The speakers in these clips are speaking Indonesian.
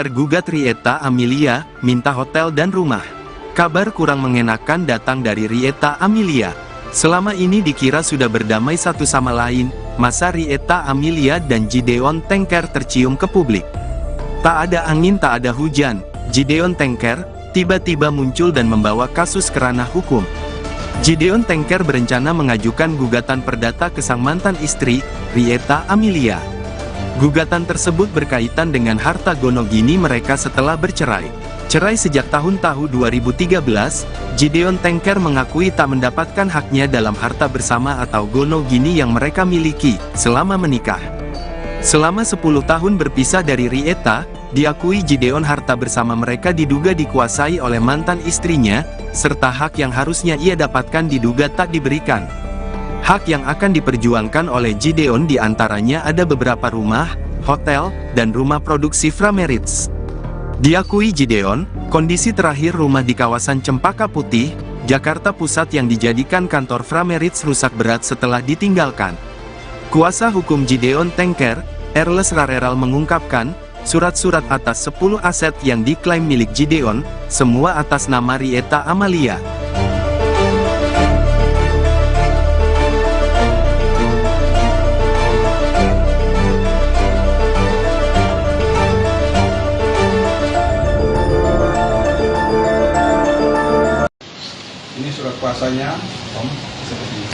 gugat Rieta Amelia, minta hotel dan rumah. Kabar kurang mengenakan datang dari Rieta Amelia. Selama ini dikira sudah berdamai satu sama lain, masa Rieta Amelia dan Gideon Tengker tercium ke publik. Tak ada angin tak ada hujan, Gideon Tengker tiba-tiba muncul dan membawa kasus ke ranah hukum. Gideon Tengker berencana mengajukan gugatan perdata ke sang mantan istri, Rieta Amelia. Gugatan tersebut berkaitan dengan harta Gonogini mereka setelah bercerai. Cerai sejak tahun 2013, Gideon Tengker mengakui tak mendapatkan haknya dalam harta bersama atau Gonogini yang mereka miliki selama menikah. Selama 10 tahun berpisah dari Rieta, diakui Gideon harta bersama mereka diduga dikuasai oleh mantan istrinya, serta hak yang harusnya ia dapatkan diduga tak diberikan. Hak yang akan diperjuangkan oleh Gideon diantaranya ada beberapa rumah, hotel, dan rumah produksi Frameritz. Diakui Gideon, kondisi terakhir rumah di kawasan Cempaka Putih, Jakarta Pusat yang dijadikan kantor Frameritz rusak berat setelah ditinggalkan. Kuasa hukum Gideon Tengker, Erles Rareral mengungkapkan, surat-surat atas 10 aset yang diklaim milik Gideon, semua atas nama Rieta Amelia. Ini surat kuasanya, Om, seperti ini.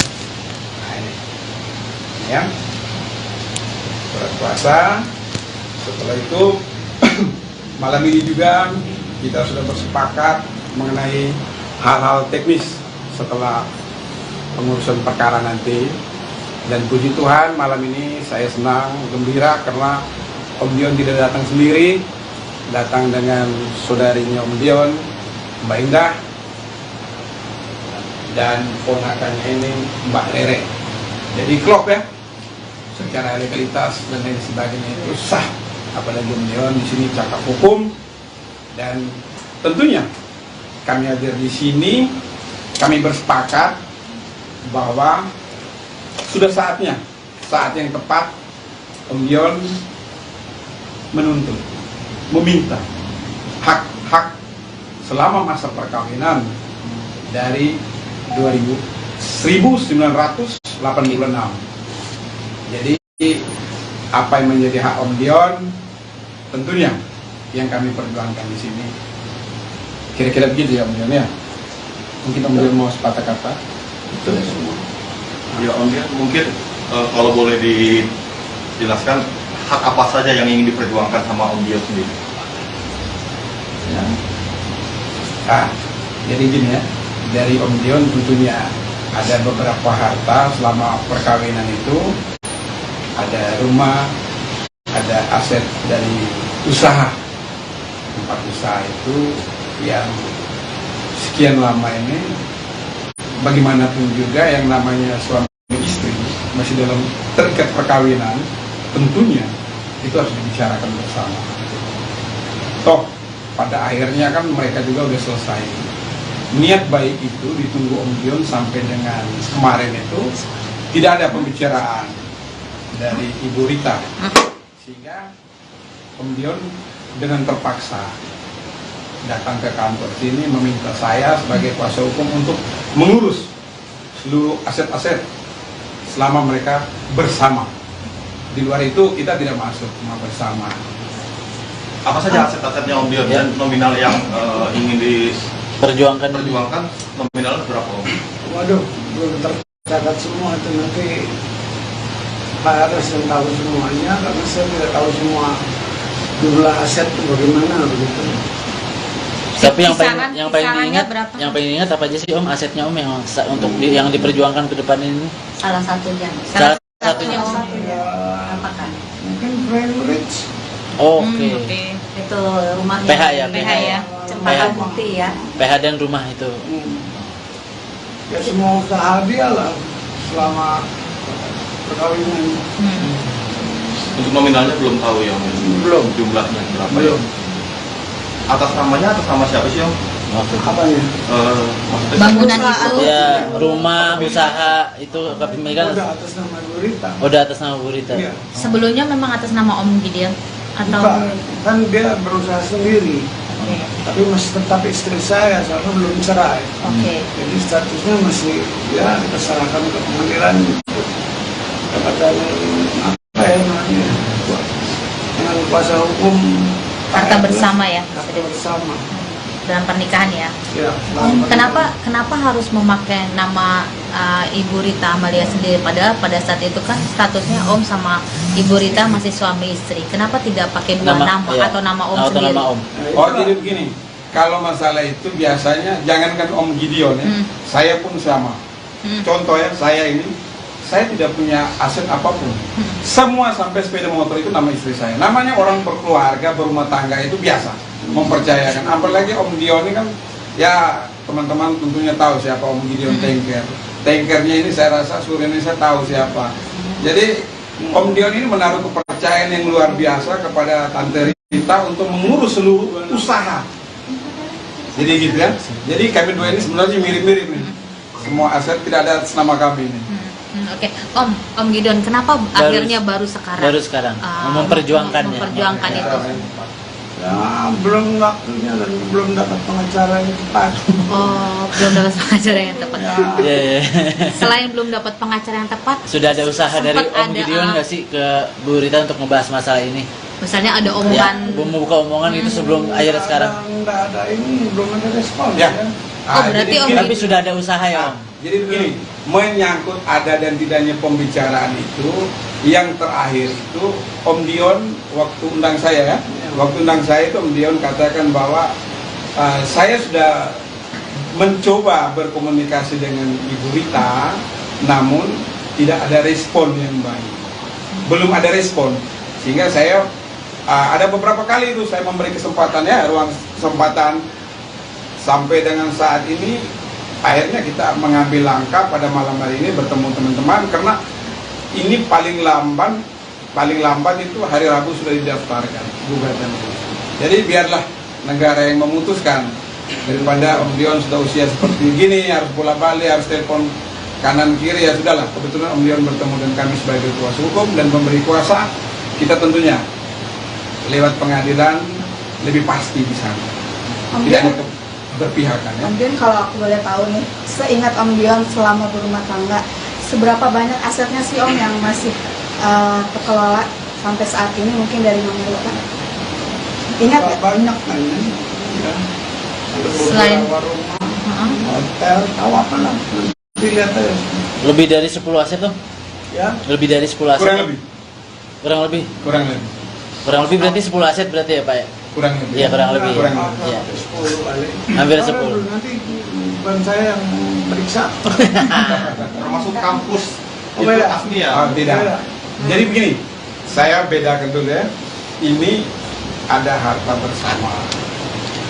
Nah ini ya, surat kuasa. Setelah itu, malam ini juga kita sudah bersepakat mengenai hal-hal teknis setelah pengurusan perkara nanti. Dan puji Tuhan, malam ini saya senang, gembira karena Om Dion tidak datang sendiri, datang dengan saudarinya Om Dion, Mbak Indah, dan ponakannya ini Mbak Rere. Jadi klop ya, secara legalitas dan lain sebagainya itu sah. Apalagi Om Dion di sini cakap hukum, dan tentunya kami hadir di sini, kami bersepakat bahwa sudah saatnya, saat yang tepat Om Dion menuntut, meminta hak-hak selama masa perkawinan dari 1986. Jadi apa yang menjadi hak Om Dion tentunya yang kami perjuangkan di sini. Kira-kira begitu ya Om Dion ya. Mungkin Om Dion mau sepatah kata. Betul semua. Ya Om Dion, mungkin kalau boleh dijelaskan hak apa saja yang ingin diperjuangkan sama Om Dion sendiri. Ya. Jadi gini ya, dari Om Dion tentunya ada beberapa harta selama perkawinan itu, ada rumah, ada aset dari usaha, tempat usaha itu yang sekian lama ini, bagaimanapun juga yang namanya suami istri masih dalam terikat perkawinan, tentunya itu harus dibicarakan bersama. Toh pada akhirnya kan mereka juga udah selesai. Niat baik itu ditunggu Om Dion sampai dengan kemarin itu tidak ada pembicaraan dari Ibu Rita, sehingga Om Dion dengan terpaksa datang ke kantor sini meminta saya sebagai kuasa hukum untuk mengurus seluruh aset-aset selama mereka bersama. Di luar itu kita tidak masuk, cuma bersama. Apa saja aset-asetnya Om Dion dan nominal yang ingin perjuangkan nominal berapa Om? Waduh, belum tercatat semua itu, nanti Pak Aras yang tahu semuanya, karena saya tidak tahu semua jumlah aset itu bagaimana begitu. Tapi yang paling ingat apa aja sih Om asetnya Om yang untuk yang diperjuangkan ke depan ini? Salah satunya Om, apakah? Mungkin Frameritz. Oke. Itu rumah PH ya, PH ya, Cempaka Putih ya. PH dan rumah itu. Ya semua usaha dia lah selama perkawinan. Untuk nominalnya belum tahu ya Om? Belum. Jumlahnya berapa? Belum. Ya? Atas namanya atas nama siapa sih Om? Apa ya? Maksudnya Bangunan itu. Ya, rumah, usaha itu kepemilikan Udah atas nama Bu Rita. udah atas nama Bu Rita. Iya. Sebelumnya memang atas nama Om Gideon. Atau Bukan, kan dia berusaha sendiri. Oke. Tapi masih tetap istri saya, soalnya belum cerai. Oke. Jadi statusnya masih ya kita serahkan ke pengadilan kepada apa ya namanya dengan kuasa hukum Harta bersama ya. harta bersama. Dalam pernikahan ya. Ya, Om, kenapa harus memakai nama Ibu Rita Amalia sendiri, padahal pada saat itu kan statusnya Om sama Ibu Rita masih suami istri. Kenapa tidak pakai dua nama iya. atau nama Om Atau sendiri? nama Om. Oh, jadi begini. Kalau masalah itu biasanya jangankan Om Gideon ya, saya pun sama. Contoh ya, saya tidak punya aset apapun. Semua sampai sepeda motor itu nama istri saya. Namanya orang berkeluarga, berumah tangga itu biasa, mempercayakan. Apalagi Om Gideon ini kan, ya teman-teman tentunya tahu siapa Om Gideon Tanker. Tankernya ini saya rasa seluruh Indonesia tahu siapa. Jadi Om Gideon ini menaruh kepercayaan yang luar biasa kepada Tante Rita untuk mengurus seluruh usaha. Jadi gitu ya. Jadi kami dua ini sebenarnya mirip-mirip nih. Semua aset tidak ada atas nama kami ini. Oke, Om Gideon, kenapa akhirnya baru sekarang? Baru sekarang memperjuangkannya. Memperjuangkan itu. ya belum waktunya dan belum dapat pengacara yang tepat. Oh, belum dapat pengacara yang tepat. Ya, Iya, iya. Selain belum dapat pengacara yang tepat, Sudah ada usaha sempat dari Om Gideon nggak sih ke Bu Rita untuk ngebahas masalah ini? misalnya ada Ya, omongan. membuka omongan itu sebelum akhirnya sekarang. nggak ada ini, belum ada respon. Ya. Oh, berarti jadi Om begini. Tapi sudah ada usaha ya Om. Jadi begini, menyangkut ada dan tidaknya pembicaraan itu, yang terakhir itu Om Dion waktu undang saya ya, waktu undang saya itu Om Dion katakan bahwa saya sudah mencoba berkomunikasi dengan Ibu Rita, namun tidak ada respon yang baik, belum ada respon, sehingga saya ada beberapa kali itu saya memberi kesempatan ya, ruang kesempatan. Sampai dengan saat ini akhirnya kita mengambil langkah pada malam hari ini bertemu teman-teman, karena ini paling lamban itu hari Rabu sudah didaftarkan gugatan itu. Jadi biarlah negara yang memutuskan, daripada Om Dion sudah usia seperti gini harus bola-balik, harus telepon kanan kiri, ya sudahlah. Kebetulan Om Dion bertemu dengan kami sebagai kuasa hukum dan memberi kuasa, kita tentunya lewat pengadilan lebih pasti di sana. Tidak ada berpihakan ya. Om Dion, kalau aku boleh tahu nih, seingat Om Dion selama berumah tangga, seberapa banyak asetnya sih Om yang masih terkelola sampai saat ini, mungkin dari Mama Rita? Ingat nggak? Banyak kan ya. Ada Selain- beberapa rumah, hotel, tahu apa lah. Nanti lihat aja. Lebih dari 10 aset Om? Ya, Lebih dari 10 aset? Kurang lebih. Kurang lebih? Kurang lebih. Berarti 10 aset berarti ya Pak ya? Kurang lebih. Iya, kurang lebih. Kurang apa, lebih. Iya. 10 kali. Hampir Karena 10. Nanti bukan saya yang periksa. Termasuk kampus Oh, itu beda. asli ya. Oh, tidak. Beda. Jadi begini, saya bedakan dulu ya. Ini ada harta bersama.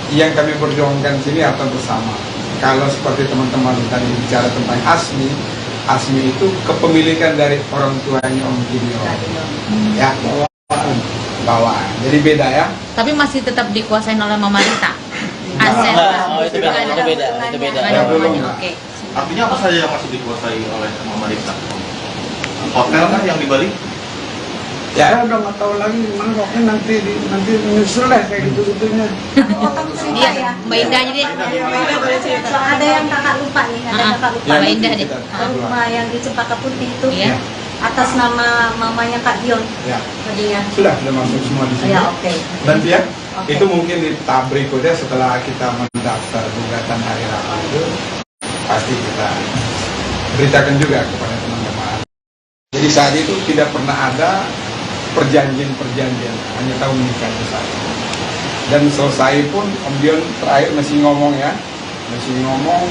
Yang kami perjuangkan sini harta bersama. Kalau seperti teman-teman tadi bicara tentang Asmi itu kepemilikan dari orang tuanya Om Gideon. Ya, bawaan. Jadi beda ya. Tapi masih tetap dikuasain oleh Mama Rita. Aset. Enggak, oh itu beda, Bukan itu ada beda, hubungannya. itu beda. Nggak ada Ya, belum. hubungannya, oke. Artinya apa saja yang masih dikuasai oleh Mama Rita? Hotel kah yang di Bali? Ya. Saya udah nggak tahu lagi gimana, pokoknya nanti nyusul deh kayak gitu-gitunya. Iya, Mbak Indah aja deh. Ada yang kakak lupa nih, ada kakak lupa. Mbak nanti Indah deh. kita- Rumah yang di Cempaka Putih itu, Iya. atas nama mamanya Kak Dion. Ya. Tadinya. Sudah masuk semua di sini. Ya, oke. Nanti ya, Oke. itu mungkin di tahap berikutnya setelah kita mendaftar gugatan hari Rabu itu, pasti kita beritakan juga kepada teman-teman. Jadi saat itu tidak pernah ada perjanjian, hanya tahu menikah saja. Dan selesai pun Om Dion terakhir masih ngomong ya,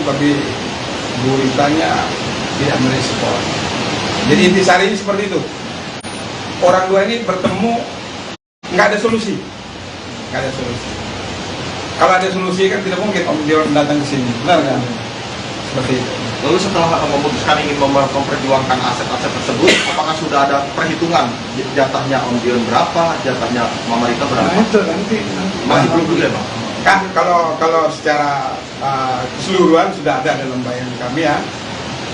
tapi Bu Ritanya tidak merespon. Jadi intisari seperti itu. Orang dua ini bertemu, nggak ada solusi. Kalau ada solusi kan tidak mungkin Om Dion datang ke sini, benar kan? Seperti itu. Lalu setelah memutuskan ingin memperjuangkan aset-aset tersebut, apakah sudah ada perhitungan jatahnya Om Dion berapa, jatahnya Mama Rita berapa? Nah itu nanti. Masih belum juga Bang? Kan kalau secara keseluruhan sudah ada dalam bayangan kami ya.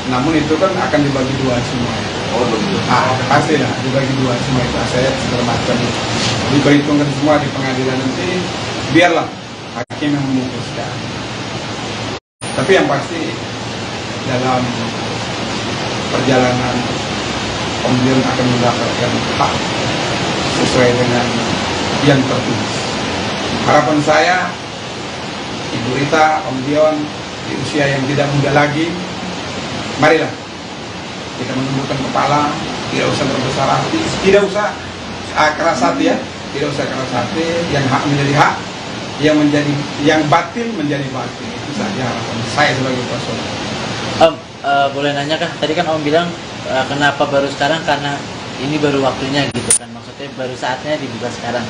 Namun itu kan akan dibagi dua semua. Oh, begitu. Pastilah dibagi dua semua itu aset segala macam, diperhitungkan semua di pengadilan nanti, biarlah hakim yang memutuskan. Tapi yang pasti dalam perjalanan Om Dion akan mendapatkan hak sesuai dengan yang tertulis. Harapan saya, Ibu Rita, Om Dion di usia yang tidak muda lagi, marilah kita menundukkan kepala, tidak usah berbesar hati, tidak usah keras hati ya, tidak usah keras hati, yang hak menjadi hak, yang batil menjadi batil. Itu saja harapan saya sebagai personal. Om, boleh nanya kah? Tadi kan Om bilang kenapa baru sekarang, karena ini baru waktunya gitu kan, maksudnya baru saatnya dibuka sekarang.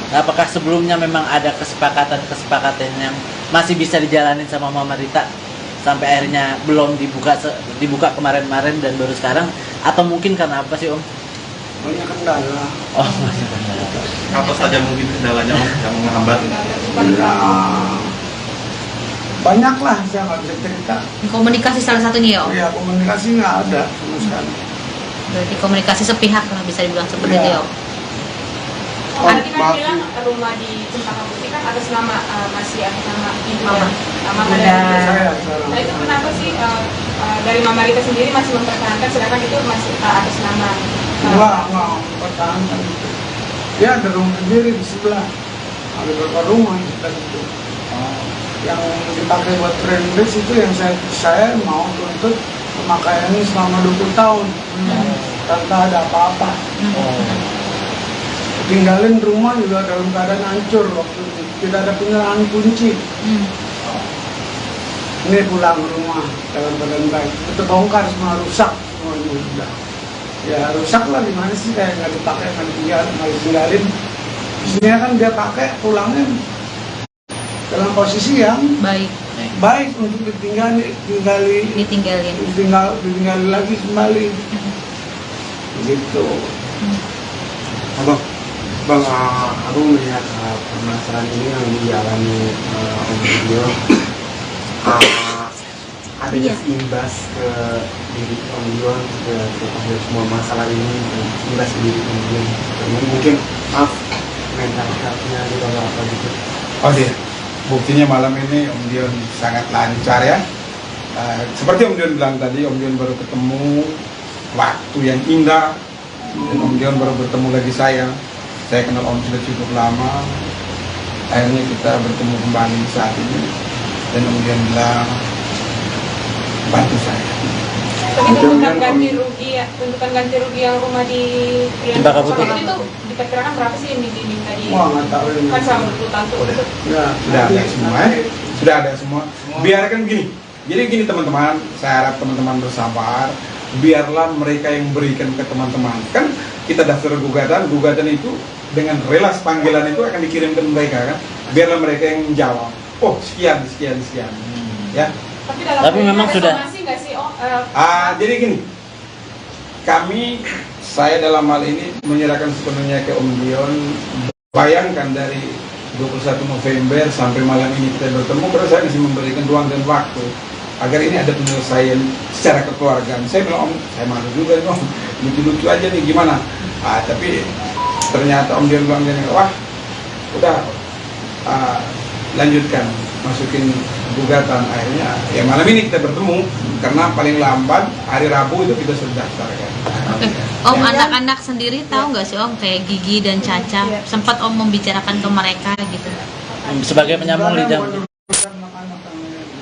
Apakah sebelumnya memang ada kesepakatan yang masih bisa dijalanin sama Mama Rita sampai akhirnya belum dibuka kemarin-kemarin dan baru sekarang, atau mungkin karena apa sih Om? Banyak kendala. Oh, banyak kendala. Apa saja mungkin kendalanya Om yang menghambat? Ya, banyak lah, saya nggak bisa cerita. Komunikasi salah satunya ya Om? Ya, komunikasi nggak ada sama sekali. Berarti komunikasi sepihak lah bisa dibilang seperti itu ya Om? Tadi kan bilang rumah di Cempaka Putih kan atas nama masih atas nama ibu dan Mama Saya Nah itu kenapa sih dari Mama Rita sendiri masih mempertahankan sedangkan itu masih atas nama? nggak mempertahankan itu. Ya ada rumah sendiri di sebelah, ada beberapa rumah di sebelah itu. Yang dipakai buat friendless itu yang saya mau tuntut pemakaiannya selama 20 tahun tanpa ada apa-apa. Tinggalin rumah juga dalam keadaan hancur waktu itu, tidak ada penyerahan kunci. Ini pulang rumah dalam keadaan baik, itu bongkar semua, rusak semuanya sudah. Ya rusak lah, gimana sih, kayak nggak dipakai, nggak ditinggalin. Isinya kan dia pakai pulangnya dalam posisi yang baik untuk ditinggali lagi kembali. Gitu. Bang, aku melihat permasalahan ini yang dialami Om Dion, ada imbas ke diri Om Dion, ke semua masalah ini, imbas ke diri Om Dion. Mungkin mental health-nya juga apa gitu. Oh iya, buktinya malam ini Om Dion sangat lancar ya. Seperti Om Dion bilang tadi, Om Dion baru ketemu waktu yang indah, dan Om Dion baru bertemu lagi saya. Saya kenal Om sudah cukup lama, akhirnya kita bertemu kembali saat ini, dan Om Dion bilang bantu saya. Tapi tuntutan ganti rugi yang rumah di Cempaka Putih itu diperkirakan berapa sih yang diminta di? Wah, nggak tahu ini. Kan selama 20 tahun tuh. Ya, Sudah ada semua ya? Sudah ada semua. Biarkan gini. Jadi gini teman-teman, saya harap teman-teman bersabar. Biarlah mereka yang berikan ke teman-teman. Kan kita daftar gugatan itu dengan relas panggilan itu akan dikirimkan mereka kan. Biarlah mereka yang menjawab. Oh sekian. Ya. Tapi memang sudah. Nggak sih, Jadi gini. Saya dalam hal ini menyerahkan sepenuhnya ke Om Dion. Bayangkan dari 21 November sampai malam ini kita bertemu, karena saya masih memberikan ruang dan waktu agar ini ada penyelesaian secara kekeluargaan. Saya bilang, Om, saya malu juga nih Om, lucu-lucu aja nih, gimana? Tapi ternyata Om Dion bilang gini, wah, udah lanjutkan, masukin gugatan. Akhirnya, ya malam ini kita bertemu, karena paling lambat hari Rabu itu kita sudah daftarkan. Oke. Om, anak-anak sendiri tahu nggak sih Om, kayak Gigi dan Caca, sempat Om membicarakan ke mereka gitu? Sebagai penyambung lidah.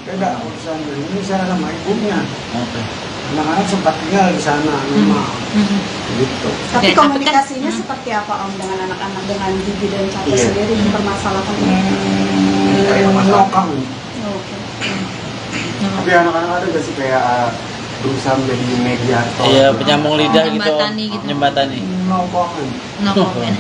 Beda urusan ini, saya sama ibunya. Oke. Anak-anak sempat tinggal di sana memang. Gitu. Tapi Oke, komunikasinya seperti apa Om dengan anak-anak, dengan Gigi dan Caca sendiri mempermasalahkan ini? Nokang. Oke. Tapi anak-anak ada gak sih kayak berusaha menjadi mediator? Iya, penyambung lidah gitu. Jembatani gitu. Jembatani. Nokang. No comment.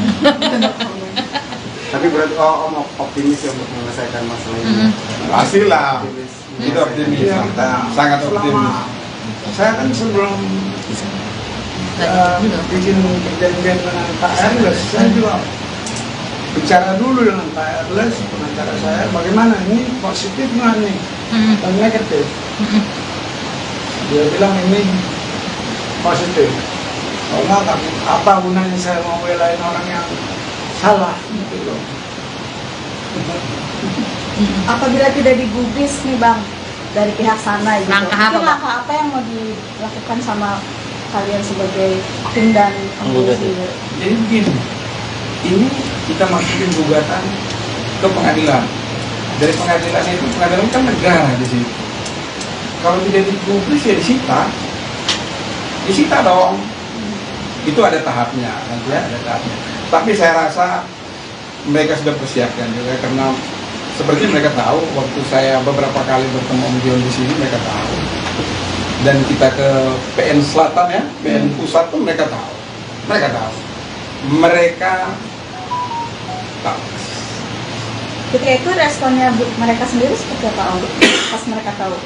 Tapi berarti Om optimis ya untuk menyelesaikan masalah ini. Pastilah, Optimis. itu optimis, Iya, sangat optimis. Saya kan sebelum bikin perjanjian dengan Pak Erles, saya juga bicara dulu dengan Pak Erles, pengacara saya, bagaimana ini positif nggak nih, dan negatif. Dia bilang ini positif. Kalau nggak, apa gunanya saya mau belain orang yang salah gitu loh. Apabila tidak digubris nih Bang dari pihak sana gitu. Langkah apa, Mungkin Bang? langkah apa yang mau dilakukan sama kalian sebagai tim dan Penggugat. sendiri? Jadi begini, ini kita masukin gugatan ke pengadilan. Dari pengadilan itu, pengadilan kan negara di situ. Kalau tidak digubris ya disita dong. Itu ada tahapnya, nanti ya, ada tahapnya. Tapi saya rasa mereka sudah persiapkan juga karena seperti mereka tahu waktu saya beberapa kali bertemu Om Dion di sini mereka tahu. Dan kita ke PN Selatan ya, PN Pusat pun mereka tahu. Mereka tahu. Mereka tahu. Ketika itu responnya mereka sendiri seperti apa Om? Pas mereka tahu?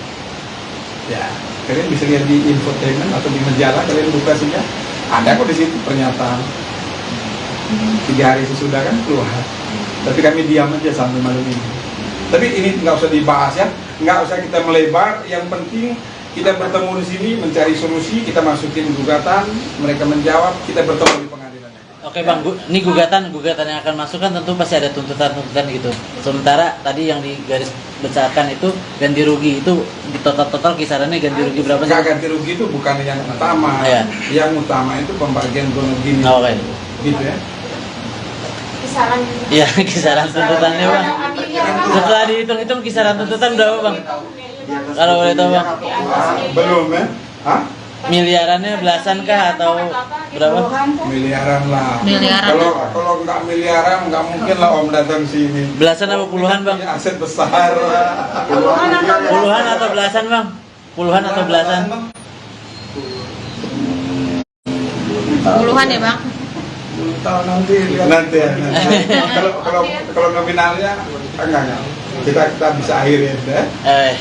Ya, kalian bisa lihat di infotainment atau di majalah, kalian buka saja. Ada kok di situ pernyataan. 3 hari sesudah kan keluar. Tapi kami diam aja sampai malam ini. Tapi ini nggak usah dibahas ya, nggak usah kita melebar. Yang penting kita bertemu di sini mencari solusi, kita masukin gugatan, mereka menjawab, kita bertemu di pengadilan. Oke Bang, ini gugatan yang akan masuk kan tentu pasti ada tuntutan gitu. Sementara tadi yang digaris besarkan itu ganti rugi, itu di total kisarannya ganti rugi berapa sih? Nggak, ganti rugi itu bukan yang utama. Iya. Yang utama itu pembagian gonok gini. Oh, oke. Gitu ya. Kisaran. Iya, kisaran tuntutannya Bang. Amelia kan Setelah dihitung-hitung kisaran tuntutan berapa Bang? Kalau boleh tahu Bang, Belum ya? Hah? miliarannya belasan kah atau berapa? Puluhan kan? Miliaran lah. Miliaran. Kalau nggak miliaran nggak mungkin lah Om datang sini. Belasan apa puluhan Bang? Punya aset besar. Puluhan atau belasan Bang? Puluhan atau belasan? Puluhan ya Bang? Belum tahu nanti lihat. Nanti ya. Kalau nominalnya enggak. Kita bisa akhirin ya.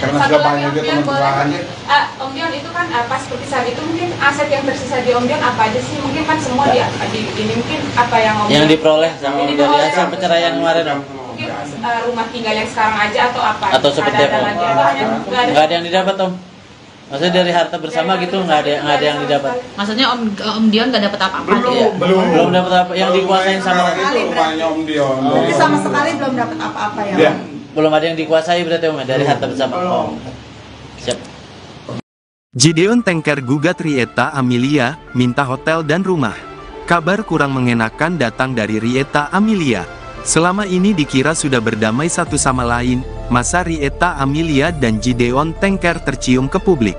Karena sudah banyak juga teman-teman. Om Dion itu kan pas perpisahan itu mungkin aset yang tersisa di Om Dion apa aja sih? Mungkin kan semua ini mungkin apa yang Om Yang Dion diperoleh sama Ini dari diperoleh. hasil perceraian kemarin Bang? mungkin rumah tinggal yang sekarang aja atau apa? Atau seperti Ada apa? lagi atau hanya Nggak ada yang didapat Om? Maksudnya dari harta bersama gitu nggak ada yang didapat? Maksudnya Om Dion nggak dapat apa-apa? Iya. Belum dapat apa yang dikuasain sama itu rumahnya Om Dion. Jadi sama sekali belum dapat apa-apa ya Ya. Om? belum ada yang dikuasai berarti Om dari harta bersama. Oh. Siap. Gideon Tengker gugat Rieta Amelia, minta hotel dan rumah. Kabar kurang mengenakan datang dari Rieta Amelia. Selama ini dikira sudah berdamai satu sama lain, masa Rieta Amelia dan Gideon Tengker tercium ke publik.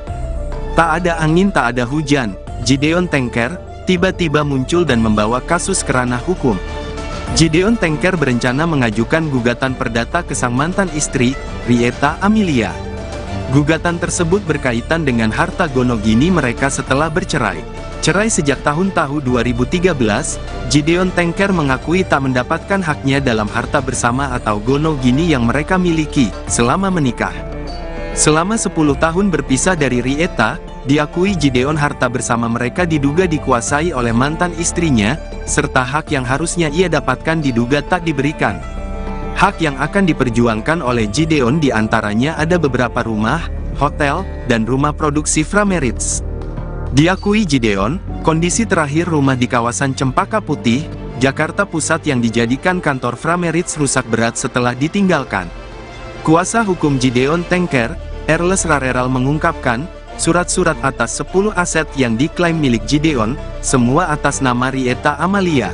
Tak ada angin tak ada hujan, Gideon Tengker tiba-tiba muncul dan membawa kasus ke ranah hukum. Gideon Tengker berencana mengajukan gugatan perdata ke sang mantan istri, Rieta Amelia. Gugatan tersebut berkaitan dengan harta gonogini mereka setelah bercerai. Cerai sejak tahun 2013, Gideon Tengker mengakui tak mendapatkan haknya dalam harta bersama atau gonogini yang mereka miliki selama menikah. Selama 10 tahun berpisah dari Rieta, diakui Gideon harta bersama mereka diduga dikuasai oleh mantan istrinya, serta hak yang harusnya ia dapatkan diduga tak diberikan. Hak yang akan diperjuangkan oleh Gideon diantaranya ada beberapa rumah, hotel, dan rumah produksi Frameritz. Diakui Gideon, kondisi terakhir rumah di kawasan Cempaka Putih, Jakarta Pusat yang dijadikan kantor Frameritz rusak berat setelah ditinggalkan. Kuasa hukum Gideon Tengker, Erles Rareral mengungkapkan, surat-surat atas 10 aset yang diklaim milik Gideon, semua atas nama Rieta Amelia.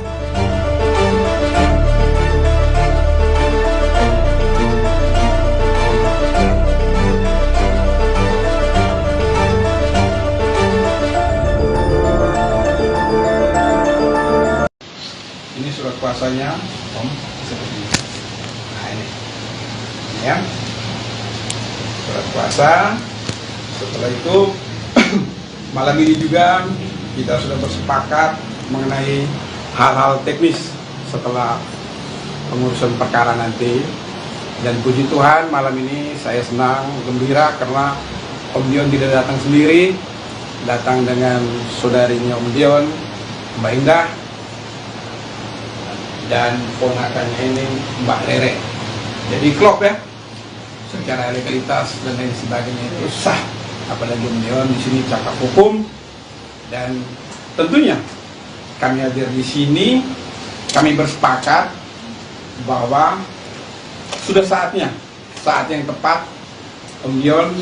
Ini surat kuasanya, Om, seperti ini. Nah ini ya, surat kuasa. Setelah itu malam ini juga kita sudah bersepakat mengenai hal-hal teknis setelah pengurusan perkara nanti. Dan puji Tuhan malam ini saya senang, gembira karena Om Dion tidak datang sendiri, datang dengan saudarinya Om Dion, Mbak Indah, dan ponakannya ini Mbak Rere. Jadi klop ya, secara legalitas dan lain sebagainya itu sah. Apalagi Om Dion di sini cakap hukum, dan tentunya kami hadir di sini, kami bersepakat bahwa sudah saatnya, saat yang tepat Om Dion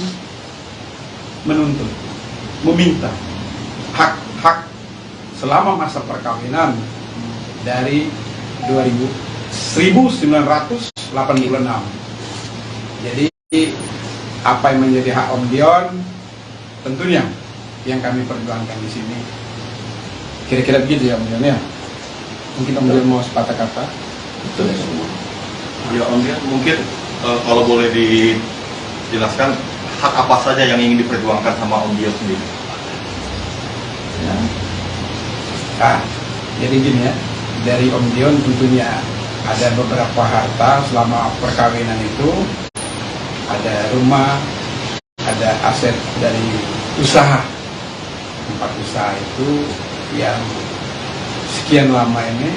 menuntut, meminta hak-hak selama masa perkawinan dari 1986. Jadi apa yang menjadi hak Om Dion tentunya yang kami perjuangkan di sini. Kira-kira begitu ya Om Dion ya. Mungkin Om Dion mau sepatah kata. Betul semua. Ya Om Dion, mungkin kalau boleh dijelaskan hak apa saja yang ingin diperjuangkan sama Om Dion sendiri. Ya. Jadi gini ya, dari Om Dion tentunya ada beberapa harta selama perkawinan itu, ada rumah, ada aset dari usaha, tempat usaha itu yang sekian lama ini,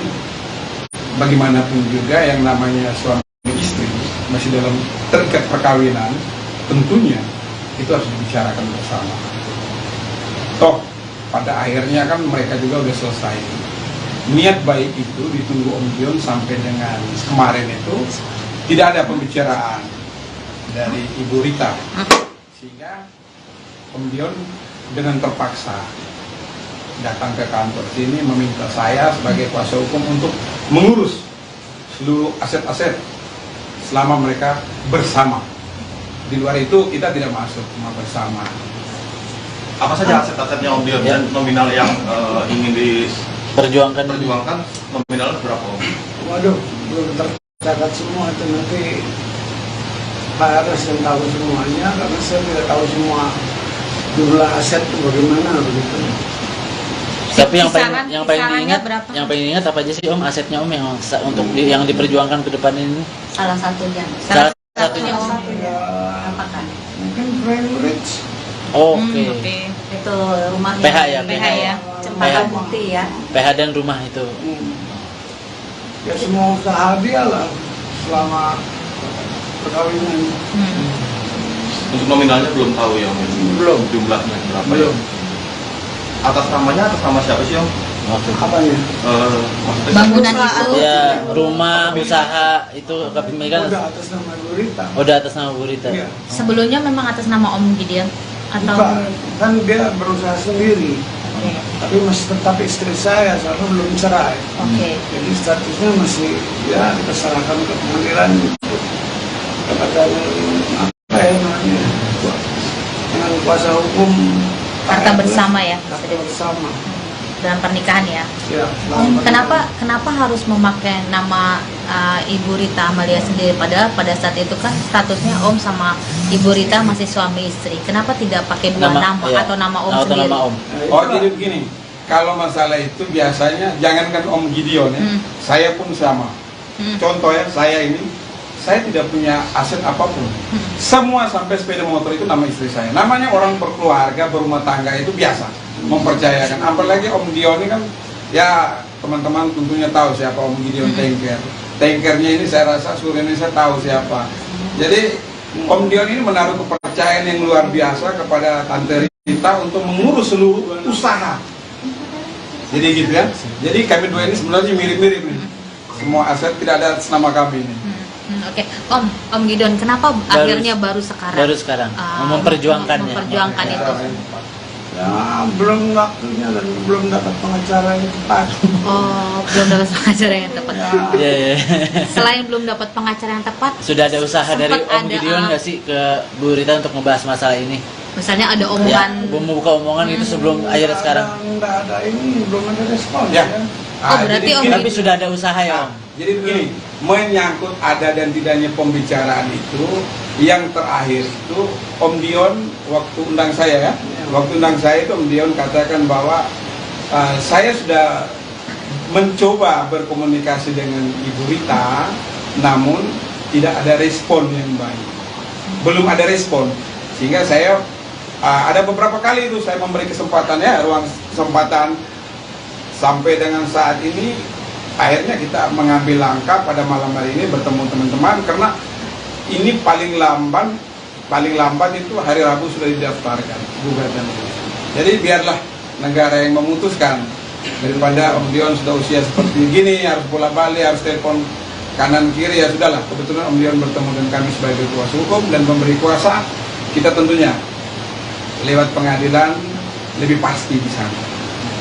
bagaimanapun juga yang namanya suami istri masih dalam terikat perkawinan, tentunya itu harus dibicarakan bersama. Toh pada akhirnya kan mereka juga udah selesai. Niat baik itu ditunggu Om Dion sampai dengan kemarin itu tidak ada pembicaraan dari Ibu Rita, sehingga Om Dion dengan terpaksa datang ke kantor sini meminta saya sebagai kuasa hukum untuk mengurus seluruh aset-aset selama mereka bersama. Di luar itu kita tidak masuk, cuma bersama. Apa saja aset-asetnya Om Dion dan nominal yang ingin Perjuangkan nominalnya berapa Om? Waduh, belum tercatat semua itu, nanti Pak Aras yang tahu semuanya, karena saya tidak tahu semua jumlah aset itu bagaimana begitu. Tapi yang Kisarannya diingat, berapa? yang paling diingat apa aja sih Om asetnya Om yang untuk yang diperjuangkan ke depan ini? Salah satunya. Salah satunya. Apakah? Mungkin Prime Rich. Oke. Itu rumah PH ya, PH PH. ya. Cempaka Bukti ya. PH dan rumah itu. Ya semua usaha dia lah selama perkawinan. Untuk nominalnya belum tahu ya Om? Belum. Jumlahnya berapa? Belum. Ya? Atas namanya atas nama siapa sih Om? Apanya? Maksudnya Bangunan itu. Ya, rumah, usaha itu kepemilikan Udah atas nama Bu Rita. udah atas nama Bu Rita. Iya. Sebelumnya memang atas nama Om Gideon atau Bukan, kan dia berusaha sendiri. Oke. Tapi masih tetap istri saya, soalnya belum cerai. Oke. Jadi statusnya masih ya kita serahkan ke pengadilan kepada apa ya namanya dengan kuasa hukum Harta bersama ya, harta bersama dalam pernikahan ya. ya. Kenapa harus memakai nama Ibu Rita Amalia sendiri, padahal pada saat itu kan statusnya Om sama Ibu Rita masih suami istri. Kenapa tidak pakai dua nama iya. atau nama Om Atau sendiri? nama Om. Oh jadi begini, kalau masalah itu biasanya jangankan Om Gideon ya, saya pun sama. Contoh ya, saya tidak punya aset apapun. Semua sampai sepeda motor itu nama istri saya. Namanya orang berkeluarga, berumah tangga itu biasa, mempercayakan. Apalagi Om Dion ini kan, ya teman-teman tentunya tahu siapa Om Gideon Tanker. Tankernya ini saya rasa seluruh Indonesia tahu siapa. Jadi Om Dion ini menaruh kepercayaan yang luar biasa kepada Tante Rita untuk mengurus seluruh usaha. Jadi gitu ya. Jadi kami dua ini sebenarnya mirip-mirip nih. Semua aset tidak ada atas nama kami ini. Oke, Om Gideon, kenapa akhirnya baru sekarang? Baru sekarang memperjuangkannya. Memperjuangkan itu. Ya belum waktunya dan belum dapat pengacara yang tepat. Oh, belum dapat pengacara yang tepat. Iya, iya. Selain belum dapat pengacara yang tepat, Sudah ada usaha dari sempat Om ada, Gideon nggak sih ke Bu Rita untuk ngebahas masalah ini? misalnya ada Ya, omongan. membuka omongan itu sebelum akhirnya sekarang. Nggak ada ini, belum ada respon Ya. Oh, berarti Om Tapi sudah ada usaha ya Om. Jadi begini, menyangkut ada dan tidaknya pembicaraan itu, yang terakhir itu Om Dion waktu undang saya ya, waktu undang saya itu Om Dion katakan bahwa saya sudah mencoba berkomunikasi dengan Ibu Rita, namun tidak ada respon yang baik, belum ada respon, sehingga saya ada beberapa kali itu saya memberi kesempatan ya, ruang kesempatan sampai dengan saat ini. Akhirnya kita mengambil langkah pada malam hari ini bertemu teman-teman, karena ini paling lamban itu hari Rabu sudah didaftarkan gugatan. Jadi biarlah negara yang memutuskan. Daripada Om Dion sudah usia seperti gini, harus bola balik, harus telepon kanan kiri, ya sudahlah. Kebetulan Om Dion bertemu dengan kami sebagai kuasa hukum dan memberi kuasa, kita tentunya lewat pengadilan lebih pasti di sana.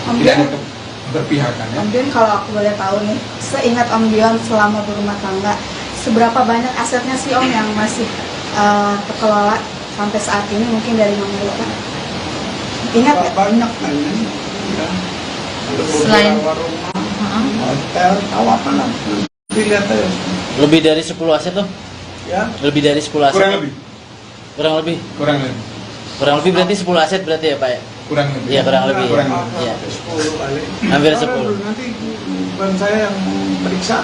Om Tidak ada Dion, berpihakan ya. Om Dion, kalau aku boleh tahu nih, seingat Om Dion selama berumah tangga, seberapa banyak asetnya sih Om yang masih terkelola sampai saat ini, mungkin dari Mama Rita? Ingat nggak? Banyak kan ya. Ada Selain- beberapa rumah, hotel, tahu apa lah. Nanti lihat aja. Lebih dari 10 aset tuh? Ya, Lebih dari 10 aset? Kurang lebih, Kurang lebih? kurang lebih, Kurang lebih berarti 10 aset berarti ya Pak ya? kurang lebih. Iya, kurang lebih. Kurang apa, lebih. Iya. 10 kali. Hampir Karena 10. Nanti bukan saya yang meriksa.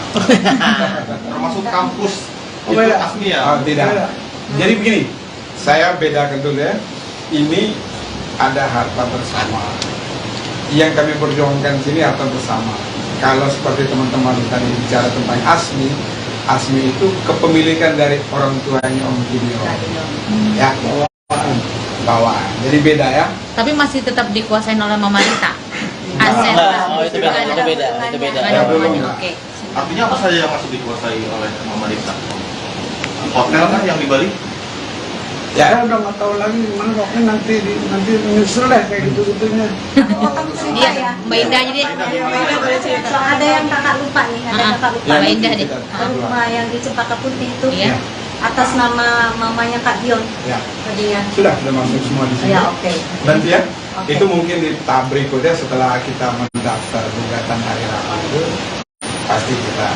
Termasuk kampus Oh, itu beda. Asmi ya. Oh, tidak. Beda. Jadi begini, saya bedakan dulu ya. Ini ada harta bersama. Yang kami perjuangkan sini harta bersama. Kalau seperti teman-teman tadi bicara tentang Asmi, Asmi itu kepemilikan dari orang tuanya Om Gideon. Ya, bawaan. Jadi beda ya. Tapi masih tetap dikuasain oleh Mama Rita. Aset. Oh, itu beda, itu beda, itu beda. Nggak ada hubungannya. Ya. Oke. Artinya apa saja yang masih dikuasai oleh Mama Rita? Hotel kan yang di Bali? Ya, Saya udah nggak tahu lagi gimana, pokoknya nanti nyusul deh kayak gitu-gitunya. Iya, Mbak Indah aja deh. So, ada yang kakak lupa nih, ada Ah, kakak lupa. Mbak Indah deh. Rumah yang di Cempaka Putih itu Iya. atas nama mamanya Kak Dion ya. tadinya. Sudah masuk semua di sini. Ya, oke. Nanti ya, Oke. itu mungkin di tahap berikutnya setelah kita mendaftar gugatan hari Rabu itu, pasti kita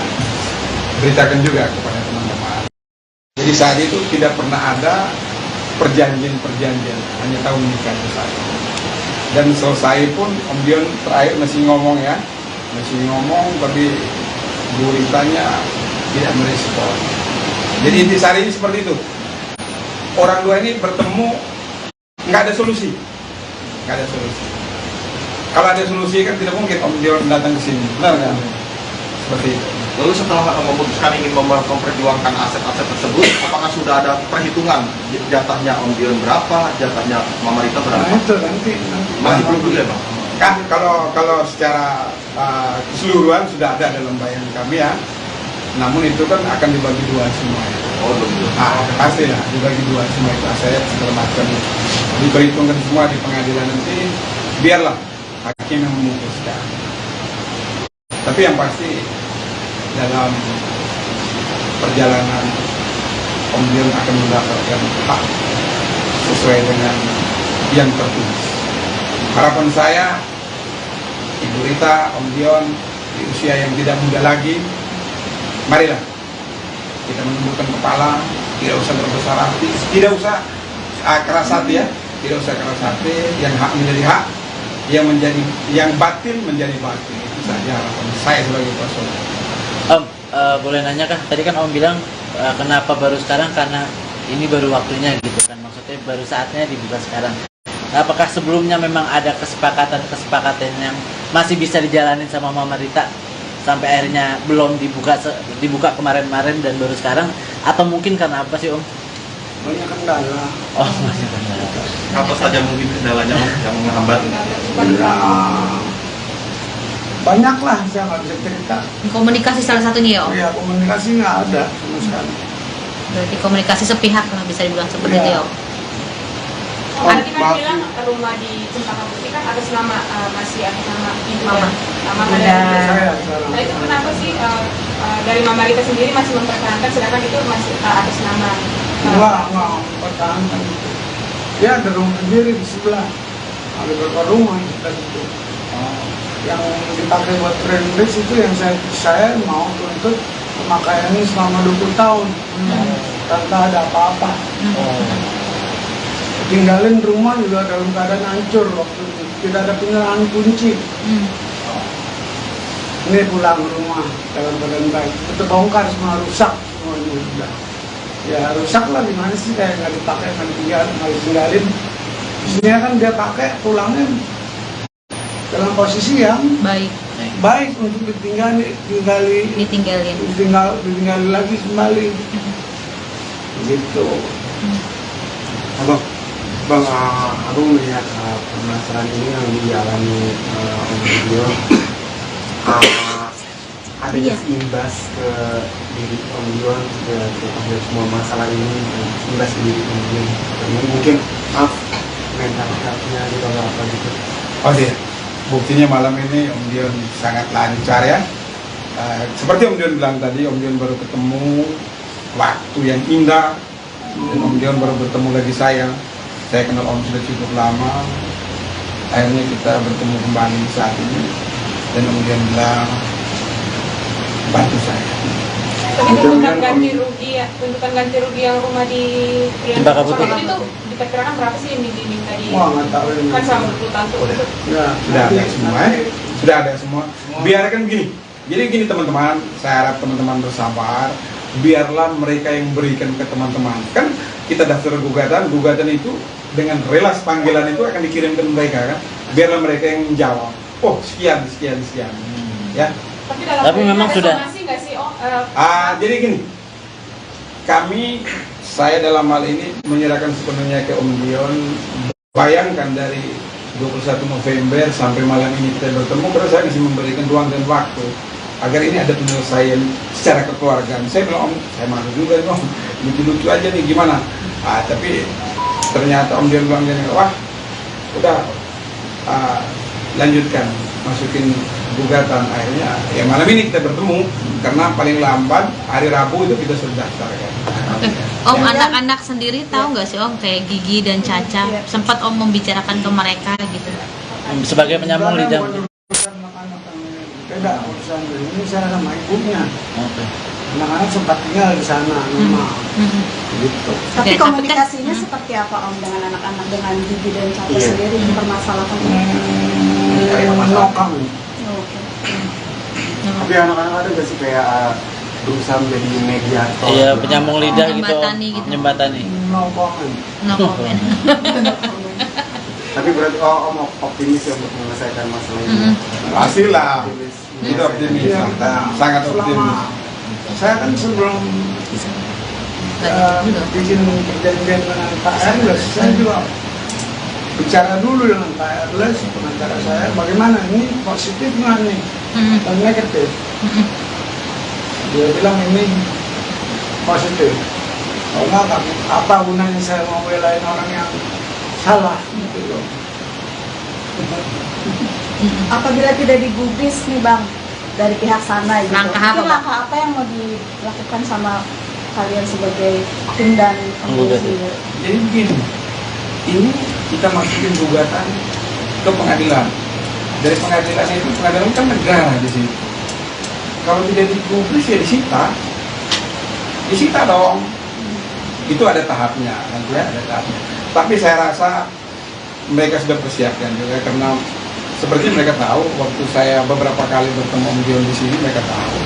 beritakan juga kepada teman-teman. Jadi saat itu tidak pernah ada perjanjian, hanya tahu menikah itu saja. Dan selesai pun Om Dion terakhir masih ngomong ya, tapi Bu Ritanya tidak merespon. Jadi intisari ini seperti itu. Orang dua ini bertemu, nggak ada solusi. Kalau ada solusi kan tidak mungkin Om Dion datang ke sini, benar kan? Seperti itu. Lalu setelah memutuskan ingin memperjuangkan aset-aset tersebut, apakah sudah ada perhitungan jatahnya Om Dion berapa, jatahnya Mama Rita Nah berapa? itu nanti. Masih belum dulu ya Bang? Kan kalau secara keseluruhan sudah ada dalam bayangan kami ya. Namun itu kan akan dibagi dua semua ya. Oh belum dulu. Pasti lah dibagi dua semua itu aset segala macam. Diperhitungkan semua di pengadilan nanti. Biarlah hakim yang memutuskan. Tapi yang pasti dalam perjalanan Om Dion akan mendapatkan hak sesuai dengan yang tertulis. Harapan saya, Ibu Rita, Om Dion di usia yang tidak muda lagi, marilah kita menundukkan kepala, tidak usah berbesar hati, tidak usah keras hati ya, tidak usah keras hati, yang hak menjadi hak, yang batin menjadi batin. Itu saja harapan saya sebagai kuasa hukum. Om, boleh nanya kah? Tadi kan Om bilang kenapa baru sekarang, karena ini baru waktunya gitu kan. Maksudnya baru saatnya dibuka sekarang. Apakah sebelumnya memang ada kesepakatan yang masih bisa dijalanin sama Mama Rita sampai akhirnya belum dibuka kemarin-kemarin dan baru sekarang? Atau mungkin karena apa sih Om? Banyak kendala. Oh, masih benar. Apa saja mungkin kendalanya Om yang menghambat? Ya, banyak lah, saya nggak bisa cerita. Komunikasi salah satunya ya Om. Ya komunikasi nggak ada sama sekali. Berarti komunikasi sepihak lah bisa dibilang seperti Iya. itu ya Om. Tadi kan bilang rumah di Cempaka Putih kan atas nama masih atas nama ibu Mama. dan Mama Udah. dan ibu. Saya sekarang. Nah itu kenapa sih dari Mama Rita sendiri masih mempertahankan sedangkan itu masih atas nama Nggak pertahankan itu. Ya ada rumah sendiri di sebelah. Ada beberapa rumah kita itu. Yang dipakai buat friendless itu yang saya mau tuntut pemakaiannya selama 20 tahun. Tanpa ada apa-apa. Tinggalin rumah juga dalam keadaan hancur waktu itu. Tidak ada penyerahan kunci. Ini pulang ke rumah dalam keadaan baik. Itu bongkar semua, rusak semuanya sudah. Ya rusak lah, gimana sih, kayak nggak dipakai, nggak ditinggalin. Sini kan dia pakai, pulangnya dalam posisi yang Baik, baik untuk ditinggali ditinggalin. lagi kembali. Gitu. Abang, Bang, aku melihat permasalahan ini yang dialami Om Gideon, adanya imbas ke diri Om Gideon, ke semua masalah ini, imbas ke diri Om Gideon. Mungkin mental health-nya gitu apa gitu. Oh iya, buktinya malam ini Om Dion sangat lancar ya. Seperti Om Dion bilang tadi, Om Dion baru ketemu waktu yang indah, dan Om Dion baru bertemu lagi saya. Saya kenal Om sudah cukup lama. Akhirnya kita bertemu kembali saat ini, dan Om Dion bilang bantu saya. Tapi tuntutan ganti rugi ya, tuntutan ganti rugi yang rumah di Cempaka Putih itu diperkirakan berapa sih yang diminta di? Wah, nggak tahu ini. Kan selama 20 tahun tuh. Sudah ada semua, sudah ada semua. Biarkan begini. Jadi gini teman-teman, saya harap teman-teman bersabar. Biarlah mereka yang berikan ke teman-teman. Kan kita daftar gugatan, gugatan itu dengan relas panggilan itu akan dikirim ke mereka kan. Biarlah mereka yang menjawab. Oh sekian. Ya. Tapi memang ada sudah. somasi nggak sih, Om? Jadi gini, saya dalam hal ini menyerahkan sepenuhnya ke Om Dion. Bayangkan dari 21 November sampai malam ini kita bertemu, terus saya masih memberikan ruang dan waktu agar ini ada penyelesaian secara kekeluargaan. Saya bilang, Om, saya malu juga nih, Om, lucu-lucu aja nih, gimana? Tapi ternyata Om Dion bilang gini, wah, udah lanjutkan, masukin gugatan. Akhirnya ya malam ini kita bertemu, karena paling lambat hari Rabu itu kita sudah daftarkan. Oke. Om, anak-anak sendiri tahu nggak sih Om, kayak Gigi dan Caca, sempat Om membicarakan ke mereka gitu? Sebagai penyambung lidah. Beda urusan ini, saya sama ibunya. Oke. Anak-anak sempat tinggal di sana, rumah. Gitu. Tapi Oke, komunikasinya seperti apa Om dengan anak-anak, dengan Gigi dan Caca sendiri mempermasalahkan ini? Kayak menokang. Oke. Tapi anak-anak ada nggak sih kayak berusaha menjadi mediator? Iya, penyambung lidah gitu. Menjembatani gitu. Menjembatani. Nokongan. No comment. Tapi berarti Om optimis ya untuk menyelesaikan masalah ini. Pastilah, Optimis. kita optimis, sangat optimis. Saya kan sebelum bikin perjanjian dengan Pak Erles, saya juga bicara dulu dengan Pak Erles, pengacara saya, bagaimana ini positif nggak nih dan negatif. Dia bilang ini positif. Kalau nggak, apa gunanya saya mau belain orang yang salah gitu loh. Apabila tidak digubris nih Bang dari pihak sana gitu, Langkah apa, mungkin Bang? langkah apa yang mau dilakukan sama kalian sebagai tim dan Penggugat. pengurus? Jadi begini, ini kita masukin gugatan ke pengadilan. Dari pengadilan itu, pengadilan kan negara di situ. Kalau tidak digubris ya disita dong. Itu ada tahapnya, nanti ya ada tahapnya. Tapi saya rasa mereka sudah persiapkan juga, karena seperti mereka tahu waktu saya beberapa kali bertemu Om Dion di sini, mereka tahu.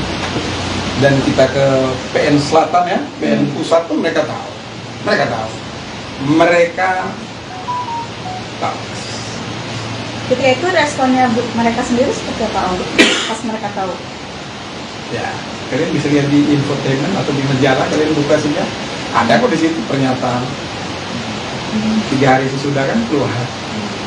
Dan kita ke PN Selatan ya, PN Pusat pun mereka tahu. Mereka tahu. Ketika itu responnya mereka sendiri seperti apa Om? Pas mereka tahu? Ya, kalian bisa lihat di infotainment atau di majalah, kalian buka saja. Ada kok di situ pernyataan. 3 hari sesudah kan keluar.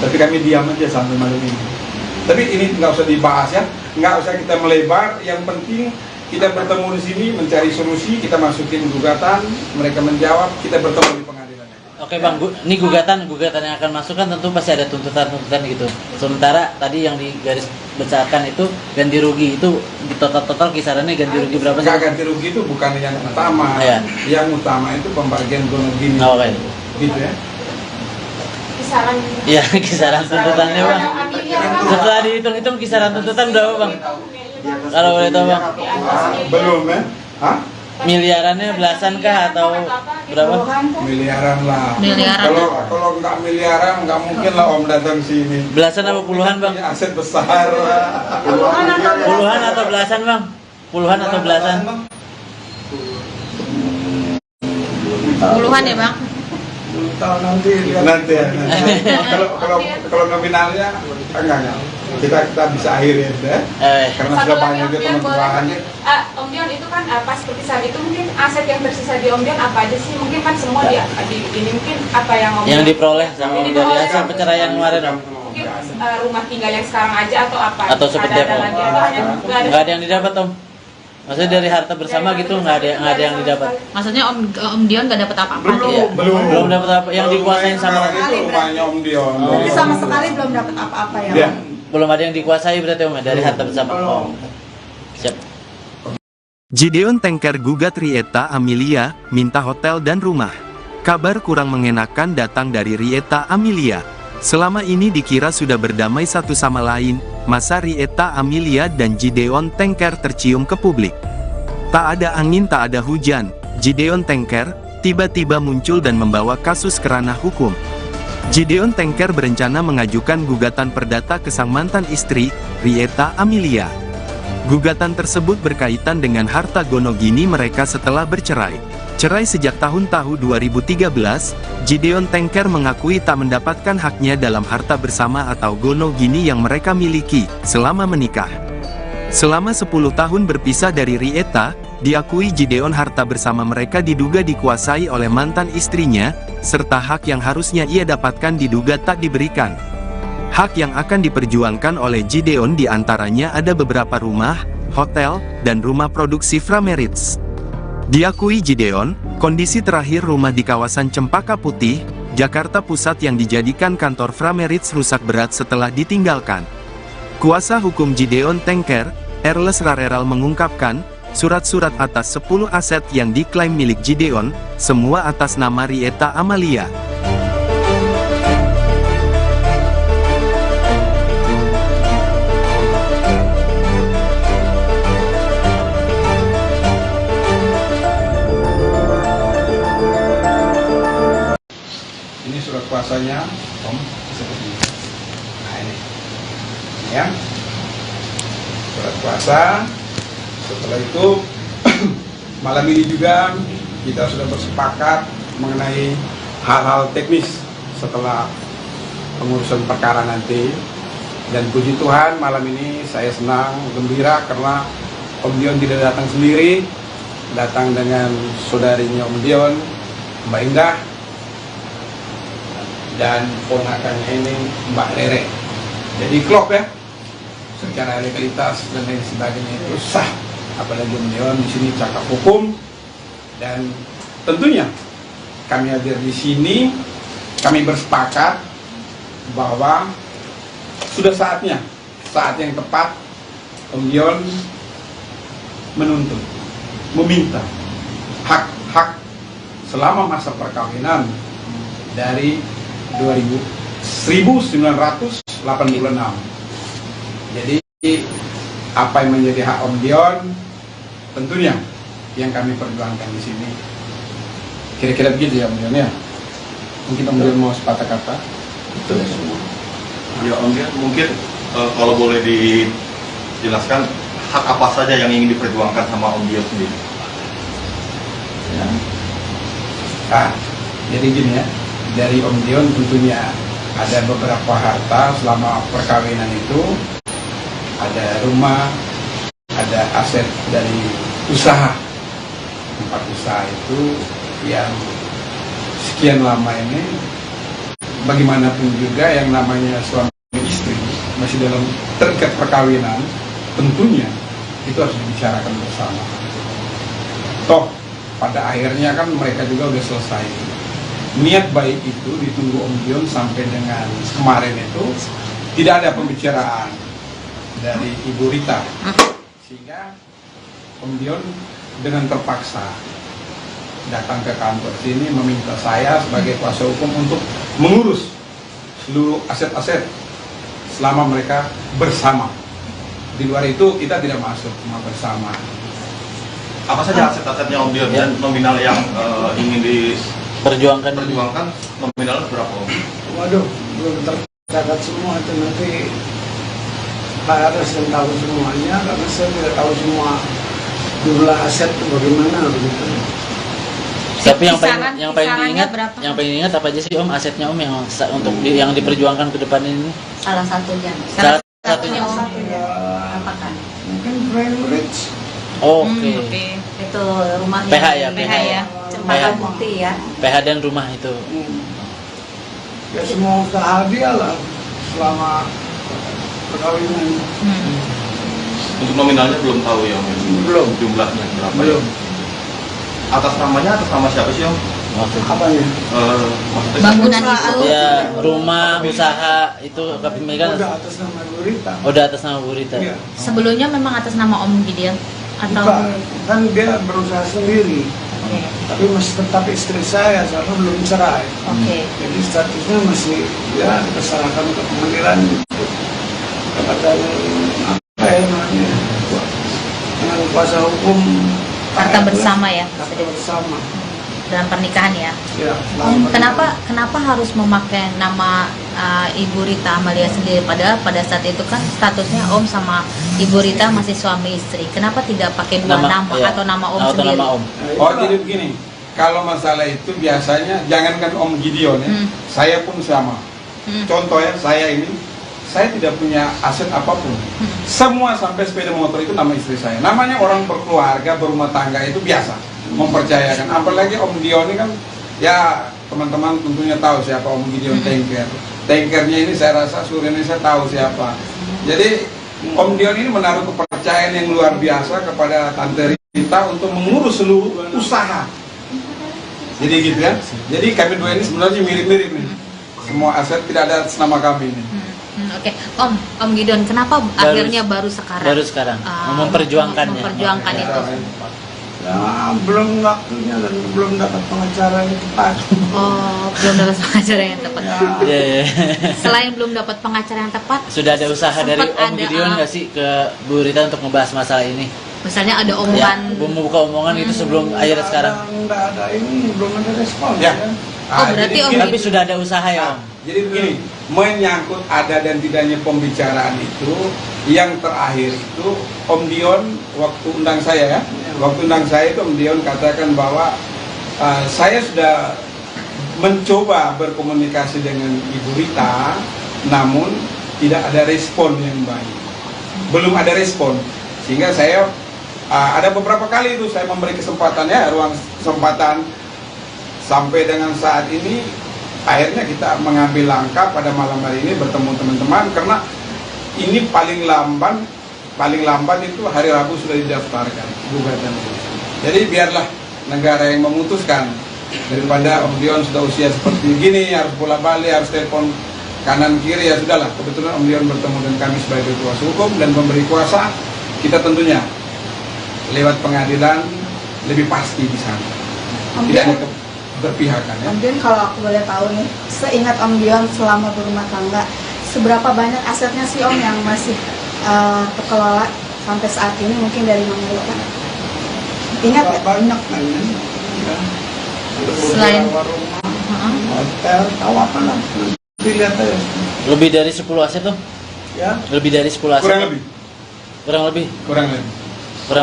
Tapi kami diam aja sampai malam ini. Tapi ini nggak usah dibahas ya, nggak usah kita melebar. Yang penting kita bertemu di sini, mencari solusi, kita masukin gugatan, mereka menjawab, kita bertemu di pengadilan. Oke Bang, ini gugatan yang akan masuk kan tentu pasti ada tuntutan gitu. Sementara tadi yang di garis besarkan itu ganti rugi, itu di total kisarannya ganti rugi berapa sih? Nggak, ganti rugi itu bukan yang utama. Ya. Yang utama itu pembagian gonogini. Oke. Gitu ya. Kisaran. Iya, kisaran tuntutannya Bang. Setelah dihitung-hitung kisaran tuntutan berapa Bang? Kalau boleh tahu Bang. Belum ya? Hah? Miliarannya belasan kah atau berapa? Miliaran lah. Miliaran. Kalau nggak miliaran nggak mungkin lah Om datang sini. Belasan apa puluhan Bang? Ini aset besar lah. Puluhan atau belasan Bang? Puluhan atau belasan? Puluhan ya Bang? Tahu nanti lihat. Nanti ya. Kalau nominalnya enggak. kita bisa akhirin ya. Karena Satu sudah lagi banyak Om juga Dion boleh. teman-teman. Om Dion itu kan pas seperti saat itu mungkin aset yang tersisa di Om Dion apa aja sih? Mungkin kan semua ini mungkin apa yang Om Yang Dion diperoleh sama Yang dari diperoleh hasil sama- perceraian kemarin Om. mungkin rumah tinggal yang sekarang aja atau apa? Atau seperti ada apa? lagi atau hanya Nggak ada yang didapat Om. Maksudnya dari harta bersama gitu nggak ada yang didapat. Maksudnya Om Dion nggak dapat apa-apa. Iya, belum dapat apa yang dikuasain sama itu rumahnya Om Dion. Jadi sama sekali belum dapat apa-apa ya. Ya. belum ada yang dikuasai berarti Om ya, dari harta bersama. Oh. Siap. Gideon Tengker gugat Rieta Amelia, minta hotel dan rumah. Kabar kurang mengenakan datang dari Rieta Amelia. Selama ini dikira sudah berdamai satu sama lain, masa Rieta Amelia dan Gideon Tengker tercium ke publik. Tak ada angin tak ada hujan, Gideon Tengker tiba-tiba muncul dan membawa kasus ke ranah hukum. Gideon Tengker berencana mengajukan gugatan perdata ke sang mantan istri, Rieta Amelia. Gugatan tersebut berkaitan dengan harta gonogini mereka setelah bercerai. Cerai sejak tahun 2013, Gideon Tengker mengakui tak mendapatkan haknya dalam harta bersama atau gonogini yang mereka miliki selama menikah. Selama 10 tahun berpisah dari Rieta, diakui Gideon harta bersama mereka diduga dikuasai oleh mantan istrinya, serta hak yang harusnya ia dapatkan diduga tak diberikan. Hak yang akan diperjuangkan oleh Gideon diantaranya ada beberapa rumah, hotel, dan rumah produksi Frameritz. Diakui Gideon, kondisi terakhir rumah di kawasan Cempaka Putih, Jakarta Pusat yang dijadikan kantor Frameritz rusak berat setelah ditinggalkan. Kuasa hukum Gideon Tengker, Erles Rareral mengungkapkan, surat-surat atas 10 aset yang diklaim milik Gideon, semua atas nama Rieta Amelia. Ini surat kuasanya, Om, seperti ini. Nah ini, ya, surat kuasa. Setelah itu, malam ini juga kita sudah bersepakat mengenai hal-hal teknis setelah pengurusan perkara nanti. Dan puji Tuhan, malam ini saya senang, gembira karena Om Dion tidak datang sendiri, datang dengan saudarinya Om Dion, Mbak Indah, dan ponakannya ini Mbak Rere. Jadi klop ya, secara legalitas dan lain sebagainya itu sah. Apalagi Om Dion di sini cakap hukum, dan tentunya kami hadir di sini, kami bersepakat bahwa sudah saatnya, saat yang tepat Om Dion menuntut, meminta hak-hak selama masa perkawinan dari 1986. Jadi apa yang menjadi hak Om Dion tentunya yang kami perjuangkan di sini. Kira-kira begitu ya Om Dion ya. Mungkin Om Dion mau sepatah kata. Betul semua. Ya Om Dion, mungkin kalau boleh dijelaskan hak apa saja yang ingin diperjuangkan sama Om Dion sendiri. Ya. Jadi gini ya, dari Om Dion tentunya ada beberapa harta selama perkawinan itu, ada rumah, ada aset dari usaha, tempat usaha itu yang sekian lama ini, bagaimanapun juga yang namanya suami istri masih dalam terikat perkawinan, tentunya itu harus dibicarakan bersama. Toh pada akhirnya kan mereka juga udah selesai. Niat baik itu ditunggu Om Dion sampai dengan kemarin itu tidak ada pembicaraan dari Ibu Rita, sehingga Om Dion dengan terpaksa datang ke kantor sini meminta saya sebagai kuasa hukum untuk mengurus seluruh aset-aset selama mereka bersama. Di luar itu kita tidak masuk, cuma bersama. Apa saja aset-asetnya Om Dion dan nominal yang ingin Perjuangkan nominalnya berapa Om? Waduh, belum tercatat semua itu, nanti Pak Aras yang tahu semuanya, karena saya tidak tahu semua jumlah aset itu bagaimana begitu. Tapi yang Kisarannya diingat, berapa? yang paling diingat apa aja sih Om asetnya Om yang untuk yang diperjuangkan ke depan ini? Salah satunya. Salah satunya? Apakah? Mungkin Greenwich. Oke. Oke. Itu rumahnya. PH ya, PH ya. Cempaka Putih ya. PH dan rumah itu. Ya semua usaha dia lah selama perkawinan. Untuk nominalnya belum tahu ya Om? Belum. Jumlahnya berapa? Belum. Atas namanya atas nama siapa sih Om? Waktu itu. Apa ya? Maksudnya Bangunan itu. Ya, rumah, usaha itu kepemilikan Udah atas nama Bu Rita. udah atas nama Bu Rita. Iya. Sebelumnya memang atas nama Om Gideon atau Bukan, kan dia berusaha sendiri. Oke. Tapi masih tetap istri saya, soalnya belum cerai. Oke. Jadi statusnya masih ya diserahkan ke pengadilan kepada apa ya namanya dengan kuasa hukum Harta bersama ya. harta bersama dalam pernikahan ya. ya. Om, kenapa harus memakai nama Ibu Rita Amalia sendiri, padahal pada saat itu kan statusnya Om sama Ibu Rita masih suami istri. Kenapa tidak pakai dua nama iya. atau nama Om Atau sendiri? nama Om. Oh jadi begini, kalau masalah itu biasanya jangankan Om Gideon ya, saya pun sama. Contoh ya, saya tidak punya aset apapun. Semua sampai sepeda motor itu nama istri saya. Namanya orang berkeluarga, berumah tangga itu biasa, mempercayakan. Apalagi Om Gideon ini kan, ya teman-teman tentunya tahu siapa Om Gideon Tanker. Tankernya ini saya rasa seluruh Indonesia tahu siapa. Jadi Om Gideon ini menaruh kepercayaan yang luar biasa kepada Tante Rita untuk mengurus seluruh usaha. Jadi gitu ya. Jadi kami dua ini sebenarnya mirip-mirip nih. Semua aset tidak ada atas nama kami ini. Oke. Om Gideon, kenapa akhirnya baru sekarang? Baru sekarang memperjuangkannya. Memperjuangkan itu. Ya, belum waktunya dan belum dapat pengacara yang tepat. Oh, belum dapat pengacara yang tepat. Iya, iya. Selain belum dapat pengacara yang tepat, Sudah ada usaha dari sempat Om ada, Gideon nggak sih ke Bu Rita untuk ngebahas masalah ini? misalnya ada Ya, omongan. membuka omongan itu sebelum akhirnya sekarang. Nggak ada ini, belum ada respon. Ya. Oh, berarti Om Tapi sudah ada usaha ya Om. Jadi begini, menyangkut ada dan tidaknya pembicaraan itu, yang terakhir itu Om Dion waktu undang saya ya, waktu undang saya itu Om Dion katakan bahwa saya sudah mencoba berkomunikasi dengan Ibu Rita, namun tidak ada respon yang baik, belum ada respon, sehingga saya ada beberapa kali itu saya memberi kesempatan ya, ruang kesempatan sampai dengan saat ini. Akhirnya kita mengambil langkah pada malam hari ini bertemu teman-teman, karena ini paling lamban itu hari Rabu sudah didaftarkan gugatan. Jadi biarlah negara yang memutuskan, daripada Om Dion sudah usia seperti gini harus bola balik, harus telepon kanan kiri, ya sudahlah. Kebetulan Om Dion bertemu dengan kami sebagai kuasa hukum dan memberi kuasa, kita tentunya lewat pengadilan lebih pasti di sana. Tidak ada berpihakan ya. Om Dion, kalau aku boleh tahu nih, seingat Om Dion selama berumah tangga, seberapa banyak asetnya sih Om yang masih terkelola sampai saat ini, mungkin dari Mama Rita? Ingat ya? Banyak kan ya. Selain- Beberapa rumah, hotel, tahu apa lah. Lihat aja. Lebih dari 10 aset tuh? Ya, Lebih dari 10 aset? Kurang lebih. Kurang lebih? Kurang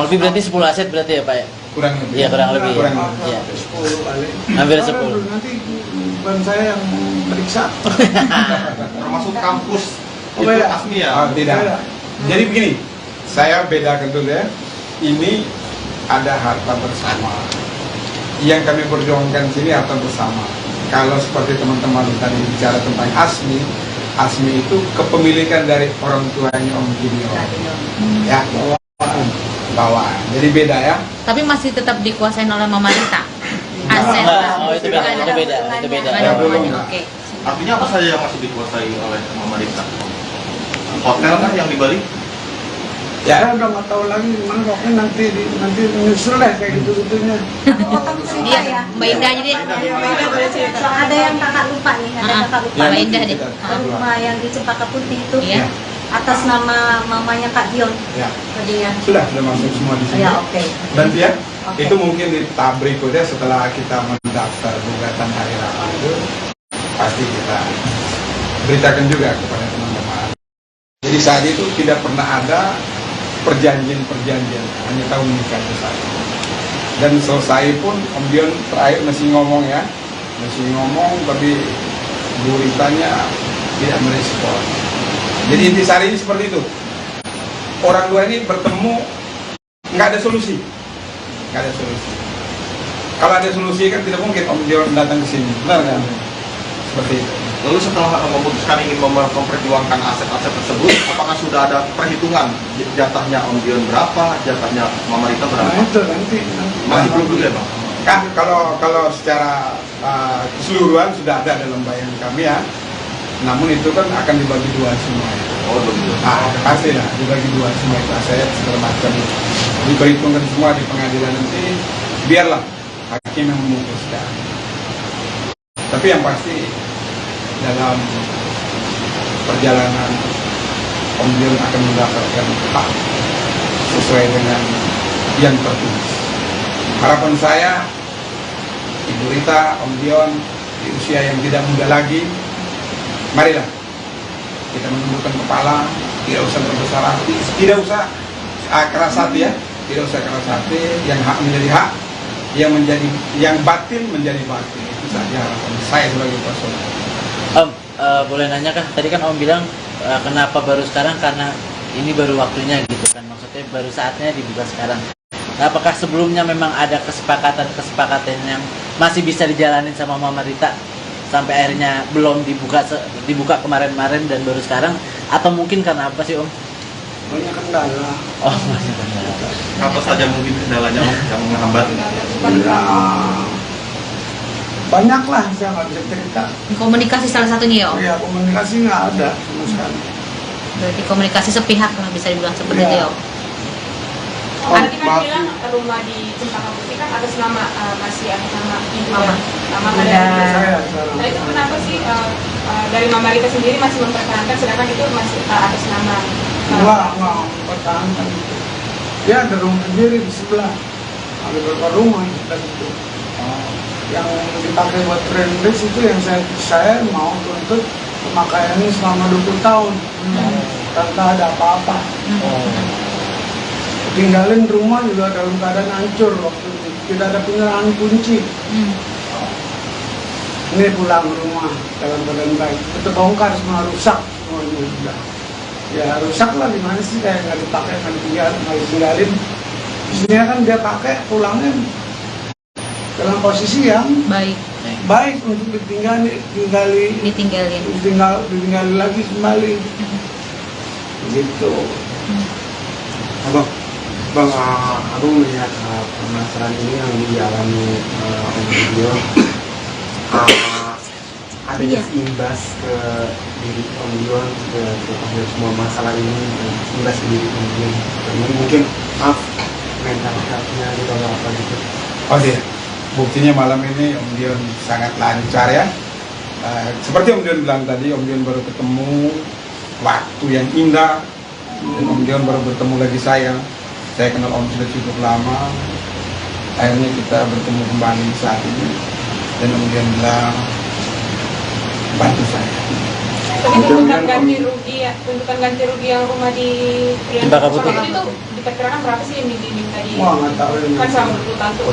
lebih. Berarti 10 aset berarti ya Pak ya? Kurang lebih. Iya, kurang lebih. Kurang Kurang lebih. Iya. 10 kali. Hampir Karena 10. Nanti bukan saya yang periksa. Termasuk kampus Oh, itu beda. Asmi ya? Oh, tidak. Beda. Jadi begini, saya bedakan dulu ya. Ini ada harta bersama. Yang kami perjuangkan sini harta bersama. Kalau seperti teman-teman tadi bicara tentang Asmi itu kepemilikan dari orang tuanya Om Gideon. Ya, bawaan. Jadi beda ya. Tapi masih tetap dikuasain oleh Mama Rita. Aset. Enggak, oh itu beda, Nggak ada itu beda, itu hubungannya. beda. Nggak ada Ya, belum. hubungannya. Oke. Artinya apa saja yang masih dikuasai oleh Mama Rita? Hotel kan yang di Bali? Saya udah nggak tahu lagi gimana, pokoknya nanti nyusul deh kayak gitu-gitunya. Iya, Mbak Indah aja deh. So, ada yang kakak lupa nih, ada kakak lupa. Mbak Indah deh. Rumah yang di Cempaka Putih itu Iya. atas nama mamanya Kak Dion. Ya. Tadinya. Sudah masuk semua di sini. Ya, oke. Dan ya, Oke. itu mungkin di tahap berikutnya setelah kita mendaftar gugatan hari Rabu itu pasti kita beritakan juga kepada teman-teman. Jadi saat itu tidak pernah ada perjanjian, hanya tahu menikah itu saja. Dan selesai pun Om Dion terakhir masih ngomong ya, tapi Bu Ritanya tidak merespon. Jadi intisari ini seperti itu. Orang dua ini bertemu, nggak ada solusi. Nggak ada solusi. Kalau ada solusi kan tidak mungkin Om Dion datang ke sini, benar kan? Seperti itu. Lalu setelah memutuskan ingin memperjuangkan aset-aset tersebut, apakah sudah ada perhitungan jatahnya Om Dion berapa, jatahnya Mama Rita berapa? Nah itu nanti. Masih belum juga ya Bang? Kan kalau secara keseluruhan sudah ada dalam bayangan kami ya. Namun itu kan akan dibagi dua semua. Oh begitu. Pasti lah dibagi dua semua itu aset segala macam. Diperhitungkan semua di pengadilan nanti. Biarlah hakim yang memutuskan. Tapi yang pasti dalam perjalanan Om Dion akan mendapatkan hak sesuai dengan yang tertulis. Harapan saya, Ibu Rita, Om Dion di usia yang tidak muda lagi, marilah kita menundukkan kepala, tidak usah berbesar hati, tidak usah keras hati ya, tidak usah keras hati, yang hak menjadi hak, yang batin menjadi batin. Itu saja harapan saya sebagai personal. Om, boleh nanya kah? Tadi kan Om bilang kenapa baru sekarang, karena ini baru waktunya gitu kan, maksudnya baru saatnya dibuka sekarang. Nah, apakah sebelumnya memang ada kesepakatan yang masih bisa dijalanin sama Mama Rita sampai akhirnya belum dibuka kemarin-kemarin dan baru sekarang, atau mungkin karena apa sih Om? Banyak kendala. Oh, banyak kendala. Apa saja mungkin kendalanya Om yang menghambat? Ya, banyak lah, saya nggak bisa cerita. Komunikasi salah satunya ya Om? Ya komunikasi nggak ada sama sekali. Berarti komunikasi sepihak lah bisa dibilang seperti itu ya Om? Tadi kan bilang rumah di Cempaka Putih kan atas nama masih atas nama ibu Mama. Mama Udah. Saya sekarang. Nah itu kenapa sih dari Mama Rita sendiri masih mempertahankan sedangkan itu masih atas nama Nggak mempertahankan itu. Ya ada rumah sendiri di sebelah. Ada beberapa rumah dan itu. Yang dipakai buat friendless itu yang saya mau tuntut pemakaiannya selama 20 tahun. Tanpa ada apa-apa. Tinggalin rumah juga dalam keadaan hancur waktu itu. Tidak ada penyerahan kunci. Ini pulang ke rumah dalam keadaan baik. Itu bongkar semua, rusak semuanya sudah. Ya rusak lah, gimana sih, kayak nggak dipakai, nggak ditinggalin. Isinya kan dia pakai pulangnya dalam posisi yang baik untuk ditinggali lagi kembali. Gitu. Bang, aku melihat permasalahan ini yang dialami Om Dion, ada imbas ke diri Om Dion, ke semua masalah ini, imbas ke diri Om Dion. Mungkin mental health-nya gitu atau apa gitu. Oh iya, buktinya malam ini Om Dion sangat lancar ya. Seperti Om Dion bilang tadi, Om Dion baru ketemu waktu yang indah, dan Om Dion baru bertemu lagi saya. Saya kenal Om sudah cukup lama. Akhirnya kita bertemu kembali saat ini, dan Om Dion bilang bantu saya. Tapi tuntutan ganti rugi yang rumah di Cempaka Putih itu diperkirakan berapa sih yang diminta di? Wah, nggak tahu ini. Kan selama 20 tahun tuh.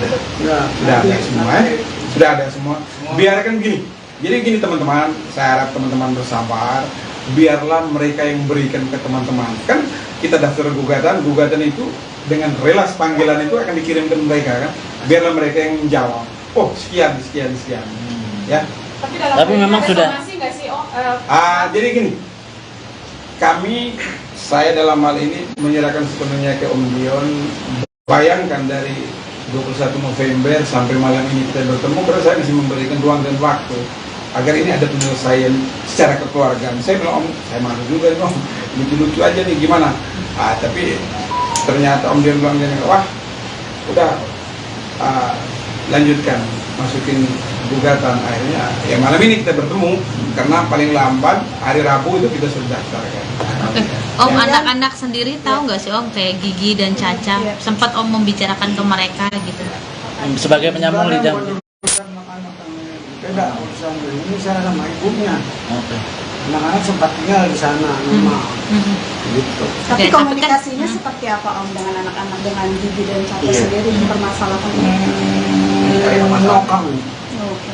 Sudah ada semua ya. Sudah ada semua. Biarkan gini. Jadi gini teman-teman, saya harap teman-teman bersabar. Biarlah mereka yang berikan ke teman-teman. Kan kita daftar gugatan itu dengan relas panggilan itu akan dikirim ke mereka kan. Biarlah mereka yang menjawab. Oh sekian. Ya. Tapi memang sudah. Nggak sih, Jadi gini. Saya dalam hal ini menyerahkan sepenuhnya ke Om Dion. Bayangkan dari 21 November sampai malam ini kita bertemu, karena saya masih memberikan ruang dan waktu agar ini ada penyelesaian secara kekeluargaan. Saya bilang, Om, saya malu juga nih Om, lucu-lucu aja nih gimana. Tapi ternyata Om Dion bilang, wah udah lanjutkan, masukin gugatan. Akhirnya ya malam ini kita bertemu, karena paling lambat hari Rabu itu kita sudah daftarkan. Oke. Om, anak-anak sendiri tahu nggak sih Om, kayak Gigi dan Caca, sempat Om membicarakan ke mereka gitu? Sebagai penyambung lidah. Beda urusan ini, saya sama ibunya. Oke. Anak-anak sempat tinggal di sana, rumah. Gitu. Tapi Oke, komunikasinya seperti apa Om dengan anak-anak, dengan Gigi dan Caca sendiri permasalahan ini? Kayak menokang. Oke.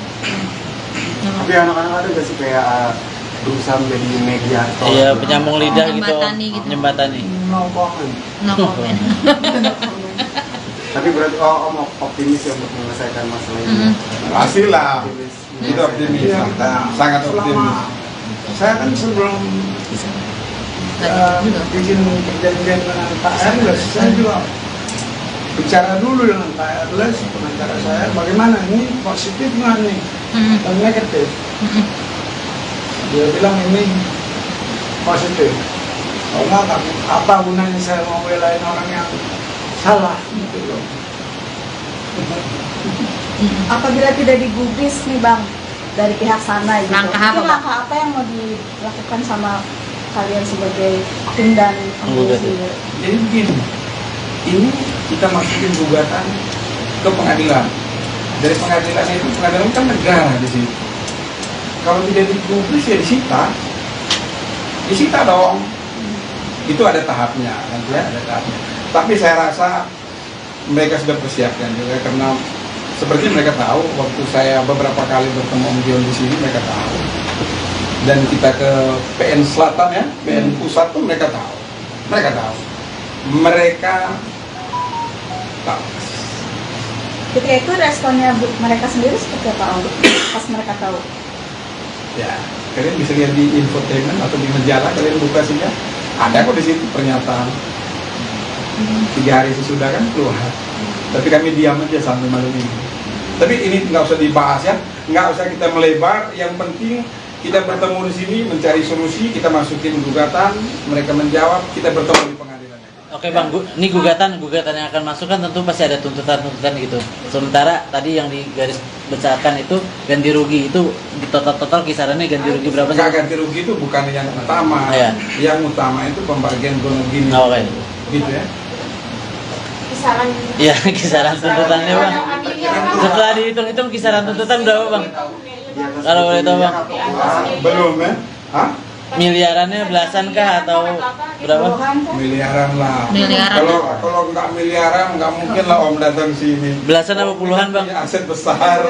Tapi anak-anak ada nggak sih kayak berusaha menjadi mediator. Iya, penyambung lidah gitu. Menjembatani gitu. Menjembatani. No comment. No comment. Tapi berarti Om optimis ya untuk menyelesaikan masalah ini. Pastilah. Optimis. Itu optimis. Iya. Sangat optimis. Saya kan sebelum bikin perjanjian dengan Pak Erles, saya juga bicara dulu dengan Pak Erles, pengacara saya, bagaimana ini positif nggak nih dan negatif. Dia bilang ini positif. Kalau nggak, apa gunanya saya mau belain orang yang salah gitu loh. Apabila tidak digubris nih Bang dari pihak sana gitu. Langkah apa, Mungkin Bang? langkah apa yang mau dilakukan sama kalian sebagai tim dan Menggugat. pengurus? Jadi begini, ini kita masukin gugatan ke pengadilan. Dari pengadilan itu, pengadilan kan negara di situ. Kalau tidak digubris ya disita dong. Itu ada tahapnya, nanti ya, ada tahapnya. Tapi saya rasa mereka sudah persiapkan juga karena seperti mereka tahu waktu saya beberapa kali bertemu Om Dion di sini mereka tahu. Dan kita ke PN Selatan ya, PN Pusat tuh mereka tahu. Mereka tahu. Ketika itu responnya mereka sendiri seperti apa Om? Pas mereka tahu. Ya, kalian bisa lihat di infotainment atau di majalah, kalian buka saja. Ada kok di situ pernyataan. 3 hari sesudah kan keluar. Tapi kami diam aja sampai malam ini. Tapi ini nggak usah dibahas ya, nggak usah kita melebar. Yang penting kita bertemu di sini mencari solusi, kita masukin gugatan, mereka menjawab, kita bertemu di pengadilan. Oke Bang, ini gugatan yang akan masuk kan tentu pasti ada tuntutan gitu. Sementara tadi yang di garis besarkan itu ganti rugi itu di total kisarannya ganti rugi berapa sih? Nggak, ganti rugi itu bukan yang utama. Iya. Yang utama itu pembagian gonok gini. Oke. Gitu ya. Kisaran. Iya, kisaran tuntutannya Bang. Setelah dihitung-hitung kisaran tuntutan berapa Bang? Kalau boleh tahu Bang. Belum ya? Hah? Miliarannya belasan kah atau berapa? Miliaran lah. Miliaran. Kalau nggak miliaran nggak mungkin lah Om datang sini. Belasan apa puluhan Bang? Punya aset besar.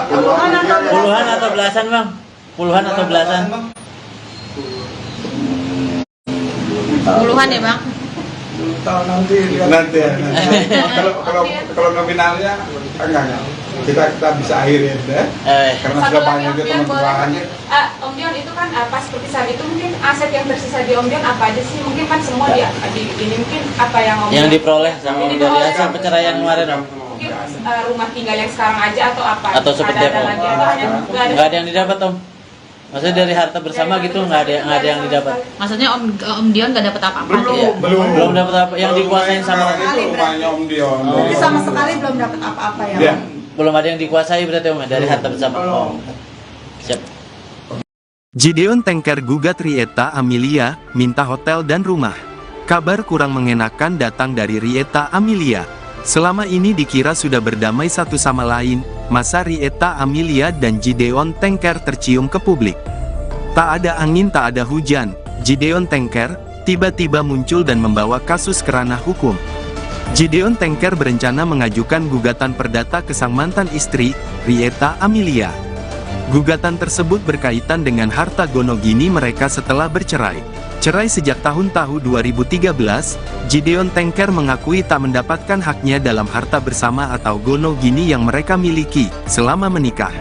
Puluhan atau belasan Bang? Puluhan atau belasan? Puluhan ya Bang? Tahu nanti lihat. Nanti ya. Kalau nominalnya enggak. Kita bisa akhirin ya. Karena Satu sudah lagi banyak Om juga Dion, boleh teman-teman. Om Dion itu kan pas seperti saat itu mungkin aset yang tersisa di Om Dion apa aja sih? Mungkin kan semua ini mungkin apa yang Om Yang Dion diperoleh sama Ini dari diperoleh. hasil perceraian kemarin Om? mungkin rumah tinggal yang sekarang aja atau apa? Atau seperti ada apa? lagi atau hanya Nggak ada yang didapat Om? Maksudnya dari harta bersama gitu nggak ada yang didapat? Maksudnya Om Dion gak dapat apa-apa? Iya. Belum dapat apa yang dikuasain sama itu rumahnya Om Dion. Jadi sama sekali belum dapat apa-apa ya. Ya. belum ada yang dikuasai berarti Om dari harta bersama. Oh. Siap. Gideon Tengker gugat Rieta Amelia, minta hotel dan rumah. Kabar kurang mengenakan datang dari Rieta Amelia. Selama ini dikira sudah berdamai satu sama lain, masa Rieta Amelia dan Gideon Tengker tercium ke publik. Tak ada angin tak ada hujan, Gideon Tengker tiba-tiba muncul dan membawa kasus ke ranah hukum. Gideon Tengker berencana mengajukan gugatan perdata ke sang mantan istri, Rieta Amelia. Gugatan tersebut berkaitan dengan harta gonogini mereka setelah bercerai. Cerai sejak tahun 2013, Gideon Tengker mengakui tak mendapatkan haknya dalam harta bersama atau gonogini yang mereka miliki selama menikah.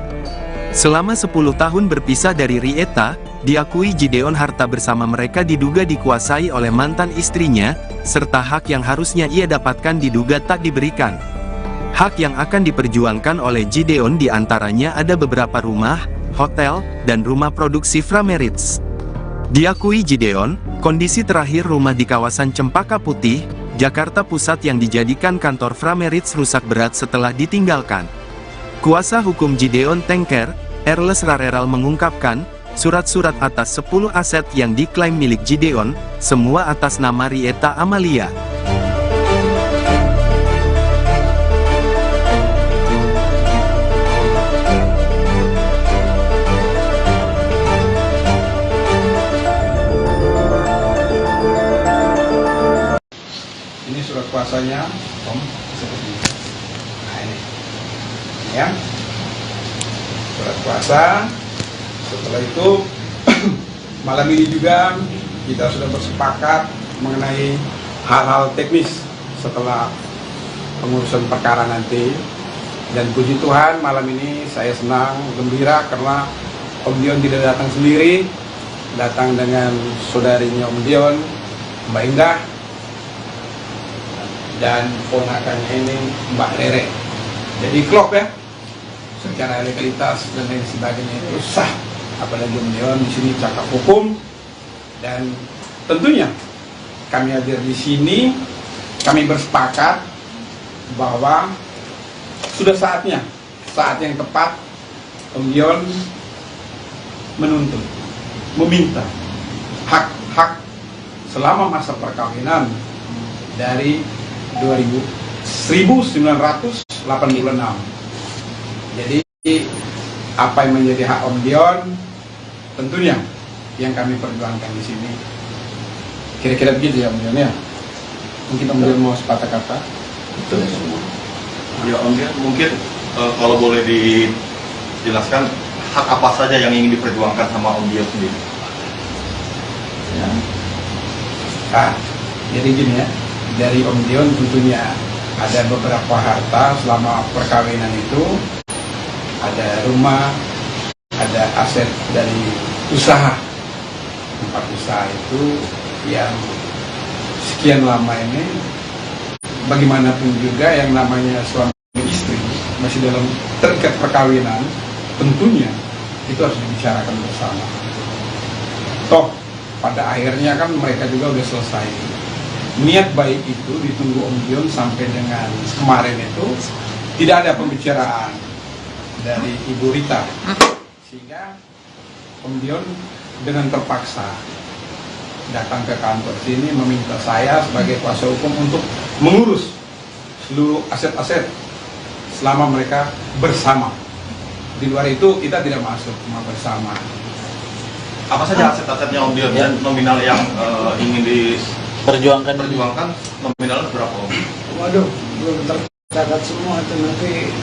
Selama 10 tahun berpisah dari Rieta, diakui Gideon harta bersama mereka diduga dikuasai oleh mantan istrinya, serta hak yang harusnya ia dapatkan diduga tak diberikan. Hak yang akan diperjuangkan oleh Gideon diantaranya ada beberapa rumah, hotel, dan rumah produksi Frameritz. Diakui Gideon, kondisi terakhir rumah di kawasan Cempaka Putih, Jakarta Pusat yang dijadikan kantor Frameritz rusak berat setelah ditinggalkan. Kuasa hukum Gideon Tengker, Erles Rareral mengungkapkan, surat-surat atas 10 aset yang diklaim milik Gideon, semua atas nama Rieta Amelia. Ini surat kuasanya, Om, seperti ini. Nah ini, ya, surat kuasa. Setelah itu malam ini juga kita sudah bersepakat mengenai hal-hal teknis setelah pengurusan perkara nanti. Dan puji Tuhan malam ini saya senang, gembira karena Om Dion tidak datang sendiri, datang dengan saudarinya Om Dion, Mbak Indah, dan ponakannya ini Mbak Rere. Jadi klop ya, secara legalitas dan lain sebagainya itu sah. Apalagi Om Dion di sini cakap hukum, dan tentunya kami hadir di sini, kami bersepakat bahwa sudah saatnya, saat yang tepat Om Dion menuntut, meminta hak-hak selama masa perkawinan dari 1986. Jadi apa yang menjadi hak Om Dion tentunya yang kami perjuangkan di sini. Kira-kira begitu ya Om Dion ya. Mungkin Om Dion mau sepatah kata. Betul semua. Ya Om Dion, mungkin kalau boleh dijelaskan hak apa saja yang ingin diperjuangkan sama Om Dion sendiri? Ya. Jadi gini ya, dari Om Dion tentunya ada beberapa harta selama perkawinan itu, ada rumah, ada aset dari usaha, tempat usaha itu yang sekian lama ini. Bagaimanapun juga yang namanya suami istri masih dalam terikat perkawinan, tentunya itu harus dibicarakan bersama. Toh pada akhirnya kan mereka juga udah selesai. Niat baik itu ditunggu Om Dion sampai dengan kemarin itu tidak ada pembicaraan dari Ibu Rita, sehingga Om Dion dengan terpaksa datang ke kantor sini meminta saya sebagai kuasa hukum untuk mengurus seluruh aset-aset selama mereka bersama. Di luar itu kita tidak masuk, cuma bersama. Apa saja aset-asetnya Om Dion dan nominal yang ingin Perjuangkan nominalnya berapa Om? Waduh, belum tercatat semua itu, nanti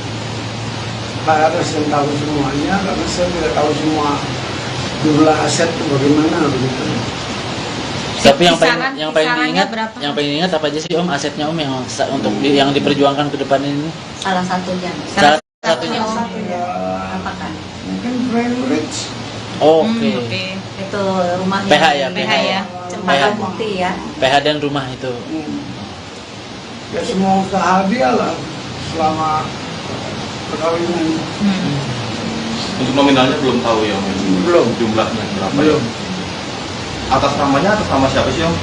Pak Aras yang tahu semuanya, karena saya tidak tahu semua jumlah aset itu bagaimana begitu. Tapi yang Kisarannya berapa? diingat apa aja sih Om asetnya Om yang untuk yang diperjuangkan ke depan ini? Salah satunya. Salah satunya. Apakah? Mungkin Brain Rich. Oke. Itu rumahnya. PH ya, PH ya. Cempaka PH. Bukti ya. PH dan rumah itu. Ya semua usaha dia lah selama perkawinan. Untuk nominalnya belum tahu ya Om? Belum. Jumlahnya berapa? Belum. Atas namanya atas nama siapa sih Om?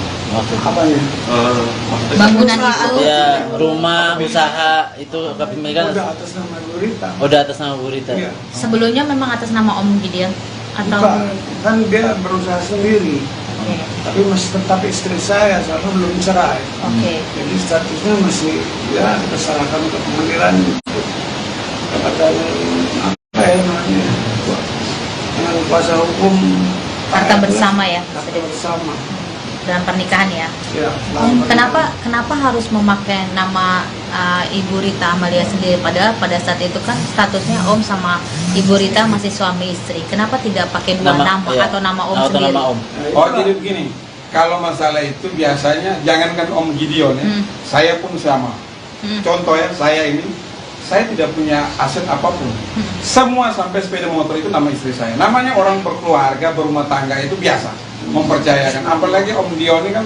Apanya? Maksudnya Bangunan itu. Ya, rumah, usaha itu kepemilikan Udah atas nama Bu Rita. udah atas nama Bu Rita. Iya. Sebelumnya memang atas nama Om Gideon atau Bukan, kan dia berusaha sendiri. Oke. Tapi masih tetap istri saya, soalnya belum cerai. Oke. Jadi statusnya masih ya kita serahkan ke pengadilan kepada apa ya namanya dengan kuasa hukum Harta bersama ya. harta bersama dalam pernikahan ya. ya. Om, kenapa harus memakai nama Ibu Rita Amalia sendiri, padahal pada saat itu kan statusnya Om sama Ibu Rita masih suami istri. Kenapa tidak pakai dua nama iya. atau nama Om Atau sendiri? nama Om. Oh jadi begini, kalau masalah itu biasanya jangankan Om Gideon ya, saya pun sama. Contoh ya, saya tidak punya aset apapun. Semua sampai sepeda motor itu nama istri saya. Namanya orang berkeluarga, berumah tangga itu biasa, mempercayakan. Apalagi Om Dion ini kan,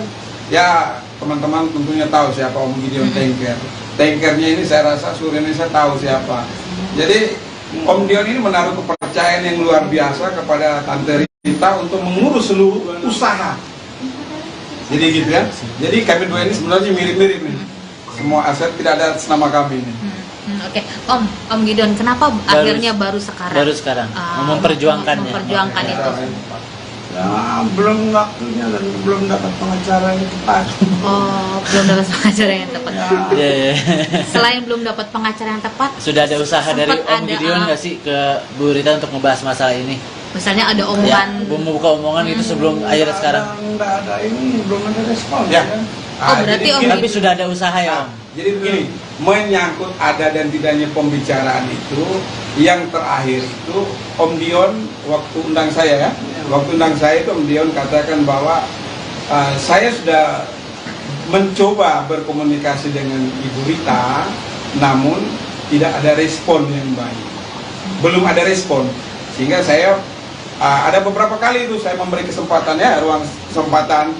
ya teman-teman tentunya tahu siapa Om Gideon Tanker. Tankernya ini saya rasa seluruh Indonesia tahu siapa. Jadi Om Dion ini menaruh kepercayaan yang luar biasa kepada Tante Rita untuk mengurus seluruh usaha. Jadi gitu ya. Jadi kami dua ini sebenarnya mirip-mirip nih. Semua aset tidak ada atas nama kami ini. Oke. Om Gideon, kenapa akhirnya baru sekarang? Baru sekarang memperjuangkannya. Memperjuangkan itu. Ya, belum waktunya dan belum dapat pengacara yang tepat. Oh, belum dapat pengacara yang tepat. Iya, iya. Selain belum dapat pengacara yang tepat, Sudah ada usaha dari sempat Om ada, Gideon nggak sih ke Bu Rita untuk ngebahas masalah ini? misalnya ada Ya, omongan. membuka omongan itu sebelum akhirnya sekarang. Nggak ada ini, belum ada respon. Ya. Oh, berarti Om Tapi sudah ada usaha ya Om. Jadi begini, menyangkut ada dan tidaknya pembicaraan itu, yang terakhir itu Om Dion waktu undang saya ya, Waktu undang saya itu Om Dion katakan bahwa saya sudah mencoba berkomunikasi dengan Ibu Rita, namun tidak ada respon yang baik. Belum ada respon, sehingga saya ada beberapa kali itu saya memberi kesempatan ya, ruang kesempatan,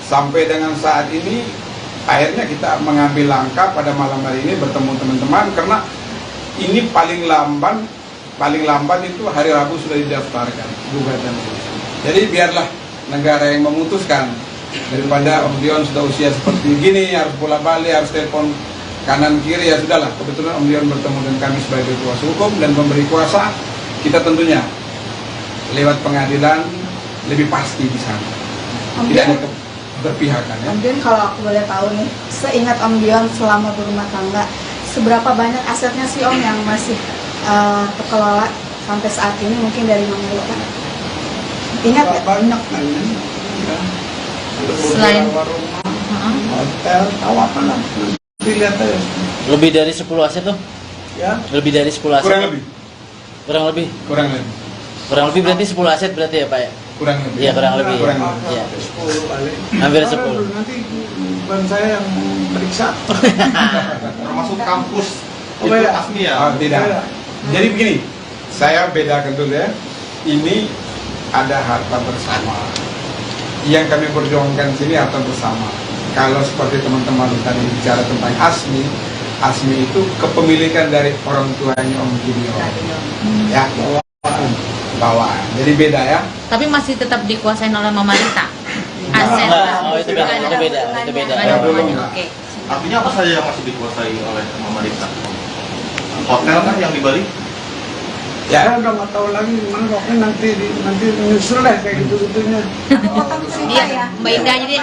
sampai dengan saat ini akhirnya kita mengambil langkah pada malam hari ini bertemu teman-teman, karena ini paling lambat itu hari Rabu sudah didaftarkan gugatan. Jadi biarlah negara yang memutuskan, daripada Om Dion sudah usia seperti gini harus bola balik, harus telepon kanan kiri, ya sudahlah. Kebetulan Om Dion bertemu dengan kami sebagai kuasa hukum dan pemberi kuasa, kita tentunya lewat pengadilan lebih pasti di sana. Tidak ada berpihakan ya. Om Dion, kalau aku boleh tahu nih, seingat Om Dion selama berumah tangga, seberapa banyak asetnya sih Om yang masih terkelola sampai saat ini, mungkin dari Mama Rita? Ingat ya? Banyak kan ya. Selain Rumah, hotel, tahu apa lah. Lihat aja. Lebih dari 10 aset tuh? Ya. Lebih dari 10 aset? Kurang lebih. Kurang lebih? Kurang lebih. Kurang lebih berarti 10 aset berarti ya Pak ya? Kurang lebih. Iya kurang lebih. Kurang Ya. lebih. Iya. 10 kali. Hampir Karena 10. Nanti bukan saya yang periksa. Termasuk kampus Oh, itu beda. Asmi ya? Oh, tidak. Beda. Jadi begini, saya bedakan dulu ya. Ini ada harta bersama. Yang kami perjuangkan di sini harta bersama. Kalau seperti teman-teman tadi bicara tentang Asmi, Asmi itu kepemilikan dari orang tuanya Om Gideon. Ya, bawaan. Jadi beda ya. tapi masih tetap dikuasain oleh Mama Rita. Aset. Nah, oh itu beda, itu beda, itu beda. Nggak ada belum. hubungannya. Oke. Artinya apa saja yang masih dikuasai oleh Mama Rita? Hotel kan yang di Bali? Saya udah nggak tahu lagi gimana, pokoknya nanti nyusul deh kayak gitu-gitunya. Iya, Mbak Indah aja deh.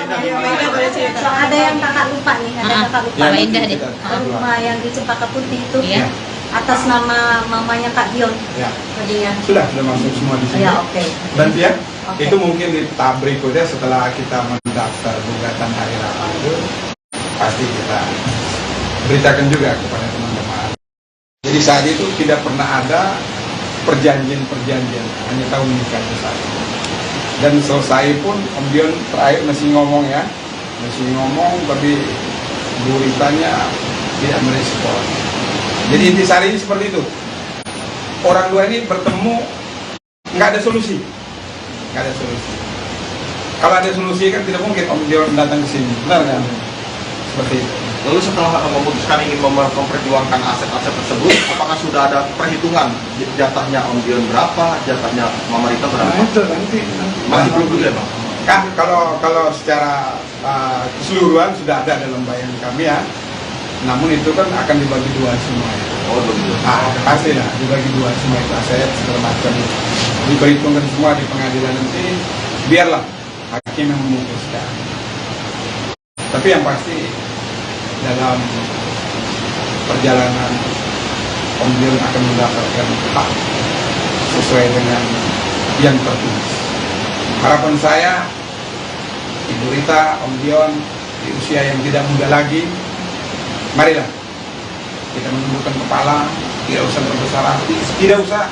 So, ada yang kakak lupa nih, ada kakak lupa. Mbak Indah deh. Rumah yang di Cempaka Putih itu Iya. atas nama mamanya Kak Dion Ya. tadinya. Sudah masuk semua di sini. Ya, oke. Dan ya, Oke. itu mungkin di tahap berikutnya setelah kita mendaftar gugatan hari Rabu itu, pasti kita beritakan juga kepada teman-teman. Jadi saat itu tidak pernah ada perjanjian, hanya tahu menikah itu saja. Dan selesai pun Om Dion terakhir masih ngomong ya, tapi Bu Ritanya tidak merespon. Jadi intisari ini seperti itu. Orang dua ini bertemu, nggak ada solusi. Kalau ada solusi kan tidak mungkin Om Dion datang ke sini, benar kan? Seperti itu. Lalu setelah memutuskan ingin memperjuangkan aset-aset tersebut, apakah sudah ada perhitungan jatahnya Om Dion berapa, jatahnya Mama Rita Nah berapa? itu nanti. Masih belum juga ya Bang? Kan kalau secara keseluruhan sudah ada dalam bayangan kami ya. Namun itu kan akan dibagi dua semua. Oh begitu. Pasti lah dibagi dua semua itu aset segala macam. Diperhitungkan semua di pengadilan nanti. Biarlah hakim yang memutuskan. Tapi yang pasti dalam perjalanan Om Dion akan mendapatkan hak sesuai dengan yang tertulis. Harapan saya, Ibu Rita, Om Dion di usia yang tidak muda lagi, marilah kita menundukkan kepala, tidak usah berbesar hati, tidak usah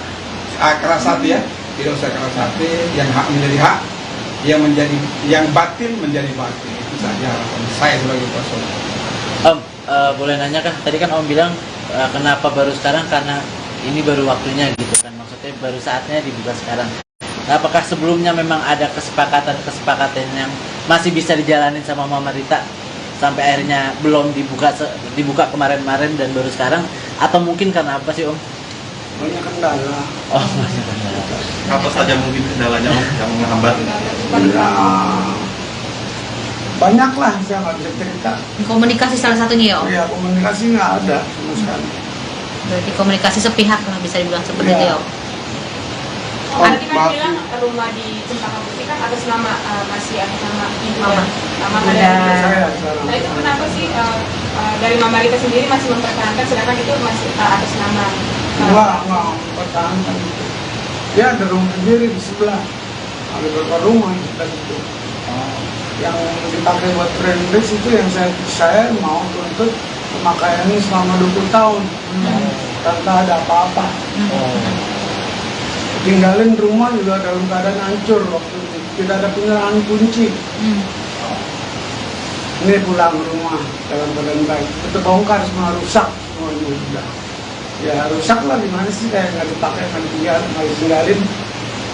keras hati ya, tidak usah keras hati, yang hak menjadi hak, yang batin menjadi batin. Itu saja harapan saya sebagai kuasa hukum. Om, boleh nanya kah? Tadi kan Om bilang kenapa baru sekarang, karena ini baru waktunya gitu kan, maksudnya baru saatnya dibuka sekarang. Nah, apakah sebelumnya memang ada kesepakatan yang masih bisa dijalanin sama Mama Rita sampai akhirnya belum dibuka kemarin-kemarin dan baru sekarang, atau mungkin karena apa sih Om? Banyak kendala. Oh, banyak kendala. Apa saja mungkin kendalanya Om yang menghambat? Ya, banyak lah, saya nggak bisa cerita. Komunikasi salah satunya ya Om. Ya komunikasi nggak ada sama sekali. Berarti komunikasi sepihak lah bisa dibilang seperti itu ya Om. Tadi kan bilang rumah di Cempaka Putih kan atas nama masih atas nama ibu Mama. Mama Bunda. dari Saya sekarang. Nah itu kenapa sih dari Mama Rita sendiri masih mempertahankan sedangkan itu masih atas nama Nggak pertahankan itu. Dia ada rumah sendiri di sebelah. Ada beberapa rumah dan itu. Yang dipakai buat friendless itu yang saya mau tuntut pemakaiannya selama 20 tahun tanpa ada apa-apa. tinggalin rumah juga dalam keadaan hancur waktu itu. Tidak ada penyerahan kunci. Ini pulang ke rumah dalam keadaan baik. Itu bongkar semua, rusak semuanya sudah. Ya rusak lah, gimana sih, kayak nggak dipakai, nggak ditinggalin.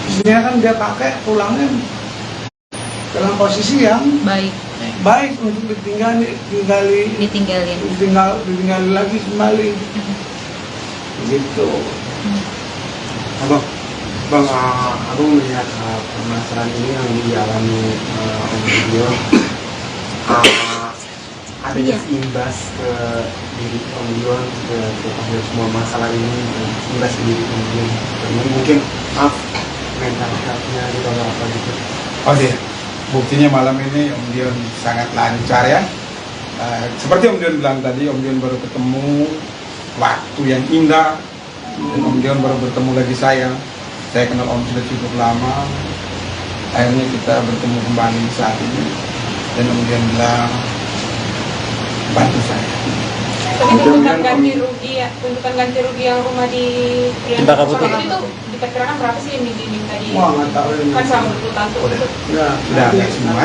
Isinya kan dia pakai pulangnya dalam posisi yang baik untuk ditinggali lagi kembali. Gitu. Bang, aku melihat permasalahan ini yang dialami Om Dion, ada imbas ke diri Om Dion, ke semua masalah ini, imbas ke diri Om Dion. Mungkin mental health-nya gitu atau apa gitu. Oke, buktinya malam ini Om Dion sangat lancar ya. Seperti Om Dion bilang tadi, Om Dion baru ketemu waktu yang indah, dan Om Dion baru bertemu lagi saya. Saya kenal Om sudah cukup lama. Akhirnya kita bertemu kembali saat ini, dan Om Dion bilang bantu saya. Tapi tuntutan ganti rugi ya, tuntutan ganti rugi yang rumah di Purian itu diperkirakan berapa sih yang diminta di? Wah, nggak tahu ini. Kan sama tuntutan tuh. Sudah ada semua,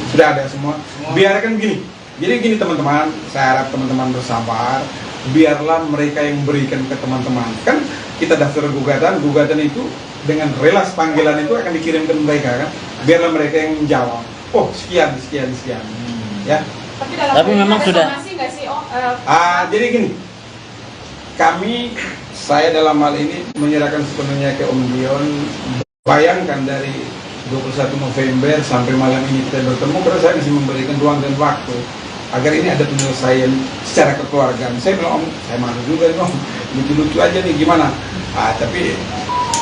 sudah ada semua. Biarkan gini. Jadi gini teman-teman, saya harap teman-teman bersabar. Biarlah mereka yang berikan ke teman-teman. Kan kita daftar gugatan itu dengan relas panggilan itu akan dikirim ke mereka kan. Biarlah mereka yang menjawab. Oh sekian. Ya. Tapi memang sudah. Nggak sih, Jadi gini, saya dalam hal ini menyerahkan sepenuhnya ke Om Dion. Bayangkan dari 21 November sampai malam ini kita bertemu, karena saya masih memberikan ruang dan waktu agar ini ada penyelesaian secara kekeluargaan. Saya bilang, Om, saya malu juga nih Om, lucu-lucu aja nih gimana. Tapi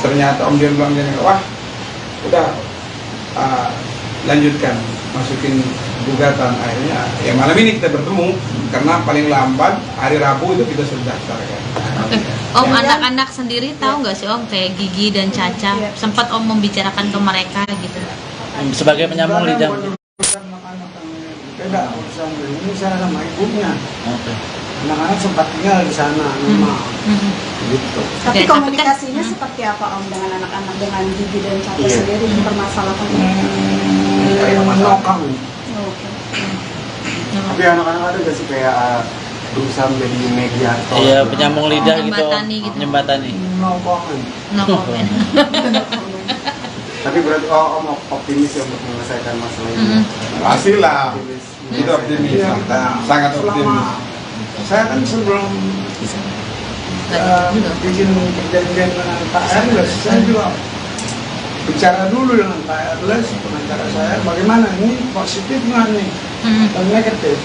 ternyata Om Dion bilang, wah udah lanjutkan, masukin gugatan. Akhirnya ya malam ini kita bertemu, karena paling lambat hari Rabu itu kita sudah daftarkan. Om, anak-anak sendiri tahu nggak sih Om, kayak Gigi dan Caca, sempat Om membicarakan ke mereka gitu? Sebagai penyambung lidah. Beda urusan ini, saya sama ibunya. Anak-anak sempat tinggal di sana, rumah. Gitu. Tapi komunikasinya seperti apa Om dengan anak-anak, dengan Gigi dan Caca sendiri mempermasalahkan ini? Menokang. Tapi anak-anak ada nggak sih kayak berusaha menjadi mediator? Iya, penyambung lidah gitu. Menyembatani. No comment. No comment. Tapi berarti Om optimis ya untuk menyelesaikan masalah ini. Pastilah. Itu optimis. Sangat optimis. Saya kan sebelum bikin perjanjian dengan Pak Erles, saya juga bicara dulu dengan Pak Erles, pengacara saya, bagaimana ini positif nggak nih dan negatif.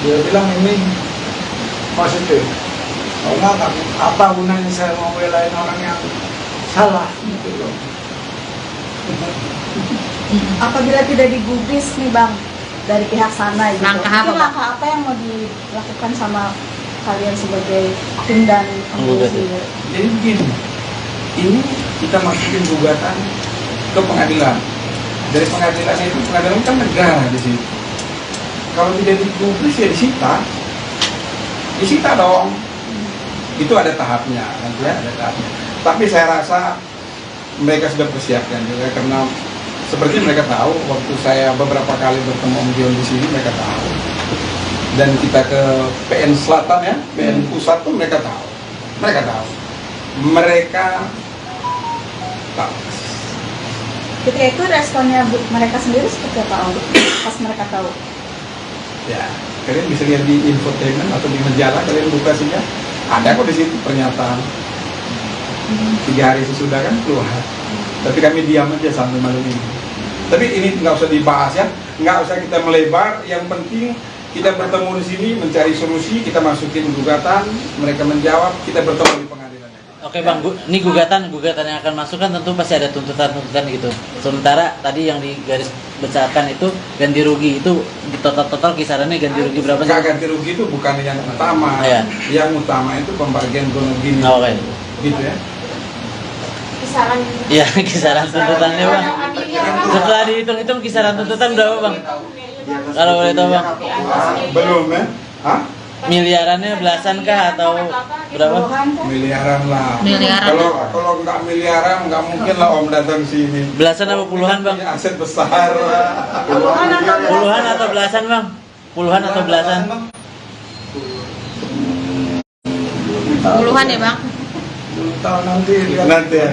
Dia bilang ini positif. Kalau nggak, apa gunanya saya mau belain orang yang salah gitu loh. Apabila tidak digubris nih Bang dari pihak sana gitu, Langkah apa yang mau dilakukan sama kalian sebagai tim dan pengurus? Jadi begini, ini kita masukin gugatan ke pengadilan. Dari pengadilan itu, pengadilan kan negara di situ. Kalau tidak digubris ya disita dong. Itu ada tahapnya, nanti ya, ada tahapnya. Tapi saya rasa mereka sudah persiapkan juga, karena seperti mereka tahu waktu saya beberapa kali bertemu Om Dion di sini, mereka tahu. Dan kita ke PN Selatan ya, PN Pusat pun mereka tahu. Mereka tahu. Ketika itu responnya mereka sendiri seperti apa Om? Pas mereka tahu? Ya, kalian bisa lihat di infotainment atau di majalah, kalian buka saja. Ada kok di situ pernyataan. 3 hari sesudah kan keluar. Tapi kami diam aja sampai malam ini. Tapi ini nggak usah dibahas ya, nggak usah kita melebar. Yang penting kita bertemu di sini, mencari solusi, kita masukin gugatan, mereka menjawab, kita bertemu di pengadilan. Oke Bang, ini gugatan yang akan masuk kan tentu pasti ada tuntutan gitu. Sementara tadi yang digaris besarkan itu ganti rugi, itu di total kisarannya ganti rugi berapa sih? Ganti rugi itu bukan yang utama. Yang utama itu pembagian gonogini. Oke. Gitu ya. Kisaran. Iya, kisaran tuntutannya Bang. Setelah dihitung-hitung kisaran tuntutan berapa Bang? Kalau boleh tahu Bang. Belum ya? Hah? Miliarannya belasan kah atau berapa? Miliaran lah. Miliaran. Kalau nggak miliaran nggak mungkin lah Om datang sini. Belasan apa puluhan bang? Punya aset besar. Puluhan atau belasan bang? Puluhan atau belasan? Puluhan ya bang? Belum tahu nanti lihat. Nanti ya.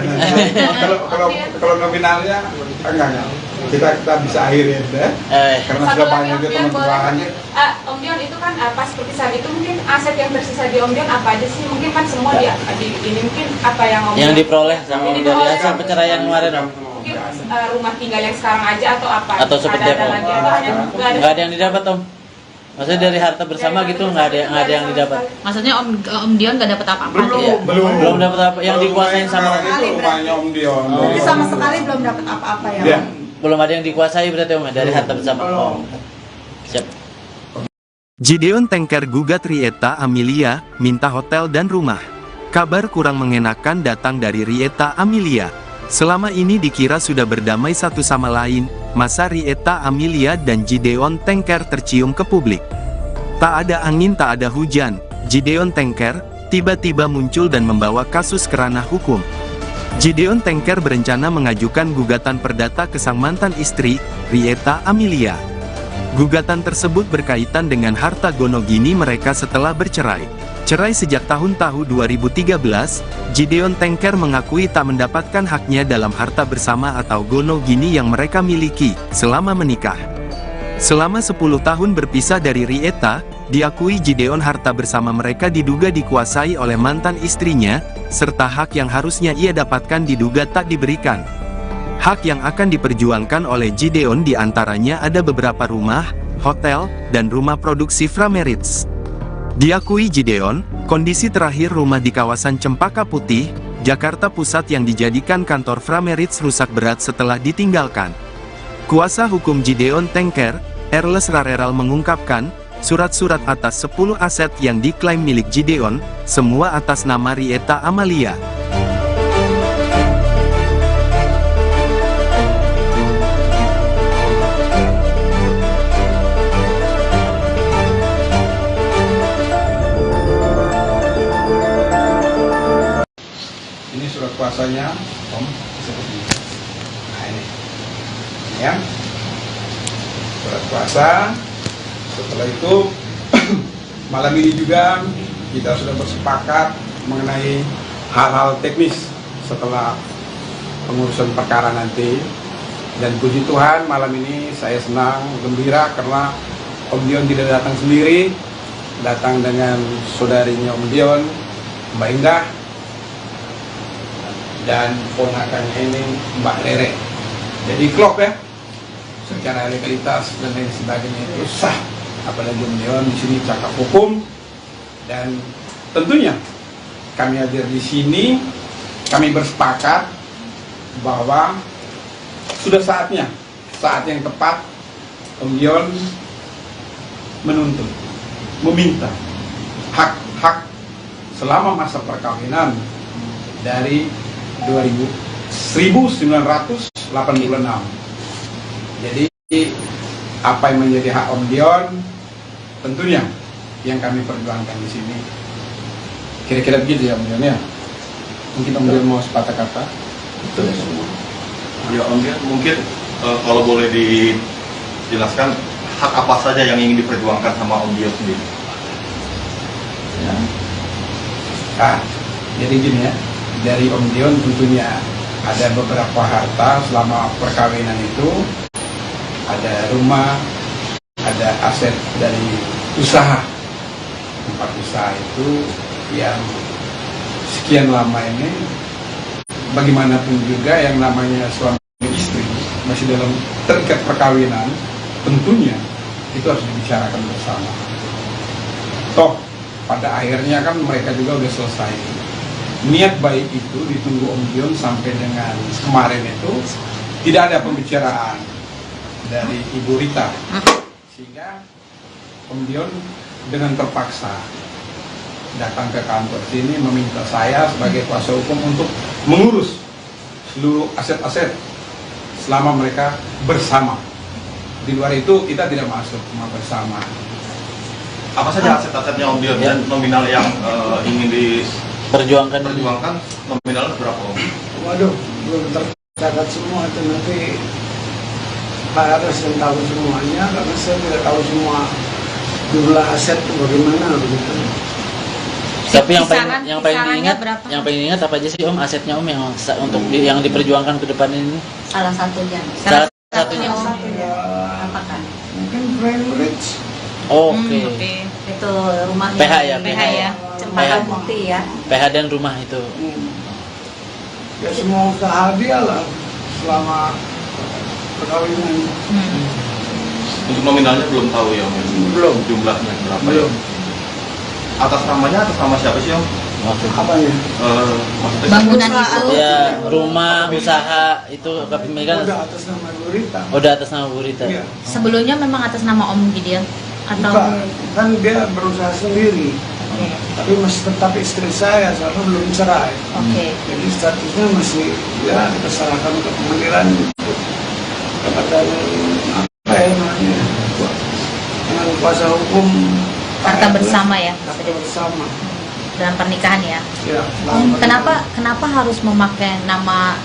Kalau nominalnya enggak. Kita bisa akhirin deh. Karena sudah banyak juga teman-teman. Om Dion itu kan pas seperti saat itu mungkin aset yang tersisa di Om Dion apa aja sih? Mungkin kan semua di ini mungkin apa yang Om Yang Dion diperoleh sama Ini dari diperoleh. hasil perceraian kemarin bang? mungkin rumah tinggal yang sekarang aja atau apa? Atau seperti ada apa? lagi atau hanya Nggak ada yang didapat om. Maksudnya dari harta bersama gitu nggak ada yang didapat. Maksudnya Om Dion gak dapat apa-apa? Iya. Belum dapat apa yang dikuasain sama. itu rumahnya Om Dion. Jadi sama sekali belum dapat apa-apa ya. Iya. Belum ada yang dikuasai berarti om ya, dari harta bersama. Oh. Siap. Gideon Tengker gugat Rieta Amelia, minta hotel dan rumah. Kabar kurang mengenakan datang dari Rieta Amelia. Selama ini dikira sudah berdamai satu sama lain, masa Rieta Amelia dan Gideon Tengker tercium ke publik. Tak ada angin tak ada hujan, Gideon Tengker tiba-tiba muncul dan membawa kasus ke ranah hukum. Gideon Tengker berencana mengajukan gugatan perdata ke sang mantan istri, Rieta Amelia. Gugatan tersebut berkaitan dengan harta gonogini mereka setelah bercerai. Cerai sejak tahun 2013, Gideon Tengker mengakui tak mendapatkan haknya dalam harta bersama atau gonogini yang mereka miliki selama menikah. Selama 10 tahun berpisah dari Rieta, diakui Gideon harta bersama mereka diduga dikuasai oleh mantan istrinya, serta hak yang harusnya ia dapatkan diduga tak diberikan. Hak yang akan diperjuangkan oleh Gideon diantaranya ada beberapa rumah, hotel, dan rumah produksi Frameritz. Diakui Gideon, kondisi terakhir rumah di kawasan Cempaka Putih, Jakarta Pusat yang dijadikan kantor Frameritz rusak berat setelah ditinggalkan. Kuasa hukum Gideon Tengker, Erles Rareral mengungkapkan, surat-surat atas 10 aset yang diklaim milik Gideon, semua atas nama Rieta Amelia. Ini surat kuasanya, Om, seperti ini. Nah ini, ya, surat kuasa. Setelah itu, malam ini juga kita sudah bersepakat mengenai hal-hal teknis setelah pengurusan perkara nanti. Dan puji Tuhan, malam ini saya senang, gembira karena Om Dion tidak datang sendiri, datang dengan saudarinya Om Dion, Mbak Indah, dan ponakannya ini Mbak Rere. Jadi klop ya, secara legalitas dan lain sebagainya itu sah. Apalagi Om Dion di sini cakap hukum, dan tentunya kami hadir di sini, kami bersepakat bahwa sudah saatnya, saat yang tepat Om Dion menuntut, meminta hak-hak selama masa perkawinan dari 1986. Jadi apa yang menjadi hak Om Dion tentunya yang kami perjuangkan di sini. Kira-kira begitu ya Om Dion ya. Mungkin Om Dion mau sepatah kata. Betul semua. Ya Om Dion, mungkin kalau boleh dijelaskan hak apa saja yang ingin diperjuangkan sama Om Dion sendiri. Ya. Jadi gini ya, dari Om Dion tentunya ada beberapa harta selama perkawinan itu, ada rumah, ada aset dari usaha, tempat usaha itu yang sekian lama ini, bagaimanapun juga yang namanya suami istri masih dalam terikat perkawinan, tentunya itu harus dibicarakan bersama. Toh pada akhirnya kan mereka juga udah selesai. Niat baik itu ditunggu Om Dion sampai dengan kemarin itu tidak ada pembicaraan dari Ibu Rita, sehingga Om Dion dengan terpaksa datang ke kantor sini meminta saya sebagai kuasa hukum untuk mengurus seluruh aset-aset selama mereka bersama. Di luar itu kita tidak masuk rumah bersama. Apa saja aset-asetnya Om Dion dan nominal yang ingin Perjuangkan. Nominalnya berapa Om? Waduh, belum tercatat semua itu, nanti Pak Aras yang tahu semuanya, karena saya tidak tahu semua jumlah aset itu bagaimana begitu. Tapi yang Kisarannya diingat, berapa? yang paling diingat apa aja sih Om asetnya Om yang untuk yang diperjuangkan ke depan ini? Salah satunya. Salah satunya. Apakah? Mungkin Prime Rich. Oke. Itu rumahnya. PH ya, PH ya. Cempaka Putih ya. PH dan rumah itu. Ya semua usaha dia lah selama perkawinan. Untuk nominalnya belum tahu ya Om? Belum. Jumlahnya berapa Belum. ya? Atas namanya atas nama siapa sih Om? Apanya? Maksudnya Bangunan itu. Ya, rumah, usaha itu kepemilikan Udah atas nama Bu Rita. udah atas nama Bu Rita. Iya. Sebelumnya memang atas nama Om Gideon atau Bukan, kan dia berusaha sendiri. Tapi masih tetap istri saya, soalnya belum cerai. Oke. Jadi statusnya masih ya kita serahkan ke pengadilan kepada apa ya namanya dengan kuasa hukum harta bersama ya. harta bersama. Dalam pernikahan ya. Ya, Om, kenapa harus memakai nama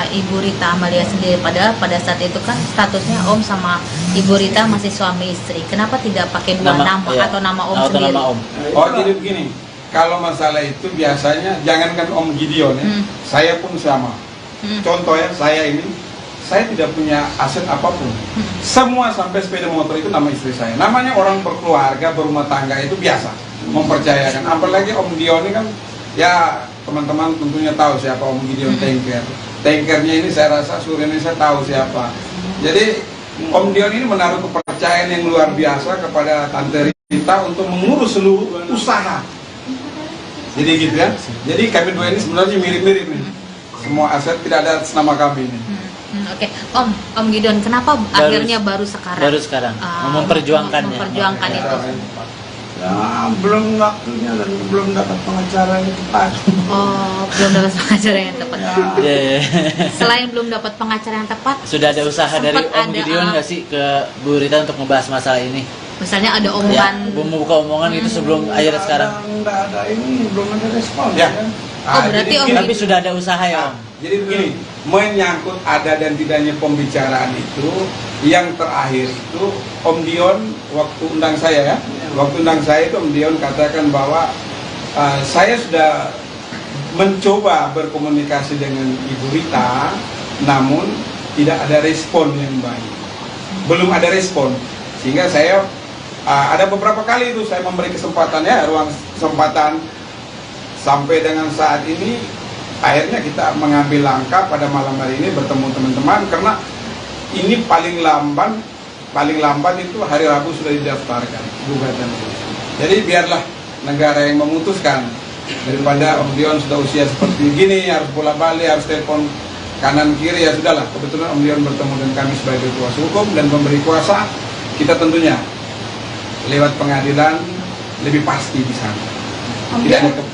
Ibu Rita Amalia sendiri, padahal pada saat itu kan statusnya Om sama Ibu Rita masih suami istri. Kenapa tidak pakai dua nama iya. atau nama Om Atau sendiri? nama Om. Oh jadi begini, kalau masalah itu biasanya jangankan Om Gideon ya, saya pun sama. Contoh ya, saya tidak punya aset apapun. Semua sampai sepeda motor itu nama istri saya. Namanya orang berkeluarga, berumah tangga itu biasa, mempercayakan. Apalagi Om Gideon ini kan, ya teman-teman tentunya tahu siapa Om Gideon Tanker. Tankernya ini saya rasa seluruh Indonesia tahu siapa. Jadi Om Dion ini menaruh kepercayaan yang luar biasa kepada Tante Rita untuk mengurus seluruh usaha. Jadi gitu ya. Jadi kami dua ini sebenarnya mirip-mirip nih. Semua aset tidak ada atas nama kami ini. Oke. Om Gideon, kenapa akhirnya baru sekarang? Baru sekarang memperjuangkannya. Memperjuangkan itu. Ya, belum waktunya dan belum dapat pengacara yang tepat. Oh, belum dapat pengacara yang tepat. Iya, iya. Selain belum dapat pengacara yang tepat, Sudah ada usaha dari sempat Om ada, Gideon nggak sih ke Bu Rita untuk ngebahas masalah ini? misalnya ada Ya, omongan. membuka omongan itu sebelum akhirnya sekarang. Nggak ada ini, belum ada respon. Ya. Berarti Om Tapi sudah ada usaha ya Om. Jadi begini, menyangkut ada dan tidaknya pembicaraan itu, yang terakhir itu Om Dion waktu undang saya ya, waktu undang saya itu Om Dion katakan bahwa saya sudah mencoba berkomunikasi dengan Ibu Rita, namun tidak ada respon yang baik, belum ada respon, sehingga saya ada beberapa kali itu saya memberi kesempatan ya, ruang kesempatan, sampai dengan saat ini akhirnya kita mengambil langkah pada malam hari ini bertemu teman-teman, karena ini paling lambat itu hari Rabu sudah didaftarkan gugatan. Jadi biarlah negara yang memutuskan, daripada Om Dion sudah usia seperti gini harus bolak-balik, harus telepon kanan kiri, ya sudahlah. Kebetulan Om Dion bertemu dengan kami sebagai kuasa hukum dan pemberi kuasa, kita tentunya lewat pengadilan lebih pasti di sana. Tidak ada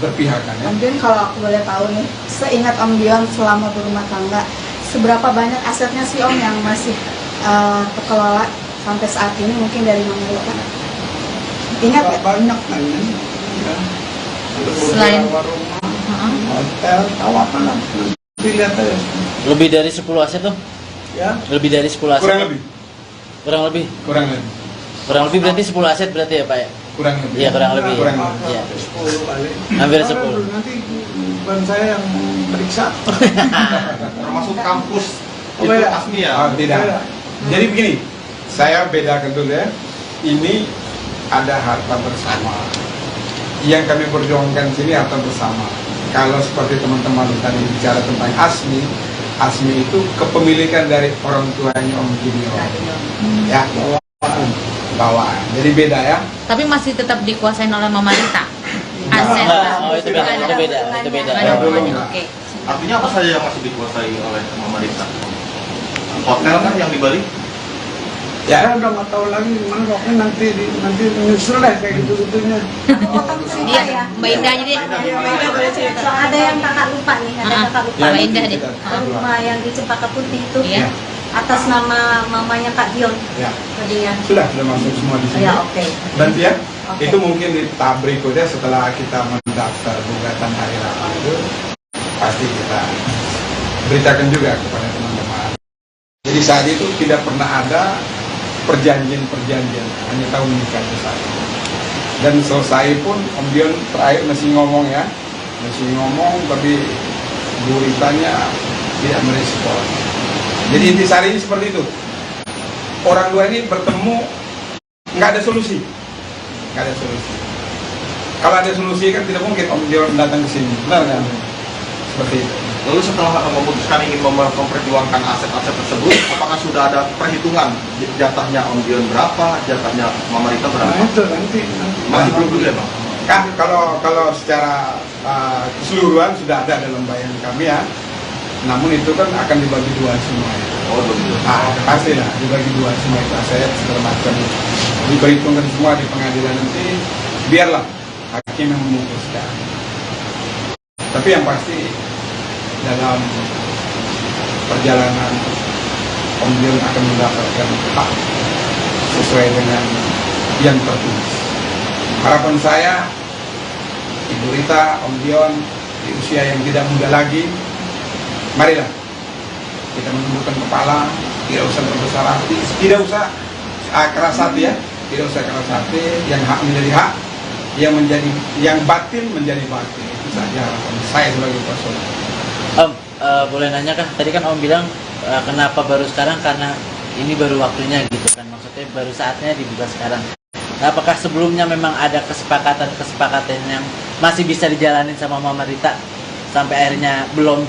berpihakan ya. Om Dion, kalau aku boleh tahu nih, seingat Om Dion selama berumah tangga, seberapa banyak asetnya sih Om yang masih terkelola sampai saat ini, mungkin dari Mama Rita? Ingat ya? Banyak kan ya. Selain rumah, hotel, tahu apa lah. Lihat aja. Lebih dari 10 aset tuh? Ya. Lebih dari 10 aset? Kurang lebih. Kurang lebih? Kurang lebih. Kurang lebih berarti 10 aset berarti ya Pak ya? Kurang lebih. Iya kurang lebih. Kurang Ya. lebih. Iya. 10 kali. Hampir Soalnya 10. Nanti bukan saya yang periksa. Termasuk kampus Oh, itu beda. Asmi ya? Tidak. Jadi begini, saya bedakan dulu ya. Ini ada harta bersama. Yang kami perjuangkan di sini harta bersama. Kalau seperti teman-teman tadi bicara tentang Asmi itu kepemilikan dari orang tuanya Om Gideon. Ya, bawaan. Jadi beda ya. tapi masih tetap dikuasain oleh Mama Rita. Aset. Oh itu beda, itu beda, itu beda. Nggak ada belum. hubungannya. Oke. Artinya apa saja yang masih dikuasai oleh Mama Rita? Hotel kan yang di Bali? Saya udah nggak tahu lagi gimana, pokoknya nanti menyusul deh kayak gitu-gitunya. Iya, Mbak Indah aja deh. So, ada yang kakak lupa nih, ada kakak lupa. Mbak Indah deh. Rumah yang di Cempaka Putih itu Iya. atas nama mamanya Kak Dion. Ya. Tadinya. Sudah masuk semua di sini. Ya, oke. Berarti ya, Oke. Itu mungkin di tahap berikutnya setelah kita mendaftar gugatan hari Rabu itu pasti kita beritakan juga kepada teman-teman. Jadi saat itu tidak pernah ada perjanjian, hanya tahu menikah itu saja. Dan selesai pun Om Dion terakhir masih ngomong tapi Bu Ritanya tidak merespon. Jadi intisari ini seperti itu. Orang dua ini bertemu nggak ada solusi. Kalau ada solusi kan tidak mungkin Om Dion datang ke sini, benar kan? Seperti itu. Lalu setelah memutuskan ingin memperjuangkan aset-aset tersebut, apakah sudah ada perhitungan jatahnya Om Dion berapa, jatahnya Mama Rita berapa? Nah itu nanti. Masih belum dulu ya Bang? Kan kalau secara keseluruhan sudah ada dalam bayangan kami ya. Namun itu kan akan dibagi dua semua. Oh begitu. Pasti lah dibagi dua semua itu aset segala macam. Diperhitungkan semua di pengadilan nanti. Biarlah hakim yang memutuskan. Tapi yang pasti dalam perjalanan Om Dion akan mendapatkan hak sesuai dengan yang tertulis. Harapan saya, Ibu Rita, Om Dion di usia yang tidak muda lagi, marilah kita menundukkan kepala, tidak usah berbesar hati, tidak usah keras hati ya, tidak usah keras hati, yang hak menjadi hak, yang batil menjadi batil. Itu saja harapan saya sebagai personal. Om, boleh nanya kah? Tadi kan Om bilang kenapa baru sekarang, karena ini baru waktunya gitu kan, maksudnya baru saatnya dibuka sekarang. Nah, apakah sebelumnya memang ada kesepakatan yang masih bisa dijalanin sama Mama Rita sampai akhirnya belum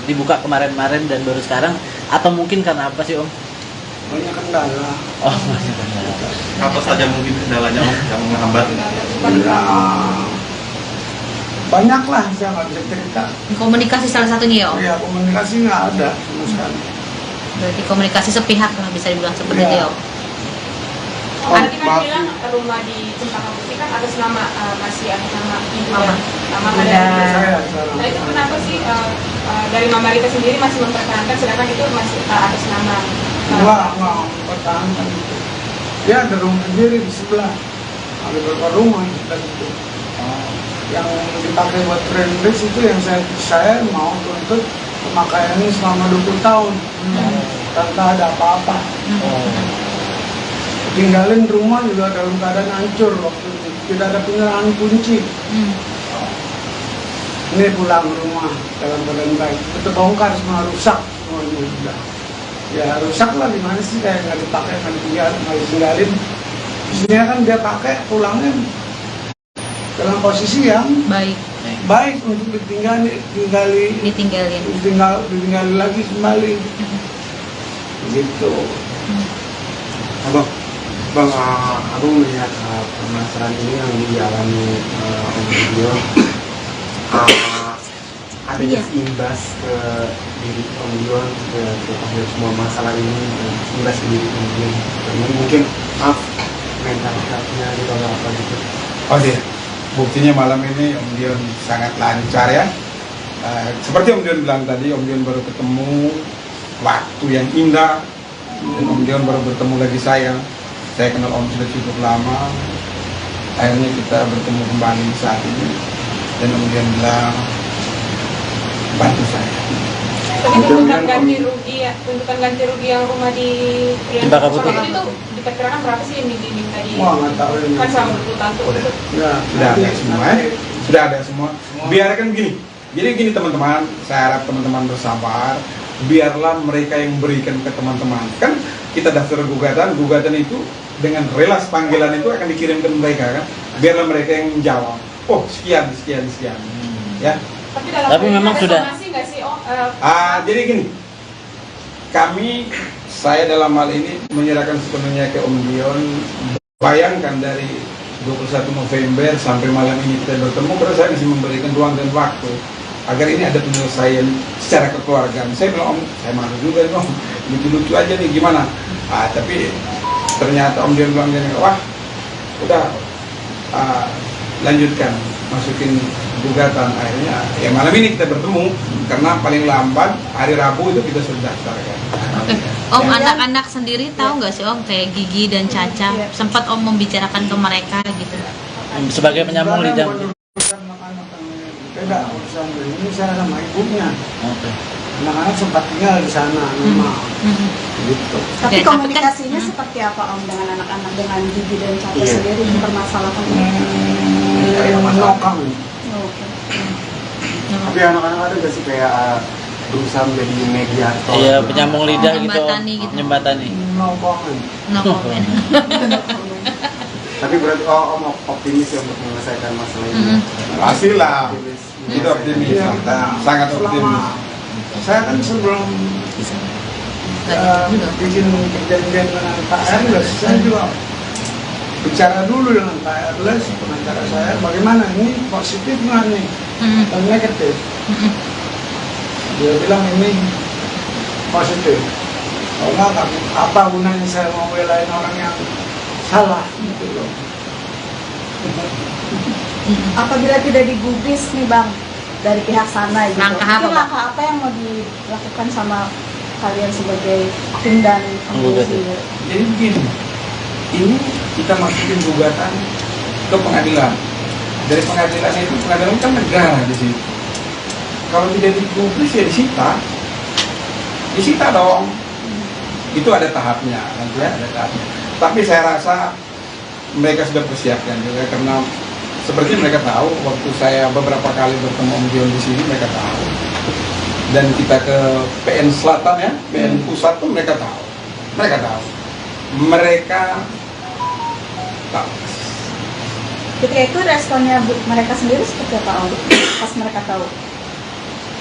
dibuka kemarin-kemarin dan baru sekarang, atau mungkin karena apa sih Om? Banyak kendala. Oh, banyak kendala. Apa saja mungkin kendalanya Om yang menghambat? Ya, banyak lah, saya nggak bisa cerita. Komunikasi salah satunya ya Om? Ya komunikasi nggak ada sama sekali. Berarti komunikasi sepihak lah bisa dibilang seperti itu ya Om? Tadi kan bilang rumah di Cempaka Putih kan atas nama masih atas nama ibu Mama. Mama Udah. Saya sekarang. Nah itu kenapa sih dari Mama Rita sendiri masih mempertahankan sedangkan itu masih atas nama Nggak mempertahankan itu. Dia ada rumah sendiri di sebelah. Ada beberapa rumah dan itu. Yang dipakai buat friendless itu yang saya mau tuntut pemakaiannya selama 20 tahun. Tanpa ada apa-apa. Tinggalin rumah juga dalam keadaan hancur waktu itu. Tidak ada penyerahan kunci. Ini pulang rumah dalam keadaan baik. Itu bongkar semua, rusak semuanya sudah. Ya rusak lah, gimana sih, kayak nggak dipakai, nggak ditinggalin. Isinya kan dia pakai pulangnya dalam posisi yang baik untuk ditinggali lagi kembali. Gitu. Bang, aku melihat permasalahan ini yang dialami Om Dion, ada imbas ke diri Om Dion, ke semua masalah ini, imbas ke diri Om Dion. Mungkin mental health-nya di apa gitu. Oh iya, buktinya malam ini Om Dion sangat lancar ya. Seperti Om Dion bilang tadi, Om Dion baru ketemu waktu yang indah, dan Om Dion baru bertemu lagi saya. Saya kenal Om sudah cukup lama. Akhirnya kita bertemu kembali saat ini, dan Om Dion bilang bantu saya. Tapi tuntutan ganti rugi yang rumah di Cempaka Putih itu diperkirakan berapa sih yang diminta di? Wah, nggak tahu ini. Kan selama 20 tahun tuh. Sudah ada semua ya. Sudah ada semua. Biarkan gini. Jadi gini teman-teman, saya harap teman-teman bersabar. Biarlah mereka yang berikan ke teman-teman. Kan kita daftar gugatan itu dengan relas panggilan itu akan dikirim ke mereka kan. Biarlah mereka yang menjawab. Oh sekian. Ya. Tapi memang sudah. Nggak sih, Jadi gini. Saya dalam hal ini menyerahkan sepenuhnya ke Om Dion. Bayangkan dari 21 November sampai malam ini kita bertemu, karena saya masih memberikan ruang dan waktu agar ini ada penyelesaian secara kekeluargaan. Saya bilang, Om, saya malu juga Om, lucu-lucu aja nih gimana. Tapi ternyata Om Dion bilang gini, wah udah lanjutkan, masukin gugatan. Akhirnya ya malam ini kita bertemu, karena paling lambat hari Rabu itu kita sudah daftarkan. Oke. Om, Dan anak-anak sendiri tahu nggak sih Om, kayak Gigi dan Caca, Iya. sempat Om membicarakan ke mereka gitu? Sebagai penyambung lidah. Urusan anak-anak yang beda urusan ini saya sama ibunya. Oke. Anak-anak sempat tinggal di sana, rumah. Gitu. Tapi Ya, komunikasinya tapi kan- seperti apa Om dengan anak-anak, dengan Gigi dan Caca Iya. sendiri mempermasalahkan ini? Menokang. Oke. Tapi anak-anak ada gak sih kayak berusaha menjadi mediator? Iya, penyambung lidah gitu. Menjembatani gitu. Menjembatani. Menokang. No comment. Tapi berarti Om optimis ya untuk menyelesaikan masalah ini. Pastilah. Optimis. Itu optimis. Iya. Sangat optimis. Saya kan sebelum bikin perjanjian dengan Pak Erles, saya juga bicara dulu dengan Pak Erles, pengacara saya, bagaimana ini positif nggak nih dan negatif. Dia bilang ini positif. Kalau nggak, apa gunanya saya mau belain orang yang salah gitu loh. Apabila tidak digubris nih Bang dari pihak sana gitu, Langkah apa, mungkin Bang? langkah apa yang mau dilakukan sama kalian sebagai tim dan Menggugat. pengurus? Jadi begini, ini kita masukin gugatan ke pengadilan. Dari pengadilan itu, pengadilan kan negara di situ. Kalau tidak digubris ya disita dong. Itu ada tahapnya, nanti ya, ada tahapnya. Tapi saya rasa mereka sudah persiapkan juga karena seperti mereka tahu waktu saya beberapa kali bertemu Om Dion di sini, mereka tahu. Dan kita ke PN Selatan ya, PN Pusat tuh mereka tahu. Mereka tahu. Mereka tahu. Ketika itu responnya mereka sendiri seperti apa Om? Pas mereka tahu?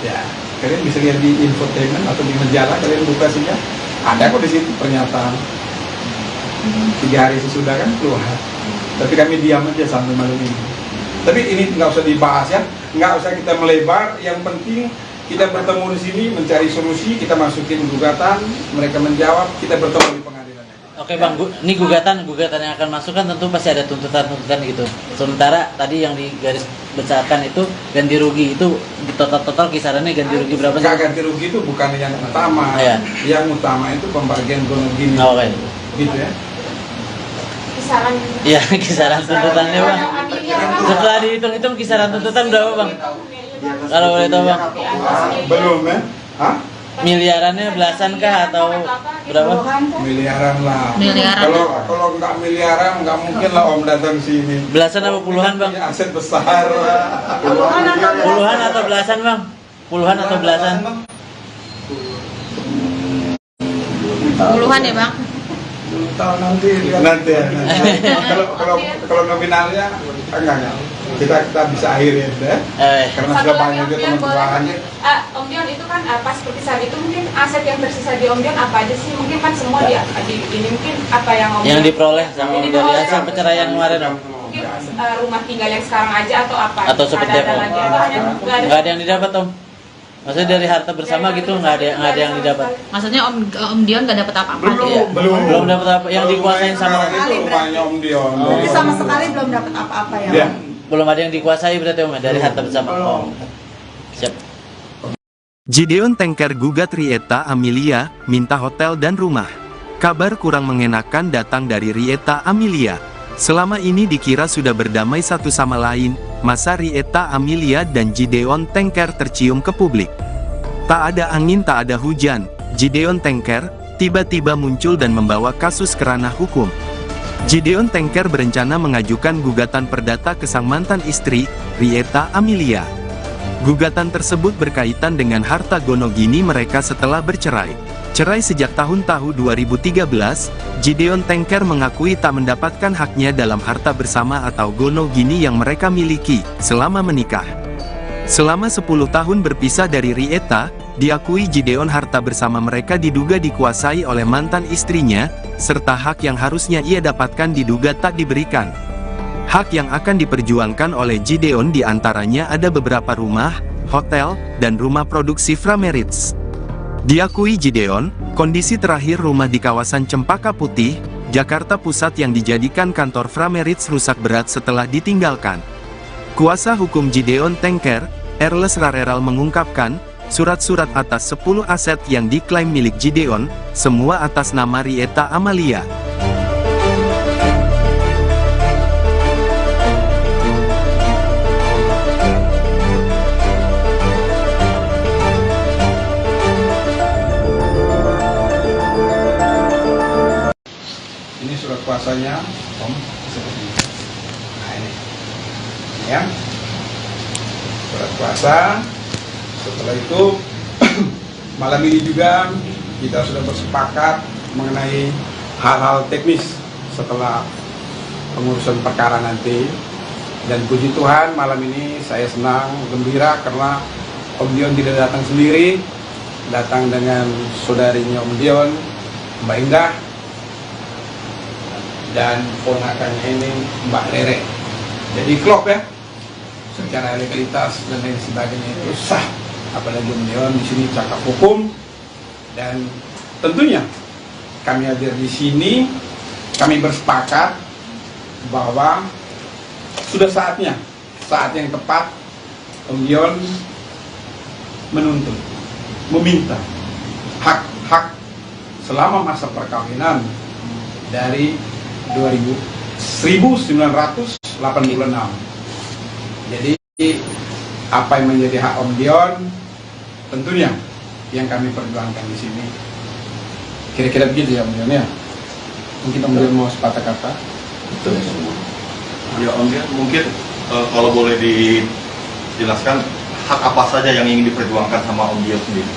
Ya, kalian bisa lihat di infotainment atau di majalah, kalian buka saja. Ada kok di situ pernyataan. 3 hari sesudah kan keluar. Tapi kami diam aja sampai malam ini. Tapi ini nggak usah dibahas ya, nggak usah kita melebar. Yang penting kita bertemu di sini mencari solusi, kita masukin gugatan, mereka menjawab, kita bertemu di pengadilan. Oke Bang, ini gugatan yang akan masuk kan tentu pasti ada tuntutan gitu. Sementara tadi yang di garis besarkan itu ganti rugi itu di total kisarannya ganti rugi berapa sih? Nggak, ganti rugi itu bukan yang utama. Iya. Yang utama itu pembagian gonok gini. Oke. Gitu ya. Kisaran Iya, kisaran tuntutannya Bang. Setelah dihitung-hitung kisaran tuntutan berapa Bang? Kalau boleh tahu Bang. Belum ya? Hah? Miliarannya belasan kah atau berapa? Miliaran lah. Miliaran. Kalau nggak miliaran nggak mungkin lah Om datang sini. Belasan apa puluhan Bang? Punya aset besar. Puluhan atau belasan Bang? Puluhan atau belasan? Puluhan ya Bang? Tahu nanti lihat. Nanti ya. Kalau nominalnya enggak. Kita bisa akhirin ya. Karena Satu sudah lagi banyak Om juga Dion, boleh teman-teman. Om Dion itu kan pas seperti saat itu mungkin aset yang tersisa di Om Dion apa aja sih? Mungkin kan semua ini mungkin apa yang Om Yang Dion diperoleh sama Yang dari diperoleh. hasil perceraian kemarin Om? mungkin rumah tinggal yang sekarang aja atau apa? Atau seperti ada apa? lagi atau hanya nggak ada? Nggak ada yang didapat Om? Maksudnya dari harta bersama gitu nggak ada yang didapat? Maksudnya Om Dion gak dapat apa-apa? Iya. Belum dapat apa yang dikuasain sama itu rumahnya Om Dion. Jadi sama sekali belum dapat apa-apa ya? Ya. belum ada yang dikuasai berarti Om ya, dari harta bersama. Oh. Siap. Gideon Tengker gugat Rieta Amelia, minta hotel dan rumah. Kabar kurang mengenakan datang dari Rieta Amelia. Selama ini dikira sudah berdamai satu sama lain, masa Rieta Amelia dan Gideon Tengker tercium ke publik. Tak ada angin tak ada hujan, Gideon Tengker tiba-tiba muncul dan membawa kasus ke ranah hukum. Gideon Tengker berencana mengajukan gugatan perdata ke sang mantan istri, Rieta Amelia. Gugatan tersebut berkaitan dengan harta gonogini mereka setelah bercerai. Cerai sejak tahun 2013, Gideon Tengker mengakui tak mendapatkan haknya dalam harta bersama atau gonogini yang mereka miliki selama menikah. Selama 10 tahun berpisah dari Rieta, diakui Gideon harta bersama mereka diduga dikuasai oleh mantan istrinya, serta hak yang harusnya ia dapatkan diduga tak diberikan. Hak yang akan diperjuangkan oleh Gideon diantaranya ada beberapa rumah, hotel, dan rumah produksi Frameritz. Diakui Gideon, kondisi terakhir rumah di kawasan Cempaka Putih, Jakarta Pusat yang dijadikan kantor Frameritz rusak berat setelah ditinggalkan. Kuasa hukum Gideon Tengker, Erles Rareral mengungkapkan, Surat-surat atas 10 aset yang diklaim milik Gideon, semua atas nama Rieta Amalia. Ini surat kuasanya, Om, seperti ini. Nah ini, ya, surat kuasa. Setelah itu, malam ini juga kita sudah bersepakat mengenai hal-hal teknis setelah pengurusan perkara nanti. Dan puji Tuhan, malam ini saya senang, gembira karena Om Dion tidak datang sendiri, datang dengan saudarinya Om Dion, Mbak Indah, dan ponakannya ini Mbak Rere. Jadi klop ya, secara legalitas dan lain sebagainya itu sah. Apalagi Om Dion di sini cakap hukum, dan tentunya kami hadir di sini, kami bersepakat bahwa sudah saatnya, saat yang tepat Om Dion menuntut, meminta hak-hak selama masa perkawinan dari 1986. Jadi apa yang menjadi hak Om Dion tentunya yang kami perjuangkan di sini. Kira-kira begitu ya Om Dion ya. Mungkin Om Dion mau sepatah kata. Betul semua. Ya Om Dion, mungkin kalau boleh dijelaskan hak apa saja yang ingin diperjuangkan sama Om Dion sendiri.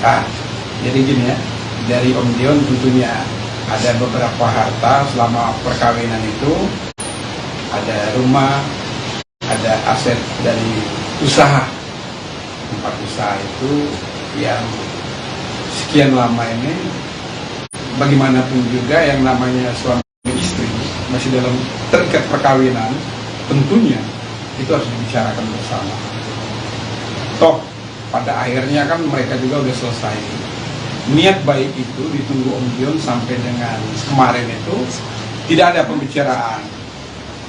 Ya. Jadi gini ya, dari Om Dion tentunya ada beberapa harta selama perkawinan itu, ada rumah, ada aset dari usaha, tempat usaha itu yang sekian lama ini, bagaimanapun juga yang namanya suami istri masih dalam terikat perkawinan, tentunya itu harus dibicarakan bersama. Toh pada akhirnya kan mereka juga udah selesai. Niat baik itu ditunggu Om Dion sampai dengan kemarin itu tidak ada pembicaraan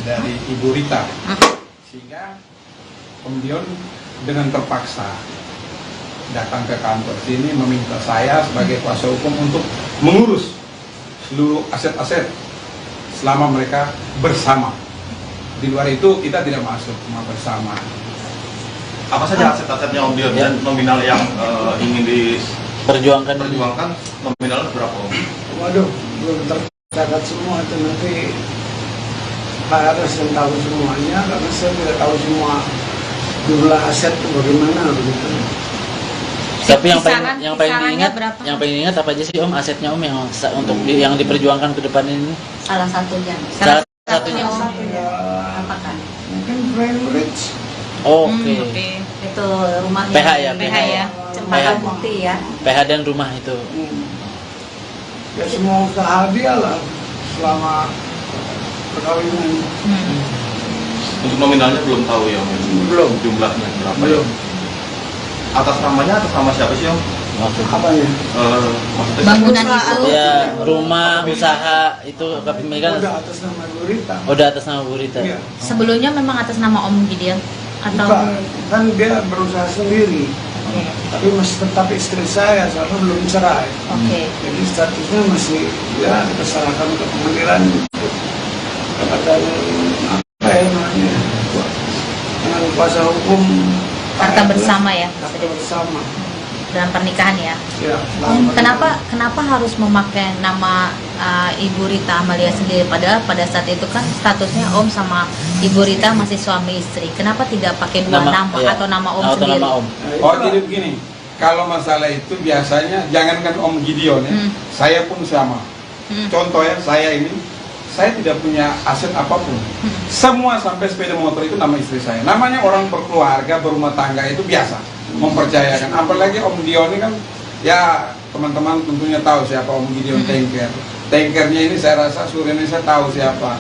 dari Ibu Rita, sehingga Om Dion dengan terpaksa datang ke kantor sini meminta saya sebagai kuasa hukum untuk mengurus seluruh aset-aset selama mereka bersama. Di luar itu kita tidak masuk, cuma bersama. Apa saja aset-asetnya Om Dion dan nominal yang ingin diperjuangkan nominalnya berapa Om? Waduh, belum tercatat semua itu, nanti Pak Aras yang tahu semuanya, karena saya tidak tahu semua jumlah aset itu bagaimana begitu. Tapi yang Kisarannya diingat, berapa? yang paling diingat apa aja sih Om asetnya Om yang untuk yang diperjuangkan ke depan ini? Salah satunya. Salah satunya. Apakah? Mungkin Prime Rich. Oke. Itu rumahnya. PH ya, PH ya. Cempaka PH. Bukti ya. PH dan rumah itu. Ya semua usaha dia lah selama perkawinan. Untuk nominalnya belum tahu ya Om? Belum. Jumlahnya berapa? Belum. Atas namanya atas nama siapa sih Om? Apanya? Maksudnya Bangunan itu. Ya, rumah, usaha itu kepemilikan Udah atas nama Bu Rita. udah atas nama Bu Rita. Iya. Sebelumnya memang atas nama Om Gideon atau Bukan, kan dia berusaha sendiri. Oke. Tapi masih tetap istri saya, soalnya belum cerai. Oke. Jadi statusnya masih ya diserahkan ke pengadilan kepada apa ya namanya, dengan kuasa hukum harta bersama ya. harta bersama. Dalam pernikahan ya. Ya, Om, kenapa harus memakai nama Ibu Rita Amalia sendiri, padahal pada saat itu kan statusnya Om sama Ibu Rita masih suami istri. Kenapa tidak pakai dua nama iya. atau nama Om Atau sendiri? nama Om. Oh jadi begini, kalau masalah itu biasanya jangankan Om Gideon ya, saya pun sama. Contoh ya, saya ini, saya tidak punya aset apapun. Semua sampai sepeda motor itu nama istri saya. Namanya orang berkeluarga, berumah tangga itu biasa. Mempercayakan, apalagi Om Dion ini kan, ya teman-teman tentunya tahu siapa Om Gideon Tanker. Tankernya ini saya rasa seluruh Indonesia tahu siapa.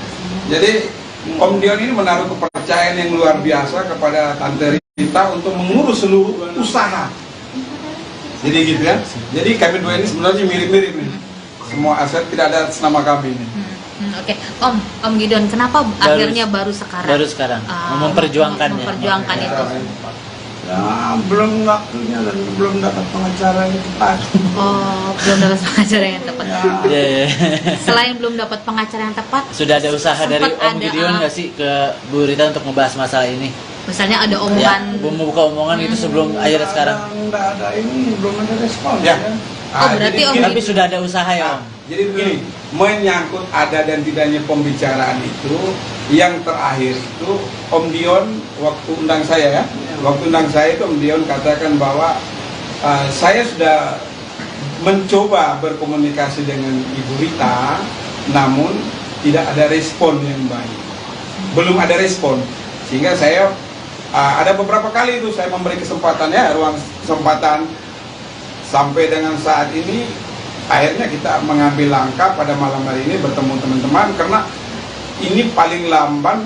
Jadi Om Dion ini menaruh kepercayaan yang luar biasa kepada Tante Rita untuk mengurus seluruh usaha. Jadi gitu ya. Jadi kami dua ini sebenarnya mirip-mirip nih. Semua aset tidak ada atas nama kami ini. Oke, Om Gideon, kenapa akhirnya baru sekarang? Baru sekarang memperjuangkannya. Memperjuangkan itu. Ya, belum waktunya dan belum dapat pengacara yang tepat. Oh, belum dapat pengacara yang tepat. Iya, iya. Selain belum dapat pengacara yang tepat, Sudah ada usaha dari sempat Om ada, Gideon nggak sih ke Bu Rita untuk ngebahas masalah ini? misalnya ada Ya, omongan. membuka omongan itu sebelum akhirnya sekarang. Nggak ada ini, belum ada respon. Ya. Oh, berarti Om Tapi sudah ada usaha ya, Om. Jadi begini, menyangkut ada dan tidaknya pembicaraan itu, yang terakhir itu Om Dion waktu undang saya ya, waktu undang saya itu Om Dion katakan bahwa saya sudah mencoba berkomunikasi dengan Ibu Rita, namun tidak ada respon yang baik, belum ada respon, sehingga saya ada beberapa kali itu saya memberi kesempatan ya, ruang kesempatan sampai dengan saat ini. Akhirnya kita mengambil langkah pada malam hari ini bertemu teman-teman, karena ini paling lamban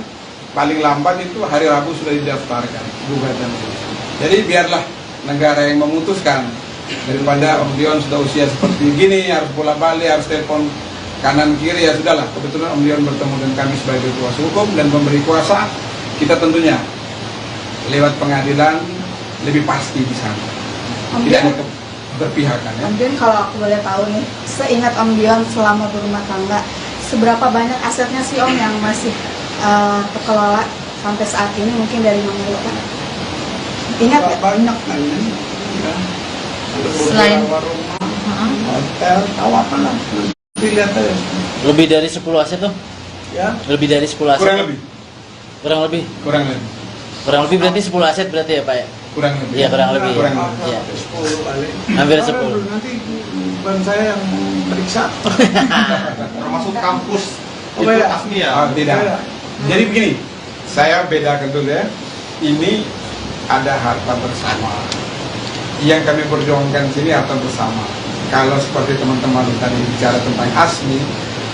itu hari Rabu sudah didaftarkan gugatan itu. Jadi biarlah negara yang memutuskan, daripada Om Dion sudah usia seperti gini harus bola balik, harus telepon kanan kiri, ya sudahlah. Kebetulan Om Dion bertemu dengan kami sebagai kuasa hukum dan memberi kuasa, kita tentunya lewat pengadilan lebih pasti di sana. Om Tidak Dion, ada berpihakan ya. Om Dion, kalau aku boleh tahu nih, seingat Om Dion selama berumah tangga, seberapa banyak asetnya sih Om yang masih terkelola sampai saat ini, mungkin dari Mama Rita? Ingat ya? Banyak kan ya. Ada Selain- beberapa rumah, hotel, tahu apa lah. Lihat aja. Lebih dari 10 aset tuh? Ya, Lebih dari 10 aset? Kurang lebih, Kurang lebih? kurang lebih, Kurang lebih berarti 10 aset berarti ya Pak ya? kurang lebih. Iya, kurang lebih. Kurang Apa, lebih. Iya. 10 kali. Hampir Ada 10. dulu, nanti bukan saya yang periksa. Termasuk kampus Oh, itu beda. Asmi ya. Oh, tidak. Beda. Jadi begini, saya bedakan dulu ya. Ini ada harta bersama. Yang kami perjuangkan di sini harta bersama. Kalau seperti teman-teman tadi bicara tentang Asmi,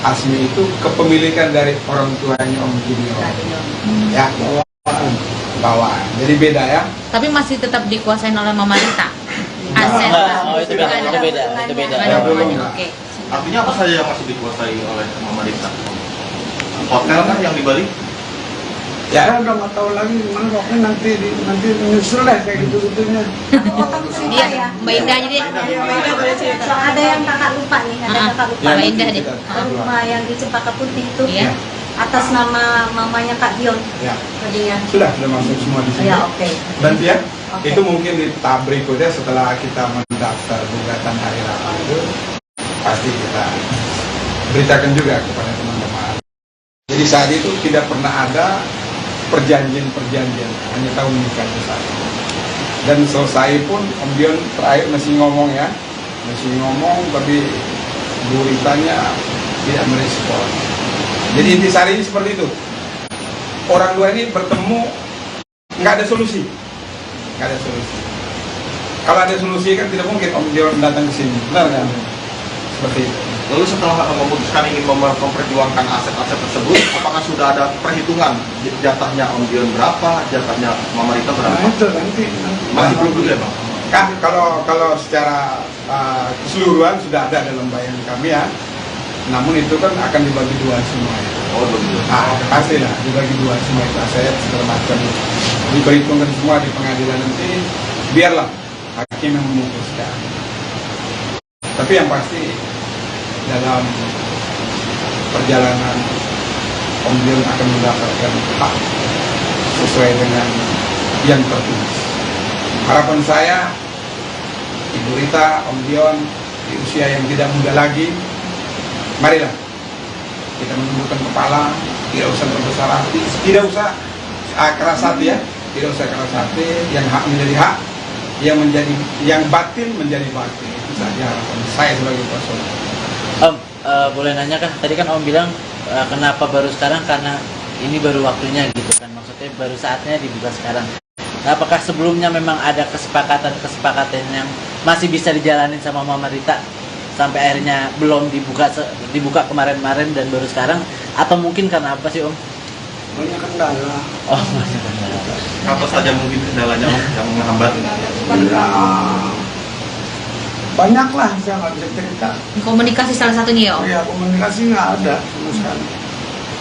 Asmi itu kepemilikan dari orang tuanya Om Gideon. Ya, bawaan. Jadi beda ya. Tapi masih tetap dikuasain oleh Mama Rita. Aset. Enggak, oh itu beda, Nggak ada itu beda, itu hubungannya. beda. Nggak ada Ya, belum. hubungannya, Oke. Artinya apa saja yang masih dikuasai oleh Mama Rita? Hotel kan yang di Bali? Ya, Saya udah nggak tahu lagi gimana, pokoknya nanti nyusul deh kayak gitu-gitunya. Iya, Mbak Indah aja deh. So, ada yang kakak lupa nih, ada kakak lupa. Mbak Indah deh. Rumah yang di Cempaka Putih itu Iya. atas nama mamanya Kak Dion ya. tadinya. Sudah masuk semua di sini. Ya, oke. Nanti ya, Oke. itu mungkin di tahap berikutnya setelah kita mendaftar gugatan hari Rabu itu, pasti kita beritakan juga kepada teman-teman. Jadi saat itu tidak pernah ada perjanjian, hanya tahu menikah itu saja. Dan selesai pun Om Dion terakhir masih ngomong ya, tapi Bu Ritanya tidak merespon. Jadi intisari ini seperti itu. Orang dua ini bertemu, nggak ada solusi. Kalau ada solusi kan tidak mungkin Om Dion datang ke sini, benar kan? Seperti itu. Lalu setelah memutuskan ingin memperjuangkan aset-aset tersebut, apakah sudah ada perhitungan jatahnya Om Dion berapa, jatahnya Mama Rita Nah berapa? itu nanti. Masih belum juga ya Bang? Kan kalau secara keseluruhan sudah ada dalam bayangan kami ya. Namun itu kan akan dibagi dua semua ya. Oh begitu. Pastilah dibagi dua semua itu aset segala macam. Diperhitungkan semua di pengadilan nanti. Biarlah hakim yang memutuskan. Tapi yang pasti dalam perjalanan Om Dion akan mendapatkan hak sesuai dengan yang tertulis. Harapan saya, Ibu Rita, Om Dion di usia yang tidak muda lagi, marilah kita menundukkan kepala, tidak usah berbesar hati, tidak usah keras hati ya, tidak usah keras hati, yang hak menjadi hak, yang batin menjadi batin. Itu saja harapan saya sebagai kuasa hukum. Om, boleh nanya kah? Tadi kan Om bilang kenapa baru sekarang, karena ini baru waktunya gitu kan. Maksudnya baru saatnya dibuka sekarang. Nah, apakah sebelumnya memang ada kesepakatan yang masih bisa dijalanin sama Mama Rita sampai akhirnya belum dibuka kemarin-kemarin dan baru sekarang? Atau mungkin karena apa sih Om? Banyak kendala. Oh, masih benar. Apa saja mungkin kendalanya Om yang menghambat? Ya, banyak lah, saya nggak bisa cerita. Komunikasi salah satunya ya Om? Ya komunikasi nggak ada sama sekali.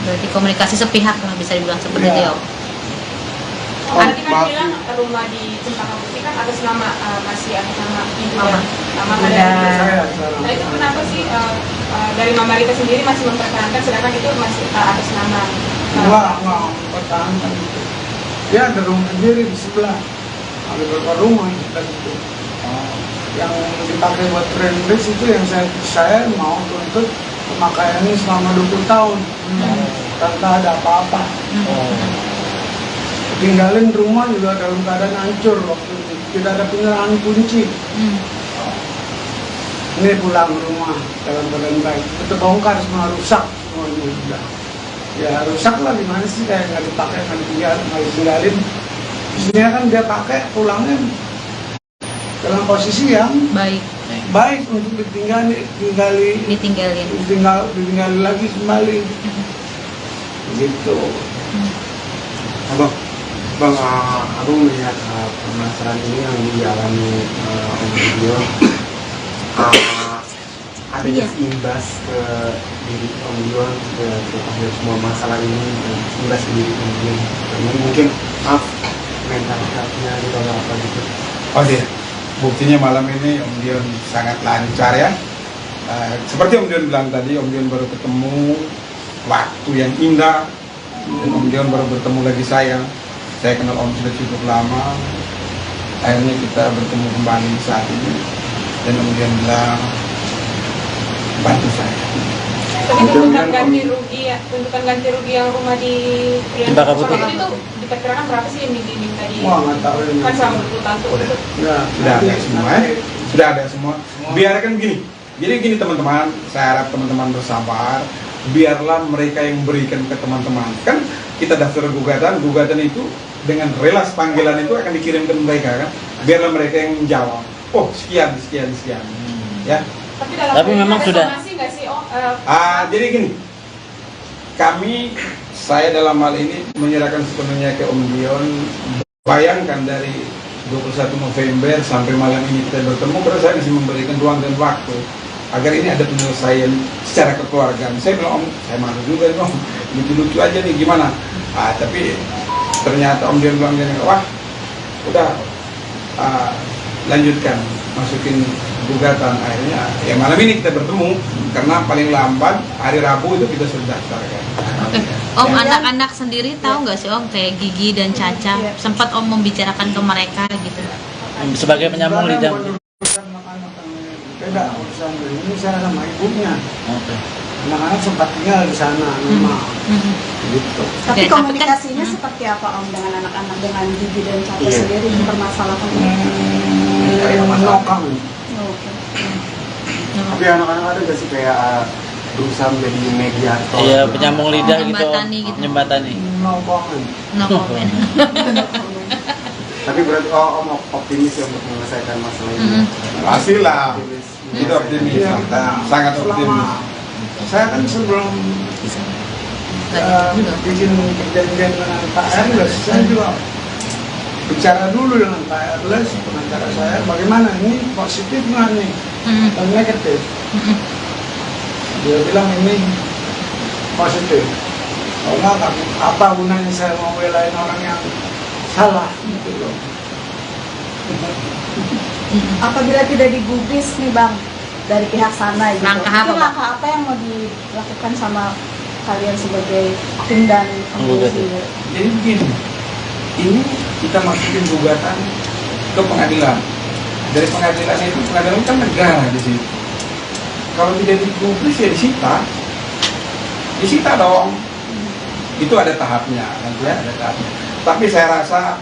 Berarti komunikasi sepihak lah bisa dibilang seperti itu ya Om? Arti kan bilang rumah di Cempaka Putih kan atas nama masih atas nama ibu dan Mama Saya Rita. sekarang. Nah itu kenapa sih dari Mama Rita sendiri masih mempertahankan sedangkan itu masih atas nama Enggak pertahankan itu. Dia ada rumah sendiri di sebelah. Ada beberapa rumah dan itu. Yang dipakai buat friendless itu yang saya mau tuntut pemakaiannya selama 20 tahun. Tanpa ada apa-apa. Tinggalin rumah juga dalam keadaan hancur waktu itu. Tidak ada penyerahan kunci. Ini pulang rumah dalam keadaan baik. Itu bongkar semua, rusak semuanya sudah. Ya rusak lah, gimana sih, kayak nggak dipakai, nggak ditinggalin. Biasanya kan dia pakai pulangnya dalam posisi yang baik untuk ditinggali lagi kembali. Gitu. Abang melihat permasalahan ini yang dialami Om Dion, ada imbas ke diri Om Dion, ke semua masalah ini, imbas ke diri Om Dion. Mungkin mental health-nya gitu apa gitu. Oh iya, buktinya malam ini Om Dion sangat lancar ya. Seperti Om Dion bilang tadi, Om Dion baru ketemu waktu yang indah, dan Om Dion baru bertemu lagi saya. Saya kenal Om sudah cukup lama. Akhirnya kita bertemu kembali saat ini, dan Om Dion bilang bantu saya. Tapi tuntutan ganti rugi ya, tuntutan ganti rugi yang rumah di Cempaka Putih itu diperkirakan berapa sih yang diminta di? Wah, nggak tahu ini. Kan selama 20 tahun tuh. Sudah ada semua ya. Sudah ada semua. Biarkan gini. Jadi gini teman-teman, saya harap teman-teman bersabar. Biarlah mereka yang berikan ke teman-teman. Kan kita daftar gugatan itu dengan relas panggilan itu akan dikirim ke mereka kan. Biarlah mereka yang menjawab. Oh sekian. Ya. Tapi memang sudah. Nggak sih, Jadi gini. Saya dalam hal ini menyerahkan sepenuhnya ke Om Dion. Bayangkan dari 21 November sampai malam ini kita bertemu, karena saya masih memberikan ruang dan waktu agar ini ada penyelesaian secara kekeluargaan. Saya bilang, Om, saya malu juga Om, lucu-lucu aja nih, gimana? Tapi ternyata Om Dion bilang, wah, udah lanjutkan, masukin gugatan. Akhirnya, ya malam ini kita bertemu, karena paling lambat hari Rabu itu kita sudah daftarkan. Om, anak-anak sendiri tahu nggak sih Om, kayak Gigi dan Caca, sempat Om membicarakan ke mereka gitu? Sebagai penyambung lidah. Beda urusan ini, saya sama ibunya. Anak-anak sempat tinggal di sana, rumah. Gitu. Tapi komunikasinya seperti apa Om dengan anak-anak, dengan Gigi dan Caca sendiri mempermasalahkan ini? Menokang. Tapi anak-anak ada nggak sih kayak berusaha menjadi mediator? Iya, penyambung lidah gitu. Jembatani. No comment. No comment. Tapi berarti Om optimis ya untuk menyelesaikan masalah ini. Pastilah. Itu optimis. Sangat optimis. Saya kan sebelum bikin perjanjian dengan Pak Erles, saya juga bicara dulu dengan Pak Erles, pengacara saya, bagaimana ini positif nggak nih dan negatif. Dia bilang ini positif. Kalau nggak, apa gunanya saya mau belain orang yang salah gitu loh. Apabila tidak digubris nih Bang dari pihak sana gitu, Langkah apa, yang mau dilakukan sama kalian sebagai tim dan pengurus? Jadi begini, ini kita masukin gugatan ke pengadilan. Dari pengadilan itu, pengadilan kan negara di situ. Kalau tidak digubris ya disita dong. Itu ada tahapnya, nanti ya, ada tahapnya. Tapi saya rasa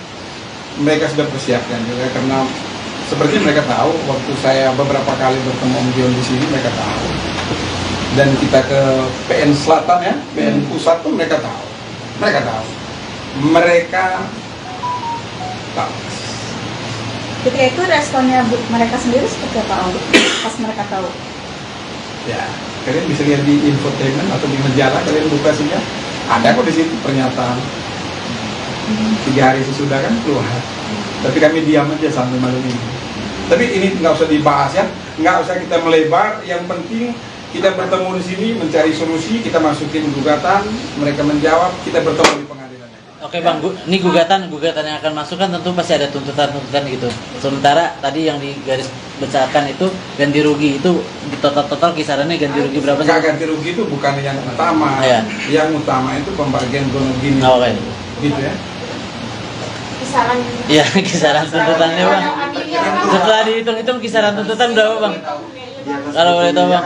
mereka sudah persiapkan juga, karena seperti mereka tahu, waktu saya beberapa kali bertemu Om Dion di sini, mereka tahu. Dan kita ke PN Selatan ya, PN Pusat pun mereka tahu. Mereka tahu. Ketika itu responnya mereka sendiri seperti apa Om? Pas mereka tahu? Ya, kalian bisa lihat di infotainment atau di majalah, kalian buka saja. Ada kok di situ pernyataan. 3 hari sesudah kan keluar. Tapi kami diam aja sampai malam ini. Tapi ini nggak usah dibahas ya, nggak usah kita melebar. Yang penting kita bertemu di sini mencari solusi, kita masukin gugatan, mereka menjawab, kita bertemu di pengadilan. Oke bang, ini gugatan yang akan masuk kan tentu pasti ada tuntutan gitu. Sementara tadi yang di garis besarkan itu ganti rugi, itu di total kisarannya ganti rugi berapa sih? Ganti rugi itu bukan yang utama, yang utama itu pembagian gonogini. Oke. Gitu ya. Kisaran. Iya, kisaran tuntutannya bang. Setelah dihitung-hitung kisaran tuntutan berapa bang? Kalau boleh tahu bang?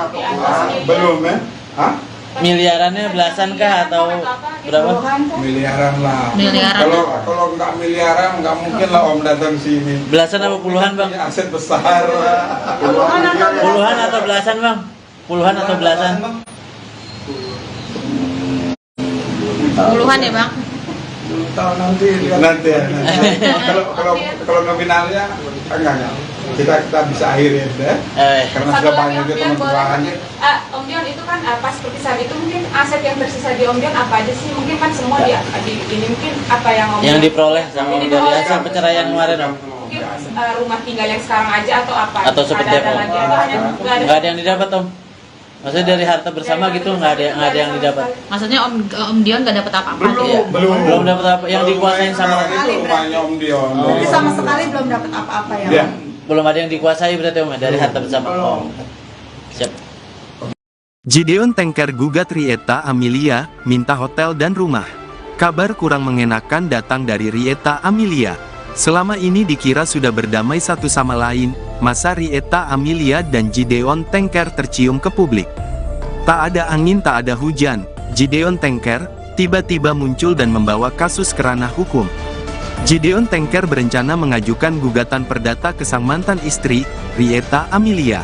Belum ya? Hah? Miliarannya belasan kah atau berapa? Miliaran lah. Miliaran. Kalau nggak miliaran nggak mungkin lah Om datang sini. Belasan apa puluhan bang? Aset besar. Puluhan atau belasan bang? Puluhan atau belasan? Puluhan ya bang? Tahu nanti lihat. Nanti ya. Kalau nominalnya enggak. Kita bisa akhirin deh. Karena sudah banyak juga teman-teman. Om Dion itu kan pas seperti saat itu mungkin aset yang tersisa di Om Dion apa aja sih? Mungkin kan semua ini mungkin apa yang Om Yang Dion diperoleh sama dari hasil perceraian kemarin om? mungkin rumah tinggal yang sekarang aja atau apa? Atau seperti ada apa? lagi atau hanya Nggak ada yang didapat om? Maksudnya dari harta bersama gitu nggak ada yang didapat? Maksudnya Om Dion gak dapat apa-apa? Iya. Belum dapat apa? Yang dikuasain sama itu rumahnya Om Dion. Jadi sama sekali belum dapat apa-apa ya. Ya. belum ada yang dikuasai berarti om dari harta bersama. Oh. Siap. Gideon Tengker gugat Rieta Amelia, minta hotel dan rumah. Kabar kurang mengenakan datang dari Rieta Amelia. Selama ini dikira sudah berdamai satu sama lain, masa Rieta Amelia dan Gideon Tengker tercium ke publik. Tak ada angin tak ada hujan, Gideon Tengker tiba-tiba muncul dan membawa kasus ke ranah hukum. Gideon Tengker berencana mengajukan gugatan perdata ke sang mantan istri, Rieta Amelia.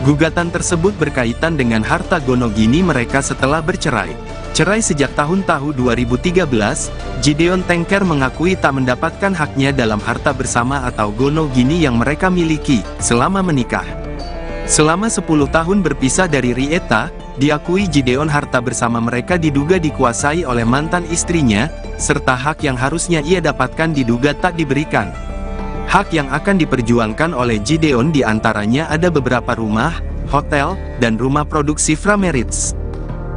Gugatan tersebut berkaitan dengan harta gonogini mereka setelah bercerai. Cerai sejak tahun 2013, Gideon Tengker mengakui tak mendapatkan haknya dalam harta bersama atau gonogini yang mereka miliki selama menikah. Selama 10 tahun berpisah dari Rieta, diakui Gideon harta bersama mereka diduga dikuasai oleh mantan istrinya, serta hak yang harusnya ia dapatkan diduga tak diberikan. Hak yang akan diperjuangkan oleh Gideon diantaranya ada beberapa rumah, hotel, dan rumah produksi Frameritz.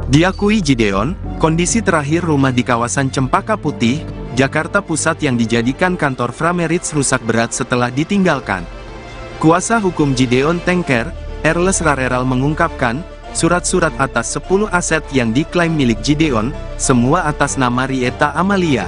Diakui Gideon, kondisi terakhir rumah di kawasan Cempaka Putih, Jakarta Pusat yang dijadikan kantor Frameritz rusak berat setelah ditinggalkan. Kuasa hukum Gideon Tengker, Erles Rareral mengungkapkan, surat-surat atas 10 aset yang diklaim milik Gideon, semua atas nama Rieta Amelia.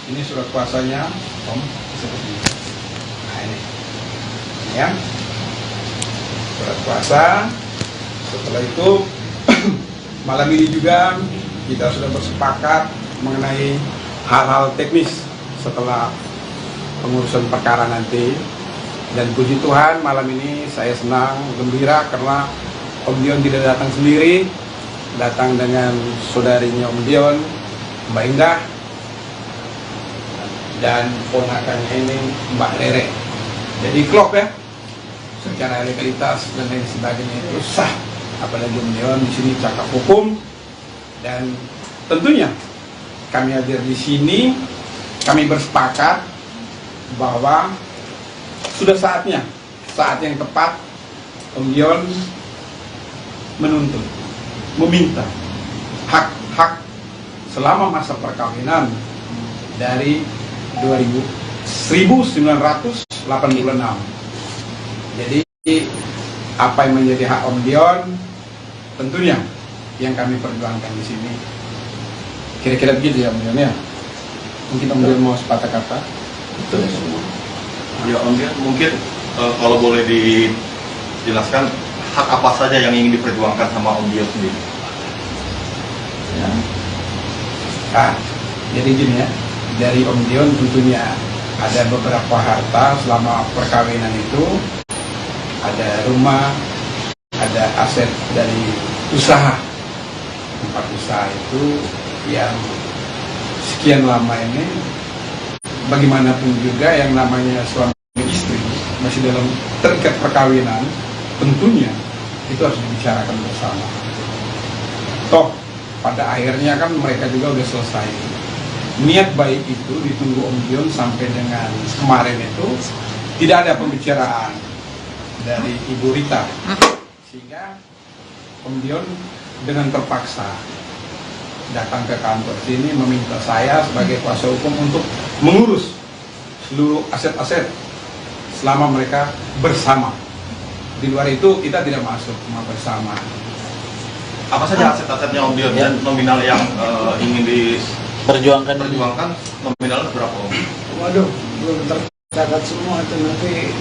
Ini surat kuasanya, Om, seperti ini. Nah ini, ya, surat kuasa. Setelah itu, malam ini juga kita sudah bersepakat mengenai hal-hal teknis setelah pengurusan perkara nanti. Dan puji Tuhan malam ini saya senang, gembira karena Om Dion tidak datang sendiri, datang dengan saudarinya Om Dion, Mbak Indah, dan ponakannya ini Mbak Rere. Jadi klop ya, secara legalitas dan lain sebagainya itu sah. Apalagi Om Dion di sini cakap hukum, dan tentunya kami hadir di sini, kami bersepakat bahwa sudah saatnya, saat yang tepat Om Dion menuntut, meminta hak-hak selama masa perkawinan dari 1986. Jadi apa yang menjadi hak Om Dion tentunya yang kami perjuangkan di sini. Kira-kira begitu ya Om Dion ya. Mungkin Om Dion mau sepatah kata. Betul semua. Ya Om Dion, mungkin kalau boleh dijelaskan hak apa saja yang ingin diperjuangkan sama Om Dion sendiri. Ya. Jadi gini ya, dari Om Dion tentunya ada beberapa harta selama perkawinan itu, ada rumah, ada aset dari usaha, tempat usaha itu yang sekian lama ini, bagaimanapun juga yang namanya suami istri masih dalam terikat perkawinan, tentunya itu harus dibicarakan bersama. Toh pada akhirnya kan mereka juga udah selesai. Niat baik itu ditunggu Om Dion sampai dengan kemarin itu tidak ada pembicaraan dari Ibu Rita, sehingga Om Dion dengan terpaksa datang ke kantor sini meminta saya sebagai kuasa hukum untuk mengurus seluruh aset-aset selama mereka bersama. Di luar itu kita tidak masuk, cuma bersama. Apa saja aset-asetnya Om Dion dan nominal yang ingin Perjuangkan nominalnya berapa Om? Waduh, belum tercatat semua itu, nanti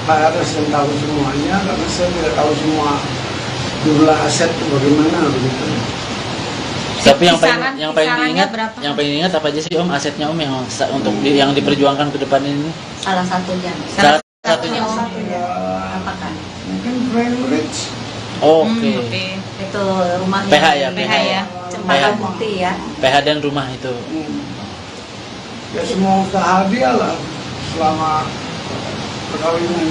Pak Aras yang tahu semuanya, karena saya tidak tahu semua jumlah aset itu bagaimana begitu. Tapi yang Kisarannya diingat, berapa? yang paling diingat apa aja sih Om asetnya Om yang untuk yang diperjuangkan ke depan ini? Salah satunya. Salah satunya. Apakah? Mungkin Grand Ridge. Oke. Itu rumahnya. PH ya, PH ya. Cempaka Bukti ya. PH dan rumah itu. Ya semua usaha dia lah selama perkawinan.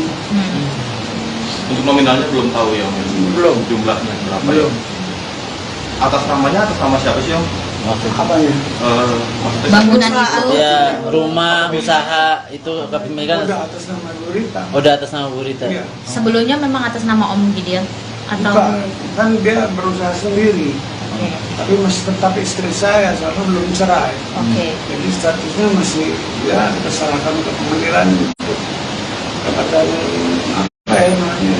Untuk nominalnya belum tahu ya Om? Belum. Jumlahnya berapa? Belum. Atas namanya atas nama siapa sih Om? Apanya? Maksudnya Bangunan itu. Ya, rumah, usaha itu kepemilikan Udah atas nama Bu Rita. udah atas nama Bu Rita. Iya. Sebelumnya memang atas nama Om Gideon atau Bukan, kan dia berusaha sendiri. Oke. Tapi masih tetap istri saya, soalnya belum cerai. Oke. Jadi statusnya masih ya diserahkan ke pengadilan kepada apa ya namanya,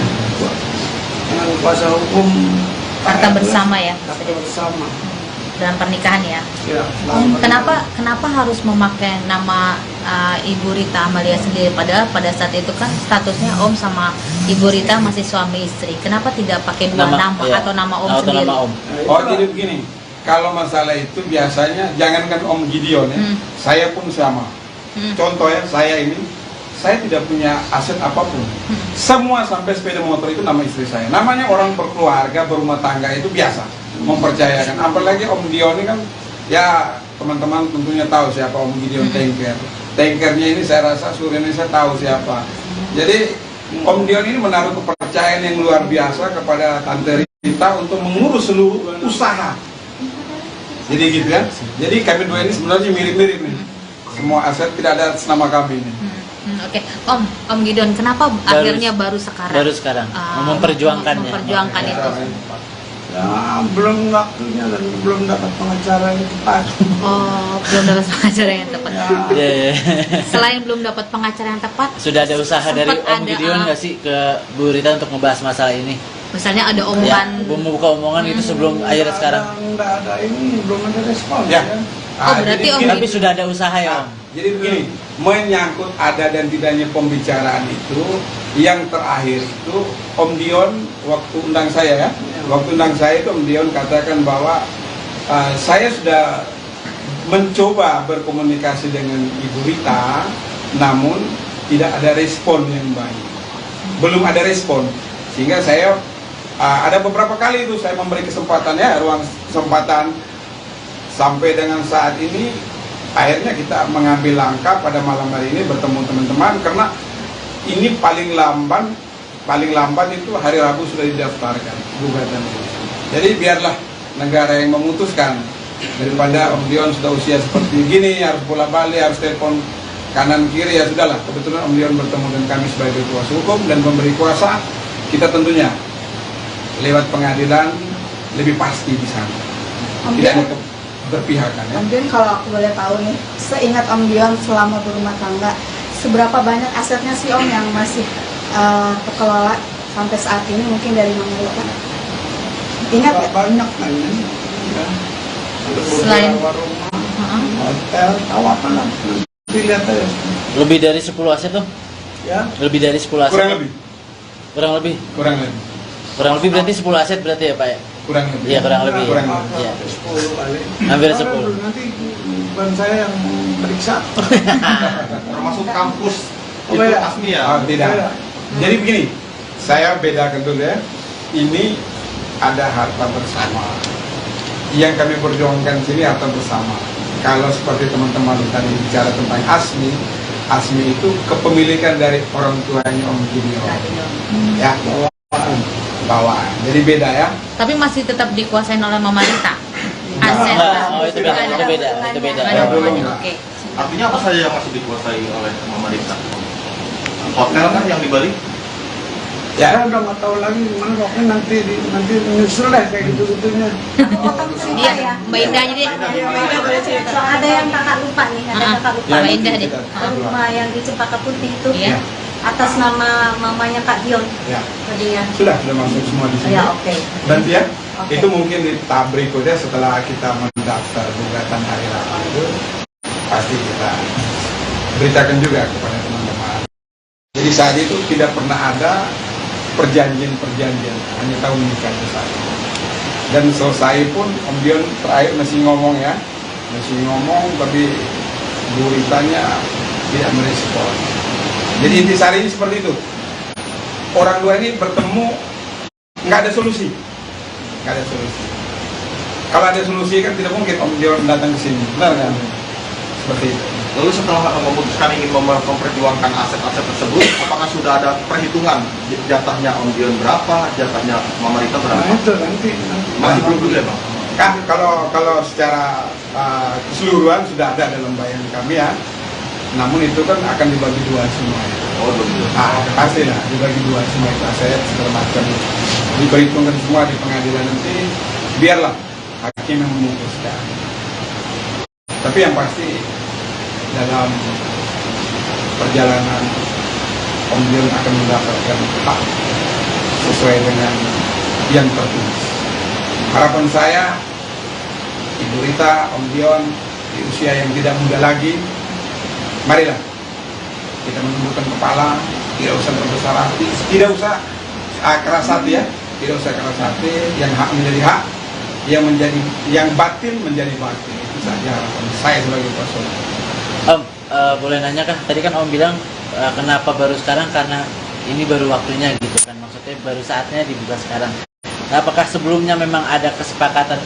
dengan kuasa hukum Harta bersama ya. harta bersama. dalam pernikahan ya. Ya, Kenapa harus memakai nama Ibu Rita Amalia sendiri, padahal pada saat itu kan statusnya Om sama Ibu Rita masih suami istri. Kenapa tidak pakai dua nama iya. atau nama Om Atau sendiri? nama Om. Oh jadi begini, kalau masalah itu biasanya jangankan Om Gideon ya, saya pun sama. Contoh ya, saya tidak punya aset apapun. Semua sampai sepeda motor itu nama istri saya. Namanya orang berkeluarga, berumah tangga itu biasa, mempercayakan. Apalagi Om Dion ini kan, ya teman-teman tentunya tahu siapa Om Gideon Tanker. Tankernya ini saya rasa seluruh Indonesia tahu siapa. Jadi Om Dion ini menaruh kepercayaan yang luar biasa kepada Tante Rita untuk mengurus seluruh usaha. Jadi gitu ya. Jadi kami dua ini sebenarnya mirip-mirip nih. Semua aset tidak ada atas nama kami ini. Oke, Om Gideon, kenapa akhirnya baru sekarang? Baru sekarang memperjuangkannya. Memperjuangkan itu. Ya, belum waktunya dan belum dapat pengacara yang tepat. Oh, belum dapat pengacara yang tepat. Iya, iya. Selain belum dapat pengacara yang tepat, Sudah ada usaha dari sempat Om ada, Gideon nggak sih ke Bu Rita untuk ngebahas masalah ini? misalnya ada Ya, omongan. membuka omongan itu sebelum akhirnya sekarang. Nggak ada ini, belum ada respon. Ya. Berarti Om Tapi sudah ada usaha ya Om. Jadi begini, menyangkut ada dan tidaknya pembicaraan itu, yang terakhir itu Om Dion waktu undang saya ya, waktu undang saya itu Om Dion katakan bahwa saya sudah mencoba berkomunikasi dengan Ibu Rita, namun tidak ada respon yang baik, belum ada respon, sehingga saya ada beberapa kali itu saya memberi kesempatan ya, ruang kesempatan, sampai dengan saat ini akhirnya kita mengambil langkah pada malam hari ini bertemu teman-teman, karena ini paling lambat itu hari Rabu sudah didaftarkan gugatan. Jadi biarlah negara yang memutuskan, daripada Om Dion sudah usia seperti gini harus bola-balik, harus telepon kanan kiri, ya sudahlah. Kebetulan Om Dion bertemu dengan kami sebagai kuasa hukum dan memberi kuasa, kita tentunya lewat pengadilan lebih pasti di sana. Tidak ada berpihakan ya. Om Dion, kalau aku boleh tahu nih, seingat Om Dion selama berumah tangga, seberapa banyak asetnya sih Om yang masih terkelola sampai saat ini, mungkin dari Mama Rita? Ingat ya? Banyak kan ya. Selain- Beberapa rumah, hotel, tahu apa lah. Lihat aja. Lebih dari 10 aset tuh? Ya, Lebih dari 10 aset? Kurang lebih. Kurang lebih? Kurang lebih. Berarti 10 aset berarti ya Pak ya? Kurang lebih. Iya, kurang lebih. Kurang apa, lebih. Iya. 10 kali. Hampir Ada 10. dulu, nanti bukan saya yang periksa. termasuk kampus Oh, itu beda. Asmi ya? Tidak. Beda. Jadi begini, saya bedakan dulu ya. Ini ada harta bersama. Yang kami perjuangkan sini harta bersama. Kalau seperti teman-teman tadi bicara tentang Asmi, Asmi itu kepemilikan dari orang tuanya Om Gideon. Ya, bawaan. Jadi beda ya. Tapi masih tetap dikuasain oleh Mama Rita. Aset. Oh, itu beda, itu beda, itu beda. Nggak ada hubungannya, Belum. oke. Artinya apa saja yang masih dikuasai oleh Mama Rita? Hotel kan yang di Bali? Saya udah nggak tahu lagi gimana, pokoknya nanti nyusul deh kayak gitu-gitunya. Iya, Mbak Indah aja deh. So, ada yang kakak lupa nih, ada kakak lupa. Mbak Indah deh. Rumah yang di Cempaka Putih itu Iya. atas nama mamanya Kak Dion. Ya. Tadinya. Sudah masuk semua di sini. Ya, oke. Nanti ya, Oke. itu mungkin di tahap berikutnya setelah kita mendaftar gugatan hari Rabu itu pasti kita beritakan juga kepada teman-teman. Jadi saat itu tidak pernah ada perjanjian, hanya tahu menikah itu saja. Dan selesai pun Om Dion terakhir masih ngomong ya, tapi Bu Ritanya tidak merespon. Jadi intisari ini seperti itu. Orang dua ini bertemu nggak ada solusi. Kalau ada solusi kan tidak mungkin Om Dion datang ke sini, benar kan? Seperti itu. Lalu setelah memutuskan ingin memperjuangkan aset-aset tersebut, apakah sudah ada perhitungan jatahnya Om Dion berapa, jatahnya Mama Rita Nah berapa? itu nanti. Masih belum juga ya Bang? Kan kalau secara keseluruhan sudah ada dalam bayangan kami ya. Namun itu kan akan dibagi dua semua. Oh begitu. Pasti lah dibagi dua semua itu aset segala macam. Diperhitungkan semua di pengadilan nanti. Biarlah hakim yang memutuskan. Tapi yang pasti dalam perjalanan Om Dion akan mendapatkan hak sesuai dengan yang tertulis. Harapan saya Ibu Rita, Om Dion di usia yang tidak muda lagi, marilah kita menundukkan kepala, tidak usah berbesar hati, tidak usah keras hati ya, tidak usah keras hati, yang hak menjadi hak, yang batil menjadi batil. Itu saja harapan saya sebagai paslon. Om, boleh nanya kah? Tadi kan Om bilang kenapa baru sekarang, karena ini baru waktunya gitu kan, maksudnya baru saatnya dibuka sekarang. Nah, apakah sebelumnya memang ada kesepakatan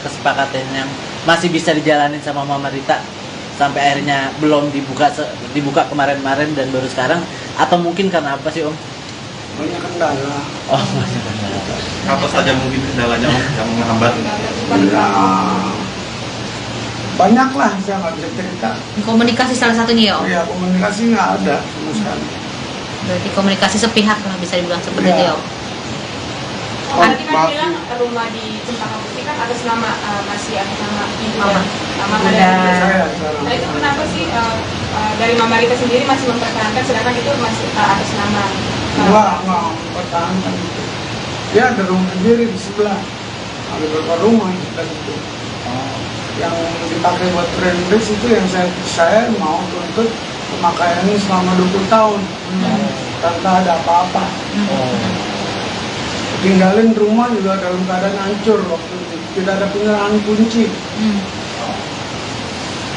yang masih bisa dijalanin sama Mama Rita sampai akhirnya belum dibuka kemarin-kemarin dan baru sekarang, atau mungkin karena apa sih Om? Banyak kendala. Oh, banyak kendala. Apa saja mungkin kendalanya Om yang menghambat? Ya, banyak lah, saya nggak bisa cerita. Komunikasi salah satunya ya, Om. Ya komunikasi nggak ada sama sekali. Berarti komunikasi sepihak lah bisa dibilang seperti itu ya, Om. Tadi kan bilang rumah di Cempaka Putih kan atas nama masih atas nama ibu Mama. Mama Udah. Saya sekarang. Nah itu kenapa sih dari Mama Rita sendiri masih mempertahankan sedangkan itu masih atas nama Nggak pertahankan itu. Ya ada rumah sendiri di sebelah. Ada beberapa rumah dan itu. Yang dipakai buat friendless itu yang saya mau tuntut pemakaiannya selama 20 tahun. Tanpa ada apa-apa. Tinggalin rumah juga dalam keadaan hancur waktu itu. Tidak ada penyerahan kunci.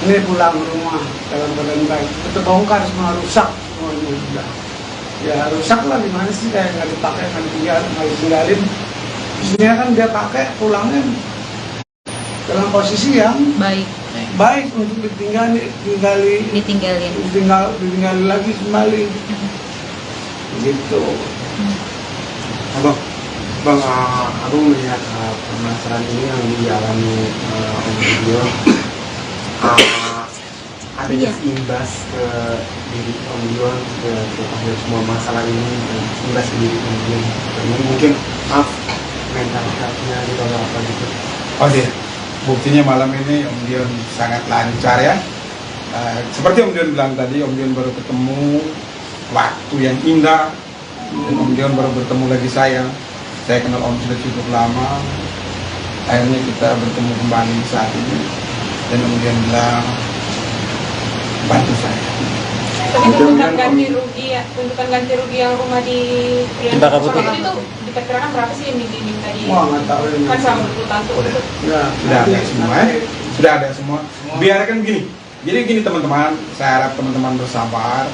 Ini pulang ke rumah dalam keadaan baik. Terbongkar semua, rusak semuanya sudah. Ya rusak lah, gimana sih, kayak nggak dipakai, nggak ditinggalin. Isinya kan dia pakai pulangnya dalam posisi yang baik untuk ditinggali lagi kembali. Gitu. Bang, aku melihat permasalahan ini yang dialami Om Gideon, adanya imbas ke diri Om Gideon, ke semua masalah ini, imbas ke diri Om Gideon. Mungkin mental health-nya gitu atau apa gitu. Oke, buktinya malam ini Om Dion sangat lancar ya. Seperti Om Dion bilang tadi, Om Dion baru ketemu waktu yang indah, dan Om Dion baru bertemu lagi saya. Saya kenal Om sudah cukup lama. Akhirnya kita bertemu kembali saat ini, dan Om Dion bilang bantu saya. Tapi tuntutan ganti rugi yang rumah di Cempaka Putih itu diperkirakan berapa sih yang diminta di? Wah, nggak tahu ini. Kan selama 20 tahun tuh. Ya, Sudah ada semua ya. Sudah ada semua. Biarkan gini. Jadi gini teman-teman, saya harap teman-teman bersabar.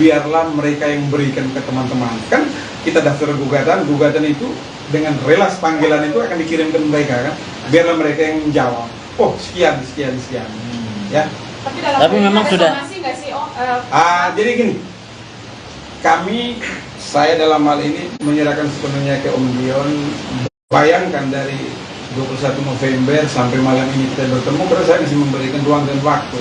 Biarlah mereka yang berikan ke teman-teman. Kan kita daftar gugatan itu dengan relas panggilan itu akan dikirim ke mereka kan. Biarlah mereka yang menjawab. Oh sekian. Ya. Tapi memang ada sudah. somasi nggak sih, Om? Jadi gini, saya dalam hal ini menyerahkan sepenuhnya ke Om Dion. Bayangkan dari 21 November sampai malam ini kita bertemu, karena saya masih memberikan ruang dan waktu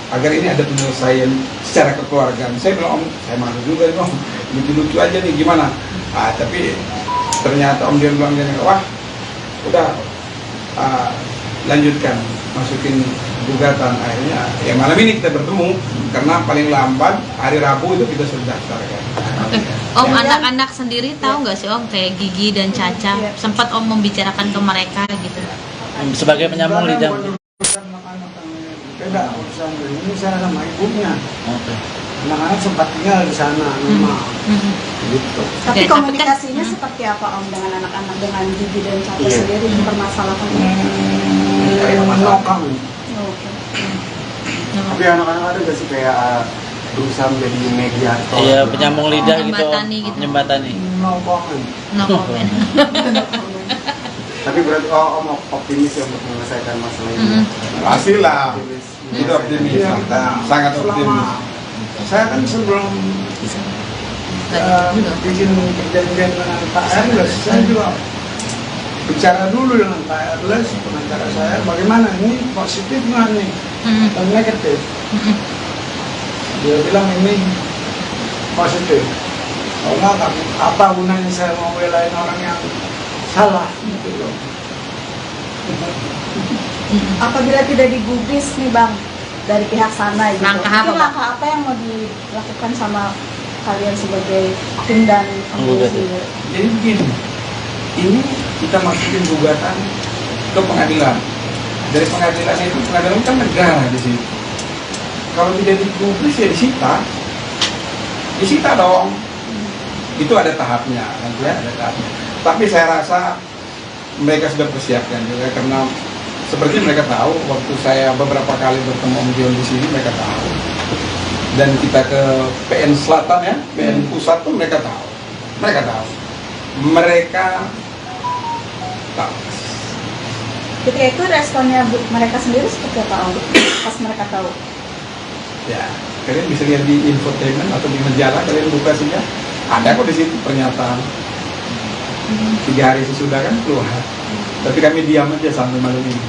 agar ini ada penyelesaian secara kekeluargaan. Saya bilang, Om, saya malu juga nih, Om, lucu-lucu aja nih, gimana? Tapi ternyata Om Dion bilang, wah, udah lanjutkan, masukin gugatan. Akhirnya ya malam ini kita bertemu, karena paling lambat hari Rabu itu kita sudah daftarkan. Oke. Om, anak-anak sendiri tahu nggak sih Om, kayak Gigi dan Caca, sempat Om membicarakan ke mereka gitu? Sebagai penyambung lidah. Beda urusan ini saya sama ibunya. Oke. Anak-anak sempat tinggal di sana, rumah. Gitu. Tapi Oke, komunikasinya seperti apa Om dengan anak-anak, dengan Gigi dan Caca sendiri mempermasalahkan ini? Kayak menokang. Oke. Tapi anak-anak ada gak sih kayak berusaha menjadi mediator? Iya, penyambung lidah gitu. Menjembatani gitu. Menjembatani. Nokongan. No comment. Tapi berarti Om optimis ya untuk menyelesaikan masalah ini. Pastilah, Optimis. itu optimis, Iya. sangat optimis. Saya kan sebelum bikin perjanjian dengan Pak Erles, saya juga bicara dulu dengan Pak Erles, pengacara saya, bagaimana ini positif nggak nih atau negatif. Dia bilang ini positif. Kalau nggak, apa gunanya saya mau belain orang yang salah gitu loh. Apabila tidak digubris nih Bang dari pihak sana gitu, Langkah apa, mungkin Bang? langkah apa yang mau dilakukan sama kalian sebagai tim dan Penggugat. penggugat? Jadi begini, ini kita masukin gugatan ke pengadilan. Dari pengadilan itu, pengadilan kan negara di situ. Kalau tidak digubris ya disita dong. Itu ada tahapnya, nanti ya, ada tahapnya. Tapi saya rasa mereka sudah persiapkan juga, karena seperti mereka tahu, waktu saya beberapa kali bertemu Om Dion di sini, mereka tahu. Dan kita ke PN Selatan ya, PN Pusat pun mereka tahu. Mereka tahu. Ketika itu responnya mereka sendiri seperti apa Om? Pas mereka tahu? Ya, kalian bisa lihat di infotainment atau di majalah, kalian buka saja. Ada kok di situ pernyataan. 3 hari sesudah kan keluar. Tapi kami diam aja sampai malam ini.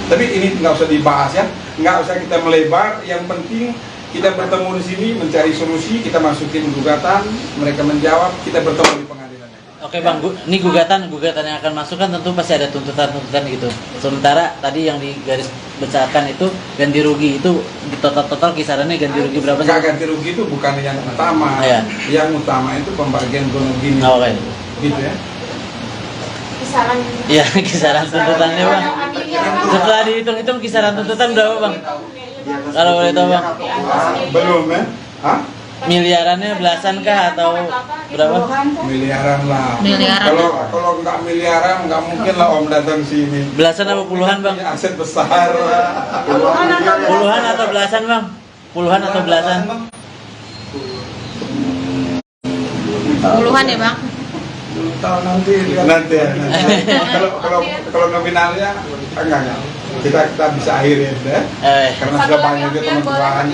Tapi ini nggak usah dibahas ya, nggak usah kita melebar. Yang penting kita bertemu di sini, mencari solusi, kita masukin gugatan, mereka menjawab, kita bertemu di pengadilan. Oke Bang, ini gugatan yang akan masuk kan tentu pasti ada tuntutan gitu. Sementara tadi yang digaris besarkan itu ganti rugi, itu di total kisarannya ganti rugi berapa sih? Nggak, ganti rugi itu bukan yang utama. Iya. Yang utama itu pembagian gonok gini. Oke. Gitu ya. Kisaran. Iya, kisaran tuntutannya Bang. Setelah dihitung-hitung kisaran tuntutan berapa Bang? Kalau boleh tahu Bang. Belum ya? Hah? Miliarannya belasan kah atau berapa? Miliaran lah. Miliaran. Kalau nggak miliaran nggak mungkin lah Om datang sini. Belasan apa puluhan Bang? Punya aset besar. Puluhan atau belasan Bang? Puluhan atau belasan? Puluhan ya Bang? Belum tahu nanti lihat. Nanti ya. Kalau nominalnya enggak. Kita bisa akhirin ya. Karena sudah banyak juga teman-teman.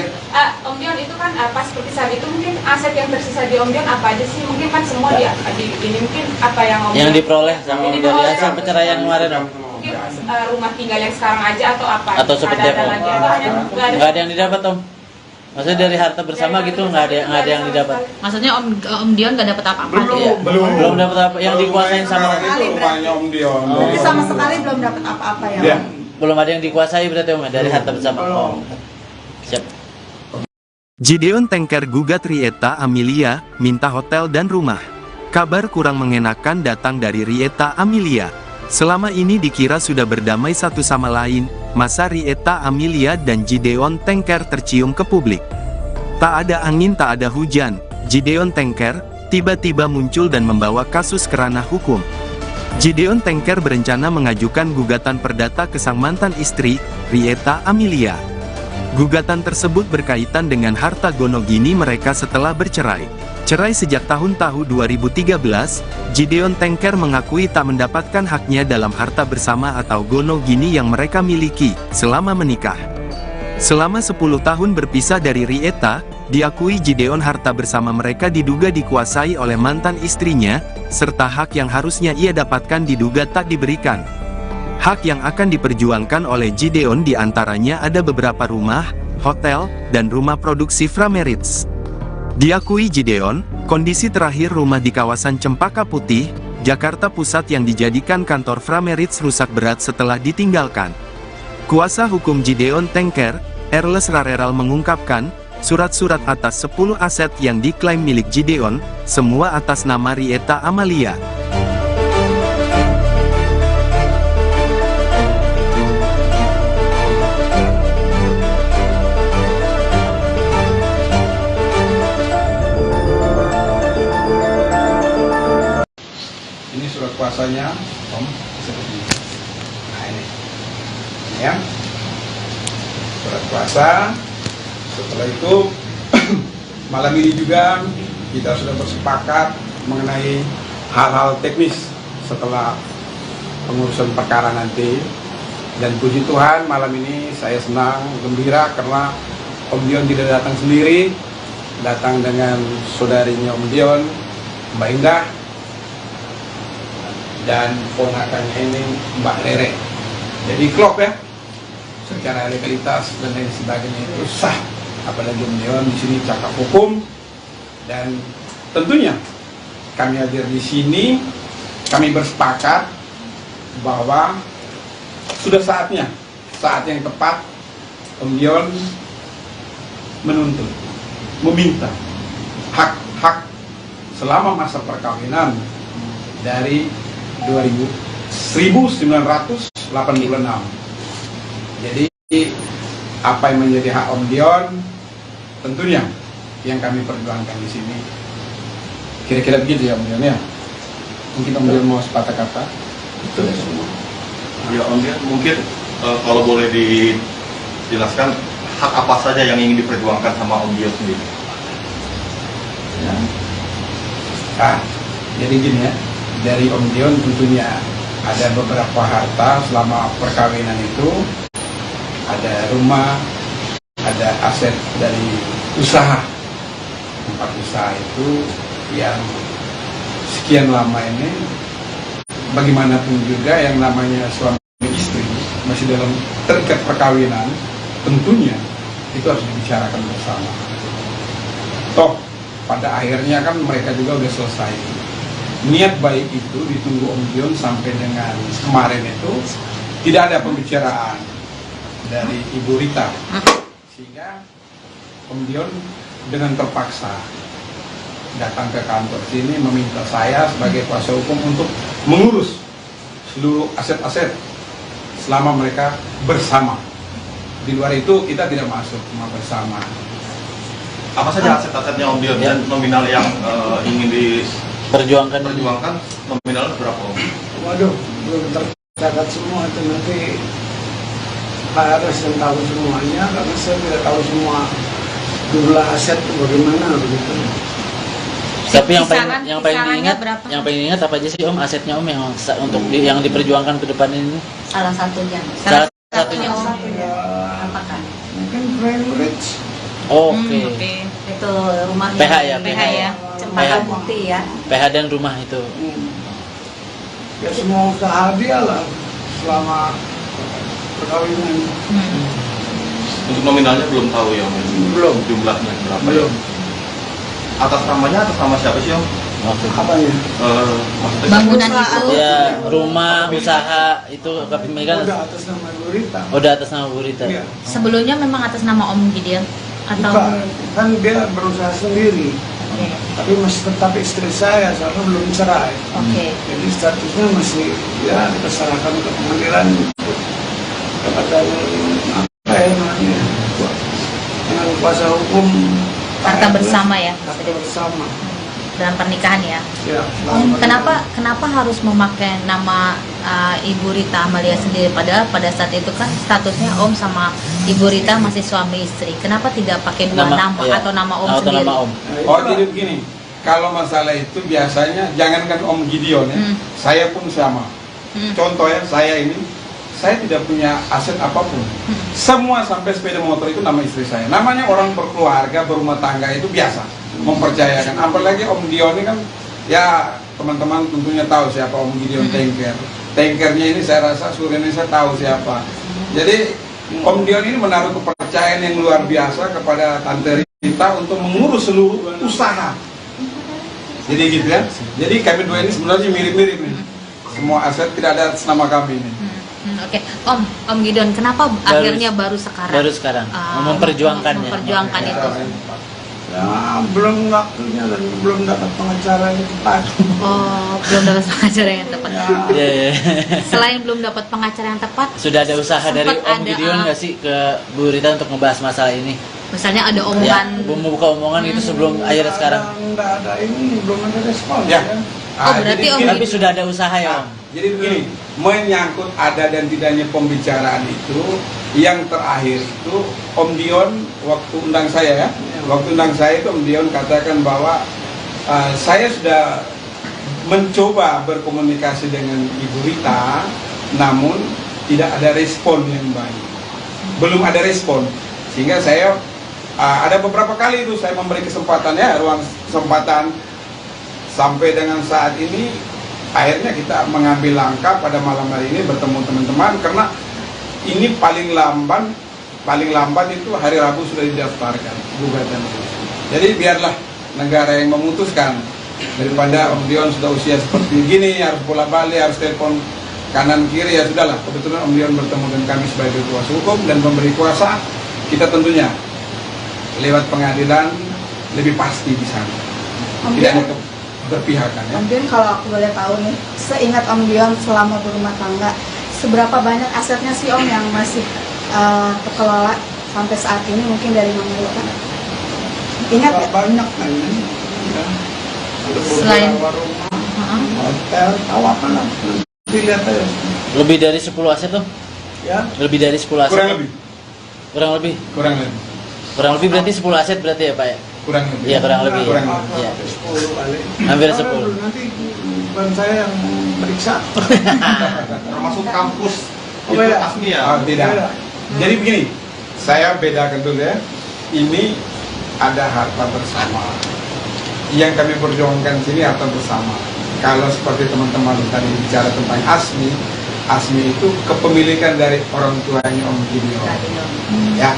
Om Dion itu kan pas seperti saat itu mungkin aset yang tersisa di Om Dion apa aja sih? Mungkin kan semua ini mungkin apa yang Om Yang Dion diperoleh sama Ini dari diperoleh. hasil perceraian kemarin Bang? mungkin rumah tinggal yang sekarang aja atau apa? Atau seperti ada apa? lagi atau hanya Nggak ada yang didapat Om? Maksudnya dari harta bersama gitu nggak ada yang didapat? Maksudnya Om Dion nggak dapat apa-apa? Iya. Belum dapat apa yang dikuasain sama itu rumahnya Om Dion. Jadi sama sekali belum dapat apa-apa ya? Ya. belum ada yang dikuasai berarti Om ya, dari harta bersama. Oh. Siap. Gideon Tengker gugat Rieta Amelia, minta hotel dan rumah. Kabar kurang mengenakan datang dari Rieta Amelia. Selama ini dikira sudah berdamai satu sama lain, masa Rieta Amelia dan Gideon Tengker tercium ke publik. Tak ada angin tak ada hujan, Gideon Tengker tiba-tiba muncul dan membawa kasus ke ranah hukum. Gideon Tengker berencana mengajukan gugatan perdata ke sang mantan istri, Rieta Amelia. Gugatan tersebut berkaitan dengan harta gonogini mereka setelah bercerai. Cerai sejak tahun 2013, Gideon Tengker mengakui tak mendapatkan haknya dalam harta bersama atau gonogini yang mereka miliki selama menikah. Selama 10 tahun berpisah dari Rieta, diakui Gideon harta bersama mereka diduga dikuasai oleh mantan istrinya, serta hak yang harusnya ia dapatkan diduga tak diberikan. Hak yang akan diperjuangkan oleh Gideon diantaranya ada beberapa rumah, hotel, dan rumah produksi Frameritz. Diakui Gideon, kondisi terakhir rumah di kawasan Cempaka Putih, Jakarta Pusat yang dijadikan kantor Frameritz rusak berat setelah ditinggalkan. Kuasa hukum Gideon Tengker, Erles Rareral mengungkapkan, surat-surat atas 10 aset yang diklaim milik Gideon, semua atas nama Rieta Amalia. Ini surat kuasanya, Om, seperti ini. Nah ini ya, surat kuasa. Setelah itu malam ini juga kita sudah bersepakat mengenai hal-hal teknis setelah pengurusan perkara nanti. Dan puji Tuhan malam ini saya senang, gembira karena Om Dion tidak datang sendiri, datang dengan saudarinya Om Dion, Mbak Indah, dan ponakannya ini Mbak Rere. Jadi klop ya, secara legalitas dan lain sebagainya itu sah. Apalagi Om Dion di sini cakap hukum, dan tentunya kami hadir di sini, kami bersepakat bahwa sudah saatnya, saat yang tepat Om Dion menuntut, meminta hak-hak selama masa perkawinan dari 1986. Jadi apa yang menjadi hak Om Dion tentunya yang kami perjuangkan di sini. Kira-kira begitu ya Om Dion ya. Mungkin Om Dion mau sepatah kata. Itu semua. Ya Om Dion, mungkin kalau boleh dijelaskan hak apa saja yang ingin diperjuangkan sama Om Dion sendiri. Ya. Nah, jadi gini ya, dari Om Dion tentunya ada beberapa harta selama perkawinan itu, ada rumah, ada aset dari usaha, tempat usaha itu yang sekian lama ini, bagaimanapun juga yang namanya suami istri masih dalam terikat perkawinan, tentunya itu harus dibicarakan bersama. Toh pada akhirnya kan mereka juga udah selesai. Niat baik itu ditunggu Om Dion sampai dengan kemarin itu tidak ada pembicaraan dari Ibu Rita, sehingga Om Dion dengan terpaksa datang ke kantor sini meminta saya sebagai kuasa hukum untuk mengurus seluruh aset-aset selama mereka bersama. Di luar itu kita tidak masuk, cuma bersama. Apa saja aset-asetnya Om Dion dan nominal yang ingin perjuangkan nominalnya berapa Om? Waduh, belum tercatat semua itu, nanti Pak Aras yang tahu semuanya, karena saya tidak tahu semua jumlah aset itu bagaimana begitu. Tapi yang Kisaran- paling kisarannya diingat, berapa? yang paling diingat apa aja sih Om asetnya Om yang untuk yang diperjuangkan ke depan ini? Salah satunya. Salah satunya Om. Ya, Apakah? mungkin Frameritz. Oke. Itu rumahnya. PH ya, PH ya. Cempaka PH. Putih ya. PH dan rumah itu. Ya semua usaha dia lah selama perkawinan. Untuk nominalnya belum tahu ya Om? Belum. Jumlahnya berapa? Belum. Atas namanya atas nama siapa sih Om? Apanya? Maksudnya Bangunan itu. Ya, rumah, usaha itu kepemilikan Udah atas nama Gurita. udah atas nama Bu Rita. Iya. Sebelumnya memang atas nama Om Gideon atau Bukan, kan dia berusaha sendiri. Oke. Tapi masih tetap istri saya, soalnya belum cerai. Oke. Jadi statusnya masih ya kita serahkan ke pengadilan kepada apa ya namanya, dengan kuasa hukum Harta bersama ya. harta bersama. dalam pernikahan ya. Ya, Om, kenapa harus memakai nama Ibu Rita Amalia sendiri, padahal pada saat itu kan statusnya Om sama Ibu Rita masih suami istri. Kenapa tidak pakai dua nama iya. atau nama Om Atau sendiri? nama Om. Oh jadi begini, kalau masalah itu biasanya jangankan Om Gideon ya, saya pun sama. Contoh ya, saya ini saya tidak punya aset apapun. Semua sampai sepeda motor itu nama istri saya. Namanya orang berkeluarga, berumah tangga itu biasa mempercayakan. Apalagi Om Dion ini kan, ya teman-teman tentunya tahu siapa Om Gideon Tanker. Tankernya ini saya rasa seluruh Indonesia tahu siapa. Jadi Om Dion ini menaruh kepercayaan yang luar biasa kepada Tante Rita untuk mengurus seluruh usaha. Jadi gitu ya. Jadi kami dua ini sebenarnya mirip-mirip nih. Semua aset tidak ada atas nama kami ini. Oke, Om Gideon, kenapa akhirnya baru sekarang? Baru sekarang memperjuangkannya. Memperjuangkan itu. Ya, belum waktunya dan belum dapat pengacara yang tepat. Oh, belum dapat pengacara yang tepat. Iya, iya. Selain belum dapat pengacara yang tepat, Sudah ada usaha dari sempat Om Gideon nggak sih ke Bu Rita untuk ngebahas masalah ini? misalnya ada Ya, omongan membuka omongan itu sebelum akhirnya sekarang. Nggak ada ini, belum ada respon. Ya. Oh, berarti Om Tapi sudah ada usaha ya, Om. Jadi begini, menyangkut ada dan tidaknya pembicaraan itu, yang terakhir itu Om Dion waktu undang saya ya, waktu undang saya itu Om Dion katakan bahwa saya sudah mencoba berkomunikasi dengan Ibu Rita, namun tidak ada respon yang baik, belum ada respon, sehingga saya ada beberapa kali itu saya memberi kesempatan ya, ruang kesempatan sampai dengan saat ini. Akhirnya kita mengambil langkah pada malam hari ini bertemu teman-teman, karena ini paling lambat itu hari Rabu sudah didaftarkan gugatan itu. Jadi biarlah negara yang memutuskan, daripada Om Dion sudah usia seperti gini harus bola-balik, harus telepon kanan kiri, ya sudahlah. Kebetulan Om Dion bertemu dengan kami sebagai kuasa hukum dan pemberi kuasa, kita tentunya lewat pengadilan lebih pasti di sana. Tidak ada berpihakan ya. Om Dion, kalau aku boleh tahu nih, seingat Om Dion selama berumah tangga, seberapa banyak asetnya sih Om yang masih terkelola sampai saat ini, mungkin dari Mama Rita? Ingat ya? Banyak kan. Ya. Ada Selain- beberapa rumah, hotel, tahu apa lah. Dilihat aja. Lebih dari 10 aset tuh? Ya. Lebih dari 10 aset? Kurang lebih. Kurang lebih? Kurang lebih. Kurang lebih berarti 10 aset berarti ya, Pak ya? Kurang lebih. Iya, kurang lebih. Kurang Ya. lebih. Iya. 10 kali. Hampir Kalau 10. Nanti bukan saya yang meriksa. Termasuk kampus Oh, itu beda. Asmi ya. Oh, tidak. Beda. Jadi begini, saya bedakan dulu ya. Ini ada harta bersama. Yang kami perjuangkan sini harta bersama. Kalau seperti teman-teman tadi bicara tentang Asmi, Asmi itu kepemilikan dari orang tuanya Om Gideon. Ya,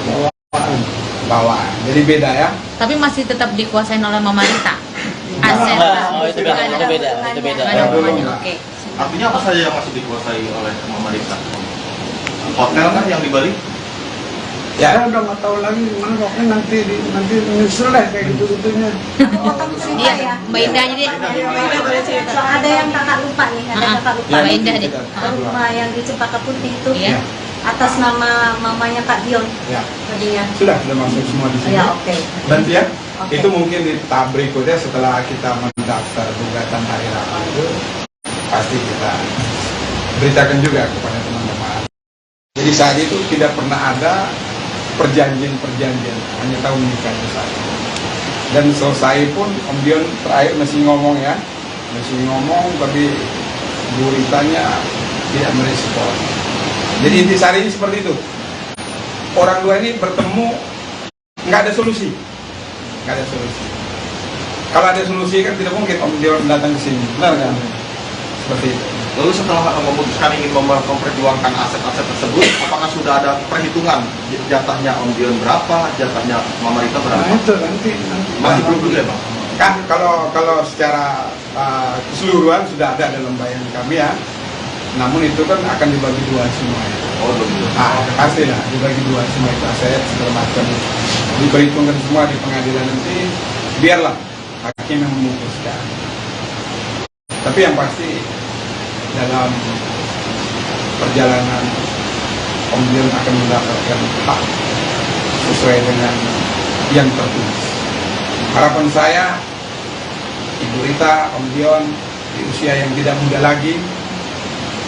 bawaan. Jadi beda ya. tapi masih tetap dikuasain oleh Mama Rita. Aset. Oh, itu beda, itu beda, itu beda. Nggak ada Belum, hubungannya, Mbak. oke. Artinya apa saja yang masih dikuasai oleh Mama Rita? Hotel kan yang di Bali? Saya Ya, udah nggak tahu lagi gimana, pokoknya nanti nyusul lah kayak gitu-gitunya. Iya, Mbak Indah jadi. Ada yang kakak lupa nih, ada Ah, kakak lupa. Mbak Indah deh. Rumah yang di Cempaka Putih itu Iya. atas nama mamanya Kak Dion ya. tadinya. Sudah masuk semua di sini. Ya, oke. Nanti ya, Oke. itu mungkin di tahap berikutnya setelah kita mendaftar gugatan hari Rabu itu, pasti kita beritakan juga kepada teman-teman. Jadi saat itu tidak pernah ada perjanjian, hanya tahu menikah saja. Dan selesai pun Om Dion terakhir masih ngomong ya, tapi Bu Ritanya tidak merespon. Jadi intisari ini seperti itu. Orang dua ini bertemu, nggak ada solusi. Kalau ada solusi kan tidak mungkin Om Dion datang ke sini, benar kan? Seperti itu. Lalu setelah memutuskan ingin memperjuangkan aset-aset tersebut, apakah sudah ada perhitungan jatahnya Om Dion berapa, jatahnya Mama Rita Nah berapa? itu nanti. Masih belum dulu ya, Bang? Kan kalau secara keseluruhan sudah ada dalam bayangan kami ya. Namun itu kan akan dibagi dua semua ya. Oh, belum. Pasti lah dibagi dua semua itu aset segala macam. Diperhitungkan semua di pengadilan nanti. Biarlah hakim yang memutuskan. Tapi yang pasti dalam perjalanan Om Dion akan mendapatkan hak sesuai dengan yang tertulis. Harapan saya, Ibu Rita, Om Dion di usia yang tidak muda lagi,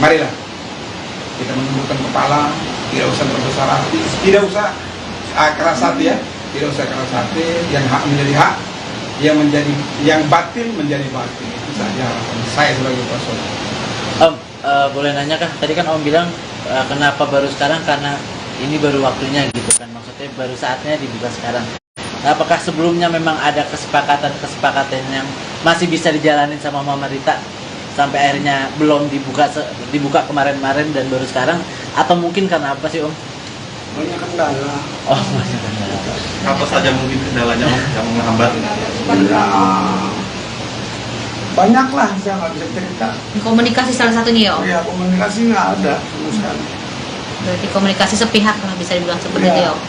marilah kita menundukkan kepala, tidak usah terbesar hati, tidak usah keras hati ya, tidak usah keras hati, yang hak menjadi hak, yang batil menjadi batil. Itu saja harapan saya sebagai kuasa. Om, boleh nanya kah? Tadi kan Om bilang kenapa baru sekarang, karena ini baru waktunya gitu kan, maksudnya baru saatnya dibuka sekarang. Apakah sebelumnya memang ada kesepakatan yang masih bisa dijalanin sama Mama Rita sampai akhirnya belum dibuka kemarin-kemarin dan baru sekarang, atau mungkin karena apa sih Om? Banyak kendala. Oh, banyak kendala. Apa saja mungkin kendalanya Om yang menghambat? Banyak lah, saya nggak bisa cerita. Komunikasi salah satunya ya Om? Ya komunikasi nggak ada sama sekali. Berarti komunikasi sepihak lah bisa dibilang seperti itu ya Om?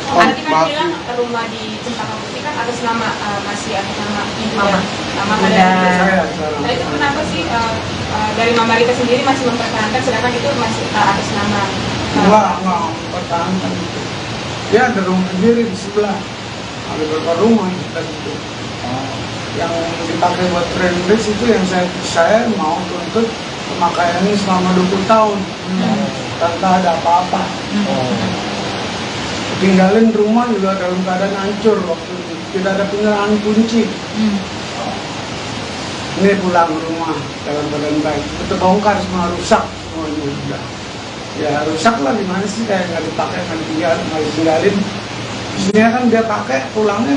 Oh, tadi kan bilang rumah di Cempaka Putih kan atas nama masih atas nama ibu Mama. Mama Udah. Saya sekarang. Nah itu kenapa sih dari Mama Rita sendiri masih mempertahankan sedangkan itu masih atas nama Enggak mempertahankan itu. Dia ada rumah sendiri di sebelah. Ada beberapa rumah dan itu. Yang dipakai buat friendless itu yang saya mau tuntut pemakaiannya selama 20 tahun. Tanpa ada apa-apa. Tinggalin rumah juga dalam keadaan hancur waktu itu. Tidak ada penyerahan kunci. Ini pulang rumah dalam keadaan baik. Terbongkar semua, rusak semuanya sudah. Ya rusak lah, gimana sih, kayak nggak dipakai, nggak ditinggalin. Sebenarnya kan dia pakai pulangnya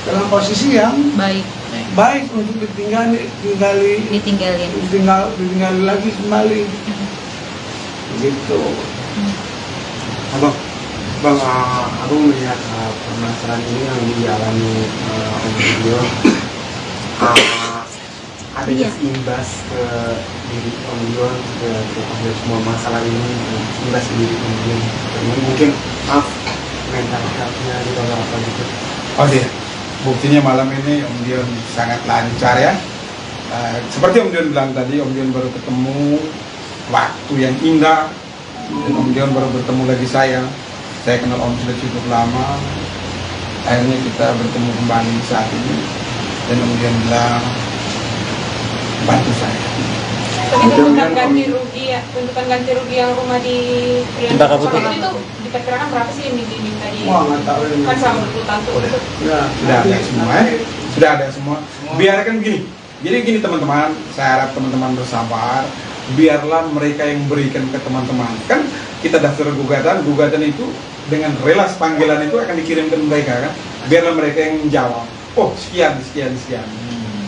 dalam posisi yang baik untuk ditinggali lagi kembali. Gitu. Bang, aku melihat permasalahan ini yang dialami Om Dion, ada imbas ke diri Om Dion, ke semua masalah ini, imbas ke diri Om Dion. Mungkin mental health-nya di bawah apa gitu. Oh iya, buktinya malam ini Om Dion sangat lancar ya. Seperti Om Dion bilang tadi, Om Dion baru ketemu waktu yang indah, dan Om Dion baru bertemu lagi saya. Saya kenal Om sudah cukup lama, akhirnya kita bertemu kembali saat ini, dan Om Dion bilang bantu saya. Tapi tuntutan ganti rugi yang rumah di Cempaka Putih itu diperkirakan berapa sih yang diminta di? Wah, nggak tahu ini. Kan selama 20 tahun tuh. Sudah ada semua ya. Sudah ada semua. Biarkan begini. Jadi gini teman-teman, saya harap teman-teman bersabar. Biarlah mereka yang berikan ke teman-teman. Kan kita daftar gugatan itu dengan relas panggilan itu akan dikirim ke mereka kan. Biarlah mereka yang menjawab. Oh sekian.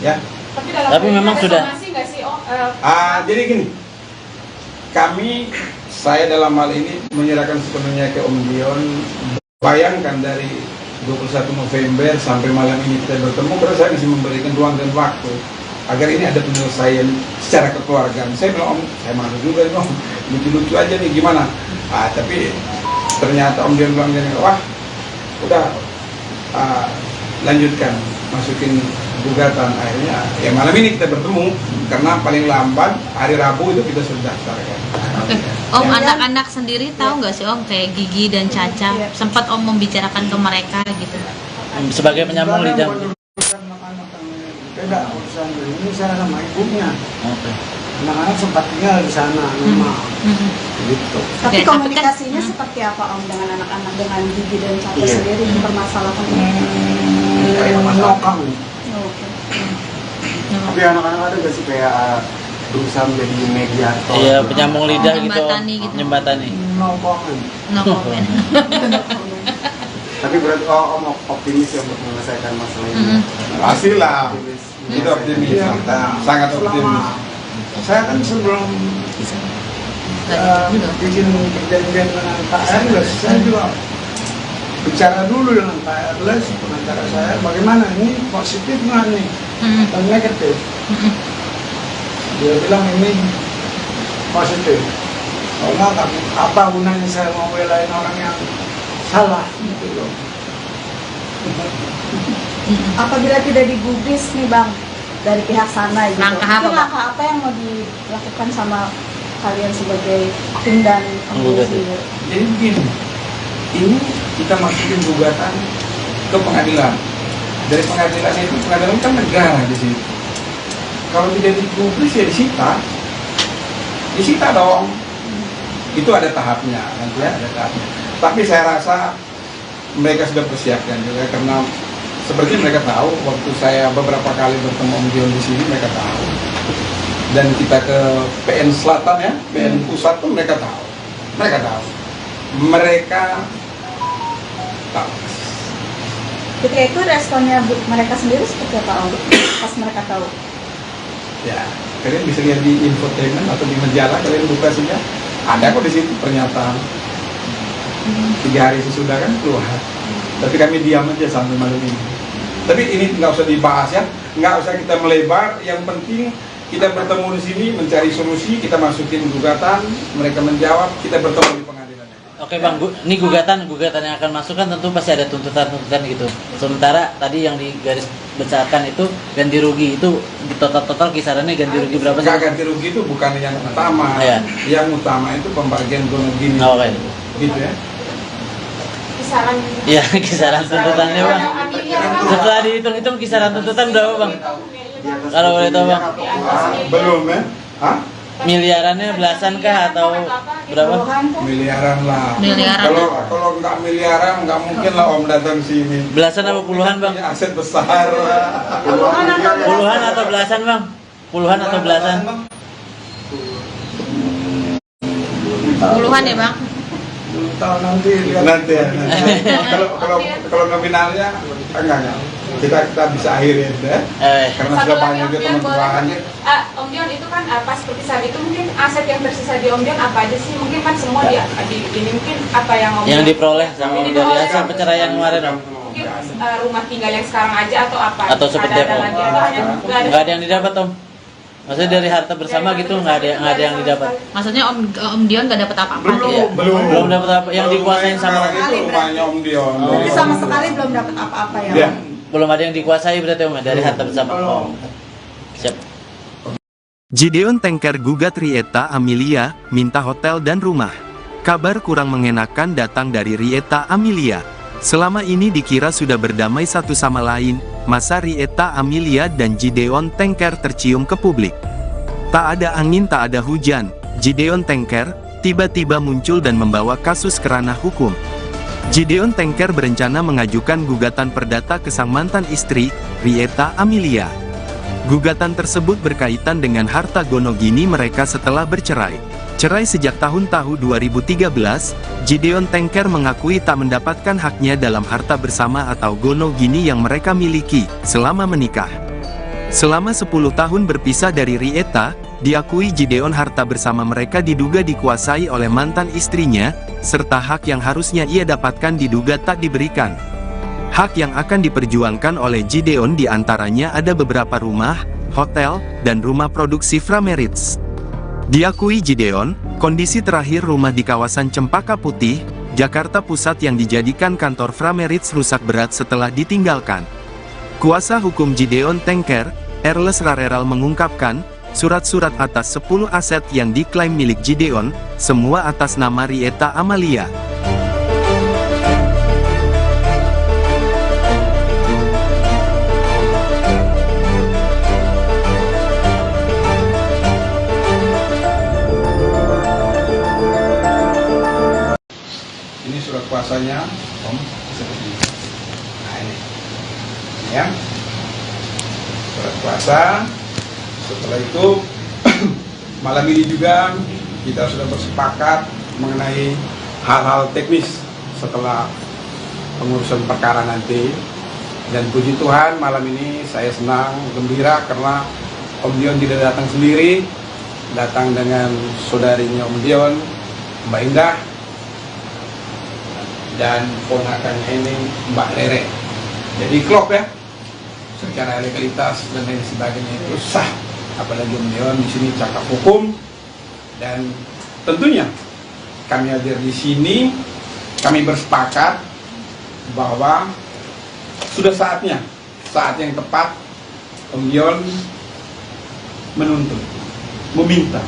Ya. Tapi memang sudah. Nggak sih, Jadi gini. Saya dalam hal ini menyerahkan sepenuhnya ke Om Dion. Bayangkan dari 21 November sampai malam ini kita bertemu, karena saya masih memberikan ruang dan waktu agar ini ada penyelesaian secara kekeluargaan. Saya bilang, Om, saya malu juga nih Om, lucu-lucu aja nih gimana. Tapi ternyata Om Dion bilang, wah udah lanjutkan, masukin gugatan. Akhirnya ya malam ini kita bertemu, karena paling lambat hari Rabu itu kita sudah daftarkan. Oke. Om, anak-anak sendiri tahu nggak sih Om, kayak Gigi dan Caca, sempat Om membicarakan ke mereka gitu? Sebagai penyambung lidah. Beda urusan ini, saya sama ibunya. Oke. Anak-anak sempat tinggal di sana, rumah. Gitu. Tapi Oke, komunikasinya seperti apa Om dengan anak-anak, dengan Gigi dan Caca sendiri mempermasalahkan ini? Menokang. Oke. Tapi anak-anak ada nggak sih kayak berusaha menjadi mediator? Iya, penyambung lidah gitu. Jembatani gitu. Jembatani. Nokongan. No comment. Tapi berarti Om optimis ya untuk menyelesaikan masalah ini. Pastilah. Optimis. Kita optimis, Iya, kita sangat optimis. Saya kan sebelum bikin perjanjian dengan Pak Erles, saya juga bicara dulu dengan Pak Erles, pengacara saya, bagaimana ini positif nggak nih atau negatif. Dia bilang ini positif. Kalau nggak, apa gunanya saya mau belain orang yang salah gitu loh. Apabila tidak digubris nih Bang dari pihak sana gitu, Langkah apa, mungkin Bang? langkah apa yang mau dilakukan sama kalian sebagai tim dan Penggugat. Jadi begini, ini kita masukin gugatan ke pengadilan. Dari pengadilan itu, pengadilan kan negara di situ. Kalau tidak dipublis ya disita dong. Itu ada tahapnya, nanti ya, ada tahapnya. Tapi saya rasa mereka sudah persiapkan juga, karena seperti mereka tahu waktu saya beberapa kali bertemu Om Dion di sini, mereka tahu dan kita ke PN Selatan ya, PN Pusat pun mereka tahu. Mereka tahu. Ketika itu responnya mereka sendiri seperti apa Om? Pas mereka tahu? Ya, kalian bisa lihat di infotainment atau di majalah, kalian buka saja. Ada kok di situ pernyataan. 3 hari sesudah kan keluar. Tapi kami diam aja sampai malam ini. Tapi ini nggak usah dibahas ya, nggak usah kita melebar. Yang penting kita bertemu di sini mencari solusi, kita masukin gugatan, mereka menjawab, kita bertemu di pengadilan. Oke Bang, ini gugatan yang akan masuk kan tentu pasti ada tuntutan gitu. Sementara tadi yang digaris besarkan itu ganti rugi, itu di total kisarannya ganti rugi berapa sih? Ganti rugi itu bukan yang utama. Ya. Yang utama itu pembagian gonogini. Oke. Gitu ya. Kisaran. Iya, kisaran tuntutannya Bang. Setelah dihitung-hitung kisaran tuntutan berapa Bang? Kalau boleh tahu Bang. Belum ya? Hah? Miliarannya belasan kah atau berapa? Miliaran lah. Miliaran. Kalau nggak miliaran nggak mungkin lah Om datang sini. Belasan apa puluhan Bang? Punya aset besar. Puluhan atau belasan Bang? Puluhan atau belasan? Puluhan ya Bang? Tahu nanti lihat nanti ya. Kalau nominalnya enggak. Kita bisa akhirin ya. Karena sudah banyak juga teman-teman. Om Dion itu kan pas seperti saat itu mungkin aset yang tersisa di Om Dion apa aja sih? Mungkin kan semua ini mungkin apa yang Om Yang Dion diperoleh sama dari hasil perceraian kemarin Om? mungkin rumah tinggal yang sekarang aja atau apa? Atau seperti ada apa? lagi atau hanya Nggak ada yang didapat Om? Maksudnya dari harta bersama gitu nggak ada yang didapat? Maksudnya Om Dion nggak dapat apa-apa? Belum dapat apa? Yang dikuasain sama itu rumahnya Om Dion. Jadi sama sekali belum dapat apa-apa ya? Ya. belum ada yang dikuasai berarti Om dari harta bersama. Oh. Siap. Gideon Tengker gugat Rieta Amelia, minta hotel dan rumah. Kabar kurang mengenakan datang dari Rieta Amelia. Selama ini dikira sudah berdamai satu sama lain, masa Rieta Amelia dan Gideon Tengker tercium ke publik. Tak ada angin tak ada hujan, Gideon Tengker tiba-tiba muncul dan membawa kasus ke ranah hukum. Gideon Tengker berencana mengajukan gugatan perdata ke sang mantan istri, Rieta Amelia. Gugatan tersebut berkaitan dengan harta gonogini mereka setelah bercerai. Cerai sejak tahun 2013, Gideon Tengker mengakui tak mendapatkan haknya dalam harta bersama atau gonogini yang mereka miliki selama menikah. Selama 10 tahun berpisah dari Rieta, diakui Gideon harta bersama mereka diduga dikuasai oleh mantan istrinya, serta hak yang harusnya ia dapatkan diduga tak diberikan. Hak yang akan diperjuangkan oleh Gideon diantaranya ada beberapa rumah, hotel, dan rumah produksi Frameritz. Diakui Gideon, kondisi terakhir rumah di kawasan Cempaka Putih, Jakarta Pusat yang dijadikan kantor Frameritz rusak berat setelah ditinggalkan. Kuasa hukum Gideon Tengker, Erles Rareral mengungkapkan, surat-surat atas 10 aset yang diklaim milik Gideon, semua atas nama Rieta Amelia. Ini surat kuasanya, Om, seperti ini. Nah ini ya, surat kuasa. Setelah itu, malam ini juga kita sudah bersepakat mengenai hal-hal teknis setelah pengurusan perkara nanti. Dan puji Tuhan malam ini saya senang, gembira karena Om Dion tidak datang sendiri, datang dengan saudarinya Om Dion, Mbak Indah, dan ponakannya ini Mbak Rere. Jadi klop ya, secara legalitas dan lain sebagainya itu sah. Apalagi Om Dion di sini cakap hukum, dan tentunya kami hadir di sini, kami bersepakat bahwa sudah saatnya, saat yang tepat Om Dion menuntut, meminta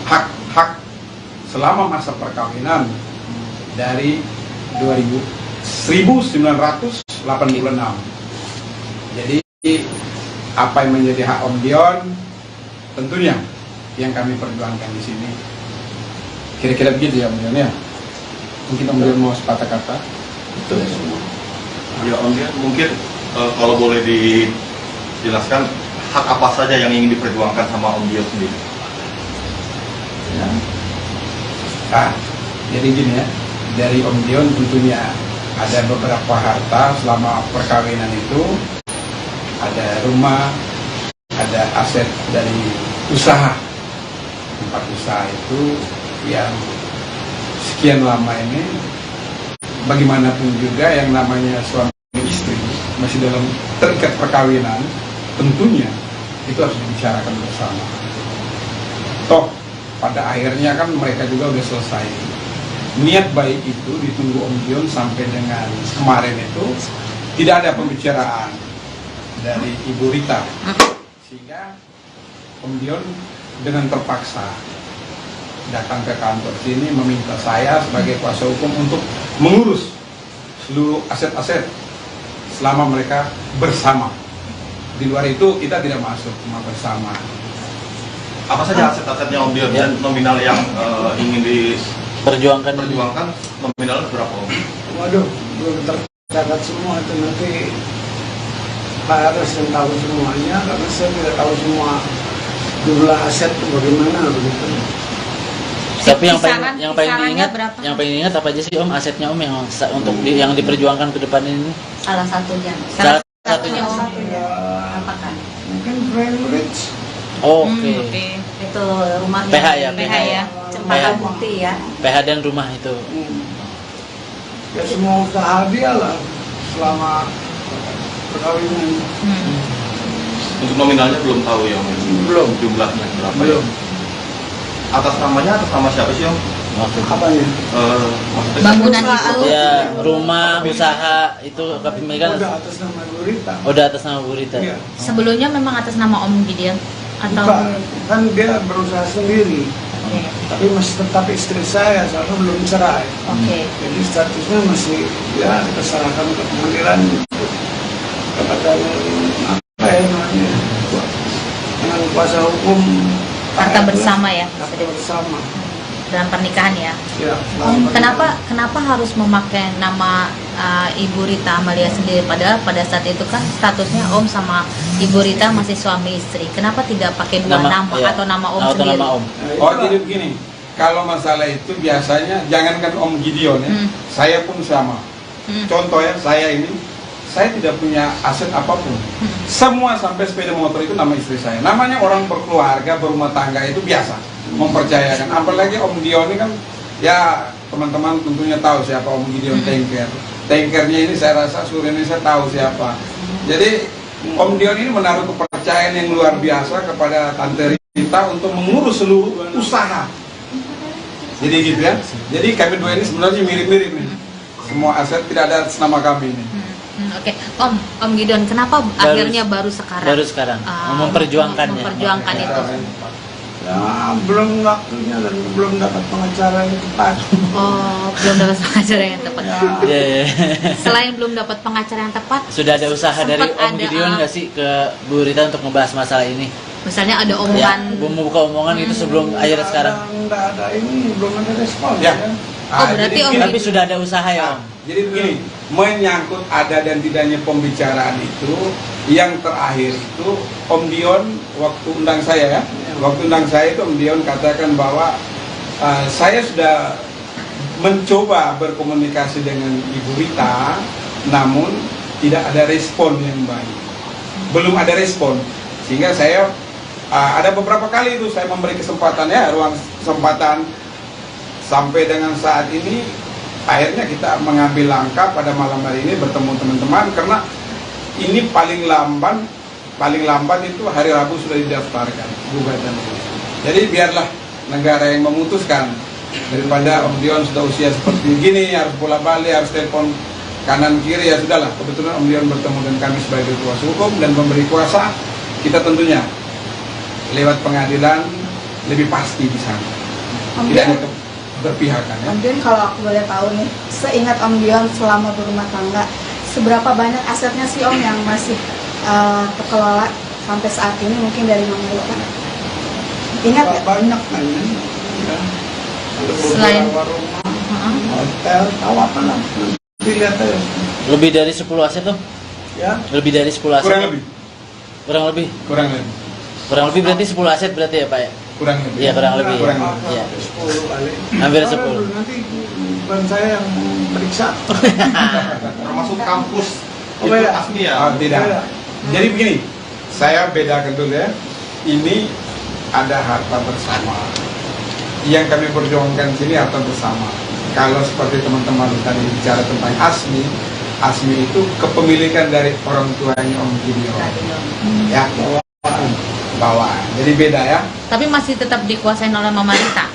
hak-hak selama masa perkawinan dari 1986. Jadi apa yang menjadi hak Om Dion tentunya yang kami perjuangkan di sini. Kira-kira begitu ya Om Dion ya. Mungkin Om Dion mau sepatah kata. Betul semua. Ya Om Dion, mungkin kalau boleh dijelaskan hak apa saja yang ingin diperjuangkan sama Om Dion sendiri? Ya. Nah, jadi gini ya, dari Om Dion tentunya ada beberapa harta selama perkawinan itu, ada rumah, ada aset dari usaha, tempat usaha itu yang sekian lama ini, bagaimanapun juga yang namanya suami istri masih dalam terikat perkawinan, tentunya itu harus dibicarakan bersama. Toh pada akhirnya kan mereka juga udah selesai. Niat baik itu ditunggu Om Dion sampai dengan kemarin itu tidak ada pembicaraan dari Ibu Rita, sehingga Om Dion dengan terpaksa datang ke kantor sini meminta saya sebagai kuasa hukum untuk mengurus seluruh aset-aset selama mereka bersama. Di luar itu kita tidak masuk, cuma bersama. Apa saja aset-asetnya Om Dion dan nominal yang ingin Perjuangkan nominalnya berapa Om? Waduh, belum tercatat semua itu, nanti Pak Aras yang tahu semuanya, karena saya tidak tahu semua jumlah aset itu bagaimana begitu. Tapi yang Kisarannya berapa? paling diingat apa aja sih Om asetnya Om yang untuk yang diperjuangkan ke depan ini? Salah satunya. Salah satunya Om. Apakah? Mungkin Greenwich. Oke. Itu rumah PH ya, PH PH. ya. Cempaka Putih ya. PH dan rumah itu. Ya semua usaha dia lah selama perkawinan. Untuk nominalnya belum tahu ya Om? Belum. Jumlahnya berapa? Belum. Atas namanya atas nama siapa sih Om? Apanya? Maksudnya Bangunan itu. Ya, rumah, usaha itu kepemilikan Udah atas nama Bu Rita. udah atas nama Bu Rita. Iya. Sebelumnya memang atas nama Om Gideon atau Bukan, kan dia berusaha sendiri. Oke. Tapi masih tetap istri saya, soalnya belum cerai. Oke. Jadi statusnya masih ya kita serahkan ke pengadilan kepada apa ya namanya dengan kuasa hukum Harta bersama ya. harta bersama. dalam pernikahan ya. Ya, Om, kenapa harus memakai nama Ibu Rita Amalia sendiri, padahal pada saat itu kan statusnya Om sama Ibu Rita masih suami istri. Kenapa tidak pakai dua nama iya. atau nama Om Atau sendiri? nama Om. Oh, jadi begini, kalau masalah itu biasanya jangankan Om Gideon ya, saya pun sama. Contoh ya, saya tidak punya aset apapun. Semua sampai sepeda motor itu nama istri saya. Namanya orang berkeluarga, berumah tangga itu biasa, mempercayakan. Apalagi Om Gideon ini kan, ya teman-teman tentunya tahu siapa Om Gideon Tanker. Tankernya ini saya rasa seluruh Indonesia tahu siapa. Jadi Om Gideon ini menaruh kepercayaan yang luar biasa kepada Tante Rita untuk mengurus seluruh usaha. Jadi gitu ya. Jadi kami dua ini sebenarnya mirip-mirip nih. Semua aset tidak ada atas nama kami ini. Oke. Om Gideon, kenapa akhirnya baru sekarang? Baru sekarang memperjuangkannya. Memperjuangkan itu. Ya, belum waktunya dan belum dapat pengacara yang tepat. Oh, belum dapat pengacara yang tepat. Ya. Selain belum dapat pengacara yang tepat, Sudah ada usaha dari sempat Om Gideon nggak sih ke Bu Rita untuk membahas masalah ini? misalnya ada Ya, omongan membuka omongan itu sebelum akhirnya sekarang. Nggak ada ini, belum ada respon. Ya. Oh, berarti jadi Om begini. Tapi sudah ada usaha ya Om. Jadi begini, menyangkut ada dan tidaknya pembicaraan itu, yang terakhir itu Om Dion waktu undang saya ya, waktu undang saya itu Om Dion katakan bahwa saya sudah mencoba berkomunikasi dengan Ibu Rita, namun tidak ada respon yang baik, belum ada respon, sehingga saya ada beberapa kali itu saya memberi kesempatan ya, ruang kesempatan. Sampai dengan saat ini akhirnya kita mengambil langkah pada malam hari ini bertemu teman-teman, karena ini paling lambat itu hari Rabu sudah didaftarkan gugatan. Jadi biarlah negara yang memutuskan, daripada Om Dion sudah usia seperti gini harus bola-balik, harus telepon kanan kiri, ya sudahlah. Kebetulan Om Dion bertemu dengan kami sebagai kuasa hukum dan memberi kuasa, kita tentunya lewat pengadilan lebih pasti di sana. Om Tidak Dion, ada berpihakan ya. Om Dion, kalau aku boleh tahu nih, seingat Om Dion selama berumah tangga, seberapa banyak asetnya sih Om yang masih terkelola sampai saat ini, mungkin dari Mama Rita? Ingat nggak? Banyak kan ya. Ada Selain- beberapa rumah, hotel, tahu apa lah. Dilihat aja. Lebih dari 10 aset Om? Ya, Lebih dari 10 aset. Kurang Om? lebih. Kurang lebih. kurang lebih. Kurang lebih berarti 10 aset berarti ya Pak ya? Kurang lebih. Iya, kurang lebih. Kurang Ya. lebih. Iya. 10 kali. Hampir Aduh, 10. Nanti bukan saya yang meriksa. Termasuk kampus Oh, itu beda. Asmi ya? Oh, tidak. Beda. Jadi begini, saya bedakan dulu ya. Ini ada harta bersama. Yang kami perjuangkan di sini harta bersama. Kalau seperti teman-teman tadi bicara tentang Asmi, Asmi itu kepemilikan dari orang tuanya Om Gideon. Ya, bawaan. Jadi beda ya. Tapi masih tetap dikuasain oleh Mama Rita.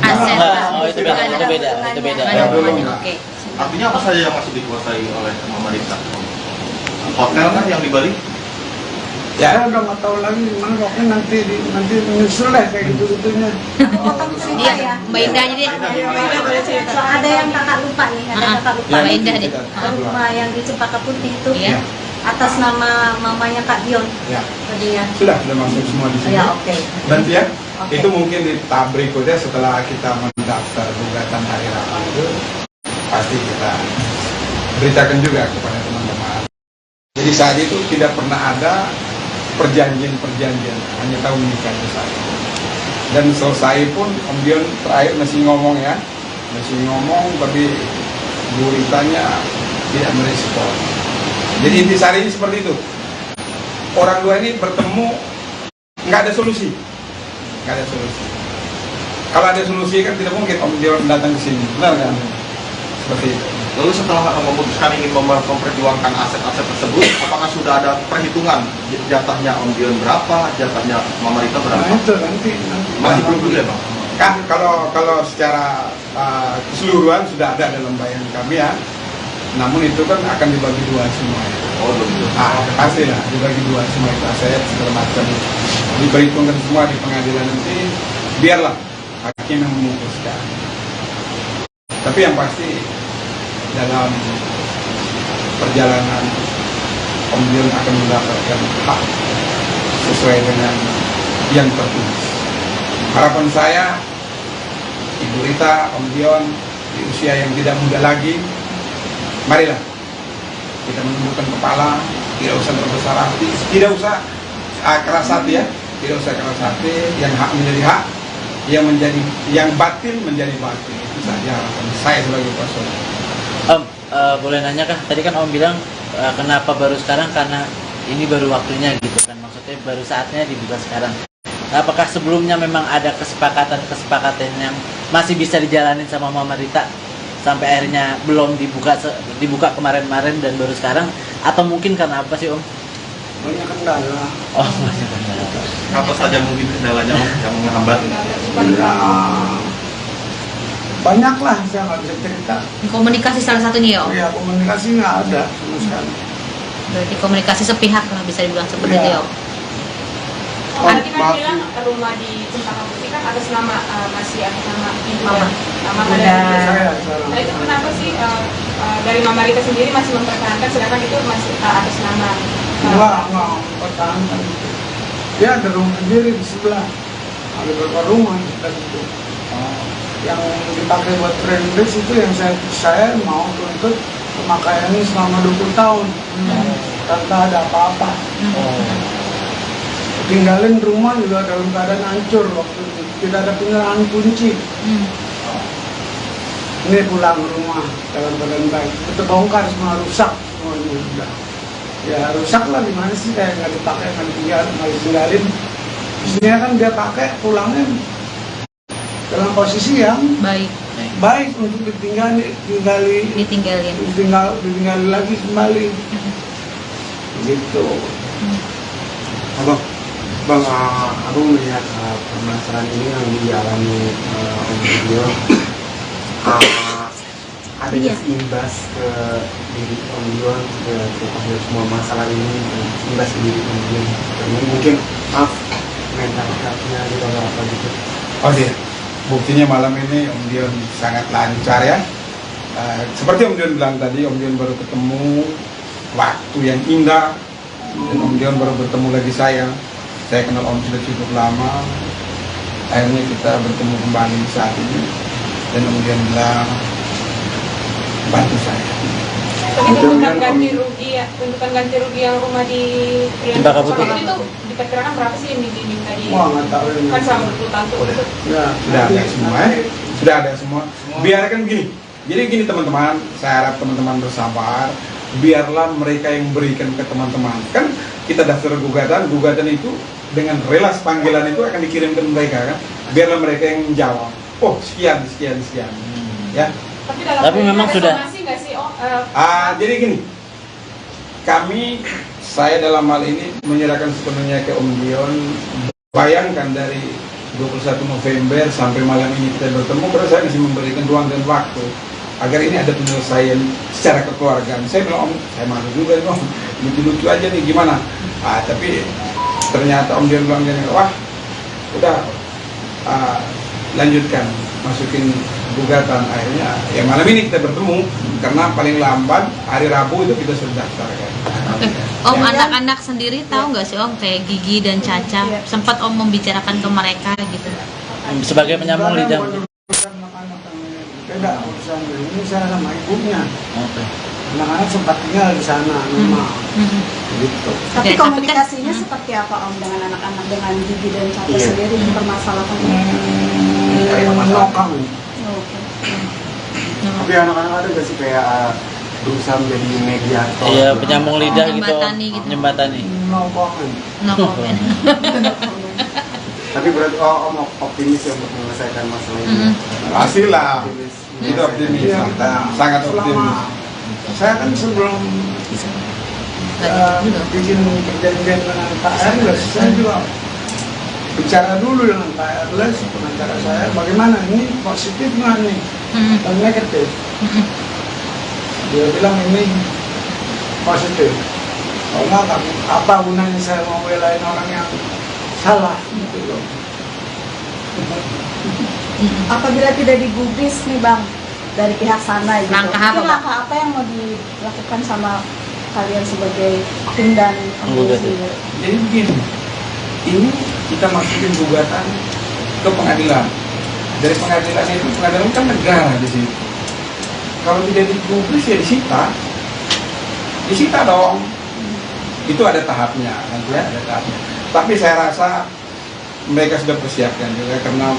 Aset. Oh, itu beda, itu beda, itu beda. Nggak ada Ya, belum, hubungannya. enggak. Oke. Artinya apa saja yang masih dikuasai oleh Mama Rita? Hotel kan yang di Bali? Ya. Saya udah nggak tahu lagi gimana, pokoknya nanti menyusul deh kayak gitu-gitunya. Potong cerita ya. Iya, Mbak Indah aja deh. So, ada yang kakak lupa nih, ada kakak lupa. Ya, Mbak Indah deh. Rumah yang di Cempaka Putih itu Iya. atas nama mamanya Kak Dion. Ya. Tadi ya. Sudah masuk semua di sini. Ya, oke. Nanti ya, Oke. itu mungkin di tahap berikutnya setelah kita mendaftar gugatan hari Rabu itu pasti kita beritakan juga kepada teman-teman. Jadi saat itu tidak pernah ada perjanjian, hanya tahu menikah selesai. Dan selesai pun Om Dion terakhir masih ngomong ya, tapi Bu Ritanya tidak merespon. Jadi intisari seperti itu. Orang dua ini bertemu nggak ada solusi. Kalau ada solusi kan tidak mungkin Om Dion datang ke sini, benar kan? Seperti itu. Lalu setelah memutuskan ingin memperjuangkan aset-aset tersebut, apakah sudah ada perhitungan jatahnya Om Dion berapa, jatahnya Mama Rita Nah berapa? itu nanti. Masih belum dulu ya Bang? Kan kalau secara keseluruhan sudah ada dalam bayangan kami ya. Namun itu kan akan dibagi dua semua. Oh belum. Pasti lah dibagi dua semua itu aset segala macam. Diperhitungkan semua di pengadilan nanti. Biarlah hakim yang memutuskan. Tapi yang pasti dalam perjalanan Om Dion akan mendapatkan hak sesuai dengan yang tertulis. Harapan saya Ibu Rita, Om Dion di usia yang tidak muda lagi, marilah kita menundukkan kepala, tidak usah berbesar hati, tidak usah keras hati ya, tidak usah keras hati, yang hak menjadi hak, yang batil menjadi batil. Itu saja harapan saya sebagai pasangan. Om, boleh nanya kah? Tadi kan Om bilang kenapa baru sekarang, karena ini baru waktunya gitu kan. Maksudnya baru saatnya dibuka sekarang. Nah, apakah sebelumnya memang ada kesepakatan yang masih bisa dijalanin sama Mama Rita sampai akhirnya belum dibuka kemarin-kemarin dan baru sekarang, atau mungkin karena apa sih Om? Banyak kendala. Oh, masih kendala. Apa saja mungkin kendalanya Om yang menghambat? Ya, banyak lah, saya nggak bisa cerita. Komunikasi salah satunya ya Om. Ya komunikasi nggak ada sama sekali. Berarti komunikasi sepihak lah bisa dibilang seperti Iya. itu ya Om. Oh, tadi kan bilang rumah di Cempaka Putih kan atas nama masih atas nama ibu Mama. Mama Udah. dan Saya Nah itu kenapa sih dari Mama Rita sendiri masih mempertahankan sedangkan itu masih atas nama nggak pertahankan. Dia ada rumah sendiri di sebelah. Ada beberapa rumah dan itu. Yang dipakai buat friendless itu yang saya mau tuntut pemakaiannya selama 20 tahun tanpa ada apa-apa. Tinggalin rumah juga dalam keadaan hancur waktu itu, tidak ada penyerahan kunci. Ini pulang rumah dalam keadaan baik, itu bongkar semua, rusak semuanya sudah. Ya rusak lah, gimana sih, kayak nggak dipakai, nggak ditinggalin. Biasanya kan dia pakai pulangnya dalam posisi yang baik untuk ditinggali lagi kembali. Gitu. Bang, aku melihat permasalahan ini yang dialami Om Gideon, ada imbas ke diri Om Gideon, ke semua masalah ini, imbas ke diri Om Gideon. Mungkin mental health-nya gitu apa gitu. Oh iya, buktinya malam ini Om Dion sangat lancar ya. Seperti Om Dion bilang tadi, Om Dion baru ketemu waktu yang indah, dan Om Dion baru bertemu lagi saya. Saya kenal Om sudah cukup lama. Akhirnya kita bertemu kembali saat ini, dan Om Dion bilang bantu saya. Tapi tuntutan ganti rugi ya, tuntutan ganti rugi yang rumah di Cempaka Putih itu diperkirakan berapa sih yang diminta di? Wah, nggak tahu ini. Kan selama 20 tahun tuh. Ya, Sudah ada semua, ya. Sudah ada semua. Biarkan gini. Jadi gini teman-teman, saya harap teman-teman bersabar. Biarlah mereka yang berikan ke teman-teman. Kan kita daftar gugatan, gugatan itu dengan relas panggilan itu akan dikirim ke mereka kan. Biarlah mereka yang menjawab. Oh sekian. Ya. Tapi memang sudah. Somasi nggak sih? Jadi gini. Saya dalam hal ini menyerahkan sepenuhnya ke Om Dion. Bayangkan dari 21 November sampai malam ini kita bertemu, karena saya masih memberikan ruang dan waktu agar ini ada penyelesaian secara kekeluargaan. Saya bilang, Om, saya malu juga nih, Om, lucu-lucu aja nih, gimana? Tapi ternyata Om Dion bilang gini, wah, udah lanjutkan, masukin gugatan. Akhirnya, ya malam ini kita bertemu, karena paling lambat hari Rabu itu kita sudah daftarkan. Oke. Om, anak-anak sendiri tahu nggak sih Om, kayak Gigi dan Caca, sempat Om membicarakan ke mereka gitu? Sebagai penyambung lidah. Beda urusan ini saya sama ibunya. Oke. Anak-anak sempat tinggal di sana, memang. Gitu. Tapi Oke, komunikasinya seperti apa Om dengan anak-anak, dengan Gigi dan Caca sendiri mempermasalahkan ini? Menokang. Oke. Tapi anak-anak ada nggak sih kayak berusaha menjadi mediator? Iya, penyambung lidah gitu. Jembatani gitu. Jembatani. Nokongan. No comment. Tapi berarti Om optimis ya untuk menyelesaikan masalah ini. Pastilah, Optimis. itu optimis, Iya. kita sangat optimis. Saya kan sebelum bikin perjanjian dengan Pak Erles, saya juga bicara dulu dengan Pak Erles, pengacara saya, bagaimana ini positif nggak nih dan negatif. Dia bilang ini positif. Kalau nggak, apa gunanya saya mau belain orang yang salah gitu loh. Apabila tidak digubris nih Bang dari pihak sana gitu, Langkah apa, mungkin Bang? langkah apa yang mau dilakukan sama kalian sebagai tim dan Penggugat. Jadi begini, ini kita masukin gugatan ke pengadilan. Dari pengadilan itu, pengadilan kan negara di situ. Kalau tidak digubris ya disita dong. Itu ada tahapnya, nanti ya, ada tahapnya. Tapi saya rasa mereka sudah persiapkan juga, karena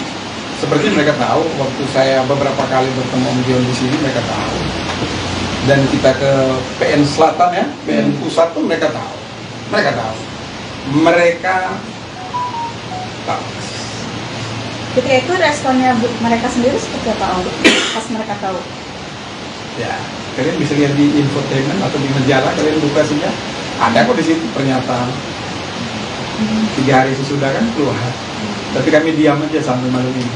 seperti mereka tahu waktu saya beberapa kali bertemu Om Dion di sini, mereka tahu. Dan kita ke PN Selatan ya, PN Pusat pun mereka tahu. Mereka tahu. Ketika itu responnya mereka sendiri seperti apa Om? Pas mereka tahu? Ya, kalian bisa lihat di infotainment atau di majalah, kalian buka saja. Ada kok di situ pernyataan. 3 hari sesudah kan keluar. Tapi kami diam aja sampai malam ini.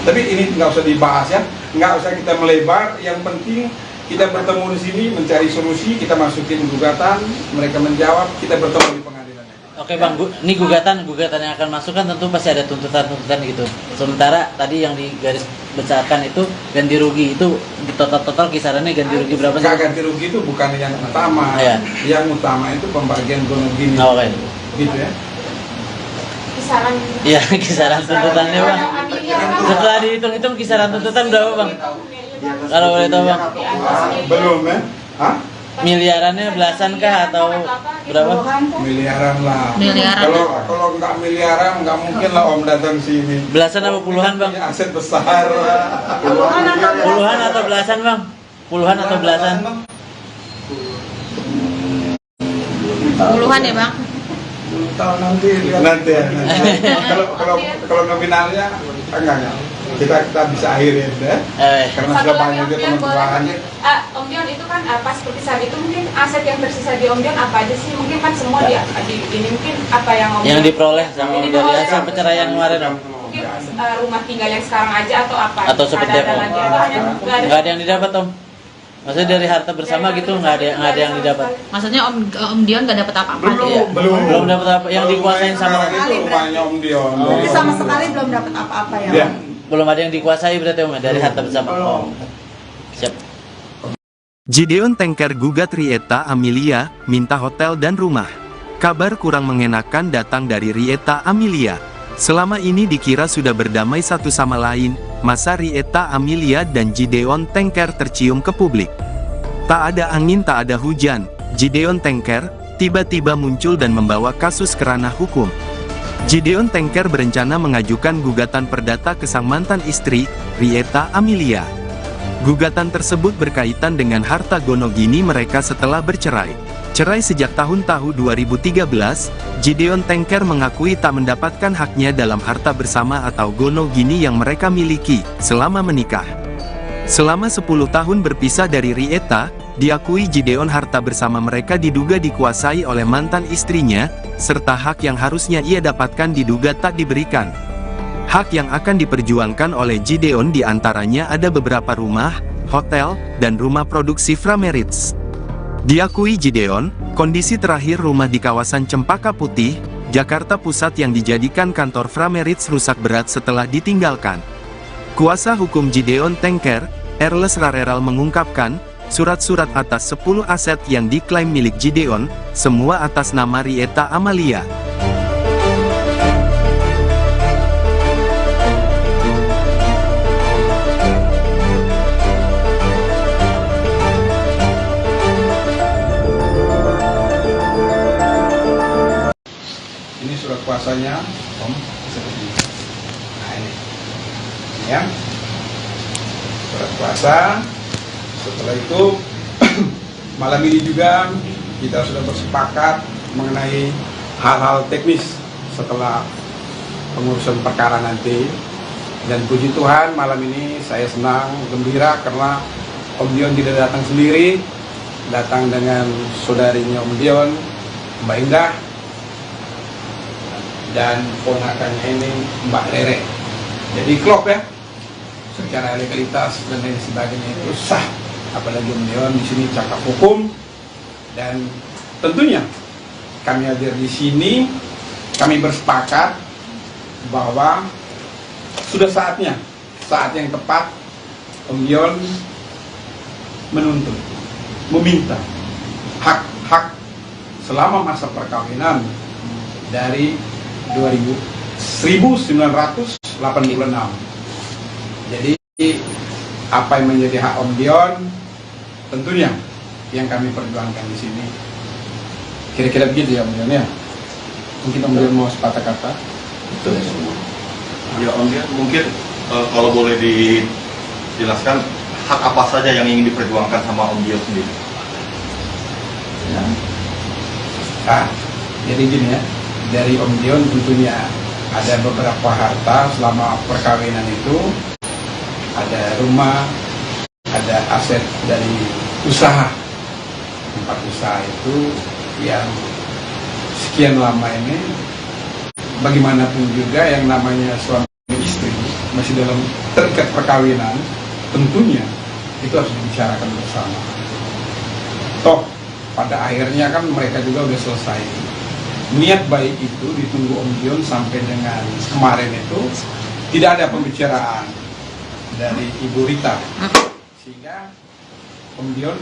Tapi ini nggak usah dibahas ya, nggak usah kita melebar. Yang penting kita bertemu di sini mencari solusi, kita masukin gugatan, mereka menjawab, kita bertemu di pengadilan. Oke Bang, ini gugatan yang akan masuk kan tentu pasti ada tuntutan gitu. Sementara tadi yang di garis besarkan itu ganti rugi, itu total kisarannya ganti rugi berapa sih? Nggak, ganti rugi itu bukan yang utama. Iya. Yang utama itu pembagian gonogini. Oke. Gitu ya. Kisaran. Iya, kisaran tuntutannya Bang. Setelah dihitung-hitung kisaran tuntutan berapa Bang? Kalau boleh tahu Bang. Belum ya? Hah? Miliarannya belasan kah atau berapa? Miliaran lah. Miliaran. Kalau nggak miliaran nggak mungkin lah Om datang sini. Belasan apa puluhan Bang? Punya aset besar. Puluhan atau belasan Bang? Puluhan atau belasan? Puluhan ya Bang? Tahu nanti lihat. Nanti ya. Kalau nominalnya enggak. Kita bisa akhirin ya. Karena Satu sudah lagi banyak Om juga Dion, teman-teman. Om Dion itu kan pas seperti saat itu mungkin aset yang tersisa di Om Dion apa aja sih? Mungkin kan semua ini mungkin apa yang Om Yang Dion diperoleh sama Yang dari diperoleh hasil perceraian kemarin Om? mungkin rumah tinggal yang sekarang aja atau apa? Atau seperti Ada apa? lagi atau hanya Nggak ada yang didapat Om? Maksudnya dari harta bersama gitu nggak ada yang didapat? Maksudnya Om Dion nggak dapat apa-apa? Iya. Belum dapat apa yang dikuasain sama itu rumahnya Om Dion. Jadi sama sekali belum dapat apa-apa ya Ya. Om? belum ada yang dikuasai berarti Om dari harta bersama. Oh. Siap. Gideon Tengker gugat Rieta Amelia, minta hotel dan rumah. Kabar kurang mengenakan datang dari Rieta Amelia. Selama ini dikira sudah berdamai satu sama lain, masa Rieta Amelia dan Gideon Tengker tercium ke publik. Tak ada angin tak ada hujan, Gideon Tengker tiba-tiba muncul dan membawa kasus ke ranah hukum. Gideon Tengker berencana mengajukan gugatan perdata ke sang mantan istri, Rieta Amelia. Gugatan tersebut berkaitan dengan harta gonogini mereka setelah bercerai. Cerai sejak tahun 2013, Gideon Tengker mengakui tak mendapatkan haknya dalam harta bersama atau gonogini yang mereka miliki selama menikah. Selama 10 tahun berpisah dari Rieta, diakui Gideon harta bersama mereka diduga dikuasai oleh mantan istrinya, serta hak yang harusnya ia dapatkan diduga tak diberikan. Hak yang akan diperjuangkan oleh Gideon diantaranya ada beberapa rumah, hotel, dan rumah produksi Frameritz. Diakui Gideon, kondisi terakhir rumah di kawasan Cempaka Putih, Jakarta Pusat yang dijadikan kantor Frameritz rusak berat setelah ditinggalkan. Kuasa hukum Gideon Tengker, Erles Rareral mengungkapkan, surat-surat atas 10 aset yang diklaim milik Gideon, semua atas nama Rieta Amelia. Ini surat kuasanya, Om, seperti ini. Nah ini ya, surat kuasa. Setelah itu malam ini juga kita sudah bersepakat mengenai hal-hal teknis setelah pengurusan perkara nanti. Dan puji Tuhan malam ini saya senang, gembira karena Om Dion tidak datang sendiri, datang dengan saudarinya Om Dion, Mbak Indah, dan ponakannya ini Mbak Rere. Jadi klop ya, secara legalitas dan lain sebagainya itu sah. Apalagi Om Dion di sini cakap hukum, dan tentunya kami hadir di sini, kami bersepakat bahwa sudah saatnya, saat yang tepat Om Dion menuntut, meminta hak-hak selama masa perkawinan dari 1986. Jadi apa yang menjadi hak Om Dion tentunya yang kami perjuangkan di sini. Kira-kira begitu ya Om Dion ya. Mungkin Om Dion mau sepatah kata. Betul semua. Ya Om Dion, mungkin kalau boleh dijelaskan hak apa saja yang ingin diperjuangkan sama Om Dion sendiri. Ya. Jadi gini ya, dari Om Dion tentunya ada beberapa harta selama perkawinan itu, ada rumah, ada aset dari usaha, tempat usaha itu yang sekian lama ini, bagaimanapun juga yang namanya suami istri masih dalam terikat perkawinan, tentunya itu harus dibicarakan bersama. Toh pada akhirnya kan mereka juga udah selesai. Niat baik itu ditunggu Om Dion sampai dengan kemarin itu tidak ada pembicaraan dari Ibu Rita, sehingga Om Dion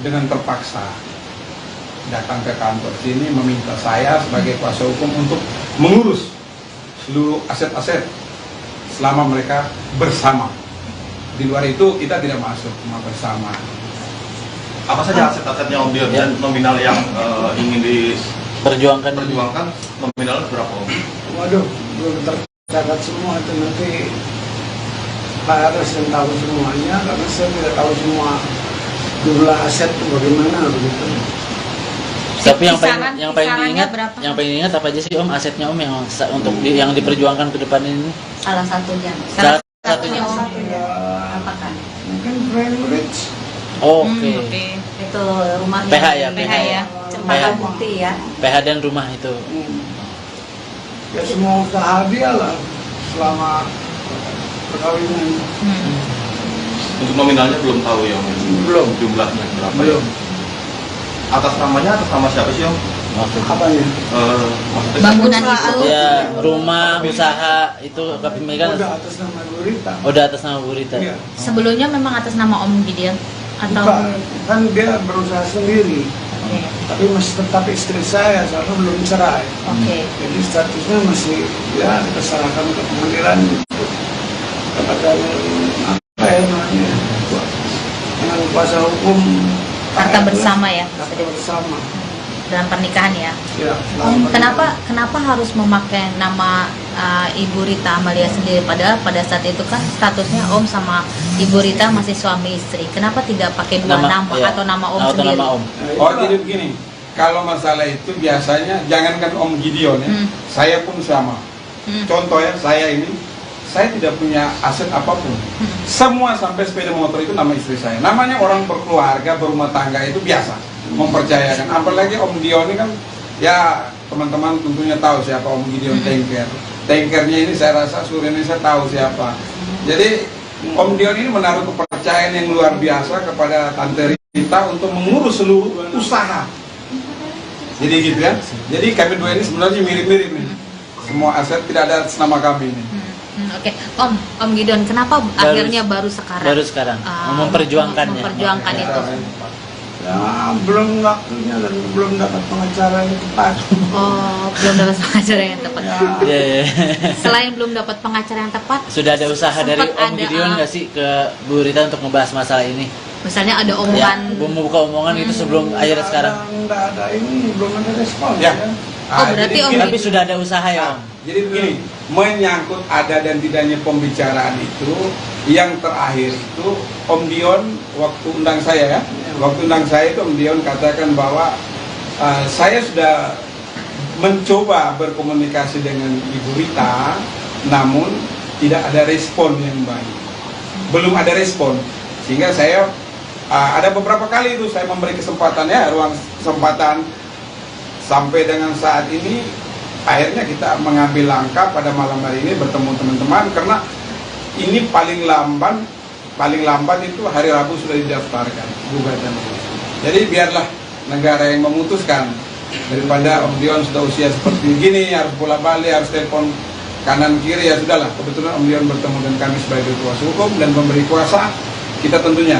dengan terpaksa datang ke kantor sini meminta saya sebagai kuasa hukum untuk mengurus seluruh aset-aset selama mereka bersama. Di luar itu kita tidak masuk, cuma bersama. Apa saja aset-asetnya Om Dion dan nominal yang ingin perjuangkan nominalnya berapa Om? Waduh, belum tercatat semua itu, nanti Pak Aras yang tahu semuanya, karena saya tidak tahu semua jumlah aset itu bagaimana begitu. Tapi yang Kisarannya paling berapa? yang paling diingat apa aja sih Om, asetnya Om yang untuk yang diperjuangkan ke depan ini? Salah satunya. Salah satunya Om. Apakah? Mungkin Frameritz. Oke. Itu rumah PH ya, PH PH. ya. Cempaka PH. Putih ya. PH dan rumah itu. Ya semua usaha dia lah selama perkawinan. Untuk nominalnya belum tahu ya Om? Belum. Jumlahnya berapa? Belum. Atas namanya atas nama siapa sih Om? Apa ya? Maksudnya Bangunan itu. Ya, rumah, usaha itu kepemilikan Udah atas nama Bu Rita. udah atas nama Bu Rita. Iya. Sebelumnya memang atas nama Om Gideon atau Bukan, kan dia berusaha sendiri. Oke. Tapi masih tetap istri saya, soalnya belum cerai. Oke. Jadi statusnya masih ya kita serahkan ke pengadilan untuk dapatkan apa ya namanya dengan kuasa hukum harta bersama ya, harta bersama. dalam pernikahan ya. Ya, Om, kenapa harus memakai nama Ibu Rita Amalia sendiri, padahal pada saat itu kan statusnya Om sama Ibu Rita masih suami istri. Kenapa tidak pakai dua nama iya. atau nama Om Atau sendiri? nama Om. Oh, jadi begini, kalau masalah itu biasanya jangankan Om Gideon ya, saya pun sama. Contoh ya, saya tidak punya aset apapun. Semua sampai sepeda motor itu nama istri saya. Namanya orang berkeluarga, berumah tangga itu biasa, mempercayakan. Apalagi Om Gideon ini kan, ya teman-teman tentunya tahu siapa Om Gideon Tanker. Tankernya ini saya rasa seluruh Indonesia tahu siapa. Jadi Om Gideon ini menaruh kepercayaan yang luar biasa kepada Tante Rita untuk mengurus seluruh usaha. Jadi gitu ya. Jadi kami dua ini sebenarnya mirip-mirip nih. Semua aset tidak ada atas nama kami ini. Oke, Om Gideon, kenapa akhirnya baru sekarang? Baru sekarang memperjuangkannya. Memperjuangkan itu. Ya, belum waktunya dan belum dapat pengacara yang tepat. Oh, belum dapat pengacara yang tepat. Ya. Selain belum dapat pengacara yang tepat, Sudah ada usaha dari Om Gideon nggak sih ke Bu Rita untuk membahas masalah ini? misalnya ada Ya, omongan membuka omongan itu sebelum akhirnya sekarang. Nggak ada ini, belum ada respon. Ya. Oh, berarti jadi Om begini. Tapi sudah ada usaha ya Om. Jadi begini, menyangkut ada dan tidaknya pembicaraan itu, yang terakhir itu Om Dion waktu undang saya ya, waktu undang saya itu Om Dion katakan bahwa saya sudah mencoba berkomunikasi dengan Ibu Rita, namun tidak ada respon yang baik, belum ada respon, sehingga saya ada beberapa kali itu saya memberi kesempatan ya, ruang kesempatan. Sampai dengan saat ini akhirnya kita mengambil langkah pada malam hari ini bertemu teman-teman, karena ini paling lambat itu hari Rabu sudah didaftarkan gugatan. Jadi biarlah negara yang memutuskan, daripada Om Dion sudah usia seperti gini harus bola-balik, harus telepon kanan kiri, ya sudahlah. Kebetulan Om Dion bertemu dengan kami sebagai kuasa hukum dan pemberi kuasa, kita tentunya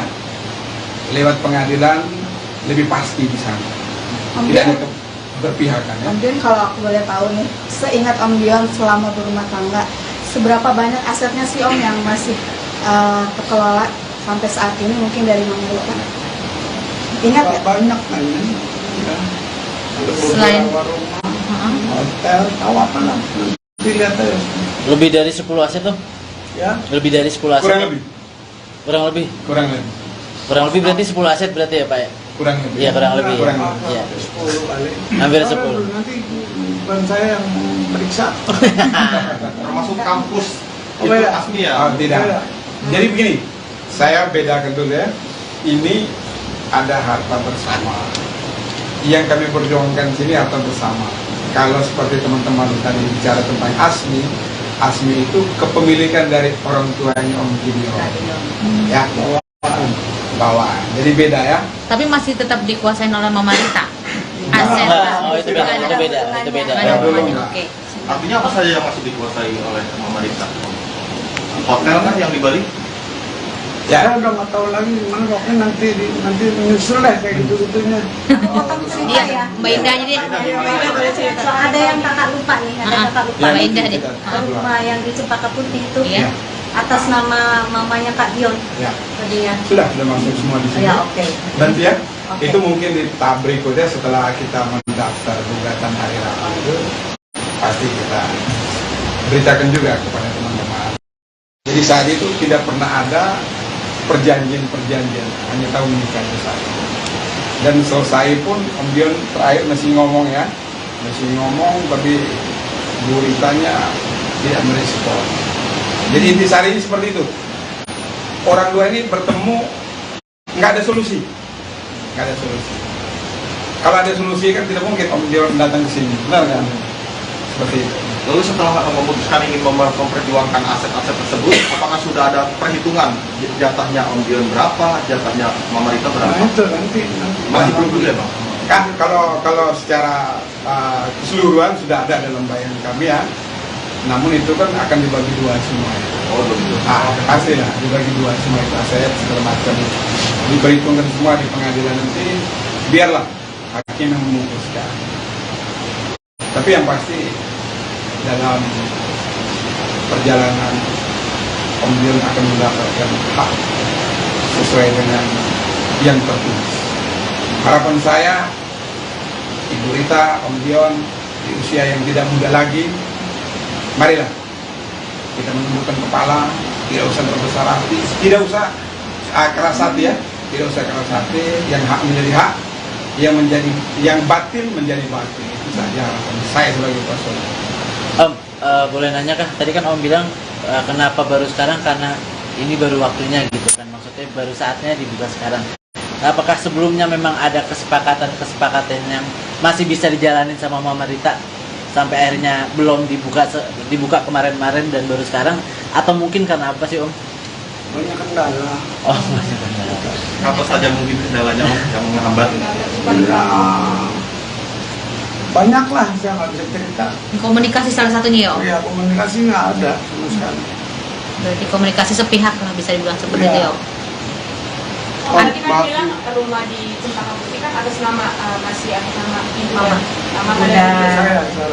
lewat pengadilan lebih pasti di sana. Tidak ada berpihakan ya. Om Dion, kalau aku boleh tahu nih, seingat Om Dion selama berumah tangga, seberapa banyak asetnya sih Om yang masih terkelola sampai saat ini, mungkin dari Mama Rita? Ingat ya? Banyak kan ya. Selain rumah, hotel, tahu apa lah. Dilihat aja. Lebih dari 10 aset Om? Ya. Lebih dari 10 aset? Kurang lebih. Kurang lebih? Kurang lebih. Berarti 10 aset berarti ya Pak ya? Kurang lebih. Iya, kurang lebih. Kurang Ya. lebih. Iya. 10 kali. Hampir Kalau 10. Nanti bukan saya yang meriksa. Termasuk kampus Oh, itu beda. Asmi ya? Tidak. Beda. Jadi begini, saya bedakan dulu ya. Ini ada harta bersama. Yang kami perjuangkan di sini harta bersama. Kalau seperti teman-teman tadi bicara tentang Asmi, Asmi itu kepemilikan dari orang tuanya Om Gideon. Ya, bawaan. Jadi beda ya. tapi masih tetap dikuasain oleh Mama Rita. Aset. Oh, itu beda, itu beda, itu beda. Nggak ada Ya, belum, hubungannya. nggak. Oke. Artinya apa saja yang masih dikuasai oleh Mama Rita? Hotel kan yang di Bali? Ya. Saya udah nggak tahu lagi gimana, pokoknya nanti menyusul deh kayak gitu-gitunya. Iya, Mbak Indah aja deh. So, ada yang kakak lupa nih, ada kakak lupa. Mbak Indah deh. Rumah yang di Cempaka Putih itu Iya. atas nama mamanya Kak Dion. Ya. Tadi ya. Sudah masuk semua di sini. Ya, oke. Nanti ya, Oke. itu mungkin di tahap berikutnya setelah kita mendaftar gugatan hari Rabu itu pasti kita beritakan juga kepada teman-teman. Jadi saat itu tidak pernah ada perjanjian, hanya tahu menikah saja. Dan selesai pun Om Dion terakhir masih ngomong ya, tapi Bu Ritanya tidak merespon. Jadi intisarinya seperti itu. Orang dua ini bertemu, nggak ada solusi. Kalau ada solusi kan tidak mungkin Om Dion datang ke sini, benar kan? Seperti itu. Lalu setelah memutuskan ingin memperjuangkan aset-aset tersebut, apakah sudah ada perhitungan jatahnya Om Dion berapa, jatahnya Mama Rita Nah berapa? itu nanti. Masih belum dulu ya Bang? Kan kalau secara keseluruhan sudah ada dalam bayangan kami ya. Namun itu kan akan dibagi dua semua. Oh belum. Pasti lah dibagi dua semua itu aset segala macam. Diperhitungkan semua di pengadilan nanti. Biarlah hakim yang memutuskan. Tapi yang pasti dalam perjalanan Om Dion akan mendapatkan hak sesuai dengan yang tertulis. harapan saya, Ibu Rita, Om Dion, di usia yang tidak muda lagi, marilah kita menundukkan kepala, tidak usah berbesar hati, tidak usah keras hati ya, tidak usah keras hati, yang hak menjadi hak, yang batil menjadi batil. Itu saja harapan saya sebagai pastor. Om, boleh nanya kah? Tadi kan Om bilang kenapa baru sekarang, karena ini baru waktunya gitu kan, maksudnya baru saatnya dibuka sekarang. Apakah sebelumnya memang ada kesepakatan yang masih bisa dijalanin sama Mama Rita sampai akhirnya belum dibuka kemarin-kemarin dan baru sekarang, atau mungkin karena apa sih Om? Banyak kendala. Oh, banyak kendala. Apa saja mungkin kendalanya Om yang menghambat? Ya, banyak lah, saya nggak bisa cerita. Komunikasi salah satunya ya Om? Ya, komunikasi nggak ada sama sekali. Berarti komunikasi sepihak lah bisa dibilang seperti itu ya Om? Oh, tadi kan bilang rumah di Cempaka Putih kan atas nama masih atas nama ibu Mama. Mama Udah.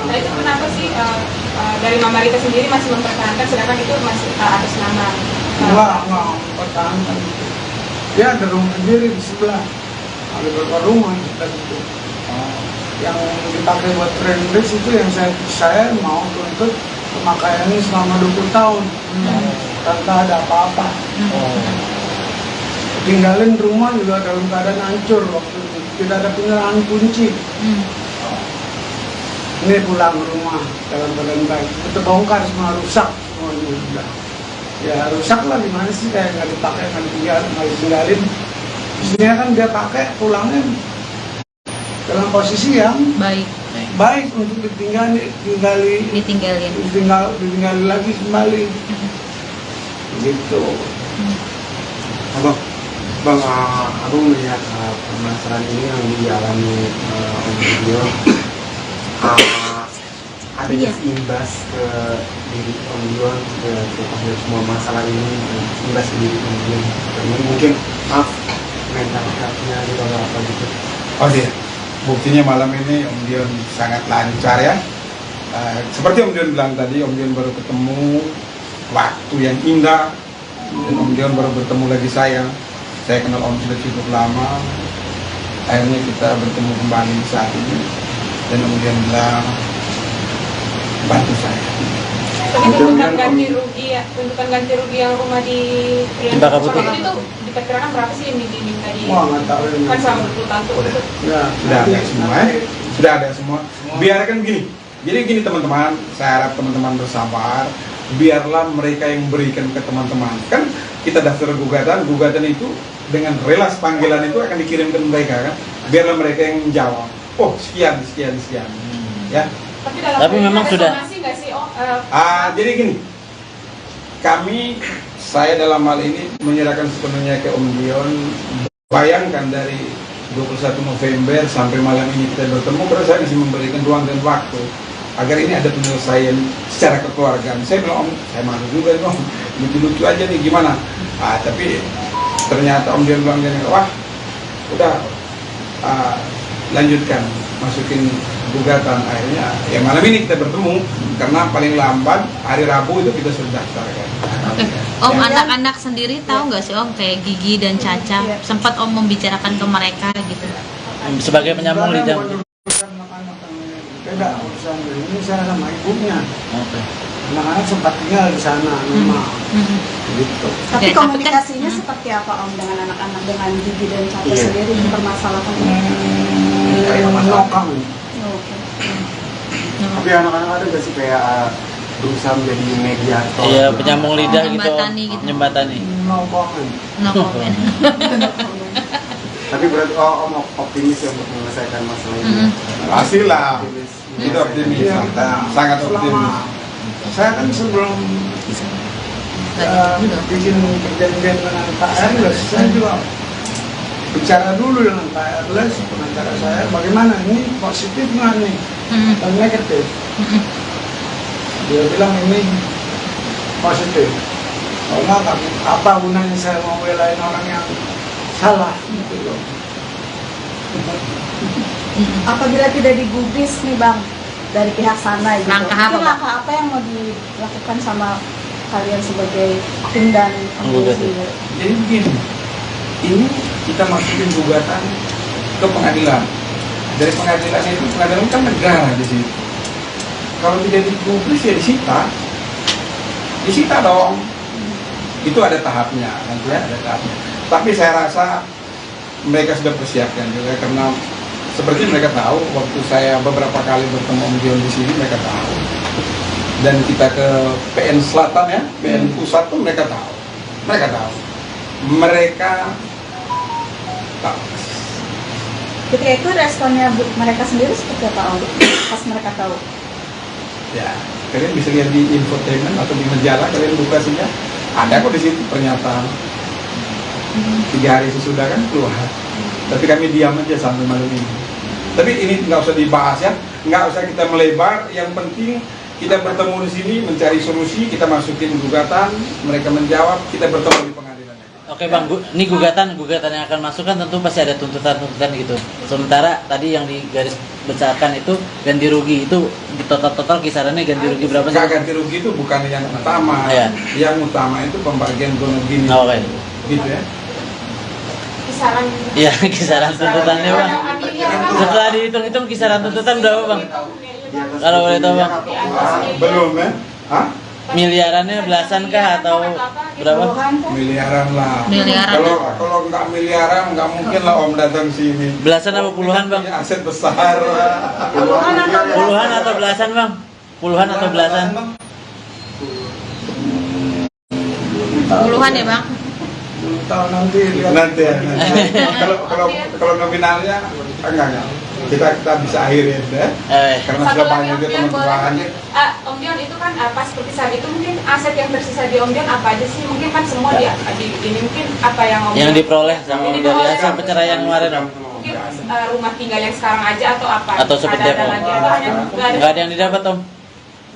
Nah itu kenapa sih dari Mama Rita sendiri masih mempertahankan, sedangkan itu masih atas nama Enggak pertahankan. Dia ada rumah sendiri di sebelah. Ada beberapa rumah di situ. Yang dipakai buat friendless itu yang saya mau tuntut pemakaiannya selama 20 tahun. Tanpa ada apa-apa. Tinggalin rumah juga dalam keadaan hancur waktu itu. Tidak ada penyerahan kunci. Ini pulang rumah dalam keadaan baik. Itu bongkar semua, rusak semuanya sudah. Ya rusak lah, gimana sih, kayak nggak dipakai, nggak ditinggalin. Mestinya kan dia pakai pulangnya dalam posisi yang baik untuk ditinggali lagi kembali. Gitu. Bang, aku melihat permasalahan ini yang dialami Om Dion, adanya imbas ke diri Om Dion, ke semua masalah ini, imbas ke diri Om Dion. Mungkin mental health-nya gitu apa gitu. Oh iya, buktinya malam ini Om Dion sangat lancar ya. Seperti Om Dion bilang tadi, Om Dion baru ketemu waktu yang indah, dan Om Dion baru bertemu lagi saya. Saya kenal Om sudah cukup lama, akhirnya kita bertemu kembali saat ini, dan Om Dion bilang bantu saya. Tapi tuntutan ganti rugi yang rumah di Cempaka Putih itu diperkirakan berapa sih yang diminta di? Wah, nggak tahu ini. Kan selama 20 tahun tuh. Ya, Sudah ada semua, sudah ada semua. Biarkan gini. Jadi gini teman-teman, saya harap teman-teman bersabar. Biarlah mereka yang berikan ke teman-teman. Kan kita daftar gugatan itu dengan relas panggilan itu akan dikirimkan mereka kan. Biarlah mereka yang menjawab. Oh sekian. Ya. Tapi memang sudah. Nggak sih, Jadi gini. Saya dalam hal ini menyerahkan sepenuhnya ke Om Dion. Bayangkan dari 21 November sampai malam ini kita bertemu, karena saya masih memberikan ruang dan waktu agar ini ada penyelesaian secara kekeluargaan. Saya bilang, Om, saya malu juga nih, Om, lucu-lucu aja nih, gimana? Tapi ternyata Om Dion bilang, wah, udah lanjutkan, masukin gugatan. Akhirnya, ya malam ini kita bertemu, karena paling lambat hari Rabu itu kita sudah daftarkan. Oke. Om, anak-anak sendiri tahu nggak sih Om, kayak Gigi dan Caca, sempat Om membicarakan ke mereka gitu? Sebagai penyambung lidah. Beda urusan ini, saya sama ibunya. Oke. Anak-anak sempat tinggal di sana, memang. Gitu. Tapi komunikasinya seperti apa Om dengan anak-anak, dengan Gigi dan Caca sendiri permasalahan Menokang. Tapi anak-anak ada nggak sih kayak berusaha menjadi mediator? Iya, penyambung lidah gitu. Jembatani gitu. Jembatani. No comment. No comment. Tapi berarti Om optimis ya untuk menyelesaikan masalah ini. Pastilah, itu optimis, Iya, sangat optimis. Saya kan sebelum bikin perjanjian dengan Pak Erles, saya juga bicara dulu dengan Pak Erles, pengacara saya, bagaimana ini positif nggak nih dan negatif. Dia bilang ini positif. Kalau nggak, apa gunanya saya mau belain orang yang salah gitu loh. apabila tidak digubris nih Bang dari pihak sana gitu. Langkah apa, Mungkin Bang? langkah apa yang mau dilakukan sama kalian sebagai tim dan Penggugat. sendiri? Jadi begini, ini kita masukin gugatan ke pengadilan. Dari pengadilan itu, pengadilan kan negara di situ. Kalau tidak dipublis ya disita dong. Itu ada tahapnya, nanti ya ada tahapnya. Tapi saya rasa mereka sudah persiapkan juga karena seperti mereka tahu waktu saya beberapa kali bertemu Om Dion di sini mereka tahu. Dan kita ke PN Selatan ya, PN Pusat pun mereka tahu. Mereka tahu. Ketika itu responnya mereka sendiri seperti apa Om? Pas mereka tahu? Ya, kalian bisa lihat di infotainment atau di majalah, kalian buka saja. Ada kok di situ pernyataan. 3 hari sesudah kan keluar. Tapi kami diam aja sampai malam ini. Tapi ini nggak usah dibahas ya, nggak usah kita melebar. Yang penting kita bertemu di sini mencari solusi, kita masukin gugatan, mereka menjawab, kita bertemu di pengadilan. Oke Bang, ini gugatan yang akan masuk kan tentu pasti ada tuntutan gitu. Sementara tadi yang digaris besarkan itu ganti rugi, itu di total kisarannya ganti rugi berapa sih? Ganti rugi itu bukan yang utama, yang utama itu pembagian gonok gini. Oke. Gitu ya. Kisaran. Iya, kisaran tuntutannya Bang. Setelah dihitung-hitung kisaran tuntutan berapa Bang? Kalau boleh tahu Bang? Belum ya? Hah? Miliarannya belasan kah atau berapa? Miliaran lah. Miliaran. Kalau nggak miliaran nggak mungkin lah Om datang sini. Belasan apa puluhan Bang? Aset besar. Puluhan atau belasan Bang? Puluhan atau belasan? Puluhan ya Bang? Tahu nanti ya. Kalau nominalnya enggak. Kita bisa akhirin ya. Karena sudah banyak juga teman-teman. Om Dion itu kan pas seperti saat itu mungkin aset yang tersisa di Om Dion apa aja sih? Mungkin kan semua di ini mungkin apa yang Om yang Dion diperoleh sama dari hasil perceraian kemarin Om? mungkin rumah tinggal yang sekarang aja atau apa? Atau seperti apa? Lagi, atau hanya Nggak ada yang didapat Om?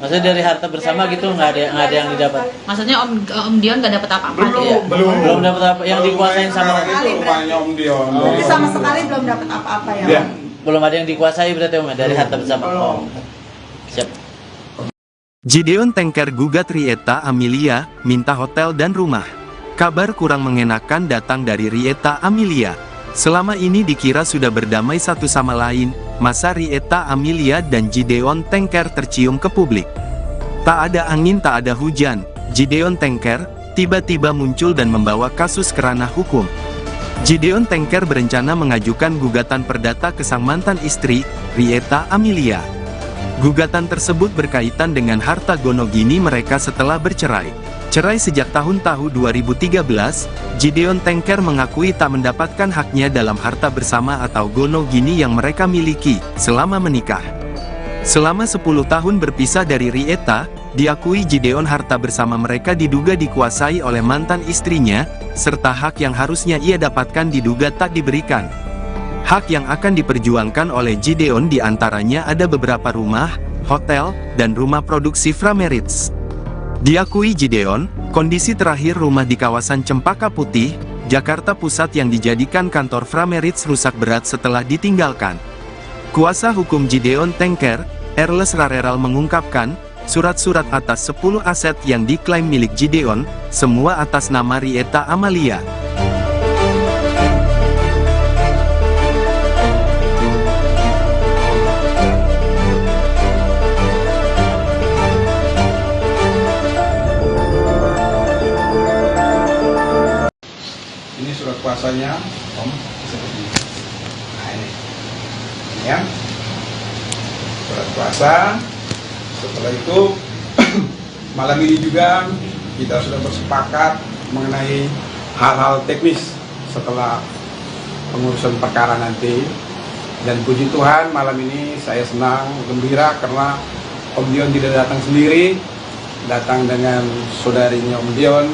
Maksudnya dari harta bersama gitu nggak ada yang didapat? Maksudnya Om Dion nggak dapat apa-apa? Belum dapat apa? Yang dikuasain sama itu rumahnya Om Dion. Jadi sama sekali belum dapat apa-apa ya? belum ada yang dikuasai berarti Om dari harta bersama. Oh. Siap. Gideon Tanker gugat Rieta Amelia, minta hotel dan rumah. Kabar kurang mengenakan datang dari Rieta Amelia. Selama ini dikira sudah berdamai satu sama lain, masa Rieta Amelia dan Gideon Tanker tercium ke publik. Tak ada angin tak ada hujan, Gideon Tanker tiba-tiba muncul dan membawa kasus ke ranah hukum. Gideon Tanker berencana mengajukan gugatan perdata ke sang mantan istri, Rieta Amelia. Gugatan tersebut berkaitan dengan harta gonogini mereka setelah bercerai. Cerai sejak tahun 2013, Gideon Tanker mengakui tak mendapatkan haknya dalam harta bersama atau gonogini yang mereka miliki selama menikah. Selama 10 tahun berpisah dari Rieta, diakui Gideon harta bersama mereka diduga dikuasai oleh mantan istrinya, serta hak yang harusnya ia dapatkan diduga tak diberikan. Hak yang akan diperjuangkan oleh Gideon diantaranya ada beberapa rumah, hotel, dan rumah produksi Frameritz. Diakui Gideon, kondisi terakhir rumah di kawasan Cempaka Putih, Jakarta Pusat yang dijadikan kantor Frameritz rusak berat setelah ditinggalkan. Kuasa hukum Gideon Tanker, Erles Rareral mengungkapkan, surat-surat atas 10 aset yang diklaim milik Gideon, semua atas nama Rieta Amelia. Ini surat kuasanya, Om, seperti ini. Nah ini ya, surat kuasa. Setelah itu, malam ini juga kita sudah bersepakat mengenai hal-hal teknis setelah pengurusan perkara nanti. Dan puji Tuhan malam ini saya senang, gembira karena Om Dion tidak datang sendiri, datang dengan saudarinya Om Dion,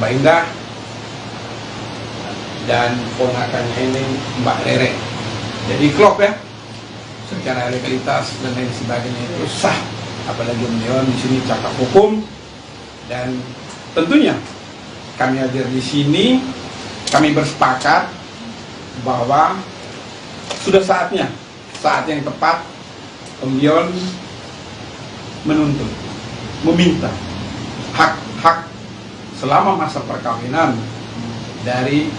Mbak Indah, dan ponakannya ini Mbak Rere. Jadi klop ya, secara legalitas dan lain sebagainya itu sah. Apalagi Om Dion di sini cakap hukum, dan tentunya kami hadir di sini, kami bersepakat bahwa sudah saatnya, saat yang tepat Om Dion menuntut, meminta hak-hak selama masa perkawinan dari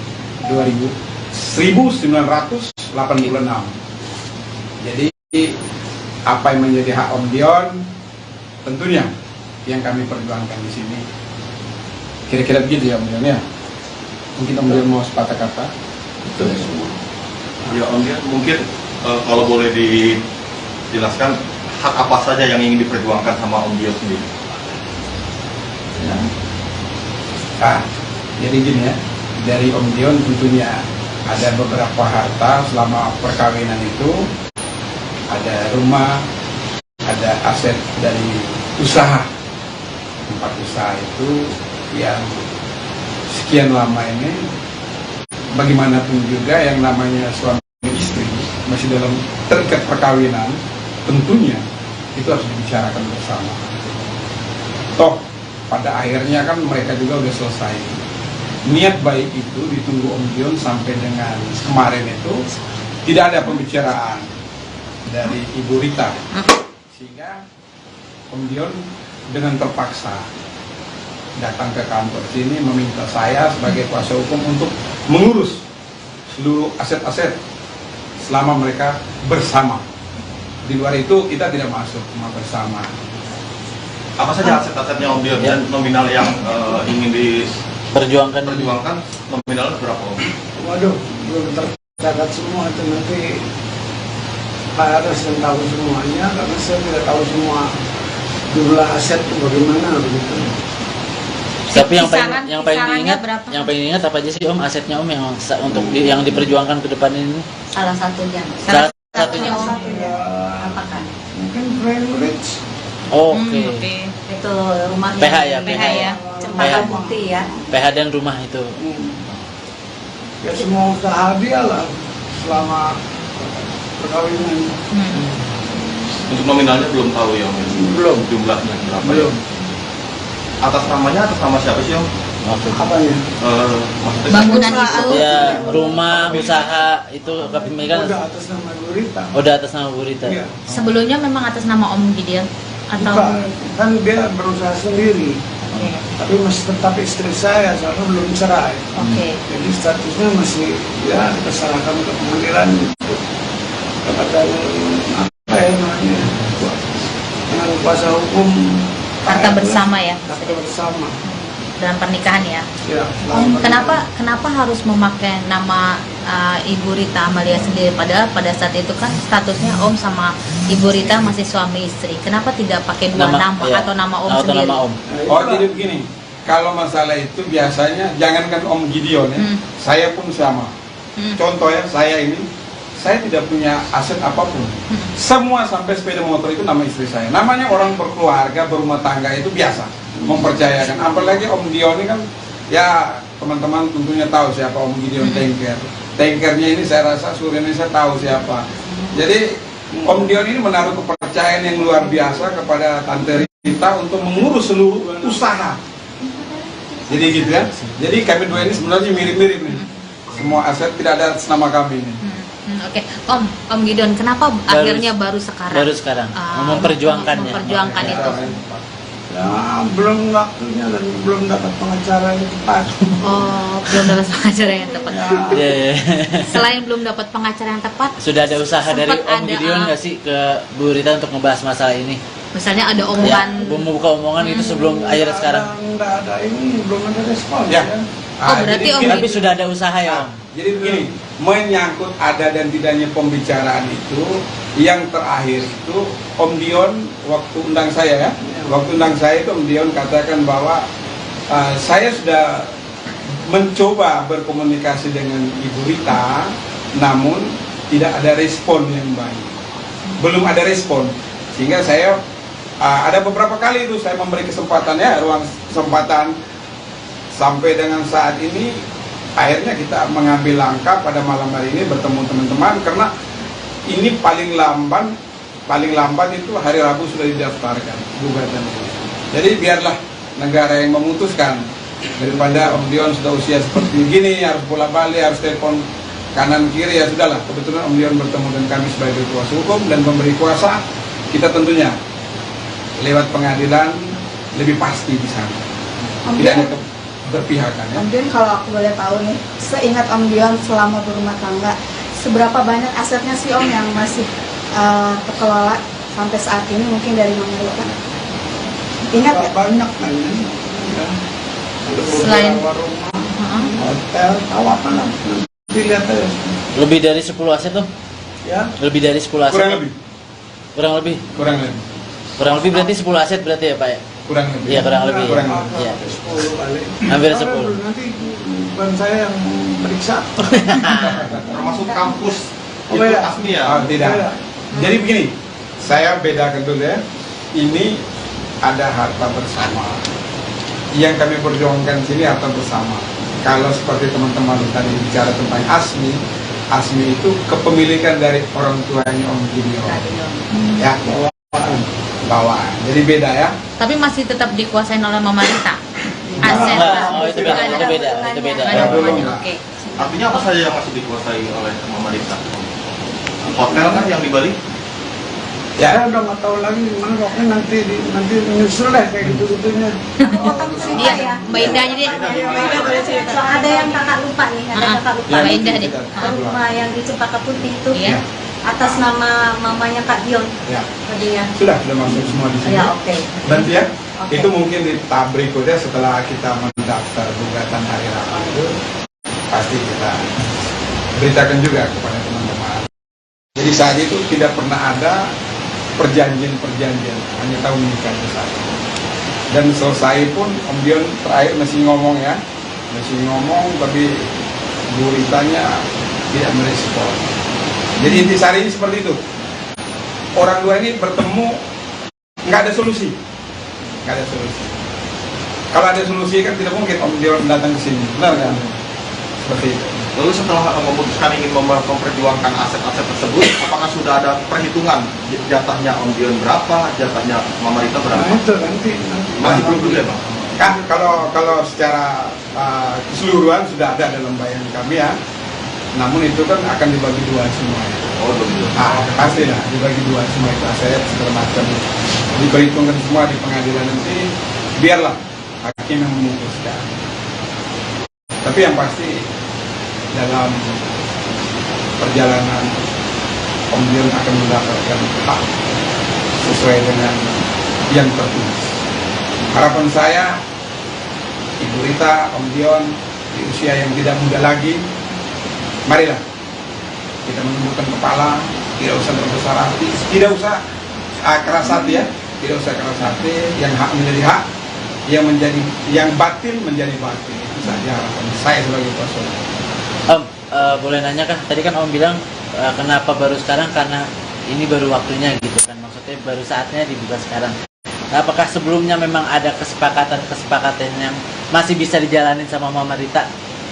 1999 Jadi apa yang menjadi hak Om Dion tentunya yang kami perjuangkan di sini. Kira-kira begitu ya Om Dion ya. Mungkin Om Dion mau sepatah kata. Betul semua. Ya Om Dion, mungkin kalau boleh dijelaskan hak apa saja yang ingin diperjuangkan sama Om Dion sendiri. Ya. Jadi gini ya, dari Om Dion tentunya ada beberapa harta selama perkawinan itu, ada rumah, ada aset dari usaha, tempat usaha itu yang sekian lama ini, bagaimanapun juga yang namanya suami istri masih dalam terikat perkawinan, tentunya itu harus dibicarakan bersama. Toh pada akhirnya kan mereka juga udah selesai. Niat baik itu ditunggu Om Dion sampai dengan kemarin itu tidak ada pembicaraan dari Ibu Rita, sehingga Om Dion dengan terpaksa datang ke kantor sini meminta saya sebagai kuasa hukum untuk mengurus seluruh aset-aset selama mereka bersama. Di luar itu kita tidak masuk, cuma bersama. Apa saja aset-asetnya Om Dion dan nominal yang ingin perjuangkan nominalnya berapa Om? Waduh, belum tercatat semua itu, nanti Pak Aras yang tahu semuanya, karena saya tidak tahu semua jumlah aset itu bagaimana begitu. Tapi yang Kisarannya paling berapa? ingat apa aja sih Om asetnya Om yang untuk yang diperjuangkan ke depan ini? Salah satunya. Salah satunya Om. Ya, Apakah? mungkin Ridge. Oke. Itu rumah PH yang ya, PH ya. PH. Cempaka Putih ya. PH dan rumah itu. Ya semua usaha dia lah selama perkawinan. Untuk nominalnya belum tahu ya Om? Belum. Jumlahnya berapa? Belum. Ya? Atas namanya atas nama siapa sih Om? Apanya? Maksudnya Bangunan itu. Ya, rumah, usaha itu kepemilikan Udah atas nama Bu Rita. udah atas nama Bu Rita. Iya. Sebelumnya memang atas nama Om Gideon atau Bukan, kan dia berusaha sendiri. Oke. Tapi masih tetap istri saya, soalnya belum cerai. Oke. Jadi statusnya masih ya kita serahkan ke pengadilan gitu. Kepada apa ya namanya? Dengan kuasa hukum harta bersama ya. harta bersama. Dalam pernikahan ya. Ya, Om, kenapa harus memakai nama Ibu Rita Amalia sendiri, padahal pada saat itu kan statusnya Om sama Ibu Rita masih suami istri. Kenapa tidak pakai dua nama iya. atau nama Om Atau sendiri? nama Om. Oh jadi begini, kalau masalah itu biasanya jangankan Om Gideon ya, saya pun sama. Contoh ya, saya tidak punya aset apapun. Semua sampai sepeda motor itu nama istri saya. Namanya orang berkeluarga, berumah tangga itu biasa, mempercayakan. Apalagi Om Dion ini kan, ya teman-teman tentunya tahu siapa Om Gideon Tanker. Tankernya ini saya rasa seluruh Indonesia tahu siapa. Jadi Om Dion ini menaruh kepercayaan yang luar biasa kepada Tante Rita untuk mengurus seluruh usaha. Jadi gitu ya. Jadi kami dua ini sebenarnya mirip-mirip nih. Semua aset tidak ada atas nama kami ini. Oke, Om Gideon, kenapa akhirnya baru sekarang? Baru sekarang memperjuangkannya. Memperjuangkan itu. Ya, belum waktunya dan belum dapat pengacara yang tepat. Oh, belum dapat pengacara yang tepat. Iya, iya. Selain belum dapat pengacara yang tepat, Sudah ada usaha dari sempat Om Gideon nggak sih ke Bu Rita untuk ngebahas masalah ini? misalnya ada Ya, omongan. membuka omongan itu sebelum akhirnya sekarang. Enggak ada ini, belum ada respon Ya. ya. Oh, berarti jadi Om begini. Tapi sudah ada usaha ya Om. Jadi begini, menyangkut ada dan tidaknya pembicaraan itu, yang terakhir itu Om Dion waktu undang saya ya, waktu undang saya itu Om Dion katakan bahwa saya sudah mencoba berkomunikasi dengan Ibu Rita, namun tidak ada respon yang baik, belum ada respon, sehingga saya ada beberapa kali itu saya memberi kesempatan ya, ruang kesempatan. Sampai dengan saat ini akhirnya kita mengambil langkah pada malam hari ini bertemu teman-teman, karena ini paling lambat itu hari Rabu sudah didaftarkan gugatan itu. Jadi biarlah negara yang memutuskan, daripada Om Dion sudah usia seperti gini harus bola-balik, harus telepon kanan kiri, ya sudahlah. Kebetulan Om Dion bertemu dengan kami sebagai kuasa hukum dan pemberi kuasa, kita tentunya lewat pengadilan lebih pasti di sana. Tidak ada berpihakan ya. Om Dion, kalau aku boleh tahu nih, seingat Om Dion selama berumah tangga, seberapa banyak asetnya sih Om yang masih terkelola sampai saat ini mungkin dari Mama Rita? Ingat nggak? Banyak kan ya. Ada Selain- beberapa rumah, hotel, kawasan lah. Nanti lihat aja. Lebih dari 10 aset tuh? Ya, Lebih dari 10 aset? Kurang lebih. Kurang lebih? Kurang lebih. Kurang lebih berarti 10 aset berarti ya Pak ya? Kurang lebih. Iya kurang lebih. Kurang Ya. lebih. Iya. 10 kali. Hampir Karena 10. Nanti bukan saya yang meriksa. Termasuk kampus Oh, itu beda. Asmi ya? Oh, tidak. Beda. Jadi begini, saya bedakan dulu ya. Ini ada harta bersama. Yang kami perjuangkan sini harta bersama. Kalau seperti teman-teman tadi bicara tentang Asmi, Asmi itu kepemilikan dari orang tuanya Om Gideon. Ya, bawaan. Jadi beda ya. Tapi masih tetap dikuasain oleh Mama Rita. Aset. Oh, itu beda, itu beda, itu beda. Nggak ada Ya, belum. hubungannya, oke. Artinya apa saja yang masih dikuasai oleh Mama Rita? Hotel kan yang di Bali? Ya, Saya udah nggak tahu lagi gimana, pokoknya nanti menyusul deh kayak gitu-gitunya. Otak cerita Iya, ya. Mbak Indah aja deh. Mbak boleh cerita. So, ada yang kakak lupa nih, ada Ah, kakak lupa. Mbak nanti Indah deh. kita- Rumah yang di Cempaka Putih itu Iya. atas nama mamanya Kak Dion. ya. Tadi ya. Sudah masuk semua di sini. Ya oke. Nanti ya, Oke. itu mungkin di tahap berikutnya setelah kita mendaftar gugatan hari Rabu itu pasti kita beritakan juga kepada teman-teman. Jadi saat itu tidak pernah ada perjanjian, hanya tahu menikah saja. Dan selesai pun Om Dion terakhir masih ngomong ya, tapi Bu Ritanya tidak merespon. Jadi intisari ini seperti itu. Orang dua ini bertemu nggak ada solusi. Kalau ada solusi kan tidak mungkin Om Dion datang ke sini, benar kan? Seperti itu. Lalu setelah memutuskan ingin memperjuangkan aset-aset tersebut, apakah sudah ada perhitungan jatahnya Om Dion berapa, jatahnya Mama Rita berapa? Nah itu nanti. Masih belum dulu ya Bang? Kan kalau secara keseluruhan sudah ada dalam bayangan kami ya. Namun itu kan akan dibagi dua semua. Oh begitu. Pasti lah dibagi dua semua itu aset segala macam. Diperhitungkan semua di pengadilan nanti. Biarlah hakim yang memutuskan. Tapi yang pasti dalam perjalanan Om Dion akan mendapatkan hak sesuai dengan yang tertulis. Harapan saya, Ibu Rita, Om Dion di usia yang tidak muda lagi, marilah kita menundukkan kepala, tidak usah berbesar hati, tidak usah keras hati ya, tidak usah keras hati, yang hak menjadi hak, yang batil menjadi batil. Itu saja harapan saya sebagai kuasa. Om, boleh nanya kah? Tadi kan Om bilang kenapa baru sekarang, karena ini baru waktunya gitu kan. Maksudnya baru saatnya dibuka sekarang. Nah, apakah sebelumnya memang ada kesepakatan yang masih bisa dijalanin sama Mama Rita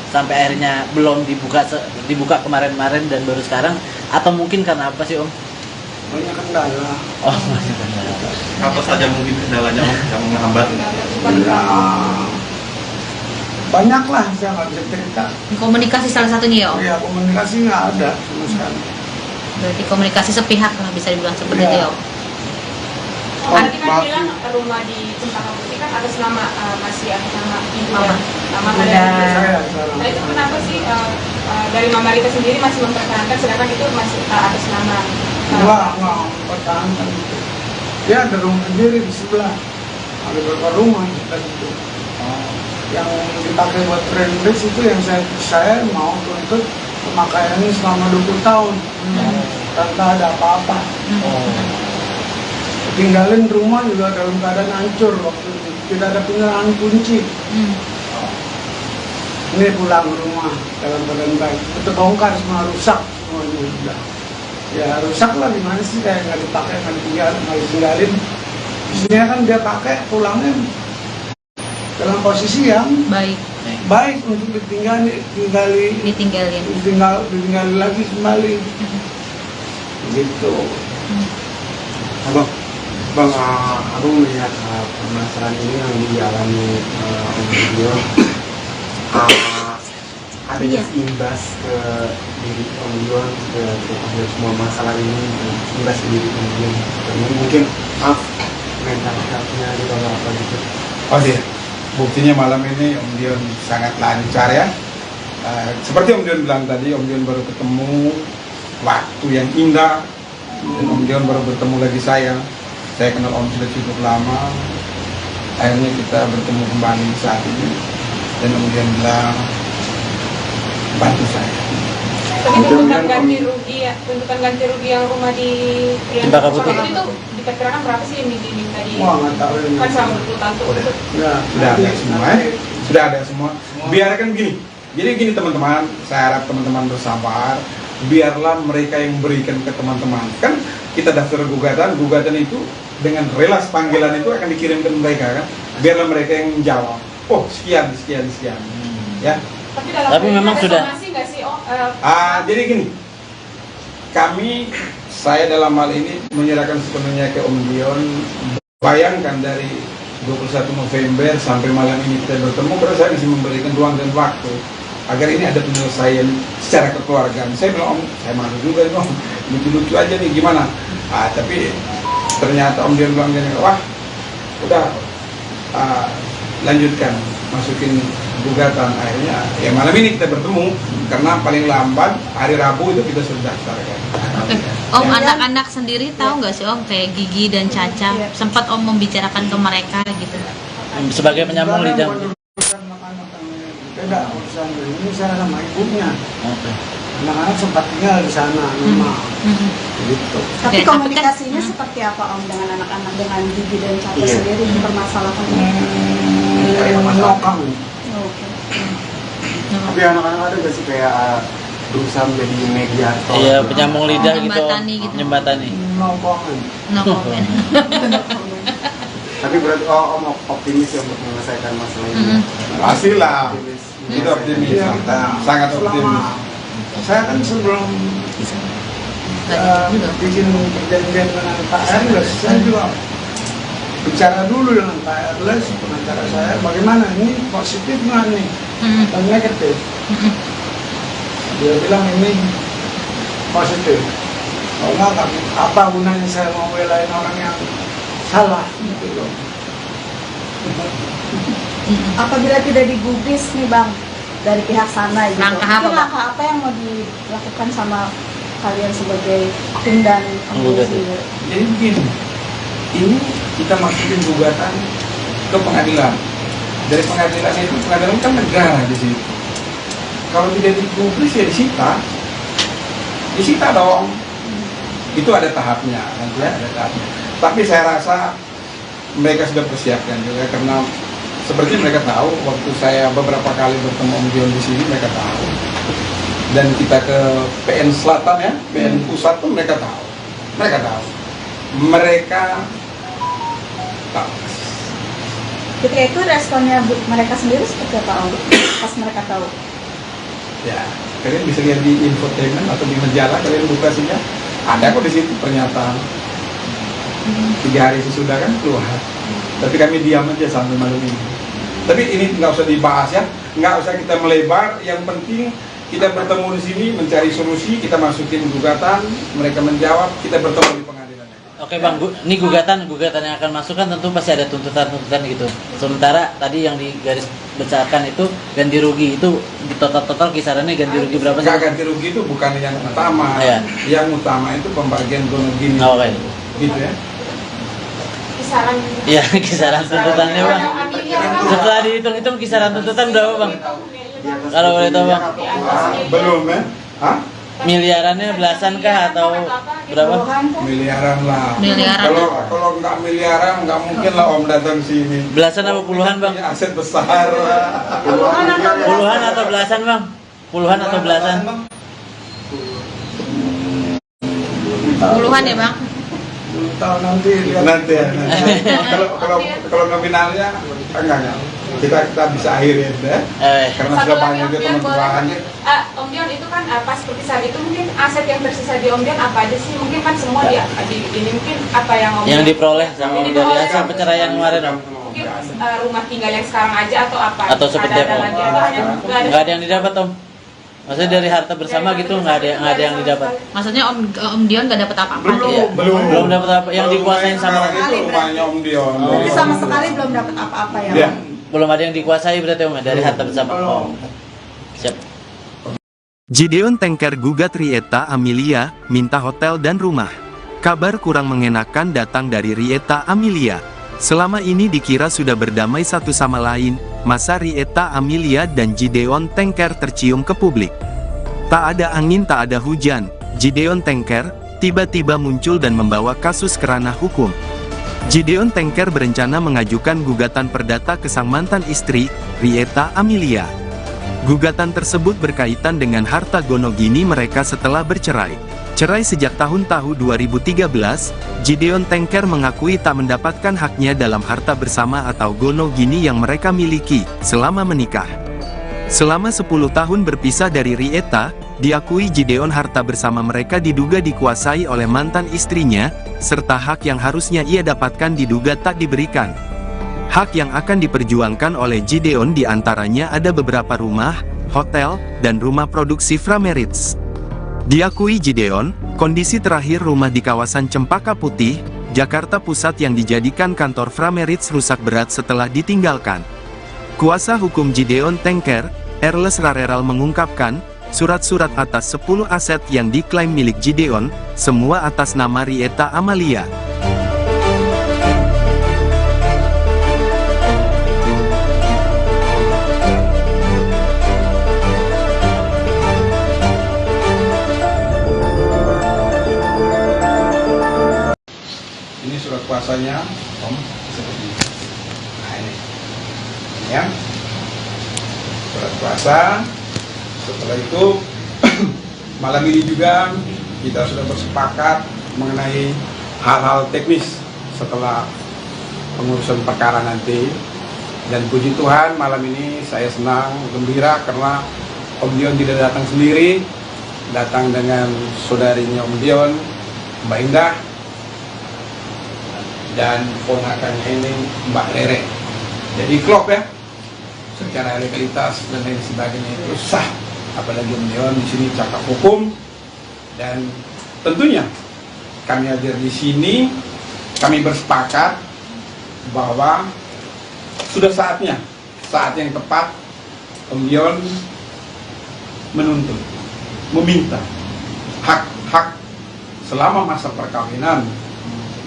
sampai akhirnya belum dibuka kemarin-kemarin dan baru sekarang, atau mungkin karena apa sih Om? Banyak kendala. Oh, masih benar. Apa saja mungkin kendalanya Om yang menghambat? Ya, banyak lah, saya nggak bisa cerita. Komunikasi salah satunya ya Om? Ya komunikasi nggak ada sama sekali. Berarti komunikasi sepihak lah bisa dibilang seperti Iya. itu ya Om? Oh, tadi kan bilang rumah di Cempaka Putih kan atas nama masih atas nama ibu Mama. Mama Udah. Rita. Saya sekarang. Nah itu kenapa sih dari Mama Rita sendiri masih mempertahankan sedangkan itu masih atas nama Nggak pertahankan itu. Dia ada rumah sendiri di sebelah. Ada beberapa rumah kita itu. Yang dipakai buat friendless itu yang saya mau tuntut pemakaiannya selama 20 tahun. Tanpa ada apa-apa. Tinggalin rumah juga dalam keadaan hancur waktu itu. Tidak ada penyerahan kunci. Ini pulang rumah dalam keadaan baik. Itu bongkar semua, rusak semuanya udah. Ya rusak lah, gimana sih, kayak nggak dipakai, nggak ditinggalin. Isinya kan dia pakai pulangnya dalam posisi yang Baik, baik untuk ditinggali lagi kembali. Gitu. Bang, aku melihat permasalahan ini yang dialami Om Dion, adanya imbas ke diri Om Dion, ke semua masalah ini, imbas ke diri Om Dion. Mungkin mental health-nya juga apa gitu. Oh iya, buktinya malam ini Om Dion sangat lancar ya. seperti Om Dion bilang tadi, Om Dion baru ketemu waktu yang indah, dan Om Dion baru bertemu lagi saya kenal Om sudah cukup lama, akhirnya kita bertemu kembali saat ini, dan Om Dion bilang bantu saya. Tapi tuntutan ganti rugi yang rumah di Cempaka Putih itu diperkirakan berapa sih yang diminta di? Wah, nggak tahu ini. Kan selama 20 tahun tuh. Ya, Sudah ada semua, sudah ada semua. Biarkan gini. Jadi gini teman-teman, saya harap teman-teman bersabar. Biarlah mereka yang berikan ke teman-teman. Kan kita daftar gugatan itu dengan relas panggilan itu akan dikirimkan mereka kan. Biarlah mereka yang menjawab. Oh sekian. Ya. Tapi memang ada sudah. somasi nggak sih? Jadi gini. Saya dalam hal ini menyerahkan sepenuhnya ke Om Dion. Bayangkan dari 21 November sampai malam ini kita bertemu, karena saya masih memberikan ruang dan waktu agar ini ada penyelesaian secara kekeluargaan. Saya bilang, Om, saya malu juga ini, Om, lucu-lucu aja nih, gimana? Tapi ternyata Om Dion bilang gini, wah, udah lanjutkan, masukin gugatan. Akhirnya, ya malam ini kita bertemu, karena paling lambat hari Rabu itu kita sudah daftarkan. Oke. Om, anak-anak sendiri tahu nggak sih Om, kayak Gigi dan Caca, sempat Om membicarakan ke mereka gitu? Sebagai penyambung lidah. Beda urusan ini saya sama ibunya. Oke. Anak-anak sempat tinggal di sana, rumah. Gitu. Tapi Oke, komunikasinya seperti apa Om dengan anak-anak, dengan Gigi dan Caca sendiri dipermasalahkannya? No comment. Oke. Tapi anak-anak ada gak sih kayak berusaha menjadi mediator? Iya, penyambung lidah gitu. Jembatani gitu. Jembatani. No comment. No comment. Tapi berarti Om optimis ya untuk menyelesaikan masalah ini. Pastilah, Optimis. itu optimis, sangat optimis. Saya kan sebelum bikin perjanjian dengan Pak Erles, saya juga bicara dulu dengan Pak Erles, pengacara saya, bagaimana ini positif nggak nih dan negatif. Dia bilang ini positif. Kalau nggak, apa gunanya saya mau belain orang yang salah gitu loh. Apabila tidak digubris nih Bang dari pihak sana gitu, Langkah apa, mungkin Bang? langkah apa yang mau dilakukan sama kalian sebagai tim dan Penggugat. sendiri? Jadi begini, ini kita masukin gugatan ke pengadilan. Dari pengadilan itu, pengadilan kan negara di situ. Kalau tidak digubris ya disita dong. Itu ada tahapnya, nanti ya, ada tahapnya. Tapi saya rasa mereka sudah persiapkan juga, karena seperti mereka tahu waktu saya beberapa kali bertemu Om Dion di sini, mereka tahu. Dan kita ke PN Selatan ya, PN Pusat pun mereka tahu. Mereka tahu. Ketika itu responnya mereka sendiri seperti apa Om? Pas mereka tahu? Ya, kalian bisa lihat di infotainment atau di majalah, kalian buka saja. Ada kok di situ pernyataan. 3 hari sesudah kan keluar. Tapi kami diam aja sampai malam ini. Tapi ini nggak usah dibahas ya, nggak usah kita melebar. Yang penting kita bertemu di sini, mencari solusi, kita masukin gugatan, mereka menjawab, kita bertemu di pengadilan. Oke Bang, ini gugatan yang akan masuk kan tentu pasti ada tuntutan gitu. Sementara tadi yang digaris besarkan itu ganti rugi, itu di total kisarannya ganti rugi berapa sih? Nggak, ganti rugi itu bukan yang utama. Iya. Yang utama itu pembagian gonogini. Oke. Gitu ya. Kisaran. Iya, kisaran tuntutannya Bang. Setelah dihitung-hitung kisaran tuntutan berapa Bang? Kalau boleh tahu Bang. Belum ya? Hah? Miliarannya belasan kah atau berapa? Miliaran lah. Miliaran. Kalau nggak miliaran nggak mungkin lah Om datang sini. Belasan apa puluhan Bang? Punya aset besar. Puluhan atau belasan Bang? Puluhan atau belasan? Puluhan ya Bang? Belum tahu nanti lihat. Nanti ya. Kalau nominalnya enggak. Kita bisa akhirin ya. Karena Satu sudah lagi banyak Om juga Dion, boleh teman-teman. Om Dion itu kan pas seperti saat itu mungkin aset yang tersisa di Om Dion apa aja sih? Mungkin kan semua ini mungkin apa yang Om Yang Dion diperoleh sama Yang dari diperoleh hasil perceraian kemarin Om? mungkin rumah tinggal yang sekarang aja atau apa? Atau seperti Ada apa? lagi atau hanya Nggak ada yang didapat Om? Maksudnya dari harta bersama gitu nggak ada yang didapat? Maksudnya Om Dion nggak dapat apa-apa? Belum dapat apa? Yang dikuasain sama itu rumahnya Om Dion. Jadi sama sekali belum dapat apa-apa ya Ya. Om? belum ada yang dikuasai berarti Om ya, dari harta bersama. Oh. Siap. Gideon Tengker gugat Rieta Amelia, minta hotel dan rumah. Kabar kurang mengenakan datang dari Rieta Amelia. Selama ini dikira sudah berdamai satu sama lain, masa Rieta Amelia dan Gideon Tengker tercium ke publik. Tak ada angin tak ada hujan, Gideon Tengker tiba-tiba muncul dan membawa kasus ke ranah hukum. Gideon Tengker berencana mengajukan gugatan perdata ke sang mantan istri, Rieta Amelia. Gugatan tersebut berkaitan dengan harta gono gini mereka setelah bercerai. Cerai sejak tahun 2013, Gideon Tengker mengakui tak mendapatkan haknya dalam harta bersama atau gono gini yang mereka miliki selama menikah. Selama 10 tahun berpisah dari Rieta, diakui Gideon harta bersama mereka diduga dikuasai oleh mantan istrinya, serta hak yang harusnya ia dapatkan diduga tak diberikan. Hak yang akan diperjuangkan oleh Gideon diantaranya ada beberapa rumah, hotel, dan rumah produksi Frameritz. Diakui Gideon, kondisi terakhir rumah di kawasan Cempaka Putih, Jakarta Pusat yang dijadikan kantor Frameritz rusak berat setelah ditinggalkan. Kuasa hukum Gideon Tengker, Erles Rareral mengungkapkan, surat-surat atas 10 aset yang diklaim milik Gideon, semua atas nama Rieta Amelia. Ini surat kuasanya, Om, seperti ini. Nah ini ya, surat kuasa. Setelah itu, malam ini juga kita sudah bersepakat mengenai hal-hal teknis setelah pengurusan perkara nanti. Dan puji Tuhan malam ini saya senang, gembira karena Om Dion tidak datang sendiri, datang dengan saudarinya Om Dion, Mbak Indah, dan ponakannya ini Mbak Rere. Jadi klop ya, secara legalitas dan lain sebagainya itu sah. Apalagi Om Dion di sini cakap hukum, dan tentunya kami hadir di sini, kami bersepakat bahwa sudah saatnya, saat yang tepat Om Dion menuntut, meminta hak-hak selama masa perkawinan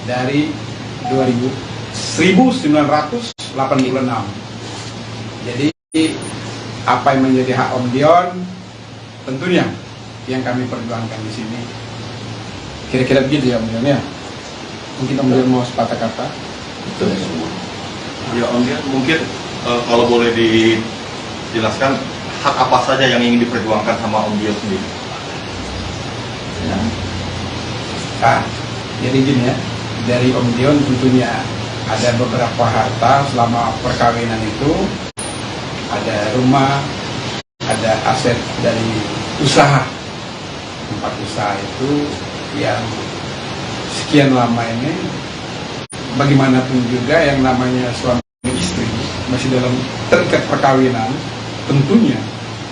dari 1986. Jadi apa yang menjadi hak Om Dion tentunya yang kami perjuangkan di sini. Kira-kira begitu ya Om Dion ya. Mungkin Om Dion mau sepatah kata. Betul semua. Ya Om Dion, mungkin kalau boleh dijelaskan hak apa saja yang ingin diperjuangkan sama Om Dion sendiri. Ya. Jadi gini ya, dari Om Dion tentunya ada beberapa harta selama perkawinan itu, ada rumah, ada aset dari usaha, tempat usaha itu yang sekian lama ini, bagaimanapun juga yang namanya suami istri masih dalam terikat perkawinan, tentunya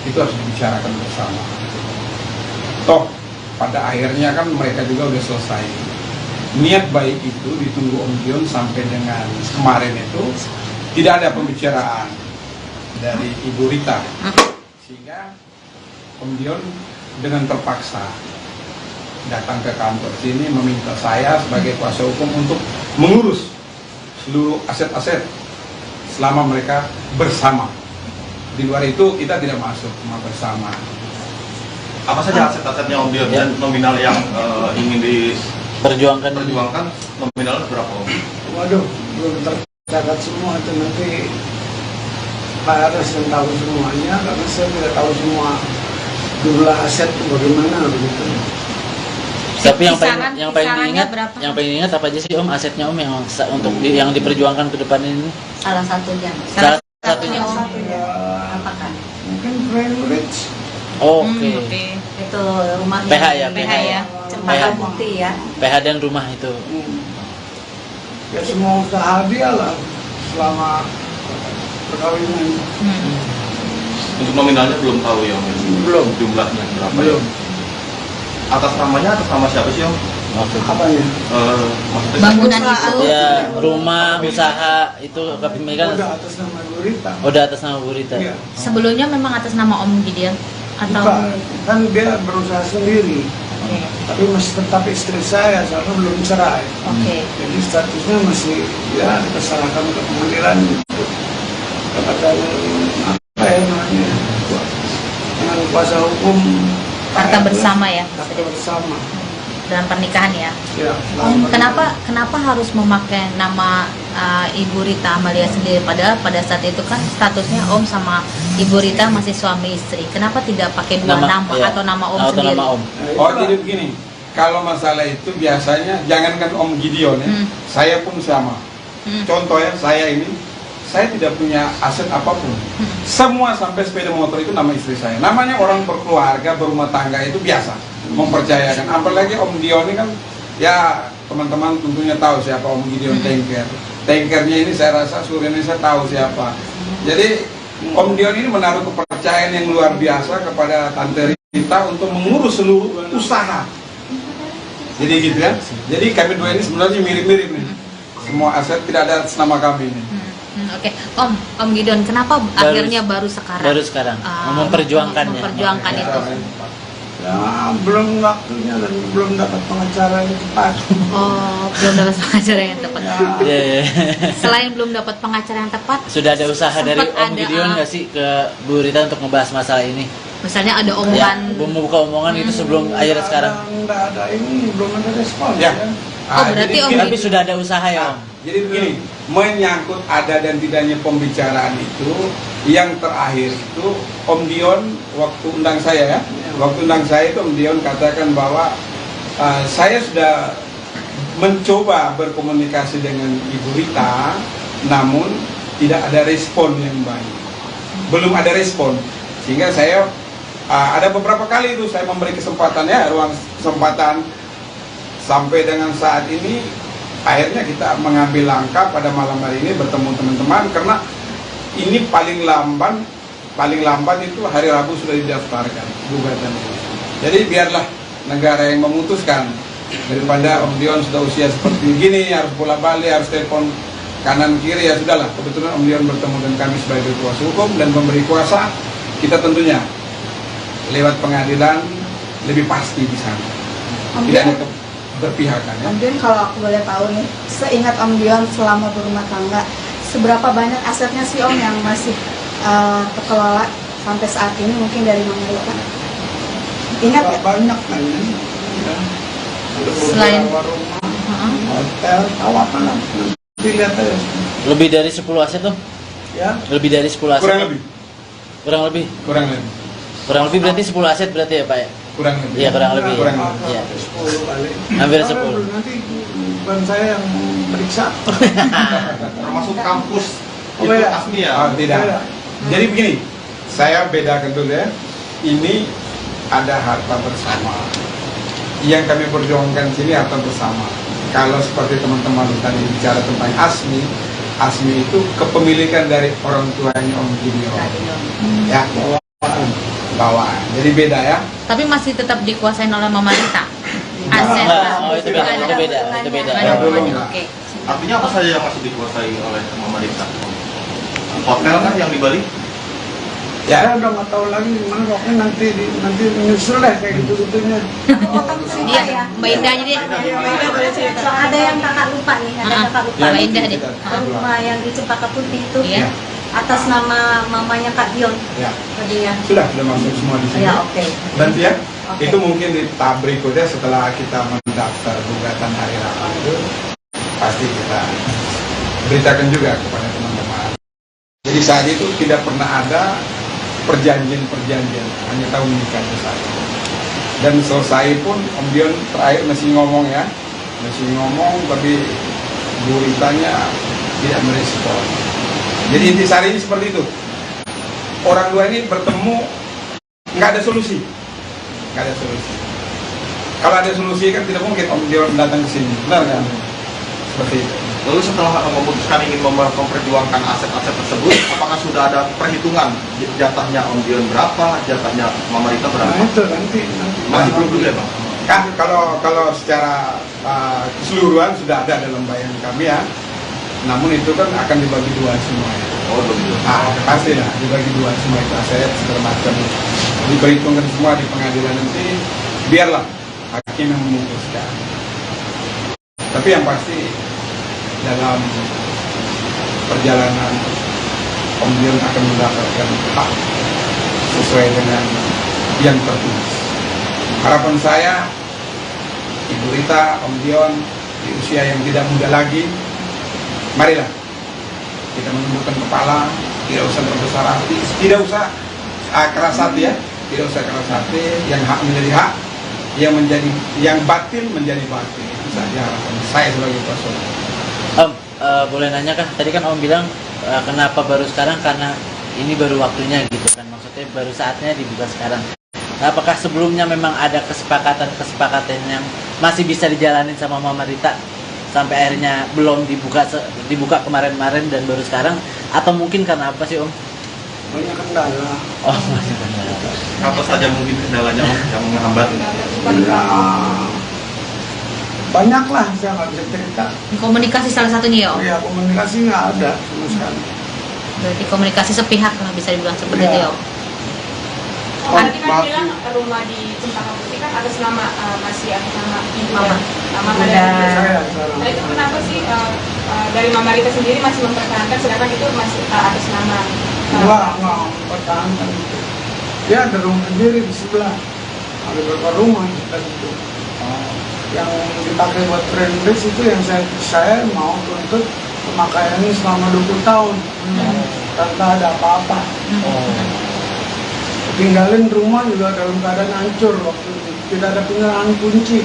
itu harus dibicarakan bersama. Toh pada akhirnya kan mereka juga udah selesai. Niat baik itu ditunggu Om Dion sampai dengan kemarin itu tidak ada pembicaraan dari Ibu Rita, sehingga Om Dion dengan terpaksa datang ke kantor sini meminta saya sebagai kuasa hukum untuk mengurus seluruh aset-aset selama mereka bersama. Di luar itu kita tidak masuk, cuma bersama. Apa saja aset-asetnya Om Dion dan nominal yang ingin perjuangkan nominalnya berapa Om? Waduh, belum tercatat semua itu, nanti Pak Aras yang tahu semuanya, karena saya tidak tahu semua jumlah aset bagaimana begitu. Tapi yang Kisarannya berapa? ingat apa aja sih Om asetnya Om yang untuk yang diperjuangkan ke depan ini? Salah satunya. Salah satunya Om. Apakah? Mungkin Frameritz. Oke. Itu rumah PH ya, PH ya. Cempaka PH. Putih ya. PH dan rumah itu. Ya semua usaha dia lah selama perkawinan. Untuk nominalnya belum tahu ya Om? Belum. Jumlahnya berapa? Belum. Ya? Atas namanya atas nama siapa sih Om? Apa ya? Maksudnya Bangunan itu. Ya, rumah, usaha itu kepemilikan Udah atas nama Bu Rita. udah atas nama Bu Rita. Iya. Sebelumnya memang atas nama Om Gideon. Atau Bukan, kan dia berusaha sendiri. Oke. Tapi masih tetap istri saya, soalnya belum cerai. Oke. Jadi statusnya masih ya kita serahkan ke pengadilan gitu. Kepada apa ya namanya, dengan kuasa hukum Harta bersama ya, bisa harta disebut. bersama. Dalam pernikahan ya. Ya, Om, kenapa harus memakai nama Ibu Rita Amalia sendiri, padahal pada saat itu kan statusnya Om sama Ibu Rita masih suami istri. Kenapa tidak pakai dua nama iya. atau nama Om Atau sendiri? nama Om. Oh, jadi begini, kalau masalah itu biasanya jangankan Om Gideon ya, saya pun sama. Contoh ya, saya tidak punya aset apapun. Semua sampai sepeda motor itu nama istri saya. Namanya orang berkeluarga, berumah tangga itu biasa, mempercayakan. Apalagi Om Gideon ini kan, ya teman-teman tentunya tahu siapa Om Gideon Tanker. Tankernya ini saya rasa seluruh Indonesia tahu siapa. Jadi Om Gideon ini menaruh kepercayaan yang luar biasa kepada Tante Rita untuk mengurus seluruh usaha. Jadi gitu ya. Jadi kami dua ini sebenarnya mirip-mirip nih. Semua aset tidak ada atas nama kami ini. Oke, Om Gideon, kenapa akhirnya baru sekarang? Baru sekarang memperjuangkannya. Memperjuangkan itu. Ya, belum waktunya dan belum dapat pengacara yang tepat. Oh, belum dapat pengacara yang tepat. Iya, iya. Selain belum dapat pengacara yang tepat, Sudah ada usaha Sempat dari Om ada, Gideon nggak sih ke Bu Rita untuk ngebahas masalah ini? misalnya ada Ya, omongan. membuka omongan itu sebelum akhirnya sekarang. Nggak ada ini, belum ada respon. Ya. Oh, berarti jadi Om begini. Tapi sudah ada usaha ya Om. Jadi begini, menyangkut ada dan tidaknya pembicaraan itu, yang terakhir itu Om Dion waktu undang saya ya, waktu undang saya itu Om Dion katakan bahwa saya sudah mencoba berkomunikasi dengan Ibu Rita, namun tidak ada respon yang baik, belum ada respon, sehingga saya ada beberapa kali itu saya memberi kesempatan ya, ruang kesempatan sampai dengan saat ini. Akhirnya kita mengambil langkah pada malam hari ini bertemu teman-teman, karena ini paling lambat itu hari Rabu sudah didaftarkan gugatan itu. Jadi biarlah negara yang memutuskan, daripada Om Dion sudah usia seperti gini harus bolak-balik, harus telepon kanan kiri, ya sudahlah. Kebetulan Om Dion bertemu dengan kami sebagai kuasa hukum dan memberi kuasa, kita tentunya lewat pengadilan lebih pasti di sana. Tidak ada berpihakan ya. Om Dion, kalau aku boleh tahu nih, seingat Om Dion selama berumah tangga, seberapa banyak asetnya sih Om yang masih terkelola sampai saat ini, mungkin dari Mama Rita? Ingat Nggak ya? banyak kan ya. Ada Selain- beberapa rumah, hotel, kawakan lah. Nanti lihat aja. Lebih dari 10 aset Om? Ya, Lebih dari 10 aset? Kurang lebih. Kurang lebih? Kurang lebih. Berarti 10 aset berarti ya Pak ya? Kurang lebih. Iya, kurang lebih. Kurang apa, lebih. Iya. 10 kali. Hampir Karena 10. Nanti bukan saya yang periksa. Termasuk kampus Oh, itu beda. Asmi ya? Oh, tidak. Beda. Jadi begini, saya bedakan dulu ya. Ini ada harta bersama. Yang kami perjuangkan sini harta bersama. Kalau seperti teman-teman tadi bicara tentang Asmi, Asmi itu kepemilikan dari orang tuanya Om Gideon. Ya, bawaan. Jadi beda ya. Tapi masih tetap dikuasain oleh Mama Rita. Aset. Oh, itu beda, itu beda, itu beda. Nggak ada Ya, belum, hubungannya, Mbak. Oke. Artinya apa saja yang masih dikuasai oleh Mama Rita? Hotel kan yang di Bali? Ya. Saya udah nggak tahu lagi gimana, pokoknya nanti menyusul deh kayak gitu-gitunya. Iya, Mbak Indah aja deh. Ada yang kakak lupa nih, ada kakak lupa. Mbak Indah deh. Rumah yang di Cempaka Putih itu Iya. atas nama mamanya Kak Dion. Ya. Tadi ya. Sudah masuk semua di sini. Ya, oke. Nanti ya. Oke. Itu mungkin di tahap berikutnya setelah kita mendaftar gugatan hari Rabu itu pasti kita beritakan juga kepada teman-teman. Jadi saat itu tidak pernah ada perjanjian, hanya tahu menikah saja. Dan selesai pun Om Dion terakhir masih ngomong ya, tapi Bu Ritanya tidak merespon. Jadi intisari ini seperti itu. Orang dua ini bertemu, nggak ada solusi. Kalau ada solusi kan tidak mungkin Om Dion datang ke sini, benar kan? Seperti itu. Lalu setelah memutuskan ingin memperjuangkan aset-aset tersebut, apakah sudah ada perhitungan jatahnya Om Dion berapa, jatahnya Mama Rita berapa? Nah itu nanti. Masih belum juga ya Bang? Kan kalau secara keseluruhan sudah ada dalam bayangan kami ya. Namun itu kan akan dibagi dua semua ya. Oh, begitu. Pasti lah dibagi dua semua itu aset segala macam, diperhitungkan semua di pengadilan nanti, biarlah hakim yang memutuskan. Tapi yang pasti dalam perjalanan Om Dion akan mendapatkan hak sesuai dengan yang tertulis. Harapan saya, Ibu Rita, Om Dion di usia yang tidak muda lagi, marilah kita menundukkan kepala, tidak usah berbesar hati, tidak usah keras hati ya, tidak usah keras hati, yang hak menjadi hak, yang batil menjadi batil. Itu saja harapan saya sebagai pastor. Om, boleh nanya kah? Tadi kan Om bilang kenapa baru sekarang, karena ini baru waktunya gitu kan, maksudnya baru saatnya dibuka sekarang. Nah, apakah sebelumnya memang ada kesepakatan yang masih bisa dijalanin sama Mama Rita sampai akhirnya belum dibuka kemarin-kemarin dan baru sekarang, atau mungkin karena apa sih Om? Banyak kendala. Oh, masih kendala. Apa saja mungkin kendalanya Om yang menghambat? Ya, banyak lah, saya nggak bisa cerita. Komunikasi salah satunya ya Om? Ya, komunikasi nggak ada sama sekali. Berarti komunikasi sepihak lah bisa dibilang seperti itu ya Om? Oh, tadi kan bilang rumah di Cempaka Putih kan atas nama masih atas nama ibu dan nama Saya Nah itu kenapa sih dari Mama Rita sendiri masih mempertahankan sedangkan itu masih atas nama nggak mempertahankan itu. Dia ada rumah sendiri di sebelah, ada beberapa rumah kita itu. Yang dipakai buat friendless itu yang saya mau tuntut pemakaiannya selama 20 tahun tanpa ada apa-apa. Tinggalin rumah juga dalam keadaan hancur waktu itu, tidak ada penyerahan kunci.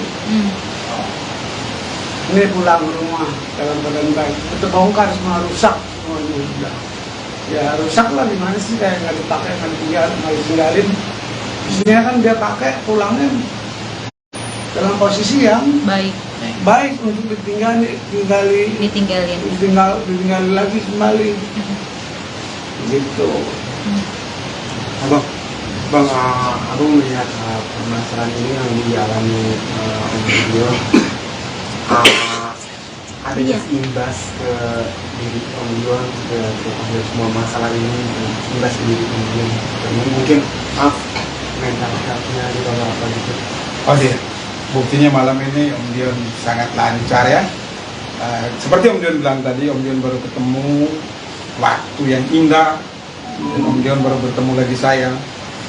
Ini pulang rumah dalam keadaan baik, itu bongkar semua, rusak semuanya udah. Ya rusak lah, gimana sih, kayak nggak dipakai, nggak ditinggalin. Isinya kan dia pakai pulangnya dalam posisi yang baik untuk ditinggali lagi kembali. Gitu. Bang, aku melihat permasalahan ini yang dialami Om Dion, ada imbas ke diri Om Dion, ke semua masalah ini, imbas ke diri Om Dion. Mungkin mental health-nya di bawah apa gitu. Oh iya, buktinya malam ini Om Dion sangat lancar ya. Seperti Om Dion bilang tadi, Om Dion baru ketemu waktu yang indah, dan Om Dion baru bertemu lagi saya.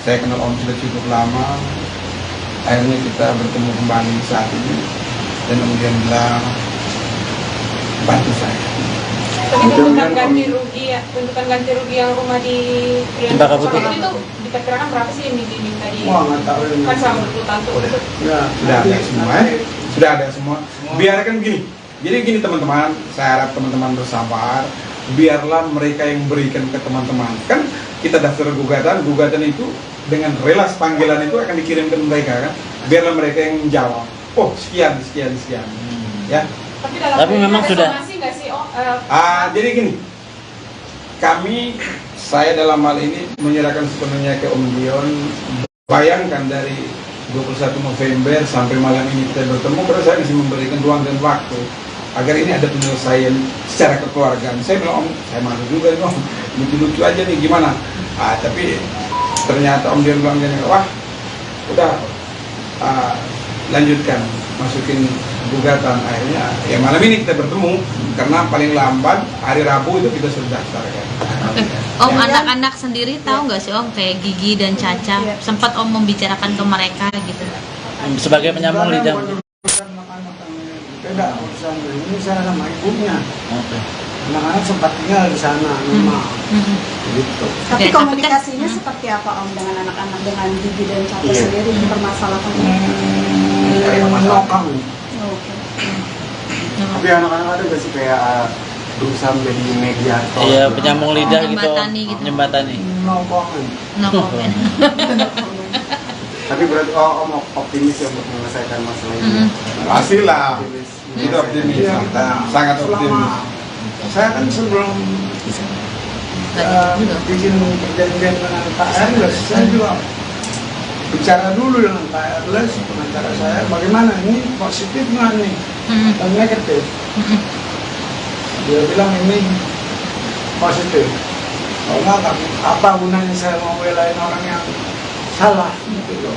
Saya kenal Om sudah cukup lama, akhirnya kita bertemu kembali saat ini, dan Om Dion bilang bantu saya. Tapi tuntutan ganti rugi yang rumah di Cempaka Putih itu diperkirakan berapa sih yang diminta di? Wah, nggak tahu ini. Kan selama 20 tahun tuh. Ya, Sudah ada semua ya? Sudah ada semua. Biarkan gini. Jadi gini teman-teman, saya harap teman-teman bersabar. Biarlah mereka yang berikan ke teman-teman. Kan kita daftar gugatan itu dengan relas panggilan itu akan dikirimkan mereka kan. Biarlah mereka yang menjawab. Oh sekian. Ya. Tapi memang sudah. Nggak sih, Jadi gini. Saya dalam hal ini menyerahkan sepenuhnya ke Om Dion. Bayangkan dari 21 November sampai malam ini kita bertemu, karena saya masih memberikan ruang dan waktu agar ini ada penyelesaian secara kekeluargaan. Saya bilang, Om, saya malu juga nih Om, lucu-lucu aja nih, gimana? Tapi ternyata Om Dion bilang gini, wah, udah lanjutkan, masukin gugatan. Akhirnya, ya malam ini kita bertemu, karena paling lambat hari Rabu itu kita sudah daftarkan. Om, anak-anak sendiri tahu nggak sih Om, kayak Gigi dan Caca, sempat Om membicarakan ke mereka gitu? Sebagai penyambung lidah. Beda urusan ini, saya sama ibunya. Oke. Anak-anak sempat tinggal di sana, memang. Gitu. Tapi Oke, komunikasinya seperti apa Om dengan anak-anak, dengan Gigi dan Caca sendiri mempermasalahkannya? Nokang. Tapi anak-anak ada gak sih kayak berusaha menjadi mediator? Iya, penyambung lidah gitu. Jembatani gitu. Jembatani. Nokongan. No comment. Tapi berarti Om optimis ya untuk menyelesaikan masalah ini. Pastilah, Optimis. itu optimis, sangat optimis. Saya kan sebelum bikin perjanjian dengan Pak Erles, saya juga bicara dulu dengan Pak Erles, pengacara saya, bagaimana ini positif nggak nih, dan negatif. Dia bilang ini positif. Kalau nggak, apa gunanya saya mau belain orang yang salah gitu loh.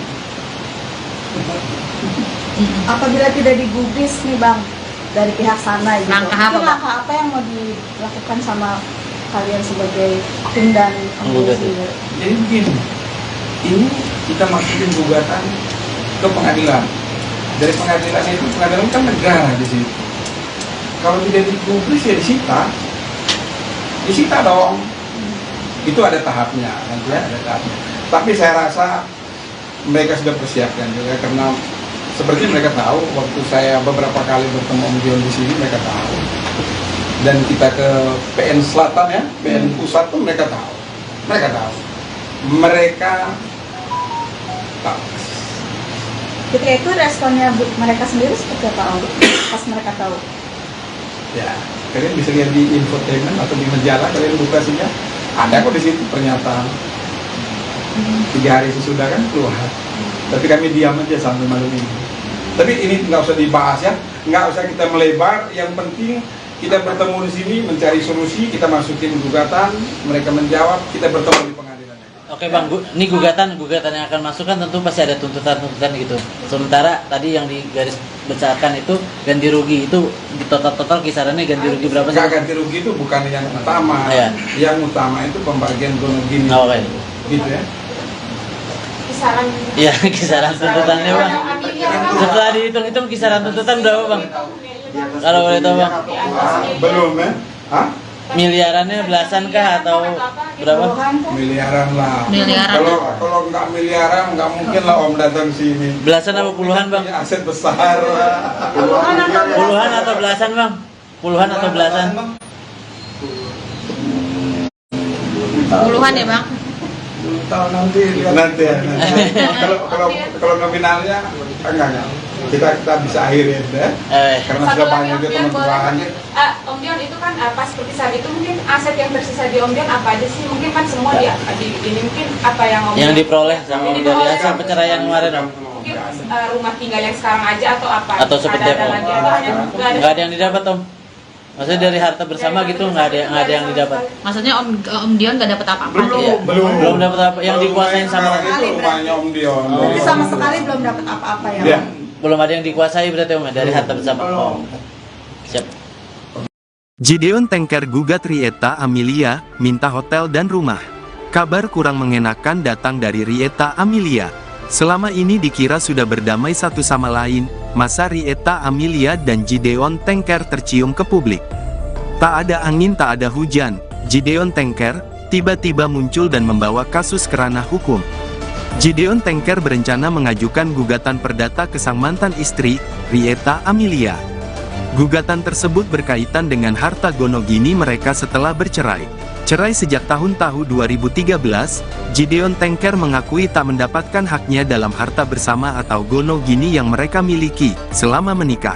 Apabila tidak digubris nih Bang dari pihak sana gitu. Langkah apa, Mungkin Bang? langkah apa yang mau dilakukan sama kalian sebagai tim dan Menggugat. sendiri? Jadi begini, ini kita masukin gugatan ke pengadilan. Dari pengadilan itu, pengadilan kan negara di situ. Kalau tidak digubris ya disita dong. Itu ada tahapnya, nanti ya, ada tahapnya. Tapi saya rasa mereka sudah persiapkan juga karena seperti mereka tahu waktu saya beberapa kali bertemu Om Dion di sini, mereka tahu. Dan kita ke PN Selatan ya, PN Pusat pun mereka tahu. Mereka tahu. Mereka tahu. Ketika itu responnya mereka sendiri seperti apa Om? Pas mereka tahu. Ya, kalian bisa lihat di infotainment atau di majalah, kalian buka saja. Ada kok di situ pernyataan. 3 hari sesudah kan keluar. Tapi kami diam aja sampai malam ini. Tapi ini nggak usah dibahas ya, nggak usah kita melebar. Yang penting kita bertemu di sini mencari solusi, kita masukin gugatan, mereka menjawab, kita bertemu di pengadilan. Oke Bang, ini gugatan yang akan masuk kan tentu pasti ada tuntutan gitu. Sementara tadi yang di garis besarkan itu ganti rugi, itu di total kisarannya ganti rugi berapa sih? Nggak, ganti rugi itu bukan yang utama. Iya. Yang utama itu pembagian gonogini. Oke. Gitu ya. Kisaran. Iya, kisaran tuntutannya Bang. Setelah dihitung-hitung kisaran tuntutan berapa Bang? Kalau boleh tahu Bang. Belum ya? Hah? Miliarannya belasan kah atau berapa? Miliaran lah. Miliaran. Kalau nggak miliaran nggak mungkin lah Om datang sini. Belasan apa puluhan Bang? Punya aset besar. Puluhan atau belasan Bang? Puluhan atau belasan? Puluhan ya Bang? Tahu nanti lihat. Nanti ya. Kalau nominalnya enggak. Kita bisa akhirin ya. Karena Satu sudah lagi banyak Om juga Dion, boleh teman-teman. kan? Om Dion itu kan pas seperti saat itu mungkin aset yang tersisa di Om Dion apa aja sih? Mungkin kan semua ini mungkin apa yang Om Yang Dion diperoleh sama dari hasil perceraian kemarin Om? mungkin rumah tinggal yang sekarang aja atau apa? Atau seperti Ada apa? lagi atau hanya nggak ada? Nggak ada yang didapat Om? Maksudnya dari harta bersama gitu nggak ada yang didapat? Maksudnya Om Dion nggak dapat apa-apa? Iya. Belum dapat apa? Yang dikuasain sama itu rumahnya Om Dion. Jadi sama sekali belum dapat apa-apa ya Ya. Om? belum ada yang dikuasai berarti Om ya, dari harta bersama. Oh. Siap. Gideon Tengker gugat Rieta Amelia, minta hotel dan rumah. Kabar kurang mengenakan datang dari Rieta Amelia. Selama ini dikira sudah berdamai satu sama lain, masa Rieta Amelia dan Gideon Tengker tercium ke publik. Tak ada angin tak ada hujan, Gideon Tengker tiba-tiba muncul dan membawa kasus ke ranah hukum. Gideon Tengker berencana mengajukan gugatan perdata ke sang mantan istri, Rieta Amelia. Gugatan tersebut berkaitan dengan harta gonogini mereka setelah bercerai. Cerai sejak tahun 2013, Gideon Tengker mengakui tak mendapatkan haknya dalam harta bersama atau gonogini yang mereka miliki selama menikah.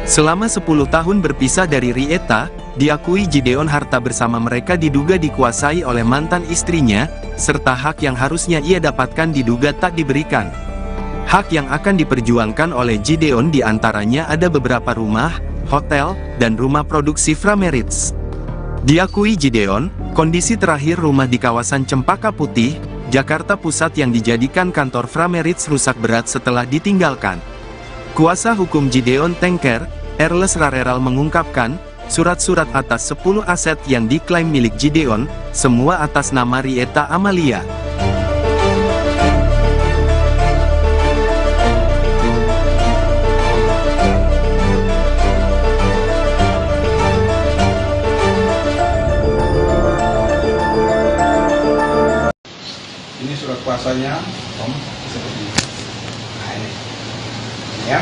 Selama 10 tahun berpisah dari Rieta, diakui Gideon harta bersama mereka diduga dikuasai oleh mantan istrinya, serta hak yang harusnya ia dapatkan diduga tak diberikan. Hak yang akan diperjuangkan oleh Gideon diantaranya ada beberapa rumah, hotel, dan rumah produksi Frameritz. Diakui Gideon, kondisi terakhir rumah di kawasan Cempaka Putih, Jakarta Pusat yang dijadikan kantor Frameritz rusak berat setelah ditinggalkan. Kuasa hukum Gideon Tengker, Erles Rareral mengungkapkan, surat-surat atas 10 aset yang diklaim milik Gideon, semua atas nama Rieta Amelia. Ini surat kuasanya, Om, seperti ini. Nah ini ya,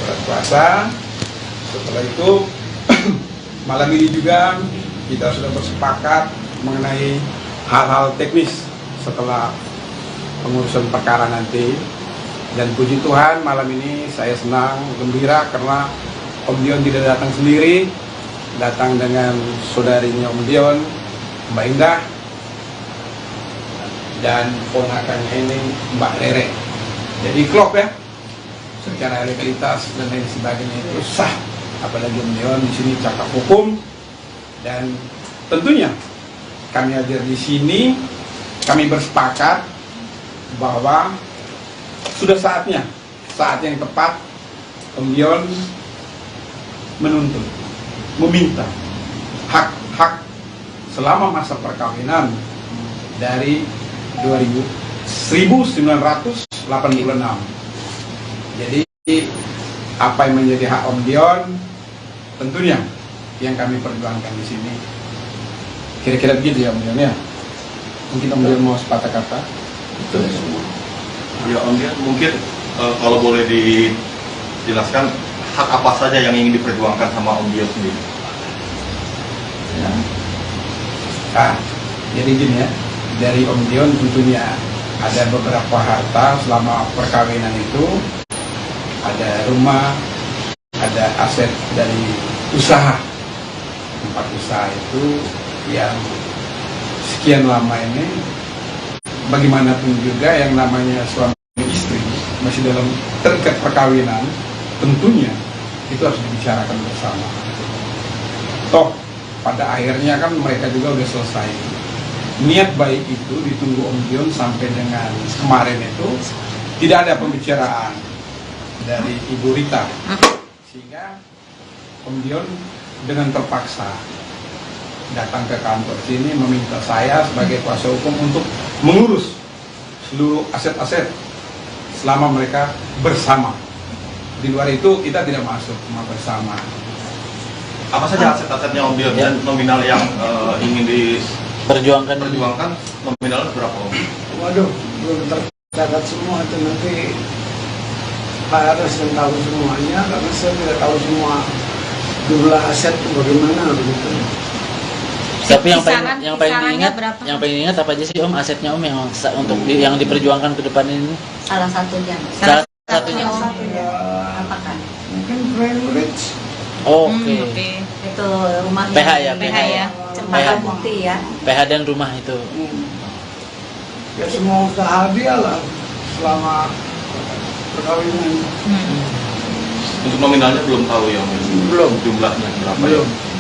surat kuasa. Setelah itu, malam ini juga kita sudah bersepakat mengenai hal-hal teknis setelah pengurusan perkara nanti. Dan puji Tuhan malam ini saya senang, gembira karena Om Dion tidak datang sendiri, datang dengan saudarinya Om Dion, Mbak Indah, dan ponakannya ini Mbak Rere. Jadi klop ya, secara legalitas dan lain sebagainya itu sah. Apalagi Om Dion di sini cakap hukum, dan tentunya kami hadir di sini, kami bersepakat bahwa sudah saatnya, saat yang tepat Om Dion menuntut, meminta hak-hak selama masa perkawinan dari 1986. Jadi apa yang menjadi hak Om Dion tentunya yang kami perjuangkan di sini. Kira-kira begitu ya Om Dion ya. Mungkin Om Dion mau sepatah kata. Betul semua. Ya Om Dion, mungkin kalau boleh dijelaskan hak apa saja yang ingin diperjuangkan sama Om Dion sendiri. Ya. Jadi gini ya, dari Om Dion tentunya ada beberapa harta selama perkawinan itu, ada rumah, ada aset dari usaha, tempat usaha itu yang sekian lama ini, bagaimanapun juga yang namanya suami istri masih dalam terikat perkawinan, tentunya itu harus dibicarakan bersama. Toh pada akhirnya kan mereka juga udah selesai. Niat baik itu ditunggu Om Dion sampai dengan kemarin itu tidak ada pembicaraan dari Ibu Rita, sehingga Om Dion dengan terpaksa datang ke kantor sini meminta saya sebagai kuasa hukum untuk mengurus seluruh aset-aset selama mereka bersama. Di luar itu kita tidak masuk, cuma bersama. Apa saja aset-asetnya Om Dion dan nominal yang ingin Perjuangkan nominalnya berapa Om? Waduh, belum tercatat semua itu, nanti Pak Aras yang tahu semuanya, karena saya tidak tahu semua jumlah aset itu bagaimana begitu. Tapi yang Kisarannya paling berapa? yang paling ingat apa aja sih Om asetnya Om yang untuk yang diperjuangkan ke depan ini? Salah satunya. Salah satunya Om. Ya, Apakah? mungkin Greenwich. Oke. Itu rumah PH ya, PH ya. PH. Cempaka Putih ya. PH dan rumah itu. Ya semua usaha dia lah selama perkawinan. Untuk nominalnya belum tahu ya Om? Belum. Jumlahnya berapa Belum. ya?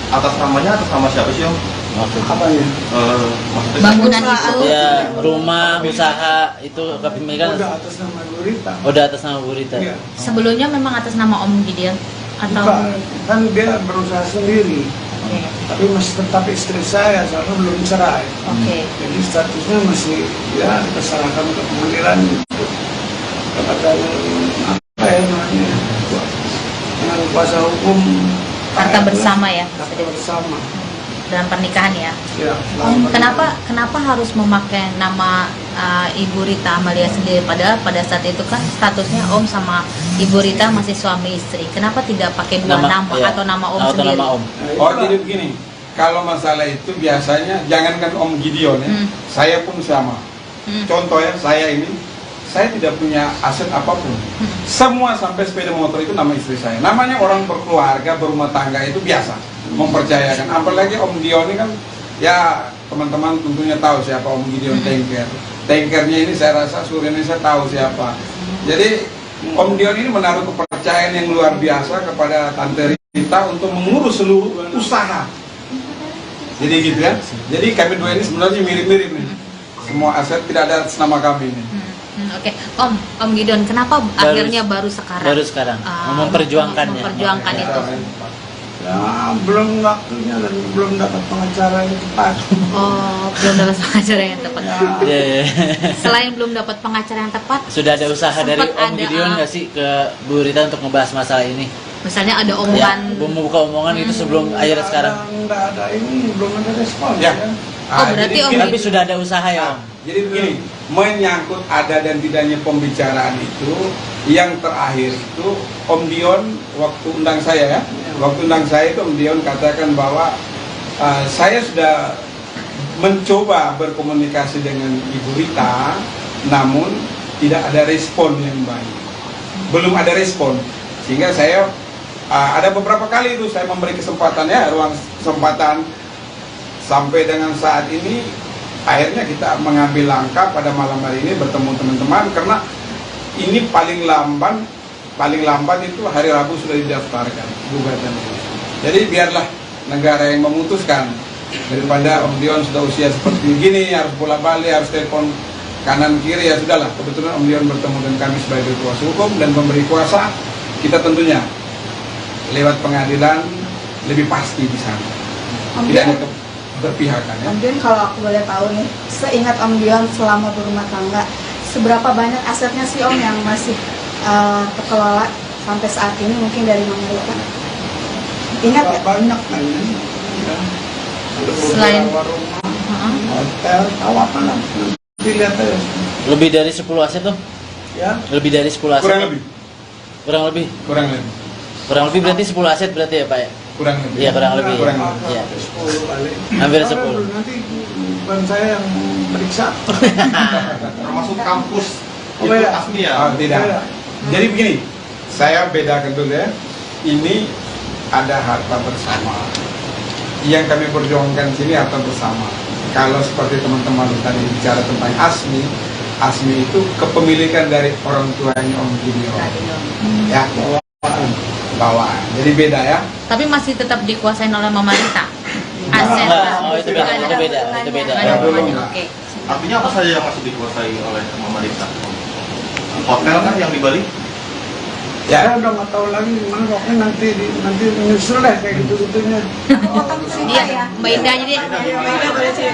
Atas namanya atas nama siapa sih Om? Apa ya? Maksudnya Bangunan itu. Ya, rumah, usaha itu kepemilikan Udah atas nama Bu Rita. udah atas nama Bu Rita. Iya. Sebelumnya memang atas nama Om Gideon atau Bukan, kan dia berusaha sendiri. Oke. Tapi masih tetap istri saya, soalnya belum cerai. Oke. Jadi statusnya masih ya kita serahkan ke pengadilan gitu. Kepada apa ya namanya, dengan kuasa hukum harta bersama ya. harta bersama. Dalam pernikahan ya. Ya, Om, kenapa harus memakai nama Ibu Rita Amalia sendiri, padahal pada saat itu kan statusnya Om sama Ibu Rita masih suami istri. Kenapa tidak pakai dua nama iya. atau nama Om Atau sendiri? nama Om. Oh jadi begini, kalau masalah itu biasanya jangankan Om Gideon ya, saya pun sama. Contoh ya, saya tidak punya aset apapun. Semua sampai sepeda motor itu nama istri saya. Namanya orang berkeluarga, berumah tangga itu biasa, mempercayakan. Apalagi Om Dion ini kan, ya teman-teman tentunya tahu siapa Om Gideon Tanker. Tankernya ini saya rasa seluruh Indonesia tahu siapa. Jadi Om Dion ini menaruh kepercayaan yang luar biasa kepada Tante Rita untuk mengurus seluruh usaha. Jadi gitu ya. Jadi kami dua ini sebenarnya mirip-mirip nih. Semua aset tidak ada atas nama kami ini. Oke, Om Gideon, kenapa akhirnya baru sekarang? Baru sekarang memperjuangkannya. Memperjuangkan itu. Ya, belum waktunya dan belum dapat pengacara yang tepat. Oh, belum dapat pengacara yang tepat. Iya, iya. Selain belum dapat pengacara yang tepat, Sudah ada usaha dari sempat Om Gideon nggak sih ke Bu Rita untuk ngebahas masalah ini? misalnya ada Ya, omongan. membuka omongan itu sebelum akhirnya sekarang. Nggak ada ini, belum ada respon. Ya. Oh, berarti jadi Om begini. Tapi sudah ada usaha ya Om. Jadi begini, menyangkut ada dan tidaknya pembicaraan itu, yang terakhir itu Om Dion waktu undang saya ya, waktu undang saya itu Om Dion katakan bahwa saya sudah mencoba berkomunikasi dengan Ibu Rita, namun tidak ada respon yang baik, belum ada respon, sehingga saya ada beberapa kali itu saya memberi kesempatan ya, ruang kesempatan, sampai dengan saat ini akhirnya kita mengambil langkah pada malam hari ini bertemu teman-teman, karena ini paling lamban itu hari Rabu sudah didaftarkan gugatan itu. Jadi biarlah negara yang memutuskan. Daripada Om Dion sudah usia seperti gini, harus bola balik, harus telepon kanan kiri, ya sudahlah. Kebetulan Om Dion bertemu dengan kami sebagai kuasa hukum dan pemberi kuasa, kita tentunya lewat pengadilan lebih pasti di sana. Tidak ada keberpihakan ya. Om Dion, kalau aku boleh tahu nih, seingat Om Dion selama berumah tangga, seberapa banyak asetnya sih Om yang masih terkelola sampai saat ini, mungkin dari Mama Rita? Ingat nggak? Banyak kan ya. Selain rumah, hotel, kawasan lah. Nanti lihat aja. Lebih dari 10 aset tuh? Ya, Lebih dari 10 aset? Kurang lebih. Kurang lebih? Kurang lebih. Kurang lebih berarti 10 aset berarti ya Pak ya? Kurang lebih. Iya kurang lebih. Kurang Ya. lebih. Iya. 10 kali. Hampir Karena 10. Nanti bukan saya yang meriksa. Termasuk kampus Oh, itu beda. asli ya. Oh, tidak. Beda. Jadi begini, saya bedakan dulu ya. Ini ada harta bersama. Yang kami perjuangkan sini harta bersama. Kalau seperti teman-teman tadi bicara tentang Asmi, Asmi itu kepemilikan dari orang tuanya Om Gideon. Ya, bawaan. Jadi beda ya. tapi masih tetap dikuasain oleh Mama Rita. Aset. Oh, itu beda, itu beda, itu beda. Nggak ada hubungannya, Belum. oke. Artinya apa saja yang masih dikuasai oleh Mama Rita? Hotel kan yang di Bali? Ya, Saya udah nggak tahu lagi gimana, pokoknya nanti menyusul deh kayak gitu-gitunya. Iya, Mbak Indah aja deh.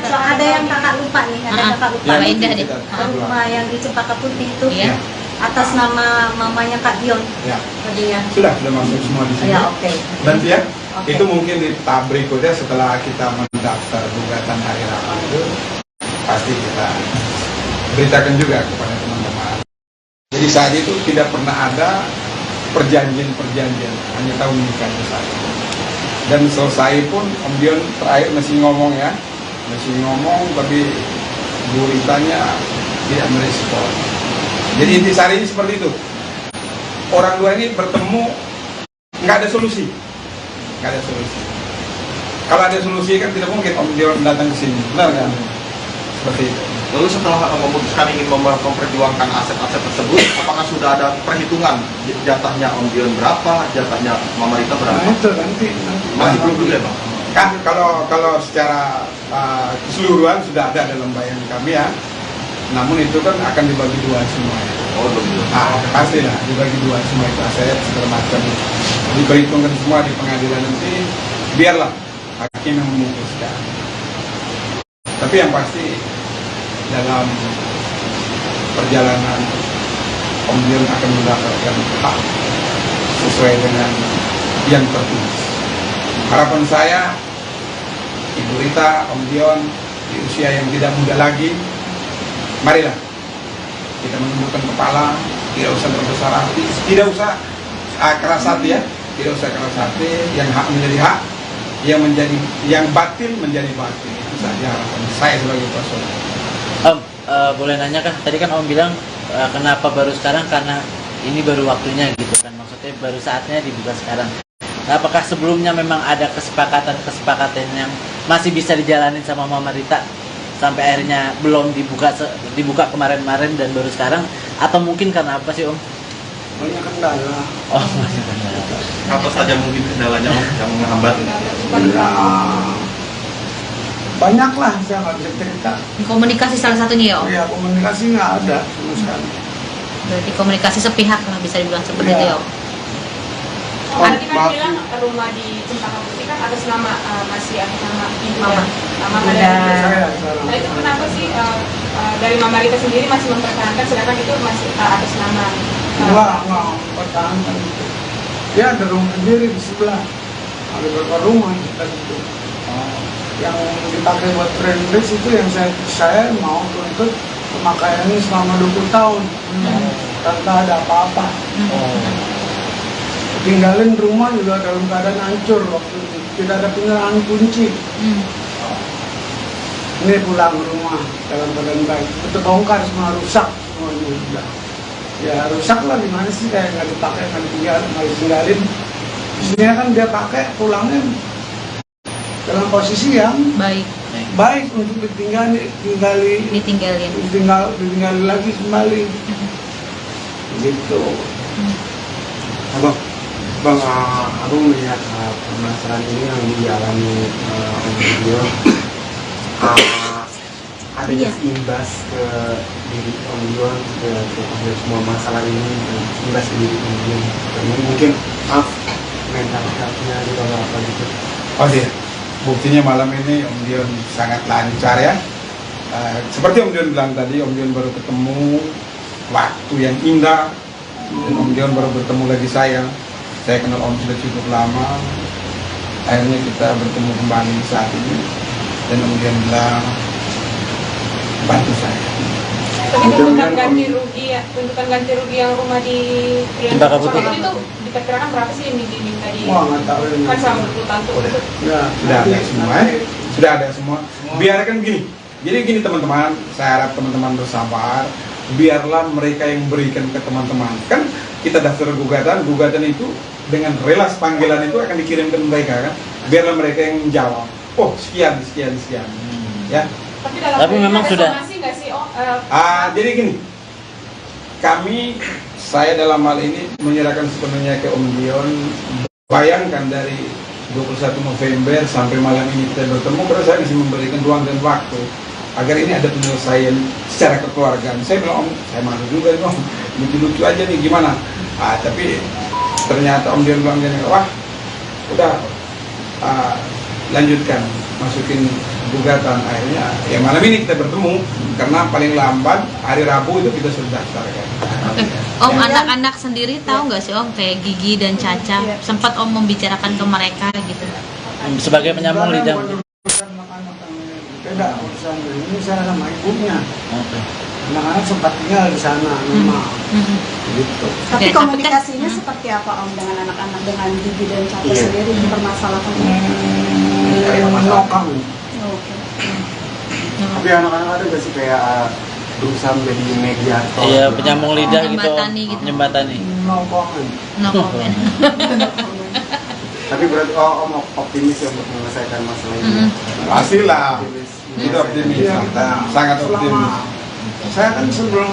So, ada yang kakak lupa nih, ada kakak lupa. Mbak Indah deh. Rumah yang di Cempaka Putih itu Iya. atas nama mamanya Kak Dion. ya. Tadi ya. Sudah masuk semua di sini. Ya, oke. Nanti ya, Oke. itu mungkin di tahap berikutnya setelah kita mendaftar gugatan hari Rabu itu, pasti kita beritakan juga kepada teman-teman. Jadi saat itu tidak pernah ada perjanjian, hanya tahu menikahnya saja. Dan selesai pun Om Dion terakhir masih ngomong ya, tapi Bu Ritanya tidak merespon. Jadi intisari ini seperti itu. Orang dua ini bertemu, nggak ada solusi. Kalau ada solusi kan tidak mungkin Om Dion datang ke sini, benar kan? Seperti itu. Lalu setelah memutuskan ingin memperjuangkan aset-aset tersebut, apakah sudah ada perhitungan jatahnya Om Dion berapa, jatahnya Mama Rita berapa? Nah itu nanti. Masih belum juga ya Bang? Kan kalau secara keseluruhan sudah ada dalam bayangan kami ya. Namun itu kan akan dibagi dua semua. Oh begitu. Pastilah dibagi dua semua itu aset segala macam. Diperhitungkan semua di pengadilan nanti. Biarlah hakim yang memutuskan. Tapi yang pasti dalam perjalanan Om Dion akan mendapatkan hak sesuai dengan yang tertulis. Harapan saya, Ibu Rita, Om Dion di usia yang tidak muda lagi, marilah kita menundukkan kepala, tidak usah berbesar hati, tidak usah keras hati ya, tidak usah keras hati, yang hak menjadi hak, yang batil menjadi batil. Itu saja harapan saya sebagai kuasa. Om, boleh nanya kah? Tadi kan Om bilang kenapa baru sekarang, karena ini baru waktunya gitu kan. Maksudnya baru saatnya dibuka sekarang. Nah, apakah sebelumnya memang ada kesepakatan yang masih bisa dijalanin sama Mama Rita sampai akhirnya belum dibuka kemarin-kemarin dan baru sekarang, atau mungkin karena apa sih Om? Banyak kendala. Oh, masih kendala. Apa saja mungkin kendalanya Om yang menghambat? Ya, banyak lah, saya nggak bisa cerita. Komunikasi salah satunya ya Om? Ya komunikasi nggak ada sama sekali. Berarti komunikasi sepihak lah bisa dibilang seperti itu ya Om? Oh, tadi kan bilang rumah di Cempaka Putih kan atas nama masih atas nama ibu Mama. Mama Udah. dari Saya Nah itu kenapa sih dari Mama Rita sendiri masih mempertahankan sedangkan itu masih atas nama nggak pertahankan itu. Dia ada rumah sendiri di sebelah. Ada beberapa rumah kita itu. Yang dipakai buat friendless itu yang saya mau tuntut pemakaiannya selama 20 tahun tanpa ada apa-apa. Tinggalin rumah juga dalam keadaan hancur waktu itu, tidak ada penyerahan kunci. Ini pulang rumah dalam keadaan baik, itu bongkar semua, rusak semuanya udah. Ya rusak lah, gimana sih, kayak nggak dipakai, nggak ditinggalin. Isinya kan dia pakai pulangnya dalam posisi yang baik untuk ditinggali lagi kembali. Gitu. Abang, Bang, aku melihat permasalahan ini yang dialami Om Dion, ada Iya. imbas ke diri Om Dion, ke semua masalah ini, imbas ke diri Om Dion. Mungkin mental health-nya di bawah apa gitu. Oh iya, buktinya malam ini Om Dion sangat lancar ya. Seperti Om Dion bilang tadi, Om Dion baru ketemu waktu yang indah, dan Om Dion baru bertemu lagi saya. Saya kenal Om sudah cukup lama. Akhirnya kita bertemu kembali saat ini, dan Om Dion bilang bantu saya. Tapi tuntutan ganti rugi ya, tuntutan ganti rugi yang rumah di Cempaka Putih. itu diperkirakan berapa sih yang diminta di? Wah, nggak tahu ini. Kan selama 20 tahun tuh. Ya, Sudah ada semua ya. Sudah ada semua. Biarkan gini. Jadi gini teman-teman, saya harap teman-teman bersabar. Biarlah mereka yang berikan ke teman-teman. Kan kita daftar gugatan itu dengan relas panggilan itu akan dikirimkan mereka kan. Biarlah mereka yang menjawab. Oh sekian. Ya. Tapi memang ada sudah. somasi nggak sih? Jadi gini. Saya dalam hal ini menyerahkan sepenuhnya ke Om Dion. Bayangkan dari 21 November sampai malam ini kita bertemu, karena saya masih memberikan ruang dan waktu agar ini ada penyelesaian secara kekeluargaan. Saya bilang, Om, saya malu juga nih, Om, lucu-lucu aja nih, gimana? Tapi ternyata Om Dion bilang gini, wah, udah lanjutkan, masukin gugatan. Akhirnya, ya malam ini kita bertemu, karena paling lambat hari Rabu itu kita sudah daftarkan. Oke. Om, anak-anak sendiri tahu nggak sih Om, kayak Gigi dan Caca, sempat Om membicarakan ke mereka gitu? Sebagai penyambung lidah. Beda urusan ini, saya sama ibunya. Oke. Anak-anak sempat tinggal di sana, memang. Gitu. Tapi Oke, komunikasinya seperti apa Om dengan anak-anak, dengan Gigi dan Caca sendiri mempermasalahkannya? No comment. Oke. Tapi anak-anak ada gak sih kayak berusaha menjadi mediator? Iya, penyambung lidah gitu. Jembatani gitu. Jembatani. No comment. No comment. Tapi berarti Om optimis ya untuk menyelesaikan masalah ini. Pastilah, Optimis. itu optimis, Iya, kita sangat optimis. Saya kan sebelum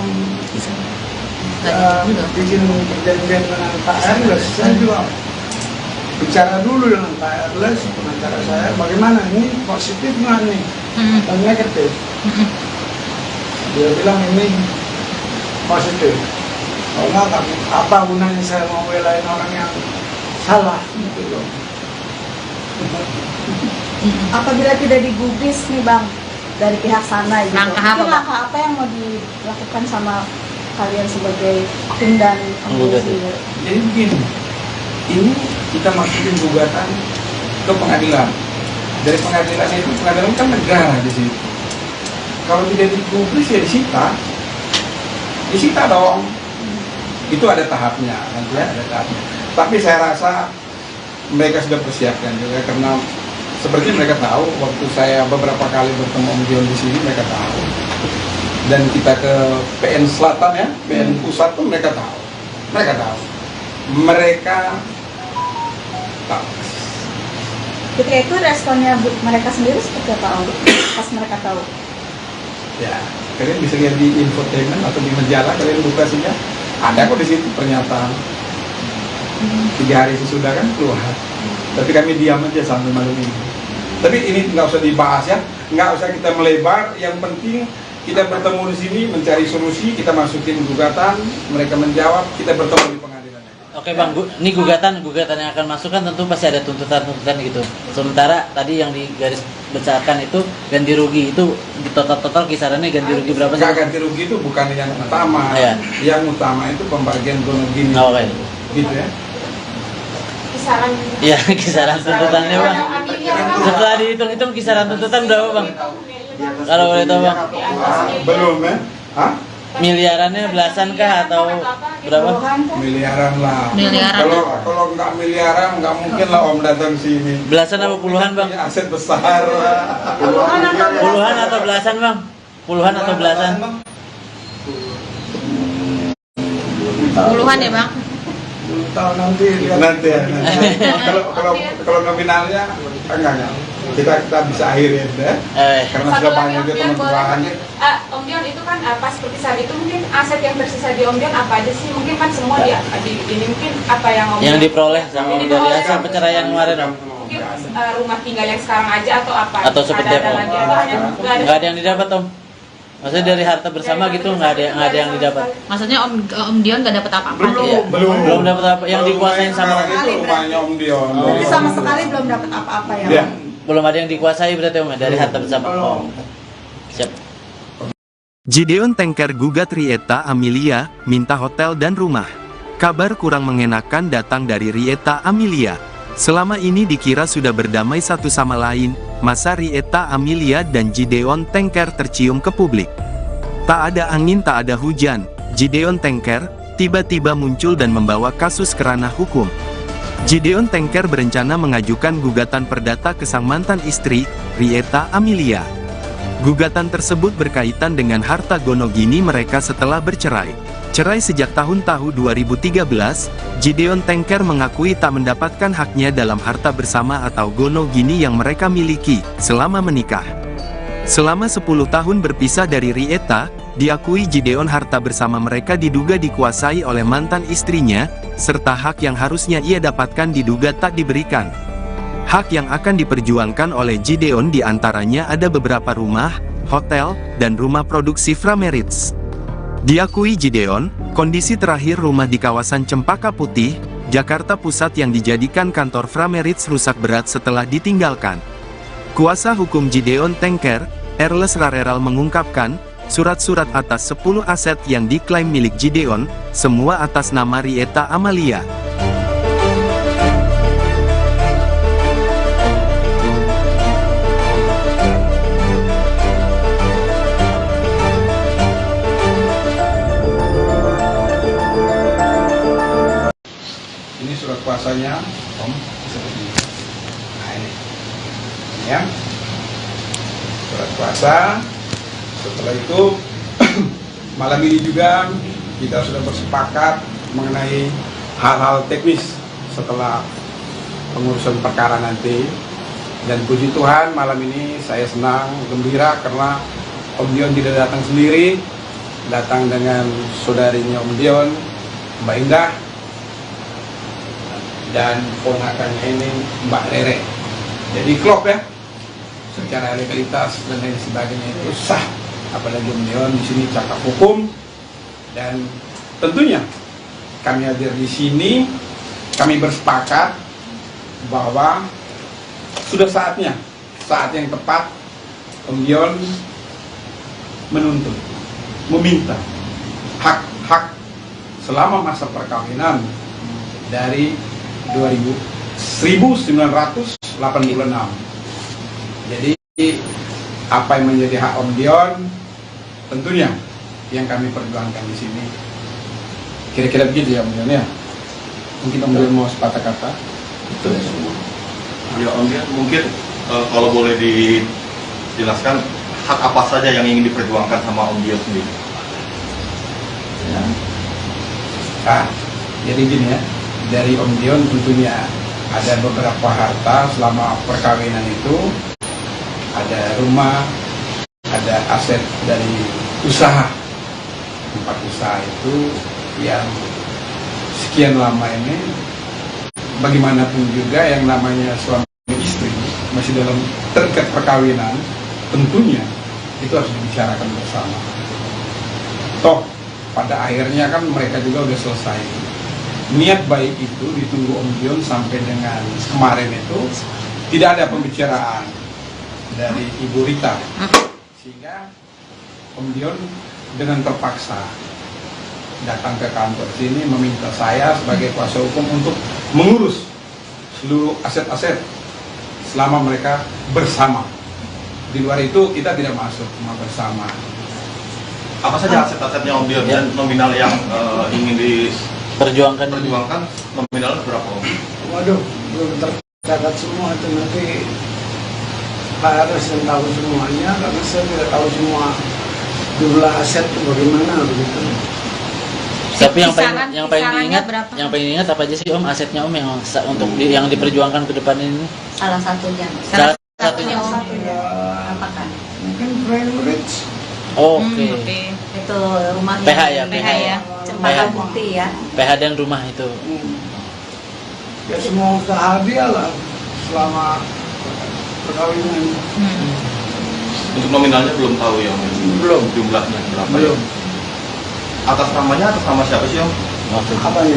bikin perjanjian dengan Pak Erles, saya juga bicara dulu dengan Pak Erles, pengacara saya, bagaimana ini positif nggak nih dan negatif. Dia bilang ini positif. Kalau nggak, apa gunanya saya mau belain orang yang salah gitu loh. Apabila tidak digubris nih Bang dari pihak sana gitu, Langkah apa, mungkin Bang? langkah apa yang mau dilakukan sama kalian sebagai tim dan Penggugat. sendiri? Jadi begini, ini kita masukin gugatan ke pengadilan. Dari pengadilan itu, pengadilan kan negara di situ. Kalau tidak digubris ya disita dong. Itu ada tahapnya, nanti ya, ada tahapnya. Tapi saya rasa mereka sudah persiapkan juga, karena seperti mereka tahu waktu saya beberapa kali bertemu Om Dion di sini, mereka tahu. Dan kita ke PN Selatan ya, PN Pusat pun mereka tahu. Mereka tahu. Ketika itu responnya mereka sendiri seperti apa Om? Pas mereka tahu? Ya, kalian bisa lihat di infotainment atau di majalah, kalian buka saja. Ada kok di situ pernyataan. 3 hari sesudah kan keluar. Tapi kami diam aja sampai malam ini. Tapi ini nggak usah dibahas ya, nggak usah kita melebar. Yang penting kita bertemu di sini, mencari solusi, kita masukin gugatan, mereka menjawab, kita bertemu di pengadilan. Oke Bang, ini gugatan yang akan masuk kan tentu pasti ada tuntutan gitu. Sementara tadi yang digaris besarkan itu ganti rugi, itu di total kisarannya ganti rugi berapa sih? Nggak, ganti rugi itu bukan yang utama. Iya. Yang utama itu pembagian gonor gini. Oke. Gitu ya. Kisaran. Iya, kisaran tuntutannya Bang. Amelia kan? Setelah dihitung-hitung kisaran tuntutan berapa Bang? Kalau boleh tahu Bang, Belum ya? Hah? miliarannya belasan kah atau berapa? Miliaran lah. Miliaran. Kalau nggak miliaran nggak mungkin lah Om datang sini. Belasan apa puluhan Bang? Punya aset besar. Puluhan atau belasan Bang? Puluhan atau belasan? Puluhan ya Bang? Belum tahu nanti lihat. Nanti ya. Kalau nominalnya enggak. kita bisa akhirin ya. Karena Satu sudah lagi banyak Om juga Dion, boleh teman-teman. Om Dion itu kan pas seperti saat itu mungkin aset yang tersisa di Om Dion apa aja sih? Mungkin kan semua ini mungkin apa yang Om Yang Dion diperoleh sama Yang dari diperoleh hasil perceraian kemarin Om. mungkin rumah tinggal yang sekarang aja atau apa? Atau seperti ada apa? lagi atau hanya Nggak ada yang didapat Om. Maksudnya dari harta bersama gitu nggak ada yang didapat. Maksudnya Om Dion nggak dapat apa-apa. Iya. Belum dapat apa yang dikuasain sama itu rumahnya Om Dion. Jadi sama sekali belum dapat apa-apa ya. Iya. belum ada yang dikuasai berarti Om dari harta bersama. Oh. Siap. Gideon Tengker gugat Rieta Amelia, minta hotel dan rumah. Kabar kurang mengenakan datang dari Rieta Amelia. Selama ini dikira sudah berdamai satu sama lain, masa Rieta Amelia dan Gideon Tengker tercium ke publik. Tak ada angin tak ada hujan, Gideon Tengker tiba-tiba muncul dan membawa kasus ke ranah hukum. Gideon Tengker berencana mengajukan gugatan perdata ke sang mantan istri, Rieta Amelia. Gugatan tersebut berkaitan dengan harta gono gini mereka setelah bercerai. Cerai sejak tahun 2013, Gideon Tengker mengakui tak mendapatkan haknya dalam harta bersama atau gono gini yang mereka miliki selama menikah. Selama 10 tahun berpisah dari Rieta, diakui Gideon harta bersama mereka diduga dikuasai oleh mantan istrinya, serta hak yang harusnya ia dapatkan diduga tak diberikan. Hak yang akan diperjuangkan oleh Gideon diantaranya ada beberapa rumah, hotel, dan rumah produksi Frameritz. Diakui Gideon, kondisi terakhir rumah di kawasan Cempaka Putih, Jakarta Pusat yang dijadikan kantor Frameritz rusak berat setelah ditinggalkan. Kuasa hukum Gideon Tengker, Erles Rareral mengungkapkan, surat-surat atas 10 aset yang diklaim milik Gideon, semua atas nama Rieta Amelia. Ini surat kuasanya, Om, seperti ini. Nah ini, ya, surat kuasa. Setelah itu, malam ini juga kita sudah bersepakat mengenai hal-hal teknis setelah pengurusan perkara nanti. Dan puji Tuhan malam ini saya senang, gembira karena Om Dion tidak datang sendiri, datang dengan saudarinya Om Dion, Mbak Indah, dan ponakannya ini Mbak Rere. Jadi klop ya, secara legalitas dan lain sebagainya itu sah. Apalagi Om Dion di sini cakap hukum, dan tentunya kami hadir di sini, kami bersepakat bahwa sudah saatnya, saat yang tepat Om Dion menuntut, meminta hak-hak selama masa perkawinan dari 1986. Jadi apa yang menjadi hak Om Dion tentunya yang kami perjuangkan di sini. Kira-kira begitu ya Om Dion ya. Mungkin Om Dion mau sepatah kata. Betul semua. Ya Om Dion, mungkin kalau boleh dijelaskan hak apa saja yang ingin diperjuangkan sama Om Dion sendiri. Ya. Nah, jadi gini ya, dari Om Dion tentunya ada beberapa harta selama perkawinan itu, ada rumah, ada aset dari usaha, tempat usaha itu yang sekian lama ini, bagaimanapun juga yang namanya suami istri masih dalam terikat perkawinan, tentunya itu harus dibicarakan bersama. Toh pada akhirnya kan mereka juga udah selesai. Niat baik itu ditunggu Om Dion sampai dengan kemarin itu tidak ada pembicaraan dari Ibu Rita, sehingga Om Dion dengan terpaksa datang ke kantor sini meminta saya sebagai kuasa hukum untuk mengurus seluruh aset-aset selama mereka bersama. Di luar itu kita tidak masuk, cuma bersama. Apa saja aset-asetnya Om Dion dan nominal yang ingin Perjuangkan nominalnya berapa Om? Waduh, belum tercatat semua itu, nanti Pak Aras yang tahu semuanya, karena saya tidak tahu semua jumlah aset itu bagaimana begitu. Tapi yang Kisarannya diingat, berapa? yang pengen ingat apa aja sih Om asetnya Om yang untuk yang diperjuangkan ke depan ini? Salah satunya. Salah Satunya Om. Ya, Apakah? mungkin Greenwich. Oke. Oke. Itu rumah PH ya, PH PH ya. Cempaka Bukti ya. PH dan rumah itu. Ya semua usaha dia lah selama perkawinan. Untuk nominalnya belum tahu ya Om? Belum. Jumlahnya berapa Belum. ya? Atas nama siapa sih Om? Apanya?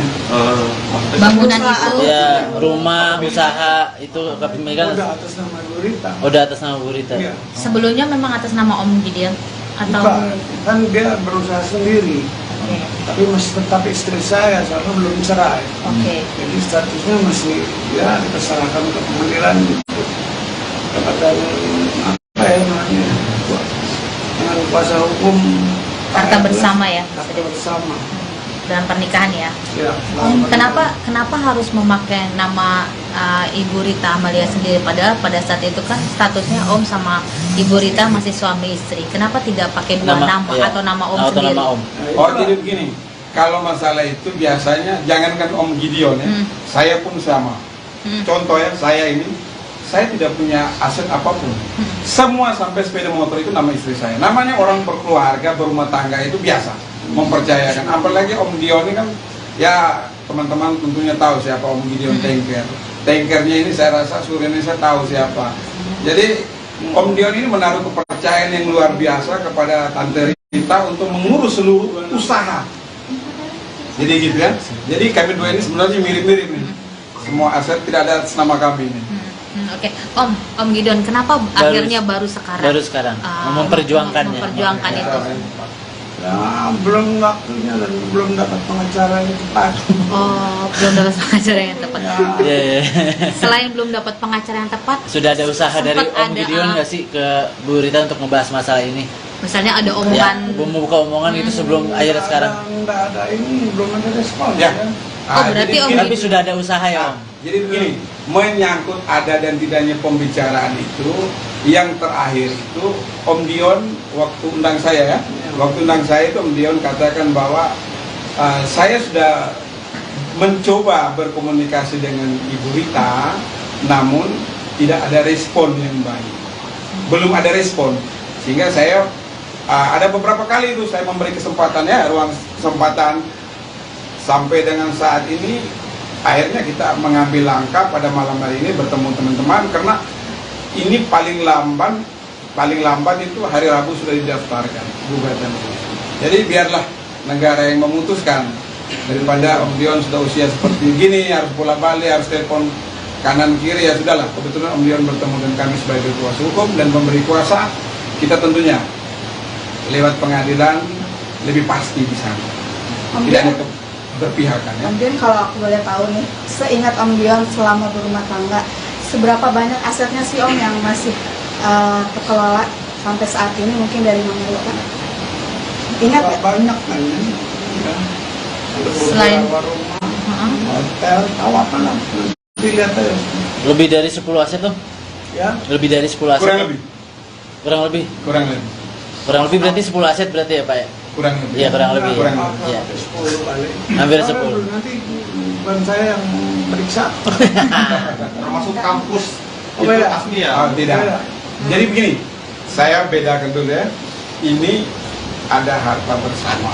Maksudnya Bangunan itu. Ya, rumah, usaha itu kepemilikan Udah atas nama Gurita. udah atas nama Bu Rita. Iya. Sebelumnya memang atas nama Om Gideon atau Bukan, kan dia berusaha sendiri. Oke. Tapi masih tetap istri saya karena belum cerai. Oke. Jadi statusnya masih ya kita serahkan ke pengadilan gitu. Dapatkan apa ya namanya? Dengan kuasa hukum Harta bersama ya. harta bersama. dalam pernikahan ya. Ya. Om, kenapa harus memakai nama Ibu Rita Amalia sendiri, padahal pada saat itu kan statusnya Om sama Ibu Rita masih suami istri. Kenapa tidak pakai dua nama iya. atau nama Om Atau sendiri? nama Om. Oh jadi begini, kalau masalah itu biasanya jangankan Om Gideon ya, saya pun sama. Contoh ya, saya tidak punya aset apapun. Semua sampai sepeda motor itu nama istri saya. Namanya orang berkeluarga, berumah tangga itu biasa. Mempercayakan, apalagi Om Gideon ini kan ya teman-teman tentunya tahu siapa Om Gideon Tankernya ini saya rasa seluruh Indonesia tahu siapa. Jadi Om Gideon ini menaruh kepercayaan yang luar biasa kepada Tante Rita untuk mengurus seluruh usaha. Jadi gitu kan. Jadi kami dua ini sebenarnya mirip-mirip nih. Semua aset tidak ada atas nama kami ini. Oke, Om Gideon, kenapa akhirnya baru sekarang? Baru sekarang memperjuangkannya. Memperjuangkan itu. Ya, belum waktunya dan belum dapat pengacara yang tepat. Oh, belum dapat pengacara yang tepat. Iya, iya. Selain belum dapat pengacara yang tepat, Sudah ada usaha dari sempat Om ada, Gideon nggak sih ke Bu Rita untuk ngebahas masalah ini? misalnya ada Ya, omongan. membuka omongan itu sebelum akhirnya sekarang. Nggak ada ini, belum ada respon. Ya. Oh, berarti Om Tapi sudah ada usaha ya Om. Jadi begini, menyangkut ada dan tidaknya pembicaraan itu, yang terakhir itu Om Dion waktu undang saya ya, waktu undang saya itu Om Dion katakan bahwa saya sudah mencoba berkomunikasi dengan Ibu Rita, namun tidak ada respon yang baik, belum ada respon, sehingga saya ada beberapa kali itu saya memberi kesempatan ya, ruang kesempatan sampai dengan saat ini. Akhirnya kita mengambil langkah pada malam hari ini bertemu teman-teman, karena ini paling lamban itu hari Rabu sudah didaftarkan gugatan. Jadi biarlah negara yang memutuskan, daripada Om Dion sudah usia seperti gini harus bola balik, harus telepon kanan kiri, ya sudahlah. Kebetulan Om Dion bertemu dengan kami sebagai kuasa hukum dan pemberi kuasa, kita tentunya lewat pengadilan lebih pasti di sana. Tidak ada berpihakan ya. Om Dion, kalau aku boleh tahu nih, seingat Om Dion selama berumah tangga, seberapa banyak asetnya sih Om yang masih terkelola sampai saat ini, mungkin dari Mama Rita? Ingat nggak? Banyak kan ya. Ada Selain- beberapa rumah, hotel, kawasan lah. Nanti lihat aja. Lebih dari 10 aset Om? Ya, Lebih dari 10 aset? Kurang lebih. Kurang lebih? Kurang lebih berarti 10 aset berarti ya Pak ya? Kurang lebih. Iya, kurang lebih. Kurang apa, lebih. Iya. 10 kali. Hampir Karena 10. Nanti bukan saya yang periksa. termasuk kampus Oh, itu beda. Asmi ya? Oh, tidak. Beda. Jadi begini, saya bedakan dulu ya. Ini ada harta bersama.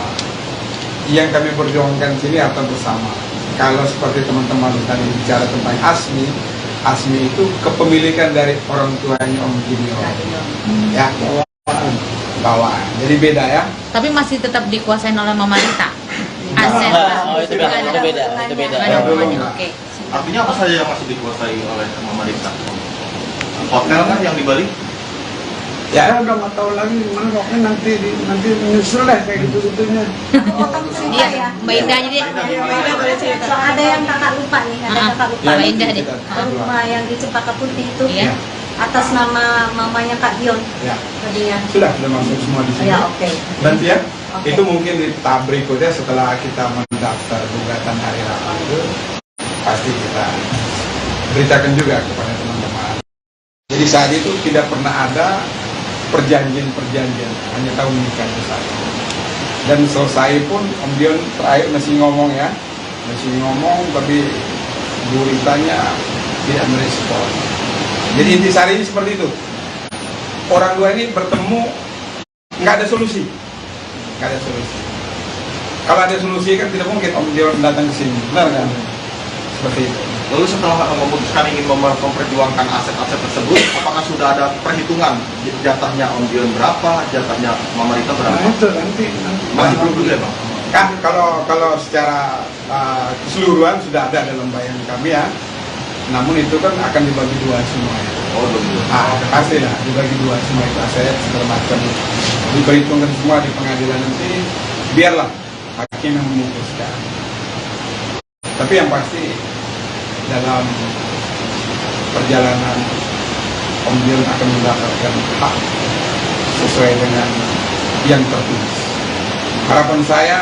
Yang kami perjuangkan sini harta bersama. Kalau seperti teman-teman tadi bicara tentang Asmi itu kepemilikan dari orang tuanya Om Gideon. Ya, bawaan. Jadi beda ya. Tapi masih tetap dikuasain oleh Mama Rita. Aset. Oh, itu beda, itu beda, itu beda. Nggak ada Ya, belum. hubungannya. Oke. Artinya apa saja yang masih dikuasai oleh Mama Rita? Hotel kan yang di Bali? Ya, udah nggak tahu lagi gimana, pokoknya nanti menyusul deh kayak gitu-gitunya. Iya, Mbak Indah jadi. So, ada yang kakak lupa nih, ada kakak lupa. Mbak Indah deh. Rumah yang di Cempaka Putih itu Iya. atas nama mamanya Kak Dion Ya. tadinya. Sudah masuk semua di sini. Ya, oke. Nanti ya, Oke. itu mungkin di tahap berikutnya setelah kita mendaftar gugatan hari Rabu itu, pasti kita beritakan juga kepada teman-teman. Jadi saat itu tidak pernah ada perjanjian, hanya tahu menikah saja. Dan selesai pun Om Dion terakhir masih ngomong ya, tapi Bu Ritanya tidak merespon. Jadi intisarinya seperti itu. Orang dua ini bertemu, nggak ada solusi. Nggak ada solusi. Kalau ada solusi kan tidak mungkin Om Dion datang ke sini, benar kan? Seperti itu. Lalu setelah memutuskan ingin memperjuangkan aset-aset tersebut, apakah sudah ada perhitungan jatahnya Om Dion berapa, jatahnya Mama Rita berapa? Nah itu nanti. Masih belum dulu ya Bang? Kan kalau secara keseluruhan sudah ada dalam bayangan kami ya. Namun itu kan akan dibagi dua semua ya. Oh belum. Pasti lah dibagi dua semua itu aset segala macam. Diperhitungkan semua di pengadilan nanti. Biarlah hakim yang memutuskan. Tapi yang pasti dalam perjalanan Om Dion akan mendapatkan hak sesuai dengan yang tertulis. Harapan saya,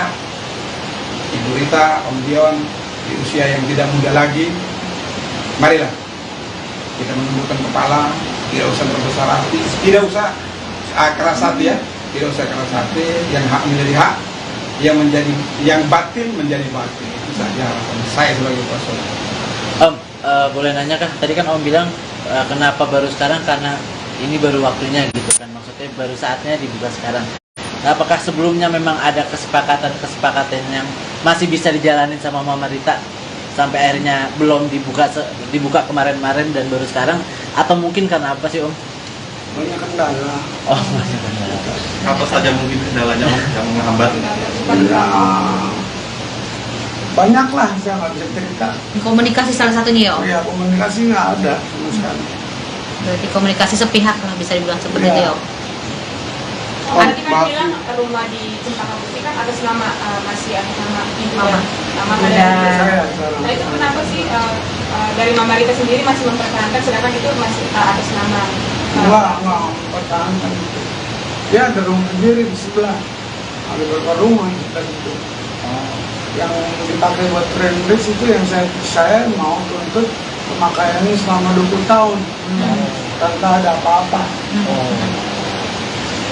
Ibu Rita, Om Dion di usia yang tidak muda lagi, marilah kita menundukkan kepala, tidak usah berbesar hati, tidak usah keras hati ya, tidak usah keras hati, yang hak menjadi hak, yang batil menjadi batil. Itu saja harapan saya sebagai kuasa. Om, boleh nanya kah? Tadi kan Om bilang kenapa baru sekarang, karena ini baru waktunya gitu kan. Maksudnya baru saatnya dibuka sekarang. Nah, apakah sebelumnya memang ada kesepakatan yang masih bisa dijalanin sama Mama Rita sampai akhirnya belum dibuka kemarin-kemarin dan baru sekarang? Atau mungkin karena apa sih Om? Banyak kendala. Oh, banyak kendala. Apa saja mungkin kendalanya Om yang menghambat? Ya, banyak lah, saya nggak bisa cerita. Komunikasi salah satunya ya Om? Ya komunikasi nggak ada sama sekali. Berarti komunikasi sepihak lah bisa dibilang seperti itu ya Om? Tadi kan bilang rumah di Cempaka Putih kan atas nama masih atas nama ibu dan Mama Saya sekarang. Nah itu kenapa sih dari Mama Rita sendiri masih mempertahankan sedangkan itu masih atas nama Enggak pertahankan itu. Dia ada rumah sendiri di sebelah. Ada beberapa rumah kita itu. Yang dipakai buat friendless itu yang saya mau tuntut pemakaiannya selama 20 tahun tanpa ada apa-apa.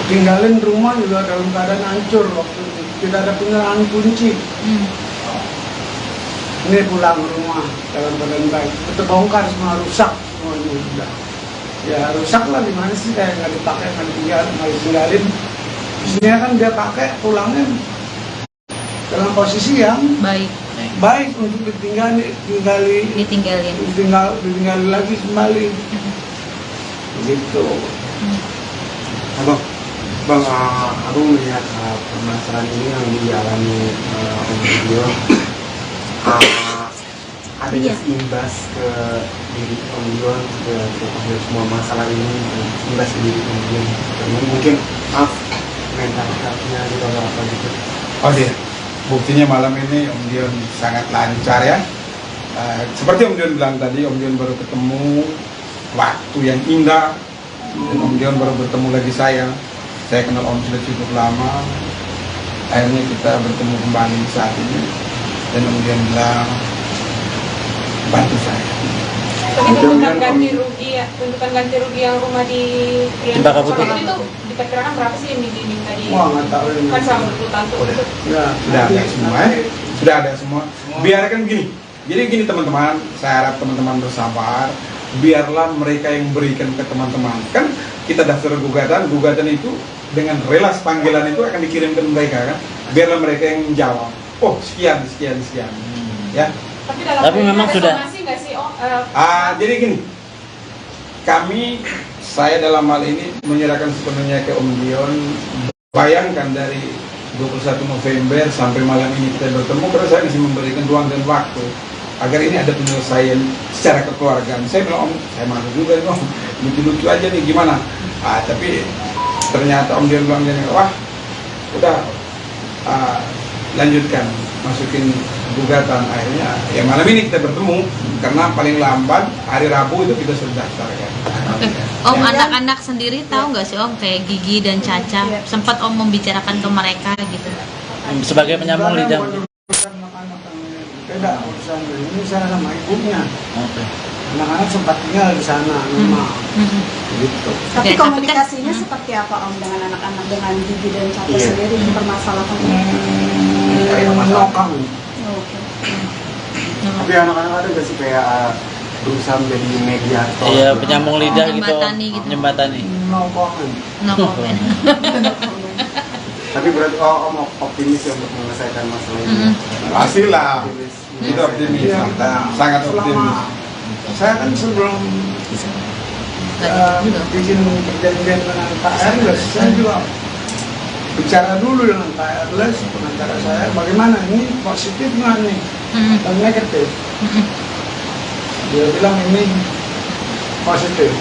Tinggalin rumah juga dalam keadaan hancur waktu itu, tidak ada penyerahan kunci. Ini pulang rumah dalam keadaan baik, terbongkar semua, rusak semuanya sudah. Ya rusak lah, gimana sih, kayak nggak dipakai, nggak ditinggalin. Biasanya kan dia pakai pulangnya dalam posisi yang baik untuk ditinggali lagi kembali. Begitu. Bang, aku melihat permasalahan ini yang dialami Om Dion, adanya imbas ke diri Om Dion, ke semua masalah ini, imbas ke diri Om Dion. Mungkin mental health-nya gitu atau apa gitu. Oh iya, buktinya malam ini Om Dion sangat lancar ya. Seperti Om Dion bilang tadi, Om Dion baru ketemu waktu yang indah, dan Om Dion baru bertemu lagi saya. Saya kenal Om sudah cukup lama. Akhirnya kita bertemu kembali saat ini, dan Om Dion bilang bantu saya. Tapi tuntutan ganti rugi yang rumah di Cempaka Putih itu diperkirakan berapa sih yang diminta di? Wah, nggak tahu ini. Kan selama 20 tahun tuh. Sudah ada semua, sudah ada semua. Biarkan gini. Jadi gini teman-teman, saya harap teman-teman bersabar. Biarlah mereka yang berikan ke teman-teman. Kan kita daftar gugatan itu dengan relas panggilan itu akan dikirim ke mereka kan. Biarlah mereka yang menjawab. Oh sekian. Ya. Tapi memang sudah. Nggak sih, Jadi gini, saya dalam hal ini menyerahkan sepenuhnya ke Om Dion. Bayangkan dari 21 November sampai malam ini kita bertemu, karena saya masih memberikan ruang dan waktu agar ini ada penyelesaian secara kekeluargaan. Saya bilang, Om, saya malu juga nih Om, lucu-lucu aja nih, gimana? Tapi ternyata Om Dion bilang gini, wah, udah lanjutkan, masukin gugatan. Akhirnya, ya malam ini kita bertemu, karena paling lambat hari Rabu itu kita sudah daftarkan. Oke. Om, anak-anak sendiri tahu nggak sih Om, kayak Gigi dan Caca, sempat Om membicarakan ke mereka gitu? Sebagai penyambung lidah. Beda urusan ini, saya sama ibunya. Oke. Anak-anak sempat tinggal di sana, rumah. Gitu. Tapi komunikasinya seperti apa Om dengan anak-anak, dengan Gigi dan Caca sendiri mempermasalahkan Menokang. Oke. Tapi anak-anak ada nggak sih kayak berusaha menjadi mediator. Iya, penyambung lidah gitu. Menjembatani gitu. Menjembatani. No comment. No comment. Tapi berarti Om optimis ya untuk menyelesaikan masalah ini. Pastilah. Optimis. Itu optimis. Iya. Sangat optimis. Saya kan sebelum bikin perjanjian dengan Pak Erles, saya juga bicara dulu dengan Pak Erles, pengacara saya, bagaimana ini positif nggak nih dan negatif. Dia bilang ini positif.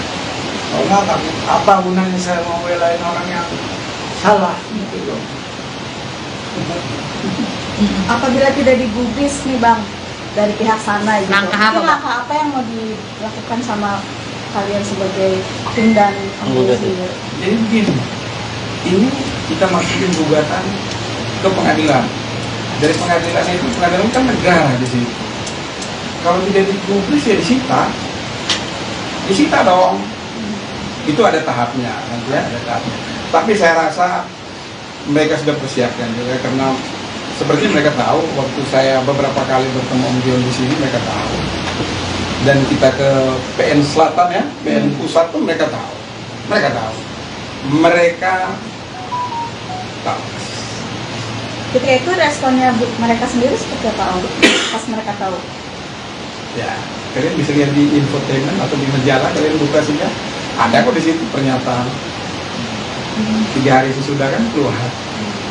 Kalau nggak, apa gunanya saya mau belain orang yang salah gitu loh. Apabila tidak digubris nih Bang dari pihak sana gitu. Langkah apa, Mungkin Bang? langkah apa yang mau dilakukan sama kalian sebagai tim dan Menggugat. sendiri? Jadi begini, ini kita masukin gugatan ke pengadilan. Dari pengadilan itu, pengadilan kan negara di situ. Kalau tidak digubris ya disita dong. Itu ada tahapnya, nanti ya, ada tahapnya. Tapi saya rasa mereka sudah persiapkan juga karena seperti mereka tahu waktu saya beberapa kali bertemu Om Dion di sini, mereka tahu. Dan kita ke PN Selatan ya, PN Pusat pun mereka tahu. Mereka tahu. Ketika itu responnya mereka sendiri seperti apa Om? Pas mereka tahu? Ya, kalian bisa lihat di infotainment atau di majalah, kalian buka saja. Ada kok di situ pernyataan. 3 hari sesudah kan keluar.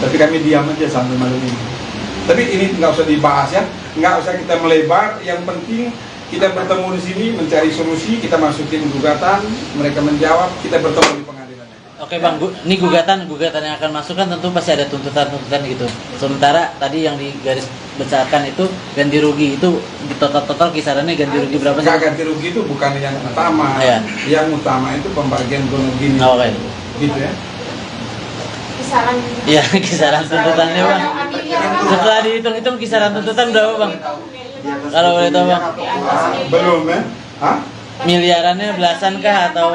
Tapi kami diam aja sampai malam ini. Tapi ini nggak usah dibahas ya, nggak usah kita melebar. Yang penting kita bertemu di sini mencari solusi, kita masukin gugatan, mereka menjawab, kita bertemu di pengadilan. Oke Bang, ini gugatan yang akan masuk kan tentu pasti ada tuntutan gitu. Sementara tadi yang digaris besarkan itu ganti rugi, itu di total kisarannya ganti rugi berapa sih? Nggak, ganti rugi itu bukan yang utama. Iya. Yang utama itu pembagian gonok gini. Oke. Gitu ya. Kisaran. Iya, kisaran tuntutannya Bang. Setelah dihitung-hitung kisaran tuntutan berapa Bang? Kalau boleh tahu Bang. Belum ya? Hah? Miliarannya belasan kah atau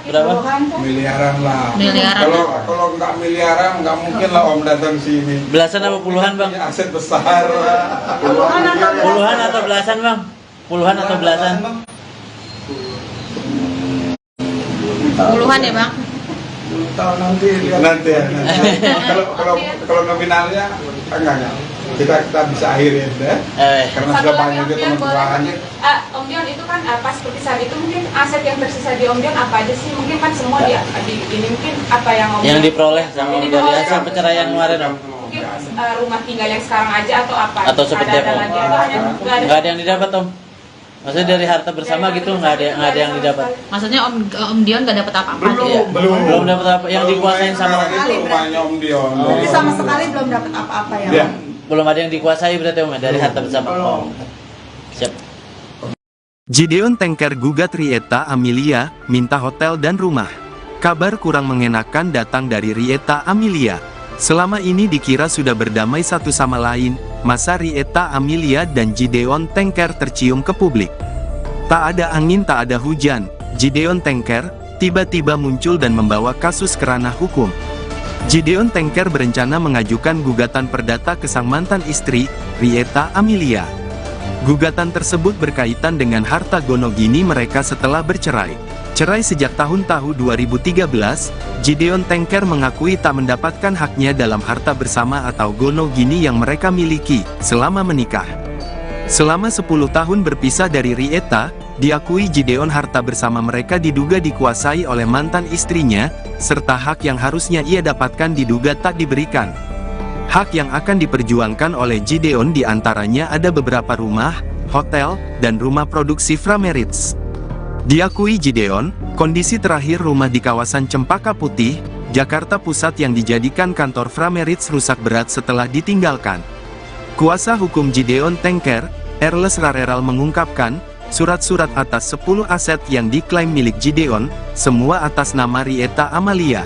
berapa? Miliaran lah. Miliaran. Kalau nggak miliaran nggak mungkin lah Om datang sini. Belasan apa puluhan Bang? Ini aset besar. Puluhan atau belasan Bang? Puluhan atau belasan? Puluhan ya Bang? Tahu nanti lihat. Nanti ya. Kalau nominalnya enggak. Kita bisa akhirin ya. Karena sudah banyak juga teman-teman. Om Dion itu kan pas seperti saat itu mungkin aset yang tersisa di Om Dion apa aja sih? Mungkin kan semua ini mungkin apa yang Om Yang Dion diperoleh sama Ini dari diperoleh. hasil perceraian kemarin Om? mungkin rumah tinggal yang sekarang aja atau apa? Atau seperti ada apa? lagi atau hanya Nggak ada yang didapat Om? Maksudnya dari harta bersama gitu nggak ada yang didapat? Maksudnya Om Dion nggak dapat apa-apa? Iya. Belum dapat apa yang dikuasain sama itu rumahnya Om Dion. Jadi sama sekali belum dapat apa-apa ya? Ya. belum ada yang dikuasai berarti Om ya, dari harta bersama. Oh. Siap. Gideon Tengker gugat Rieta Amelia, minta hotel dan rumah. Kabar kurang mengenakan datang dari Rieta Amelia. Selama ini dikira sudah berdamai satu sama lain, masa Rieta Amelia dan Gideon Tengker tercium ke publik. Tak ada angin tak ada hujan, Gideon Tengker tiba-tiba muncul dan membawa kasus ke ranah hukum. Gideon Tengker berencana mengajukan gugatan perdata ke sang mantan istri, Rieta Amelia. Gugatan tersebut berkaitan dengan harta gonogini mereka setelah bercerai. Cerai sejak tahun 2013, Gideon Tengker mengakui tak mendapatkan haknya dalam harta bersama atau gonogini yang mereka miliki selama menikah. Selama 10 tahun berpisah dari Rieta, diakui Gideon harta bersama mereka diduga dikuasai oleh mantan istrinya, serta hak yang harusnya ia dapatkan diduga tak diberikan. Hak yang akan diperjuangkan oleh Gideon diantaranya ada beberapa rumah, hotel, dan rumah produksi Frameritz. Diakui Gideon, kondisi terakhir rumah di kawasan Cempaka Putih, Jakarta Pusat yang dijadikan kantor Frameritz rusak berat setelah ditinggalkan. Kuasa hukum Gideon Tengker, Erles Rareral mengungkapkan, surat-surat atas 10 aset yang diklaim milik Gideon, semua atas nama Rieta Amelia.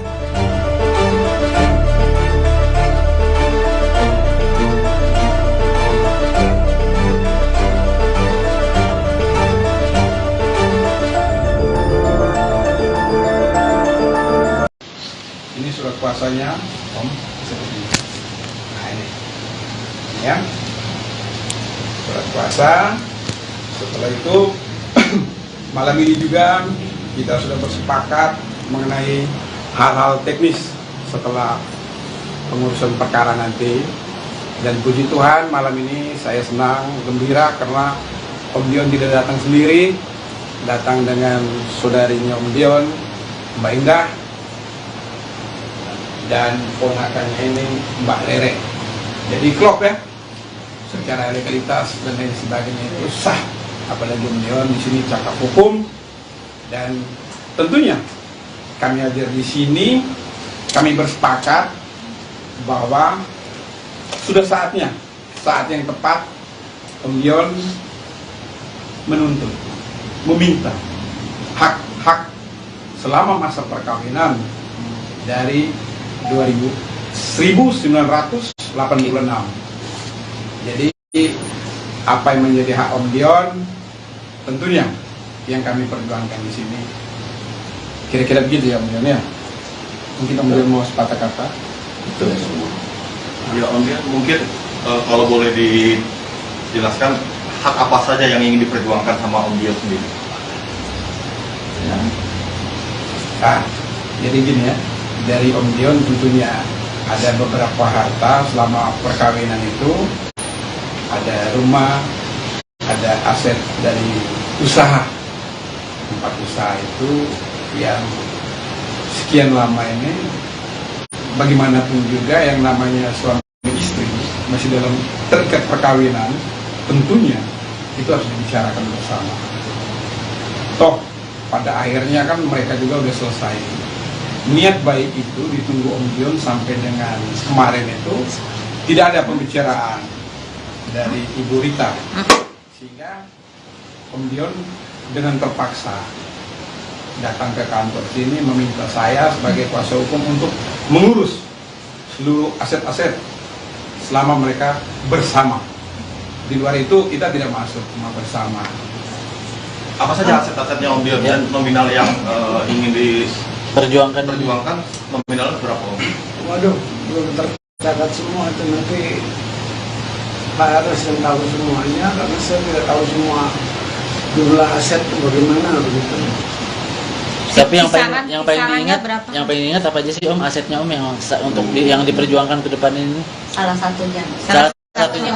Ini surat kuasanya, Om, seperti ini. Nah ini, ya, surat kuasa. Setelah itu malam ini juga kita sudah bersepakat mengenai hal-hal teknis setelah pengurusan perkara nanti. Dan puji Tuhan malam ini saya senang, gembira karena Om Dion tidak datang sendiri, datang dengan saudarinya Om Dion, Mbak Indah, dan ponakannya ini Mbak Lere. Jadi klop ya, secara legalitas dan lain sebagainya itu sah. Apalagi Om Dion di sini cakap hukum, dan tentunya kami hadir di sini, kami bersepakat bahwa sudah saatnya, saat yang tepat Om Dion menuntut, meminta hak-hak selama masa perkawinan dari 1986. Jadi apa yang menjadi hak Om Dion tentunya yang kami perjuangkan di sini. Kira-kira begitu ya Om Dion ya. Mungkin Om Dion mau sepatah kata. Betul semua. Ya Om Dion, mungkin kalau boleh dijelaskan hak apa saja yang ingin diperjuangkan sama Om Dion sendiri? Ya. Jadi gini ya, dari Om Dion tentunya ada beberapa harta selama perkawinan itu, ada rumah, ada aset dari usaha, tempat usaha itu yang sekian lama ini. Bagaimanapun juga yang namanya suami istri masih dalam terikat perkawinan, tentunya itu harus dibicarakan bersama. Toh pada akhirnya kan mereka juga udah selesai. Niat baik itu ditunggu Om Dion sampai dengan kemarin itu tidak ada pembicaraan dari Ibu Rita, sehingga Om Dion dengan terpaksa datang ke kantor sini meminta saya sebagai kuasa hukum untuk mengurus seluruh aset-aset selama mereka bersama. Di luar itu kita tidak masuk, cuma bersama. Apa saja aset-asetnya Om Dion dan nominal yang ingin diperjuangkan nominalnya berapa Om? Waduh, belum tercatat semua itu, nanti Pak Aras yang tahu semuanya, karena saya tidak tahu semua jumlah aset itu bagaimana begitu. Tapi yang Kisarannya paling berapa? yang paling diingat apa aja sih Om asetnya Om yang untuk yang diperjuangkan ke depan ini? Salah satunya. Salah satunya.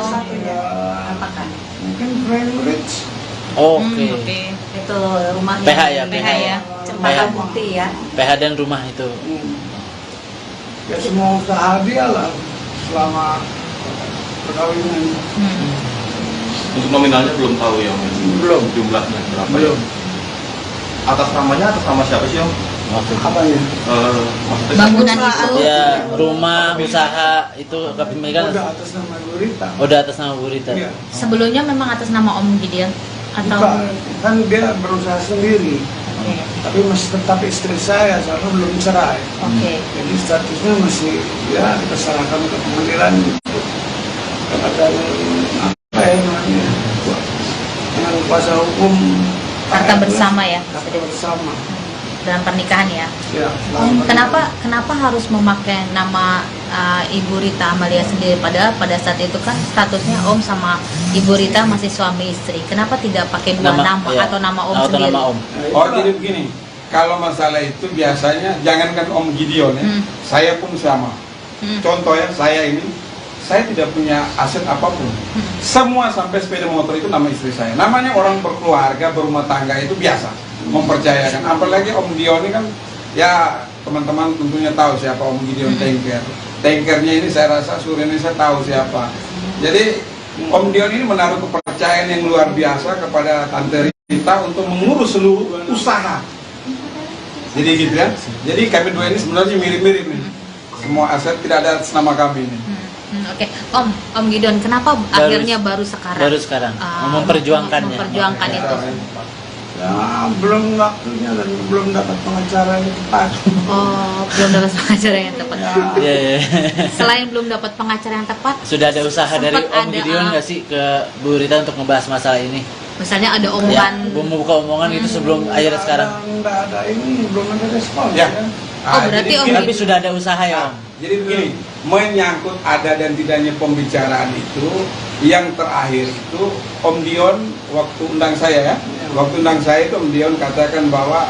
Apakah? Mungkin Prime Rich. Oke. Itu rumahnya. PH ya, PH ya. Cempaka PH. Bukti ya. PH dan rumah itu. Ya semua usaha dia lah selama perkawinan. Untuk nominalnya belum tahu ya Om? Belum. Jumlahnya berapa? Belum. Atas namanya atas nama siapa sih Om? Apanya? Maksudnya Bangunan itu. Ya, rumah, usaha itu kepemilikan Udah atas nama Bu Rita. udah atas nama Bu Rita. Iya. Sebelumnya memang atas nama Om Gideon atau Bukan, kan dia berusaha sendiri. Oke. Tapi masih tetap istri saya, soalnya belum cerai. Oke. Jadi statusnya masih ya kita serahkan ke pengadilan kepada apa ya namanya dengan kuasa hukum Harta bersama ya. harta bersama dalam pernikahan ya. ya. Om, kenapa harus memakai nama Ibu Rita Amalia sendiri, padahal pada saat itu kan statusnya Om sama Ibu Rita masih suami istri. Kenapa tidak pakai dua nama iya. atau nama Om Atau sendiri? nama Om. Oh jadi begini, kalau masalah itu biasanya jangankan Om Gideon ya, saya pun sama. Contoh ya, saya ini, saya tidak punya aset apapun. Semua sampai sepeda motor itu nama istri saya. Namanya orang berkeluarga, berumah tangga itu biasa, mempercayakan. Apalagi Om Dion ini kan, ya teman-teman tentunya tahu siapa Om Gideon Tanker. Tankernya ini saya rasa seluruh Indonesia tahu siapa. Jadi Om Dion ini menaruh kepercayaan yang luar biasa kepada Tante Rita untuk mengurus seluruh usaha. Jadi gitu ya. Jadi kami dua ini sebenarnya mirip-mirip nih. Semua aset tidak ada atas nama kami ini. Oke. Om Gideon, kenapa akhirnya baru sekarang? Baru sekarang memperjuangkannya. Memperjuangkan itu. Ya, belum waktunya dan belum dapat pengacara yang tepat. Oh, belum dapat pengacara yang tepat. Iya, iya. Selain belum dapat pengacara yang tepat, Sudah ada usaha dari sempat Om ada, Gideon nggak sih ke Bu Rita untuk ngebahas masalah ini? misalnya ada Ya, omongan. membuka omongan itu sebelum akhirnya sekarang. Nggak ada ini, belum ada respon. Ya. Oh, berarti Om Tapi sudah ada usaha ya Om. Jadi begini, menyangkut ada dan tidaknya pembicaraan itu, yang terakhir itu Om Dion waktu undang saya ya, Waktu undang saya itu Om Dion katakan bahwa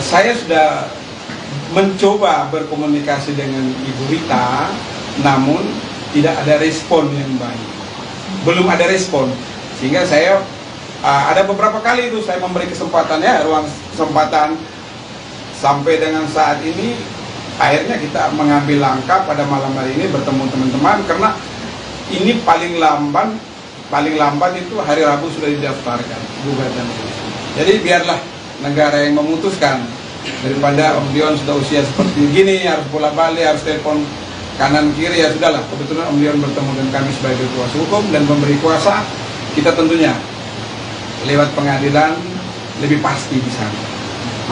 saya sudah mencoba berkomunikasi dengan Ibu Rita, namun tidak ada respon yang baik. Belum ada respon, sehingga saya ada beberapa kali itu saya memberi kesempatan ya, ruang kesempatan, sampai dengan saat ini akhirnya kita mengambil langkah pada malam hari ini bertemu teman-teman, karena ini paling lambat itu hari Rabu sudah didaftarkan gugatan. Jadi biarlah negara yang memutuskan, daripada Om Dion sudah usia seperti gini harus bola balik, harus telepon kanan kiri, ya sudahlah. Kebetulan Om Dion bertemu dengan kami sebagai kuasa hukum dan memberi kuasa, kita tentunya lewat pengadilan lebih pasti di sana.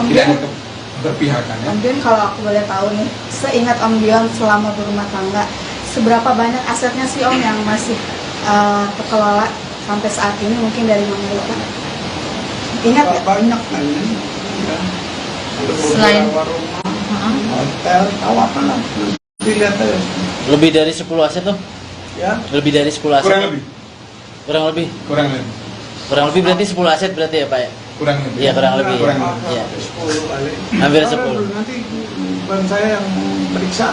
Tidak ada berpihakan ya. Om Dion, kalau aku boleh tahu nih, seingat Om Dion selama berumah tangga, seberapa banyak asetnya sih Om yang masih terkelola sampai saat ini, mungkin dari Mama Rita? Ingat ya? Banyak kan ya. Selain rumah, hotel, tahu apa lah. Dilihat aja. Lebih dari 10 aset tuh? Ya. Lebih dari 10 aset? Kurang lebih. Kurang lebih? Kurang lebih. Kurang lebih berarti 10 aset berarti ya Pak ya? Kurang lebih. Iya kurang lebih. Kurang Ya. lebih. Iya. 10 kali. Hampir Karena 10. Nanti bukan saya yang periksa.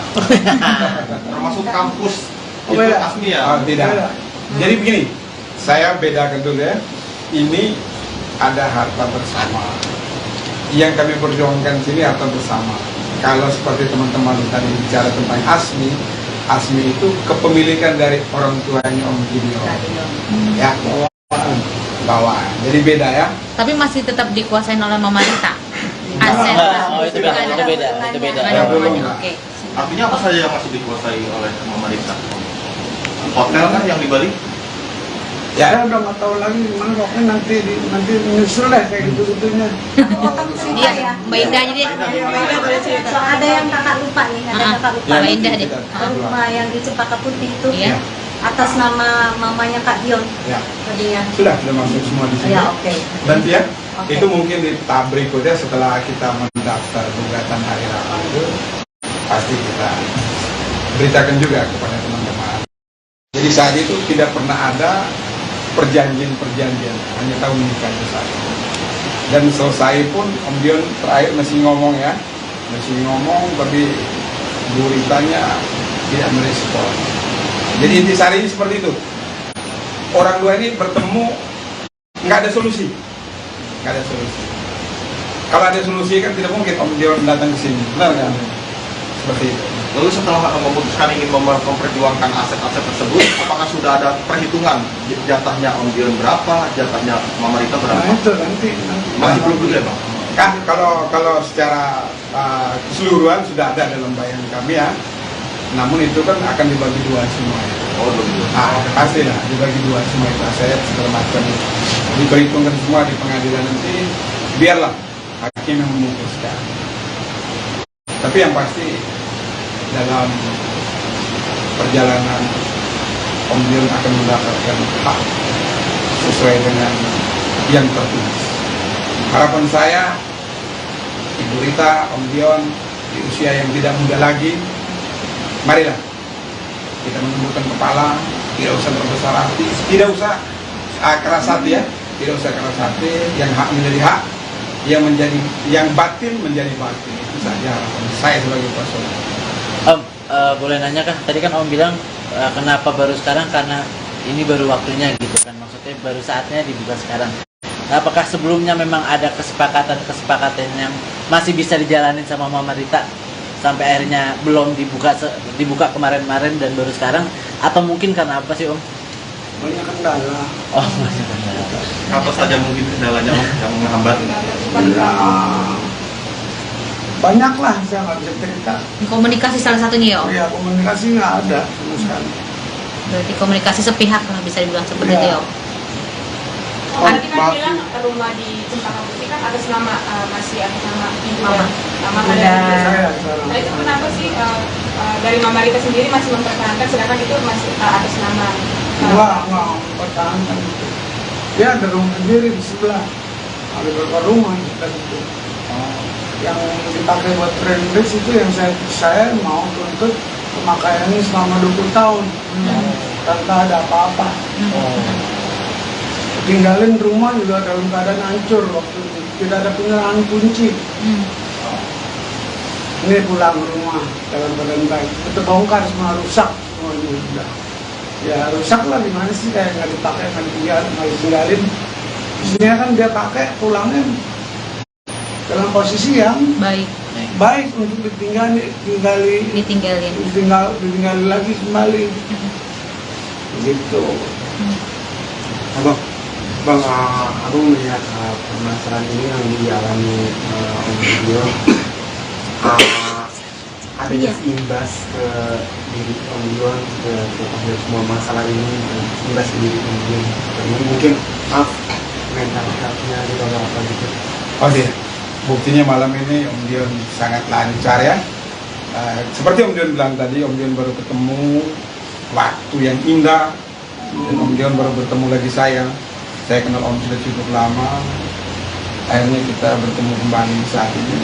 Termasuk kampus Oh, itu beda. Asmi ya? Oh, tidak. Beda. Jadi begini, saya bedakan dulu ya. Ini ada harta bersama. Yang kami perjuangkan sini harta bersama. Kalau seperti teman-teman tadi bicara tentang Asmi, Asmi itu kepemilikan dari orang tuanya Om Gideon. Ya, bawaan. Jadi beda ya. tapi masih tetap dikuasain oleh Mama Rita. Aset. Oh itu beda, itu beda, itu beda. Nggak ada Ya, belum. hubungannya. Oke. Artinya apa saja yang masih dikuasai oleh Mama Rita? Hotel kan yang di Bali? Ya, Saya udah nggak tahu lagi gimana, pokoknya nanti menyusul deh kayak gitu-gitunya. Iya, Mbak Indah aja deh. So, ada yang kakak lupa nih, ada kakak lupa. Mbak Indah deh. Rumah yang di Cempaka Putih itu Iya. atas nama mamanya Kak Dion ya. tadinya. Sudah masuk semua di sini. Ya, oke. Nanti ya, Oke. itu mungkin di tahap berikutnya setelah kita mendaftar gugatan hari Rabu itu, pasti kita beritakan juga kepada teman-teman. Jadi saat itu tidak pernah ada perjanjian, hanya tahu menikah itu saja. Dan selesai pun Om Dion terakhir masih ngomong ya, tapi Bu Ritanya tidak merespon. Jadi intisari seperti itu. Orang dua ini bertemu, nggak ada solusi. Kalau ada solusi kan tidak mungkin Om Dion datang ke sini, benar kan? Seperti itu. Lalu setelah memutuskan ingin memperjuangkan aset-aset tersebut, apakah sudah ada perhitungan jatahnya Om Dion berapa, jatahnya Mama Rita Nah berapa? itu nanti. Masih belum juga Bang? Kan kalau secara keseluruhan sudah ada dalam bayangan kami ya. Namun itu kan akan dibagi dua semua. Oh begitu. Pasti lah dibagi dua semua itu aset segala macam. Diperhitungkan semua di pengadilan nanti. Biarlah hakim yang memutuskan. Tapi yang pasti dalam perjalanan Om Dion akan mendapatkan hak sesuai dengan yang tertulis. Harapan saya, Ibu Rita, Om Dion di usia yang tidak muda lagi, marilah kita menundukkan kepala, tidak usah berbesar hati, tidak usah keras hati ya, tidak usah keras hati, yang hak menjadi hak, yang batin menjadi batin. Itu saja harapan saya sebagai kuasa hukum. Om, boleh nanya kah? Tadi kan Om bilang kenapa baru sekarang, karena ini baru waktunya gitu kan, maksudnya baru saatnya dibuka sekarang. Apakah sebelumnya memang ada kesepakatan yang masih bisa dijalanin sama Mama Rita sampai akhirnya belum dibuka kemarin-kemarin dan baru sekarang, atau mungkin karena apa sih Om? Banyak kendala. Oh banyak kendala. Apa saja mungkin kendalanya Om yang menghambat? Ya, banyak lah, saya nggak bisa cerita. Komunikasi salah satunya ya Om. Ya komunikasi nggak ada sama sekali. Berarti komunikasi sepihak lah bisa dibilang seperti Iya. itu ya Om. Tadi kan bilang rumah di Cempaka Putih kan atas nama masih atas nama ibu Mama. Mama Udah. dari Saya sekarang. Nah itu kenapa sih dari Mama Rita sendiri masih mempertahankan sedangkan itu masih atas nama Nggak mempertahankan itu. Dia ada rumah sendiri di sebelah. Ada beberapa rumah kita itu. Yang dipakai buat friendless itu yang saya mau tuntut pemakaiannya selama 20 tahun tanpa ada apa-apa. tinggalin rumah juga dalam keadaan hancur waktu itu, tidak ada penyerahan kunci. Ini pulang ke rumah dalam keadaan baik, terbongkar semua, rusak semuanya sudah. Ya rusak lah, gimana sih, kayak nggak dipakai, nggak ditinggalin. Istrinya kan dia pakai, pulangnya dalam posisi yang baik untuk ditinggali lagi kembali. Gitu. Bang, aku melihat permasalahan ini yang dialami Om Dion, ada imbas ke diri Om Dion, ke semua masalah ini, imbas ke diri Om Dion. Mungkin mental health-nya gitu apa gitu. Oke, buktinya malam ini Om Dion sangat lancar ya. Seperti Om Dion bilang tadi, Om Dion baru ketemu waktu yang indah, dan Om Dion baru bertemu lagi saya. Saya kenal Om sudah cukup lama. Akhirnya kita bertemu kembali saat ini,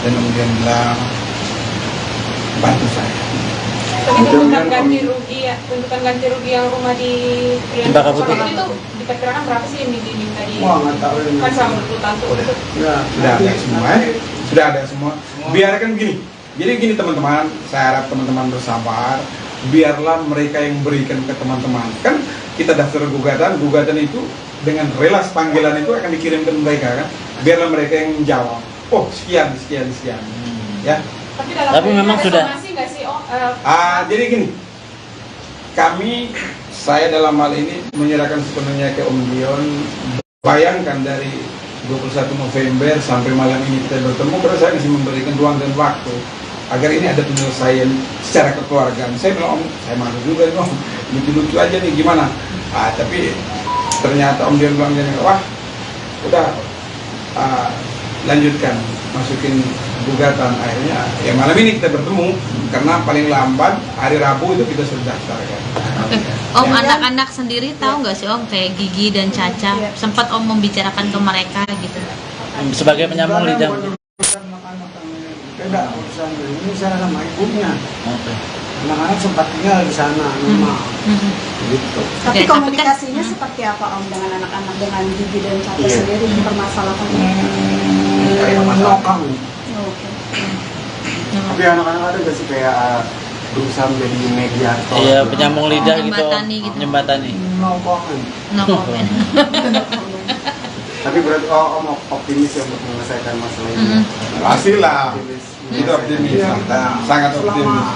dan Om Dion bilang bantu saya. Tuntutan ganti rugi ya, tuntutan ganti rugi yang rumah di Cempaka Putih itu diperkirakan berapa sih yang diminta di? Wah, nggak tahu ini. Kan sama 20 tahun tuh. Ya, sudah ada semua ya. Sudah ada semua. Biarkan gini. Jadi gini teman-teman, saya harap teman-teman bersabar. Biarlah mereka yang berikan ke teman-teman. Kan kita daftar gugatan itu dengan relas panggilan itu akan dikirim ke mereka kan. Biarlah mereka yang menjawab. Oh, sekian. Ya. Tapi memang sudah. Nggak sih, Jadi gini. Saya dalam hal ini menyerahkan sepenuhnya ke Om Dion. Bayangkan dari 21 November sampai malam ini kita bertemu, karena saya masih memberikan ruang dan waktu agar ini ada penyelesaian secara kekeluargaan. Saya bilang, Om, saya malu juga nih, Om, lucu-lucu aja nih, gimana? Tapi ternyata Om Dion bilang gini, wah, udah lanjutkan, masukin gugatan. Akhirnya ya malam ini kita bertemu, karena paling lambat hari Rabu itu kita sudah daftarkan. Oke. Om, anak-anak sendiri tahu nggak sih Om, kayak Gigi dan Caca, sempat Om membicarakan ke mereka gitu? Sebagai penyambung lidah. Beda urusan ini, saya sama ibunya. Oke. Anak-anak sempat tinggal di sana, rumah. Gitu. Tapi Oke, komunikasinya seperti apa Om dengan anak-anak, dengan Gigi dan Caca sendiri mempermasalahkan ini? Kayak menokang. Oke. Tapi anak-anak ada nggak sih kayak berusaha menjadi mediator? Iya, penyambung lidah gitu. Menjembatani gitu. Menjembatani. Nokongan. No comment. Tapi berarti Om optimis ya untuk menyelesaikan masalah ini. Pastilah. Optimis. Itu optimis. Iya. Sangat optimis.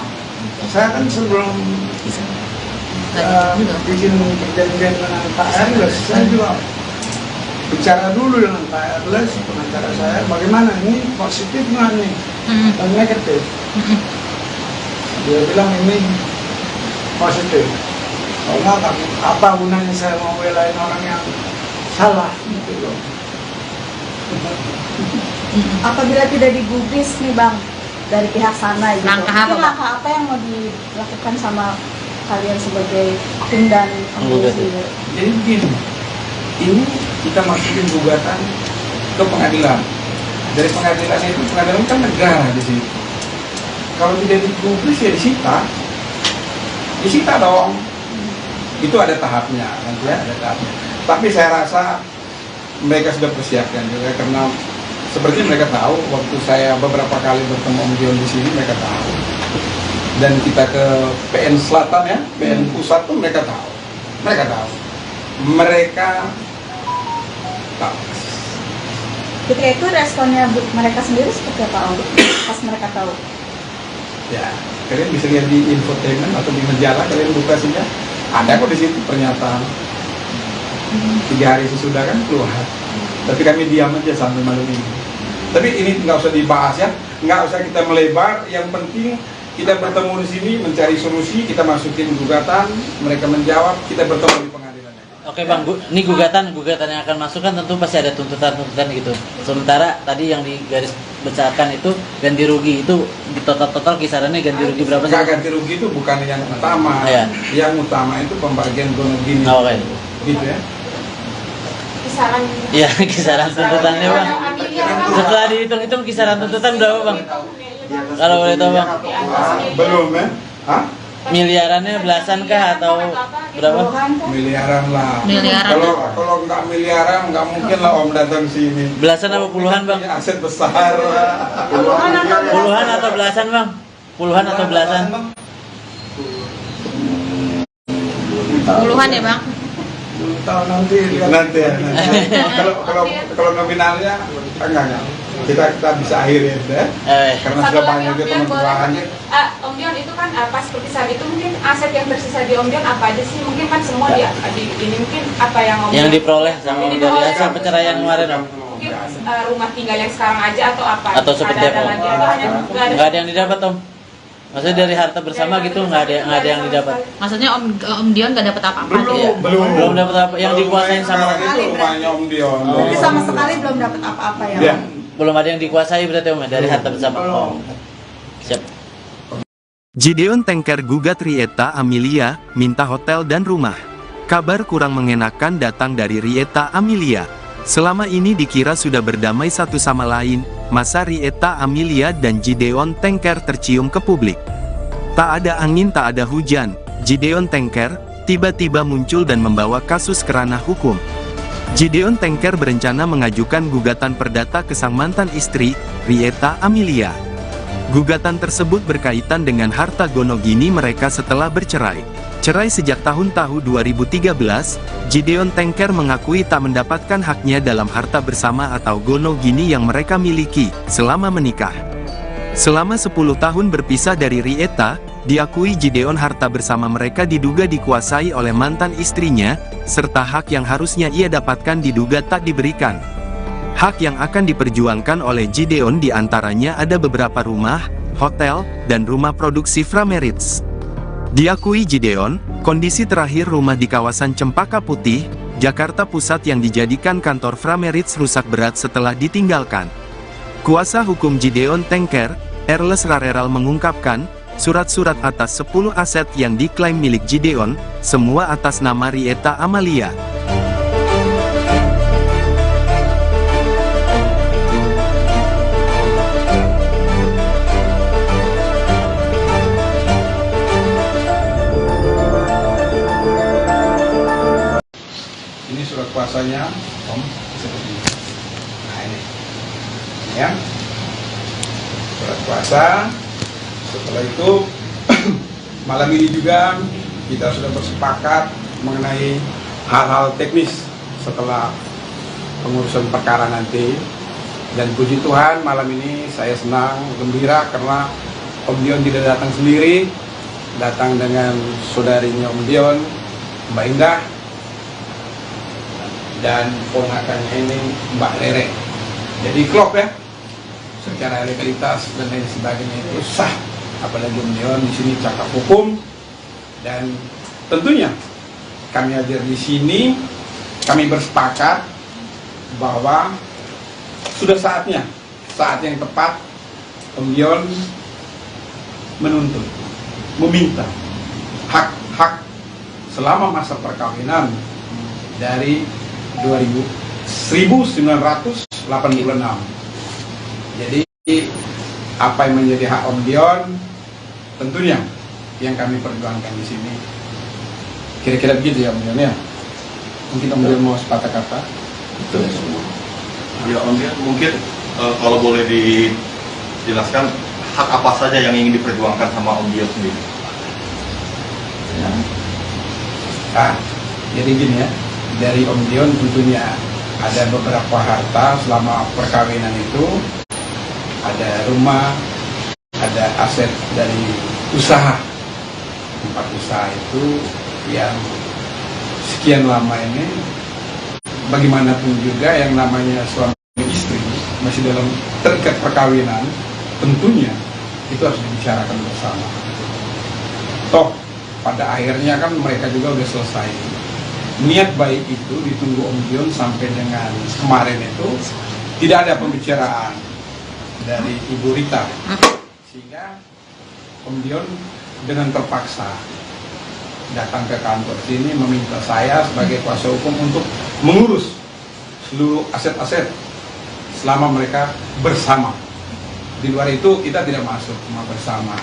Saya kan sebelum bikin perjanjian dengan Pak Erles, saya juga bicara dulu dengan Pak Erles, pengacara saya, bagaimana ini positif nggak nih dan negatif. Dia bilang ini positif. Kalau nggak, apa gunanya saya mau belain orang yang salah gitu loh. Apabila tidak digubris nih Bang dari pihak sana gitu, Langkah apa, mungkin Bang? langkah apa yang mau dilakukan sama kalian sebagai tim dan komisi? Jadi begini, ini kita masukin gugatan ke pengadilan. Dari pengadilan itu, pengadilan kan negara di situ. Kalau tidak digubris ya disita dong. Itu ada tahapnya, nanti ya, ada tahapnya. Tapi saya rasa mereka sudah persiapkan juga, karena seperti mereka tahu, waktu saya beberapa kali bertemu Om Dion di sini, mereka tahu. Dan kita ke PN Selatan ya, PN Pusat pun mereka tahu. Mereka tahu. Ketika itu responnya mereka sendiri seperti apa Om? Pas mereka tahu? Ya, kalian bisa lihat di infotainment atau di majalah, kalian buka saja. Ada kok di situ pernyataan. 3 hari sesudah kan keluar. Tapi kami diam aja sampai malam ini. Tapi ini nggak usah dibahas ya, nggak usah kita melebar. Yang penting kita bertemu di sini, mencari solusi, kita masukin gugatan, mereka menjawab, kita bertemu di pengadilan. Oke Bang, ini gugatan yang akan masuk kan tentu pasti ada tuntutan gitu. Sementara tadi yang digaris besarkan itu ganti rugi, itu di total kisarannya ganti rugi berapa sih? Ganti rugi itu bukan yang utama. Ya. Yang utama itu pembagian gini. Oke. Gitu ya. Kisaran. Iya, kisaran tuntutannya Bang. Setelah dihitung-hitung kisaran tuntutan berapa Bang? Kalau boleh tahu Bang. Belum ya? Hah? Miliarannya belasan kah atau berapa? Miliaran lah. Miliaran. Kalau nggak miliaran nggak mungkin lah Om datang sini. Belasan apa puluhan bang? Punya aset besar lah. Puluhan atau belasan bang? Puluhan atau belasan? Puluhan ya bang? Tahu nanti lihat. Nanti ya. Kalau nominalnya enggak. Kita bisa akhirin ya. Karena sudah banyak juga teman-teman. Om Dion itu kan pas seperti saat itu mungkin aset yang tersisa di Om Dion apa aja sih? Mungkin kan semua ini mungkin apa yang Om Yang Dion diperoleh sama Ini dari diperoleh. hasil perceraian kemarin om? mungkin rumah tinggal yang sekarang aja atau apa? Atau seperti ada apa? lagi atau hanya Nggak ada yang didapat om? Maksudnya dari harta bersama gitu nggak ada yang didapat? Maksudnya Om Dion gak dapat apa-apa? Iya. Belum dapat apa yang dikuasain sama itu rumahnya Om Dion. Jadi sama sekali belum dapat apa-apa ya. Ya. belum ada yang dikuasai berarti om ya, dari harta bersama. Oh. Siap. Gideon Tengker gugat Rieta Amelia, minta hotel dan rumah. Kabar kurang mengenakan datang dari Rieta Amelia. Selama ini dikira sudah berdamai satu sama lain, masa Rieta Amelia dan Gideon Tengker tercium ke publik. Tak ada angin tak ada hujan, Gideon Tengker tiba-tiba muncul dan membawa kasus ke ranah hukum. Gideon Tengker berencana mengajukan gugatan perdata ke sang mantan istri, Rieta Amelia. Gugatan tersebut berkaitan dengan harta gonogini mereka setelah bercerai. Cerai sejak tahun 2013, Gideon Tengker mengakui tak mendapatkan haknya dalam harta bersama atau gonogini yang mereka miliki selama menikah. Selama 10 tahun berpisah dari Rieta, diakui Gideon harta bersama mereka diduga dikuasai oleh mantan istrinya, serta hak yang harusnya ia dapatkan diduga tak diberikan. Hak yang akan diperjuangkan oleh Gideon diantaranya ada beberapa rumah, hotel, dan rumah produksi Frameritz. Diakui Gideon, kondisi terakhir rumah di kawasan Cempaka Putih, Jakarta Pusat yang dijadikan kantor Frameritz rusak berat setelah ditinggalkan. Kuasa hukum Gideon Tengker, Erles Rareral mengungkapkan, surat-surat atas 10 aset yang diklaim milik Gideon, semua atas nama Rieta Amelia. Ini surat kuasanya, Om, seperti ini. Nah ini, ya, surat kuasa. Setelah itu, malam ini juga kita sudah bersepakat mengenai hal-hal teknis setelah pengurusan perkara nanti. Dan puji Tuhan, malam ini saya senang, gembira karena Om Dion tidak datang sendiri, datang dengan saudarinya Om Dion, Mbak Indah, dan ponakannya ini Mbak Lere. Jadi klop ya, secara legalitas dan lain sebagainya itu sah. Apalagi Om Dion di sini cakap hukum, dan tentunya kami hadir di sini, kami bersepakat bahwa sudah saatnya, saat yang tepat Om Dion menuntut, meminta hak-hak selama masa perkawinan dari 1986. Jadi apa yang menjadi hak Om Dion tentunya yang kami perjuangkan di sini. Kira-kira begitu ya Om Dion ya. Mungkin Om Dion mau sepatah kata. Betul semua. Ya Om Dion, mungkin kalau boleh dijelaskan hak apa saja yang ingin diperjuangkan sama Om Dion sendiri. Ya. Jadi gini ya, dari Om Dion tentunya ada beberapa harta selama perkawinan itu, ada rumah, ada aset dari usaha, tempat usaha itu yang sekian lama ini, bagaimanapun juga yang namanya suami istri masih dalam terikat perkawinan, tentunya itu harus dibicarakan bersama. Toh pada akhirnya kan mereka juga udah selesai. Niat baik itu ditunggu Om Dion sampai dengan kemarin itu tidak ada pembicaraan dari Ibu Rita, sehingga Om Dion dengan terpaksa datang ke kantor sini meminta saya sebagai kuasa hukum untuk mengurus seluruh aset-aset selama mereka bersama. Di luar itu kita tidak masuk, cuma bersama.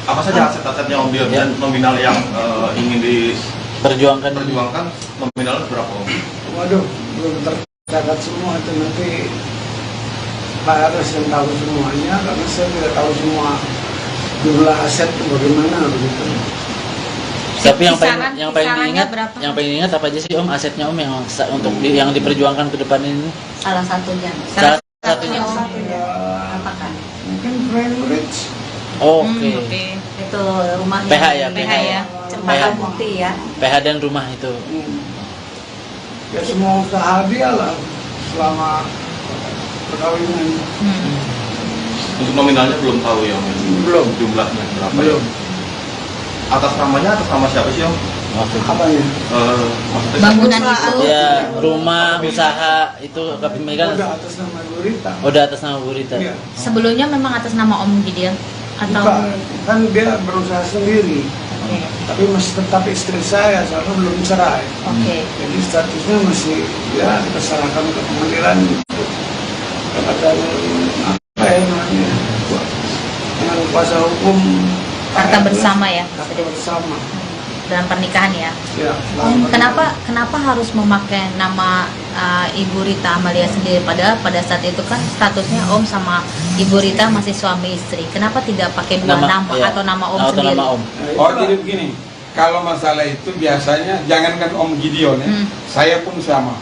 Apa saja aset-asetnya Om Dion dan nominal yang ingin Perjuangkan. Nominalnya berapa Om? Waduh, belum tercatat semua itu, nanti Pak Aras yang tahu semuanya, karena saya tidak tahu semua jumlah aset itu bagaimana begitu. Tapi yang Kisarannya diingat, berapa? yang paling diingat apa aja sih Om asetnya Om yang untuk yang diperjuangkan ke depan ini? Salah satunya. Salah satunya. Apakah? Mungkin Frank Rich. Oke. Itu rumahnya. PH ya, PH ya. Cempaka Putih ya. PH dan rumah itu. Ya semua usaha dia lah selama perkawinan. Untuk nominalnya belum tahu ya Om? Belum. Jumlahnya berapa? Belum. Atas namanya atas nama siapa sih Om? Apanya? Maksudnya Bangunan itu. Ya, rumah, usaha itu kepemilikan Udah atas nama Bu Rita. udah atas nama Bu Rita. Iya. Sebelumnya memang atas nama Om Gideon atau Bukan, kan dia berusaha sendiri. Oke. Tapi masih tetap istri saya, soalnya belum cerai. Oke. Jadi statusnya masih ya kita serahkan ke pengadilan kepada apa ya namanya dengan kuasa hukum Harta bersama ya. harta bersama. dalam pernikahan ya. Ya, Om, kenapa harus memakai nama Ibu Rita Amalia sendiri, padahal pada saat itu kan statusnya Om sama Ibu Rita masih suami istri. Kenapa tidak pakai dua nama iya. atau nama Om Atau sendiri? nama Om. Oh jadi begini, kalau masalah itu biasanya jangankan Om Gideon ya, saya pun sama.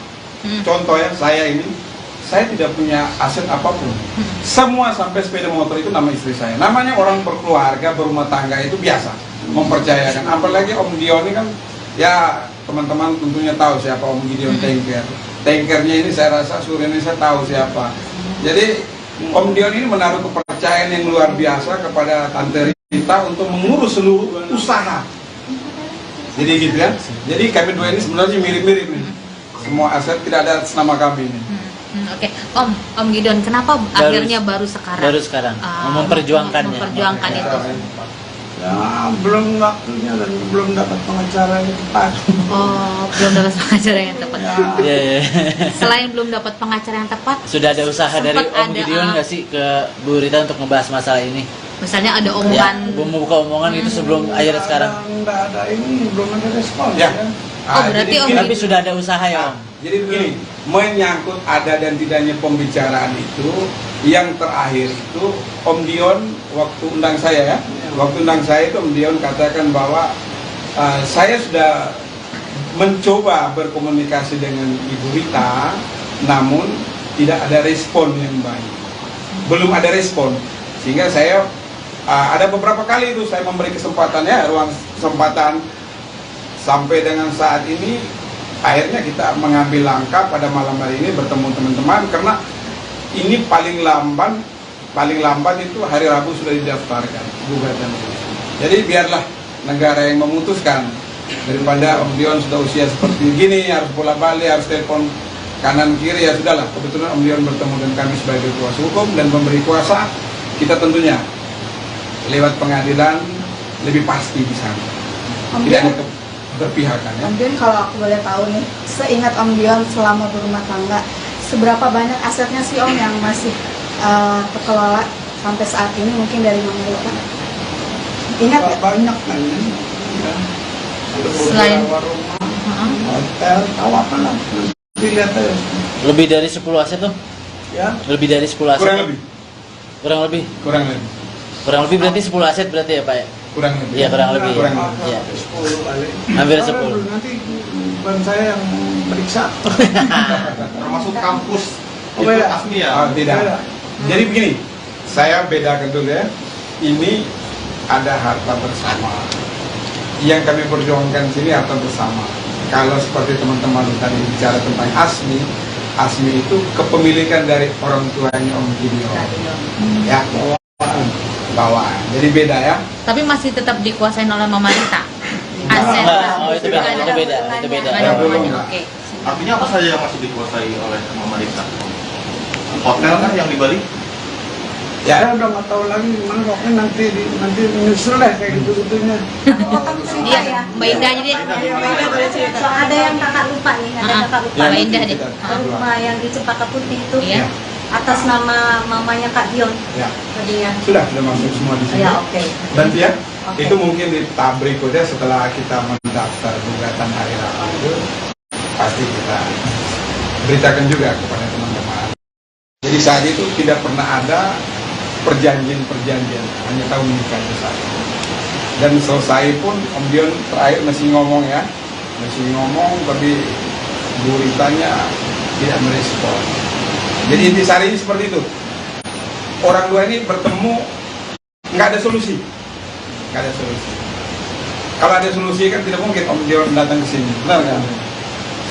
Contoh ya, saya tidak punya aset apapun. Semua sampai sepeda motor itu nama istri saya. Namanya orang berkeluarga, berumah tangga itu biasa, mempercayakan. Apalagi Om Gideon ini kan, ya teman-teman tentunya tahu siapa Om Gideon Tanker. Tankernya ini saya rasa seluruh Indonesia tahu siapa. Jadi Om Gideon ini menaruh kepercayaan yang luar biasa kepada Tante Rita untuk mengurus seluruh usaha. Jadi gitu ya. Jadi kami dua ini sebenarnya mirip-mirip nih. Semua aset tidak ada atas nama kami ini. Oke. Om Gideon, kenapa akhirnya baru sekarang? Baru sekarang memperjuangkannya. Memperjuangkan itu. Ya, belum waktunya dan belum dapat pengacara yang tepat. Oh, belum dapat pengacara yang tepat. Iya, iya. Selain belum dapat pengacara yang tepat, Sudah ada usaha dari sempat Om ada, Gideon nggak sih ke Bu Rita untuk ngebahas masalah ini? misalnya ada Ya, omongan. membuka omongan itu sebelum akhirnya sekarang. Nggak ada ini, belum ada respon. Ya. Berarti Om Tapi sudah ada usaha ya Om. Jadi begini, menyangkut ada dan tidaknya pembicaraan itu, yang terakhir itu Om Dion waktu undang saya ya, waktu undang saya itu Om Dion katakan bahwa saya sudah mencoba berkomunikasi dengan Ibu Rita, namun tidak ada respon yang baik, belum ada respon, sehingga saya ada beberapa kali itu saya memberi kesempatan ya, ruang kesempatan sampai dengan saat ini. Akhirnya kita mengambil langkah pada malam hari ini bertemu teman-teman, karena ini paling lambat itu hari Rabu sudah didaftarkan gugatan. Jadi biarlah negara yang memutuskan, daripada Om Dion sudah usia seperti gini harus bolak-balik, harus telepon kanan kiri, ya sudahlah. Kebetulan Om Dion bertemu dengan kami sebagai kuasa hukum dan memberi kuasa, kita tentunya lewat pengadilan lebih pasti di sana. Tidak ada berpihakan ya. Om Dion, kalau aku boleh tahu nih, seingat Om Dion selama berumah tangga, seberapa banyak asetnya sih Om yang masih terkelola sampai saat ini, mungkin dari Mama Rita? Ingat nggak? Banyak kan ya. Selain rumah, hotel, tahu apa lah. Dilihat aja. Lebih dari 10 aset tuh? Ya. Lebih dari 10 aset. Kurang lebih. Kurang lebih. Kurang lebih. Kurang lebih berarti 10 aset berarti ya Pak ya? Kurang lebih. Iya, kurang lebih. Kurang Ya. lebih. Iya. 10 kali. Hampir Kalau 10. Nanti bukan saya yang periksa. Termasuk kampus Oh, itu beda. asli ya? Oh, tidak. Beda. Jadi begini, saya bedakan dulu ya. Ini ada harta bersama. Yang kami perjuangkan sini harta bersama. Kalau seperti teman-teman tadi bicara tentang Asmi itu kepemilikan dari orang tuanya Om Gideon. Ya, bawaan. Jadi beda ya. tapi masih tetap dikuasain oleh Mama Rita. Aset. Oh, itu beda, itu beda, itu beda. Nggak ada hubungannya. Belum. Oke. Artinya apa saja yang masih dikuasai oleh Mama Rita? Hotel kan yang di Bali? Saya udah nggak tahu lagi gimana, pokoknya nanti menyusul deh kayak gitu-gitunya. Iya, Mbak Indah aja deh. So, ada yang kakak lupa nih, ada kakak lupa. Mbak Indah deh. Rumah yang di Cempaka Putih itu. Iya. atas nama mamanya Kak Dion Ya, tadinya. sudah masuk semua di sini. Ya, oke. Nanti ya, Oke. itu mungkin di tahap berikutnya setelah kita mendaftar gugatan hari Rabu itu pasti kita beritakan juga kepada teman-teman. Jadi saat itu tidak pernah ada perjanjian, hanya tahu menikah itu saja. Dan selesai pun Om Dion terakhir masih ngomong ya, tapi Bu Ritanya tidak merespon. Jadi intisari seperti itu. Orang dua ini bertemu nggak ada solusi. Kalau ada solusi kan tidak mungkin Om Dion datang ke sini, benar kan?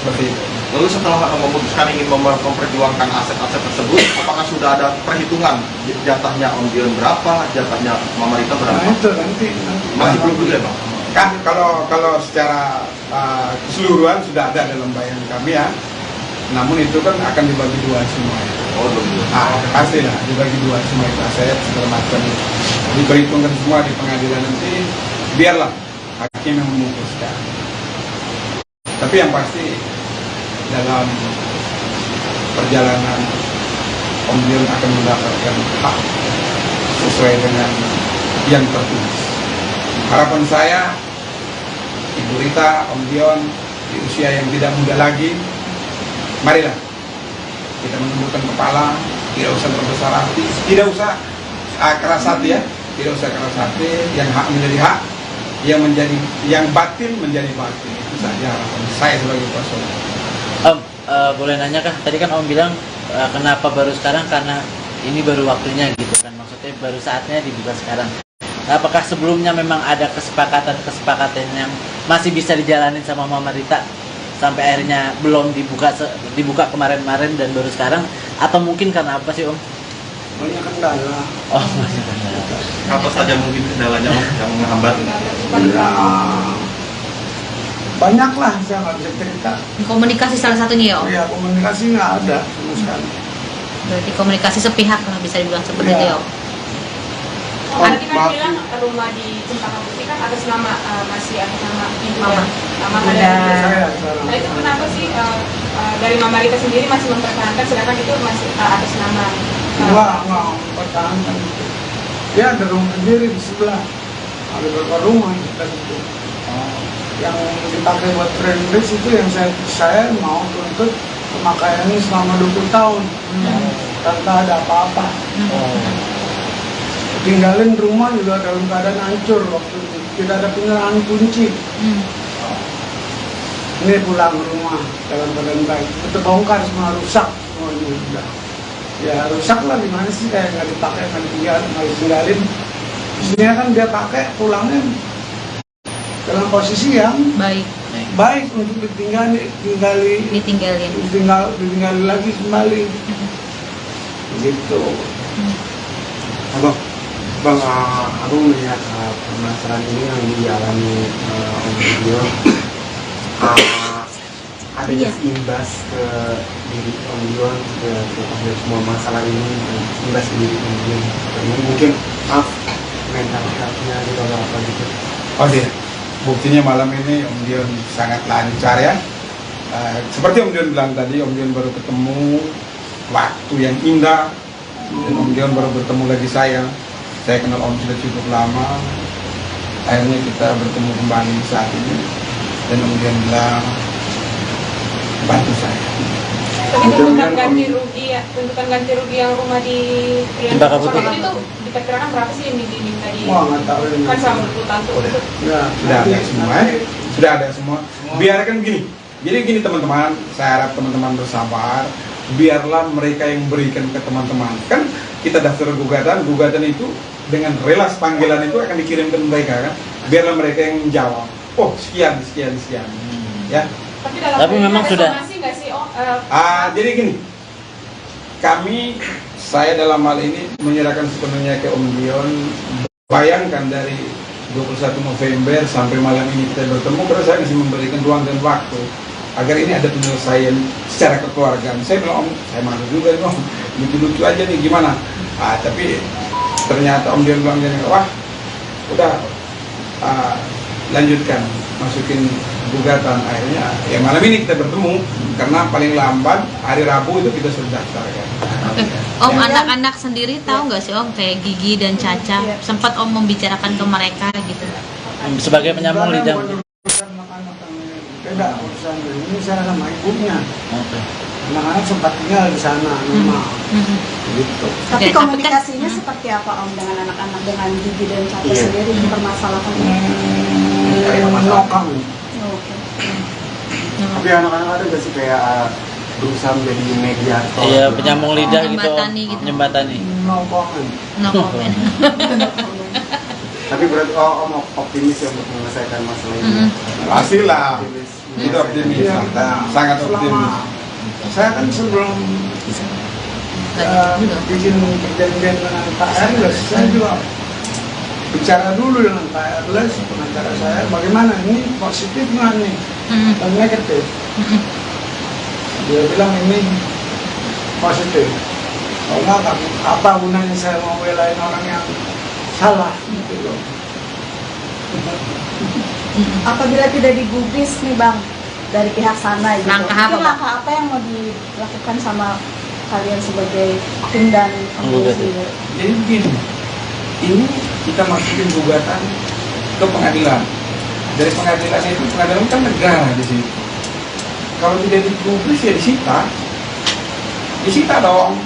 Seperti itu. Lalu setelah memutuskan ingin memperjuangkan aset-aset tersebut, apakah sudah ada perhitungan jatahnya Om Dion berapa, jatahnya Mama Rita berapa? Nah itu nanti. Masih belum juga Bang? Kan kalau secara keseluruhan sudah ada dalam bayangan kami ya. Namun itu kan akan dibagi dua semua ya. Oh, belum. Pasti lah dibagi dua semua itu aset segala macam itu. Diperhitungkan semua di pengadilan nanti, biarlah hakim yang memutuskan. Tapi yang pasti dalam perjalanan Om Dion akan mendapatkan hak sesuai dengan yang tertulis. Harapan saya, Ibu Rita, Om Dion di usia yang tidak muda lagi, marilah kita menundukkan kepala, tidak usah berbesar hati, tidak usah keras hati ya, tidak usah keras hati, yang hak menjadi hak, yang batin menjadi batin. Itu saja harapan saya sebagai kuasa. Om, boleh nanya kah? Tadi kan Om bilang kenapa baru sekarang, karena ini baru waktunya gitu kan, maksudnya baru saatnya dibuka sekarang. Apakah sebelumnya memang ada kesepakatan yang masih bisa dijalanin sama Mama Rita sampai akhirnya belum dibuka kemarin-kemarin dan baru sekarang, atau mungkin karena apa sih Om? Banyak kendala. Oh, banyak kendala. Apa saja mungkin kendalanya Om yang menghambat? Ya, banyak lah, saya nggak bisa cerita. Komunikasi salah satunya ya Om. Ya komunikasi nggak ada sama sekali. Berarti komunikasi sepihak lah bisa dibilang seperti Ya. itu ya Om. Tadi kan bilang rumah di Cempaka Putih kan atas nama masih atas nama ibu Mama. Mama Udah. ada. Saya sekarang. Nah itu kenapa sih dari Mama Rita sendiri masih mempertahankan sedangkan itu masih atas nama Nggak mempertahankan itu. Dia ada rumah sendiri di sebelah. Ada beberapa rumah kita itu. Yang dipakai buat friendless itu yang saya mau tuntut pemakaiannya selama 20 tahun. Tanpa ada apa-apa. Tinggalin rumah juga dalam keadaan hancur waktu itu. Tidak ada penyerahan kunci. Ini pulang ke rumah dalam keadaan baik. Itu bongkar semua, rusak semuanya udah. Ya rusak lah, gimana sih, kayak nggak dipakai, nggak ditinggalin. Isinya kan dia pakai pulangnya dalam posisi yang baik untuk ditinggali lagi kembali. Gitu. Bang, aku melihat permasalahan ini yang dialami Om Dion, ada imbas ke diri Om Dion, ke semua masalah ini, imbas ke diri Om Dion. Mungkin mental health-nya gitu atau apa gitu. Oh iya, buktinya malam ini Om Dion sangat lancar ya. Seperti Om Dion bilang tadi, Om Dion baru ketemu waktu yang indah, dan Om Dion baru bertemu lagi saya. Saya kenal Om sudah cukup lama. Akhirnya kita bertemu kembali saat ini, dan Om Dion bilang bantu saya. Tapi tuntutan ganti rugi yang rumah di Cempaka Putih itu diperkirakan berapa sih yang diminta di? Wah, nggak tahu ini. Kan selama 20 tahun tuh. Ya, Sudah ada semua ya. Sudah ada semua. Biarkan gini. Jadi gini teman-teman, saya harap teman-teman bersabar. Biarlah mereka yang berikan ke teman-teman. Kan kita daftar gugatan itu dengan relas panggilan itu akan dikirim ke mereka kan. Biarlah mereka yang menjawab. Oh sekian. Ya. Tapi memang sudah. Nggak sih, Jadi gini. Saya dalam hal ini menyerahkan sepenuhnya ke Om Dion. Bayangkan dari 21 November sampai malam ini kita bertemu, karena saya masih memberikan ruang dan waktu agar ini ada penyelesaian secara kekeluargaan. Saya bilang, Om, saya malu juga nih, Om, lucu-lucu aja nih, gimana? Tapi ternyata Om Dion bilang, wah, udah lanjutkan, masukin gugatan. Akhirnya, ya malam ini kita bertemu, karena paling lambat hari Rabu itu kita sudah daftarkan. Om, anak-anak sendiri tahu nggak sih Om, kayak Gigi dan Caca, sempat Om membicarakan ke mereka gitu? Sebagai penyambung lidah. Beda urusan ini saya sama ibunya. Oke. Anak-anak sempat tinggal di sana, rumah. Gitu. Tapi Oke, komunikasinya seperti apa Om dengan anak-anak, dengan Gigi dan Caca sendiri mempermasalahkan ini? Menokang. Oke. Tapi anak-anak ada gak sih kayak berusaha menjadi mediator? Iya, penyambung lidah gitu. Menjembatani gitu. Menjembatani. Menokang. No comment. Tapi berarti Om optimis ya untuk menyelesaikan masalah ini. Pastilah. Optimis. Itu optimis. Iya. Sangat optimis. Saya kan sebelum bikin perjanjian dengan Pak Erles, saya juga bicara dulu dengan Pak Erles, pengacara saya, bagaimana ini positif nggak nih dan negatif. Dia bilang ini positif. Kalau nggak, apa gunanya saya mau belain orang yang salah gitu loh. Apabila tidak digubris nih Bang dari pihak sana gitu, Langkah apa, mungkin Bang? langkah apa yang mau dilakukan sama kalian sebagai tim dan Menggugat. pengurus? Jadi begini, ini kita masukin gugatan ke pengadilan. Dari pengadilan itu, pengadilan kan negara di situ. Kalau tidak digubris ya disita dong.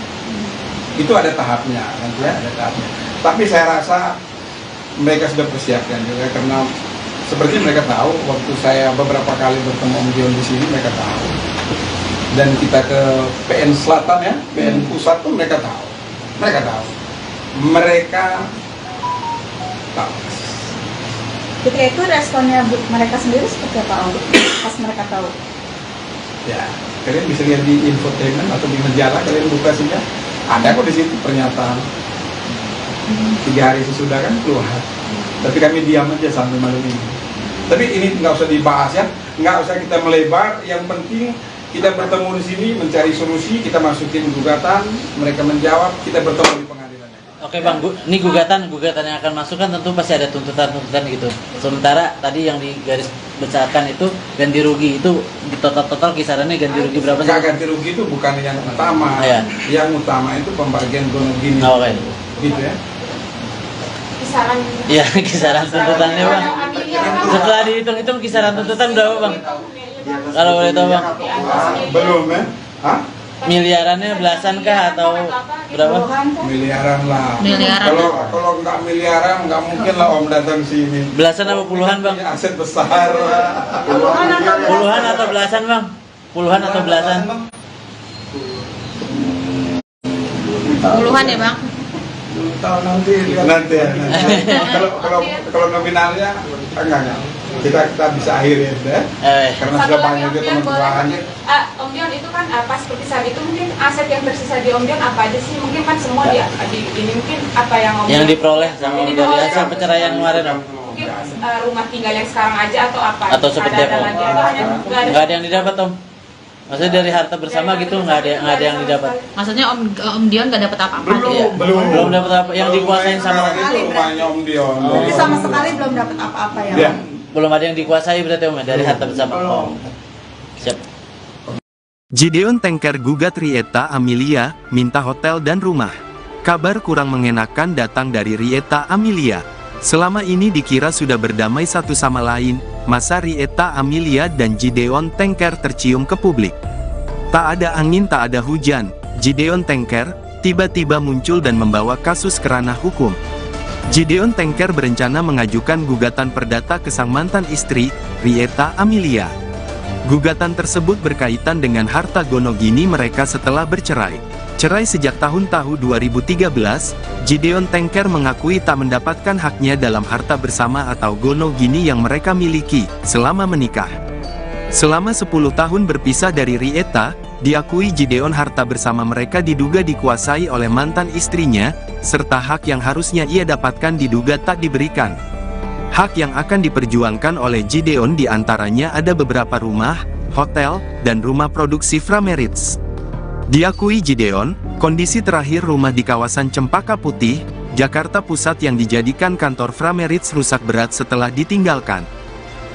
Itu ada tahapnya, nanti ya, ada tahapnya. Tapi saya rasa mereka sudah persiapkan juga karena seperti mereka tahu waktu saya beberapa kali bertemu Om Dion di sini, mereka tahu. Dan kita ke PN Selatan ya, PN Pusat pun mereka tahu. Mereka tahu. Mereka tahu. Ketika itu responnya mereka sendiri seperti apa Om? Pas mereka tahu? Ya, kalian bisa lihat di infotainment atau di majalah, kalian buka saja. Ada kok di situ pernyataan. 3 hari sesudah kan keluar. Tapi kami diam aja sampai malam ini. Tapi ini nggak usah dibahas ya, nggak usah kita melebar. Yang penting kita bertemu di sini mencari solusi, kita masukin gugatan, mereka menjawab, kita bertemu di pengadilan. Oke Bang, ini gugatan yang akan masuk kan tentu pasti ada tuntutan gitu. Sementara tadi yang digaris besarkan itu ganti rugi, itu di total kisarannya ganti rugi berapa sih? Nggak, ganti rugi itu bukan yang utama. Iya. Yang utama itu pembagian gonok gini. Oke. Gitu ya. Kisaran. Iya, kisaran tuntutannya Bang. Setelah dihitung-hitung kisaran tuntutan berapa Bang? Kalau boleh tahu Bang. Belum ya? Hah? Miliarannya belasan kah atau berapa? Miliaran lah. Miliaran. Kalau nggak miliaran nggak mungkin lah Om datang sini. Belasan apa puluhan Bang? Punya aset besar. Puluhan atau belasan Bang? Puluhan atau belasan? Puluhan ya Bang? Tahu nanti lihat. Nanti ya. Kalau nominalnya enggak. Kita bisa akhirin ya. Karena Satu sudah lagi banyak Om juga Dion, boleh teman-teman. Om Dion itu kan pas seperti saat itu mungkin aset yang tersisa di Om Dion apa aja sih? Mungkin kan semua ini mungkin apa yang Om Yang Dion diperoleh sama Ini dari diperoleh. hasil perceraian kemarin Om? mungkin rumah tinggal yang sekarang aja atau apa? Atau seperti ada apa? lagi atau hanya Nggak ada yang didapat Om? Maksudnya dari harta bersama gitu nggak ada yang didapat? Maksudnya Om Dion gak dapat apa-apa? Iya. Belum dapat apa yang dikuasain sama Sekarang itu rumahnya Om Dion. Jadi sama sekali belum dapat apa-apa ya Ya. Om? belum ada yang dikuasai berarti Om ya, dari harta bersama. Oh. Siap. Gideon Tengker gugat Rieta Amelia, minta hotel dan rumah. Kabar kurang mengenakan datang dari Rieta Amelia. Selama ini dikira sudah berdamai satu sama lain, masa Rieta Amelia dan Gideon Tengker tercium ke publik. Tak ada angin tak ada hujan, Gideon Tengker tiba-tiba muncul dan membawa kasus ke ranah hukum. Gideon Tengker berencana mengajukan gugatan perdata ke sang mantan istri, Rieta Amelia. Gugatan tersebut berkaitan dengan harta gonogini mereka setelah bercerai. Cerai sejak tahun 2013, Gideon Tengker mengakui tak mendapatkan haknya dalam harta bersama atau gonogini yang mereka miliki selama menikah. Selama 10 tahun berpisah dari Rieta, diakui Gideon harta bersama mereka diduga dikuasai oleh mantan istrinya, serta hak yang harusnya ia dapatkan diduga tak diberikan. Hak yang akan diperjuangkan oleh Gideon diantaranya ada beberapa rumah, hotel, dan rumah produksi Frameritz. Diakui Gideon, kondisi terakhir rumah di kawasan Cempaka Putih, Jakarta Pusat yang dijadikan kantor Frameritz rusak berat setelah ditinggalkan.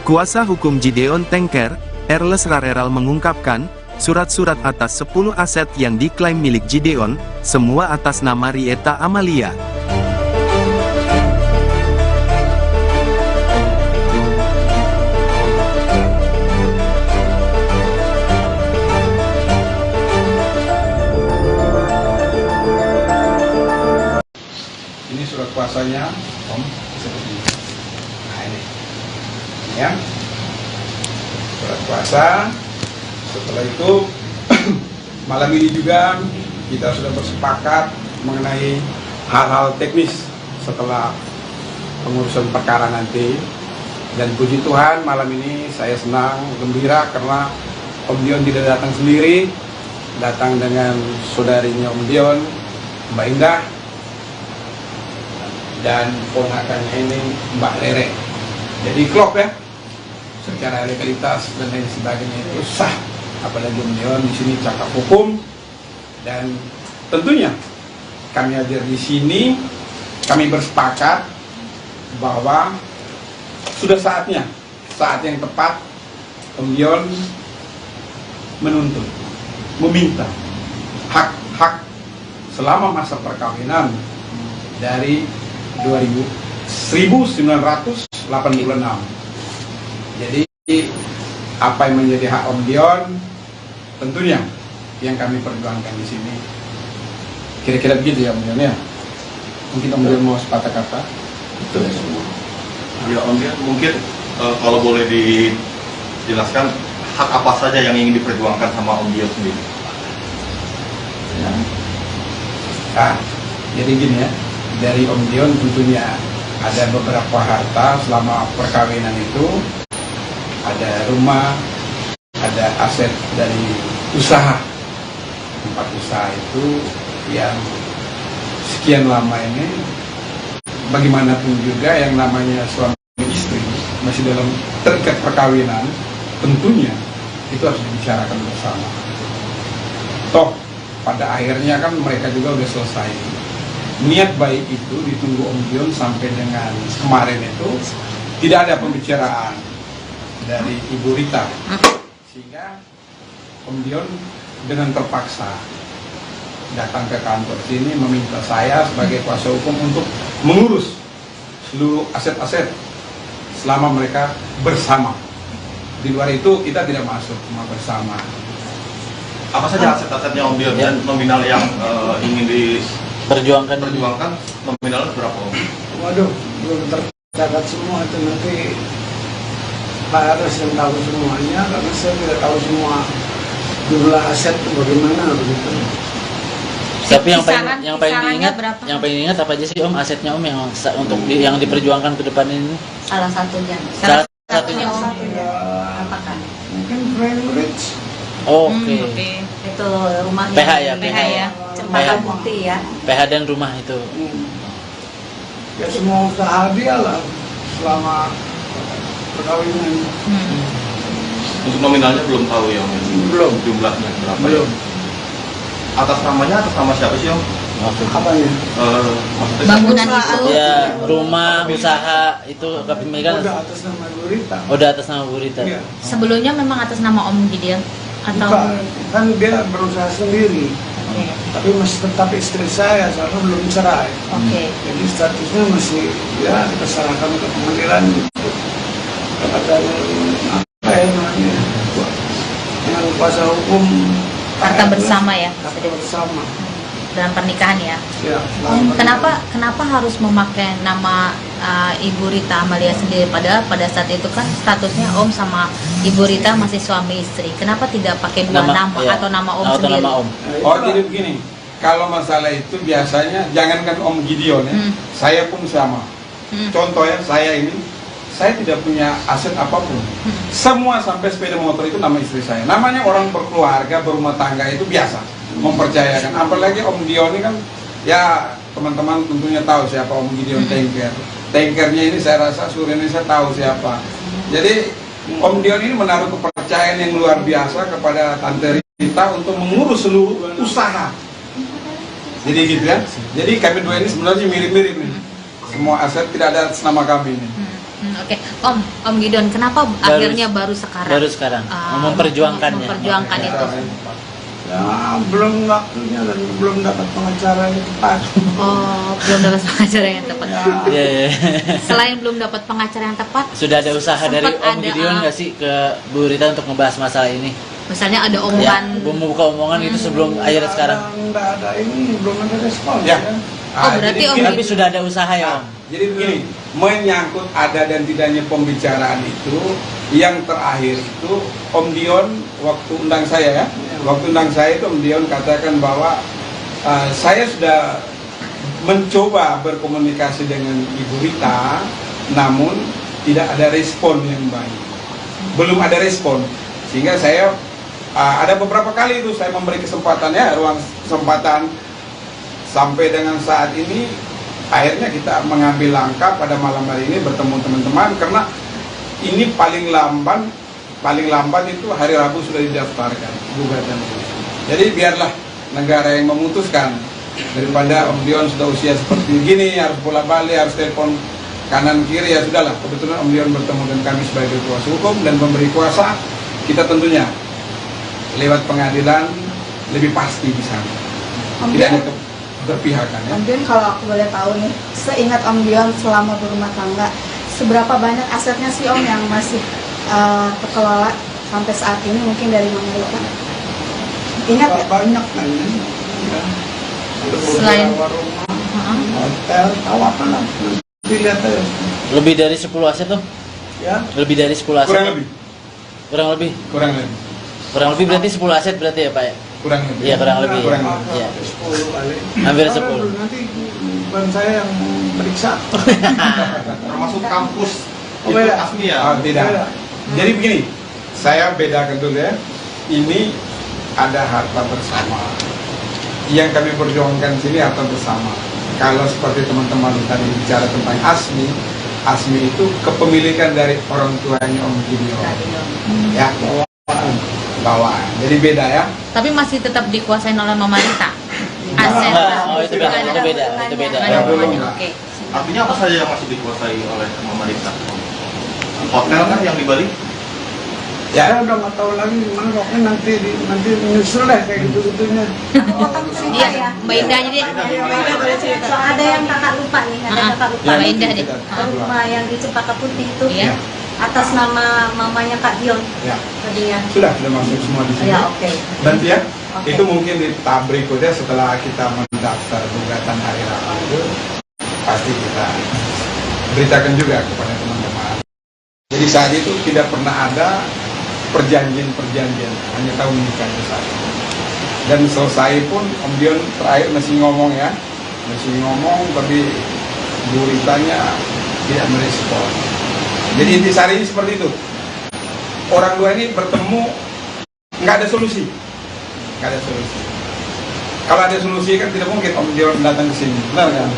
Kuasa hukum Gideon Tengker, Erles Rareral mengungkapkan, Surat-surat atas 10 aset yang diklaim milik Gideon, semua atas nama Rieta Amalia. Ini surat kuasanya, Om, seperti ini. Nah ini, ya, surat kuasa. Setelah itu, malam ini juga kita sudah bersepakat mengenai hal-hal teknis setelah pengurusan perkara nanti. Dan puji Tuhan, malam ini saya senang, gembira karena Om Dion tidak datang sendiri, datang dengan saudarinya Om Dion, Mbak Indah, dan ponakannya ini Mbak Lere. Jadi klop ya, secara legalitas dan lain sebagainya itu sah. Apalagi Om Dion di sini cakap hukum, dan tentunya kami hadir di sini, kami bersepakat bahwa sudah saatnya, saat yang tepat Om Dion menuntut, meminta hak-hak selama masa perkawinan dari 1986. Jadi apa yang menjadi hak Om Dion tentunya yang kami perjuangkan di sini. Kira-kira begitu ya Om Dion ya. Mungkin Om Dion mau sepatah kata. Betul semua. Ya Om Dion, mungkin kalau boleh dijelaskan hak apa saja yang ingin diperjuangkan sama Om Dion sendiri. Ya. Nah, jadi gini ya, dari Om Dion tentunya ada beberapa harta selama perkawinan itu, ada rumah, ada aset dari usaha, tempat usaha itu yang sekian lama ini, bagaimanapun juga yang namanya suami istri masih dalam terikat perkawinan, tentunya itu harus dibicarakan bersama. Toh pada akhirnya kan mereka juga udah selesai. Niat baik itu ditunggu Om Dion sampai dengan kemarin itu tidak ada pembicaraan dari Ibu Rita, sehingga Om Dion dengan terpaksa datang ke kantor sini meminta saya sebagai kuasa hukum untuk mengurus seluruh aset-aset selama mereka bersama. Di luar itu kita tidak masuk, cuma bersama. Apa saja aset-asetnya Om Dion dan nominal yang ingin perjuangkan nominalnya berapa Om? Waduh, belum tercatat semua itu, nanti Pak Aras yang tahu semuanya, karena saya tidak tahu semua jumlah aset itu bagaimana begitu. Tapi yang Kisarannya paling berapa? yang paling diingat apa aja sih Om asetnya Om yang untuk yang diperjuangkan ke depan ini? Salah satunya. Salah satunya. Apakah? Mungkin Frank Rich. Oke. Itu rumahnya. PH ya, PH ya. Cempaka Bukti ya. PH dan rumah itu. Ya semua usaha dia lah selama perkawinan. Untuk nominalnya belum tahu ya Om? Belum. Jumlahnya berapa? Belum. Ya? Atas namanya atas nama siapa sih Om? Apanya? Maksudnya Bangunan itu. Ya, rumah, usaha itu kepemilikan Udah atas nama Bu Rita. udah atas nama Bu Rita. Iya. Sebelumnya memang atas nama Om Gideon atau Bukan, kan dia berusaha sendiri. Oke. Tapi masih tetap istri saya, soalnya belum cerai. Oke. Jadi statusnya masih ya kita serahkan ke pengadilan kepada apa ya namanya, yang kuasa hukum Harta bersama ya. harta bersama. dalam pernikahan ya. Ya, Kenapa harus memakai nama Ibu Rita Amalia sendiri, padahal pada saat itu kan statusnya Om sama Ibu Rita masih suami istri. Kenapa tidak pakai dua nama iya. atau nama Om Atau sendiri? nama Om. Oh jadi begini, kalau masalah itu biasanya jangankan Om Gideon ya, saya pun sama. Contoh ya, saya ini, saya tidak punya aset apapun. Semua sampai sepeda motor itu nama istri saya. Namanya orang berkeluarga, berumah tangga itu biasa, mempercayakan. Apalagi Om Gideon ini kan, ya teman-teman tentunya tahu siapa Om Gideon Tanker. Tankernya ini saya rasa seluruh Indonesia tahu siapa. Jadi Om Dion ini menaruh kepercayaan yang luar biasa kepada Tante Rita untuk mengurus seluruh usaha. Jadi gitu ya. Jadi kami dua ini sebenarnya mirip-mirip nih. Semua aset tidak ada atas nama kami ini. Oke, Om Gideon, kenapa akhirnya baru sekarang? Baru sekarang memperjuangkannya. Memperjuangkan itu. Ya, belum waktunya dan belum dapat pengacara yang tepat. Oh, belum dapat pengacara yang tepat. Iya, iya. Selain belum dapat pengacara yang tepat, Sudah ada usaha dari sempat Om ada, Gideon nggak sih ke Bu Rita untuk ngebahas masalah ini? misalnya ada Ya, omongan. membuka omongan itu sebelum akhirnya sekarang. Nggak ada ini, belum ada respon. Ya. Oh, berarti Om Tapi sudah ada usaha ya, Om. Jadi begini, menyangkut ada dan tidaknya pembicaraan itu, yang terakhir itu Om Dion waktu undang saya ya, waktu undang saya itu Om Dion katakan bahwa saya sudah mencoba berkomunikasi dengan Ibu Rita, namun tidak ada respon yang baik, belum ada respon, sehingga saya ada beberapa kali itu saya memberi kesempatan ya, ruang kesempatan sampai dengan saat ini. Akhirnya kita mengambil langkah pada malam hari ini bertemu teman-teman, karena ini paling lambat itu hari Rabu sudah didaftarkan gugatan itu. Jadi biarlah negara yang memutuskan, daripada Om Dion sudah usia seperti gini harus bola balik, harus telepon kanan kiri, ya sudahlah. Kebetulan Om Dion bertemu dengan kami sebagai kuasa hukum dan memberi kuasa, kita tentunya lewat pengadilan lebih pasti di sana. Om Tidak Dion, ada berpihakan ya. Om Dion, kalau aku boleh tahu nih, seingat Om Dion selama berumah tangga, seberapa banyak asetnya sih Om yang masih terkelola sampai saat ini, mungkin dari Mama Rita? Ingat ya? Banyak kan ya. Selain- Beberapa rumah, hotel, tahu apa lah. Dilihat aja. Lebih dari 10 aset tuh? Ya, Lebih dari 10 aset? Kurang lebih, Kurang lebih? kurang lebih, Kurang lebih berarti 10 aset berarti ya Pak ya? kurang lebih. Iya, kurang lebih. Kurang ya. lebih. Iya. 10 kali. Hampir Kalau 10. Nanti bukan saya yang periksa. Termasuk kampus Oh, itu beda. Asmi ya. Oh, tidak. Beda. Jadi begini, saya bedakan dulu ya. Ini ada harta bersama. Yang kami perjuangkan sini harta bersama. Kalau seperti teman-teman tadi bicara tentang Asmi, Asmi itu kepemilikan dari orang tuanya Om Gideon. Ya, bawaan. Jadi beda ya. Tapi masih tetap dikuasain oleh Mama Rita. Aset. Oh, itu beda, itu beda, itu beda. Nggak ada Ya, belum. hubungannya. Oke. Artinya apa saja yang masih dikuasai oleh Mama Rita? Hotel kan yang di Bali? Saya udah nggak tahu lagi gimana, pokoknya nanti menyusul deh kayak gitu-gitunya. Iya, Mbak Indah aja deh. So, ada yang kakak lupa nih, ada kakak lupa. Mbak Indah deh. Rumah yang di Cempaka Putih itu Iya. atas nama mamanya Kak Dion Ya. tadinya. Sudah masuk semua di sini. Ya, oke. Nanti ya, Oke. itu mungkin di tahap berikutnya setelah kita mendaftar gugatan hari Rabu itu, pasti kita beritakan juga kepada teman-teman. Jadi saat itu tidak pernah ada perjanjian, hanya tahu menikah itu saja. Dan selesai pun Om Dion terakhir masih ngomong ya, tapi Bu Ritanya tidak merespon. Jadi intisari seperti itu. Orang dua ini bertemu, nggak ada solusi. Kalau ada solusi kan tidak mungkin Om Dion datang ke sini, benar kan?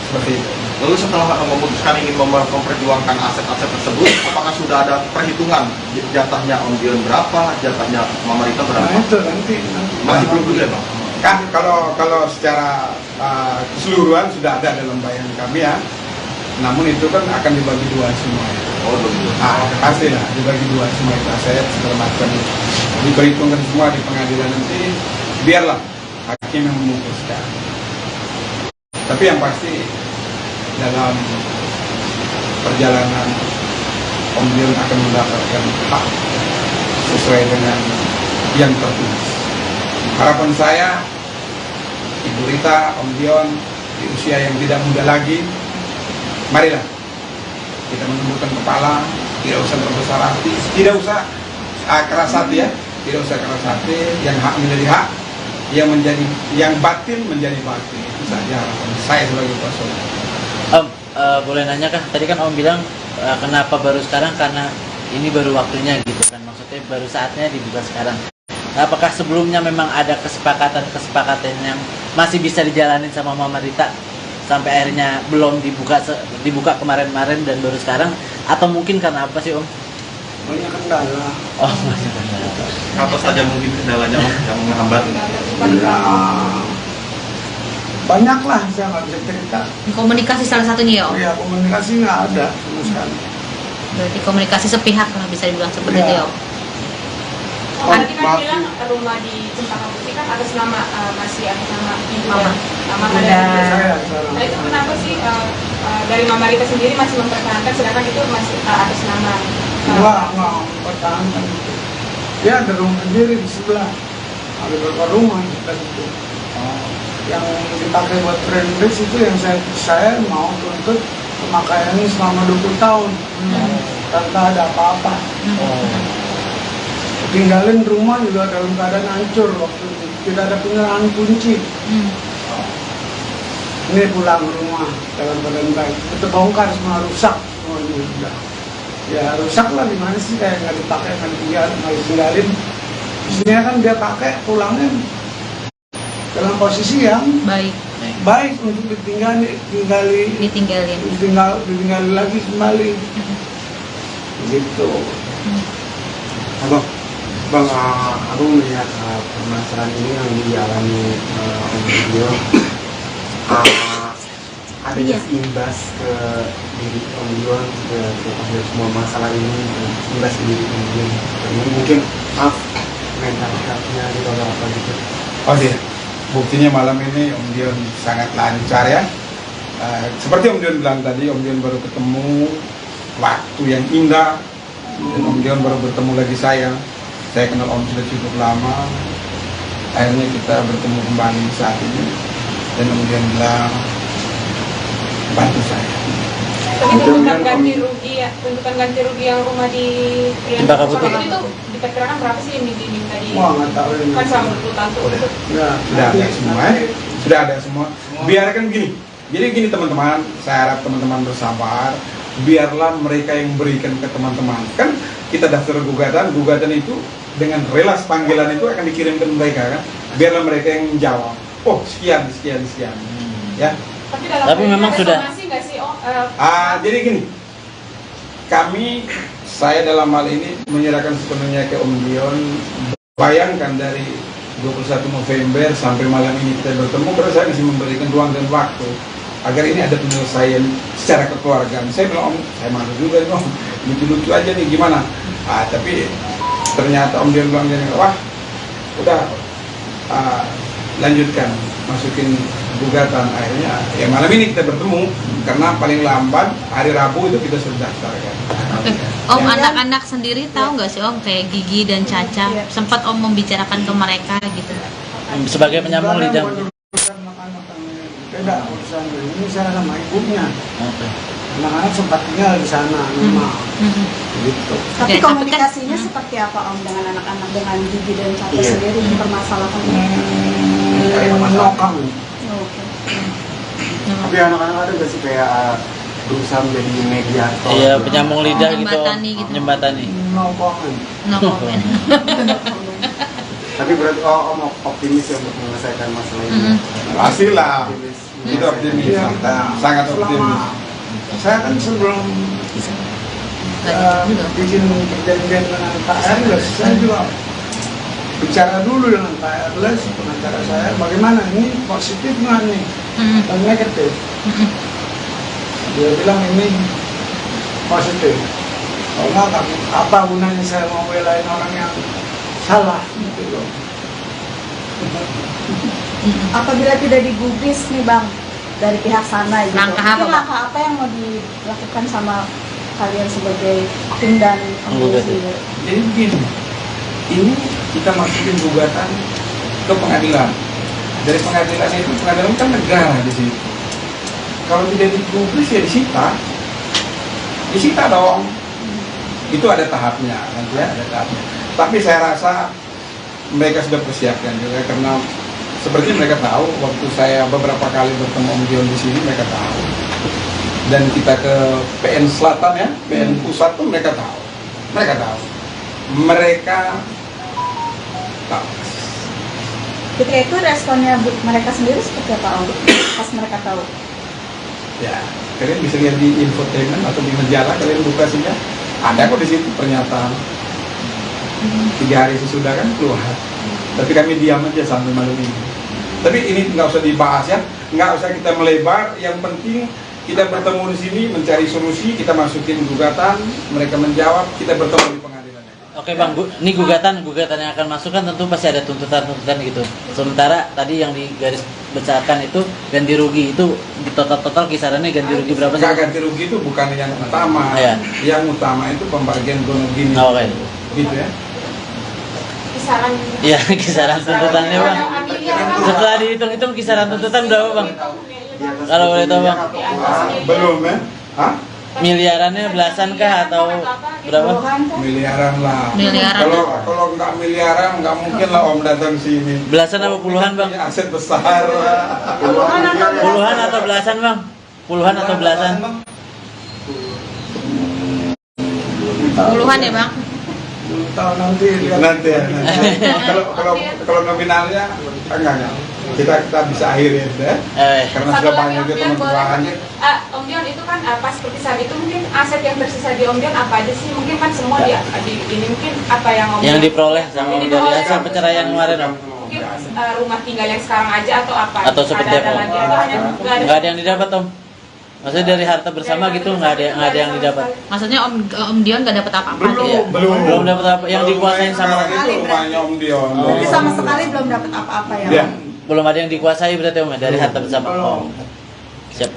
Seperti itu. Lalu setelah memutuskan ingin memperjuangkan aset-aset tersebut, apakah sudah ada perhitungan jatahnya Om Dion berapa, jatahnya Mama Rita Nah berapa? itu nanti. Masih belum juga Bang? Kan kalau secara keseluruhan sudah ada dalam bayangan kami ya. Namun itu kan akan dibagi dua semua. Oh begitu. Pastilah dibagi dua semua itu aset segala macam. Diperhitungkan semua di pengadilan nanti. Biarlah hakim yang memutuskan. Tapi yang pasti dalam perjalanan Om Dion akan mendapatkan hak sesuai dengan yang tertulis. Harapan saya, Ibu Rita, Om Dion di usia yang tidak muda lagi, marilah kita menundukkan kepala, tidak usah berbesar hati, tidak usah keras hati ya, tidak usah keras hati, yang hak menjadi hak, yang batin menjadi batin. Itu saja harapan saya sebagai kuasa hukum. Om, boleh nanya kah? Tadi kan Om bilang kenapa baru sekarang, karena ini baru waktunya gitu kan. Maksudnya baru saatnya dibuka sekarang. Apakah sebelumnya memang ada kesepakatan yang masih bisa dijalanin sama Mama Rita sampai akhirnya belum dibuka kemarin-kemarin dan baru sekarang? Atau mungkin karena apa sih Om? Banyak kendala. Oh, banyak kendala. Apa saja mungkin kendalanya Om yang menghambat? Ya, banyak lah, saya nggak bisa cerita. Komunikasi salah satunya ya Om? Ya komunikasi nggak ada sama sekali. Berarti komunikasi sepihak lah bisa dibilang seperti Iya. itu ya Om? Oh, Andi kan bilang rumah di Cempaka Putih kan atas nama masih atas nama ibu Mama. dan mama Udah. dan ibu. Saya sekarang. Nah itu kenapa sih dari Mama Rita sendiri masih mempertahankan sedangkan itu masih atas nama Nggak mempertahankan itu. Ya ada rumah sendiri di sebelah, ada beberapa rumah dan itu. Yang dipakai buat friendless itu yang saya mau tuntut pemakaiannya selama 20 tahun tanpa ada apa-apa. Tinggalin rumah juga dalam keadaan hancur waktu itu, tidak ada penyerahan kunci. Ini pulang ke rumah dalam keadaan baik, itu bongkar semua, rusak semuanya sudah. Ya rusak lah, gimana sih, kayak nggak dipakai, nggak ditinggalin. Istrinya kan dia pakai, pulangnya dalam posisi yang baik untuk ditinggali lagi kembali. Gitu. Bang, aku melihat permasalahan ini yang dialami Om Dion, ada imbas ke diri Om Dion, ke semua masalah ini, imbas ke diri Om Dion. Mungkin mental health-nya gitu atau apa gitu. Oh iya, buktinya malam ini Om Dion sangat lancar ya. Seperti Om Dion bilang tadi, Om Dion baru ketemu waktu yang indah, dan Om Dion baru bertemu lagi saya. Saya kenal Om sudah cukup lama, akhirnya kita bertemu kembali saat ini, dan Om Dion bilang bantu saya. Tapi tuntutan ganti rugi ya, tuntutan ganti rugi yang rumah di Cempaka Putih itu diperkirakan berapa sih yang diminta di? Wah nggak tahu ini. Kan selama 20 tahun tuh. Ya, Sudah ada semua, sudah ada semua. Biarkan gini. Jadi gini teman-teman, saya harap teman-teman bersabar. Biarlah mereka yang berikan ke teman-teman. Kan kita daftar gugatan itu dengan relas panggilan itu akan dikirim ke mereka kan. Biarlah mereka yang menjawab. Oh sekian. Ya. Tapi memang sudah. Nggak sih, Jadi gini. Saya dalam hal ini menyerahkan sepenuhnya ke Om Dion. Bayangkan dari 21 November sampai malam ini kita bertemu, karena saya masih memberikan ruang dan waktu agar ini ada penyelesaian secara kekeluargaan. Saya bilang, Om, saya malu juga nih, Om, lucu-lucu aja nih, gimana? Tapi ternyata Om Dion bilang, wah, udah lanjutkan, masukin gugatan. Akhirnya, ya malam ini kita bertemu, karena paling lambat hari Rabu itu kita sudah daftarkan. Oke. Om, anak-anak sendiri tahu nggak sih Om, kayak Gigi dan Caca, sempat Om membicarakan ke mereka gitu? Sebagai penyambung lidah. Beda urusan ini, saya sama ibunya. Oke. Anak-anak sempat tinggal di sana, rumah. Gitu. Tapi Oke, komunikasinya seperti apa Om dengan anak-anak, dengan Gigi dan Caca sendiri mempermasalahkan ini? Menokang. Oke. Tapi anak-anak ada nggak sih kayak berusaha menjadi mediator? Iya, penyambung lidah gitu. Menjembatani gitu. Menjembatani. Menokang. No comment. Tapi berarti Om optimis ya untuk menyelesaikan masalah ini. Pastilah, Optimis. itu optimis, Iya. sangat optimis. Saya kan sebelum bikin perjanjian dengan Pak Erles, saya juga bicara dulu dengan Pak Erles, pengacara saya, bagaimana ini positif nggak nih dan negatif. Dia bilang ini positif. Kalau nggak, apa gunanya saya mau belain orang yang salah gitu loh. Apabila tidak digubris nih Bang dari pihak sana gitu, Langkah apa, mungkin Bang? langkah apa yang mau dilakukan sama kalian sebagai tim dan Menggugat. pengurus? Jadi begini, ini kita masukin gugatan ke pengadilan. Dari pengadilan itu, pengadilan kan negara di situ. Kalau tidak digubris ya disita dong. Itu ada tahapnya, nanti ya, ada tahapnya. Tapi saya rasa mereka sudah persiapkan juga, karena seperti mereka tahu waktu saya beberapa kali bertemu Om Dion di sini, mereka tahu. Dan kita ke PN Selatan ya, PN Pusat pun mereka tahu. Mereka tahu. Ketika itu responnya mereka sendiri seperti apa Om? Pas mereka tahu? Ya, kalian bisa lihat di infotainment atau di majalah, kalian buka saja. Ada kok di situ pernyataan. 3 hari sesudah kan keluar. Tapi kami diam aja sampai malam ini. Tapi ini nggak usah dibahas ya. nggak usah kita melebar, yang penting kita bertemu di sini mencari solusi, kita masukin gugatan, mereka menjawab, kita bertemu di pengadilan. Oke bang, ini gugatan yang akan masuk kan tentu pasti ada tuntutan gitu. Sementara tadi yang di garis besarkan itu ganti rugi, itu di total kisarannya ganti rugi berapa sih? Ganti rugi itu bukan yang utama, ya. Yang utama itu pembagian gonogini. Oke. Gitu ya. Kisaran. Iya, kisaran tuntutannya bang. Setelah dihitung-hitung kisaran tuntutan berapa bang? Kalau boleh tahu bang? Belum ya? Hah? Miliarannya belasan kah atau berapa? Miliaran lah. Miliaran. Kalau nggak miliaran nggak mungkin lah Om datang sini. Belasan apa puluhan bang? Ini aset besar. Puluhan atau belasan bang? Puluhan atau belasan? Puluhan ya bang? Tahu nanti lihat. Nanti ya. Kalau nominalnya enggak. Kita bisa akhirin ya. Karena sudah banyak juga teman-teman. Om Dion itu kan pas seperti saat itu mungkin aset yang tersisa di Om Dion apa aja sih? Mungkin kan semua ini mungkin apa yang Om Yang Dion diperoleh sama Ini dari diperoleh. hasil perceraian kemarin bang? mungkin rumah tinggal yang sekarang aja atau apa? Atau seperti ada apa? lagi atau hanya Nggak ada yang didapat om. Maksudnya dari harta bersama gitu nggak ada yang didapat. Maksudnya Om Dion gak dapat apa-apa? Iya. Belum dapat apa yang dikuasain sama. itu rumahnya Om Dion. Jadi sama sekali belum dapat apa-apa ya. Ya. Belum ada yang dikuasai berarti om ya, dari harta bersama. Oh. Siap.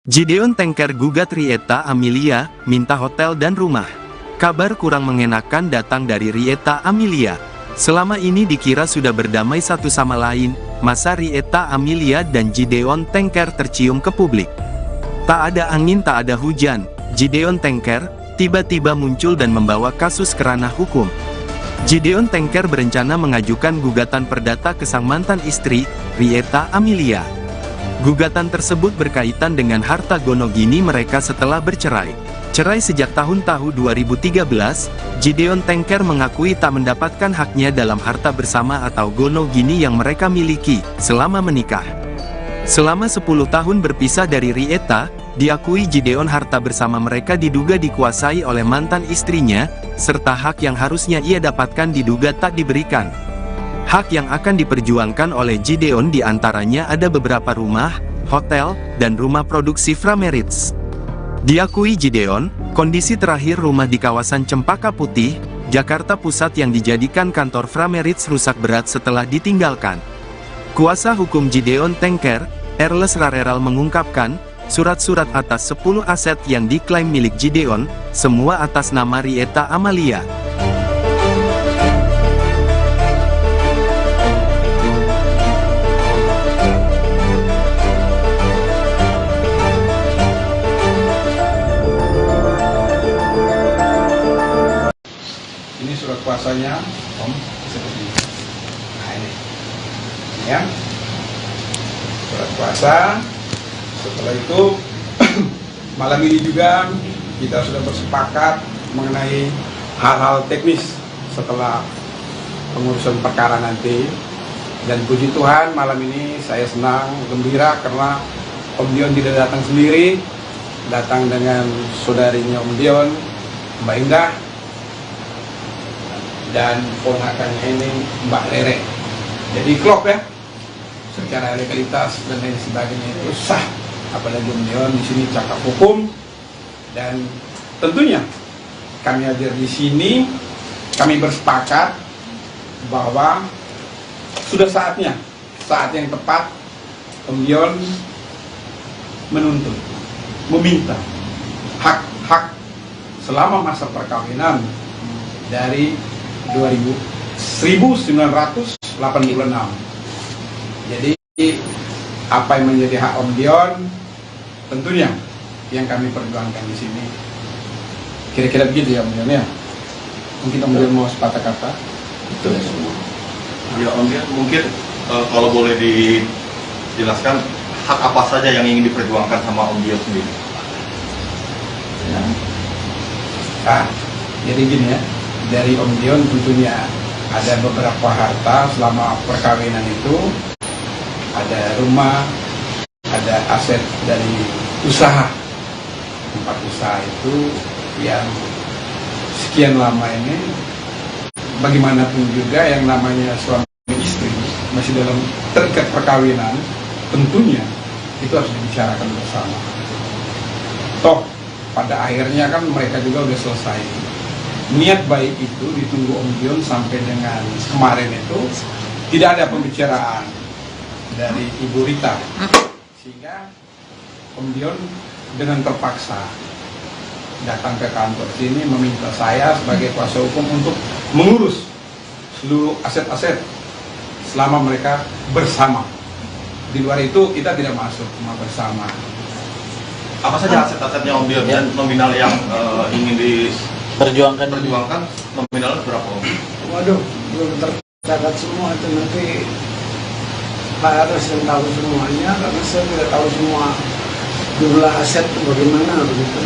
Gideon Tengker gugat Rieta Amelia, minta hotel dan rumah. Kabar kurang mengenakan datang dari Rieta Amelia. Selama ini dikira sudah berdamai satu sama lain, masa Rieta Amelia dan Gideon Tengker tercium ke publik. Tak ada angin tak ada hujan, Gideon Tengker tiba-tiba muncul dan membawa kasus ke ranah hukum. Gideon Tengker berencana mengajukan gugatan perdata ke sang mantan istri, Rieta Amelia. Gugatan tersebut berkaitan dengan harta gonogini mereka setelah bercerai. Cerai sejak tahun 2013, Gideon Tengker mengakui tak mendapatkan haknya dalam harta bersama atau gonogini yang mereka miliki selama menikah. Selama 10 tahun berpisah dari Rieta, diakui Gideon harta bersama mereka diduga dikuasai oleh mantan istrinya, serta hak yang harusnya ia dapatkan diduga tak diberikan. Hak yang akan diperjuangkan oleh Gideon diantaranya ada beberapa rumah, hotel, dan rumah produksi Frameritz. Diakui Gideon, kondisi terakhir rumah di kawasan Cempaka Putih, Jakarta Pusat yang dijadikan kantor Frameritz rusak berat setelah ditinggalkan. Kuasa hukum Gideon Tengker, Erles Rareral mengungkapkan, surat-surat atas 10 aset yang diklaim milik Gideon, semua atas nama Rieta Amelia. Ini surat kuasanya, Om, seperti ini. Nah ini, ya, surat kuasa. Setelah itu, malam ini juga kita sudah bersepakat mengenai hal-hal teknis setelah pengurusan perkara nanti. Dan puji Tuhan malam ini saya senang, gembira karena Om Dion tidak datang sendiri, datang dengan saudarinya Om Dion, Mbak Indah, dan ponakannya ini Mbak Lere. Jadi klop ya, secara legalitas dan lain sebagainya itu sah. Apalagi Om Dion di sini cakap hukum, dan tentunya kami hadir di sini, kami bersepakat bahwa sudah saatnya, saat yang tepat Om Dion menuntut, meminta hak-hak selama masa perkawinan dari 1986. Jadi apa yang menjadi hak Om Dion tentunya yang kami perjuangkan di sini. Kira-kira begitu ya Om Dion ya. Mungkin Om Dion mau sepatah kata. Itu semua. Ya Om Dion, mungkin kalau boleh dijelaskan hak apa saja yang ingin diperjuangkan sama Om Dion sendiri. Ya. Nah, jadi gini ya, dari Om Dion tentunya ada beberapa harta selama perkawinan itu, ada rumah, ada aset dari usaha, tempat usaha itu yang sekian lama ini, bagaimanapun juga yang namanya suami istri masih dalam terikat perkawinan, tentunya itu harus dibicarakan bersama. Toh pada akhirnya kan mereka juga udah selesai. Niat baik itu ditunggu Om Dion sampai dengan kemarin itu tidak ada pembicaraan dari Ibu Rita, sehingga Om Dion dengan terpaksa datang ke kantor sini meminta saya sebagai kuasa hukum untuk mengurus seluruh aset-aset selama mereka bersama. Di luar itu kita tidak masuk, cuma bersama. Apa saja aset-asetnya Om Dion dan nominal yang ingin Perjuangkan nominalnya berapa Om? Waduh, belum tercatat semua itu, nanti Pak Aras yang tahu semuanya, karena saya tidak tahu semua jumlah aset itu bagaimana begitu.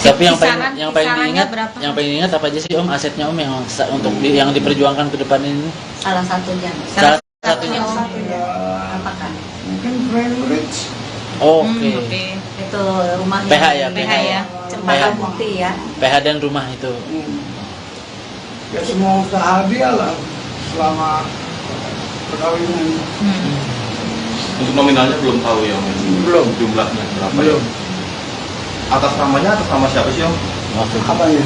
Tapi yang Kisarannya paling berapa? yang paling diingat apa aja sih Om asetnya Om yang untuk yang diperjuangkan ke depan ini? Salah satunya. Salah satunya. Apakah? Mungkin Grand Ridge. Oke. Itu rumahnya. PH ya, PH ya. Cempaka Bukti ya. PH dan rumah itu. Ya semua usaha dia lah selama perkawinan. Untuk nominalnya belum tahu ya Om? Belum. Jumlahnya berapa? Belum. Atas namanya atas nama siapa sih Om? Apanya?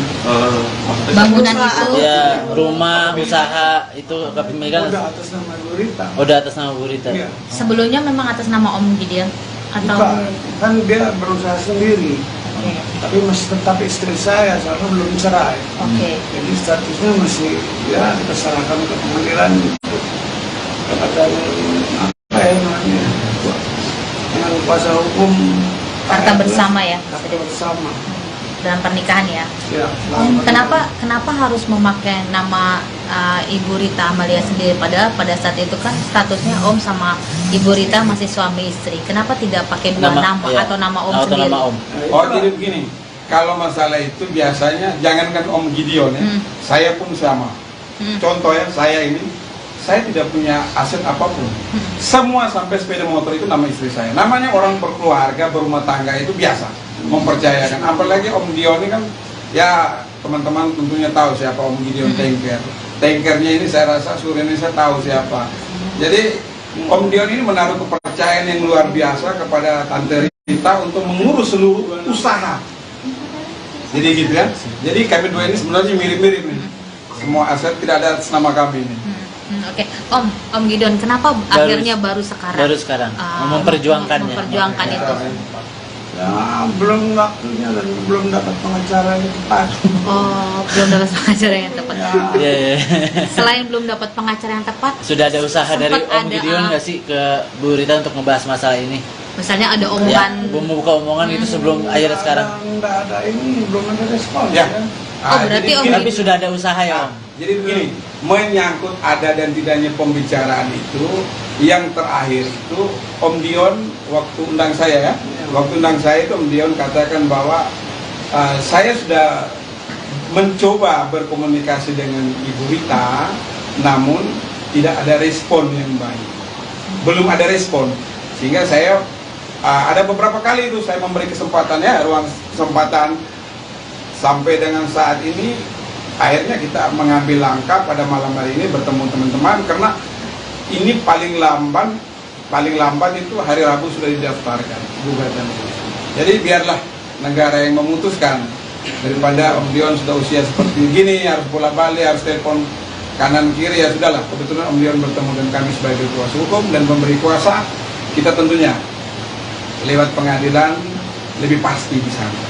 Maksudnya Bangunan itu. Ya, rumah, usaha itu kepemilikan Udah atas nama Bu Rita. udah atas nama Bu Rita. Iya. Sebelumnya memang atas nama Om Gideon atau Bukan, kan dia berusaha sendiri. Oke. Tapi masih tetap istri saya, soalnya belum cerai. Oke. Jadi statusnya masih ya kita serahkan ke pengadilan kepada apa ya namanya yang kuasa hukum Harta bersama ya. harta bersama dalam pernikahan ya. ya. Kenapa harus memakai nama Ibu Rita Amalia sendiri, padahal pada saat itu kan statusnya Om sama Ibu Rita masih suami istri. Kenapa tidak pakai dua nama iya. atau nama Om Atau sendiri? nama Om. Oh jadi begini, kalau masalah itu biasanya jangankan Om Gideon ya, saya pun sama. Contoh ya, saya ini, saya tidak punya aset apapun. Semua sampai sepeda motor itu nama istri saya. Namanya orang berkeluarga, berumah tangga itu biasa, mempercayakan. Apalagi Om Dion ini kan, ya teman-teman tentunya tahu siapa Om Gideon Tanker. Tankernya ini saya rasa seluruh Indonesia tahu siapa. Jadi Om Dion ini menaruh kepercayaan yang luar biasa kepada Tante Rita untuk mengurus seluruh usaha. Jadi gitu ya. Jadi kami dua ini sebenarnya mirip-mirip nih. Semua aset tidak ada atas nama kami ini. Oke. Om Gideon, kenapa akhirnya baru sekarang? Baru sekarang memperjuangkannya. Memperjuangkan itu. Ya belum waktunya dan belum dapat pengacara yang tepat. Oh, belum dapat pengacara yang tepat. Iya, iya. Selain belum dapat pengacara yang tepat, Sudah ada usaha dari Sempat Om ada, Gideon nggak sih ke Bu Rita untuk ngebahas masalah ini? misalnya ada Ya, omongan. membuka omongan itu sebelum akhirnya sekarang. Nggak ada ini, belum ada respon. Ya. Oh, berarti Om Tapi sudah ada usaha ya Om. Jadi begini, menyangkut ada dan tidaknya pembicaraan itu, yang terakhir itu Om Dion waktu undang saya ya, waktu undang saya itu Om Dion katakan bahwa saya sudah mencoba berkomunikasi dengan Ibu Rita, namun tidak ada respon yang baik, belum ada respon, sehingga saya ada beberapa kali itu saya memberi kesempatan ya, ruang kesempatan sampai dengan saat ini. Akhirnya kita mengambil langkah pada malam hari ini bertemu teman-teman, karena ini paling lambat itu hari Rabu sudah didaftarkan gugatan. Jadi biarlah negara yang memutuskan, daripada Om Dion sudah usia seperti gini harus bolak-balik, harus telepon kanan kiri, ya sudahlah. Kebetulan Om Dion bertemu dengan kami sebagai kuasa hukum dan memberi kuasa, kita tentunya lewat pengadilan lebih pasti di sana.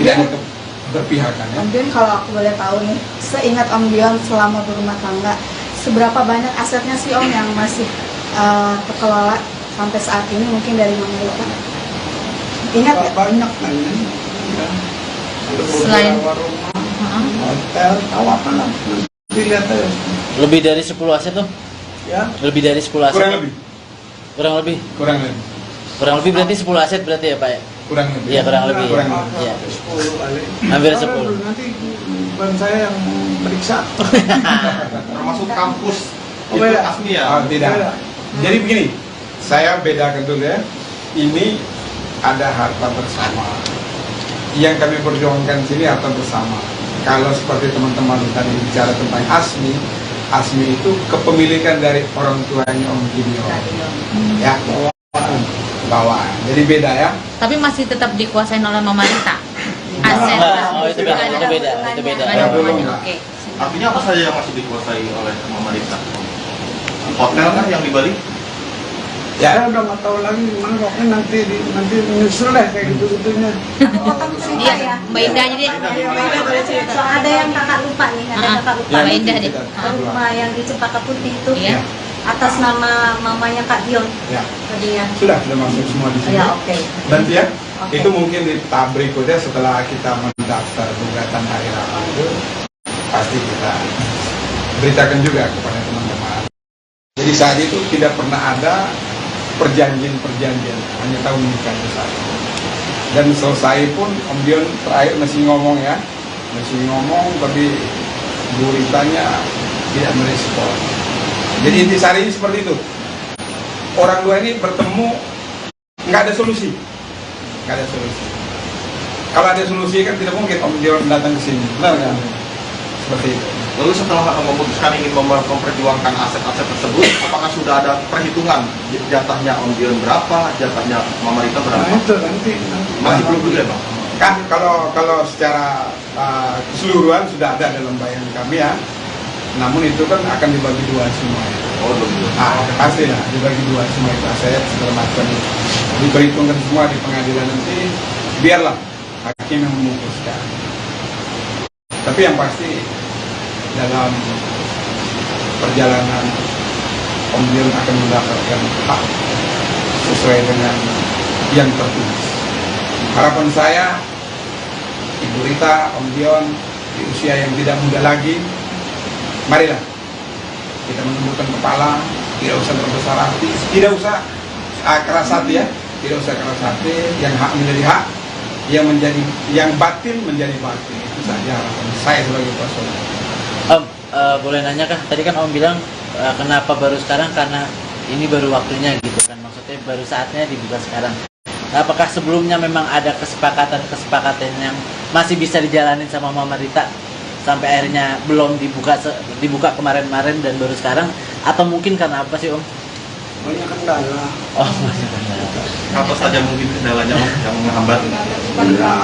Tidak ada berpihakan ya. Om Dion, kalau aku boleh tahu nih, seingat Om Dion selama berumah tangga, seberapa banyak asetnya sih Om yang masih terkelola sampai saat ini, mungkin dari Mama Rita? Ingat ya? Banyak kan ya. Selain rumah, hotel, tahu apa lah. Nanti lihat aja. Lebih dari 10 aset tuh? Ya. Lebih dari 10 aset? Kurang lebih. Kurang lebih? Kurang lebih. Kurang lebih berarti 10 aset berarti ya Pak ya? Kurang lebih. Iya, kurang lebih. Kurang Ya. lebih. Iya. 10 kali. Hampir Kalau 10. Nanti bukan saya yang periksa. Termasuk kampus Oh, itu beda. asli ya? Oh, tidak. Beda. Jadi begini, saya bedakan dulu ya. Ini ada harta bersama. Yang kami perjuangkan sini harta bersama. Kalau seperti teman-teman tadi bicara tentang asli, Asmi itu kepemilikan dari orang tuanya Om Gideon. Ya, bawaan. Jadi beda ya. Tapi masih tetap dikuasain oleh Mama Rita. Aset. Oh, itu beda, itu beda, itu beda. Nggak ada hubungannya. Belum. Oke. Artinya apa saja yang masih dikuasai oleh Mama Rita? Hotel kan yang di Bali? Saya udah nggak tahu lagi gimana, pokoknya nanti menyusul deh kayak gitu-gitunya. Iya, Mbak Indah aja deh. So, ada yang kakak lupa nih, ada kakak lupa. Mbak Indah deh. Rumah yang di Cempaka Putih itu Iya. atas nama mamanya Kak Dion Ya. tadinya. Sudah masuk semua di sini. Ya, oke. Nanti ya, Oke. itu mungkin di tahap berikutnya setelah kita mendaftar gugatan hari Rabu itu pasti kita beritakan juga kepada teman-teman. Jadi saat itu tidak pernah ada perjanjian, hanya tahu menikah itu saja. Dan selesai pun Om Dion terakhir masih ngomong ya, tapi Bu Ritanya tidak merespon. Jadi intisari seperti itu. Orang dua ini bertemu nggak ada solusi. Kalau ada solusi kan tidak mungkin Om Dion datang ke sini, benar kan? Seperti itu. Lalu setelah memutuskan ingin memperjuangkan aset-aset tersebut, apakah sudah ada perhitungan jatahnya Om Dion berapa, jatahnya Mama Rita berapa? Nah itu nanti. Masih belum juga, Bang? Kan kalau secara keseluruhan sudah ada dalam bayangan kami ya. Namun itu kan akan dibagi dua semua. Oh, belum. Pasti lah dibagi dua semua itu aset segala macam itu. Diperhitungkan semua di pengadilan nanti. Biarlah hakim yang memutuskan. Tapi yang pasti dalam perjalanan Om Dion akan mendapatkan hak sesuai dengan yang tertulis. Harapan saya, Ibu Rita, Om Dion di usia yang tidak muda lagi, marilah kita menundukkan kepala, tidak usah berbesar hati, tidak usah keras hati ya, tidak usah keras hati, yang hak menjadi hak, yang batin menjadi batin. Itu saja harapan saya sebagai kuasa hukum. Om, boleh nanya kah? Tadi kan Om bilang kenapa baru sekarang, karena ini baru waktunya gitu kan, maksudnya baru saatnya dibuka sekarang. Apakah sebelumnya memang ada kesepakatan yang masih bisa dijalanin sama Mama Rita sampai akhirnya belum dibuka kemarin-kemarin dan baru sekarang, atau mungkin karena apa sih Om? Banyak kendala. Oh, banyak kendala. Apa saja mungkin kendalanya Om yang menghambat? Ya,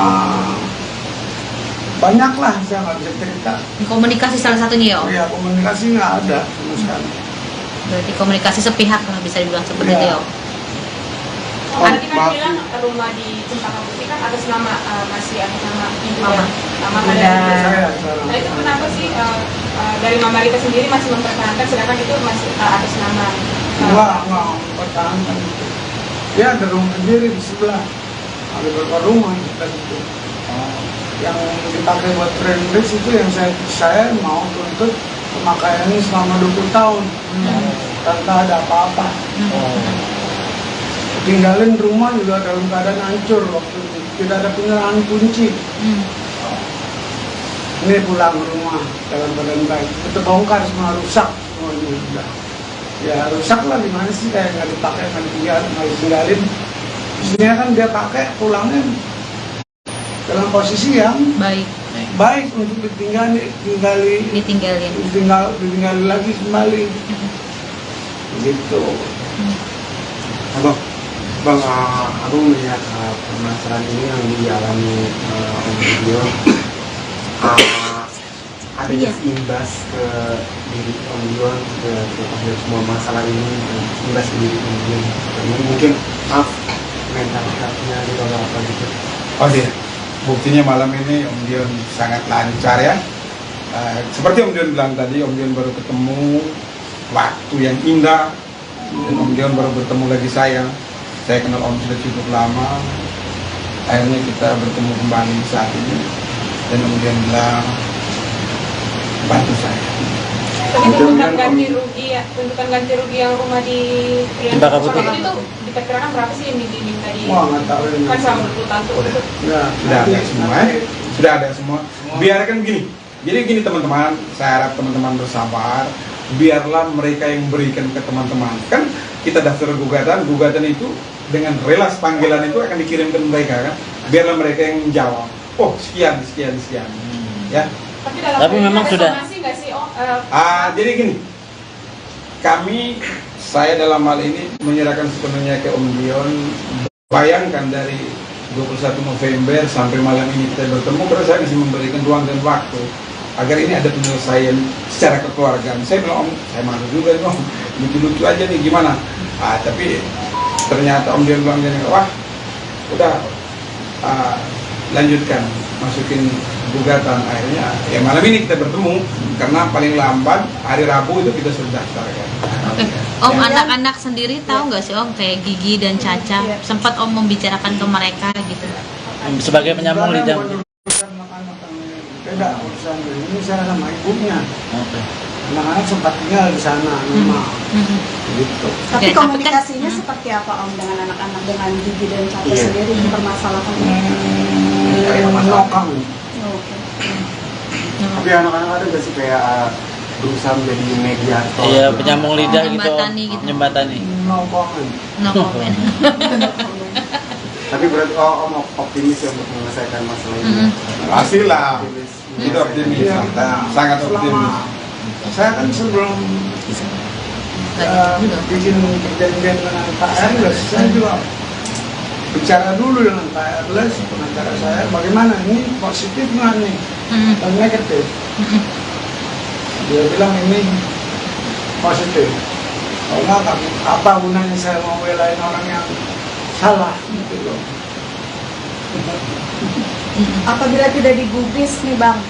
banyak lah, saya nggak bisa cerita. Komunikasi salah satunya ya, Om. Ya komunikasi nggak ada sama sekali. Berarti komunikasi sepihak lah bisa dibilang seperti itu ya, Om. Tadi kan bilang rumah di Cempaka Putih kan atas nama masih atas nama ibu Mama. Mama Saya ada. sekarang. Nah itu kenapa sih dari Mama Rita sendiri masih mempertahankan sedangkan itu masih atas nama Nggak mempertahankan itu. Dia ada rumah sendiri di sebelah. Ada beberapa rumah kita itu. Yang dipakai buat friendless itu yang saya mau tuntut pemakaiannya selama 20 tahun. Tanpa ada apa-apa. Tinggalin rumah juga dalam keadaan hancur waktu itu. Tidak ada penyerahan kunci. Ini pulang ke rumah dalam keadaan baik. Itu bongkar semua, rusak semuanya sudah. Ya rusak lah, gimana sih, kayak nggak dipakai, nggak ditinggalin. Sebenarnya kan dia pakai pulangnya dalam posisi yang baik untuk ditinggali lagi kembali. Gitu. Bang, aku melihat permasalahan ini yang dialami Om Gideon, ada imbas ke diri Om Gideon, ke semua masalah ini, imbas ke diri Om Gideon. Mungkin mental health-nya gitu atau apa gitu. Oh iya, buktinya malam ini Om Dion sangat lancar ya. Seperti Om Dion bilang tadi, Om Dion baru ketemu waktu yang indah, dan Om Dion baru bertemu lagi saya. Saya kenal Om sudah cukup lama. Akhirnya kita bertemu kembali saat ini, dan Om Dion bilang bantu saya. Tapi tuntutan ganti rugi yang rumah di Cempaka Putih itu diperkirakan berapa sih yang diminta di? Wah, nggak tahu ini. Kan selama 20 tahun tuh. Sudah ada semua ya. Sudah ada semua. Biarkan gini. Jadi gini teman-teman, saya harap teman-teman bersabar. Biarlah mereka yang berikan ke teman-teman. Kan kita daftar gugatan itu dengan relas panggilan itu akan dikirim ke mereka kan. Biarlah mereka yang menjawab. Oh sekian. Ya. Tapi memang sudah. Nggak sih, Om? Jadi gini, saya dalam hal ini menyerahkan sepenuhnya ke Om Dion. Bayangkan dari 21 November sampai malam ini kita bertemu, karena saya masih memberikan ruang dan waktu agar ini ada penyelesaian secara kekeluargaan. Saya bilang, Om, saya malu juga nih, Om, lucu-lucu aja nih, gimana? Tapi ternyata Om Dion bilang, wah, udah lanjutkan, masukin gugatan. Akhirnya ya malam ini kita bertemu, karena paling lambat hari Rabu itu kita sudah daftarkan. Oke. Om, anak-anak sendiri tahu nggak sih Om, kayak Gigi dan Caca, sempat Om membicarakan ke mereka gitu? Sebagai penyambung lidah. Beda urusan ini saya sama ibunya. Oke. Anak-anak sempat tinggal di sana, rumah. Gitu. Tapi Oke, komunikasinya seperti apa Om dengan anak-anak, dengan Gigi dan Caca Iya. sendiri mempermasalahkan ini? Menokang. Oke. Tapi anak-anak ada nggak sih kayak berusaha menjadi mediator? Iya, penyambung lidah gitu. Menjembatani gitu. Menjembatani. Menokang. No comment. Tapi berarti Om optimis ya untuk menyelesaikan masalah ini. Pastilah, Optimis. itu optimis, Iya. sangat optimis. Saya kan sebelum bikin perjanjian dengan Pak Erles, saya juga bicara dulu dengan Pak Erles, pengacara saya, bagaimana ini positif nggak nih dan negatif. Dia bilang ini positif. Kalau nggak, apa gunanya saya mau belain orang yang salah gitu loh. Apabila tidak digubris nih Bang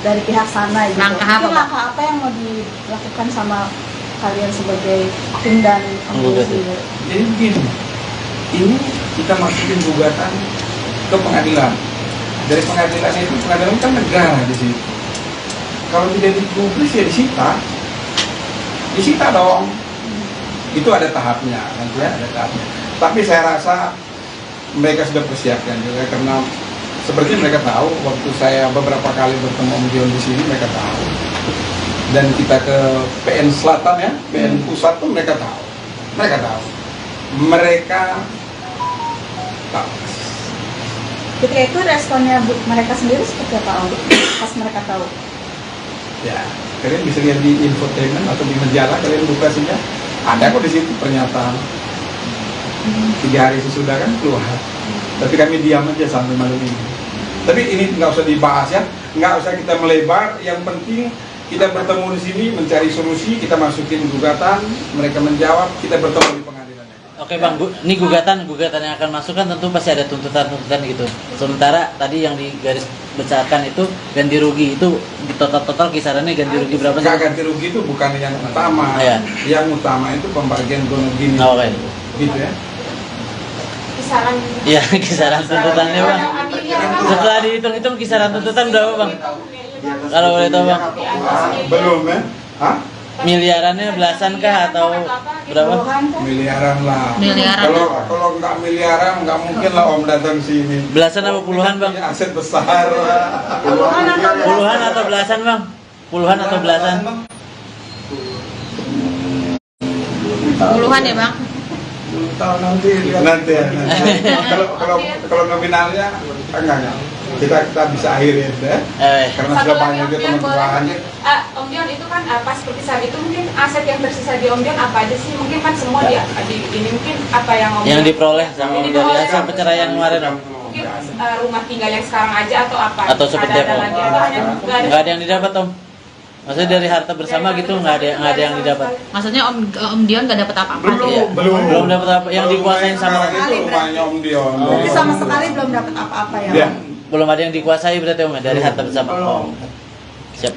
dari pihak sana gitu, Langkah apa, mungkin Bang? langkah apa yang mau dilakukan sama kalian sebagai tim dan komisi? Jadi begini, ini kita masukin gugatan ke pengadilan. Dari pengadilan itu, pengadilan kan negara di situ. Kalau tidak digubris ya disita dong. Itu ada tahapnya, nanti ya, ada tahapnya. Tapi saya rasa mereka sudah persiapkan juga, karena seperti mereka tahu, waktu saya beberapa kali bertemu Om Dion di sini, mereka tahu. Dan kita ke PN Selatan ya, PN Pusat pun mereka tahu. Mereka tahu. Mereka tahu. Ketika itu responnya mereka sendiri seperti apa Om? Pas mereka tahu? Ya, kalian bisa lihat di infotainment atau di majalah, kalian buka saja. Ada kok di situ pernyataan. 3 hari sesudah kan keluar. Tapi kami diam aja sampai malam ini. Tapi ini nggak usah dibahas ya, nggak usah kita melebar. Yang penting kita bertemu di sini, mencari solusi, kita masukin gugatan, mereka menjawab, kita bertemu di pengadilan. Oke Bang, ini gugatan yang akan masuk kan tentu pasti ada tuntutan gitu. Sementara tadi yang digaris besarkan itu ganti rugi, itu di total kisarannya ganti rugi berapa sih? Nggak, ganti rugi itu bukan yang utama. Iya. Yang utama itu pembagian gono gini. Oke. Gitu ya. Kisaran. Iya, kisaran tuntutannya Bang. Setelah dihitung-hitung kisaran tuntutan berapa Bang? Kalau boleh tahu Bang. Belum ya? Hah? Miliarannya belasan kah atau berapa? Miliaran lah. Miliaran. Kalau nggak miliaran nggak mungkin lah Om datang sini. Belasan apa puluhan Bang? Punya aset besar. Puluhan atau belasan Bang? Puluhan atau belasan? Puluhan ya Bang? Tahu nanti lihat. Nanti ya. Kalau nominalnya enggak. Kita bisa akhirin ya. Karena Satu sudah lagi, banyak Om juga Dion, boleh teman-teman. lanjut? Om Dion, itu kan pas seperti saat itu mungkin aset yang tersisa di Om Dion apa aja sih? Mungkin kan semua ini mungkin apa yang Om Yang Dion diperoleh sama Ini dari diperoleh. hasil perceraian kemarin Om? mungkin rumah tinggal yang sekarang aja atau apa? Atau seperti ada apa? lagi atau hanya Nggak ada yang didapat Om? Maksudnya dari harta bersama gitu nggak ada yang didapat? Maksudnya Om Dion gak dapat apa-apa? Iya. Belum dapat apa yang dikuasain sama itu rumahnya Om Dion. Jadi sama sekali belum dapat apa-apa ya? Ya. belum ada yang dikuasai berarti Om ya, dari harta bersama. Oh. Siap.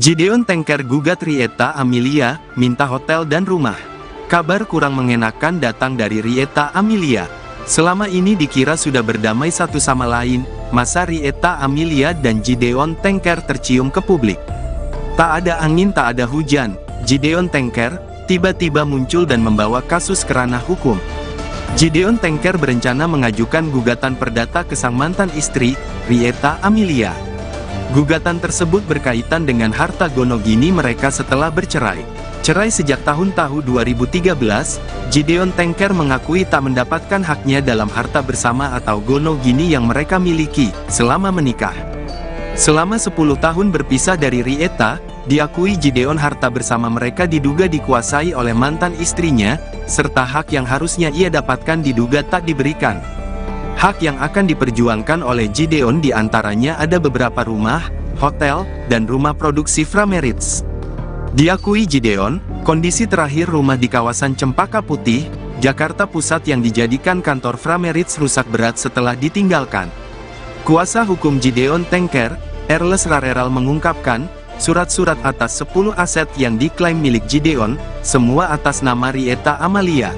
Gideon Tengker gugat Rieta Amelia, minta hotel dan rumah. Kabar kurang mengenakan datang dari Rieta Amelia. Selama ini dikira sudah berdamai satu sama lain, masa Rieta Amelia dan Gideon Tengker tercium ke publik. Tak ada angin tak ada hujan, Gideon Tengker tiba-tiba muncul dan membawa kasus ke ranah hukum. Gideon Tengker berencana mengajukan gugatan perdata ke sang mantan istri, Rieta Amelia. Gugatan tersebut berkaitan dengan harta gonogini mereka setelah bercerai. Cerai sejak tahun 2013, Gideon Tengker mengakui tak mendapatkan haknya dalam harta bersama atau gonogini yang mereka miliki selama menikah. Selama 10 tahun berpisah dari Rieta, diakui Gideon harta bersama mereka diduga dikuasai oleh mantan istrinya, serta hak yang harusnya ia dapatkan diduga tak diberikan. Hak yang akan diperjuangkan oleh Gideon diantaranya ada beberapa rumah, hotel, dan rumah produksi Frameritz. Diakui Gideon, kondisi terakhir rumah di kawasan Cempaka Putih, Jakarta Pusat yang dijadikan kantor Frameritz rusak berat setelah ditinggalkan. Kuasa hukum Gideon Tengker, Erles Rareral mengungkapkan, surat-surat atas 10 aset yang diklaim milik Gideon, semua atas nama Rieta Amalia.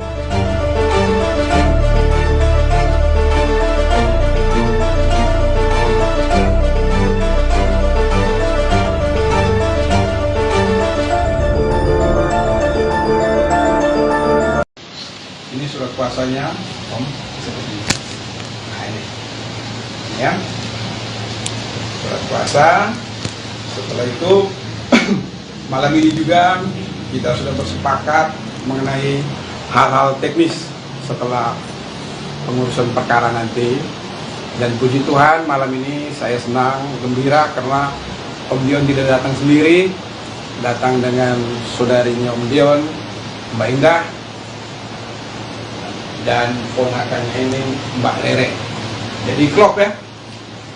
Ini surat kuasanya, Om, seperti ini. Nah ini, ya, surat kuasa. Setelah itu, malam ini juga kita sudah bersepakat mengenai hal-hal teknis setelah pengurusan perkara nanti. Dan puji Tuhan, malam ini saya senang, gembira karena Om Dion tidak datang sendiri, datang dengan saudarinya Om Dion, Mbak Indah, dan ponakannya ini Mbak Lere. Jadi klop ya,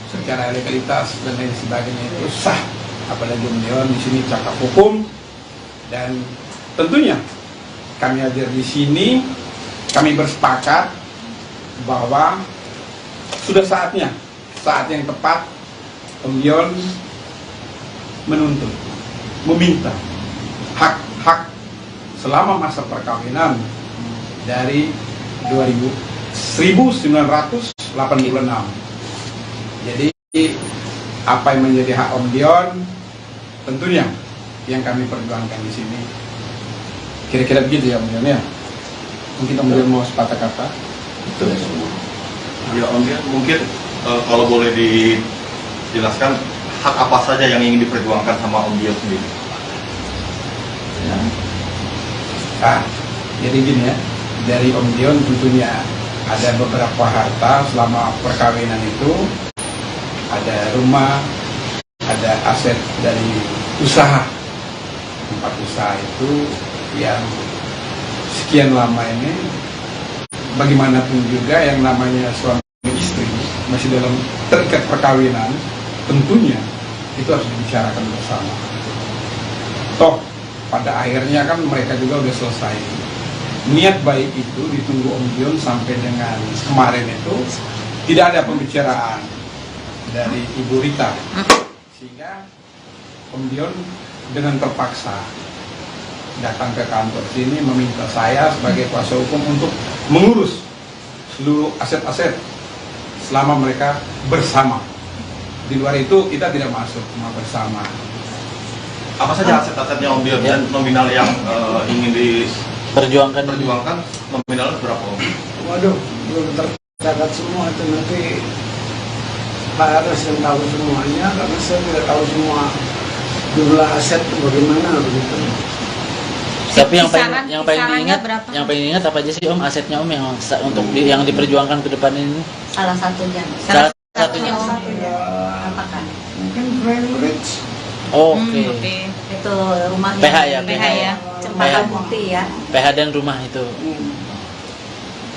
secara legalitas dan lain sebagainya itu sah. Apalagi Om Dion di sini cakap hukum, dan tentunya kami hadir di sini, kami bersepakat bahwa sudah saatnya, saat yang tepat Om Dion menuntut, meminta hak-hak selama masa perkawinan dari 1986. Jadi apa yang menjadi hak Om Dion tentunya yang kami perjuangkan di sini. Kira-kira begitu ya Om Dion ya. Mungkin Om Dion mau sepatah kata. Betul semua. Ya Om Dion, mungkin kalau boleh dijelaskan hak apa saja yang ingin diperjuangkan sama Om Dion sendiri. Ya. Jadi gini ya, dari Om Dion tentunya ada beberapa harta selama perkawinan itu, ada rumah, ada aset dari usaha, tempat usaha itu yang sekian lama ini, bagaimanapun juga yang namanya suami istri masih dalam terikat perkawinan, tentunya itu harus dibicarakan bersama. Toh pada akhirnya kan mereka juga udah selesai. Niat baik itu ditunggu Om Dion sampai dengan kemarin itu tidak ada pembicaraan dari Ibu Rita, sehingga Om Dion dengan terpaksa datang ke kantor sini meminta saya sebagai kuasa hukum untuk mengurus seluruh aset-aset selama mereka bersama. Di luar itu kita tidak masuk, cuma bersama. Apa saja aset-asetnya Om Dion dan nominal yang ingin perjuangkan nominalnya berapa Om? Waduh, belum tercatat semua itu, nanti Pak Aras yang tahu semuanya, karena saya tidak tahu semua jumlah aset itu bagaimana begitu. Tapi yang Kisarannya berapa? paling ingat apa aja sih Om asetnya Om yang untuk yang diperjuangkan ke depan ini? Salah satunya. Salah satunya. Apakah? Mungkin Frameritz. Oke. Itu rumahnya. PH ya, PH ya. Cempaka PH. Putih ya. PH dan rumah itu.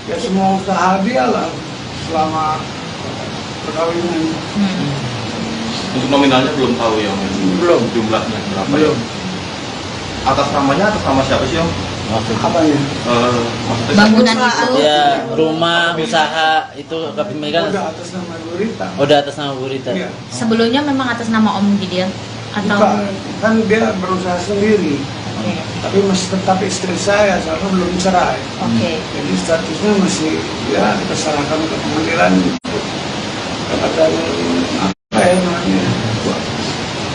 Ya semua usaha dia lah selama perkawinan. Untuk nominalnya belum tahu ya Om? Belum. Jumlahnya berapa? Belum. Atas namanya atas nama siapa sih Om? Apanya? Maksudnya Bangunan itu. Ya, rumah, usaha itu kepemilikan Udah atas nama Bu Rita. udah atas nama Bu Rita. Iya. Sebelumnya memang atas nama Om Gideon atau Bukan, kan dia berusaha sendiri. Oke. Tapi masih tetap istri saya, soalnya belum cerai. Oke. Jadi statusnya masih ya kita serahkan ke pengadilan. Katakan apa ya namanya?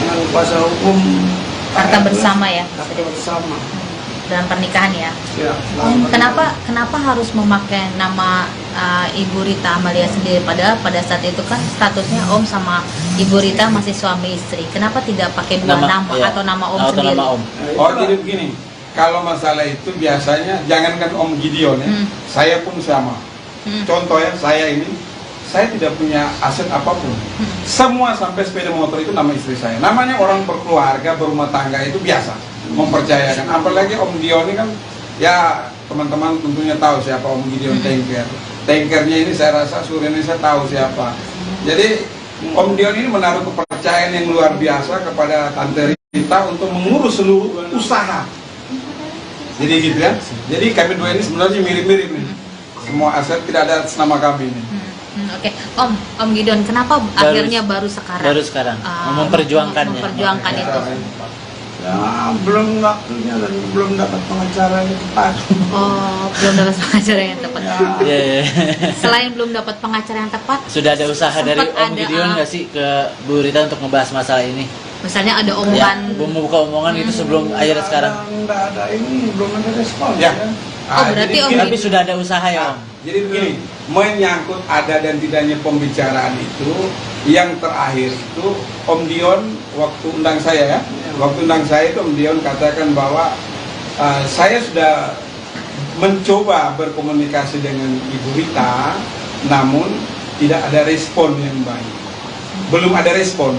Dengan kuasa hukum Harta bersama ya. harta bersama. dalam pernikahan ya. Ya. Kenapa harus memakai nama Ibu Rita Amalia sendiri, padahal pada saat itu kan statusnya Om sama Ibu Rita masih suami istri. Kenapa tidak pakai dua nama iya. atau nama Om Atau sendiri? nama Om. Oh jadi begini, kalau masalah itu biasanya jangankan Om Gideon ya, saya pun sama. Contoh ya, saya ini saya tidak punya aset apapun. Semua sampai sepeda motor itu nama istri saya. Namanya orang berkeluarga, berumah tangga itu biasa mempercayakan. Apalagi Om Dion ini kan, ya teman-teman tentunya tahu siapa Om Gideon Tanker. Tankernya ini saya rasa seluruh Indonesia tahu siapa. Jadi Om Dion ini menaruh kepercayaan yang luar biasa kepada Tante Rita untuk mengurus seluruh usaha. Jadi gitu ya. Jadi kami dua ini sebenarnya mirip-mirip nih. Semua aset tidak ada atas nama kami ini. Oke. Om Gideon, kenapa akhirnya baru sekarang? Baru sekarang memperjuangkannya. Memperjuangkan itu. Ya, belum waktunya dan belum dapat pengacara yang tepat. Oh, belum dapat pengacara yang tepat. Iya, iya. Selain belum dapat pengacara yang tepat, Sudah ada usaha dari sempat Om ada, Gideon nggak sih ke Bu Rita untuk ngebahas masalah ini? misalnya ada Ya, omongan. membuka omongan itu sebelum akhirnya sekarang. Nggak ada ini, belum ada respon. Ya. Berarti Om Tapi sudah ada usaha ya, Om. Jadi begini, menyangkut ada dan tidaknya pembicaraan itu, yang terakhir itu Om Dion waktu undang saya ya, waktu undang saya itu Om Dion katakan bahwa saya sudah mencoba berkomunikasi dengan Ibu Rita, namun tidak ada respon yang baik, belum ada respon,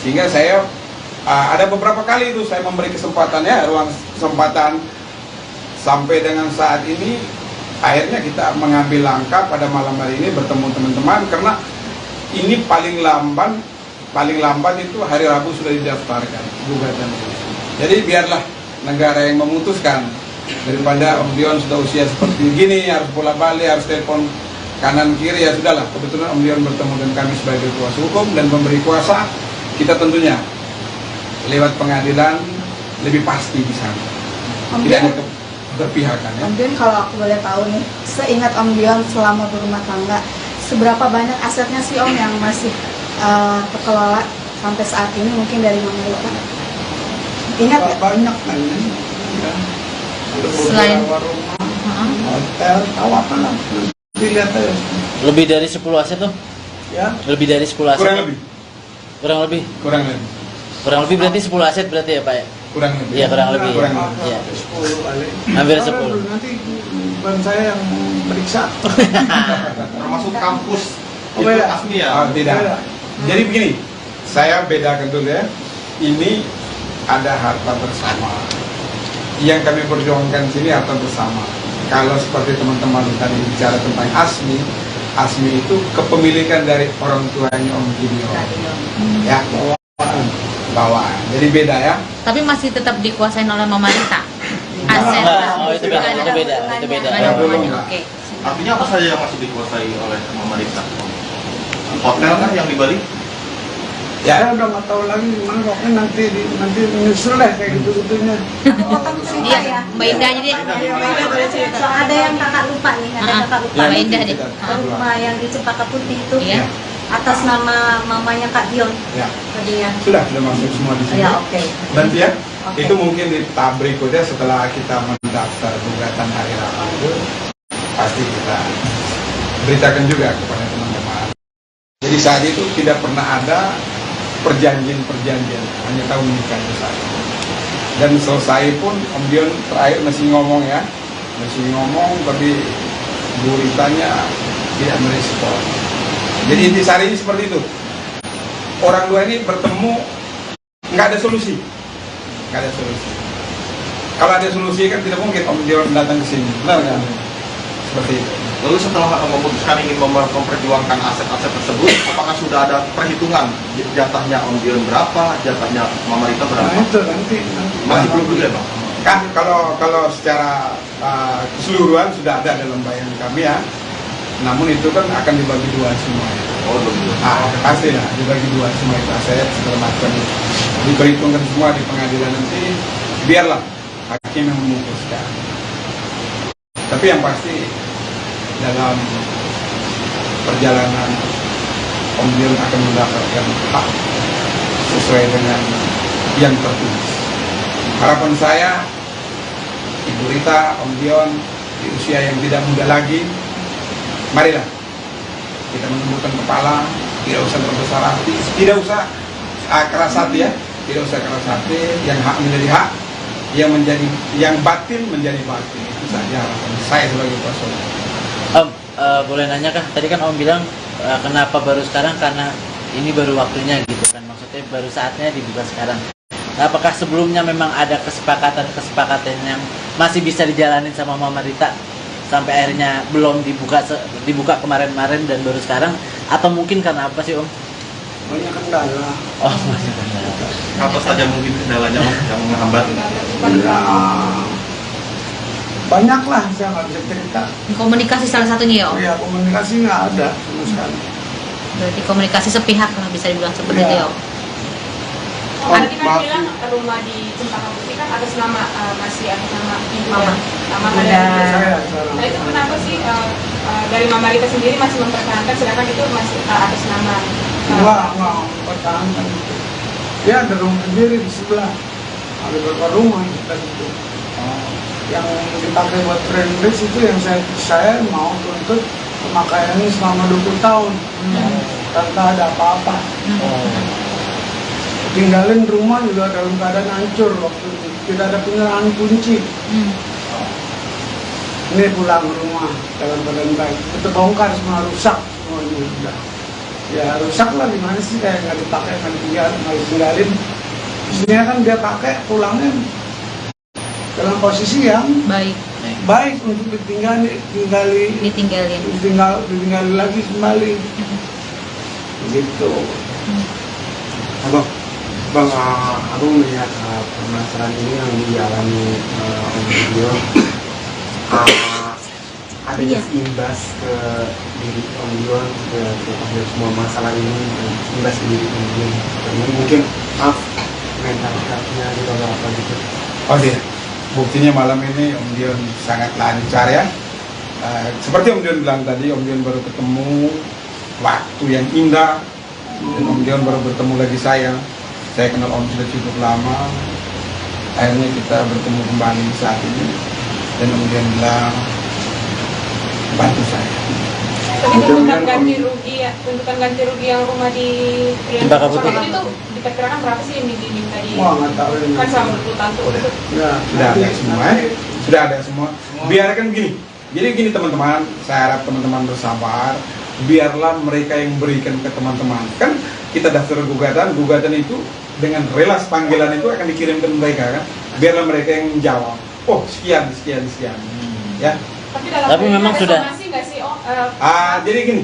sehingga saya ada beberapa kali itu saya memberi kesempatan ya, ruang kesempatan sampai dengan saat ini. Akhirnya kita mengambil langkah pada malam hari ini bertemu teman-teman, karena ini paling lambat itu hari Rabu sudah didaftarkan gugatan. Jadi biarlah negara yang memutuskan, daripada Om Dion sudah usia seperti gini harus bola balik, harus telepon kanan kiri, ya sudahlah. Kebetulan Om Dion bertemu dengan kami sebagai kuasa hukum dan memberi kuasa, kita tentunya lewat pengadilan lebih pasti di sana. Tidak ada berpihakan ya. Om Dion, kalau aku boleh tahu nih, seingat Om Dion selama berumah tangga, seberapa banyak asetnya sih Om yang masih terkelola sampai saat ini, mungkin dari Mama Rita? Ingat nggak? Banyak kan ya. Ada Selain beberapa rumah, hotel, tahu apa lah. Dilihat aja. Lebih dari 10 aset tuh? Ya. Lebih dari 10 aset? Kurang lebih. Kurang lebih? Kurang lebih. Kurang lebih berarti 10 aset berarti ya Pak ya? Kurang lebih. Iya, kurang lebih. Kurang Ya. lebih. Iya. 10 kali. Hampir Kalau 10. Nanti bukan saya yang periksa. Termasuk kampus Oh, itu beda. asli ya? Oh, tidak. Beda. Jadi begini, saya bedakan dulu ya. Ini ada harta bersama. Yang kami perjuangkan sini harta bersama. Kalau seperti teman-teman tadi bicara tentang Asmi itu kepemilikan dari orang tuanya Om Gideon. Ya, bawaan. Jadi beda ya. tapi masih tetap dikuasain oleh Mama Rita. Aset. Oh, itu beda, itu beda, itu beda. Nggak ada hubungannya. Belum. Oke. Artinya apa saja yang masih dikuasai oleh Mama Rita? Hotel kan yang di Bali? Saya udah nggak tahu lagi gimana, pokoknya nanti menyusul deh kayak gitu-gitunya. Iya, Mbak Indah aja deh. So, ada yang kakak lupa nih, ada kakak lupa. Mbak Indah deh. Rumah yang di Cempaka Putih itu Iya. atas nama mamanya Kak Dion Ya. tadinya. Sudah masuk semua di sini. Ya, oke. Nanti ya, Oke. itu mungkin di tahap berikutnya setelah kita mendaftar gugatan hari Rabu itu pasti kita beritakan juga kepada teman-teman. Jadi saat itu tidak pernah ada perjanjian, hanya tahu menikah itu saja. Dan selesai pun Om Dion terakhir masih ngomong, tapi Bu Ritanya tidak merespon. Jadi intisari ini seperti itu. Orang dua ini bertemu, nggak ada solusi. Kalau ada solusi kan tidak mungkin Om Dion datang ke sini, benar kan? Seperti itu. Lalu setelah memutuskan ingin memperjuangkan aset-aset tersebut, apakah sudah ada perhitungan jatahnya Om Dion berapa, jatahnya Mama Rita Nah berapa? itu nanti. Masih belum juga Bang? Kan kalau secara keseluruhan sudah ada dalam bayangan kami ya. Namun itu kan akan dibagi dua semua. Oh, belum. Pasti lah dibagi dua semua itu aset segala macam. Diperhitungkan semua di pengadilan nanti. Biarlah hakim yang memutuskan. Tapi yang pasti dalam perjalanan Om Dion akan mendapatkan hak sesuai dengan yang tertulis. Harapan saya, Ibu Rita, Om Dion di usia yang tidak muda lagi, marilah kita menundukkan kepala, tidak usah berbesar hati, tidak usah keras hati ya, tidak usah keras hati, yang hak menjadi hak, yang batin menjadi batin. Itu saja harapan saya sebagai kuasa. Om, boleh nanya kah? Tadi kan Om bilang kenapa baru sekarang, karena ini baru waktunya gitu kan, maksudnya baru saatnya dibuka sekarang. Apakah sebelumnya memang ada kesepakatan yang masih bisa dijalanin sama Mama Rita sampai akhirnya belum dibuka kemarin-kemarin dan baru sekarang, atau mungkin karena apa sih Om? Banyak kendala. Oh, banyak kendala. Apa saja mungkin kendalanya Om yang menghambat? Ya, banyak lah, saya nggak bisa cerita. Komunikasi salah satunya ya Om. Ya komunikasi nggak ada sama sekali. Berarti komunikasi sepihak lah bisa dibilang seperti itu ya Om. Tadi kan bilang rumah di Cempaka Putih kan atas nama masih atas nama ibu Mama. Mama Udah. Saya sekarang. Nah itu kenapa sih dari Mama Rita sendiri masih mempertahankan sedangkan itu masih atas nama Nggak pertahankan itu. Ya ada rumah sendiri di sebelah. Ada beberapa rumah kita itu. Yang dipakai buat friendless itu yang saya mau tuntut pemakaiannya selama 20 tahun. Tanpa ada apa-apa. Tinggalin rumah juga dalam keadaan hancur waktu itu. Tidak ada penyerahan kunci. Ini pulang ke rumah dalam keadaan baik. Itu bongkar semua, rusak semuanya sudah. Ya rusak lah, gimana sih, kayak nggak dipakai, nggak ditinggalin. Sebenarnya kan dia pakai pulangnya dalam posisi yang baik untuk ditinggali lagi kembali. Gitu. Bang, aku melihat permasalahan ini yang dialami Om Dion, ada imbas ke diri Om Dion, ke semua masalah ini, imbas ke diri Om Dion. Mungkin mental health-nya gitu atau apa gitu. Oh iya, buktinya malam ini Om Dion sangat lancar ya. Seperti Om Dion bilang tadi, Om Dion baru ketemu waktu yang indah, dan Om Dion baru bertemu lagi saya. Saya kenal Om sudah cukup lama. Akhirnya kita bertemu kembali saat ini, dan Om Dion bilang bantu saya. Tapi tuntutan ganti rugi yang rumah di Cempaka Putih itu diperkirakan berapa sih yang diminta di? Wah, nggak tahu ini. Kan selama 20 tahun tuh. Sudah ada semua, sudah ada semua. Biarkan gini. Jadi gini teman-teman, saya harap teman-teman bersabar. Biarlah mereka yang berikan ke teman-teman. Kan kita daftar gugatan itu dengan relas panggilan itu akan dikirim ke mereka kan. Biarlah mereka yang menjawab. Oh sekian. Ya. Tapi memang sudah. Nggak sih, Jadi gini,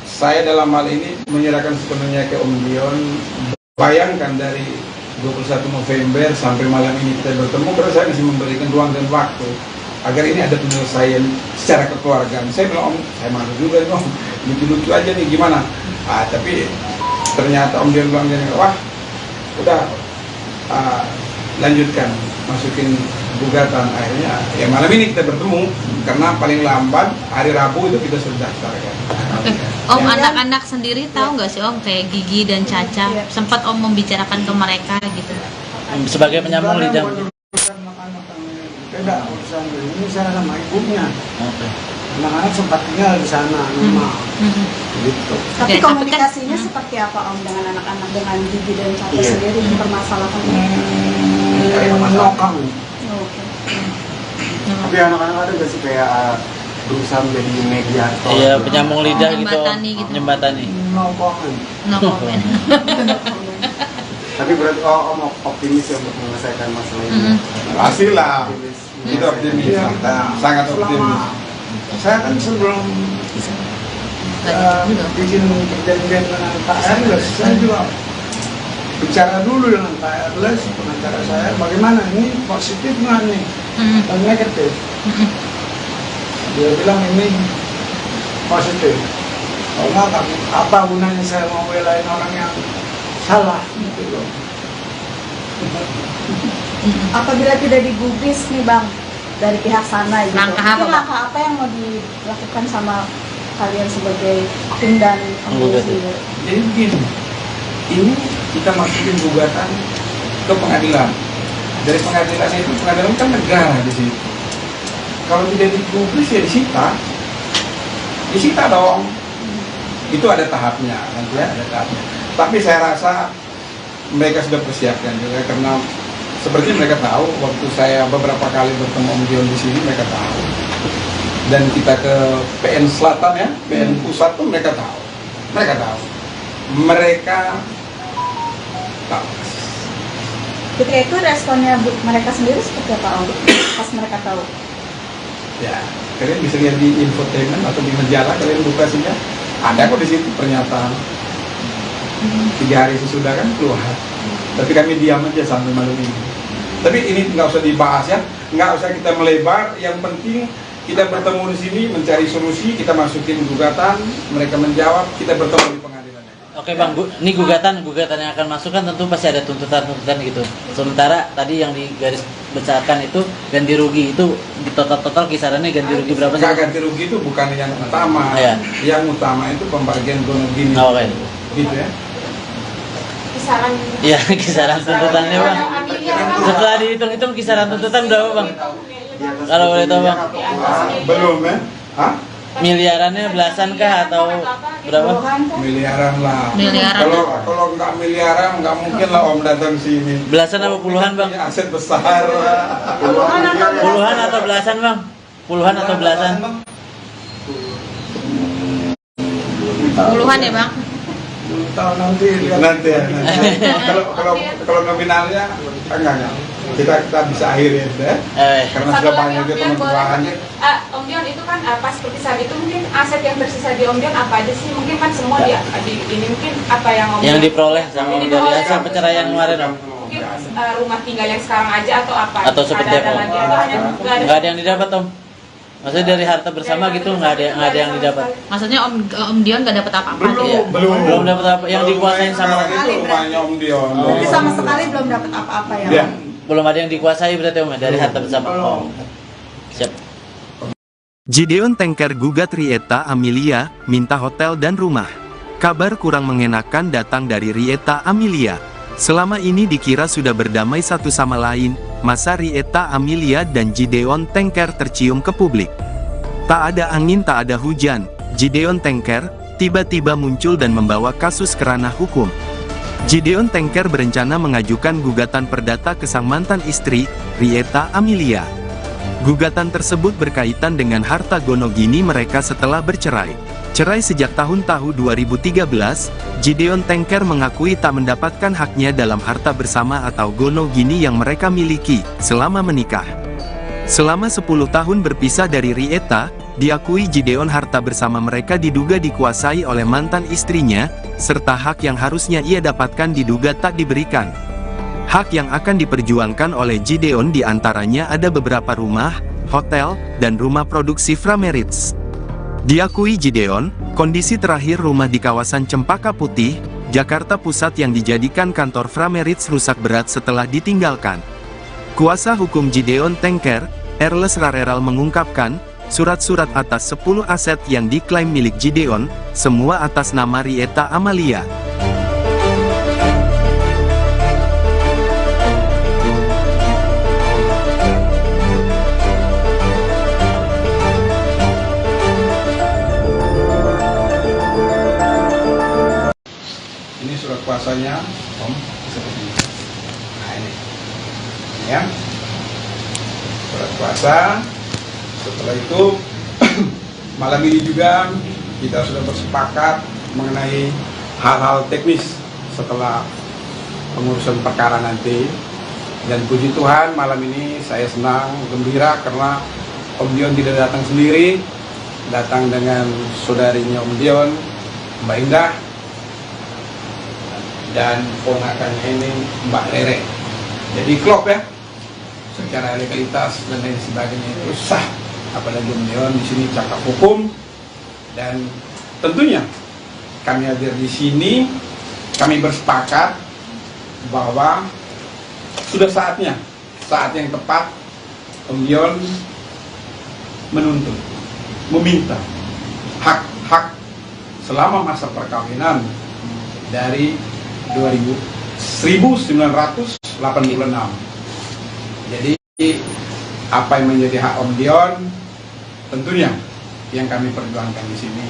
saya dalam hal ini menyerahkan sepenuhnya ke Om Dion. Bayangkan dari 21 November sampai malam ini kita bertemu, karena saya masih memberikan ruang dan waktu agar ini ada penyelesaian secara kekeluargaan. Saya bilang, Om, saya malu juga nih Om, lucu-lucu aja nih gimana. Tapi ternyata Om Dion bilang, wah udah lanjutkan, masukin gugatan. Akhirnya ya malam ini kita bertemu, karena paling lambat hari Rabu itu kita sudah daftarkan. Om, anak-anak sendiri tahu nggak sih Om, kayak Gigi dan Caca, sempat Om membicarakan ke mereka gitu? Sebagai penyambung lidah. Beda urusan ini, saya sama ibunya. Oke. Anak-anak sempat tinggal di sana, rumah. Gitu. Tapi Oke, komunikasinya seperti apa Om dengan anak-anak, dengan Gigi dan Caca sendiri mempermasalahkan ini? Menokang. Oke. Tapi anak-anak ada nggak sih kayak berusaha menjadi mediator? Iya, penyambung lidah gitu. Menjembatani gitu. Menjembatani. Menokang. No comment. Tapi berarti Om optimis ya untuk menyelesaikan masalah ini. Pastilah, Optimis. itu optimis, Iya. sangat optimis. Saya kan sebelum bikin perjanjian dengan Pak Erles, saya juga bicara dulu dengan Pak Erles, pengacara saya, bagaimana ini positif nggak nih dan negatif. Dia bilang ini positif. Kalau nggak, apa gunanya saya mau belain orang yang salah gitu loh. Apabila tidak digubris nih Bang dari pihak sana gitu, Langkah apa, mungkin Bang? langkah apa yang mau dilakukan sama kalian sebagai tim dan Menggugat. sendiri? Jadi begini, ini kita masukin gugatan ke pengadilan. Dari pengadilan itu, pengadilan kan negara di situ. Kalau tidak digubris ya disita dong. Itu ada tahapnya, nanti ya, ada tahapnya. Tapi saya rasa mereka sudah persiapkan juga, karena seperti mereka tahu waktu saya beberapa kali bertemu Om Dion di sini, mereka tahu dan kita ke PN Selatan ya, PN Pusat pun mereka tahu. Mereka tahu. Ketika itu responnya mereka sendiri seperti apa Om? Pas mereka tahu? Ya, kalian bisa lihat di infotainment atau di majalah, kalian buka saja. Ada kok di situ pernyataan. 3 hari sesudah kan keluar. Tapi kami diam aja sampai malam ini. Tapi ini nggak usah dibahas ya, nggak usah kita melebar. Yang penting kita bertemu di sini mencari solusi, kita masukin gugatan, mereka menjawab, kita bertemu di pengadilan. Oke Bang, ini gugatan yang akan masuk kan tentu pasti ada tuntutan gitu. Sementara tadi yang digaris besarkan itu ganti rugi itu di total kisarannya ganti rugi berapa sih? Ganti rugi itu bukan yang utama. Ya. Yang utama itu pembagian gonogini. Oke. Gitu ya. Kisaran. Iya, kisaran tuntutannya Bang. Setelah dihitung-hitung kisaran tuntutan berapa Bang? Kalau boleh tahu Bang. Belum ya? Hah? Miliarannya belasan kah atau berapa? Miliaran lah. Miliaran. Kalau nggak miliaran nggak mungkin lah Om datang sini. Belasan apa puluhan Bang? Ini aset besar. Puluhan atau belasan Bang? Puluhan atau belasan? Puluhan ya Bang? Tahu nanti lihat nanti ya. Kalau nominalnya enggak. Kita bisa akhirin ya. Karena sudah banyak juga teman-teman. Om Dion itu kan pas seperti saat itu mungkin aset yang tersisa di Om Dion apa aja sih? Mungkin kan semua ini mungkin apa yang Om Yang Dion diperoleh sama Ini dari diperoleh. hasil perceraian kemarin Om? mungkin rumah tinggal yang sekarang aja atau apa? Atau seperti ada apa? lagi atau hanya Nggak ada yang didapat Om? Maksudnya dari harta bersama gitu nggak ada yang didapat? Maksudnya Om Dion nggak dapat apa-apa? Iya. Belum dapat apa yang dikuasain sama itu rumahnya Om Dion. Jadi sama sekali belum dapat apa-apa ya? Ya. belum ada yang dikuasai berarti Om ya, dari harta bersama. Oh. Siap. Gideon Tengker gugat Rieta Amelia, minta hotel dan rumah. Kabar kurang mengenakan datang dari Rieta Amelia. Selama ini dikira sudah berdamai satu sama lain, masa Rieta Amelia dan Gideon Tengker tercium ke publik. Tak ada angin tak ada hujan, Gideon Tengker tiba-tiba muncul dan membawa kasus ke ranah hukum. Gideon Tengker berencana mengajukan gugatan perdata ke sang mantan istri, Rieta Amelia. Gugatan tersebut berkaitan dengan harta gonogini mereka setelah bercerai. Cerai sejak tahun 2013, Gideon Tengker mengakui tak mendapatkan haknya dalam harta bersama atau gonogini yang mereka miliki selama menikah. Selama 10 tahun berpisah dari Rieta, diakui Gideon harta bersama mereka diduga dikuasai oleh mantan istrinya, serta hak yang harusnya ia dapatkan diduga tak diberikan. Hak yang akan diperjuangkan oleh Gideon diantaranya ada beberapa rumah, hotel, dan rumah produksi Frameritz. Diakui Gideon, kondisi terakhir rumah di kawasan Cempaka Putih, Jakarta Pusat yang dijadikan kantor Frameritz rusak berat setelah ditinggalkan. Kuasa hukum Gideon Tengker, Erles Rareral mengungkapkan, surat-surat atas 10 aset yang diklaim milik Gideon, semua atas nama Rieta Amelia. Ini surat kuasanya, Om, seperti ini. Nah ini, ya, surat kuasa. Setelah itu, malam ini juga kita sudah bersepakat mengenai hal-hal teknis setelah pengurusan perkara nanti. Dan puji Tuhan malam ini saya senang, gembira karena Om Dion tidak datang sendiri, datang dengan saudarinya Om Dion, Mbak Indah, dan ponakannya ini Mbak Rere. Jadi klop ya, secara legalitas dan lain sebagainya itu sah. Apalagi Om Dion di sini cakap hukum, dan tentunya kami hadir di sini, kami bersepakat bahwa sudah saatnya, saat yang tepat Om Dion menuntut, meminta hak-hak selama masa perkawinan dari 1986. Jadi apa yang menjadi hak Om Dion tentunya yang kami perjuangkan di sini.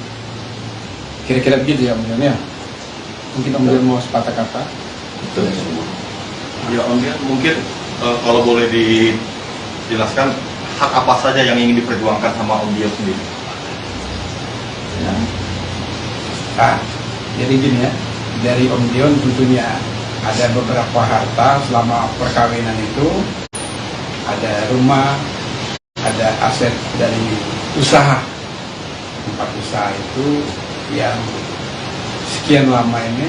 Kira-kira begitu ya Om Dion ya. Mungkin Om Dion mau sepatah kata. Betul semua. Ya Om Dion, mungkin kalau boleh dijelaskan hak apa saja yang ingin diperjuangkan sama Om Dion sendiri? Ya. Nah, jadi gini ya, dari Om Dion tentunya ada beberapa harta selama perkawinan itu, ada rumah, ada aset dari usaha, tempat usaha itu yang sekian lama ini,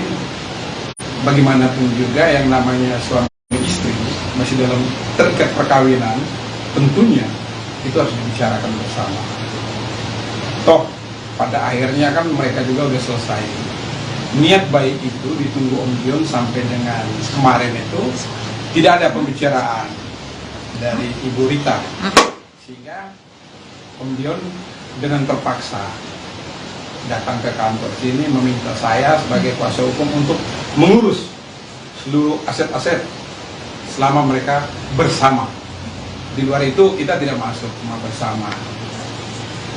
bagaimanapun juga yang namanya suami istri masih dalam terikat perkawinan, tentunya itu harus dibicarakan bersama. Toh pada akhirnya kan mereka juga udah selesai. Niat baik itu ditunggu Om Dion sampai dengan kemarin itu tidak ada pembicaraan dari Ibu Rita, sehingga Om Dion dengan terpaksa datang ke kantor sini meminta saya sebagai kuasa hukum untuk mengurus seluruh aset-aset selama mereka bersama. Di luar itu kita tidak masuk, cuma bersama.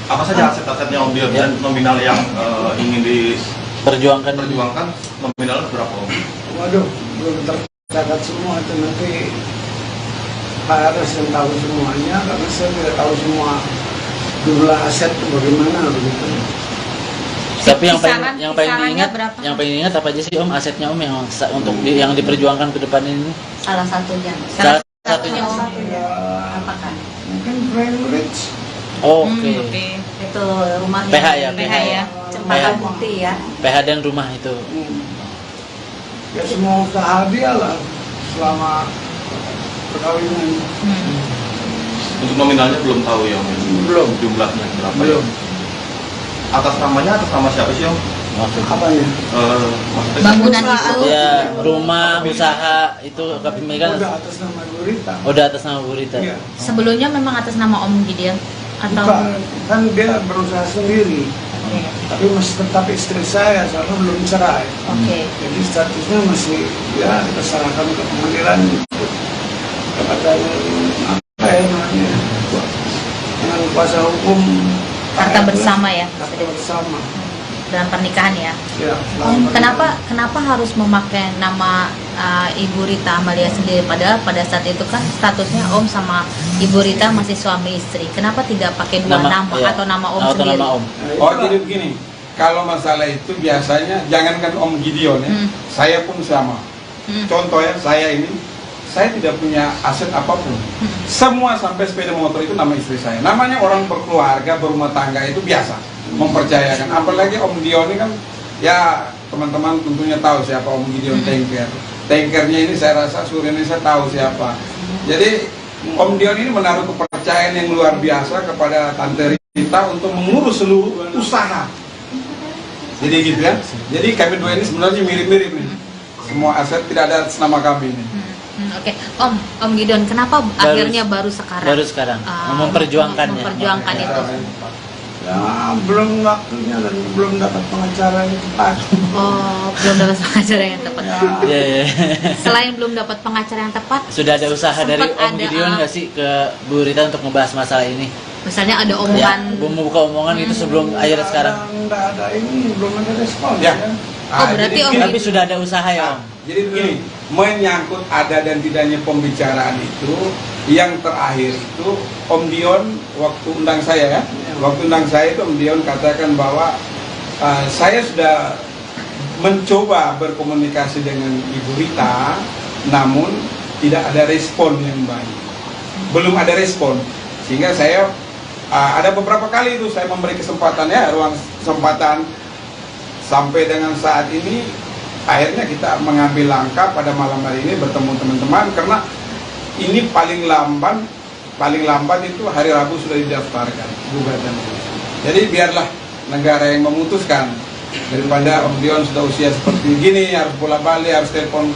Apa saja aset-asetnya Om Dion dan nominal yang ingin Perjuangkan nominalnya berapa Om? Waduh, belum tercatat semua itu, nanti Pak Aras yang tahu semuanya, karena saya tidak tahu semua jumlah aset itu bagaimana begitu. Tapi yang Kisarannya paling berapa? yang paling diingat apa aja sih Om asetnya Om yang untuk yang diperjuangkan ke depan ini? Salah satunya. Salah satunya. Ya, Apakah? mungkin Brain Rich. Oke. Itu rumahnya. PH ya, PH ya. Cempaka Putih ya. PH dan rumah itu. Ya semua usaha dia lah selama perkawinan. Untuk nominalnya belum tahu ya Om? Belum. Jumlahnya berapa? Belum. Atas namanya atas nama siapa sih Om? Apa ya? Maksudnya Bangunan itu. Ya, rumah, usaha itu kepemilikan Udah atas nama Gurita. udah atas nama Bu Rita. Iya. Sebelumnya memang atas nama Om Gideon atau Bukan, kan dia berusaha sendiri. Tapi masih tetap istri saya, soalnya belum cerai. Oke. Jadi statusnya masih ya kita serahkan ke pengadilan kepada apa ya namanya dengan kuasa hukum Harta bersama ya. harta bersama. dalam pernikahan ya. Ya, Om, kenapa harus memakai nama Ibu Rita Amalia sendiri, padahal pada saat itu kan statusnya Om sama Ibu Rita masih suami istri. Kenapa tidak pakai dua nama iya. atau nama Om Atau sendiri? nama Om. Oh, jadi begini, kalau masalah itu biasanya jangankan Om Gideon ya, saya pun sama. Contoh ya, saya tidak punya aset apapun. Semua sampai sepeda motor itu nama istri saya. Namanya orang berkeluarga, berumah tangga itu biasa, mempercayakan. Apalagi Om Dion ini kan, ya teman-teman tentunya tahu siapa Om Gideon Tanker. Tankernya ini saya rasa seluruh Indonesia tahu siapa. Jadi Om Dion ini menaruh kepercayaan yang luar biasa kepada Tante Rita untuk mengurus seluruh usaha. Jadi gitu ya. Jadi kami dua ini sebenarnya mirip-mirip nih. Semua aset tidak ada atas nama kami ini. Oke. Om Gideon, kenapa akhirnya baru sekarang? Baru sekarang memperjuangkannya. Memperjuangkan itu. Ya, belum waktunya dan belum dapat pengacara yang tepat. Oh, belum dapat pengacara yang tepat. Iya, iya. Selain belum dapat pengacara yang tepat, Sudah ada usaha dari sempat Om ada, Gideon nggak sih ke Bu Rita untuk membahas masalah ini? misalnya ada Ya, omongan membuka omongan itu sebelum akhirnya sekarang. Nggak ada ini, belum ada respon. Ya. Oh, berarti jadi Om begini. Tapi sudah ada usaha ya Om. Jadi begini, menyangkut ada dan tidaknya pembicaraan itu, yang terakhir itu Om Dion waktu undang saya ya, waktu undang saya itu Om Dion katakan bahwa saya sudah mencoba berkomunikasi dengan Ibu Rita, namun tidak ada respon yang baik, belum ada respon, sehingga saya ada beberapa kali itu saya memberi kesempatan ya, ruang kesempatan sampai dengan saat ini. Akhirnya kita mengambil langkah pada malam hari ini bertemu teman-teman, karena ini paling lambat itu hari Rabu sudah didaftarkan gugatan. Jadi biarlah negara yang memutuskan, daripada Om Dion sudah usia seperti gini harus bola-balik, harus telepon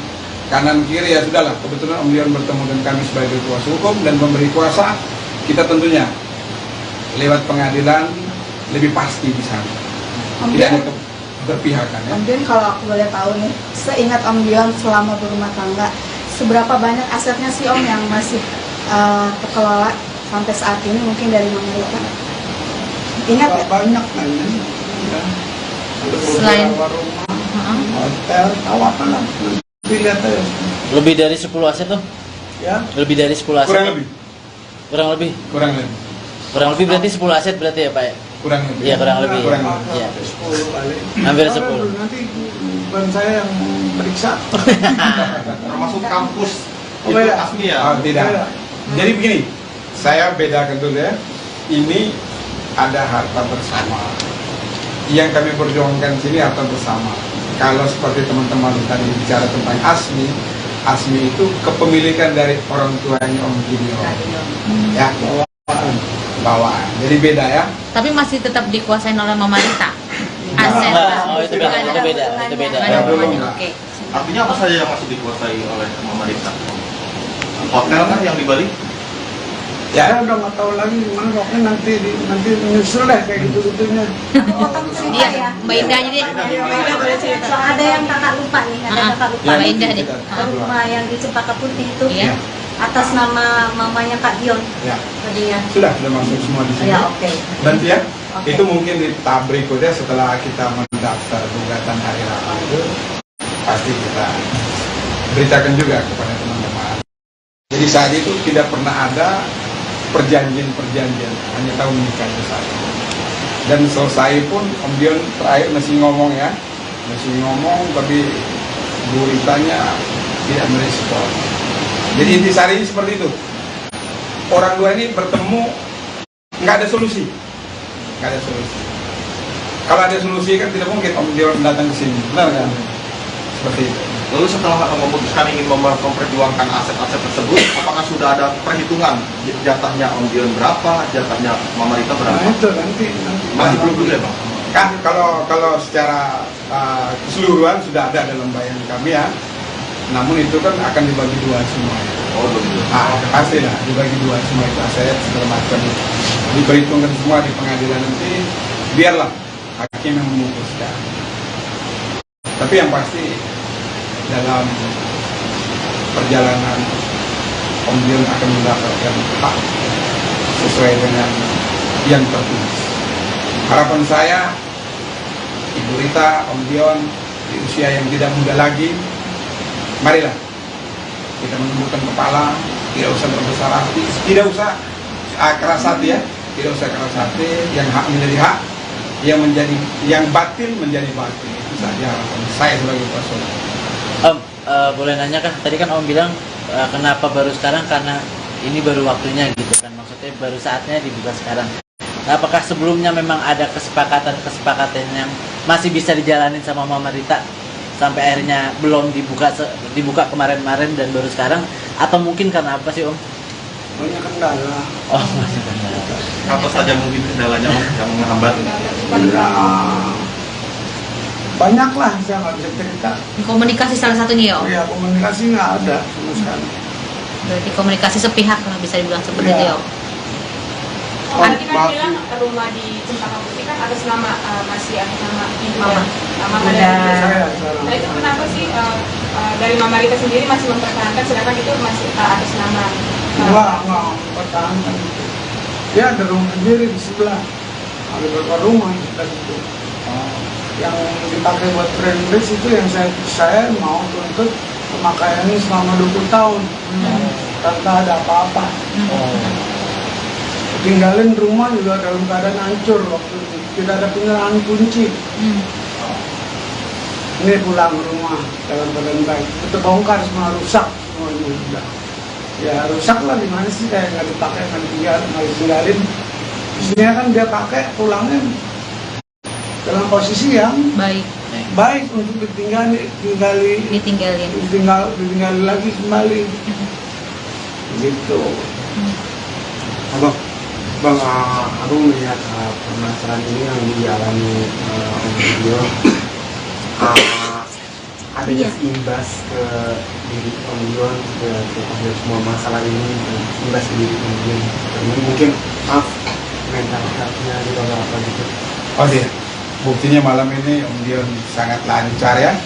kanan kiri, ya sudahlah. Kebetulan Om Dion bertemu dengan kami sebagai kuasa hukum dan memberi kuasa, kita tentunya lewat pengadilan lebih pasti di sana. Tidak ada berpihakan ya. Om Dion, kalau aku boleh tahu nih, seingat Om Dion selama berumah tangga, seberapa banyak asetnya sih Om yang masih terkelola sampai saat ini, mungkin dari Mama Rita? Ingat ya? Banyak kan ya. Ada Selain- beberapa rumah, hotel, tahu apa lah. Nanti lihat aja. Lebih dari 10 aset Om? Ya, Lebih dari 10 aset. Kurang lebih. Kurang lebih. Kurang lebih. Kurang lebih berarti 10 aset berarti ya Pak ya? Kurang lebih. Iya, kurang lebih. Kurang Ya. lebih. Iya. 10 kali. Hampir Kalau 10. Nanti bukan saya yang periksa. Termasuk kampus Oh, itu beda. Asmi ya? Oh, tidak. Beda. Jadi begini, saya bedakan dulu ya. Ini ada harta bersama. Yang kami perjuangkan di sini harta bersama. Kalau seperti teman-teman tadi bicara tentang Asmi, Asmi itu kepemilikan dari orang tuanya Om Gideon. Ya, bawaan. Jadi beda ya. Tapi masih tetap dikuasain oleh Mama Rita. Aset. Oh, itu beda, itu beda, itu beda. Nggak ada Belum, hubungannya. Mbak. Oke. Artinya apa saja yang masih dikuasai oleh Mama Rita? Hotel kan yang di Bali? Saya udah nggak tahu lagi gimana, pokoknya nanti menyusul deh kayak gitu-gitunya. Aku potong cerita Iya, ya. Mbak Indah aja deh. So, ada yang kakak lupa nih, ada Ah, kakak lupa. Mbak Indah deh. Rumah yang di Cempaka Putih itu Iya. atas nama mamanya Kak Dion Ya. tadinya. Sudah masuk semua di sini. Ya, oke. Nanti ya, Oke. itu mungkin di tahap berikutnya setelah kita mendaftar gugatan hari Rabu itu pasti kita beritakan juga kepada teman-teman. Jadi saat itu tidak pernah ada perjanjian, hanya tahu menikah itu saja. Dan selesai pun Om Dion terakhir masih ngomong ya, tapi Bu Ritanya tidak merespon. Jadi intisari seperti itu. Orang dua ini bertemu nggak ada solusi. Kalau ada solusi kan tidak mungkin Om Dion datang ke sini, benar kan? Seperti itu. Lalu setelah memutuskan ingin memperjuangkan aset-aset tersebut, apakah sudah ada perhitungan jatahnya Om Dion berapa, jatahnya Mama Rita Nah berapa? itu nanti. Masih belum dulu ya Bang? Kan kalau secara keseluruhan sudah ada dalam bayangan kami ya. Namun itu kan akan dibagi dua semua. Oh begitu. Pasti lah dibagi dua semua itu aset segala macam. Diperhitungkan semua di pengadilan nanti. Biarlah hakim yang memutuskan. Tapi yang pasti dalam perjalanan Om Dion akan mendapatkan hak sesuai dengan yang tertulis. Harapan saya Ibu Rita, Om Dion di usia yang tidak muda lagi, marilah kita menundukkan kepala, tidak usah berbesar hati, tidak usah keras hati ya, tidak usah keras hati, yang hak menjadi hak, yang batil menjadi batil. Itu saja harapan saya sebagai personal. Om, boleh nanya kah? Tadi kan Om bilang kenapa baru sekarang, karena ini baru waktunya gitu kan. Maksudnya baru saatnya dibuka sekarang. Nah, apakah sebelumnya memang ada kesepakatan yang masih bisa dijalanin sama Mama Rita sampai akhirnya belum dibuka kemarin-kemarin dan baru sekarang? Atau mungkin karena apa sih Om? Banyak kendala. Oh, masih kendala. Apa saja mungkin kendalanya Om yang menghambat? Banyak lah, saya nggak bisa cerita. Komunikasi salah satunya ya Om. Ya komunikasi nggak ada sama sekali. Berarti komunikasi sepihak lah bisa dibilang seperti itu ya Om. Oh, tadi kan bilang rumah di Cempaka Putih kan atas nama masih atas nama ibu Mama. dan Mama Udah. dan ibu. Saya sekarang. Nah itu kenapa sih dari Mama Rita sendiri masih mempertahankan sedangkan itu masih atas nama Nggak pertahankan. Dia ada rumah sendiri di sebelah. Ada beberapa rumah dan itu. Yang dipakai buat friendless itu yang saya mau tuntut pemakaiannya selama 20 tahun tanpa ada apa-apa. Tinggalin rumah juga dalam keadaan hancur waktu itu, tidak ada penyerahan kunci. Ini pulang rumah dalam keadaan baik, kita bongkar semua, rusak semuanya sudah. Ya rusak lah, gimana sih, kayak nggak dipakai, nggak ditinggalin. Isinya kan dia pakai pulangnya dalam posisi yang baik untuk ditinggali lagi kembali. Gitu. Bang, aku melihat permasalahan ini yang dialami Om Gideon, adanya imbas ke diri Om Gideon, ke semua masalah ini, imbas ke diri Om Gideon. Mungkin mental health-nya juga apa gitu. Oh iya, buktinya malam ini Om Dion sangat lancar ya.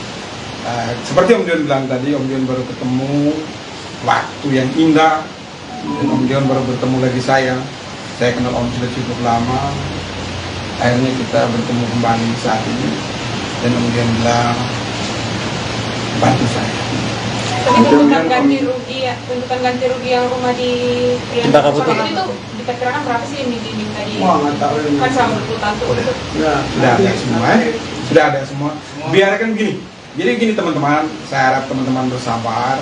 Seperti Om Dion bilang tadi, Om Dion baru ketemu waktu yang indah, dan Om Dion baru bertemu lagi saya. Saya kenal Om sudah cukup lama. Akhirnya kita bertemu kembali saat ini, dan Om Dion bilang bantu saya. Tapi tuntutan ganti rugi ya, tuntutan ganti rugi yang rumah di Cempaka Putih itu diperkirakan berapa sih yang diminta di? Wah, nggak tahu ini. Kan selama 20 tahun tuh. Ya, Sudah ada semua, sudah ada semua. Biarkan gini. Jadi gini teman-teman, saya harap teman-teman bersabar.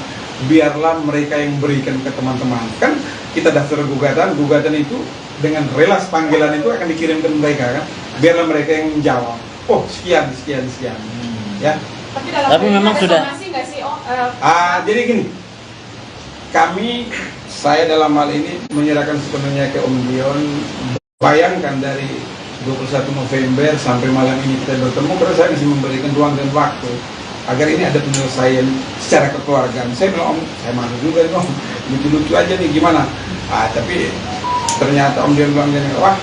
Biarlah mereka yang berikan ke teman-teman. Kan kita daftar gugatan itu dengan relas panggilan itu akan dikirim ke mereka kan. Biarlah mereka yang menjawab. Oh sekian. Ya. Tapi memang sudah. Nggak sih? Jadi gini. Saya dalam hal ini menyerahkan sepenuhnya ke Om Dion. Bayangkan dari 21 November sampai malam ini kita bertemu, karena saya masih memberikan ruang dan waktu agar ini ada penyelesaian secara kekeluargaan. Saya bilang, Om, saya malu juga nih Om, lucu-lucu aja nih gimana. Tapi ternyata Om Dion bilang, wah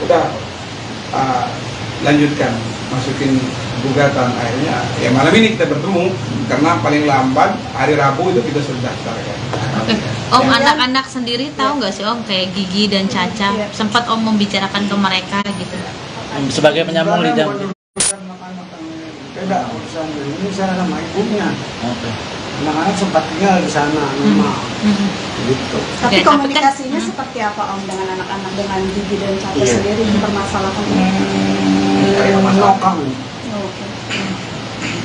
udah lanjutkan, masukin gugatan. Akhirnya ya malam ini kita bertemu, karena paling lambat hari Rabu itu kita sudah daftarkan. Oke. Om, anak-anak sendiri tahu nggak sih Om, kayak Gigi dan Caca, sempat Om membicarakan ke mereka gitu? Sebagai penyambung lidah. Beda urusan ini saya sama ibunya. Oke. Anak-anak sempat tinggal di sana, rumah. Gitu. Tapi Oke, komunikasinya seperti apa Om dengan anak-anak, dengan Gigi dan Caca sendiri mempermasalahkan ini? Kayak menokang. Oke.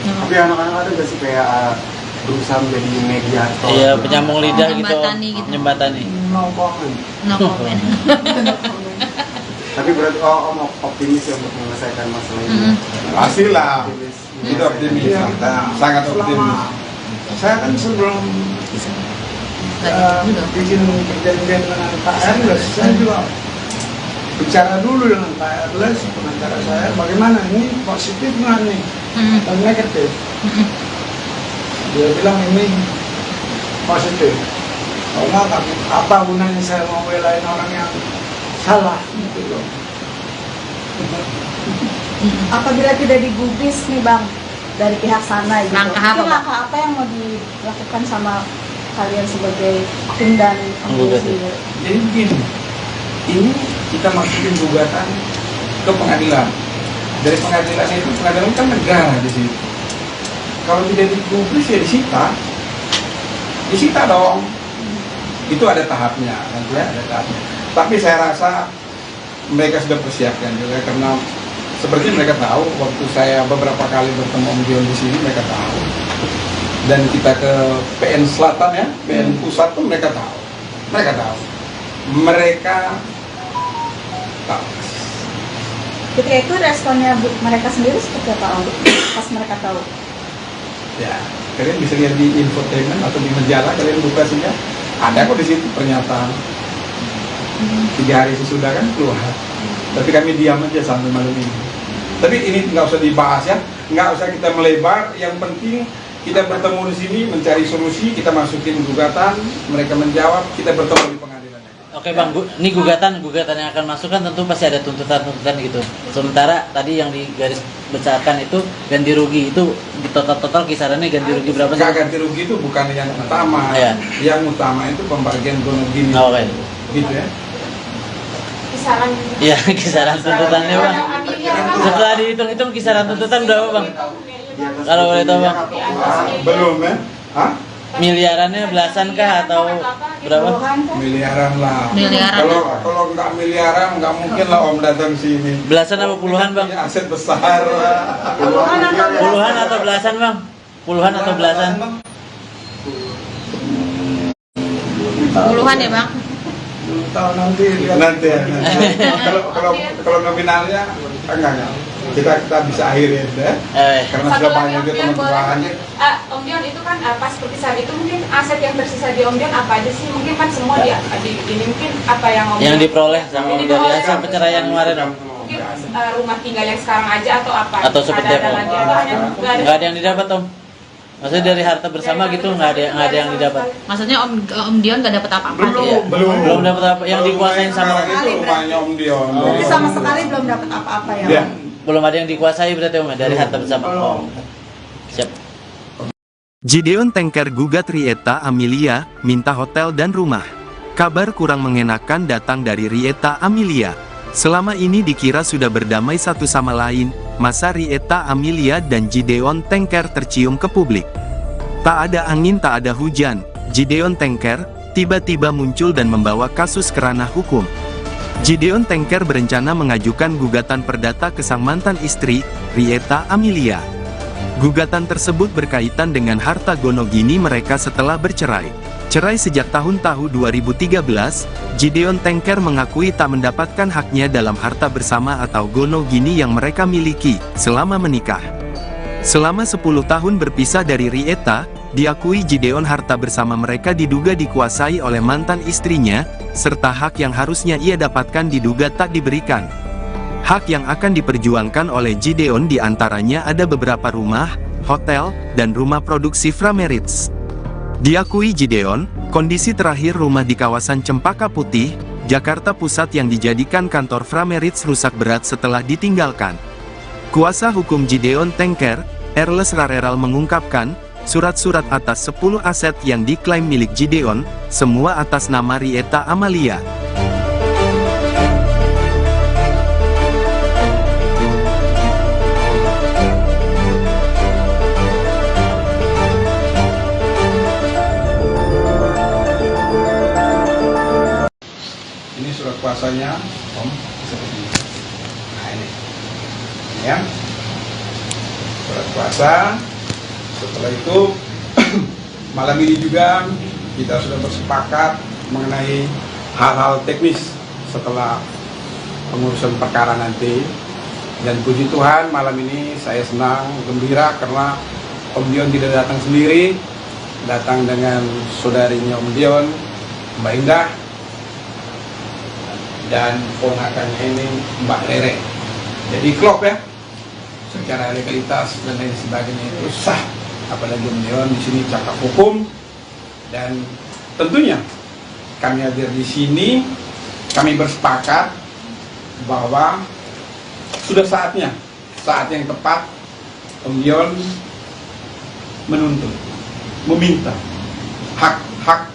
Tapi anak-anak ada nggak sih kayak berusaha menjadi mediator? Iya, penyambung lidah gitu. Jembatani gitu. Jembatani. Nokongan. No comment. Tapi berarti Om optimis ya untuk menyelesaikan masalah ini. Pastilah. Optimis. Kita optimis, sangat optimis. Saya kan sebelum bikin perjanjian dengan Pak Erles, saya juga bicara dulu dengan Pak Erles, pengacara saya, bagaimana ini positif nggak nih atau negatif. Dia bilang ini positif. Kalau nggak, apa gunanya saya mau belain orang yang salah gitu loh. Apabila tidak digubris nih Bang dari pihak sana gitu, Langkah apa, mungkin Bang? langkah apa yang mau dilakukan sama kalian sebagai tim dan Penggugat. Jadi begini, ini kita masukin gugatan ke pengadilan. Dari pengadilan itu, pengadilan kan negara di situ. Kalau tidak digubris ya disita dong. Itu ada tahapnya, nanti ya, ada tahapnya. Tapi saya rasa mereka sudah persiapkan juga, karena seperti mereka tahu waktu saya beberapa kali bertemu Om Dion di sini, mereka tahu. Dan kita ke PN Selatan ya, PN Pusat pun mereka tahu. Mereka tahu. Ketika itu responnya mereka sendiri seperti apa Om? Pas mereka tahu? Ya, kalian bisa lihat di infotainment atau di majalah, kalian buka saja. Ada kok di situ pernyataan. 3 hari sesudah kan keluar. Tapi kami diam aja sampai malam ini. Tapi ini nggak usah dibahas ya, nggak usah kita melebar. Yang penting kita bertemu di sini mencari solusi, kita masukin gugatan, mereka menjawab, kita bertemu di pengadilan. Oke Bang, ini gugatan yang akan masuk kan tentu pasti ada tuntutan gitu. Sementara tadi yang digaris besarkan itu ganti rugi, itu di total kisarannya ganti rugi berapa sih? Ganti rugi itu bukan yang utama. Ya. Yang utama itu pembagian gonogini. Oke. Gitu ya. Kisaran. Iya, kisaran tuntutannya Bang. Setelah dihitung-hitung kisaran tuntutan berapa Bang? Kalau boleh tahu Bang. Belum ya? Hah? Miliarannya belasan kah atau berapa? Miliaran lah. Miliaran. Kalau nggak miliaran nggak mungkin lah Om datang sini. Belasan apa puluhan Bang? Punya aset besar. Puluhan atau belasan Bang? Puluhan atau belasan? Puluhan ya Bang? Tahu nanti lihat. Nanti ya. Kalau nominalnya enggak. Kita bisa akhirin ya. Karena Satu sudah lagi banyak Om juga Dion, teman-teman. Om Dion itu kan pas seperti saat itu mungkin aset yang tersisa di Om Dion apa aja sih? Mungkin kan semua ini mungkin apa yang Om Yang Dion diperoleh sama Yang dari diperoleh. hasil perceraian kemarin Om? mungkin rumah tinggal yang sekarang aja atau apa? Atau seperti ada apa? lagi atau hanya Nggak ada yang didapat Om? Maksudnya dari harta bersama gitu nggak ada yang didapat? Maksudnya Om Dion nggak dapat apa-apa? Iya. Belum dapat apa yang dikuasain sama itu rumahnya Om Dion. Jadi sama sekali belum dapat apa-apa ya Ya. Om? belum ada yang dikuasai berarti Om dari harta bersama. Oh. Siap. Gideon Tengker gugat Rieta Amelia, minta hotel dan rumah. Kabar kurang mengenakan datang dari Rieta Amelia. Selama ini dikira sudah berdamai satu sama lain, masa Rieta Amelia dan Gideon Tengker tercium ke publik. Tak ada angin tak ada hujan, Gideon Tengker tiba-tiba muncul dan membawa kasus ke ranah hukum. Gideon Tengker berencana mengajukan gugatan perdata ke sang mantan istri, Rieta Amelia. Gugatan tersebut berkaitan dengan harta gonogini mereka setelah bercerai. Cerai sejak tahun 2013, Gideon Tengker mengakui tak mendapatkan haknya dalam harta bersama atau gonogini yang mereka miliki selama menikah. Selama 10 tahun berpisah dari Rieta, diakui Gideon harta bersama mereka diduga dikuasai oleh mantan istrinya, serta hak yang harusnya ia dapatkan diduga tak diberikan. Hak yang akan diperjuangkan oleh Gideon diantaranya ada beberapa rumah, hotel, dan rumah produksi Frameritz. Diakui Gideon, kondisi terakhir rumah di kawasan Cempaka Putih, Jakarta Pusat yang dijadikan kantor Frameritz rusak berat setelah ditinggalkan. Kuasa hukum Gideon Tengker, Erles Rareral mengungkapkan, surat-surat atas 10 aset yang diklaim milik Gideon, semua atas nama Rieta Amelia. Ini surat kuasanya, Om, seperti ini. Nah ini ya, surat kuasa. Setelah itu, malam ini juga kita sudah bersepakat mengenai hal-hal teknis setelah pengurusan perkara nanti. Dan puji Tuhan, malam ini saya senang, gembira karena Om Dion tidak datang sendiri, datang dengan saudarinya Om Dion, Mbak Indah, dan ponakannya ini Mbak Rere. Jadi klop ya, secara legalitas dan lain sebagainya itu sah. Apalagi Om Dion di sini cakap hukum, dan tentunya kami hadir di sini, kami bersepakat bahwa sudah saatnya, saat yang tepat Om Dion menuntut, meminta hak-hak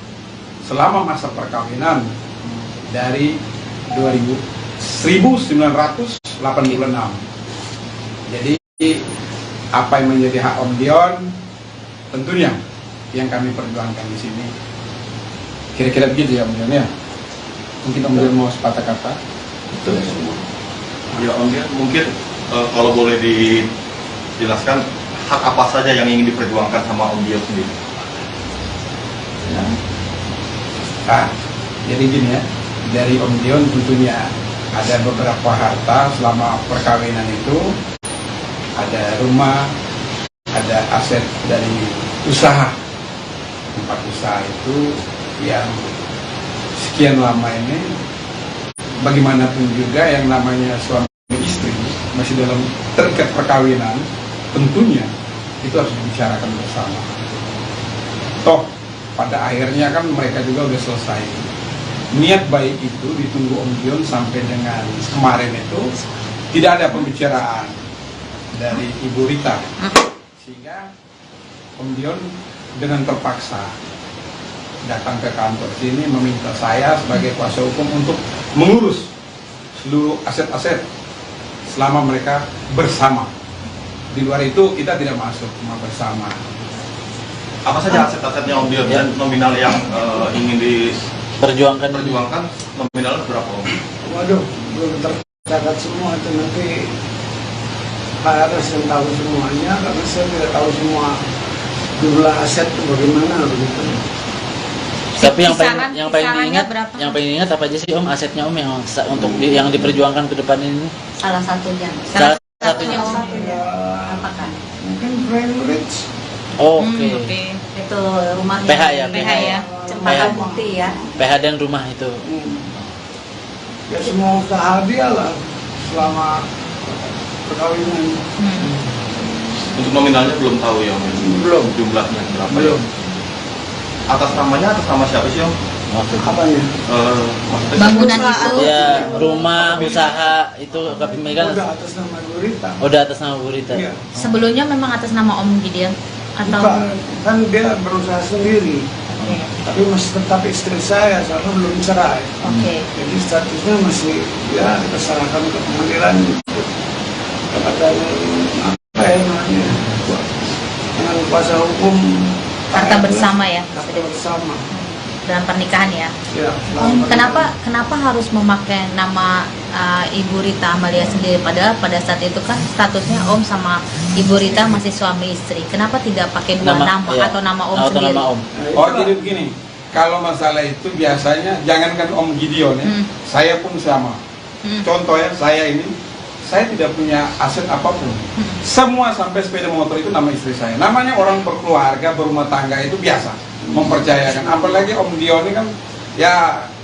selama masa perkawinan dari 1986. Jadi apa yang menjadi hak Om Dion tentunya yang kami perjuangkan di sini. Kira-kira begitu ya Om Dion ya. Mungkin Om Dion mau sepatah kata. Betul semua. Ya Om Dion, mungkin kalau boleh dijelaskan hak apa saja yang ingin diperjuangkan sama Om Dion sendiri. Ya. Nah, jadi gini ya, dari Om Dion tentunya ada beberapa harta selama perkawinan itu, ada rumah, ada aset dari usaha, tempat usaha itu yang sekian lama ini, bagaimanapun juga yang namanya suami istri masih dalam terikat perkawinan, tentunya itu harus dibicarakan bersama. Toh pada akhirnya kan mereka juga udah selesai. Niat baik itu ditunggu Om Dion sampai dengan kemarin itu tidak ada pembicaraan dari Ibu Rita, sehingga Om Dion dengan terpaksa datang ke kantor sini meminta saya sebagai kuasa hukum untuk mengurus seluruh aset-aset selama mereka bersama. Di luar itu kita tidak masuk, cuma bersama. Apa saja aset-asetnya Om Dion dan nominal yang ingin perjuangkan nominalnya berapa Om? Waduh, belum tercatat semua itu, nanti harus yang tahu semuanya karena saya tidak tahu semua jumlah aset itu bagaimana begitu. Tapi yang Kisarannya berapa? paling ingat apa aja sih Om asetnya Om yang untuk yang diperjuangkan ke depan ini? Salah satunya. Salah satunya. Apakah? Mungkin Frameritz. Oke. Itu rumahnya. PH ya, PH ya. Cempaka PH. Putih ya. PH dan rumah itu. Ya semua usaha dia lah selama perkawinan. Untuk nominalnya belum tahu ya Om? Belum. Jumlahnya berapa? Belum. Atas namanya atas nama siapa sih Om? Apanya? Maksudnya Bangunan itu. Ya, rumah, usaha itu kepemilikan Udah atas nama Bu Rita. udah atas nama Bu Rita. Iya. Sebelumnya memang atas nama Om Gideon atau Bukan, kan dia berusaha sendiri. Oke. Tapi masih tetap istri saya, soalnya belum cerai. Oke. Jadi statusnya masih ya kita serahkan ke pengadilan kepada apa ya namanya dengan kuasa hukum Harta bersama ya, harta bersama. dalam pernikahan ya. Ya, Kenapa harus memakai nama Ibu Rita Amalia sendiri, padahal pada saat itu kan statusnya Om sama Ibu Rita masih suami istri. Kenapa tidak pakai dua nama iya. atau nama Om Atau sendiri? nama Om. Oh, jadi begini. Kalau masalah itu biasanya jangankan Om Gideon ya, saya pun sama. Contoh ya, saya tidak punya aset apapun. Semua sampai sepeda motor itu nama istri saya. Namanya orang berkeluarga, berumah tangga itu biasa, mempercayakan. Apalagi Om Gideon ini kan, ya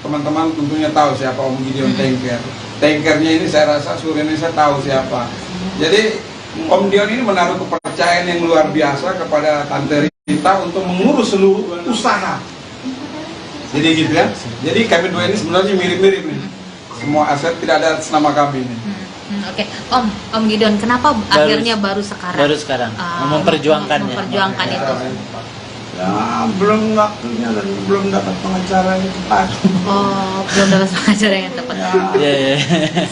teman-teman tentunya tahu siapa Om Gideon Tanker. Tankernya ini saya rasa seluruh Indonesia tahu siapa. Jadi Om Gideon ini menaruh kepercayaan yang luar biasa kepada Tante Rita untuk mengurus seluruh usaha. Jadi gitu ya. Jadi kami dua ini sebenarnya mirip-mirip nih. Semua aset tidak ada atas nama kami ini. Oke, Om Gideon, kenapa akhirnya baru sekarang? Baru sekarang memperjuangkannya. Memperjuangkan itu. Ya, belum waktunya dan belum dapat pengacara yang tepat. Oh, belum dapat pengacara yang tepat. Iya, iya.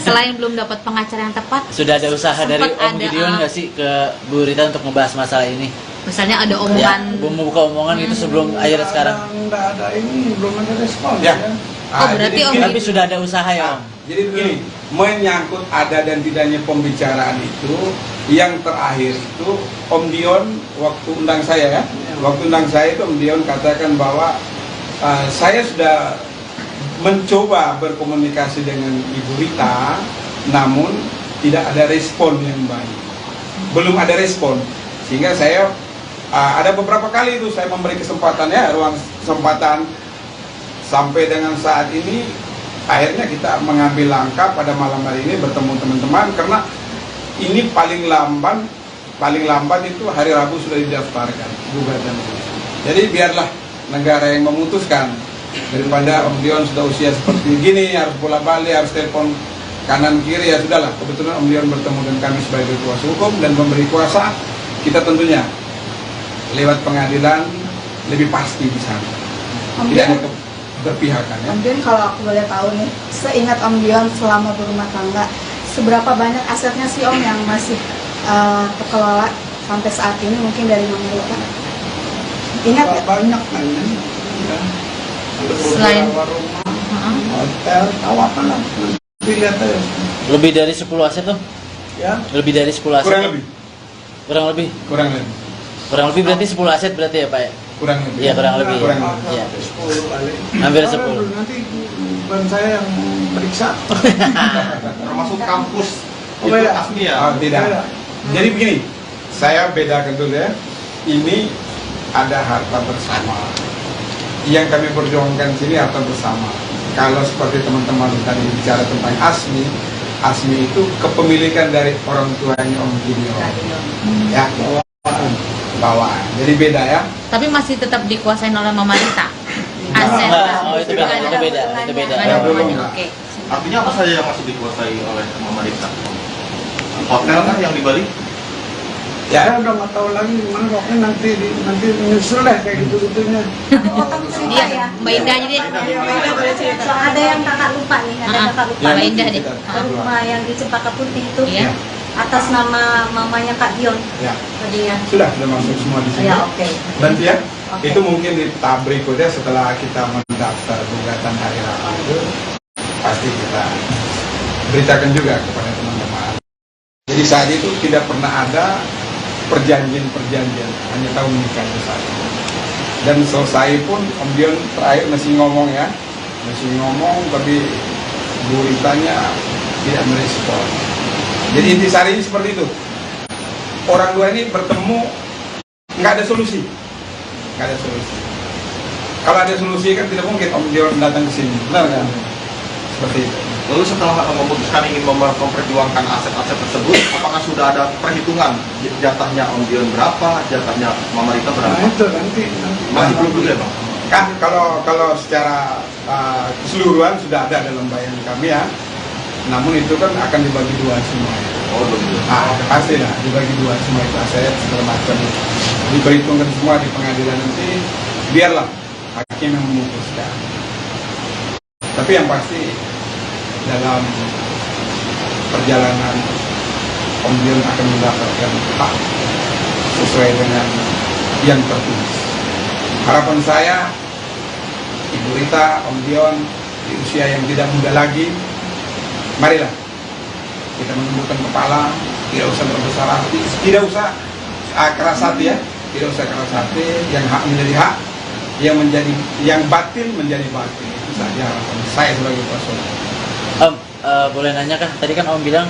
Selain belum dapat pengacara yang tepat, Sudah ada usaha dari sempat Om Gideon nggak sih ke Bu Rita untuk membahas masalah ini? misalnya ada Ya, omongan membuka omongan itu sebelum akhirnya sekarang. Nggak ada ini, belum ada respon. Ya. Oh, berarti jadi Om begini. Tapi sudah ada usaha ya Om. Jadi begini, menyangkut ada dan tidaknya pembicaraan itu, yang terakhir itu Om Dion waktu undang saya ya, waktu undang saya itu Om Dion katakan bahwa saya sudah mencoba berkomunikasi dengan Ibu Rita, namun tidak ada respon yang baik, belum ada respon, sehingga saya ada beberapa kali itu saya memberi kesempatan ya, ruang kesempatan sampai dengan saat ini. Akhirnya kita mengambil langkah pada malam hari ini bertemu teman-teman, karena ini paling lamban itu hari Rabu sudah didaftarkan gugatan. Jadi biarlah negara yang memutuskan, daripada Om Dion sudah usia seperti gini harus bola-balik, harus telepon kanan kiri, ya sudahlah. Kebetulan Om Dion bertemu dengan kami sebagai kuasa hukum dan memberi kuasa, kita tentunya lewat pengadilan lebih pasti di sana. Tidak ada berpihakan ya. Om Dion, kalau aku boleh tahu nih, seingat Om Dion selama berumah tangga, seberapa banyak asetnya sih Om yang masih terkelola sampai saat ini, mungkin dari Mama Rita? Ingat ya? Banyak kan ya. Selain rumah, hotel, tahu apa lah. Lihat aja. Lebih dari 10 aset Om? Ya. Lebih dari 10 aset? Kurang lebih. Kurang lebih? Kurang lebih. Kurang lebih berarti 10 aset berarti ya Pak ya? Kurang lebih. Iya kurang lebih. Kurang Ya. lebih. Iya. 10 kali. Hampir Kalau 10. Nanti bukan saya yang periksa. Termasuk kampus Oh, itu beda. asli ya. Oh, tidak. Beda. Jadi begini, saya bedakan dulu ya. Ini ada harta bersama. Yang kami perjuangkan sini harta bersama. Kalau seperti teman-teman tadi bicara tentang Asmi itu kepemilikan dari orang tuanya Om Gideon. Ya, bawaan. Jadi beda ya. tapi masih tetap dikuasain oleh Mama Rita. Aset. Oh itu beda, itu beda, itu beda. Nggak ada Belum, hubungannya. Mbak. Oke. Artinya apa saja yang masih dikuasai oleh Mama Rita? Hotel kan yang di Bali? Saya udah nggak tahu lagi gimana, pokoknya nanti nyusul deh kayak gitu-gitunya. Iya, Mbak Indah aja deh. Ada yang kakak lupa nih, ada kakak lupa. Mbak Indah deh. Rumah yang di Cempaka Putih itu Iya. atas nama mamanya Kak Dion Ya. tadinya. Sudah masuk semua di sini. Ya, oke. Nanti ya. Oke. Itu mungkin di tahap berikutnya setelah kita mendaftar gugatan hari Rabu itu pasti kita beritakan juga kepada teman-teman. Jadi saat itu tidak pernah ada perjanjian, hanya tahu menikah saja. Dan selesai pun Om Dion terakhir masih ngomong ya, tapi Bu Ritanya tidak merespon. Jadi intisarinya seperti itu. Orang dua ini bertemu nggak ada solusi. Kalau ada solusi kan tidak mungkin Om Dion datang ke sini, benar kan? Seperti itu. Lalu setelah memutuskan ingin memperjuangkan aset-aset tersebut, apakah sudah ada perhitungan jatahnya Om Dion berapa, jatahnya Mama Rita Nah berapa? itu nanti. Masih belum dulu ya Bang? Kan kalau secara keseluruhan sudah ada dalam bayangan kami ya. Namun itu kan akan dibagi dua semua. Oh begitu. Pasti lah dibagi dua semua itu aset segala macam. Diperhitungkan semua di pengadilan nanti. Biarlah hakim yang memutuskan. Tapi yang pasti dalam perjalanan Om Dion akan mendapatkan hak sesuai dengan yang tertulis. harapan saya Ibu Rita, Om Dion di usia yang tidak muda lagi, marilah kita menundukkan kepala, tidak usah berbesar hati, tidak usah keras hati ya, tidak usah keras hati, yang hak menjadi hak, yang batil menjadi batil. Itu saja harapan saya sebagai pastor. Om, boleh nanya kah? Tadi kan Om bilang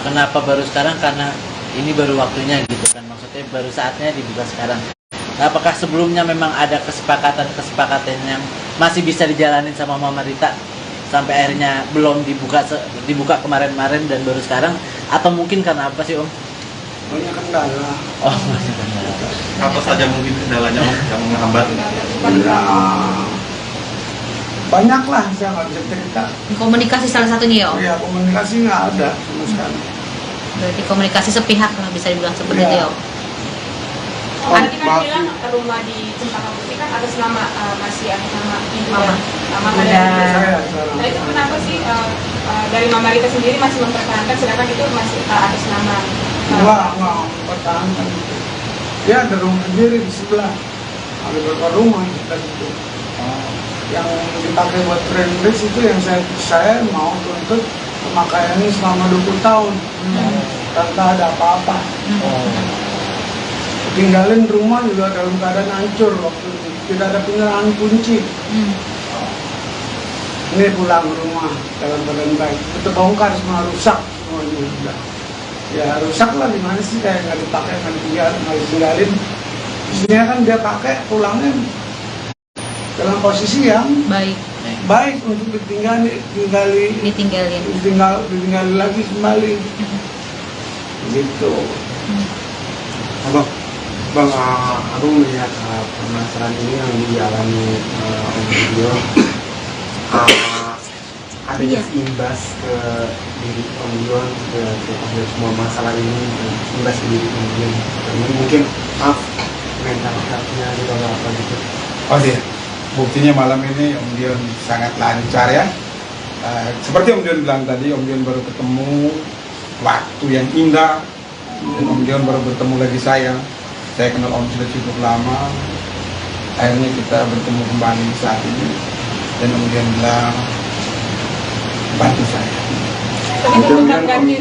kenapa baru sekarang, karena ini baru waktunya gitu kan, maksudnya baru saatnya dibuka sekarang. Apakah sebelumnya memang ada kesepakatan yang masih bisa dijalanin sama Mama Rita sampai akhirnya belum dibuka kemarin-kemarin dan baru sekarang, atau mungkin karena apa sih Om? Banyak kendala. Oh, banyak kendala. Apa saja mungkin kendalanya Om yang menghambat? Banyak lah, saya nggak bisa cerita. Komunikasi salah satunya ya Om? Ya, komunikasi nggak ada sama sekali. Berarti komunikasi sepihak lah bisa dibilang seperti itu ya Om? Oh, tadi kan bilang rumah di Cempaka Putih kan atas nama masih atas nama ibu dan Mama Rita. Nah itu kenapa sih dari Mama Rita sendiri masih mempertahankan, sedangkan itu masih atas nama? Enggak mempertahankan. Dia ada rumah sendiri di sebelah. Ada beberapa rumah dan itu. Yang dipakai buat friendless itu yang saya mau tuntut pemakaiannya selama 20 tahun. Tanpa ada apa-apa. Tinggalin rumah juga dalam keadaan hancur waktu itu. Tidak ada penyerahan kunci. Ini pulang rumah dalam keadaan baik. Itu bongkar semua, rusak semuanya sudah. Ya rusak lah, gimana sih, kayak nggak dipakai, nggak ditinggalin. Isinya kan dia pakai pulangnya dalam posisi yang baik untuk ditinggali lagi kembali. Gitu. Bang, aku melihat permasalahan ini yang dialami Om Dion, adanya imbas ke diri Om Dion, ke semua masalah ini, imbas ke diri Om Dion. Mungkin mental health-nya juga apa gitu. Oh iya, buktinya malam ini Om Dion sangat lancar ya. Seperti Om Dion bilang tadi, Om Dion baru ketemu waktu yang indah, dan Om Dion baru bertemu lagi saya. Saya kenal Om sudah cukup lama, akhirnya kita bertemu kembali saat ini, dan Om Dion bilang bantu saya. Tapi tuntutan ganti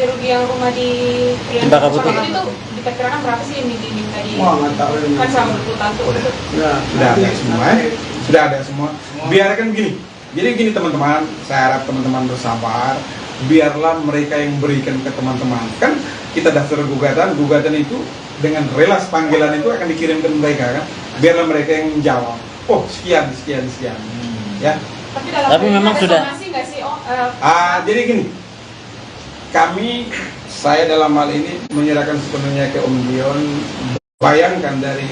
rugi yang rumah di Cempaka Putih itu diperkirakan berapa sih yang diminta di? Wah, nggak tahu ini. Kan selama 20 tahun tuh. Sudah ada semua, sudah ada semua. Biarkan gini. Jadi gini teman-teman, saya harap teman-teman bersabar. Biarlah mereka yang berikan ke teman-teman. Kan kita daftar gugatan itu dengan relas panggilan itu akan dikirim ke mereka kan. Biarlah mereka yang menjawab. Oh sekian. Ya. Tapi memang sudah. Nggak sih, Jadi gini. Saya dalam hal ini menyerahkan sepenuhnya ke Om Dion. Bayangkan dari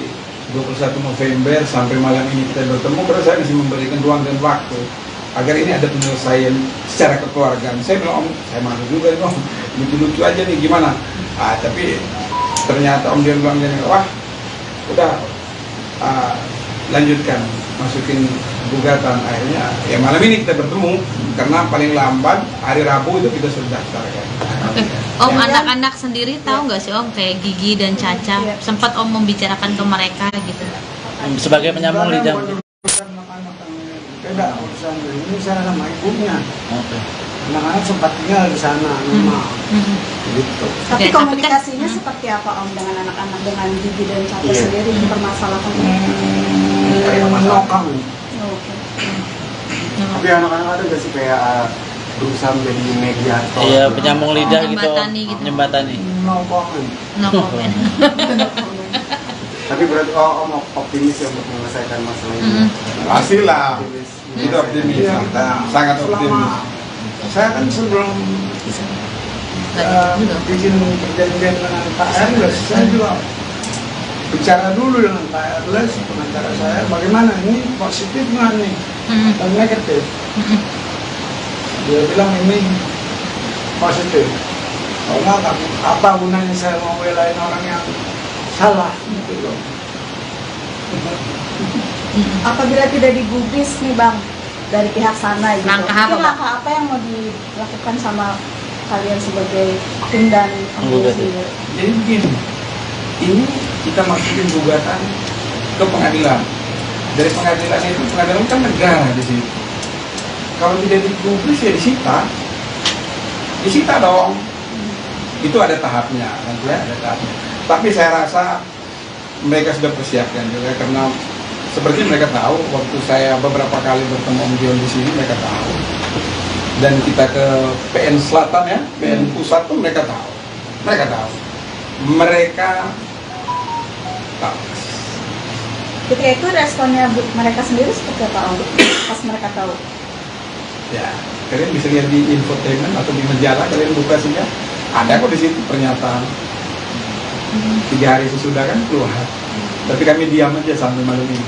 21 November sampai malam ini kita bertemu, karena saya masih memberikan ruang dan waktu agar ini ada penyelesaian secara kekeluargaan. Saya bilang, Om, saya malu juga nih Om, lucu-lucu aja nih gimana. Tapi ternyata Om Dion bilang gini, wah udah lanjutkan, masukin gugatan. Akhirnya ya malam ini kita bertemu, karena paling lambat hari Rabu itu kita sudah daftarkan. Om, anak-anak sendiri tahu nggak sih Om, kayak Gigi dan Caca, sempat Om membicarakan ke mereka gitu? Sebagai penyambung lidah. Beda urusan ini, saya sama ibunya. Oke. Anak-anak sempat tinggal di sana, rumah. Gitu. Tapi Oke, komunikasinya seperti apa Om dengan anak-anak, dengan Gigi dan Caca sendiri mempermasalahkan Menokang. Oke. Tapi anak-anak ada nggak sih kayak berusaha menjadi mediator? Iya, penyambung lidah gitu. Jembatani gitu. Jembatani. Menokang. No comment. Tapi berarti Om optimis ya untuk menyelesaikan masalah ini. Pastilah. Optimis. Kita optimis, kita sangat optimis. Saya kan sebelum bikin perjanjian dengan Pak Erles, saya juga bicara dulu dengan Pak Erles, pengacara saya, bagaimana ini positif nggak nih atau negatif. Dia bilang ini positif. Kalau nggak, apa gunanya saya mau belain orang yang salah gitu loh. Apabila tidak digubris nih Bang dari pihak sana gitu, Langkah apa, mungkin Bang? langkah apa yang mau dilakukan sama kalian sebagai tim dan Penggugat. sendiri? Jadi begini, ini kita masukin gugatan ke pengadilan. Dari pengadilan itu, pengadilan kan negara di situ. Kalau tidak dipublis ya disita dong. Itu ada tahapnya, nanti ya, ada tahapnya. Tapi saya rasa mereka sudah persiapkan juga, karena seperti mereka tahu waktu saya beberapa kali bertemu Om Dion di sini, mereka tahu. Dan kita ke PN Selatan ya, PN Pusat pun mereka tahu. Mereka tahu. Mereka tahu. Ketika itu responnya mereka sendiri seperti apa Om? Pas mereka tahu? Ya, kalian bisa lihat di infotainment atau di majalah, kalian buka saja. Ada kok di situ pernyataan. 3 hari sesudah kan keluar. Tapi kami diam aja sampai malam ini.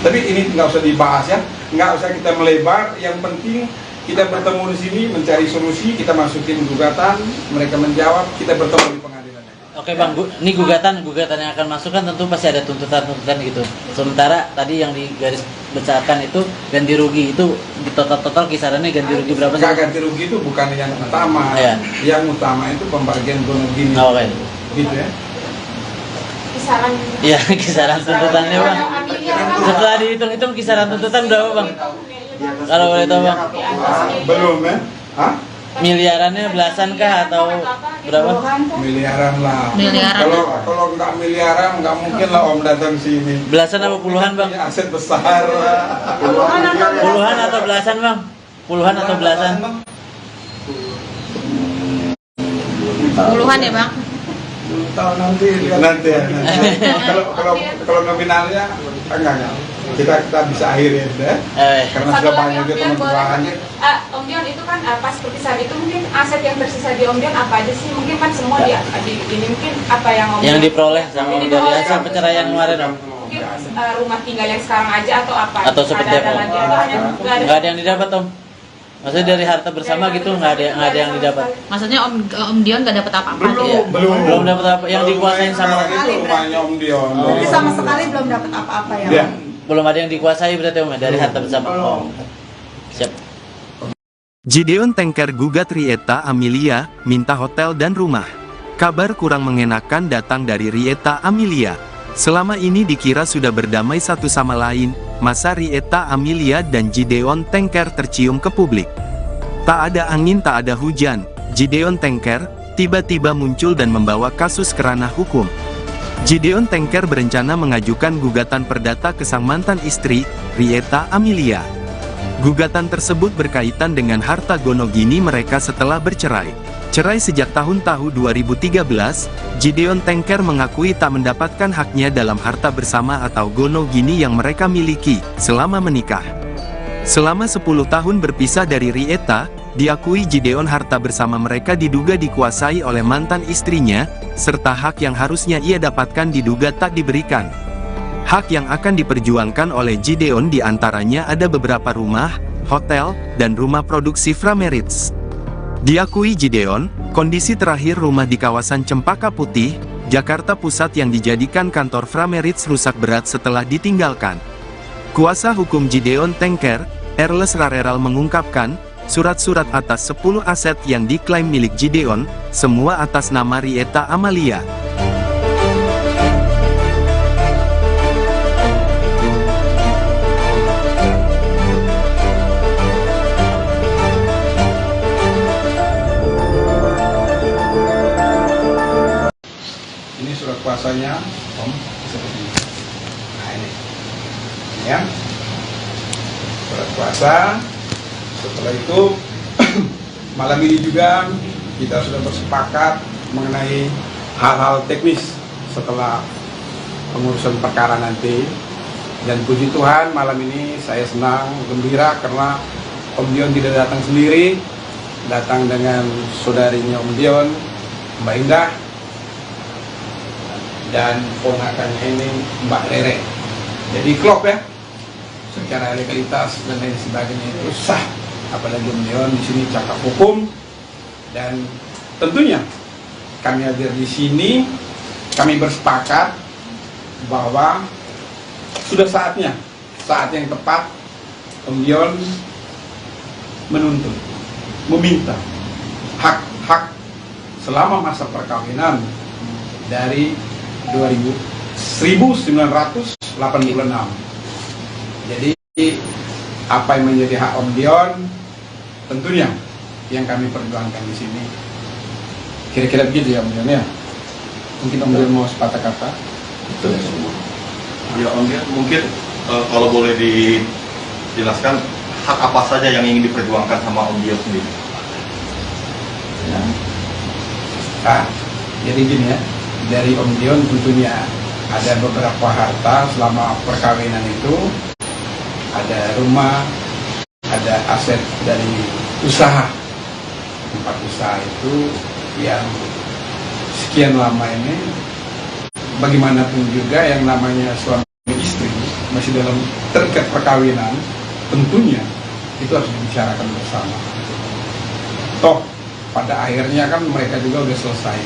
Tapi ini nggak usah dibahas ya, nggak usah kita melebar. Yang penting kita bertemu di sini mencari solusi, kita masukin gugatan, mereka menjawab, kita bertemu di pengadilan. Oke Bang, ini gugatan yang akan masuk kan tentu pasti ada tuntutan gitu. Sementara tadi yang digaris besarkan itu ganti rugi, itu di total kisarannya ganti rugi berapa sih? Ganti rugi itu bukan yang utama. Ya. Yang utama itu pembagian gonogini. Oke. Gitu ya. Kisaran. Iya, kisaran tuntutannya Bang. Setelah dihitung-hitung kisaran tuntutan berapa Bang? Kalau boleh tahu Bang. Belum ya? Hah? Miliarannya belasan kah atau berapa? Miliaran lah. Miliaran. Kalau nggak miliaran nggak mungkin lah Om datang sini. Belasan apa puluhan Bang? Ini aset besar. Puluhan atau belasan Bang? Puluhan atau belasan? Puluhan ya Bang? Tahu nanti lihat. Nanti ya. Kalau nominalnya enggak. Kita bisa akhirin ya. Karena sudah banyak juga teman-teman. Om Dion itu kan pas perpisahan itu mungkin aset yang tersisa di Om Dion apa aja sih? Mungkin kan semua ini mungkin apa yang Om Yang Dion diperoleh sama dari hasil perceraian kemarin Om? mungkin rumah tinggal yang sekarang aja atau apa? Atau seperti ada apa? lagi atau hanya Nggak ada yang didapat Om? Maksudnya dari harta bersama gitu nggak ada yang didapat? Maksudnya Om Dion nggak dapat apa-apa? Iya. Belum dapat apa? Yang dikuasain sama itu rumahnya Om Dion. Jadi sama sekali belum dapat apa-apa ya? Iya. belum ada yang dikuasai berarti Om ya, dari harta bersama. Oh. Siap. Gideon Tengker gugat Rieta Amelia, minta hotel dan rumah. Kabar kurang mengenakan datang dari Rieta Amelia. Selama ini dikira sudah berdamai satu sama lain, masa Rieta Amelia dan Gideon Tengker tercium ke publik. Tak ada angin tak ada hujan, Gideon Tengker tiba-tiba muncul dan membawa kasus ke ranah hukum. Gideon Tengker berencana mengajukan gugatan perdata ke sang mantan istri, Rieta Amelia. Gugatan tersebut berkaitan dengan harta gonogini mereka setelah bercerai. Cerai sejak tahun 2013, Gideon Tengker mengakui tak mendapatkan haknya dalam harta bersama atau gonogini yang mereka miliki selama menikah. Selama 10 tahun berpisah dari Rieta, diakui Gideon harta bersama mereka diduga dikuasai oleh mantan istrinya, serta hak yang harusnya ia dapatkan diduga tak diberikan. Hak yang akan diperjuangkan oleh Gideon diantaranya ada beberapa rumah, hotel, dan rumah produksi Frameritz. Diakui Gideon, kondisi terakhir rumah di kawasan Cempaka Putih, Jakarta Pusat yang dijadikan kantor Frameritz rusak berat setelah ditinggalkan. Kuasa hukum Gideon Tengker, Erles Rareral mengungkapkan, surat-surat atas 10 aset yang diklaim milik Gideon, semua atas nama Rieta Amelia. Ini surat kuasanya, Om, seperti ini. Nah ini ya, surat kuasa. Setelah itu, malam ini juga kita sudah bersepakat mengenai hal-hal teknis setelah pengurusan perkara nanti. Dan puji Tuhan, malam ini saya senang, gembira karena Om Dion tidak datang sendiri, datang dengan saudarinya Om Dion, Mbak Indah, dan ponakannya ini Mbak Rere. Jadi klop ya, secara legalitas dan lain sebagainya itu sah. Apalagi Om Dion di sini cakap hukum, dan tentunya kami hadir di sini, kami bersepakat bahwa sudah saatnya, saat yang tepat Om Dion menuntut, meminta hak-hak selama masa perkawinan dari 1900 1986. Jadi apa yang menjadi hak Om Dion tentunya yang kami perjuangkan di sini. Kira-kira begitu ya Om Dion ya. Mungkin Om Dion mau sepatah kata. Betul semua. Ya Om Dion, mungkin kalau boleh dijelaskan hak apa saja yang ingin diperjuangkan sama Om Dion sendiri. Ya. Nah, jadi gini ya, dari Om Dion tentunya ada beberapa harta selama perkawinan itu, ada rumah, ada aset dari usaha, tempat usaha itu yang sekian lama ini, bagaimanapun juga yang namanya suami istri masih dalam terikat perkawinan, tentunya itu harus dibicarakan bersama. Toh pada akhirnya kan mereka juga udah selesai.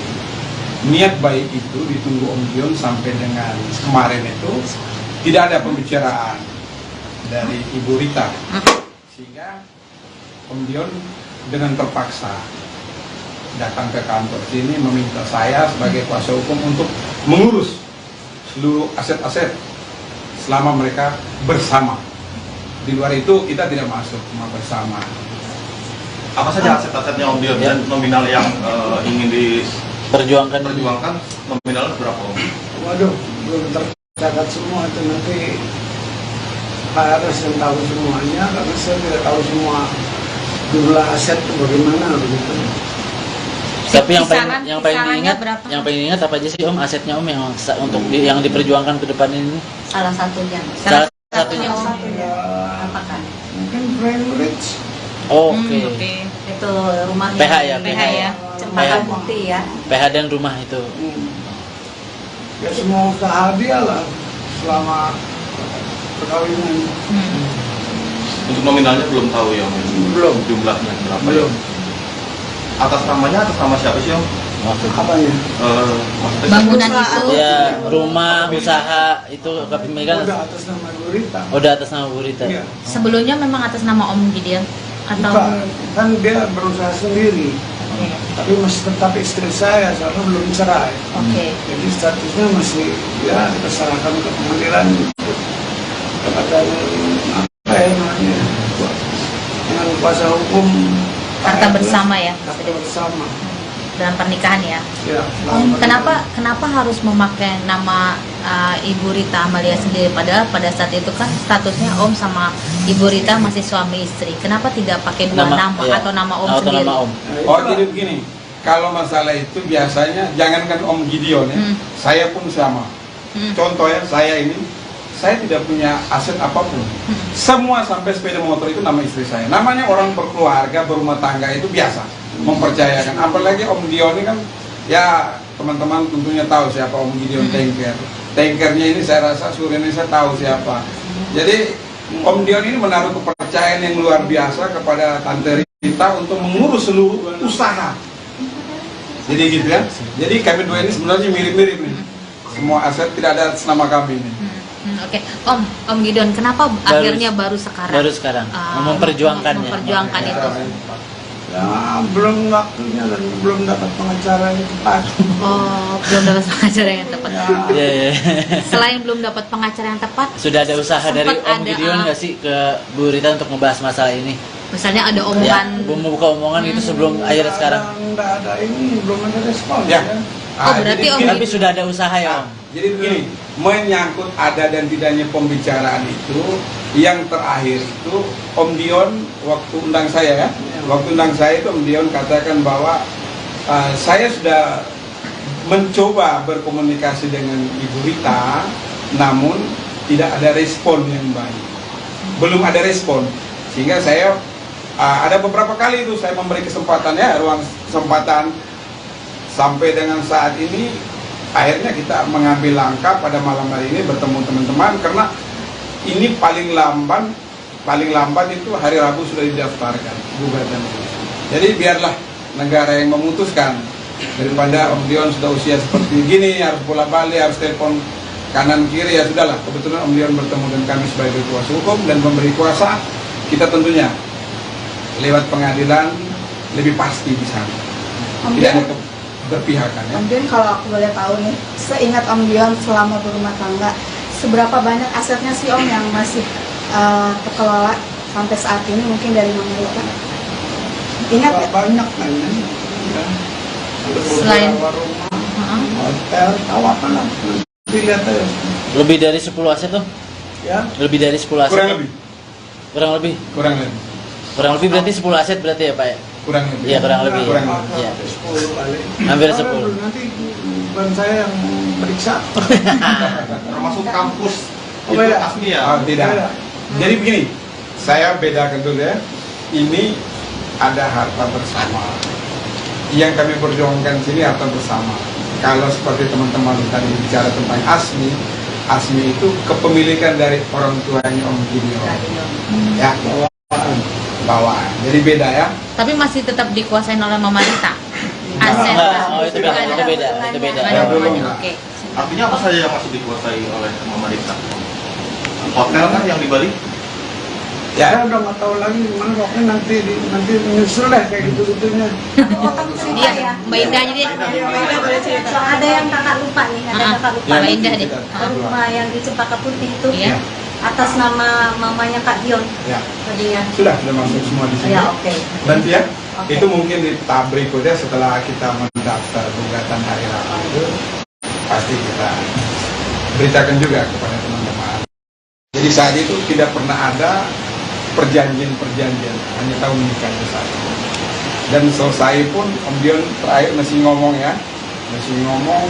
Niat baik itu ditunggu Om Dion sampai dengan kemarin itu tidak ada pembicaraan dari Ibu Rita, sehingga Om Dion dengan terpaksa datang ke kantor sini meminta saya sebagai kuasa hukum untuk mengurus seluruh aset-aset selama mereka bersama. Di luar itu kita tidak masuk, cuma bersama. Apa saja aset-asetnya Om Dion dan nominal yang ingin perjuangkan nominalnya berapa Om? Waduh, belum tercatat semua itu, nanti Pak Aras yang tahu semuanya, karena saya tidak tahu semua jumlah aset itu bagaimana begitu. Tapi yang Kisarannya paling berapa? yang paling diingat apa aja sih Om asetnya Om yang untuk yang diperjuangkan ke depan ini? Salah satunya. Salah satunya. Ya, Apakah? mungkin Brain Rich. Oke. Itu rumahnya. PH ya, PH ya. Cempaka Bukti ya. PH dan rumah itu. Ya semua usaha dia lah selama perkawinan. Untuk nominalnya belum tahu ya Om? Belum. Jumlahnya berapa? Belum. Atas namanya atas nama siapa sih Om? Apanya? Maksudnya Bangunan itu. Ya, rumah, usaha itu kepemilikan Udah atas nama Gurita. udah atas nama Bu Rita. Iya. Sebelumnya memang atas nama Om Gideon atau Bukan, kan dia berusaha sendiri. Tapi masih tetap istri saya, soalnya belum cerai. Oke. Jadi statusnya masih ya kita serahkan ke pengadilan kepada apa ya namanya dengan kuasa hukum harta bersama ya. harta bersama. Dalam pernikahan ya. Ya, Om, kenapa harus memakai nama Ibu Rita Amalia sendiri, padahal pada saat itu kan statusnya Om sama Ibu Rita masih suami istri. Kenapa tidak pakai dua nama iya. atau nama Om Atau sendiri? nama Om. Oh jadi begini, kalau masalah itu biasanya jangankan Om Gideon ya, saya pun sama. Contoh ya, saya tidak punya aset apapun. Semua sampai sepeda motor itu nama istri saya. Namanya orang berkeluarga, berumah tangga itu biasa, mempercayakan. Apalagi Om Dion ini kan, ya teman-teman tentunya tahu siapa Om Gideon Tanker. Tankernya ini saya rasa seluruh Indonesia tahu siapa. Jadi Om Dion ini menaruh kepercayaan yang luar biasa kepada Tante Rita untuk mengurus seluruh usaha. Jadi gitu ya. Jadi kami dua ini sebenarnya mirip-mirip nih. Semua aset tidak ada atas nama kami ini. Oke. Om Gideon, kenapa akhirnya baru sekarang? Baru sekarang memperjuangkannya. Memperjuangkan itu. Ya, belum waktunya dan belum dapat pengacara yang tepat. Oh, belum dapat pengacara yang tepat. Iya, iya. Selain belum dapat pengacara yang tepat, Sudah ada usaha dari sempat Om ada, Gideon nggak sih ke Bu Rita untuk membahas masalah ini? misalnya ada Ya, omongan membuka omongan itu sebelum akhirnya sekarang. Nggak ada ini, belum ada respon. Ya. Oh, berarti jadi Om begini, Tapi sudah ada usaha ya Om. jadi begini, menyangkut ada dan tidaknya pembicaraan itu, yang terakhir itu Om Dion waktu undang saya ya, waktu undang saya itu Om Dion katakan bahwa saya sudah mencoba berkomunikasi dengan Ibu Rita, namun tidak ada respon yang baik, belum ada respon, sehingga saya ada beberapa kali itu saya memberi kesempatan ya, ruang kesempatan, sampai dengan saat ini akhirnya kita mengambil langkah pada malam hari ini bertemu teman-teman, karena ini paling lambat itu hari Rabu sudah didaftarkan gugatan. Jadi biarlah negara yang memutuskan, daripada Om Dion sudah usia seperti gini harus bola-balik, harus telepon kanan kiri, ya sudahlah. Kebetulan Om Dion bertemu dengan kami sebagai kuasa hukum dan memberi kuasa, kita tentunya lewat pengadilan lebih pasti di sana. Om Tidak ada Dion, berpihakan ya. Om Dion, kalau aku boleh tahu nih, seingat Om Dion selama berumah tangga, seberapa banyak asetnya sih Om yang masih terkelola sampai saat ini mungkin dari Mama Rita? Ingat ya? Banyak kan ya. Ada Selain- beberapa rumah, hotel, tahu apa lah. Dilihat aja. Lebih dari 10 aset tuh? Ya, Lebih dari 10 aset? Kurang lebih. Kurang lebih? Kurang lebih. Kurang lebih berarti 10 aset berarti ya Pak ya? Kurang lebih. Iya kurang lebih. Kurang Ya. lebih. Iya. 10 kali. Hampir Kalau 10. Nanti bukan saya yang periksa. Termasuk kampus Oh, itu beda. asli ya. Oh, tidak. Beda. Jadi begini, saya bedakan dulu ya. Ini ada harta bersama. Yang kami perjuangkan di sini harta bersama. Kalau seperti teman-teman tadi bicara tentang Asmi, Asmi itu kepemilikan dari orang tuanya Om Gideon. Ya, bawaan. Jadi beda ya. Tapi masih tetap dikuasain oleh Mama Rita. Aset. Oh itu beda, itu beda, itu beda. Nggak ada Dulu hubungannya. nggak. Oke. Artinya apa saja yang masih dikuasai oleh Mama Rita? Hotel kan yang di Bali? Saya udah nggak tahu lagi gimana, pokoknya nanti menyusul deh kayak gitu-gitunya. Iya, Mbak Indah aja deh. Ada yang kakak lupa nih, ada Ah, kakak lupa. Mbak Indah deh. Rumah yang di Cempaka Putih itu Iya. atas nama mamanya Kak Dion Ya. tadinya. Sudah masuk semua di sini. Ya oke. Nanti ya. Oke. Itu mungkin di tahap berikutnya setelah kita mendaftar gugatan hari Rabu itu pasti kita beritakan juga kepada teman-teman. Jadi saat itu tidak pernah ada perjanjian, hanya tahu menikah itu saja. Dan selesai pun Om Dion terakhir masih ngomong ya,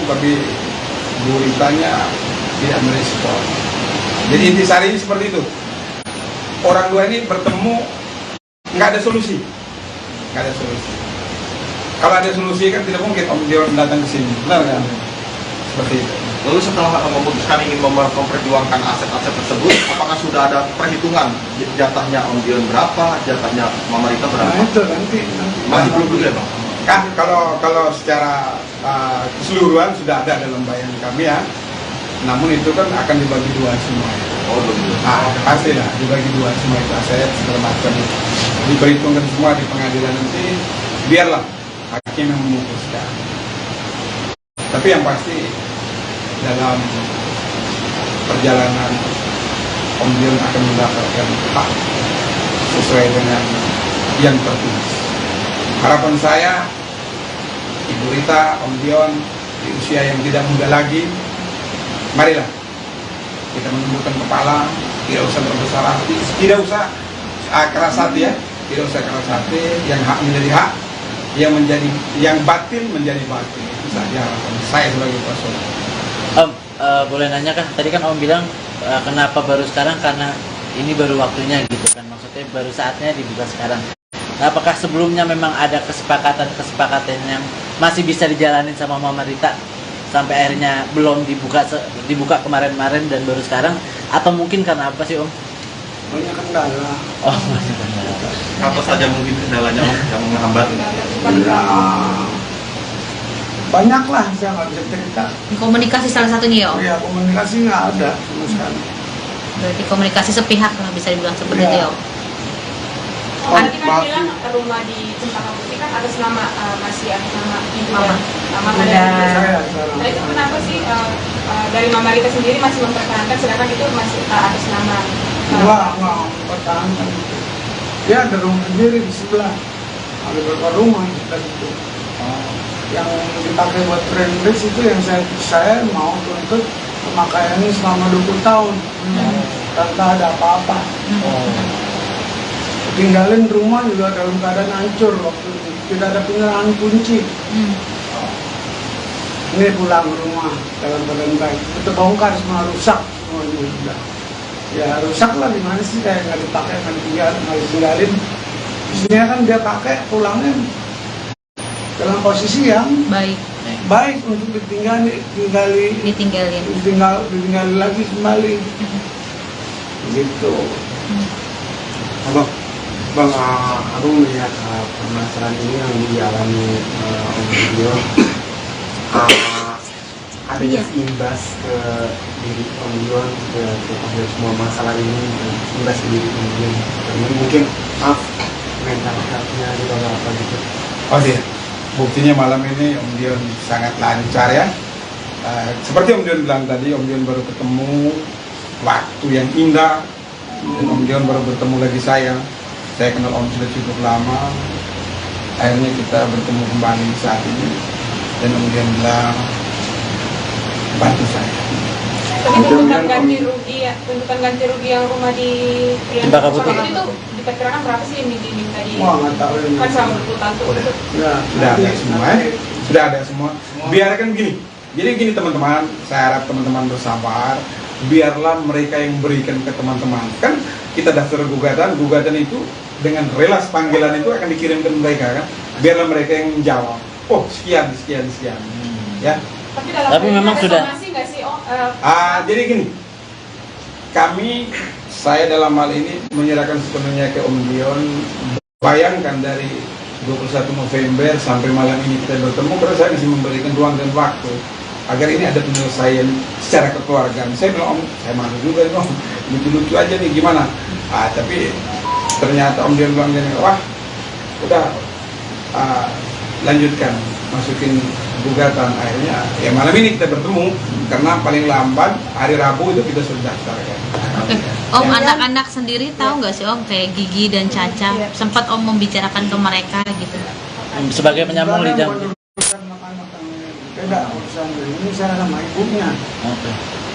tapi Bu Ritanya tidak merespon. Jadi intisari ini seperti itu. Orang dua ini bertemu nggak ada solusi. Kalau ada solusi kan tidak mungkin Om Dion datang ke sini, benar kan? Seperti itu. Lalu setelah memutuskan ingin memperjuangkan aset-aset tersebut, apakah sudah ada perhitungan jatahnya Om Dion berapa, jatahnya Mama Rita Nah berapa? itu nanti. Masih belum dulu ya Bang? Kan kalau secara keseluruhan sudah ada dalam bayangan kami ya. Namun itu kan akan dibagi dua semua. Oh belum. Pasti lah dibagi dua semua itu aset segala macam. Diperhitungkan semua di pengadilan nanti. Biarlah hakim yang memutuskan. Tapi yang pasti dalam perjalanan Om Dion akan mendapatkan hak sesuai dengan yang tertulis. Harapan saya Ibu Rita, Om Dion di usia yang tidak muda lagi, marilah kita menundukkan kepala, tidak usah berbesar hati, tidak usah keras hati ya, tidak usah keras hati, yang hak menjadi hak, yang batil menjadi batil. Itu saja harapan saya sebagai pasangan. Om, boleh nanya kah? Tadi kan Om bilang kenapa baru sekarang, karena ini baru waktunya gitu kan. Maksudnya baru saatnya dibuka sekarang. Nah, apakah sebelumnya memang ada kesepakatan yang masih bisa dijalanin sama Mama Rita sampai akhirnya belum dibuka kemarin-kemarin dan baru sekarang? Atau mungkin karena apa sih Om? Banyak kendala. Oh, masih benar. Apa saja mungkin kendalanya Om yang menghambat? Banyak lah, saya nggak bisa cerita. Komunikasi salah satunya ya Om. Ya komunikasi nggak ada sama sekali. Berarti komunikasi sepihak lah bisa dibilang seperti itu ya Om. Tadi kan bilang rumah di Cempaka Putih kan atas nama masih atas nama ibu Mama. Mama Saya Rita. sekarang. Nah itu kenapa sih dari Mama Rita sendiri masih mempertahankan sedangkan itu masih atas nama Nggak pertahankan. Dia ada rumah sendiri di sebelah. Ada beberapa rumah dan itu. Yang dipakai buat friendless itu yang saya mau tuntut pemakaiannya selama 20 tahun tanpa ada apa-apa. Tinggalin rumah juga dalam keadaan hancur waktu itu, tidak ada penyerahan kunci. Ini pulang ke rumah dalam keadaan baik, itu bongkar semua, rusak semuanya sudah. Ya rusak lah, gimana sih, kayak nggak dipakai, nggak ditinggalin. Isinya kan dia pakai pulangnya dalam posisi yang baik untuk ditinggali lagi kembali. Gitu. Bang, aku melihat permasalahan ini yang dialami Om Gideon, adanya imbas ke diri Om Gideon, ke semua masalah ini, imbas ke diri Om Gideon. Mungkin mental health-nya juga apa gitu. Oh iya, buktinya malam ini Om Dion sangat lancar ya. Seperti Om Dion bilang tadi, Om Dion baru ketemu waktu yang indah. Dan Om Dion baru bertemu lagi saya kenal Om sudah cukup lama, akhirnya kita bertemu kembali saat ini. Dan Om Dion bilang bantu saya. Tapi tuntutan ganti rugi yang rumah di Cempaka Putih itu diperkirakan berapa sih yang diminta di? Wah, nggak tahu ini. Kan selama berpuluh-tahun tuh. Ya, Sudah ada semua, sudah ada semua. Biarkan gini. Jadi gini teman-teman, saya harap teman-teman bersabar. Biarlah mereka yang berikan ke teman-teman. Kan kita daftar gugatan itu dengan relas panggilan itu akan dikirim ke mereka kan. Biarlah mereka yang menjawab. Oh sekian. Ya. Tapi memang sudah. Nggak sih, Jadi gini, saya dalam hal ini menyerahkan sepenuhnya ke Om Dion. Bayangkan dari 21 November sampai malam ini kita bertemu, karena saya masih memberikan ruang dan waktu agar ini ada penyelesaian secara kekeluargaan. Saya bilang, Om, saya malu juga nih, Om, lucu-lucu aja nih, gimana? Tapi ternyata Om Dion bilang gini, wah, udah lanjutkan, masukin gugatan. Akhirnya ya malam ini kita bertemu, karena paling lambat hari Rabu itu kita sudah daftarkan. Oke. Om, anak-anak sendiri tahu nggak sih Om, kayak Gigi dan Caca, sempat Om membicarakan ke mereka gitu? Sebagai penyambung lidah. Beda urusan ini saya sama ibunya. Oke.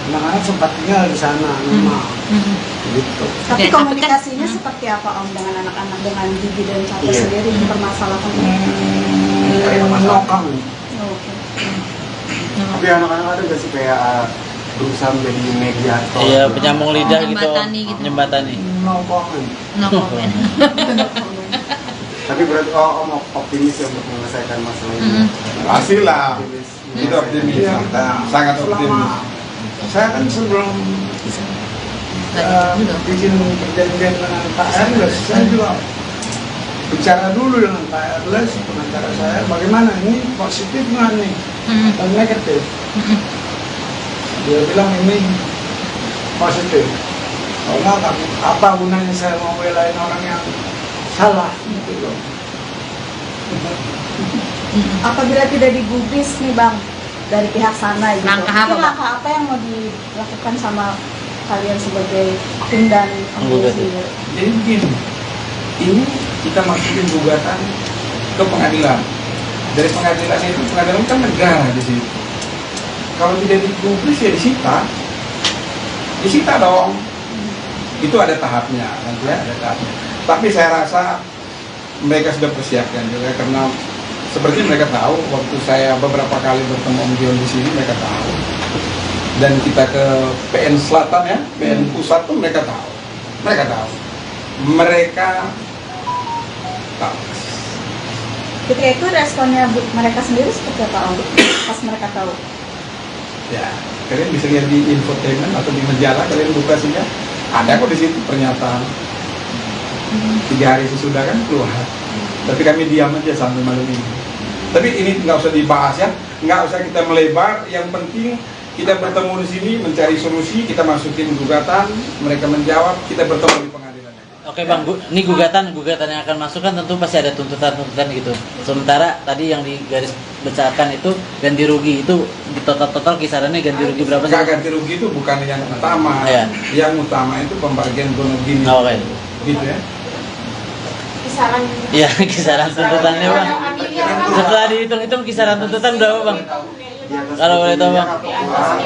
Anak-anak sempat tinggal di sana, rumah. Gitu. Tapi Oke, komunikasinya seperti apa Om dengan anak-anak, dengan Gigi dan Caca sendiri mempermasalahkan Menokang. Oke. Tapi anak-anak ada nggak sih kayak berusaha menjadi mediator? Iya, penyambung lidah gitu. Jembatani gitu. Jembatani. Menokang. No comment. Tapi berarti Om optimis ya untuk menyelesaikan masalah ini. Pastilah, Optimis. kita optimis, Iya. sangat optimis. Saya kan sebelum bikin perjanjian dengan Pak Erles, saya juga bicara dulu dengan Pak Erles, pengacara saya, bagaimana ini positif nggak nih atau negatif. Dia bilang ini positif. Kalau nggak, apa gunanya saya mau belain orang yang salah gitu loh. Apabila tidak digubris nih Bang dari pihak sana gitu, Langkah apa, mungkin Bang? langkah apa yang mau dilakukan sama kalian sebagai tim dan Penggugat. Jadi begini, ini kita masukin gugatan ke pengadilan. Dari pengadilan itu, pengadilan kan negara di situ. Kalau tidak digubris ya disita dong. Itu ada tahapnya, nanti ya, ada tahapnya. Tapi saya rasa mereka sudah persiapkan juga, karena seperti mereka tahu waktu saya beberapa kali bertemu Om Dion di sini, mereka tahu. Dan kita ke PN Selatan ya, PN Pusat pun mereka tahu. Mereka tahu. Ketika itu responnya mereka sendiri seperti apa Om? Pas mereka tahu. Ya, kalian bisa lihat di infotainment atau di majalah, kalian buka saja. Ada kok di situ pernyataan. 3 hari sesudah kan keluar. Tapi kami diam aja sampai malam ini. Tapi ini nggak usah dibahas ya, nggak usah kita melebar. Yang penting kita bertemu di sini mencari solusi, kita masukin gugatan, mereka menjawab, kita bertemu di pengadilan. Oke Bang, ini gugatan yang akan masuk kan tentu pasti ada tuntutan gitu. Sementara tadi yang di garis besarkan itu ganti rugi, itu di total kisarannya ganti rugi berapa sih? Ganti rugi itu bukan yang utama. Iya. Yang utama itu pembagian gonogini. Oke. Gitu ya. Kisaran. Iya, kisaran tuntutannya Bang. Setelah dihitung-hitung kisaran tuntutan berapa Bang? Kalau boleh tahu Bang.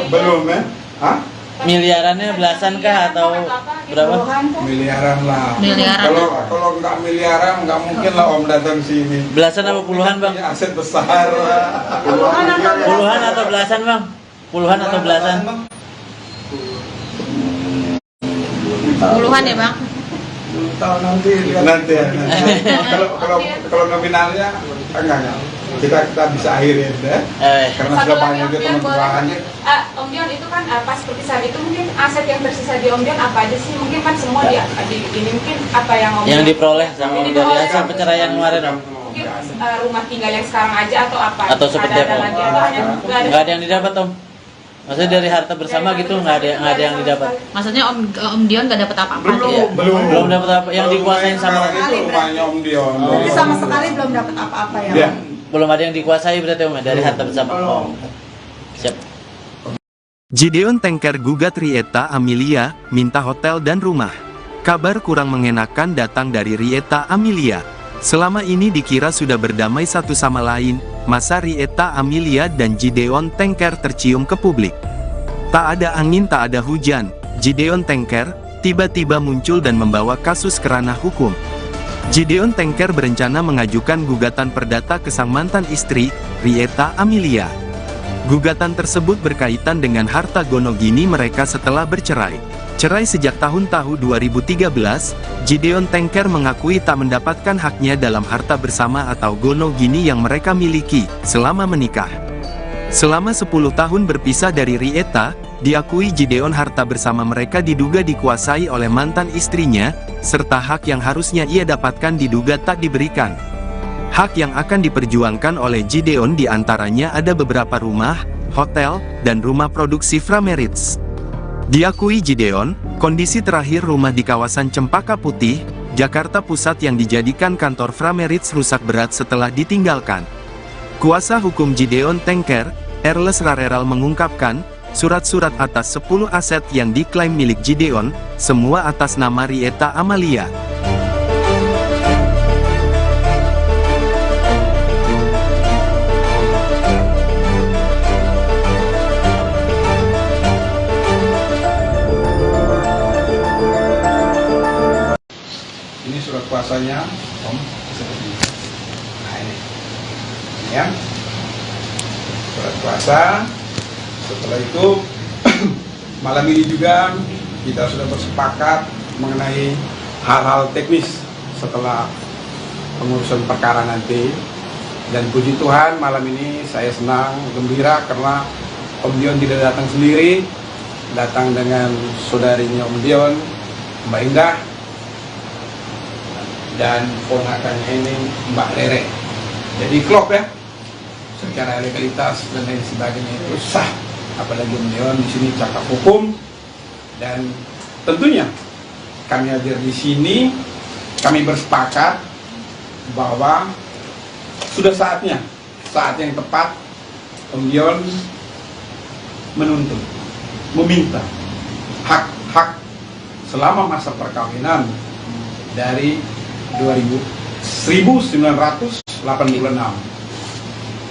Belum ya? Hah? Miliarannya belasan kah atau berapa? Miliaran lah. Miliaran. Kalau nggak miliaran nggak mungkin lah Om datang sini. Belasan apa puluhan Bang? Punya aset besar. Puluhan atau belasan Bang? Puluhan atau belasan? Puluhan ya Bang? Tahu nanti lihat. Nanti ya. Kalau nominalnya enggak. Kita bisa akhirin ya. Karena Satu sudah lagi banyak Om juga Dion, teman-teman. Om Dion itu kan pas perpisahan itu mungkin aset yang tersisa di Om Dion apa aja sih? Mungkin kan semua ini mungkin apa yang Om Yang Dion diperoleh sama Yang dari diperoleh. hasil perceraian kemarin Om? mungkin rumah tinggal yang sekarang aja atau apa? Atau seperti ada apa? lagi atau hanya Nggak ada yang didapat Om? Maksudnya dari harta bersama gitu nggak ada yang didapat? Maksudnya Om Dion nggak dapat apa-apa? Iya. Belum dapat apa? Yang dikuasain sama itu rumahnya Om Dion. Jadi sama sekali belum dapat apa-apa ya. Ya. belum ada yang dikuasai berarti Om ya, dari harta bersama. Oh. Siap. Gideon Tengker gugat Rieta Amelia, minta hotel dan rumah. Kabar kurang mengenakan datang dari Rieta Amelia. Selama ini dikira sudah berdamai satu sama lain, masa Rieta Amelia dan Gideon Tengker tercium ke publik. Tak ada angin tak ada hujan, Gideon Tengker tiba-tiba muncul dan membawa kasus ke ranah hukum. Gideon Tengker berencana mengajukan gugatan perdata ke sang mantan istri, Rieta Amelia. Gugatan tersebut berkaitan dengan harta gonogini mereka setelah bercerai. Cerai sejak tahun 2013, Gideon Tengker mengakui tak mendapatkan haknya dalam harta bersama atau gonogini yang mereka miliki selama menikah. Selama 10 tahun berpisah dari Rieta, diakui Gideon harta bersama mereka diduga dikuasai oleh mantan istrinya, serta hak yang harusnya ia dapatkan diduga tak diberikan. Hak yang akan diperjuangkan oleh Gideon diantaranya ada beberapa rumah, hotel, dan rumah produksi Frameritz. Diakui Gideon, kondisi terakhir rumah di kawasan Cempaka Putih, Jakarta Pusat yang dijadikan kantor Frameritz rusak berat setelah ditinggalkan. Kuasa hukum Gideon Tengker, Erles Rareral mengungkapkan, surat-surat atas 10 aset yang diklaim milik Gideon, semua atas nama Rieta Amelia. Ini surat kuasanya, Om. Nah ini ya, surat kuasa. Setelah itu, malam ini juga kita sudah bersepakat mengenai hal-hal teknis setelah pengurusan perkara nanti. Dan puji Tuhan malam ini saya senang, gembira karena Om Dion tidak datang sendiri, datang dengan saudarinya Om Dion, Mbak Indah, dan ponakannya ini Mbak Rere. Jadi klop ya, secara legalitas dan lain sebagainya itu sah. Apalagi Om Dion di sini cakap hukum, dan tentunya kami hadir di sini, kami bersepakat bahwa sudah saatnya, saat yang tepat Om Dion menuntut, meminta hak-hak selama masa perkawinan dari 1986.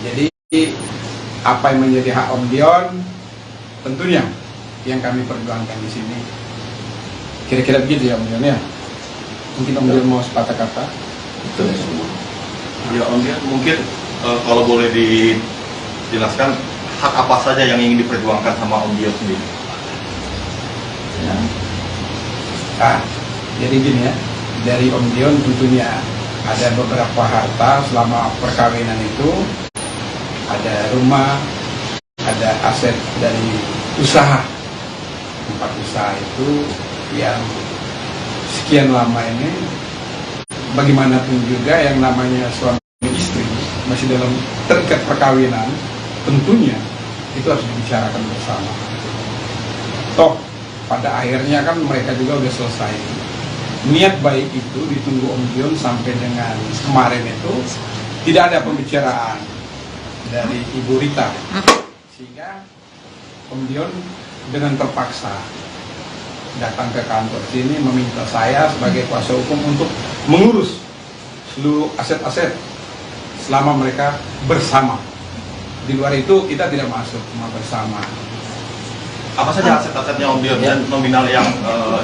Jadi apa yang menjadi hak Om Dion tentunya yang kami perjuangkan di sini. Kira-kira begitu ya Om Dion ya. Mungkin Om Dion mau sepatah kata. Itu semua. Ya Om Dion, mungkin kalau boleh dijelaskan hak apa saja yang ingin diperjuangkan sama Om Dion sendiri. Ya. Jadi gini ya, dari Om Dion tentunya ada beberapa harta selama perkawinan itu, ada rumah, ada aset dari usaha, tempat usaha itu yang sekian lama ini, bagaimanapun juga yang namanya suami istri masih dalam terikat perkawinan, tentunya itu harus dibicarakan bersama. Toh pada akhirnya kan mereka juga udah selesai. Niat baik itu ditunggu Om Dion sampai dengan kemarin itu tidak ada pembicaraan dari Ibu Rita, sehingga Om Dion dengan terpaksa datang ke kantor sini meminta saya sebagai kuasa hukum untuk mengurus seluruh aset-aset selama mereka bersama. Di luar itu kita tidak masuk, cuma bersama. Apa saja aset-asetnya Om Dion dan nominal yang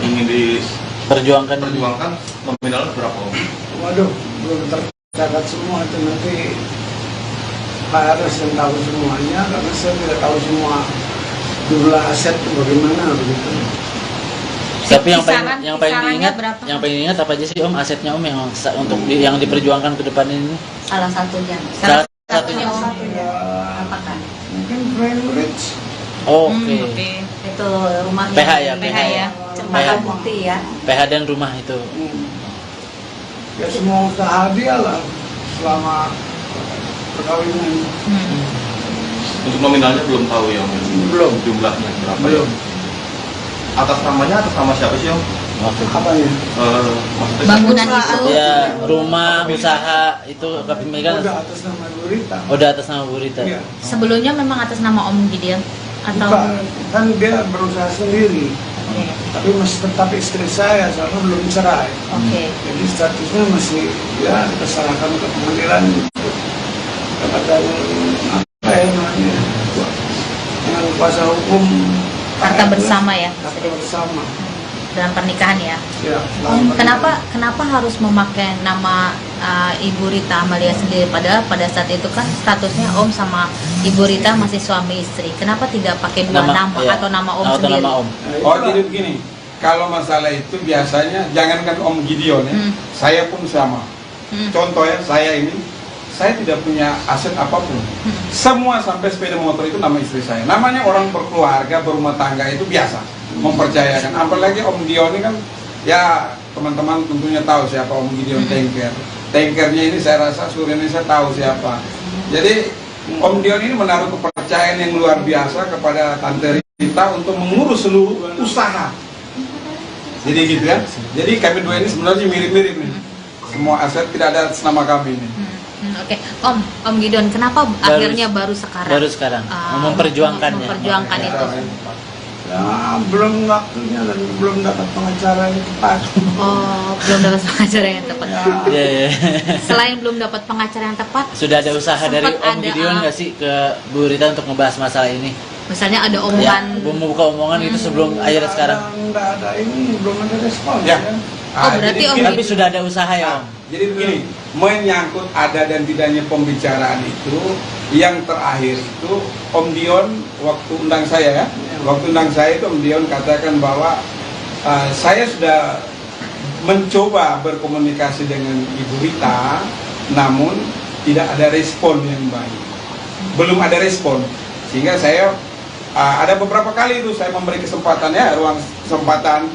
ingin perjuangkan nominalnya berapa Om? Waduh, belum tercatat semua itu, nanti harus yang tahu semuanya karena saya tidak tahu semua jumlah aset itu bagaimana begitu. Tapi yang paling Kisarannya diingat, berapa? yang paling diingat apa aja sih Om asetnya Om yang untuk yang diperjuangkan ke depan ini? Salah satunya. Salah satunya Om. Ya, Apakah? mungkin Frameritz. Oke. Itu rumahnya. PH ya, PH ya. Cempaka PH. Putih ya. PH dan rumah itu. Ya semua usaha dia lah selama perkawinan. Untuk nominalnya belum tahu ya Om? Belum. Jumlahnya berapa? Belum. Atas namanya atas nama siapa sih Om? Apa ya? Maksudnya Bangunan itu. Ya, rumah, usaha itu kepemilikan Udah atas nama Bu Rita. udah atas nama Bu Rita. Iya. Sebelumnya memang atas nama Om Gideon atau Bukan, kan dia berusaha sendiri. oke. Tapi masih tetap istri saya, soalnya belum cerai. Oke. Jadi statusnya masih ya kita serahkan ke pengadilan untuk dapatkan apa ya namanya dengan kuasa hukum Harta bersama ya, harta bersama. dalam pernikahan ya. Ya, Om, kenapa harus memakai nama Ibu Rita Amalia sendiri, padahal pada saat itu kan statusnya Om sama Ibu Rita masih suami istri. Kenapa tidak pakai dua nama iya. atau nama Om Atau sendiri? nama Om. Oh, jadi begini. Kalau masalah itu biasanya jangankan Om Gideon ya, saya pun sama. Contoh ya, saya tidak punya aset apapun. Semua sampai sepeda motor itu nama istri saya. Namanya orang berkeluarga, berumah tangga itu biasa, mempercayakan. Apalagi Om Gideon ini kan, ya teman-teman tentunya tahu siapa Om Gideon Tanker. Tankernya ini saya rasa seluruh Indonesia tahu siapa. Jadi Om Gideon ini menaruh kepercayaan yang luar biasa kepada Tante Rita untuk mengurus seluruh usaha. Jadi gitu ya. Jadi kami dua ini sebenarnya mirip-mirip nih. Semua aset tidak ada atas nama kami ini. Oke, Om Gideon, kenapa akhirnya baru sekarang? Baru sekarang memperjuangkannya. Memperjuangkan itu. ya belum waktunya dan belum dapat pengacara yang tepat. Oh, belum dapat pengacara yang tepat. Iya, iya. Selain belum dapat pengacara yang tepat, Sudah ada usaha sempat dari Om ada, Gideon nggak sih ke Bu Rita untuk ngebahas masalah ini? misalnya ada Ya, omongan membuka omongan itu sebelum akhirnya sekarang. Nggak ada ini, belum ada respon. Ya. Oh, berarti jadi Om begini. Tapi sudah ada usaha ya Om. Jadi begini, menyangkut ada dan tidaknya pembicaraan itu, yang terakhir itu Om Dion waktu undang saya ya, waktu undang saya itu Om Dion katakan bahwa saya sudah mencoba berkomunikasi dengan Ibu Rita, namun tidak ada respon yang baik, belum ada respon, sehingga saya ada beberapa kali itu saya memberi kesempatan ya, ruang kesempatan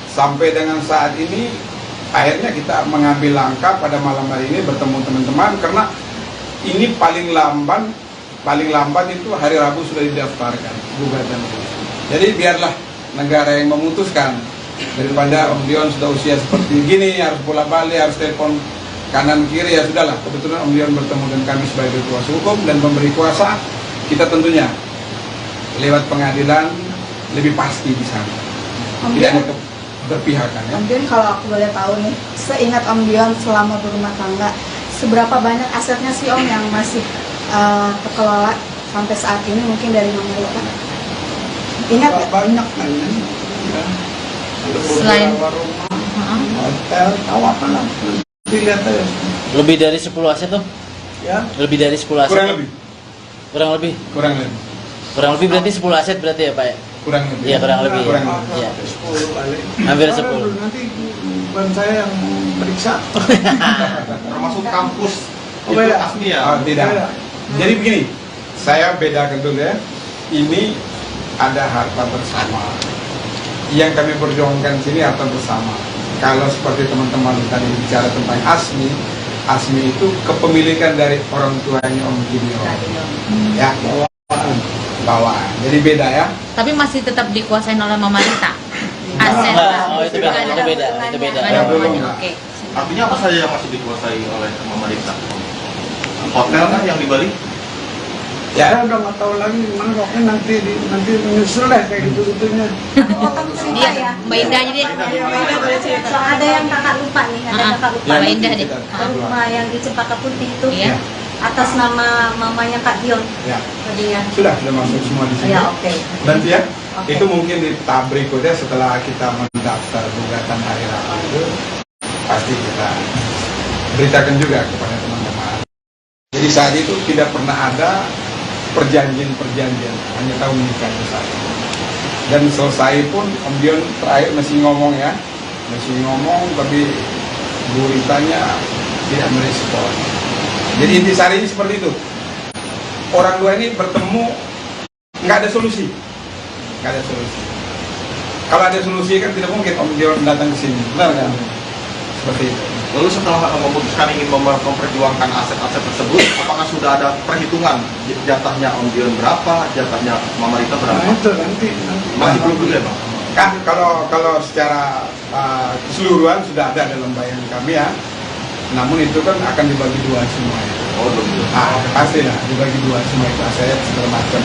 sampai dengan saat ini. Akhirnya kita mengambil langkah pada malam hari ini bertemu teman-teman, karena ini paling lambat itu hari Rabu sudah didaftarkan gugatan itu. Jadi biarlah negara yang memutuskan, daripada Om Dion sudah usia seperti gini harus bolak-balik, harus telepon kanan kiri, ya sudahlah. Kebetulan Om Dion bertemu dengan kami sebagai kuasa hukum dan pemberi kuasa, kita tentunya lewat pengadilan lebih pasti di sana. Tidak ada berpihakan ya. Om Dion, kalau aku boleh tahu nih, seingat Om Dion selama berumah tangga, seberapa banyak asetnya sih Om yang masih terkelola sampai saat ini, mungkin dari Mama Rita? Ingat nggak? Banyak kan ya. Ada Selain- beberapa rumah, hotel, tahu apa lah. Dilihat aja. Lebih dari 10 aset Om? Ya, Lebih dari 10 aset? Kurang lebih. Kurang lebih? Kurang lebih. Berarti 10 aset berarti ya Pak ya? Kurang lebih. Iya, kurang lebih. Kurang Ya. lebih. Iya. 10 kali. Hampir Karena 10. Nanti bukan saya yang meriksa. Termasuk kampus Oh, itu beda. asli ya. Tidak. Beda. Jadi begini, saya bedakan dulu ya. Ini ada harta bersama. Yang kami perjuangkan sini harta bersama. Kalau seperti teman-teman tadi bicara tentang Asmi itu kepemilikan dari orang tuanya Om Gideon. Ya, bawaan. Jadi beda ya. tapi masih tetap dikuasain oleh Mama Rita. Aset. Oh, itu beda, itu beda, itu beda. Nggak ada Ya, belum. hubungannya. Oke. Artinya apa saja yang masih dikuasai oleh Mama Rita? Hotel kan yang di Bali? Ya. Saya udah nggak tahu lagi gimana, pokoknya nanti menyusul deh kayak gitu-gitunya. Iya, Mbak Indah aja deh. So, ada yang kakak lupa nih, ada kakak lupa. Mbak Indah deh. Rumah yang di Cempaka Putih itu Iya. atas nama mamanya Kak Dion. Ya. Tadi ya. Sudah masuk semua di sini. Ya, oke. Nanti ya. Oke. Itu mungkin di tahap berikutnya setelah kita mendaftar gugatan hari Rabu itu pasti kita beritakan juga kepada teman-teman. Jadi saat itu tidak pernah ada perjanjian, hanya tahu menikah selesai. Dan selesai pun Om Dion terakhir masih ngomong ya, tapi Bu Ritanya tidak merespon. Jadi intisarinya seperti itu. Orang dua ini bertemu, nggak ada solusi. Kalau ada solusi kan tidak mungkin Om Dion datang ke sini, benar kan? Seperti itu. Lalu setelah memutuskan ingin memperjuangkan aset-aset tersebut, apakah sudah ada perhitungan jatahnya Om Dion berapa, jatahnya Mama Rita Nah berapa? itu nanti. Masih belum juga Bang? Kan kalau secara keseluruhan sudah ada dalam bayangan kami ya. Namun itu kan akan dibagi dua semua ya. Oh, 2 bulan. Pasti lah dibagi dua semua itu aset segala macam,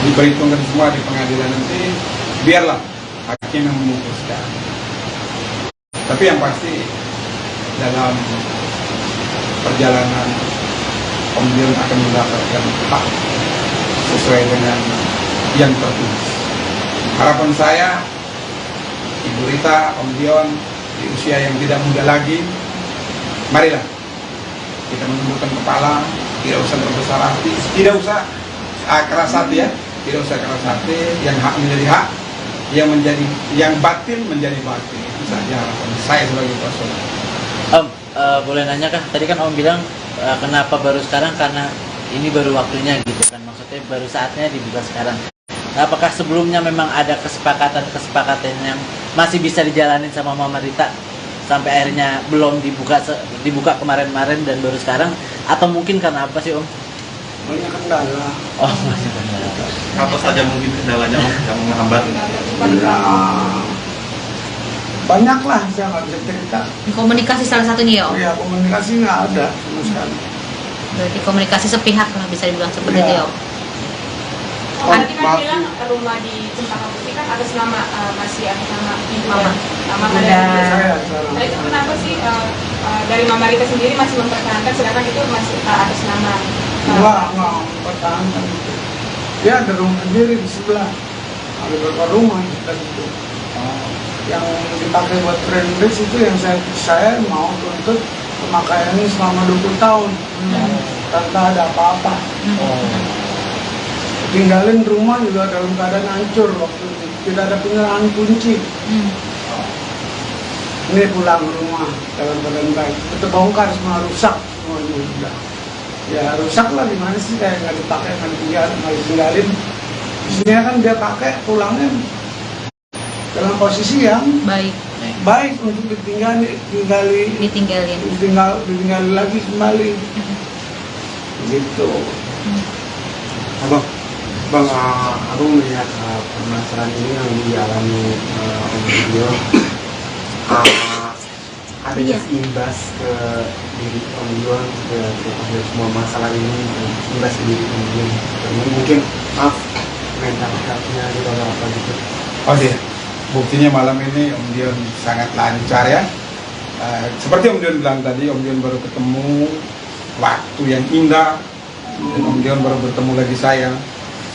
diperhitungkan semua di pengadilan nanti, biarlah hakim yang memutuskan. Tapi yang pasti dalam perjalanan Om Dion akan mendapatkan hak sesuai dengan yang tertulis. Harapan saya, Ibu Rita, Om Dion di usia yang tidak muda lagi, marilah kita menundukkan kepala, tidak usah berbesar hati, tidak usah keras hati ya, tidak usah keras hati, yang hak menjadi hak, yang batil menjadi batil. Itu saja harapan saya sebagai personal. Om, boleh nanya kah? Tadi kan Om bilang kenapa baru sekarang, karena ini baru waktunya gitu kan, maksudnya baru saatnya dibuka sekarang. Nah, apakah sebelumnya memang ada kesepakatan yang masih bisa dijalanin sama Mama Rita sampai akhirnya belum dibuka kemarin-kemarin dan baru sekarang, atau mungkin karena apa sih Om? Banyak kendala. Oh, masih kendala. Apa saja mungkin kendalanya Om yang menghambat? Banyak lah, saya nggak bisa cerita. Komunikasi salah satunya ya Om? Iya, komunikasi nggak ada sama sekali. Berarti komunikasi sepihak lah bisa dibilang seperti itu ya Om? Tadi kan bilang rumah di Cempaka Putih kan atas nama masih atas nama ibu dan Mama dari Saya Nah itu kenapa sih dari Mama Rita sendiri masih mempertahankan sedangkan itu masih atas nama nggak mempertahankan itu. Dia ada rumah sendiri di sebelah, ada beberapa rumah dan itu. Yang dipakai buat friendless itu yang saya mau tuntut pemakaiannya selama 20 tahun tanpa ada apa-apa. Tinggalin rumah juga dalam keadaan hancur waktu itu, tidak ada penyerahan kunci. Ini pulang rumah dalam keadaan baik, itu bongkar semua, rusak semuanya udah. Ya rusak lah, gimana sih, kayak nggak dipakai, nggak ditinggalin. Isinya kan dia pakai pulangnya dalam posisi yang baik untuk ditinggali lagi kembali. Gitu. Bang, aku melihat permasalahan ini yang dialami Om Dion, adanya imbas ke diri Om Dion, ke semua masalah ini, imbas ke diri Om Dion. Mungkin mental health-nya gitu atau apa gitu. Oh iya, buktinya malam ini Om Dion sangat lancar ya. Seperti Om Dion bilang tadi, Om Dion baru ketemu waktu yang indah, dan Om Dion baru bertemu lagi saya.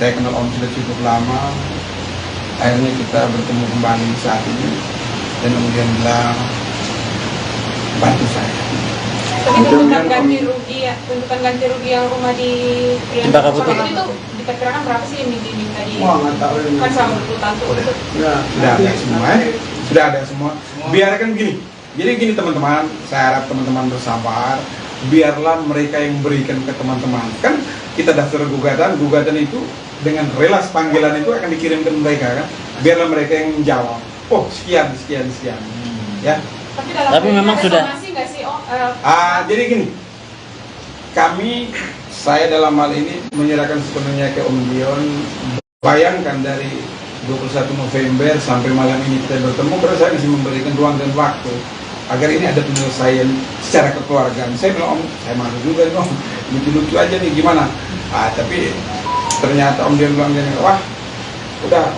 Saya kenal Om sudah cukup lama, akhirnya kita bertemu kembali saat ini, dan Om Dion bilang bantu saya. Tapi tuntutan ganti rugi yang rumah di Cempaka Putih itu diperkirakan berapa sih yang diminta di? Wah, nggak tahu ini. Kan selama 20 tahun itu. Ya, Sudah ada semua, sudah ada semua. Biarkan gini. Jadi gini teman-teman, saya harap teman-teman bersabar. Biarlah mereka yang berikan ke teman-teman. Kan kita daftar gugatan itu dengan relas panggilan itu akan dikirim ke mereka kan. Biarlah mereka yang menjawab. Oh sekian. Ya. Tapi memang sudah. Nggak sih, Jadi gini. Saya dalam hal ini menyerahkan sepenuhnya ke Om Dion. Bayangkan dari 21 November sampai malam ini kita bertemu, karena saya masih memberikan ruang dan waktu agar ini ada penyelesaian secara kekeluargaan. Saya bilang, Om, saya malu juga nih, Om, lucu-lucu aja nih, gimana? Tapi ternyata Om Dion bilang, wah, udah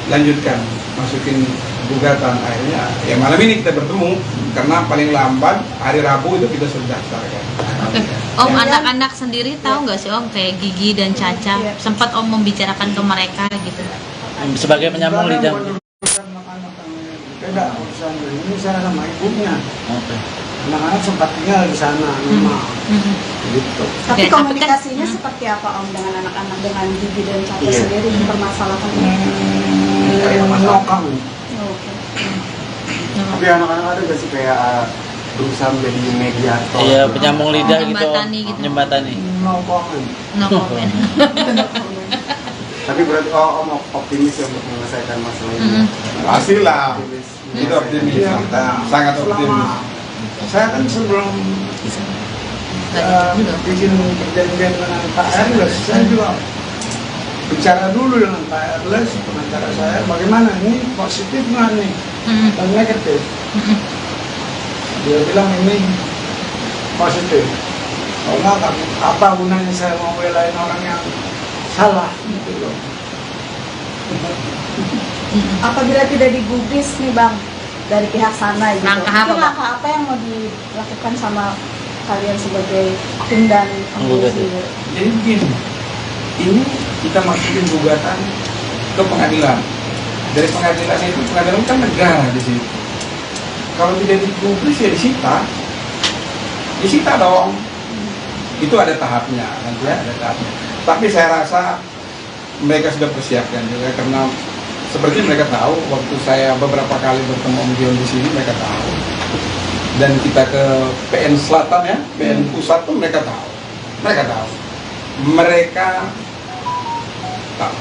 lanjutkan, masukin gugatan. Akhirnya, ya malam ini kita bertemu, karena paling lambat hari Rabu itu kita sudah daftarkan. Oke. Om, anak-anak sendiri tahu nggak sih Om, kayak Gigi dan Caca, sempat Om membicarakan ke mereka gitu? Sebagai penyambung lidah. Beda urusannya, ini saya sama ibunya. Oke. Anak-anak sempat tinggal di sana, memang. Gitu. Tapi komunikasinya seperti apa Om dengan anak-anak, dengan Gigi dan Caca sendiri permasalahannya? Menokang. Tapi anak-anak ada nggak sih kayak berusaha menjadi mediator? Iya, penyambung lidah gitu. Jembatani gitu. Jembatani. No comment. No comment. Tapi berarti Om optimis ya untuk menyelesaikan masalah ini. Pastilah, itu optimis, Iya, sangat optimis. Saya kan sebelum bikin perjanjian dengan Pak Erles, saya juga bicara dulu dengan Pak Erles, pengacara saya, bagaimana ini positif nggak nih dan negatif. Dia bilang ini positif. Kalau nggak, apa gunanya saya mau belain orang yang salah gitu loh. Apabila tidak digubris nih Bang dari pihak sana gitu, Langkah apa, mungkin Bang? langkah apa yang mau dilakukan sama kalian sebagai tim dan Penggugat. sendiri? Jadi begini, ini kita masukin gugatan ke pengadilan. Dari pengadilan itu, pengadilan kan negara di situ. Kalau tidak digubris ya disita dong. Itu ada tahapnya, nanti ya, ada tahapnya. Tapi saya rasa mereka sudah persiapkan juga karena seperti mereka tahu waktu saya beberapa kali bertemu Om Dion di sini, mereka tahu. Dan kita ke PN Selatan ya, PN Pusat pun mereka tahu. Mereka tahu. Mereka tahu.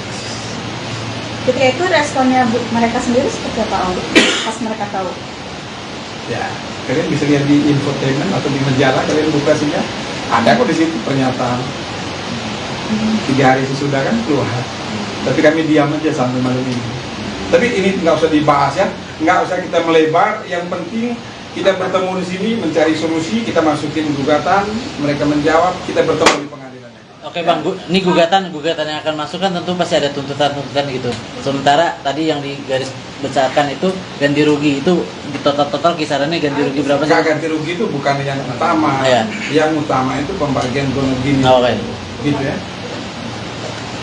Ketika itu responnya mereka sendiri seperti apa Om? Pas mereka tahu? Ya, kalian bisa lihat di infotainment atau di majalah, kalian buka saja. Ada kok di situ pernyataan. 3 hari sesudah kan keluar. Tapi kami diam aja sampai malam ini. Tapi ini nggak usah dibahas ya, nggak usah kita melebar. Yang penting kita bertemu di sini mencari solusi, kita masukin gugatan, mereka menjawab, kita bertemu di pengadilan. Oke Bang, ini gugatan yang akan masuk kan tentu pasti ada tuntutan gitu. Sementara tadi yang di garis besarkan itu ganti rugi, itu di total kisarannya ganti rugi berapa sih? Ganti rugi itu bukan yang utama, Ya. Yang utama itu pembagian gonogini, Oke. gitu ya.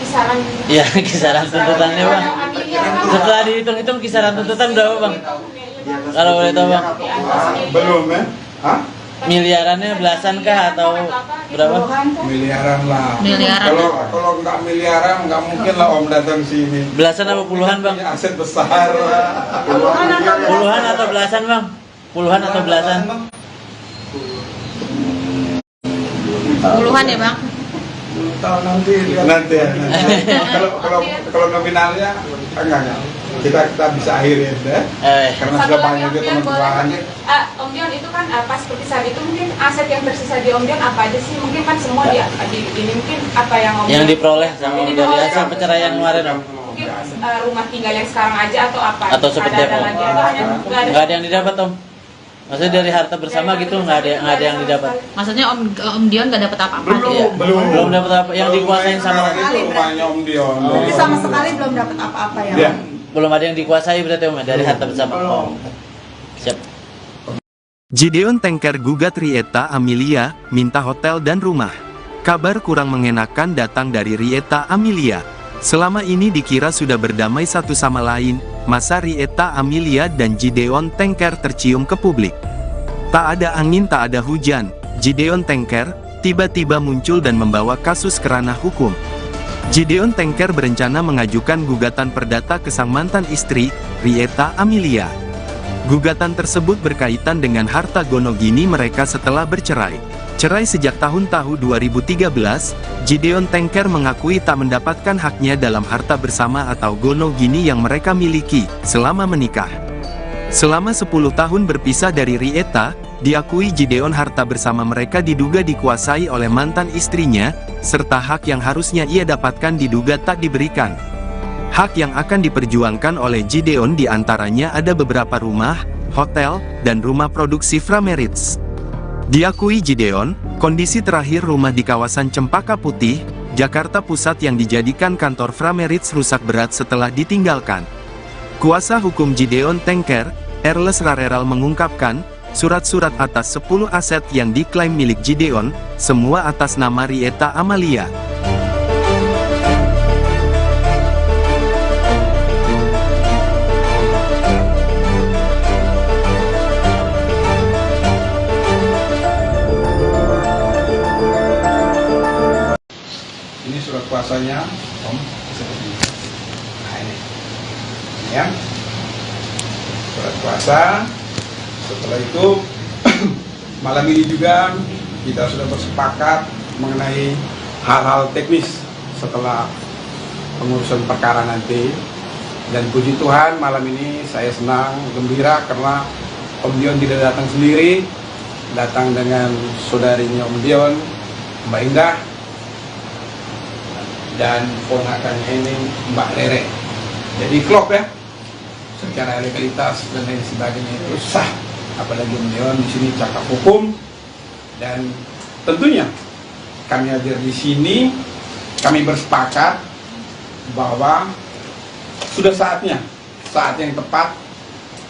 Kisaran. Iya, kisaran tuntutannya Bang. Setelah dihitung-hitung kisaran tuntutan berapa Bang? Kalau boleh tahu Bang? Belum ya? Hah? Miliarannya belasan kah atau berapa? Miliaran lah. Miliaran. Kalau nggak miliaran nggak mungkin lah Om datang sini. Belasan apa puluhan Bang? Punya aset besar. Puluhan atau belasan Bang? Puluhan atau belasan? Puluhan ya Bang? Tahu nanti lihat. Nanti ya. Kalau nominalnya enggak. Kita bisa akhirin ya. Karena Satu sudah lagi banyak Om juga Dion, teman-teman. Om Dion itu kan pas seperti saat itu mungkin aset yang tersisa di Om Dion apa aja sih? Mungkin kan semua ini mungkin apa yang Om Yang Dion diperoleh sama Yang dari diperoleh hasil perceraian kemarin Om? mungkin rumah tinggal yang sekarang aja atau apa? Atau seperti ada apa? lagi atau hanya Nggak ada yang didapat Om? Maksudnya dari harta bersama gitu nggak ada yang didapat? Maksudnya Om Dion nggak dapat apa-apa? Iya. Belum dapat apa yang dikuasain sama itu rumahnya Om Dion. Jadi sama sekali belum dapat apa-apa ya? Ya. belum ada yang dikuasai berarti Om dari harta bersama. Oh. Siap. Gideon Tengker gugat Rieta Amelia, minta hotel dan rumah. Kabar kurang mengenakan datang dari Rieta Amelia. Selama ini dikira sudah berdamai satu sama lain, masa Rieta Amelia dan Gideon Tengker tercium ke publik. Tak ada angin tak ada hujan, Gideon Tengker tiba-tiba muncul dan membawa kasus ke ranah hukum. Gideon Tengker berencana mengajukan gugatan perdata ke sang mantan istri, Rieta Amelia. Gugatan tersebut berkaitan dengan harta gonogini mereka setelah bercerai. Cerai sejak tahun 2013, Gideon Tengker mengakui tak mendapatkan haknya dalam harta bersama atau gonogini yang mereka miliki selama menikah. Selama 10 tahun berpisah dari Rieta, diakui Gideon harta bersama mereka diduga dikuasai oleh mantan istrinya, serta hak yang harusnya ia dapatkan diduga tak diberikan. Hak yang akan diperjuangkan oleh Gideon diantaranya ada beberapa rumah, hotel, dan rumah produksi Frameritz. Diakui Gideon, kondisi terakhir rumah di kawasan Cempaka Putih, Jakarta Pusat yang dijadikan kantor Frameritz rusak berat setelah ditinggalkan. Kuasa hukum Gideon Tengker, Erles Rareral mengungkapkan, surat-surat atas 10 aset yang diklaim milik Gideon, semua atas nama Rieta Amelia. Ini surat kuasanya, Om. Seperti ini. Nah ini ya, surat kuasa. Setelah itu malam ini juga kita sudah bersepakat mengenai hal-hal teknis setelah pengurusan perkara nanti. Dan puji Tuhan malam ini saya senang, gembira karena Om Dion tidak datang sendiri, datang dengan saudarinya Om Dion, Mbak Indah, dan ponakannya ini Mbak Rere. Jadi klop ya, secara legalitas dan lain sebagainya itu sah. Apalagi Om Dion di sini cakap hukum, dan tentunya kami hadir di sini, kami bersepakat bahwa sudah saatnya, saat yang tepat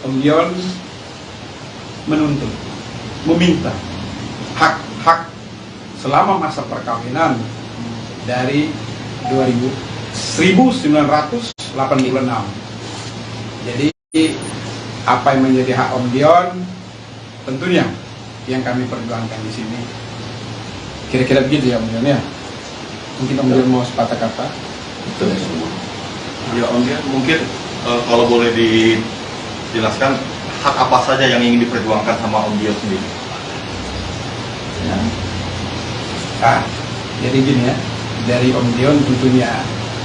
Om Dion menuntut, meminta hak-hak selama masa perkawinan dari 1986. Jadi apa yang menjadi hak Om Dion tentunya yang kami perjuangkan di sini. Kira-kira begitu ya Om Dion ya. Mungkin Om Dion mau sepatah kata. Betul semua. Ya Om Dion, mungkin kalau boleh dijelaskan hak apa saja yang ingin diperjuangkan sama Om Dion sendiri. Ya. Jadi gini ya, dari Om Dion tentunya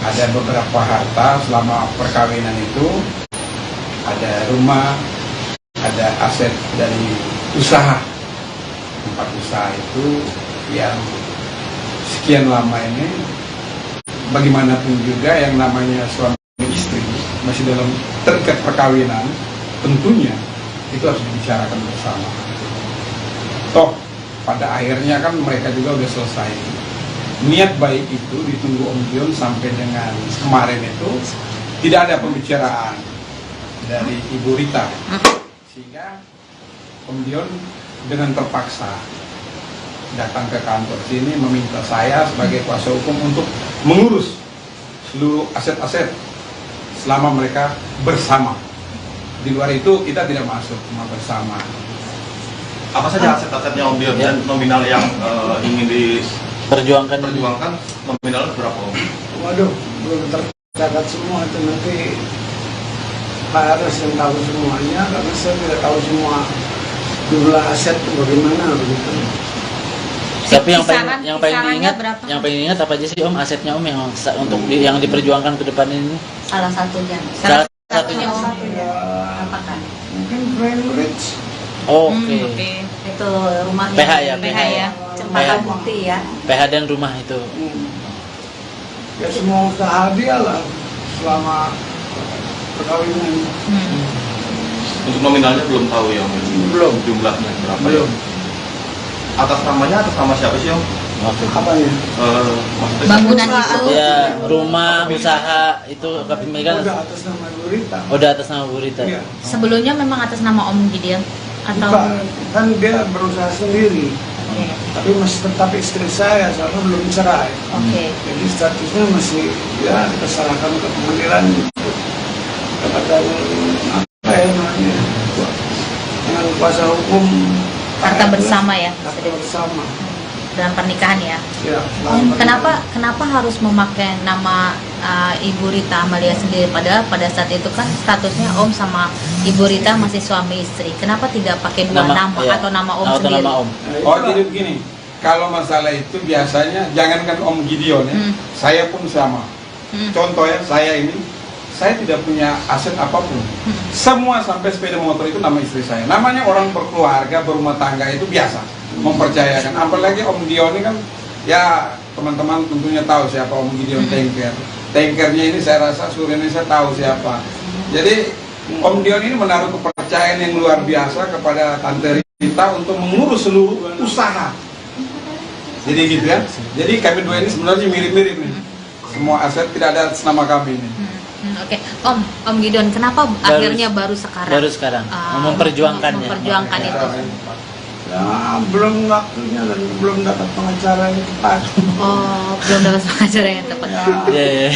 ada beberapa harta selama perkawinan itu, ada rumah, ada aset dari usaha, tempat usaha itu yang sekian lama ini, bagaimanapun juga yang namanya suami istri masih dalam terikat perkawinan, tentunya itu harus dibicarakan bersama. Toh pada akhirnya kan mereka juga udah selesai. Niat baik itu ditunggu Om Dion sampai dengan kemarin itu tidak ada pembicaraan dari Ibu Rita, sehingga Om Dion dengan terpaksa datang ke kantor sini meminta saya sebagai kuasa hukum untuk mengurus seluruh aset-aset selama mereka bersama. Di luar itu kita tidak masuk, cuma bersama. Apa saja aset-asetnya Om Dion dan nominal yang ingin Perjuangkan nominalnya berapa Om? Waduh, belum tercatat semua itu, nanti Pak Aras yang tahu semuanya, karena saya tidak tahu semua jumlah aset itu bagaimana begitu. Tapi yang Kisarannya berapa? paling ingat apa aja sih Om asetnya Om yang untuk yang diperjuangkan ke depan ini? Salah satunya. Salah satunya Om. Ya, Apakan? mungkin Grand Ridge. Oke. Itu rumahnya. PH ya, PH ya. Cempaka PH. Bukti ya. PH dan rumah itu. Ya semua usaha dia lah selama perkawinan. Untuk nominalnya belum tahu ya Om? Belum. Jumlahnya berapa? Belum. Atas namanya atas nama siapa sih Om? Apa ya? Maksudnya Bangunan itu. Ya, rumah, usaha itu kepemilikan Udah atas nama Bu Rita. udah atas nama Bu Rita. Iya. Sebelumnya memang atas nama Om Gideon atau Bukan, kan dia berusaha sendiri. Oke. Tapi masih tetap istri saya, soalnya belum cerai. Oke. Jadi statusnya masih ya kita serahkan ke pengadilan gitu. Kepada apa ya namanya? Dengan kuasa hukum Harta bersama ya. harta bersama. dalam pernikahan ya. Ya, Om, kenapa harus memakai nama Ibu Rita Amalia sendiri, padahal pada saat itu kan statusnya Om sama Ibu Rita masih suami istri. Kenapa tidak pakai dua nama iya. atau nama Om Atau sendiri? nama Om. Oh jadi begini, kalau masalah itu biasanya jangankan Om Gideon ya, saya pun sama. Contoh ya, saya tidak punya aset apapun. Semua sampai sepeda motor itu nama istri saya. Namanya orang berkeluarga, berumah tangga itu biasa, mempercayakan. Apalagi Om Gideon ini kan, ya teman-teman tentunya tahu siapa Om Gideon Tanker. Tankernya ini saya rasa seluruh Indonesia tahu siapa. Jadi Om Gideon ini menaruh kepercayaan yang luar biasa kepada Tante Rita untuk mengurus seluruh usaha. Jadi gitu ya. Jadi kami dua ini sebenarnya mirip-mirip nih. Semua aset tidak ada atas nama kami ini. Oke. Om Gideon, kenapa akhirnya baru sekarang? Baru sekarang memperjuangkannya. Memperjuangkan itu. Ya, belum waktunya dan belum dapat pengacara yang tepat. Oh, belum dapat pengacara yang tepat. Ya.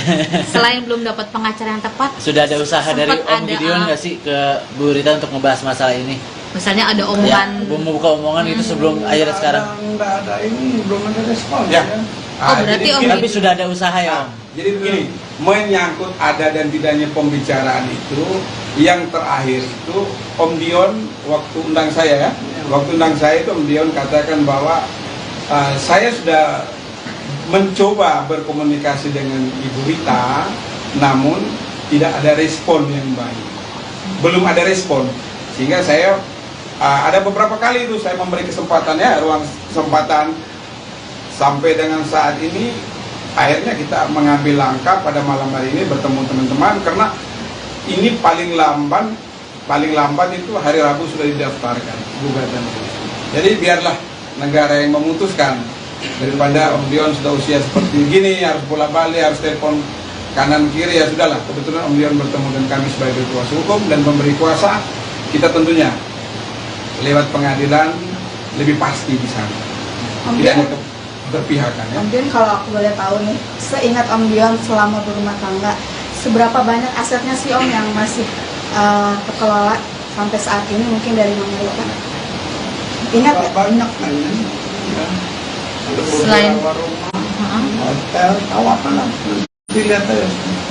Selain belum dapat pengacara yang tepat, Sudah ada usaha dari sempat Om Gideon nggak sih ke Bu Rita untuk membahas masalah ini? misalnya ada Ya, omongan membuka omongan itu sebelum akhirnya sekarang. Nggak ada ini, belum ada respon. Ya. Oh, berarti jadi Om begini. Tapi sudah ada usaha ya Om. Jadi begini, menyangkut ada dan tidaknya pembicaraan itu, yang terakhir itu Om Dion waktu undang saya ya, waktu undang saya itu Om Dion katakan bahwa saya sudah mencoba berkomunikasi dengan Ibu Rita, namun tidak ada respon yang baik, belum ada respon, sehingga saya ada beberapa kali itu saya memberi kesempatan ya, ruang kesempatan. Sampai dengan saat ini akhirnya kita mengambil langkah pada malam hari ini bertemu teman-teman, karena ini paling lamban itu hari Rabu sudah didaftarkan gugatan. Jadi biarlah negara yang memutuskan. Daripada Om Dion sudah usia seperti gini, harus bola-balik, harus telepon kanan kiri, ya sudahlah. Kebetulan Om Dion bertemu dengan kami sebagai kuasa hukum dan memberi kuasa, kita tentunya lewat pengadilan lebih pasti di sana. Om Tidak Dion, ada keberpihakan ya. Om Dion, kalau aku boleh tahu nih, seingat Om Dion selama berumah tangga, seberapa banyak asetnya sih Om yang masih terkelola sampai saat ini, mungkin dari Mama Rita? Ingat nggak? Banyak kan ya. Ada Selain- beberapa rumah, hotel, tahu apa lah. Dilihat aja.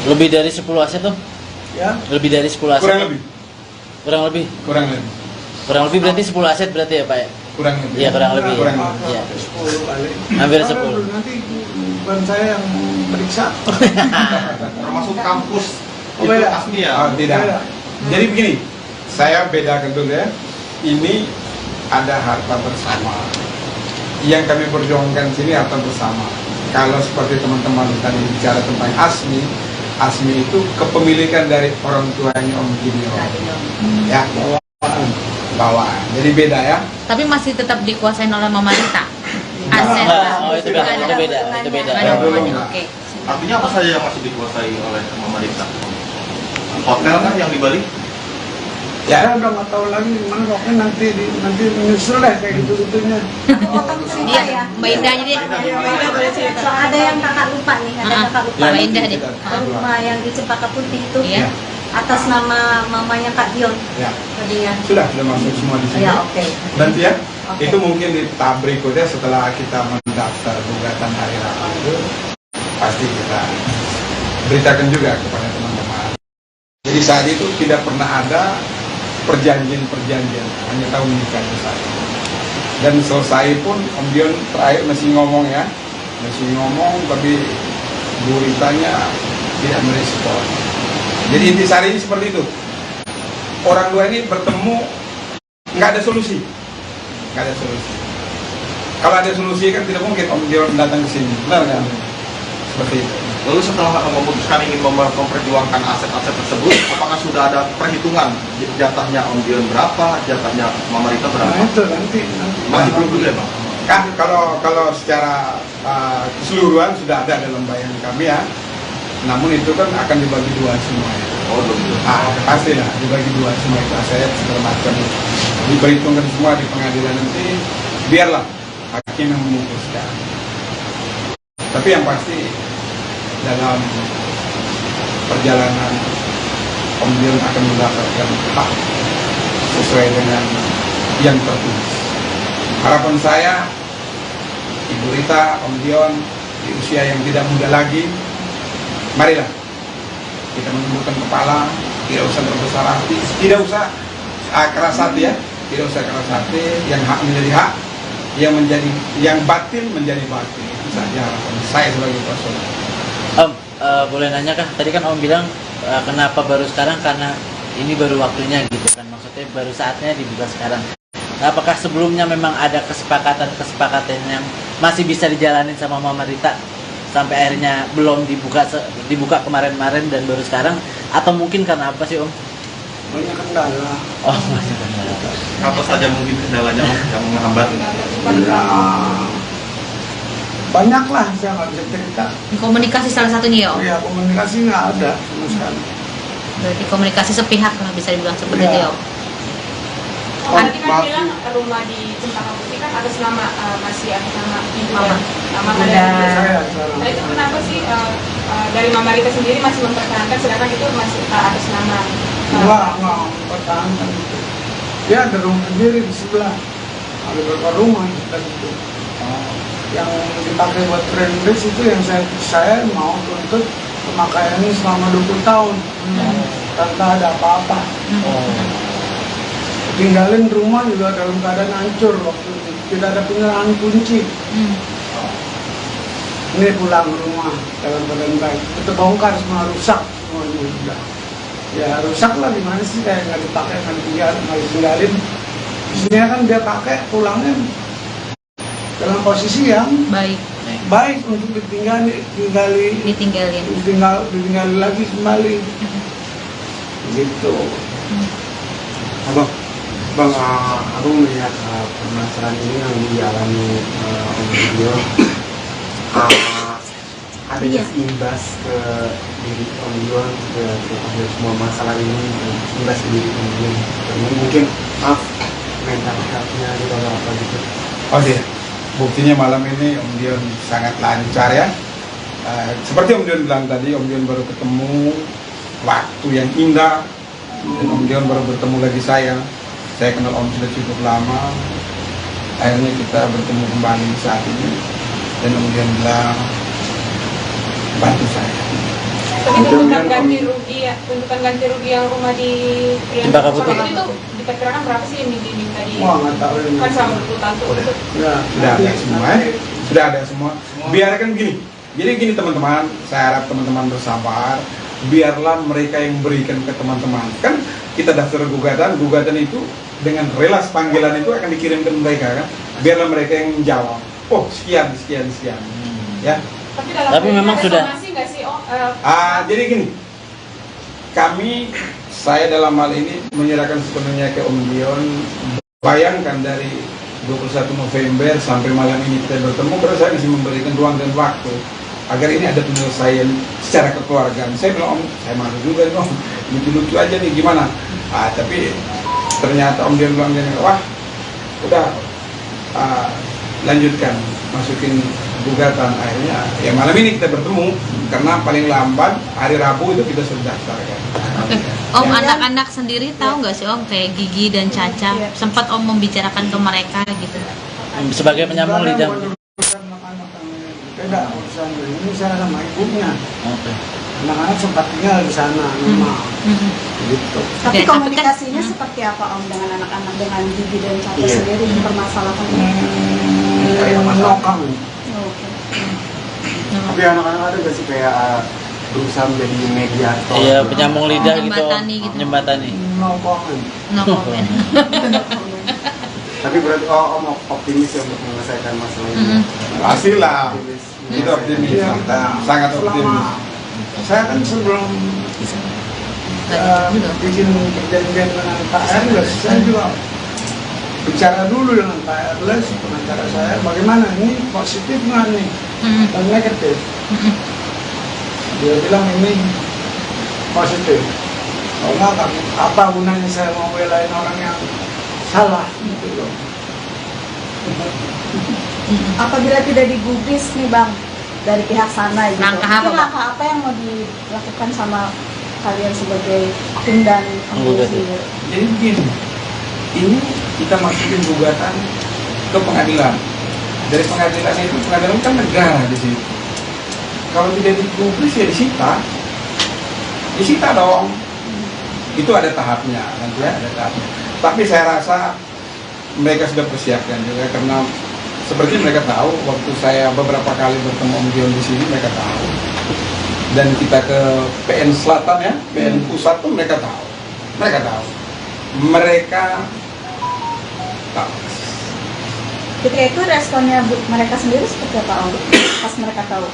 Lebih dari 10 aset tuh? Ya, Lebih dari 10 aset? Kurang lebih, Kurang lebih? kurang lebih, Kurang lebih berarti 10 aset berarti ya Pak ya? kurang lebih. Iya, kurang lebih. Kurang Apa, lebih. Iya. 10 kali. Hampir Karena 10. Nanti bukan saya yang meriksa. Termasuk kampus Oh, itu beda. asli ya. Oh, tidak. Beda. Jadi begini, saya bedakan dulu ya. Ini ada harta bersama. Yang kami perjuangkan sini harta bersama. Kalau seperti teman-teman tadi bicara tentang Asmi, Asmi itu kepemilikan dari orang tuanya Om Gideon. Ya, bawaan. Jadi beda ya. Tapi masih tetap dikuasain oleh Mama Rita. Aset. Oh, itu beda, itu beda, itu beda. Nggak ada Ya, belum. hubungannya. Oke. Artinya apa saja yang masih dikuasai oleh Mama Rita? Hotel kan yang di Bali? Ya. Saya udah nggak tahu lagi gimana, pokoknya nanti menyusul deh kayak gitu-gitunya. Iya, Mbak Indah aja deh. So, ada yang kakak lupa nih, ada kakak lupa. Mbak Indah deh. Rumah yang di Cempaka Putih itu Iya. atas nama mamanya Kak Dion Ya. tadi ya. Sudah masuk semua di sini. Ya, oke. Nanti ya. Oke. Itu mungkin di tahap berikutnya setelah kita mendaftar gugatan hari Rabu itu pasti kita beritakan juga kepada teman-teman. Jadi saat itu tidak pernah ada perjanjian, hanya tahu menikah selesai. Dan selesai pun Om Dion terakhir masih ngomong ya, tapi Bu Ritanya tidak merespon. Jadi intisari ini seperti itu. Orang dua ini bertemu nggak ada solusi. Kalau ada solusi kan tidak mungkin Om Dion datang ke sini, benar kan? Seperti itu. Lalu setelah memutuskan ingin memperjuangkan aset-aset tersebut, apakah sudah ada perhitungan jatahnya Om Dion berapa, jatahnya Mama Rita Nah berapa? itu nanti. Masih belum juga ya Bang? Kan kalau secara keseluruhan sudah ada dalam bayangan kami ya. Namun itu kan akan dibagi dua semua ya. Oh, belum juga. Pasti lah dibagi dua semua itu aset segala macam. Diperhitungkan semua di pengadilan nanti. Biarlah hakim yang memutuskan. Tapi yang pasti dalam perjalanan Om Dion akan mendapatkan hak sesuai dengan yang tertulis. Harapan saya, Ibu Rita, Om Dion di usia yang tidak muda lagi, marilah kita menundukkan kepala, tidak usah berbesar hati, tidak usah keras hati ya, tidak usah keras hati, yang hak menjadi hak, yang batil menjadi batil. Itu saja harapan saya sebagai personal. Om, boleh nanya kah? Tadi kan Om bilang kenapa baru sekarang, karena ini baru waktunya gitu kan. Maksudnya baru saatnya dibuka sekarang. Nah, apakah sebelumnya memang ada kesepakatan yang masih bisa dijalanin sama Mama Rita sampai akhirnya belum dibuka kemarin-kemarin dan baru sekarang, atau mungkin karena apa sih Om? Banyak kendala. Oh, masih kendala. Apa saja mungkin kendalanya Om yang menghambat? Ya, banyak lah, saya nggak bisa cerita. Komunikasi salah satunya ya Om. Ya komunikasi nggak ada sama sekali. Berarti komunikasi sepihak lah bisa dibilang seperti itu ya Om. Oh, tadi kan bilang rumah di Cempaka Putih kan atas nama masih atas nama ibu Mama. Mama dan ibu. Saya Nah itu kenapa sih dari Mama Rita sendiri masih mempertahankan sedangkan itu masih atas nama nggak pertahankan itu. Dia ada rumah sendiri di sebelah. Ada beberapa rumah dan itu. Yang dipakai buat friendless itu yang saya mau tuntut pemakaiannya selama 20 tahun tanpa ada apa-apa. Tinggalin rumah juga dalam keadaan hancur waktu itu, tidak ada penyerahan kunci. Ini pulang rumah dalam keadaan baik, itu bongkar semua, rusak semuanya udah. Ya rusak lah, gimana sih, kayak nggak dipakai, nggak ditinggalin. Biasanya kan dia pakai pulangnya dalam posisi yang baik untuk ditinggali lagi kembali gitu. Abang, Bang, aku melihat permasalahan ini yang dialami Om Gideon, adanya imbas ke diri Om Gideon, ke semua masalah ini, imbas ke diri Om Gideon. Mungkin mental health-nya juga apa gitu. Oh iya, buktinya malam ini Om Dion sangat lancar ya. Seperti Om Dion bilang tadi, Om Dion baru ketemu waktu yang indah, dan Om Dion baru bertemu lagi saya. Saya kenal Om sudah cukup lama. Akhirnya kita bertemu kembali saat ini, dan Om Dion bilang bantu saya. Tapi tuntutan ganti rugi ya, tuntutan ganti rugi yang rumah di Cempaka Putih itu diperkirakan berapa sih yang diminta di? Wah, nggak tahu ini. Kan selama 20 tahun tuh. Ya, Sudah ada semua, sudah ada semua. Biarkan gini. Jadi gini teman-teman, saya harap teman-teman bersabar. Biarlah mereka yang berikan ke teman-teman. Kan kita daftar gugatan, gugatan itu dengan relas panggilan itu akan dikirim ke mereka kan. Biarlah mereka yang menjawab. Oh sekian. Ya. Tapi memang sudah. Nggak sih, Jadi gini. Saya dalam hal ini menyerahkan sepenuhnya ke Om Dion. Bayangkan dari 21 November sampai malam ini kita bertemu, karena saya bisa memberikan ruang dan waktu agar ini ada penyelesaian secara kekeluargaan. Saya bilang, Om, saya malu juga nih, Om, lucu-lucu aja nih, gimana? Tapi ternyata Om Dion bilang, wah, udah lanjutkan, masukin gugatan. Akhirnya, ya malam ini kita bertemu, karena paling lambat hari Rabu itu kita sudah daftarkan. Oke. Om, anak-anak sendiri tahu nggak sih Om, kayak Gigi dan Caca, sempat Om membicarakan ke mereka gitu? Sebagai penyambung lidah. Beda urusan ini saya sama ibunya. Oke. Anak-anak sempat tinggal di sana, memang. Gitu. Tapi Oke, komunikasinya seperti apa Om dengan anak-anak, dengan Gigi dan Caca sendiri mempermasalahkan ini? Kayak menokang. Oke. Tapi anak-anak ada nggak sih kayak berusaha menjadi mediator? Iya, penyambung lidah gitu. Jembatani gitu. Jembatani. Nokongan. No comment. Tapi berarti Om optimis ya untuk menyelesaikan masalah ini. Pastilah, Optimis. itu optimis, Iya, sangat optimis. Saya kan sebelum bikin perjanjian dengan Pak Erles, saya juga bicara dulu dengan Pak Erles, pengacara saya, bagaimana ini positif nggak nih dan negatif. Dia bilang ini positif. Kalau nggak, apa gunanya saya mau belain orang yang salah gitu loh. Apabila tidak digubris nih Bang dari pihak sana gitu, Langkah apa, mungkin Bang? langkah apa yang mau dilakukan sama kalian sebagai tim dan Penggugat. Jadi begini, ini kita masukin gugatan ke pengadilan. Dari pengadilan itu, pengadilan kan negara di situ. Kalau tidak digubris ya disita dong. Itu ada tahapnya, nanti ya ada tahapnya. Tapi saya rasa mereka sudah persiapkan juga, karena seperti mereka tahu waktu saya beberapa kali bertemu Om Dion di sini, mereka tahu. Dan kita ke PN Selatan ya, PN Pusat pun mereka tahu. Mereka tahu. Ketika itu responnya mereka sendiri seperti apa Om? Pas mereka tahu?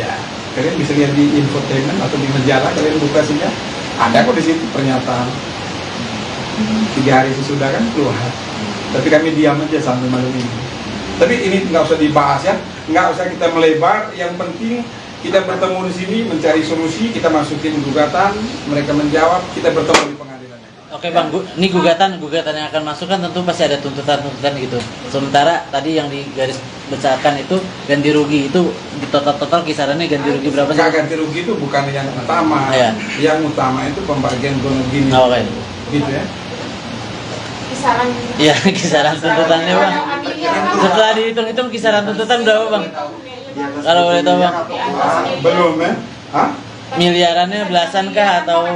Ya, kalian bisa lihat di infotainment atau di majalah, kalian buka saja. Ada kok di situ pernyataan. 3 hari sesudah kan keluar. Tapi kami diam aja sampai malam ini. Tapi ini nggak usah dibahas ya, nggak usah kita melebar. Yang penting kita bertemu di sini, mencari solusi, kita masukin gugatan, mereka menjawab, kita bertemu di pengadilan. Oke Bang, ini gugatan yang akan masuk kan tentu pasti ada tuntutan gitu. Sementara tadi yang digaris besarkan itu ganti rugi, itu di total kisarannya ganti rugi berapa sih? Ganti rugi itu bukan yang utama. Iya. Yang utama itu pembagian gonok gini. Oke. Gitu ya. Kisaran. Iya, kisaran tuntutannya Bang. Setelah dihitung-hitung kisaran tuntutan berapa Bang? Kalau boleh tahu Bang. Belum ya? Hah? Miliarannya belasan kah atau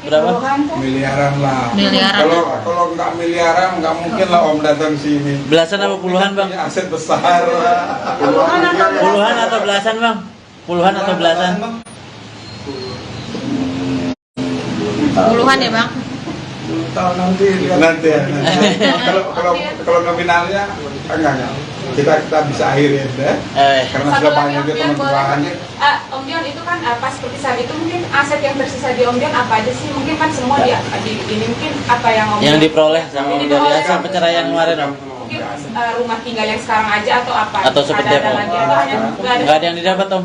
berapa? Miliaran lah. Miliaran. Kalau nggak miliaran nggak mungkin lah Om datang sini. Belasan apa puluhan Bang? Punya aset besar. Puluhan atau belasan Bang? Puluhan atau belasan? Puluhan ya Bang? Belum tahu nanti lihat. Nanti ya. Kalau nominalnya enggak. Kita bisa akhirin deh. Karena Satu sudah lagi banyak Om juga Dion, teman-teman. Om Dion itu kan pas seperti saat itu mungkin aset yang tersisa di Om Dion apa aja sih? Mungkin kan semua ini mungkin apa yang Om Yang Dion diperoleh sama Yang dari diperoleh hasil perceraian kemarin Om. mungkin rumah tinggal yang sekarang aja atau apa? Atau seperti ada apa? lagi atau hanya Nggak ada yang didapat Om.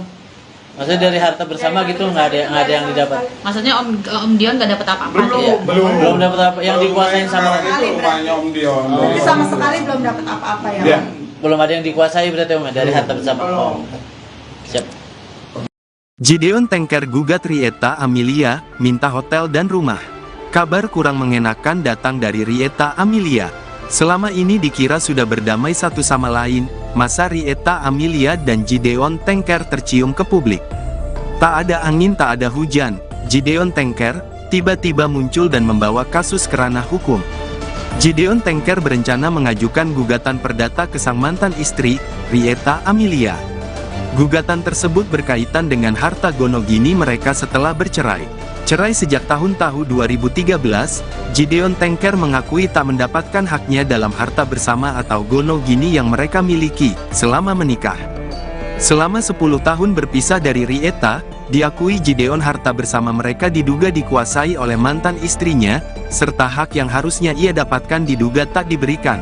Maksudnya dari harta bersama gitu nggak ada yang didapat. Maksudnya Om Dion nggak dapat apa-apa? Iya. Belum dapat apa yang dikuasain sama itu rumahnya Om Dion. Jadi sama sekali belum dapat apa-apa ya. Iya. belum ada yang dikuasai berarti Om dari harta bersama. Oh. Siap. Gideon Tengker gugat Rieta Amelia, minta hotel dan rumah. Kabar kurang mengenakan datang dari Rieta Amelia. Selama ini dikira sudah berdamai satu sama lain, masa Rieta Amelia dan Gideon Tengker tercium ke publik. Tak ada angin tak ada hujan, Gideon Tengker tiba-tiba muncul dan membawa kasus ke ranah hukum. Gideon Tengker berencana mengajukan gugatan perdata ke sang mantan istri, Rieta Amelia. Gugatan tersebut berkaitan dengan harta gonogini mereka setelah bercerai. Cerai sejak tahun 2013, Gideon Tengker mengakui tak mendapatkan haknya dalam harta bersama atau gonogini yang mereka miliki selama menikah. Selama 10 tahun berpisah dari Rieta, diakui Gideon harta bersama mereka diduga dikuasai oleh mantan istrinya, serta hak yang harusnya ia dapatkan diduga tak diberikan.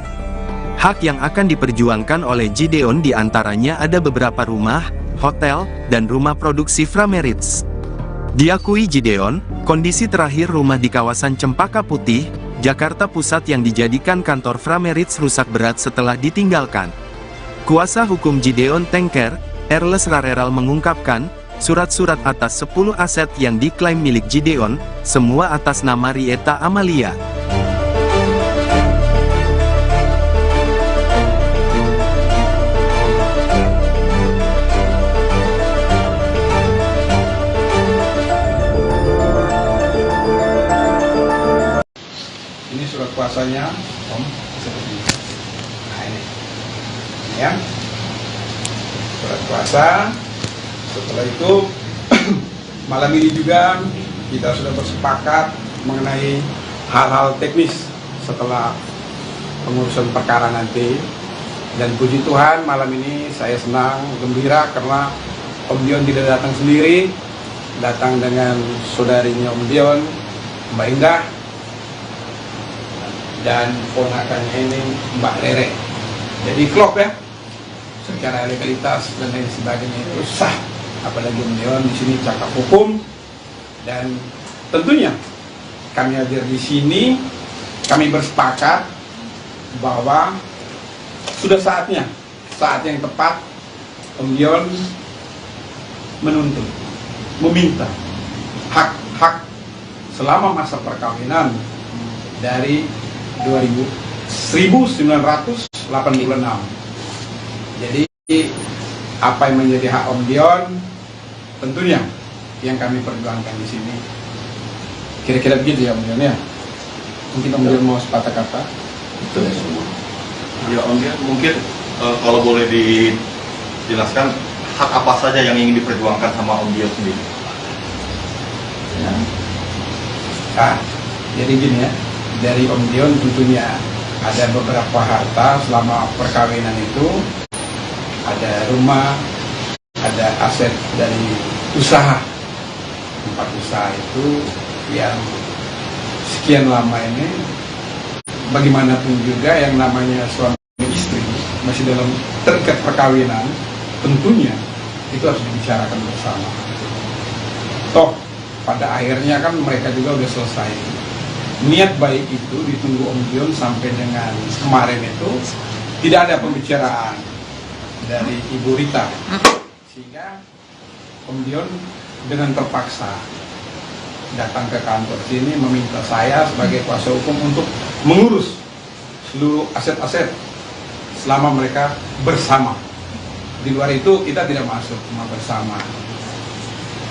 Hak yang akan diperjuangkan oleh Gideon diantaranya ada beberapa rumah, hotel, dan rumah produksi Frameritz. Diakui Gideon, kondisi terakhir rumah di kawasan Cempaka Putih, Jakarta Pusat yang dijadikan kantor Frameritz rusak berat setelah ditinggalkan. Kuasa hukum Gideon Tengker, Erles Rareral mengungkapkan, surat-surat atas 10 aset yang diklaim milik Gideon, semua atas nama Rieta Amelia. Ini surat kuasanya, Om, seperti ini. Nah ini ya, surat kuasa. Setelah itu, malam ini juga kita sudah bersepakat mengenai hal-hal teknis setelah pengurusan perkara nanti. Dan puji Tuhan malam ini saya senang, gembira karena Om Dion tidak datang sendiri, datang dengan saudarinya Om Dion, Mbak Indah, dan ponakannya ini Mbak Rere. Jadi klop ya, secara legalitas dan lain sebagainya itu sah. Apalagi Om Dion di sini cakap hukum, dan tentunya kami hadir di sini, kami bersepakat bahwa sudah saatnya, saat yang tepat Om Dion menuntut, meminta hak-hak selama masa perkawinan dari 1986. Jadi apa yang menjadi hak Om Dion tentunya yang kami perjuangkan di sini. Kira-kira begitu ya Om Dion ya. Mungkin Om Dion mau sepatah kata. Itu semua. Ya Om Dion, mungkin kalau boleh dijelaskan hak apa saja yang ingin diperjuangkan sama Om Dion sendiri. Ya. Jadi gini ya, dari Om Dion tentunya ada beberapa harta selama perkawinan itu, ada rumah, ada aset dari usaha, tempat usaha itu yang sekian lama ini, bagaimanapun juga yang namanya suami istri masih dalam terikat perkawinan, tentunya itu harus dibicarakan bersama. Toh pada akhirnya kan mereka juga udah selesai. Niat baik itu ditunggu Om Dion sampai dengan kemarin itu tidak ada pembicaraan dari Ibu Rita, sehingga Om Dion dengan terpaksa datang ke kantor sini meminta saya sebagai kuasa hukum untuk mengurus seluruh aset-aset selama mereka bersama. Di luar itu kita tidak masuk, cuma bersama.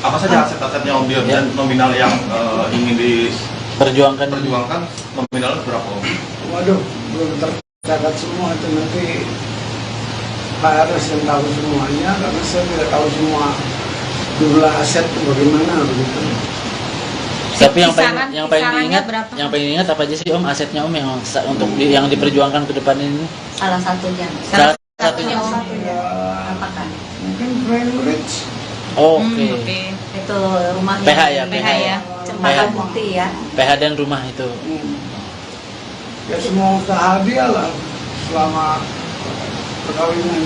Apa saja aset-asetnya Om Dion dan nominal yang ingin Perjuangkan nominalnya berapa Om? Waduh, belum tercatat semua itu, nanti Pak Aras yang tahu semuanya, karena saya tidak tahu semua jumlah aset bagaimana begitu. Tapi yang Kisaran- paling kisarannya diingat, berapa? yang paling diingat apa aja sih Om asetnya Om yang untuk yang diperjuangkan ke depan ini? Salah satunya. Salah satunya Om. Ya, mungkin Greenwich. Oh, Oke. Oke. Itu rumah PH yang ya, PH PH. ya. Cempaka Putih ya. PH dan rumah itu. Ya semua usaha dia lah selama perkawinan.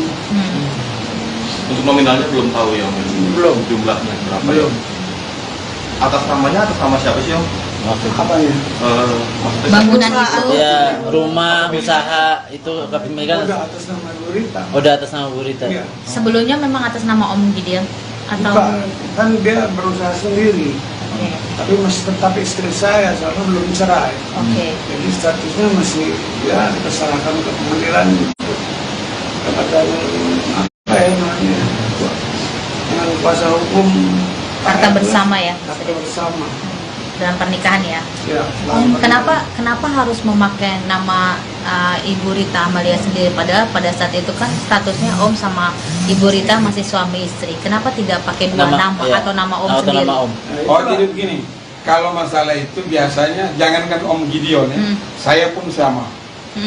Untuk nominalnya belum tahu ya Om. Belum. Jumlahnya berapa? Belum. Atas namanya atas nama siapa sih Om? Apa ya? Maksudnya Bangunan itu. Ya, rumah, usaha itu kepemilikan Udah atas nama Gurita. udah atas nama Bu Rita. Iya. Sebelumnya memang atas nama Om Gideon atau Bukan, kan dia berusaha sendiri. Oke. Tapi masih tetap istri saya soalnya belum cerai. Oke. Jadi statusnya masih ya diserahkan ke pengadilan gitu. Kepada apa ya namanya? Dengan kuasa hukum Harta bersama ya. harta bersama. dalam pernikahan ya. Ya, Om, kenapa harus memakai nama Ibu Rita Amalia sendiri padahal pada saat itu kan statusnya Om sama Ibu Rita masih suami istri. Kenapa tidak pakai dua nama iya. atau nama Om Atau sendiri? nama Om. Oh, jadi begini. Kalau masalah itu biasanya jangankan Om Gideon ya, saya pun sama.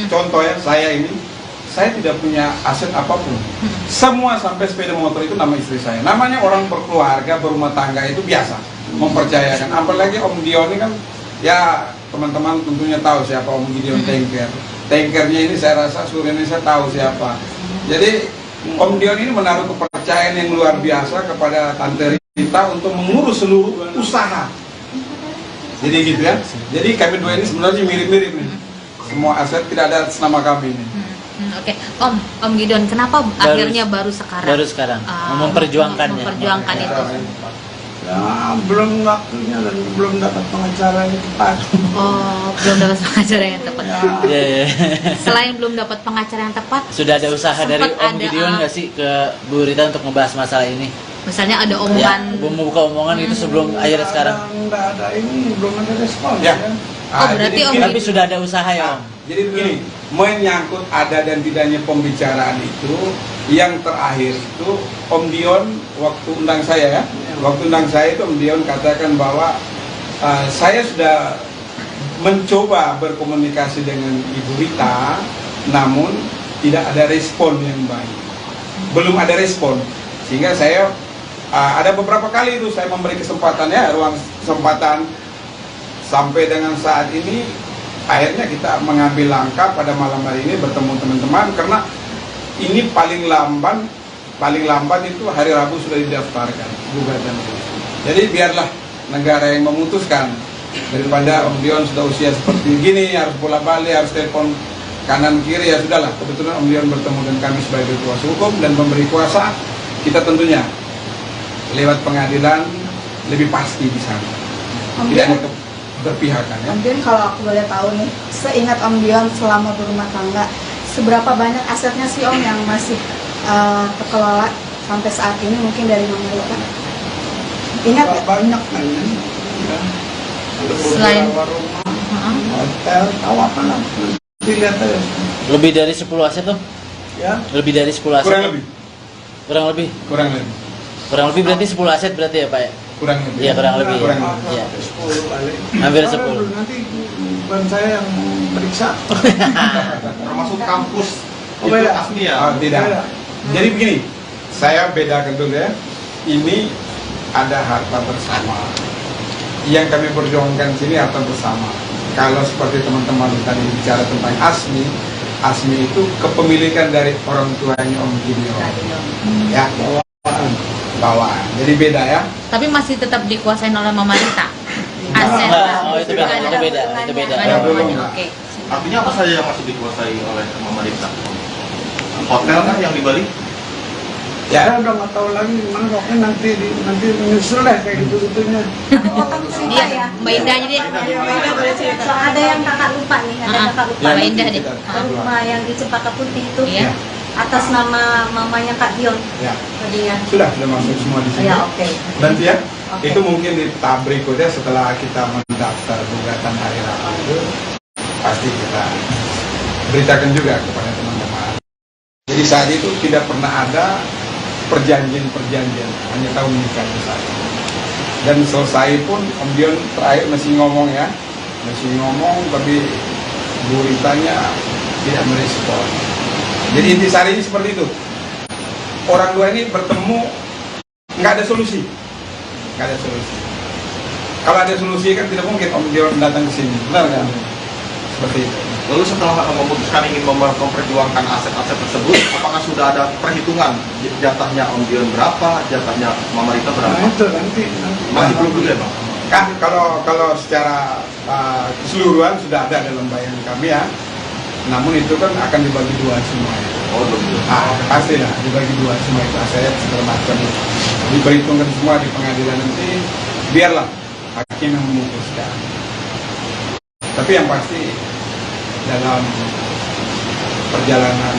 Contoh ya, saya tidak punya aset apapun. Semua sampai sepeda motor itu nama istri saya. Namanya orang berkeluarga, berumah tangga itu biasa, mempercayakan. Apalagi Om Gideon ini kan, ya teman-teman tentunya tahu siapa Om Gideon Tanker. Tankernya ini saya rasa seluruh Indonesia tahu siapa. Jadi Om Gideon ini menaruh kepercayaan yang luar biasa kepada Tante Rita untuk mengurus seluruh usaha. Jadi gitu ya. Jadi kami dua ini sebenarnya mirip-mirip nih. Semua aset tidak ada atas nama kami ini. Oke, Om Gideon, kenapa akhirnya baru sekarang? Baru sekarang memperjuangkannya. Memperjuangkan itu. Ya, belum waktunya dan belum dapat pengacara yang tepat. Oh, belum dapat pengacara yang tepat. Iya, iya. Selain belum dapat pengacara yang tepat, Sudah ada usaha sempat dari Om ada, Gideon nggak sih ke Bu Rita untuk ngebahas masalah ini? misalnya ada Ya, omongan membuka omongan itu sebelum akhirnya sekarang. Nggak ada ini, belum ada respon. Ya. Oh, berarti Om Tapi sudah ada usaha ya Om. Jadi begini, menyangkut ada dan tidaknya pembicaraan itu, yang terakhir itu Om Dion waktu undang saya ya, waktu undang saya itu Om Dion katakan bahwa saya sudah mencoba berkomunikasi dengan Ibu Rita, namun tidak ada respon yang baik, belum ada respon, sehingga saya ada beberapa kali itu saya memberi kesempatan ya, ruang kesempatan sampai dengan saat ini. Akhirnya kita mengambil langkah pada malam hari ini bertemu teman-teman karena ini paling lamban itu hari Rabu sudah didaftarkan gugatan itu. Jadi biarlah negara yang memutuskan, daripada Om Dion sudah usia seperti gini harus bola-balik, harus telepon kanan kiri, ya sudahlah. Kebetulan Om Dion bertemu dengan kami sebagai kuasa hukum dan memberi kuasa, kita tentunya lewat pengadilan lebih pasti di sana. Tidak ada berpihakan ya. Om Dion, kalau aku boleh tahu nih, seingat Om Dion selama berumah tangga, seberapa banyak asetnya sih Om yang masih terkelola sampai saat ini mungkin dari Mama Rita? Ingat nggak? Banyak kan ya. Ada Selain- beberapa rumah, hotel, tahu apa lah. Dilihat aja. Lebih dari 10 aset Om? Ya, Lebih dari 10 aset? Kurang lebih. Kurang lebih? Kurang lebih. Berarti 10 aset berarti ya Pak ya? Kurang lebih. Iya, kurang lebih. Kurang Ya. lebih. Iya. 10 kali. Hampir Kalau 10. Nanti bukan saya yang meriksa. termasuk kampus Oh, itu beda. asli ya. Tidak. Beda. Jadi begini, saya bedakan dulu ya. Ini ada harta bersama. Yang kami perjuangkan sini harta bersama. Kalau seperti teman-teman tadi bicara tentang Asmi itu kepemilikan dari orang tuanya Om Gideon. Ya, bawaan. Jadi beda ya. tapi masih tetap dikuasain oleh Mama Rita. Aset. Oh, itu beda, itu beda, itu beda. Nggak ada hubungannya. Enggak. Oke. Artinya apa saja yang masih dikuasai oleh Mama Rita? Hotel kan yang di Bali? Ya. Saya udah nggak tahu lagi gimana, pokoknya nanti menyusul deh kayak gitu-gitunya. Iya, Mbak Indah aja deh. So, ada yang kakak lupa nih, ada kakak lupa. Mbak Indah deh. Rumah yang di Cempaka Putih itu Iya. atas nama mamanya Kak Dion. Ya. Tadinya. Sudah masuk semua di sini. Ya, oke. Nanti ya. Oke. Itu mungkin di tahap berikutnya setelah kita mendaftar gugatan hari Rabu itu pasti kita beritakan juga kepada teman-teman. Jadi saat itu tidak pernah ada perjanjian, hanya tahu menikah saja. Dan selesai pun Om Dion terakhir masih ngomong ya, tapi Bu Ritanya tidak merespon. Jadi intisarinya seperti itu. Orang dua ini bertemu, nggak ada solusi. Kalau ada solusi kan tidak mungkin Om Dion datang ke sini, benar kan? Seperti itu. Lalu setelah memutuskan ingin memperjuangkan aset-aset tersebut, apakah sudah ada perhitungan jatahnya Om Dion berapa, jatahnya Mama Rita berapa? Nah itu nanti. Masih belum juga, Bang? Kan kalau secara keseluruhan sudah ada dalam bayangan kami ya. Namun itu kan akan dibagi dua semua. Oh, belum. Pasti lah dibagi dua semua itu aset segala macam. Diperhitungkan semua di pengadilan nanti. Biarlah hakim yang memutuskan. Tapi yang pasti dalam perjalanan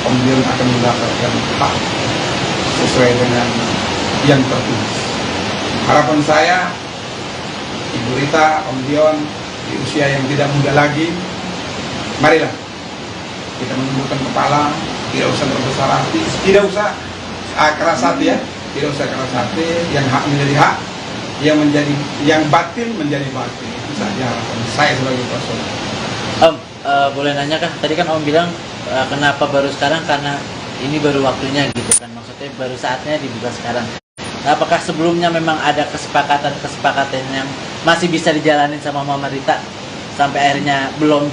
Om Dion akan mendapatkan hak sesuai dengan yang tertulis. Harapan saya, Ibu Rita, Om Dion di usia yang tidak muda lagi, marilah kita menundukkan kepala, tidak usah berbesar hati, tidak usah keras hati ya, tidak usah keras hati, yang hak menjadi hak, yang batil menjadi batil. Itu saja harapan saya sebagai personal. Om, boleh nanya kah? Tadi kan Om bilang kenapa baru sekarang, karena ini baru waktunya gitu kan, maksudnya baru saatnya dibuka sekarang. Nah, apakah sebelumnya memang ada kesepakatan yang masih bisa dijalanin sama Mama Rita sampai akhirnya belum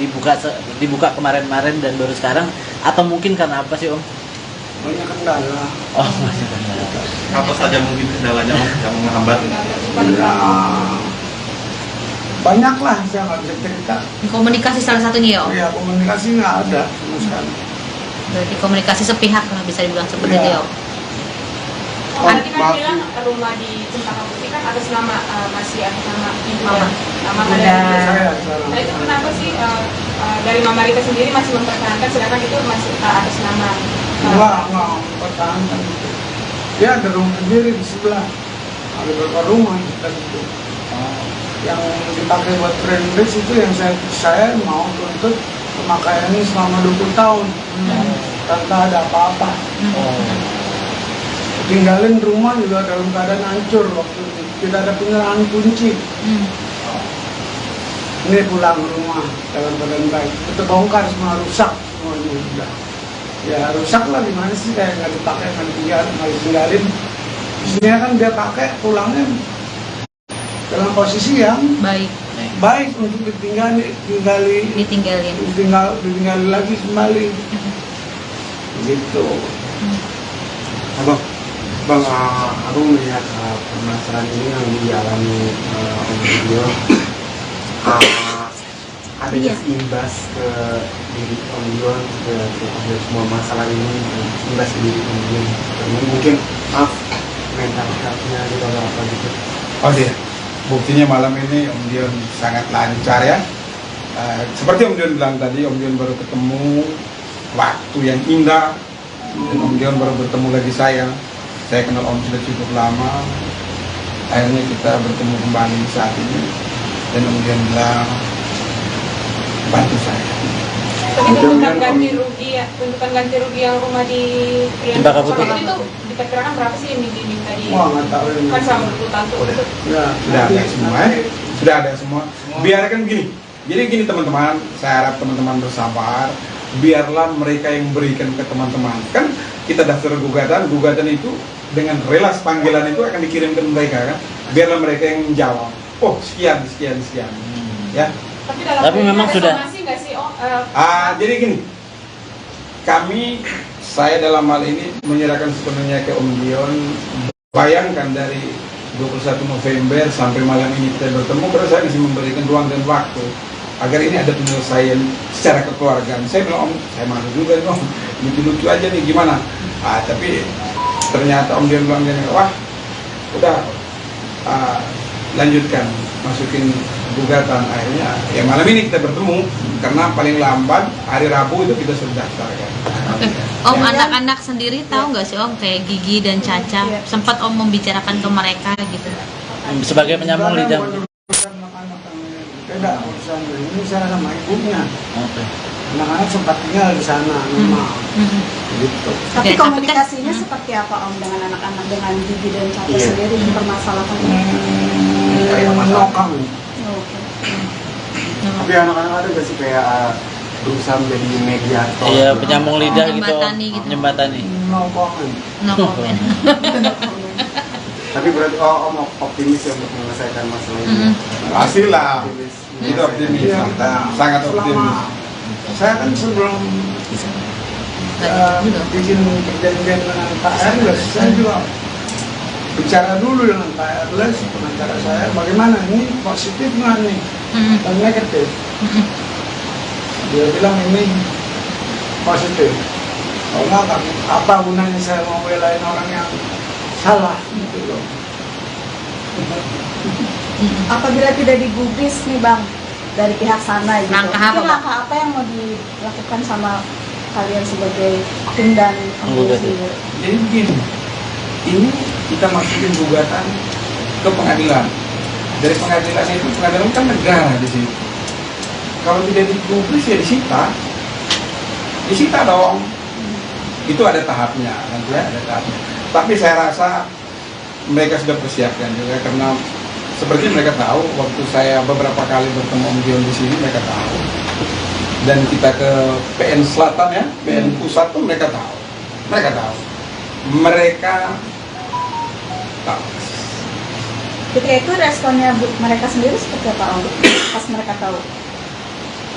dibuka kemarin-kemarin dan baru sekarang, atau mungkin karena apa sih Om? Banyak kendala. Oh, banyak kendala. Apa saja mungkin kendalanya Om yang menghambat? Banyak lah, saya nggak bisa cerita. Komunikasi salah satunya ya Om? Iya, komunikasi nggak ada sama sekali. Berarti komunikasi sepihak lah bisa dibilang seperti itu ya Om? Tadi kan bilang rumah di Cempaka Putih kan atas nama masih atas nama ibu Mama. Mama dan Saya Nah itu kenapa sih dari Mama Rita sendiri masih mempertahankan sedangkan itu masih atas nama? nggak mempertahankan itu. Dia ada rumah sendiri di sebelah, ada beberapa rumah dan itu. Yang dipakai buat friendless itu yang saya mau tuntut pemakaiannya selama 20 tahun tanpa ada apa-apa. Tinggalin rumah juga dalam keadaan hancur waktu itu, tidak ada penyerahan kunci. Ini pulang rumah dalam keadaan baik, itu bongkar semua, rusak semuanya sudah. Ya rusak lah, gimana sih, kayak nggak dipakai, nggak ditinggalin. Isinya kan dia pakai pulangnya dalam posisi yang baik untuk ditinggali lagi kembali. Gitu. Bang, aku melihat permasalahan ini yang dialami Om Dion, adanya imbas ke diri Om Dion, ke semua masalah ini, imbas ke diri Om Dion. Mungkin mental health-nya juga apa gitu. Oh iya, buktinya malam ini Om Dion sangat lancar ya. Seperti Om Dion bilang tadi, Om Dion baru ketemu waktu yang indah, dan Om Dion baru bertemu lagi saya. Saya kenal Om sudah cukup lama, akhirnya kita bertemu kembali saat ini, dan Om Dion bilang bantu saya. Tapi tuntutan ganti rugi yang rumah di Cempaka Putih itu diperkirakan berapa sih yang diminta di? Wah, nggak tahu ini. Kan selama 20 tahun tuh. Ya, Sudah ada semua, sudah ada semua. Biarkan gini. Jadi gini teman-teman, saya harap teman-teman bersabar. Biarlah mereka yang berikan ke teman-teman. Kan kita daftar gugatan itu dengan relas panggilan itu akan dikirimkan mereka kan. Biarlah mereka yang menjawab. Oh sekian. Ya. Tapi memang sudah. Nggak sih, Jadi gini. Saya dalam hal ini menyerahkan sepenuhnya ke Om Dion. Bayangkan dari 21 November sampai malam ini kita bertemu, karena saya masih memberikan ruang dan waktu agar ini ada penyelesaian secara kekeluargaan. Saya bilang, Om, saya malu juga nih, Om, lucu-lucu aja nih, gimana? Tapi ternyata Om Dion bilang, wah, udah lanjutkan, masukin gugatan. Akhirnya, ya malam ini kita bertemu, karena paling lambat hari Rabu itu kita sudah daftarkan. Oke. Om, anak-anak sendiri tahu nggak sih Om, kayak Gigi dan Caca, sempat Om membicarakan ke mereka gitu? Sebagai penyambung lidah. Tidak urusan ini, saya sama ibunya. Oke. Anak-anak sempat tinggal di sana memang. Gitu. Tapi Ya, komunikasinya seperti apa Om dengan anak-anak, dengan Gigi dan Caca sendiri mempermasalahkan ini? Kayak masalah. Nokang. Oke. Tapi anak-anak ada gak sih kayak berusaha menjadi mediator? Iya, penyambung lidah gitu. Jembatani gitu. Jembatani. Nokangan. No comment. Tapi berarti Om optimis ya untuk menyelesaikan masalah ini. Pastilah. Optimis. Itu optimis. Iya, kita Sangat selama- optimis. Saya kan sebelum bikin perjanjian dengan Pak Erles, saya juga bicara dulu dengan Pak Erles, pengacara saya, bagaimana ini positif nggak nih dan negatif. Dia bilang ini positif. Kalau nggak, apa gunanya saya mau belain orang yang salah gitu loh. Apabila tidak digubris nih Bang dari pihak sana gitu, Langkah apa, mungkin Bang? langkah apa yang mau dilakukan sama kalian sebagai tim dan Penggugat. Jadi begini, ini kita masukin gugatan ke pengadilan. Dari pengadilan itu, pengadilan kan negara di situ. Kalau tidak digubris ya disita dong. Itu ada tahapnya, nanti ya, ada tahapnya. Tapi saya rasa mereka sudah persiapkan juga karena seperti mereka tahu waktu saya beberapa kali bertemu Om Dion di sini, mereka tahu. Dan kita ke PN Selatan ya, PN Pusat pun mereka tahu. Mereka tahu. Mereka tahu. Ketika itu responnya mereka sendiri seperti apa Om? Pas mereka tahu.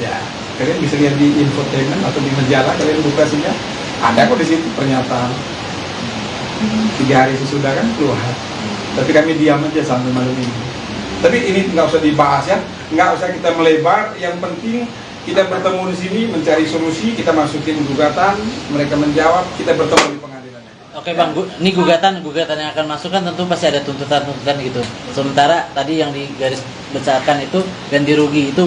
Ya, kalian bisa lihat di infotainment atau di majalah, kalian buka saja. Ada kok di situ pernyataan. 3 hari sesudah kan keluar. Tapi kami diam aja sampai malam ini. Tapi ini nggak usah dibahas ya, nggak usah kita melebar. Yang penting kita bertemu di sini mencari solusi, kita masukin gugatan, mereka menjawab, kita bertemu di pengadilan. Oke Bang, ini gugatan yang akan masuk kan tentu pasti ada tuntutan gitu. Sementara tadi yang di garis besarkan itu ganti rugi, itu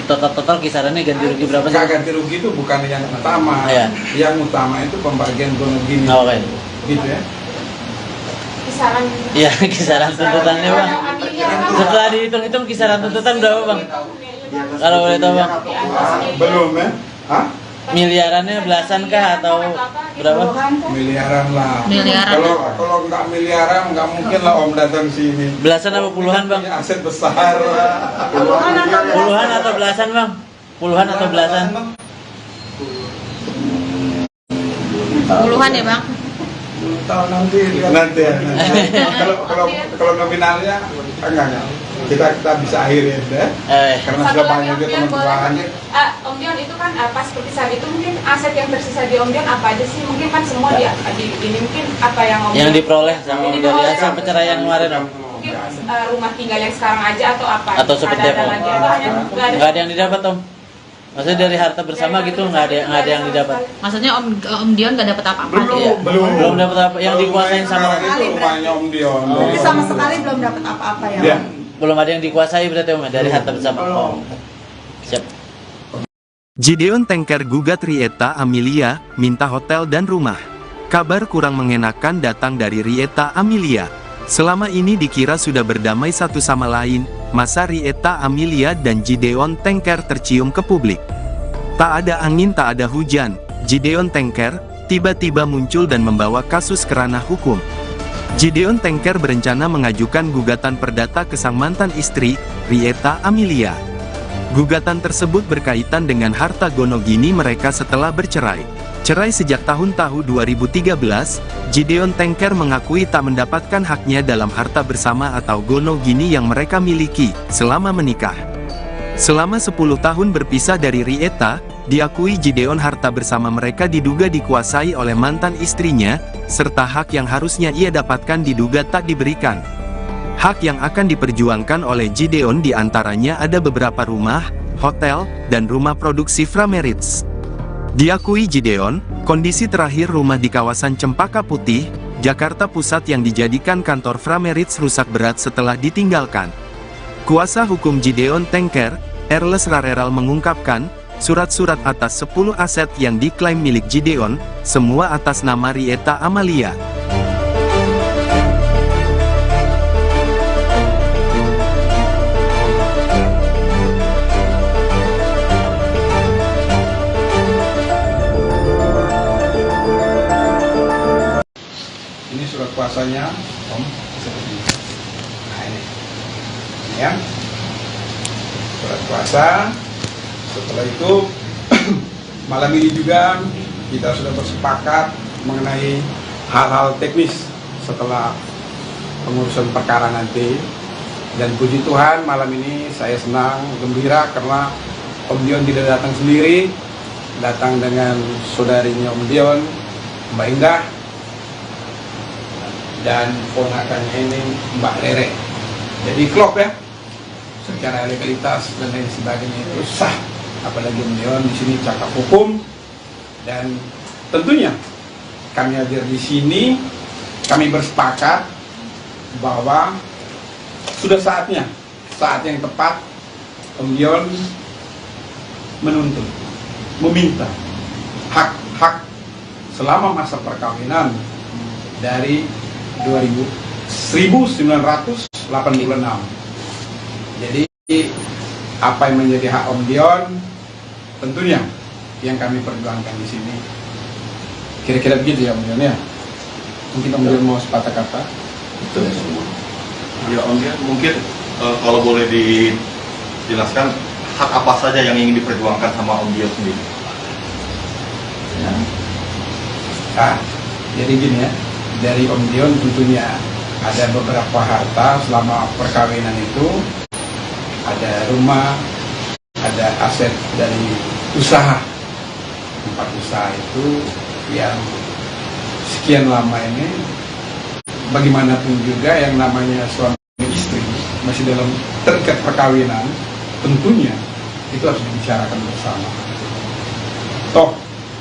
total kisarannya ganti rugi berapa sih? Nggak, ganti rugi itu bukan yang utama. Iya. Yang utama itu pembagian gonok gini. Oh, oke. Gitu ya. Kisaran. Iya, kisaran tuntutannya Bang. Setelah dihitung-hitung kisaran tuntutan berapa Bang? Kalau boleh tahu Bang. Belum ya? Hah? Miliarannya belasan kah atau berapa? Miliaran lah. Miliaran. Kalau nggak miliaran nggak mungkin lah Om datang sini. Belasan apa puluhan Bang? Punya aset besar. Puluhan atau belasan Bang? Puluhan atau belasan? Puluhan ya Bang? Tahu nanti lihat. Nanti ya. Kalau nominalnya enggak. Kita bisa akhirin deh. Karena Satu sudah lagi banyak Om juga Dion, teman-teman. Om Dion itu kan pas perpisahan itu mungkin aset yang tersisa di Om Dion apa aja sih? Mungkin kan semua di ini mungkin apa yang Om Yang Dion- diperoleh sama Yang dari diperoleh hasil perceraian kemarin Om? mungkin rumah tinggal yang sekarang aja atau apa? Atau seperti Ada apa? lagi atau hanya Nggak ada yang didapat Om? Maksudnya dari harta bersama gitu nggak ada yang didapat? Maksudnya Om Dion nggak dapat apa-apa? Iya. Belum dapat apa yang dikuasain sama itu rumahnya Om Dion. Jadi sama sekali belum dapat apa-apa ya Ya. Om? belum ada yang dikuasai berarti Om dari harta bersama. Oh. Siap. Gideon Tengker gugat Rieta Amelia, minta hotel dan rumah. Kabar kurang mengenakan datang dari Rieta Amelia. Selama ini dikira sudah berdamai satu sama lain, masa Rieta Amelia dan Gideon Tengker tercium ke publik. Tak ada angin tak ada hujan, Gideon Tengker tiba-tiba muncul dan membawa kasus ke ranah hukum. Gideon Tengker berencana mengajukan gugatan perdata ke sang mantan istri, Rieta Amelia. Gugatan tersebut berkaitan dengan harta gonogini mereka setelah bercerai. Cerai sejak tahun 2013, Gideon Tengker mengakui tak mendapatkan haknya dalam harta bersama atau gonogini yang mereka miliki selama menikah. Selama 10 tahun berpisah dari Rieta, diakui Gideon harta bersama mereka diduga dikuasai oleh mantan istrinya, serta hak yang harusnya ia dapatkan diduga tak diberikan. Hak yang akan diperjuangkan oleh Gideon diantaranya ada beberapa rumah, hotel, dan rumah produksi Frameritz. Diakui Gideon, kondisi terakhir rumah di kawasan Cempaka Putih, Jakarta Pusat yang dijadikan kantor Frameritz rusak berat setelah ditinggalkan. Kuasa hukum Gideon Tengker, Erles Rareral mengungkapkan, surat-surat atas 10 aset yang diklaim milik Gideon, semua atas nama Rieta Amelia. kuasanya Om seperti ini. Nah ini ya, surat kuasa. Setelah itu malam ini juga kita sudah bersepakat mengenai hal-hal teknis setelah pengurusan perkara nanti. Dan puji Tuhan malam ini saya senang, gembira karena Om Dion tidak datang sendiri, datang dengan saudarinya Om Dion, Mbak Indah, dan ponakannya ini Mbak Rere. Jadi klop ya, secara legalitas dan lain sebagainya itu sah. Apalagi Om Dion di sini cakap hukum, dan tentunya kami hadir di sini, kami bersepakat bahwa sudah saatnya, saat yang tepat Om Dion menuntut, meminta hak-hak selama masa perkawinan dari 1986. Jadi apa yang menjadi hak Om Dion tentunya yang kami perjuangkan di sini. Kira-kira begitu ya Om Dion ya. Mungkin Om Dion mau sepatah kata. Itu semua. Ya Om Dion, mungkin kalau boleh dijelaskan hak apa saja yang ingin diperjuangkan sama Om Dion sendiri. Ya. Nah, jadi gini ya, dari Om Dion tentunya ada beberapa harta selama perkawinan itu, ada rumah, ada aset dari usaha, tempat usaha itu yang sekian lama ini, bagaimanapun juga yang namanya suami istri masih dalam terikat perkawinan, tentunya itu harus dibicarakan bersama. Toh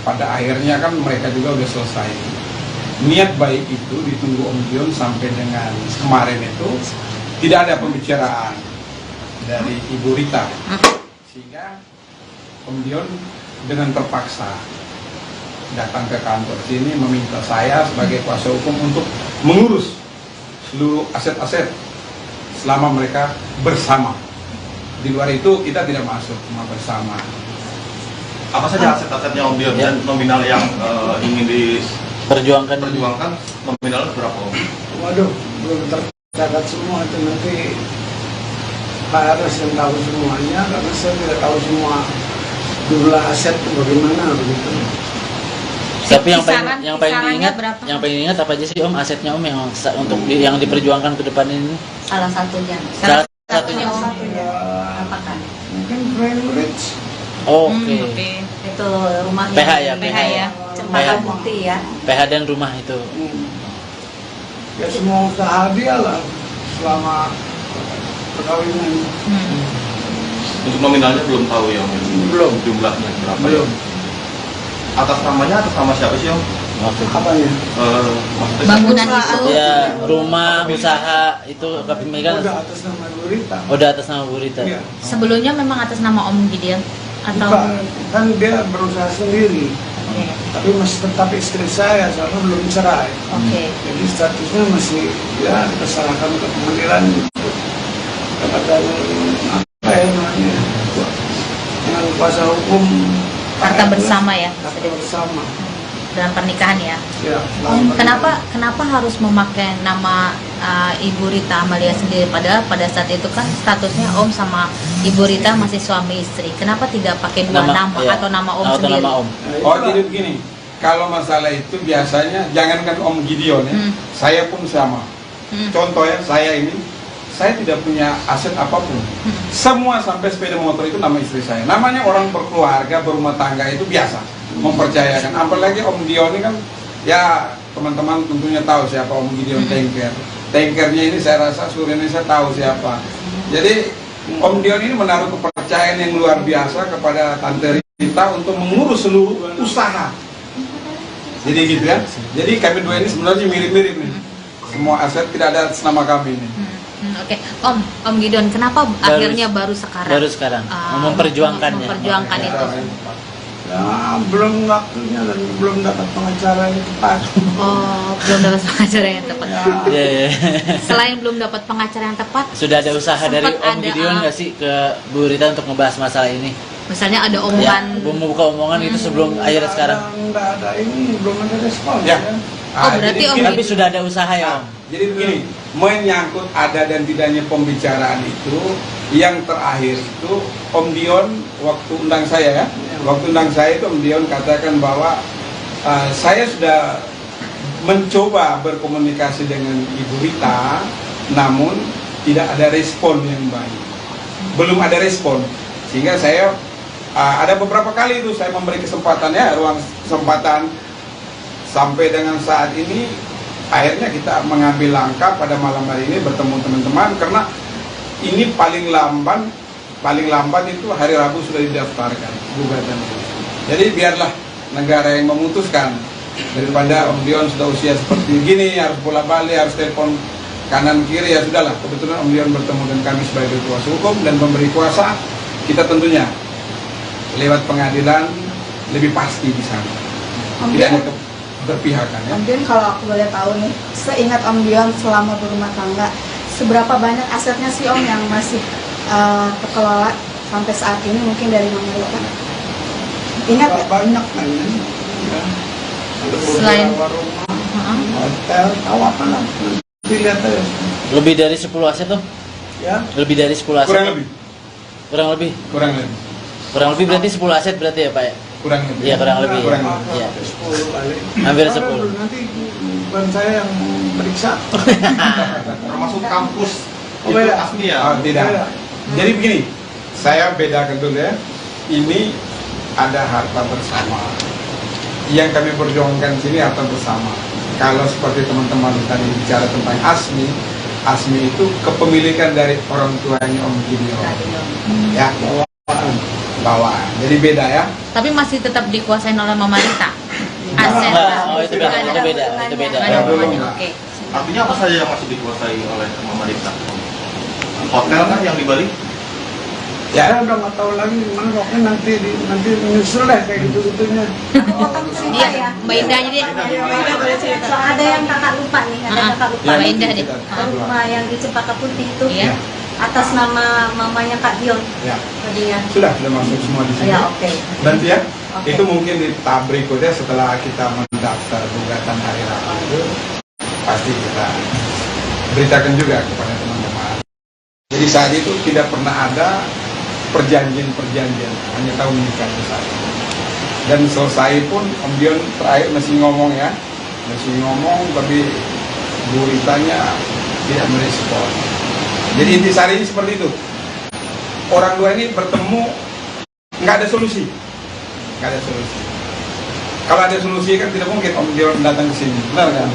pada akhirnya kan mereka juga udah selesai. Niat baik itu ditunggu Om Dion sampai dengan kemarin itu tidak ada pembicaraan dari Ibu Rita, sehingga Om Dion dengan terpaksa datang ke kantor sini meminta saya sebagai kuasa hukum untuk mengurus seluruh aset-aset selama mereka bersama. Di luar itu kita tidak masuk, cuma bersama. Apa saja aset-asetnya Om Dion dan nominal yang ingin perjuangkan nominalnya berapa Om? Waduh, belum tercatat semua itu, nanti Pak Aras yang tahu semuanya, karena saya tidak tahu semua jumlah aset itu bagaimana begitu. Tapi yang Kisarannya paling berapa? yang paling diingat apa aja sih Om, asetnya Om yang untuk yang diperjuangkan ke depan ini? Salah satunya. Salah satunya. Apakah? Mungkin Greenwich. Oke. Itu rumahnya. PH ya, PH ya. Cempaka Bukti ya. PH dan rumah itu. Ya semua usaha dia lah selama perkawinan. Untuk nominalnya belum tahu ya Om? Belum. Jumlahnya berapa? Belum. Atas namanya atas nama siapa sih Om? Apanya? Maksudnya Bangunan itu. Ya, rumah, usaha itu kepemilikan. Udah atas nama Bu Rita. Udah atas nama Bu Rita. Iya. Sebelumnya memang atas nama Om Gideon atau Bukan, kan dia berusaha sendiri. Oke. Tapi masih tetap istri saya, soalnya belum cerai. Oke. Jadi statusnya masih ya kita serahkan ke pengadilan untuk dapatkan apa ya namanya, dengan kuasa hukum Harta bersama ya. harta bersama. dalam pernikahan ya. Ya, Kenapa harus memakai nama Ibu Rita Amalia sendiri, padahal pada saat itu kan statusnya Om sama Ibu Rita masih suami istri. Kenapa tidak pakai dua nama iya. atau nama Om Atau sendiri? nama Om. Oh jadi begini, kalau masalah itu biasanya jangankan Om Gideon ya, saya pun sama. Contoh ya, saya tidak punya aset apapun. Semua sampai sepeda motor itu nama istri saya. Namanya orang berkeluarga, berumah tangga itu biasa, mempercayakan. Apalagi Om Gideon ini kan, ya teman-teman tentunya tahu siapa Om Gideon Tanker. Tankernya ini saya rasa seluruh Indonesia tahu siapa. Jadi Om Gideon ini menaruh kepercayaan yang luar biasa kepada Tante Rita untuk mengurus seluruh usaha. Jadi gitu ya. Jadi kami dua ini sebenarnya mirip-mirip nih. Semua aset tidak ada atas nama kami ini. Oke, Om Gideon, kenapa akhirnya baru sekarang? Baru sekarang memperjuangkannya. Memperjuangkan itu. Ya, belum waktunya dan belum dapat pengacara yang tepat. Oh, belum dapat pengacara yang tepat. Ya. Selain belum dapat pengacara yang tepat, Sudah ada usaha dari sempat Om Gideon nggak sih ke Bu Rita untuk membahas masalah ini? misalnya ada Ya, omongan membuka omongan itu sebelum akhirnya sekarang. Nggak ada ini, belum ada respon. Ya, Oh, berarti jadi Om begini. Tapi sudah ada usaha ya, Om. Jadi begini, menyangkut ada dan tidaknya pembicaraan itu, yang terakhir itu Om Dion waktu undang saya ya, waktu undang saya itu Om Dion katakan bahwa saya sudah mencoba berkomunikasi dengan Ibu Rita, namun tidak ada respon yang baik, belum ada respon, sehingga saya ada beberapa kali itu saya memberi kesempatan ya, ruang kesempatan, sampai dengan saat ini akhirnya kita mengambil langkah pada malam hari ini bertemu teman-teman, karena ini paling lambat itu hari Rabu sudah didaftarkan gugatan itu. Jadi biarlah negara yang memutuskan, daripada Om Dion sudah usia seperti gini harus bola-balik, harus telepon kanan kiri, ya sudahlah. Kebetulan Om Dion bertemu dengan kami sebagai kuasa hukum dan pemberi kuasa, kita tentunya lewat pengadilan lebih pasti di sana. Tidak ada keberpihakan ya. Om Dion, kalau aku boleh tahu nih, seingat Om Dion selama berumah tangga, seberapa banyak asetnya sih Om yang masih terkelola sampai saat ini, mungkin dari Mama Rita? Ingat nggak? Banyak kan ya. Selain Hotel, tahu apa lah. Dilihat aja. Lebih dari 10 aset tuh? Ya. Lebih dari 10 aset? Kurang lebih. Kurang lebih? Kurang lebih. Berarti 10 aset berarti ya Pak ya? Kurang lebih. Iya, kurang lebih. Kurang Ya. lebih. Iya. 10 kali. Hampir Baru 10. Nanti bukan saya yang meriksa. Termasuk kampus Oh, itu beda. asli ya. Tidak. Beda. Jadi begini, saya bedakan dulu ya. Ini ada harta bersama. Yang kami perjuangkan di sini harta bersama. Kalau seperti teman-teman tadi bicara tentang Asmi, Asmi itu kepemilikan dari orang tuanya Om Gideon. Ya, bawaan. Jadi beda ya. tapi masih tetap dikuasain oleh Mama Rita. Aset. Oh, itu beda, itu beda, itu beda. Nggak ada belum, hubungannya. nggak. Oke. Artinya apa saja yang masih dikuasai oleh Mama Rita? Hotel kan yang di Bali? Ya. Saya udah nggak tahu lagi gimana, pokoknya nanti menyusul deh kayak gitu-gitunya. Iya, Mbak Indah aja deh. So, ada yang kakak lupa nih, ada kakak lupa. Mbak Indah deh. Rumah yang di Cempaka Putih itu Iya. atas nama mamanya Kak Dion. Ya. Tadinya. Sudah masuk semua di sini. Ya, oke. Nanti ya. Oke. Itu mungkin di tahap berikutnya setelah kita mendaftar gugatan hari Rabu itu pasti kita beritakan juga kepada teman-teman. Jadi saat itu tidak pernah ada perjanjian, hanya tahu menikah saja. Dan selesai pun Om Dion terakhir masih ngomong ya, tapi Bu Ritanya tidak merespon. Jadi intisari seperti itu. Orang dua ini bertemu, nggak ada solusi. Kalau ada solusi kan tidak mungkin Om Dion datang ke sini, benar kan?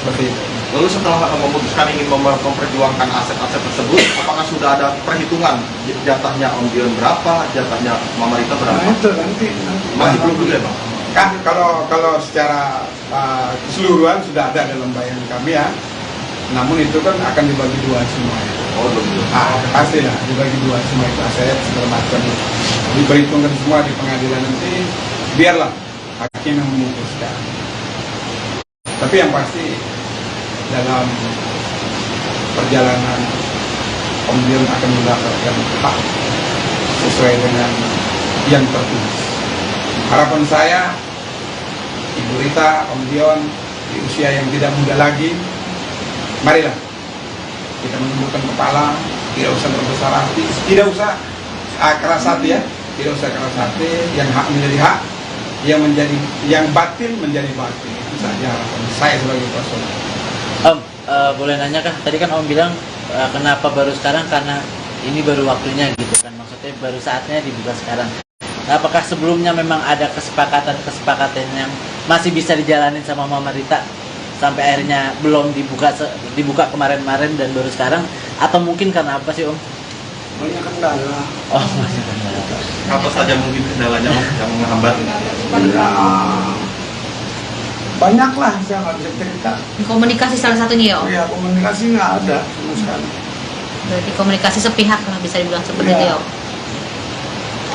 Seperti itu. Lalu setelah memutuskan ingin memperjuangkan aset-aset tersebut, apakah sudah ada perhitungan jatahnya Om Dion berapa, jatahnya Mama Rita berapa? Nah itu nanti. Masih belum juga Bang? Kan kalau secara keseluruhan sudah ada dalam bayangan kami ya. Namun itu kan akan dibagi dua semua. Oh, belum. Pastilah dibagi dua semua itu aset segala macam. Diperhitungkan semua di pengadilan nanti. Biarlah hakim yang memutuskan. Tapi yang pasti dalam perjalanan Om Dion akan mendapatkan hak sesuai dengan yang tertulis. Harapan saya, Ibu Rita, Om Dion di usia yang tidak muda lagi, marilah kita menundukkan kepala, tidak usah berbesar hati, tidak usah keras hati ya, tidak usah keras hati, yang hak menjadi hak, yang batil menjadi batil. Itu saja harapan saya sebagai personal. Om, boleh nanya kah? Tadi kan Om bilang kenapa baru sekarang, karena ini baru waktunya gitu kan. Maksudnya baru saatnya dibuka sekarang. Nah, apakah sebelumnya memang ada kesepakatan yang masih bisa dijalanin sama Mama Rita sampai akhirnya belum dibuka kemarin-kemarin dan baru sekarang, atau mungkin karena apa sih Om? Banyak kendala. Oh, masih kendala. Apa saja mungkin kendalanya Om yang menghambat? Banyak lah, saya nggak bisa cerita. Komunikasi salah satunya ya Om. Ya komunikasi nggak ada sama sekali. Berarti komunikasi sepihak lah bisa dibilang seperti itu ya Om.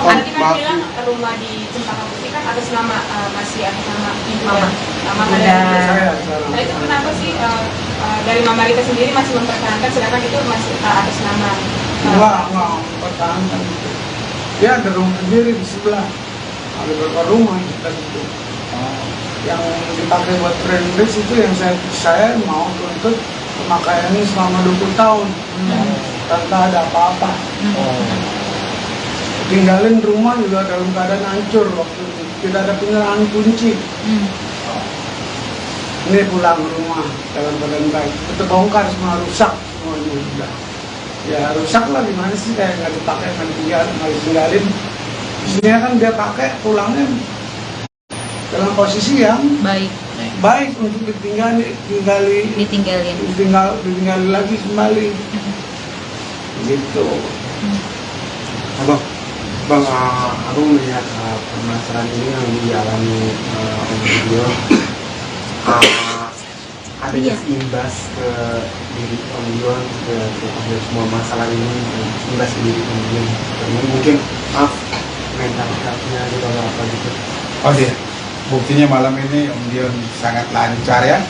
Tadi kan bilang rumah di Cempaka Putih kan atas nama masih atas nama ibu Mama. Mama dan Saya Nah itu kenapa sih dari Mama Rita sendiri masih mempertahankan, sedangkan itu masih atas nama nggak pertahankan itu. Dia ada rumah sendiri di sebelah. Ada beberapa rumah kita gitu. yang dipakai buat friendless itu yang saya mau tuntut pemakaiannya selama 20 tahun tanpa ada apa-apa. Tinggalin rumah juga dalam keadaan hancur waktu itu, tidak ada penyerahan kunci. Ini pulang rumah dalam keadaan baik, itu bongkar semua, rusak semuanya udah. Ya rusak lah, gimana sih, kayak nggak dipakai, nggak ditinggalin. Isinya kan dia pakai pulangnya dalam posisi yang baik untuk ditinggali lagi kembali. Gitu. Bang, aku melihat permasalahan ini yang dialami Om Gideon, adanya imbas ke diri Om Gideon, ke semua masalah ini, imbas ke diri Om Gideon. Mungkin mental health-nya juga apa gitu. Oh iya, buktinya malam ini Om Dion sangat lancar ya.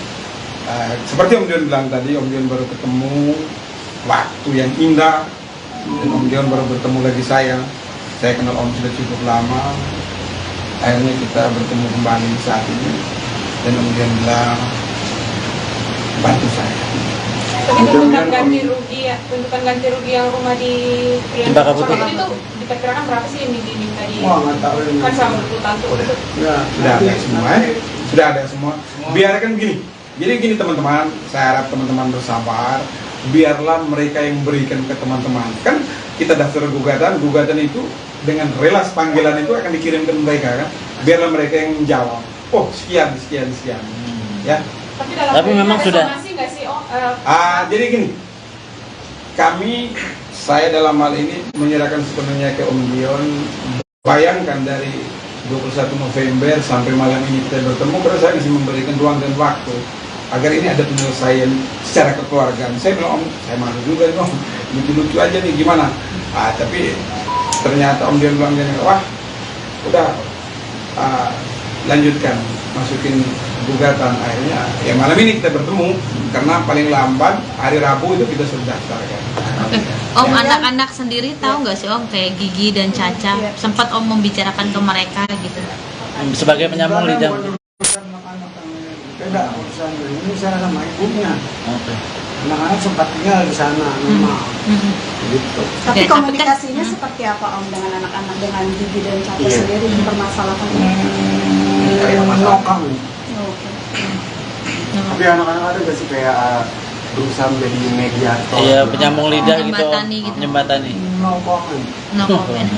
Seperti Om Dion bilang tadi, Om Dion baru ketemu waktu yang indah, dan Om Dion baru bertemu lagi saya. Saya kenal Om sudah cukup lama. Akhirnya kita bertemu kembali saat ini, dan Om Dion bilang bantu saya. Tapi tuntutan ganti rugi yang rumah di Cempaka Putih itu diperkirakan berapa sih yang diminta di? Wah, nggak tahu ini. Kan selama 20 tahun tuh. Ya, Sudah ada semua, sudah ada semua. Biarkan gini. Jadi gini teman-teman, saya harap teman-teman bersabar. Biarlah mereka yang berikan ke teman-teman. Kan kita daftar gugatan itu dengan relas panggilan itu akan dikirim ke mereka kan. Biarlah mereka yang menjawab. Oh sekian. Ya. Tapi memang sudah. Nggak sih, Jadi gini. Saya dalam hal ini menyerahkan sepenuhnya ke Om Dion. Bayangkan dari 21 November sampai malam ini kita bertemu, karena saya masih memberikan ruang dan waktu agar ini ada penyelesaian secara kekeluargaan. Saya bilang, Om, saya malu juga nih, Om, lucu-lucu aja nih, gimana? Tapi ternyata Om Dion bilang, wah, udah lanjutkan, masukin gugatan. Akhirnya, ya malam ini kita bertemu, karena paling lambat hari Rabu itu kita sudah daftarkan. Oke. Om, anak-anak sendiri tahu nggak sih Om, kayak Gigi dan Caca, sempat Om membicarakan ke mereka gitu? Sebagai penyambung lidah. Beda urusan ini, saya sama ibunya. Oke. Anak-anak sempat tinggal di sana, memang. Gitu. Tapi komunikasinya seperti apa Om dengan anak-anak, dengan Gigi dan Caca sendiri permasalahan Menokang. Tapi anak-anak ada nggak sih kayak berusaha menjadi mediator? Iya, penyambung lidah gitu. Jembatani. No comment. No comment.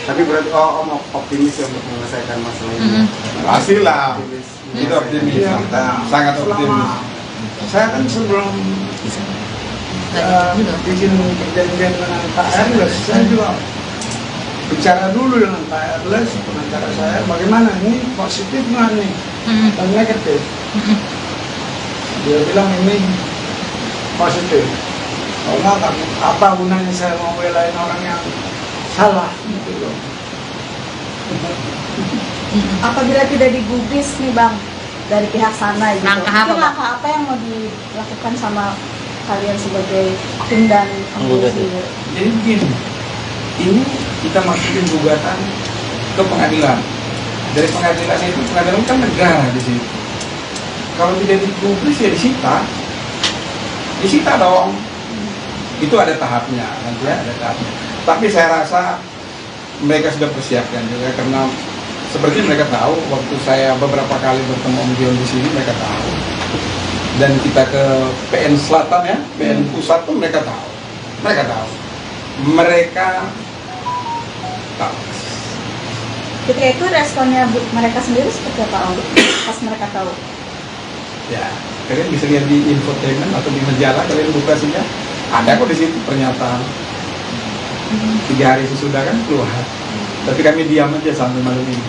Tapi berarti Om optimis ya untuk menyelesaikan masalah ini. Pastilah. Itu optimis. Sangat optimis. Saya kan sebelum bikin perjanjian dengan Pak Erles, saya juga bicara dulu dengan Pak Erles, pengacara saya, bagaimana ini positif nggak nih dan negatif. Dia bilang ini positif. Kalau nggak, apa gunanya saya mau belain orang yang salah gitu loh. apabila tidak digubris nih Bang dari pihak sana gitu. Langkah apa, Mungkin Bang? langkah apa yang mau dilakukan sama kalian sebagai tim dan Penggugat. sendiri? Jadi begini, ini kita masukin gugatan ke pengadilan. Dari pengadilan itu, pengadilan kan negara di situ. Kalau tidak dipublis ya disita dong. Itu ada tahapnya, nanti ya ada tahapnya. Tapi saya rasa mereka sudah persiapkan juga, karena seperti mereka tahu waktu saya beberapa kali bertemu Om Dion di sini, mereka tahu. Dan kita ke PN Selatan ya, PN Pusat pun mereka tahu. Mereka tahu. Ketika itu responnya mereka sendiri seperti apa Om? Pas mereka tahu? Ya, kalian bisa lihat di infotainment atau di majalah, kalian buka saja. Ada kok di situ pernyataan. 3 hari sesudah kan keluar. Tapi kami diam aja sampai malam ini.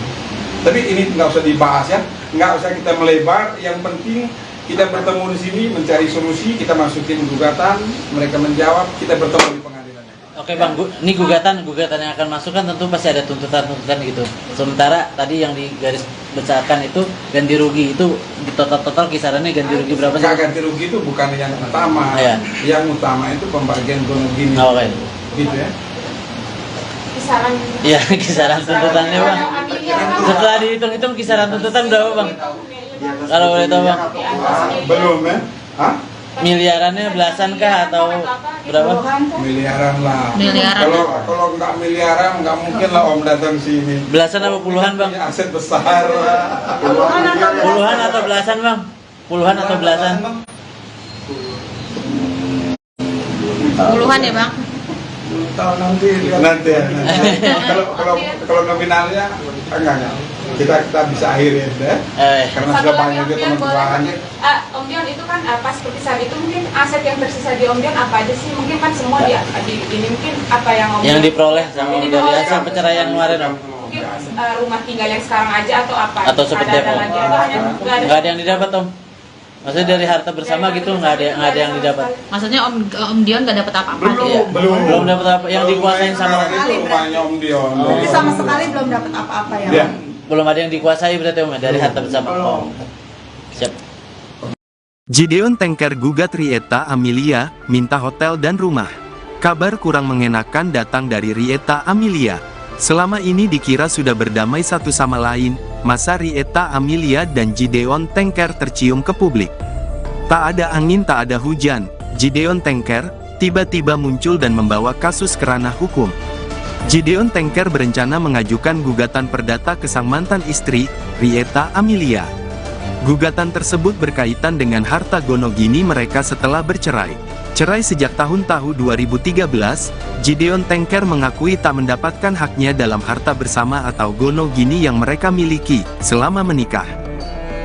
Tapi ini nggak usah dibahas ya, nggak usah kita melebar. Yang penting kita bertemu di sini mencari solusi, kita masukin gugatan, mereka menjawab, kita bertemu di pengadilan. Oke Bang, ini gugatan yang akan masuk kan tentu pasti ada tuntutan gitu. Sementara tadi yang di garis besarkan itu ganti rugi, itu di total kisarannya ganti rugi berapa sih? Ganti rugi itu bukan yang utama, Ya. Yang utama itu pembagian gonogini. Oke. Gitu ya. Kisaran. Iya, kisaran tuntutannya Bang. Amelia Setelah dihitung-hitung kisaran tuntutan berapa bang? Kalau boleh tahu bang? Belum ya? Hah? Miliarannya belasan kah atau berapa? Miliaran lah. Miliaran. Kalau nggak miliaran nggak mungkin lah Om datang sini. Belasan apa puluhan bang? Punya aset besar lah. Puluhan atau belasan bang? Puluhan atau belasan? Puluhan ya bang? Tahu nanti lihat. Nanti ya. Kalau nominalnya enggak. Kita bisa akhirin deh. Karena Satu sudah lagi banyak Om juga Dion, teman-teman. Om Dion itu kan pas perpisahan itu mungkin aset yang tersisa di Om Dion apa aja sih? Mungkin kan semua di ini mungkin apa yang Om Yang Dion diperoleh sama Yang dari diperoleh hasil perceraian kemarin om? mungkin rumah tinggal yang sekarang aja atau apa? Atau seperti Ada apa? lagi atau hanya Nggak ada yang didapat om? Maksudnya dari harta bersama gitu nggak ada yang didapat? Maksudnya Om Dion nggak dapat apa-apa? Iya. Belum dapat apa yang dikuasain sama itu rumahnya Om Dion. Jadi sama sekali belum dapat apa-apa ya. Iya. belum ada yang dikuasai berarti om dari harta bersama. Oh. Siap. Gideon Tengker gugat Rieta Amelia, minta hotel dan rumah. Kabar kurang mengenakan datang dari Rieta Amelia. Selama ini dikira sudah berdamai satu sama lain, masa Rieta Amelia dan Gideon Tengker tercium ke publik. Tak ada angin tak ada hujan, Gideon Tengker tiba-tiba muncul dan membawa kasus ke ranah hukum. Gideon Tengker berencana mengajukan gugatan perdata ke sang mantan istri, Rieta Amelia. Gugatan tersebut berkaitan dengan harta gonogini mereka setelah bercerai. Cerai sejak tahun 2013, Gideon Tengker mengakui tak mendapatkan haknya dalam harta bersama atau gonogini yang mereka miliki selama menikah.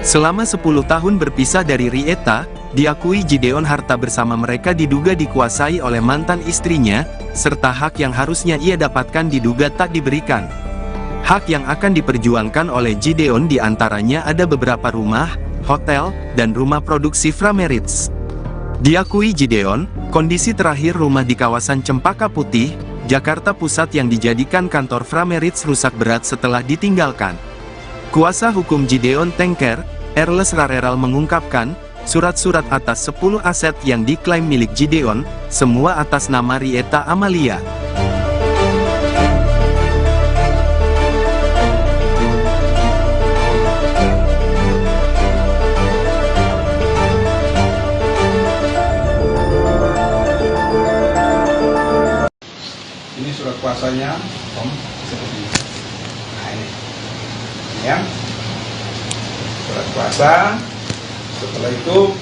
Selama 10 tahun berpisah dari Rieta, diakui Gideon harta bersama mereka diduga dikuasai oleh mantan istrinya, serta hak yang harusnya ia dapatkan diduga tak diberikan. Hak yang akan diperjuangkan oleh Gideon diantaranya ada beberapa rumah, hotel, dan rumah produksi Frameritz. Diakui Gideon, kondisi terakhir rumah di kawasan Cempaka Putih, Jakarta Pusat yang dijadikan kantor Frameritz rusak berat setelah ditinggalkan. Kuasa hukum Gideon Tengker, Erles Rareral mengungkapkan, surat-surat atas 10 aset yang diklaim milik Gideon, semua atas nama Rieta Amelia. Ini surat kuasanya, Om, seperti ini. Nah ini ya, surat kuasa. Setelah itu,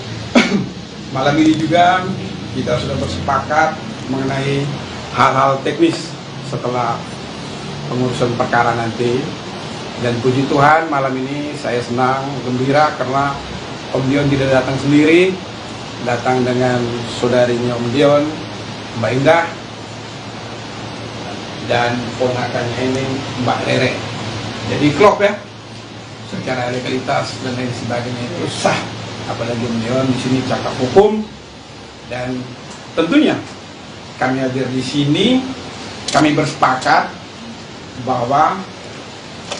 malam ini juga kita sudah bersepakat mengenai hal-hal teknis setelah pengurusan perkara nanti. Dan puji Tuhan malam ini saya senang, gembira karena Om Dion tidak datang sendiri, datang dengan saudarinya Om Dion, Mbak Indah, dan ponakannya ini Mbak Rere. Jadi klop ya, secara legalitas dan lain sebagainya itu sah. Apalagi Om Dion di sini cakap hukum, dan tentunya kami hadir di sini, kami bersepakat bahwa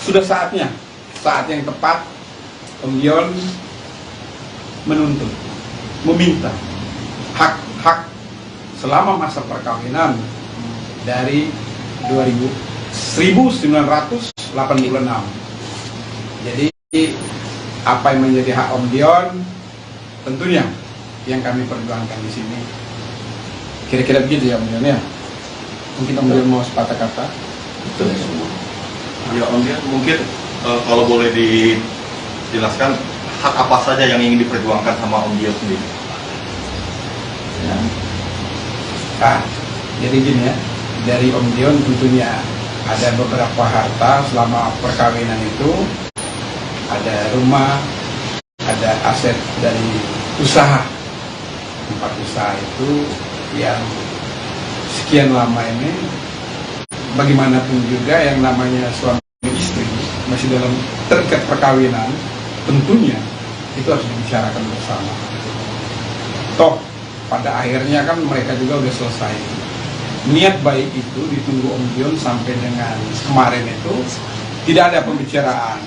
sudah saatnya, saat yang tepat Om Dion menuntut, meminta hak-hak selama masa perkawinan dari 1986. Jadi apa yang menjadi hak Om Dion tentunya yang kami perjuangkan di sini. Kira-kira begitu ya Om Dion ya. Mungkin Om Dion mau sepatah kata. Betul semua. Ya Om Dion, mungkin kalau boleh dijelaskan hak apa saja yang ingin diperjuangkan sama Om Dion sendiri. Ya. Nah, jadi gini ya, dari Om Dion tentunya ada beberapa harta selama perkawinan itu, ada rumah, ada aset dari usaha, tempat usaha itu yang sekian lama ini, bagaimanapun juga yang namanya suami istri masih dalam terikat perkawinan, tentunya itu harus dibicarakan bersama. Toh pada akhirnya kan mereka juga udah selesai. Niat baik itu ditunggu Om Dion sampai dengan kemarin itu tidak ada pembicaraan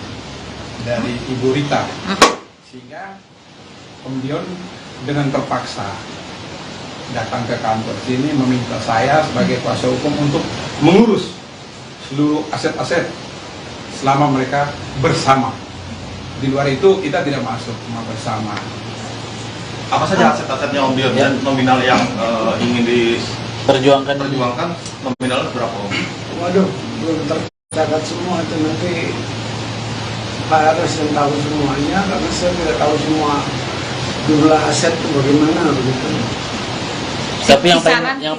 dari Ibu Rita, sehingga Om Dion dengan terpaksa datang ke kantor sini meminta saya sebagai kuasa hukum untuk mengurus seluruh aset-aset selama mereka bersama. Di luar itu kita tidak masuk cuma bersama. Apa saja aset-asetnya Om Dion dan nominal yang ingin Perjuangkan. Nominalnya berapa Om? Waduh, belum tercatat semua itu, nanti Pak Aras yang tahu semuanya, karena saya tidak tahu semua jumlah aset itu bagaimana begitu. Tapi yang Kisarannya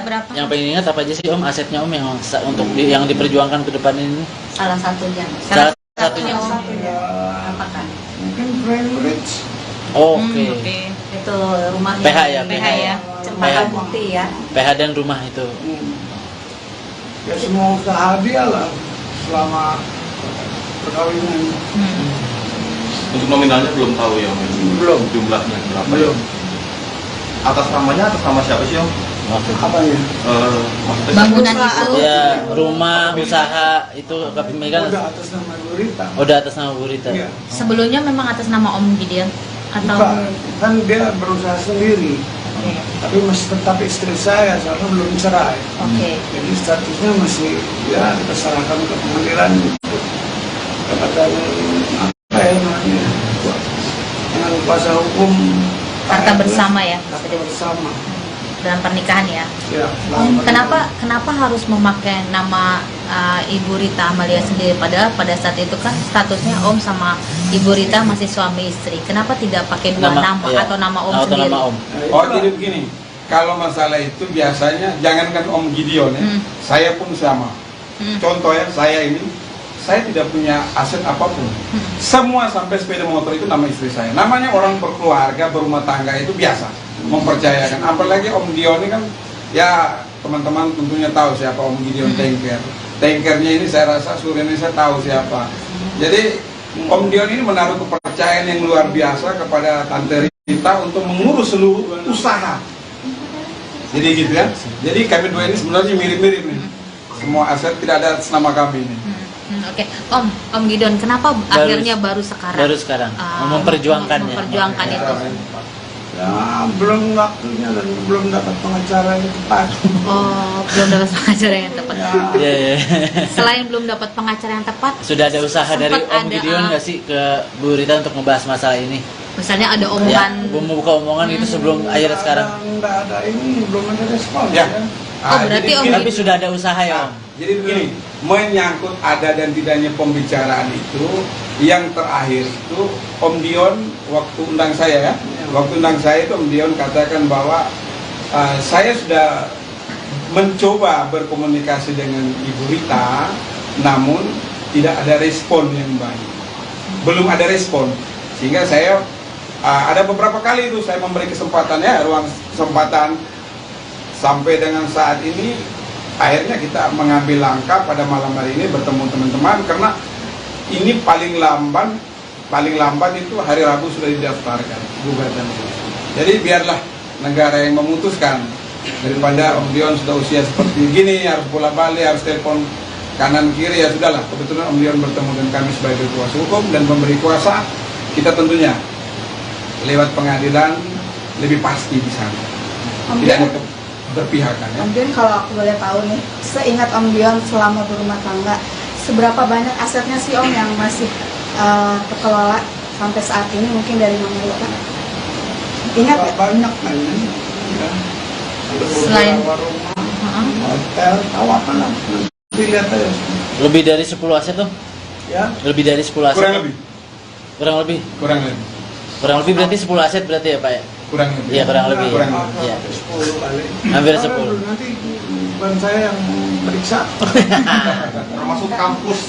berapa? diingat apa aja sih Om asetnya Om yang untuk yang diperjuangkan ke depan ini? Salah satunya. Salah satunya Om. Ya, Apakah? mungkin Cambridge. Oke. Itu rumah PH yang- ya, PH ya. PH. Bukti ya. PH dan rumah itu. Ya semua usaha dia lah selama perkawinan. Untuk nominalnya belum tahu ya Om? Belum. Jumlahnya berapa? Belum. Atas namanya atas nama siapa sih Om? Apa ya? Maksudnya Bangunan itu. Ya, rumah, usaha itu kepemilikan Udah atas nama Bu Rita. udah atas nama Bu Rita. Iya. Sebelumnya memang atas nama Om Gideon atau Bukan, kan dia berusaha sendiri. Tapi masih tetap istri saya, soalnya belum cerai. Oke. Jadi statusnya masih ya kita serahkan ke pengadilan kepada apa ya namanya dengan kuasa hukum harta bersama ya, harta bersama. dalam pernikahan ya. Ya, Om, kenapa harus memakai nama Ibu Rita Amalia sendiri, padahal pada saat itu kan statusnya Om sama Ibu Rita masih suami istri. Kenapa tidak pakai dua nama iya. atau nama Om Atau sendiri? nama Om. Oh, jadi begini. Kalau masalah itu biasanya jangankan Om Gideon ya, saya pun sama. Contoh ya, saya tidak punya aset apapun. Semua sampai sepeda motor itu nama istri saya. Namanya orang berkeluarga, berumah tangga itu biasa, mempercayakan. Apalagi Om Dion ini kan, ya teman-teman tentunya tahu siapa Om Gideon Tanker. Tankernya ini saya rasa seluruh Indonesia tahu siapa. Jadi Om Dion ini menaruh kepercayaan yang luar biasa kepada Tante Rita untuk mengurus seluruh usaha. Jadi gitu ya. Jadi kami dua ini sebenarnya mirip-mirip nih. Semua aset tidak ada atas nama kami ini. Oke, Om Gideon, kenapa akhirnya baru sekarang? Baru sekarang memperjuangkannya. Memperjuangkan itu. Ya belum waktunya dan belum dapat pengacara yang tepat. Oh, belum dapat pengacara yang tepat. Iya, iya. Selain belum dapat pengacara yang tepat, Sudah ada usaha dari sempat Om ada, Gideon nggak sih ke Bu Rita untuk ngebahas masalah ini? misalnya ada Ya, omongan. membuka omongan itu sebelum akhirnya sekarang. Nggak ada ini, belum ada respon. Ya. Oh, berarti jadi Om begini. Tapi sudah ada usaha ya Om. Jadi begini, menyangkut ada dan tidaknya pembicaraan itu, yang terakhir itu Om Dion waktu undang saya ya, waktu undang saya itu Om Dion katakan bahwa saya sudah mencoba berkomunikasi dengan Ibu Rita, namun tidak ada respon yang baik, belum ada respon, sehingga saya ada beberapa kali itu saya memberi kesempatan ya, ruang kesempatan. Sampai dengan saat ini akhirnya kita mengambil langkah pada malam hari ini bertemu teman-teman, karena ini paling lamban itu hari Rabu sudah didaftarkan gugatan itu. Jadi biarlah negara yang memutuskan, daripada Om Dion sudah usia seperti gini harus bola-balik, harus telepon kanan kiri, ya sudahlah. Kebetulan Om Dion bertemu dengan kami sebagai kuasa hukum dan memberi kuasa, kita tentunya lewat pengadilan lebih pasti di sana. Tidak ada berpihakan ya. Om Dion, kalau aku boleh tahu nih, seingat Om Dion selama berumah tangga, seberapa banyak asetnya sih Om yang masih terkelola sampai saat ini, mungkin dari Mama Rita? Ingat nggak? Banyak kan ya. Selain- beberapa rumah, hotel, tahu apa lah. Nanti lihat aja. Lebih dari 10 aset tuh? Ya, Lebih dari 10 aset? Kurang lebih. Kurang lebih? Kurang lebih. Berarti 10 aset berarti ya Pak ya? Kurang lebih. Iya, kurang lebih. Kurang apa, lebih. Iya. 10 kali. Hampir Karena 10. Nanti bukan saya yang periksa. Termasuk kampus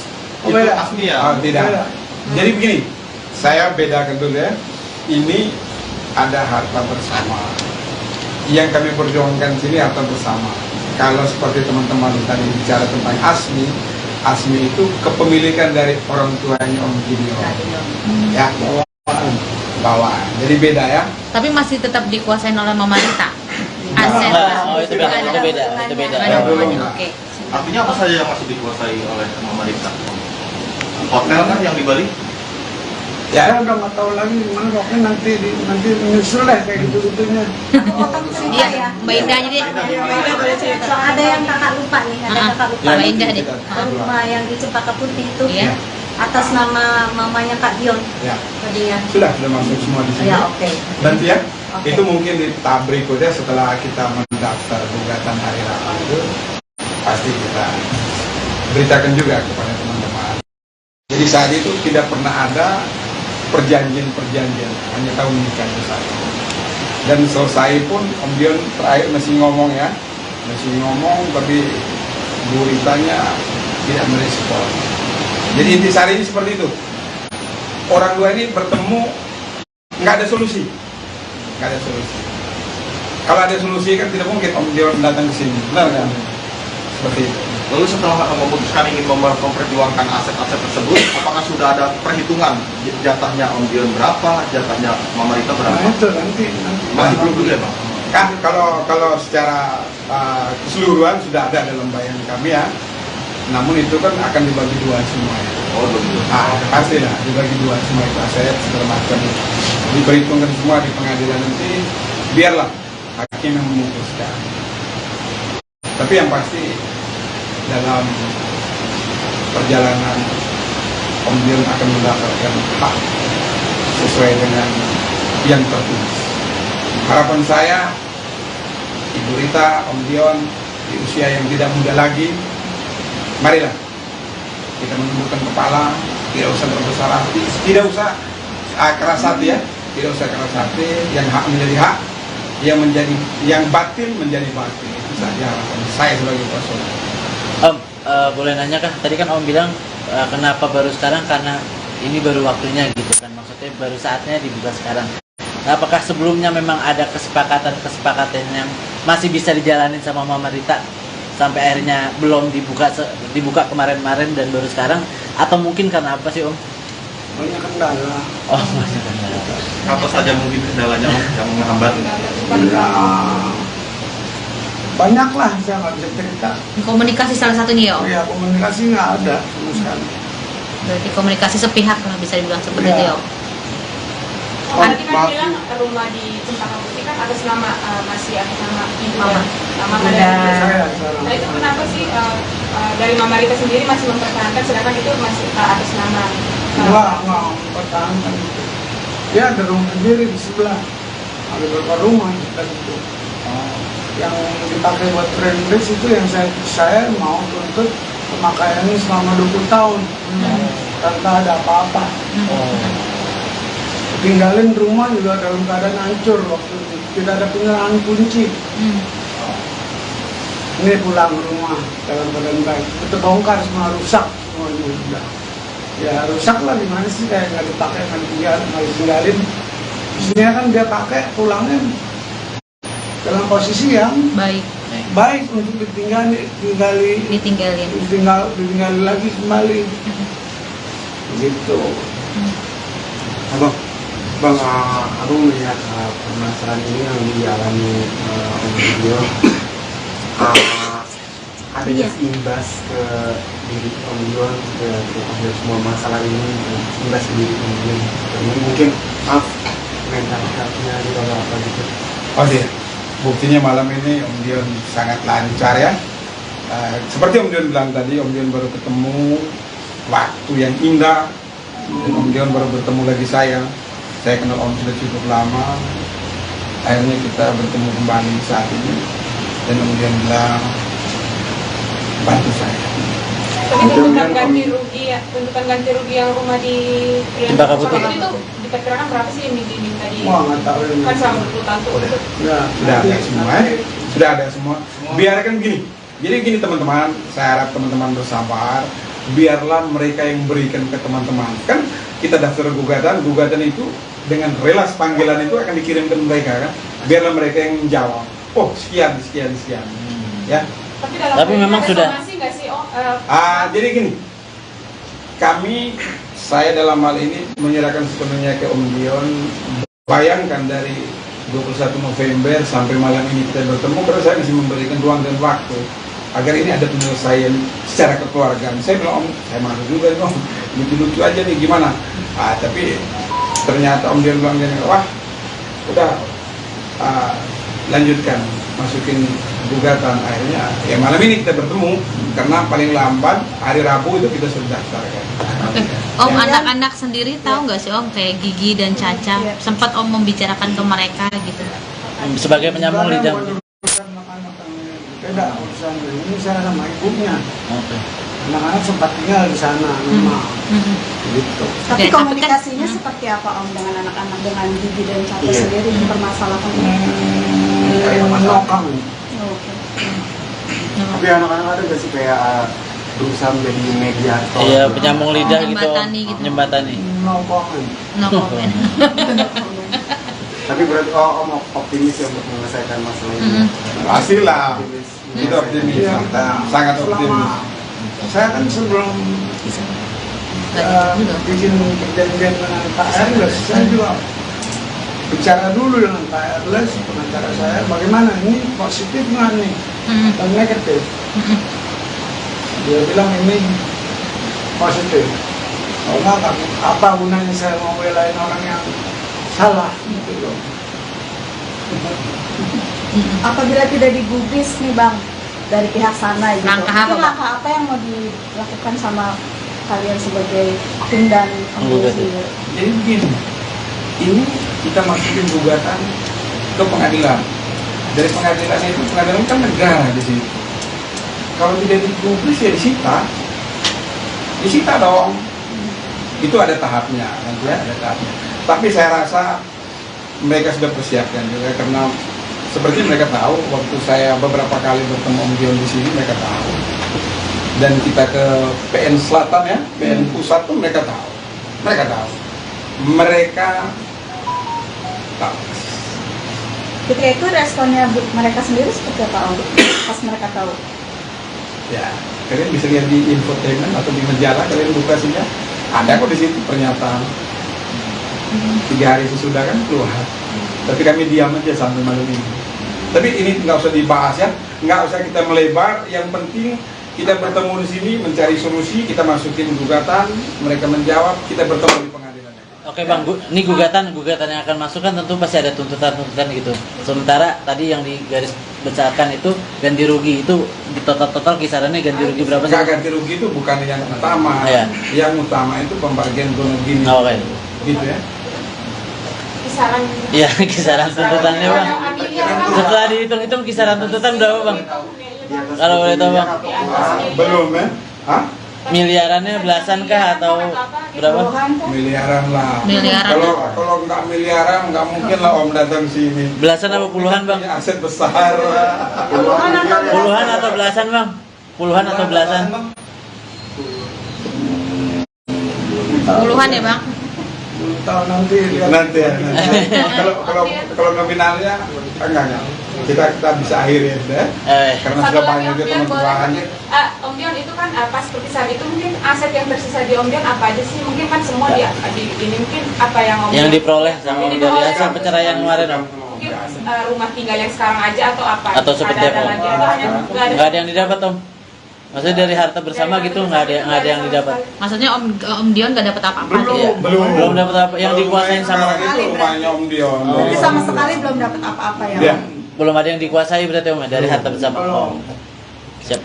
Oh, itu beda. asli ya? Oh, tidak. Beda. Jadi begini, saya bedakan dulu ya. Ini ada harta bersama. Yang kami perjuangkan sini harta bersama. Kalau seperti teman-teman tadi bicara tentang Asmi itu kepemilikan dari orang tuanya Om Gideon. Ya, bawaan. Jadi beda ya. Tapi masih tetap dikuasain oleh Mama Rita. Aset. Oh, itu beda, itu beda, itu beda. Ada hubungannya, Ya, oke. Artinya apa saja yang masih dikuasai oleh Mama Rita? Hotel kan yang di Bali? Ya. Saya udah nggak tahu lagi gimana, pokoknya nanti menyusul deh kayak gitu-gitunya. Potong cerita Iya, ya. Mbak Indah jadi. So, ada yang kakak lupa nih, ada kakak lupa. Mbak Indah deh. Rumah yang di Cempaka Putih itu Iya. atas nama mamanya Kak Dion. Ya. Tadi ya. Sudah masuk semua di sini. Ya, oke. Nanti ya, Oke. itu mungkin di tahap berikutnya setelah kita mendaftar gugatan hari Rabu itu, pasti kita beritakan juga kepada teman-teman. Jadi saat itu tidak pernah ada perjanjian, hanya tahu menikah itu saja. Dan selesai pun Om Dion terakhir masih ngomong ya, tapi Bu Ritanya tidak merespon. Jadi intisari ini seperti itu. Orang dua ini bertemu, nggak ada solusi. Kalau ada solusi kan tidak mungkin Om Dion datang ke sini, benar kan? Seperti itu. Lalu setelah memutuskan ingin memperjuangkan aset-aset tersebut, apakah sudah ada perhitungan jatahnya Om Dion berapa, jatahnya Mama Rita berapa? Nah itu nanti. Masih belum juga ya, Bang? Kan kalau secara keseluruhan sudah ada dalam bayangan kami ya. Namun itu kan akan dibagi dua semua ya. Oh, belum. Pasti lah dibagi dua semua itu aset segala macam. Diperhitungkan semua di pengadilan nanti. Biarlah hakim yang memutuskan. Tapi yang pasti dalam perjalanan Om Dion akan mendapatkan hak sesuai dengan yang tertulis. Harapan saya, Ibu Rita, Om Dion di usia yang tidak muda lagi, marilah kita menundukkan kepala, tidak usah berbesar hati, tidak usah keras hati ya, tidak usah keras hati, yang hak menjadi hak, yang batil menjadi batil. Itu saja harapan saya sebagai personal. Om, boleh nanya kah? Tadi kan Om bilang kenapa baru sekarang, karena ini baru waktunya gitu kan. Maksudnya baru saatnya dibuka sekarang. Nah, apakah sebelumnya memang ada kesepakatan yang masih bisa dijalanin sama Mama Rita sampai akhirnya belum dibuka kemarin-kemarin dan baru sekarang? Atau mungkin karena apa sih Om? Banyak kendala. Oh, masih kendala. Apa saja mungkin kendalanya Om yang menghambat? Ya, banyak lah, saya nggak bisa cerita. Komunikasi salah satunya ya Om. Ya komunikasi nggak ada sama sekali. Berarti komunikasi sepihak lah bisa dibilang seperti Iya. itu ya Om. Tadi kan bilang rumah di Cempaka Putih kan atas nama masih atas nama ibu Mama Saya Rita. sekarang. Nah itu kenapa sih dari Mama Rita sendiri masih mempertahankan, sedangkan itu masih atas nama Nggak pertahankan itu. Ya ada rumah sendiri di sebelah. Ada beberapa rumah kita itu. Yang dipakai buat friendless itu yang saya mau tuntut pemakaiannya selama 20 tahun tanpa ada apa-apa. Tinggalin rumah juga dalam keadaan hancur waktu itu. Tidak ada penyerahan kunci. Ini pulang rumah dalam keadaan baik. Itu bongkar semua, rusak semuanya sudah. Ya rusak lah, gimana sih, kayak nggak dipakai, nggak ditinggalin. Isinya kan dia pakai pulangnya dalam posisi yang baik untuk ditinggali lagi kembali. Begitu. Bang, aku melihat permasalahan ini yang dialami Om Dion, ada imbas ke diri Om Dion, ke semua masalah ini, imbas ke diri Om Dion. Mungkin mental health-nya juga apa gitu. Oh iya, buktinya malam ini Om Dion sangat lancar ya. Seperti Om Dion bilang tadi, Om Dion baru ketemu waktu yang indah, dan Om Dion baru bertemu lagi saya. Saya kenal Om sudah cukup lama. Akhirnya kita bertemu kembali saat ini, dan Om Dion bilang bantu saya. Tapi tuntutan ganti rugi yang rumah di Cempaka Putih itu diperkirakan berapa sih yang diminta di? Wah, nggak tahu ini. Kan selama 20 tahun tuh. Ya, Sudah ada semua, sudah ada semua. Biarkan gini. Jadi gini teman-teman, saya harap teman-teman bersabar. Biarlah mereka yang berikan ke teman-teman. Kan kita daftar gugatan itu dengan relas panggilan itu akan dikirimkan mereka kan. Biarlah mereka yang menjawab. Oh sekian. Ya. Tapi memang sudah. Nggak sih, Jadi gini. Saya dalam hal ini menyerahkan sepenuhnya ke Om Dion. Bayangkan dari 21 November sampai malam ini kita bertemu, karena saya masih memberikan ruang dan waktu agar ini ada penyelesaian secara kekeluargaan. Saya bilang, Om, saya malu juga nih Om, lucu-lucu aja nih, gimana? Tapi ternyata Om Dion bilang gini, wah udah lanjutkan, masukin gugatan. Akhirnya ya malam ini kita bertemu, karena paling lambat hari Rabu itu kita sudah daftarkan. Oke. Om, anak-anak sendiri tahu nggak sih Om, kayak Gigi dan Caca, sempat Om membicarakan ke mereka gitu? Sebagai penyambung lidah. Beda urusan ini, saya sama ibunya. Oke. Anak-anak sempat tinggal di sana, memang. Gitu. Tapi Oke, komunikasinya seperti apa Om dengan anak-anak, dengan Gigi dan Caca sendiri mempermasalahkan ini? Nokang. Oke. Tapi anak-anak ada gak sih kayak berusaha menjadi mediator? Iya, penyambung lidah gitu. Jembatani gitu. Jembatani. Nokang. No comment. Tapi berarti Om optimis ya untuk menyelesaikan masalah ini. Pastilah, Optimis. kita optimis, sangat optimis. Saya kan sebelum bikin perjanjian dengan Pak Erles, saya juga bicara dulu dengan Pak Erles, pengacara saya, bagaimana ini positif nggak nih dan negatif. Dia bilang ini positif. Kalau nggak, apa gunanya saya mau belain orang yang salah gitu loh. Apabila tidak digubris nih Bang dari pihak sana gitu, Langkah apa, mungkin Bang? langkah apa yang mau dilakukan sama kalian sebagai tim dan Penggugat. sendiri? Jadi begini, ini kita masukin gugatan ke pengadilan. Dari pengadilan itu, pengadilan kan negara di situ. Kalau tidak digubris ya disita dong. Itu ada tahapnya, nanti ya, ada tahapnya. Tapi saya rasa mereka sudah persiapkan juga, karena seperti mereka tahu, waktu saya beberapa kali bertemu Om Dion di sini, mereka tahu. Dan kita ke PN Selatan ya, PN Pusat pun mereka tahu. Mereka tahu. Mereka tahu. Ketika itu responnya mereka sendiri seperti apa Om? Pas mereka tahu? Ya, kalian bisa lihat di infotainment atau di majalah, kalian buka saja. Ada kok di situ pernyataan. 3 hari sesudah kan keluar. Tapi kami diam aja sampai malam ini. Tapi ini nggak usah dibahas ya, nggak usah kita melebar. Yang penting kita bertemu di sini, mencari solusi, kita masukin gugatan, mereka menjawab, kita bertemu di pengadilan. Oke Bang, ini gugatan yang akan masuk kan tentu pasti ada tuntutan gitu. Sementara tadi yang di garis besarkan itu ganti rugi, itu di total kisarannya ganti rugi berapa sih? Nggak, ganti rugi itu bukan yang utama. Iya. Yang utama itu pembagian gonogini. Oke. Gitu ya. Kisaran. Iya, kisaran tuntutannya Bang. Setelah dihitung-hitung kisaran tuntutan berapa Bang? Kalau boleh tahu Bang. Belum ya? Hah? Miliarannya belasan kah atau berapa? Miliaran lah. Miliaran. Kalau nggak miliaran nggak mungkin lah Om datang sini. Belasan apa puluhan Bang? Punya aset besar. Puluhan atau belasan Bang? Puluhan atau belasan? Puluhan ya Bang? Tahu nanti lihat. Nanti ya. Kalau nominalnya enggak. Kita bisa akhirin ya. Karena Satu sudah lagi banyak Om juga Dion, boleh teman-teman. kan? Om Dion itu kan pas perpisahan itu mungkin aset yang tersisa di Om Dion apa aja sih? Mungkin kan semua ini mungkin apa yang Om Yang Dion diperoleh sama dari hasil perceraian kemarin Om? mungkin rumah tinggal yang sekarang aja atau apa? Atau seperti Ada apa? lagi atau hanya nggak ada? Nggak ada yang didapat Om? Maksudnya dari harta bersama gitu nggak ada yang didapat? Maksudnya Om Dion nggak dapat apa-apa? Iya. Belum dapat apa yang dikuasain sama itu rumahnya Om Dion. Jadi sama sekali belum dapat apa-apa ya Ya. Om? belum ada yang dikuasai berarti Om ya, dari harta bersama. Oh. Siap.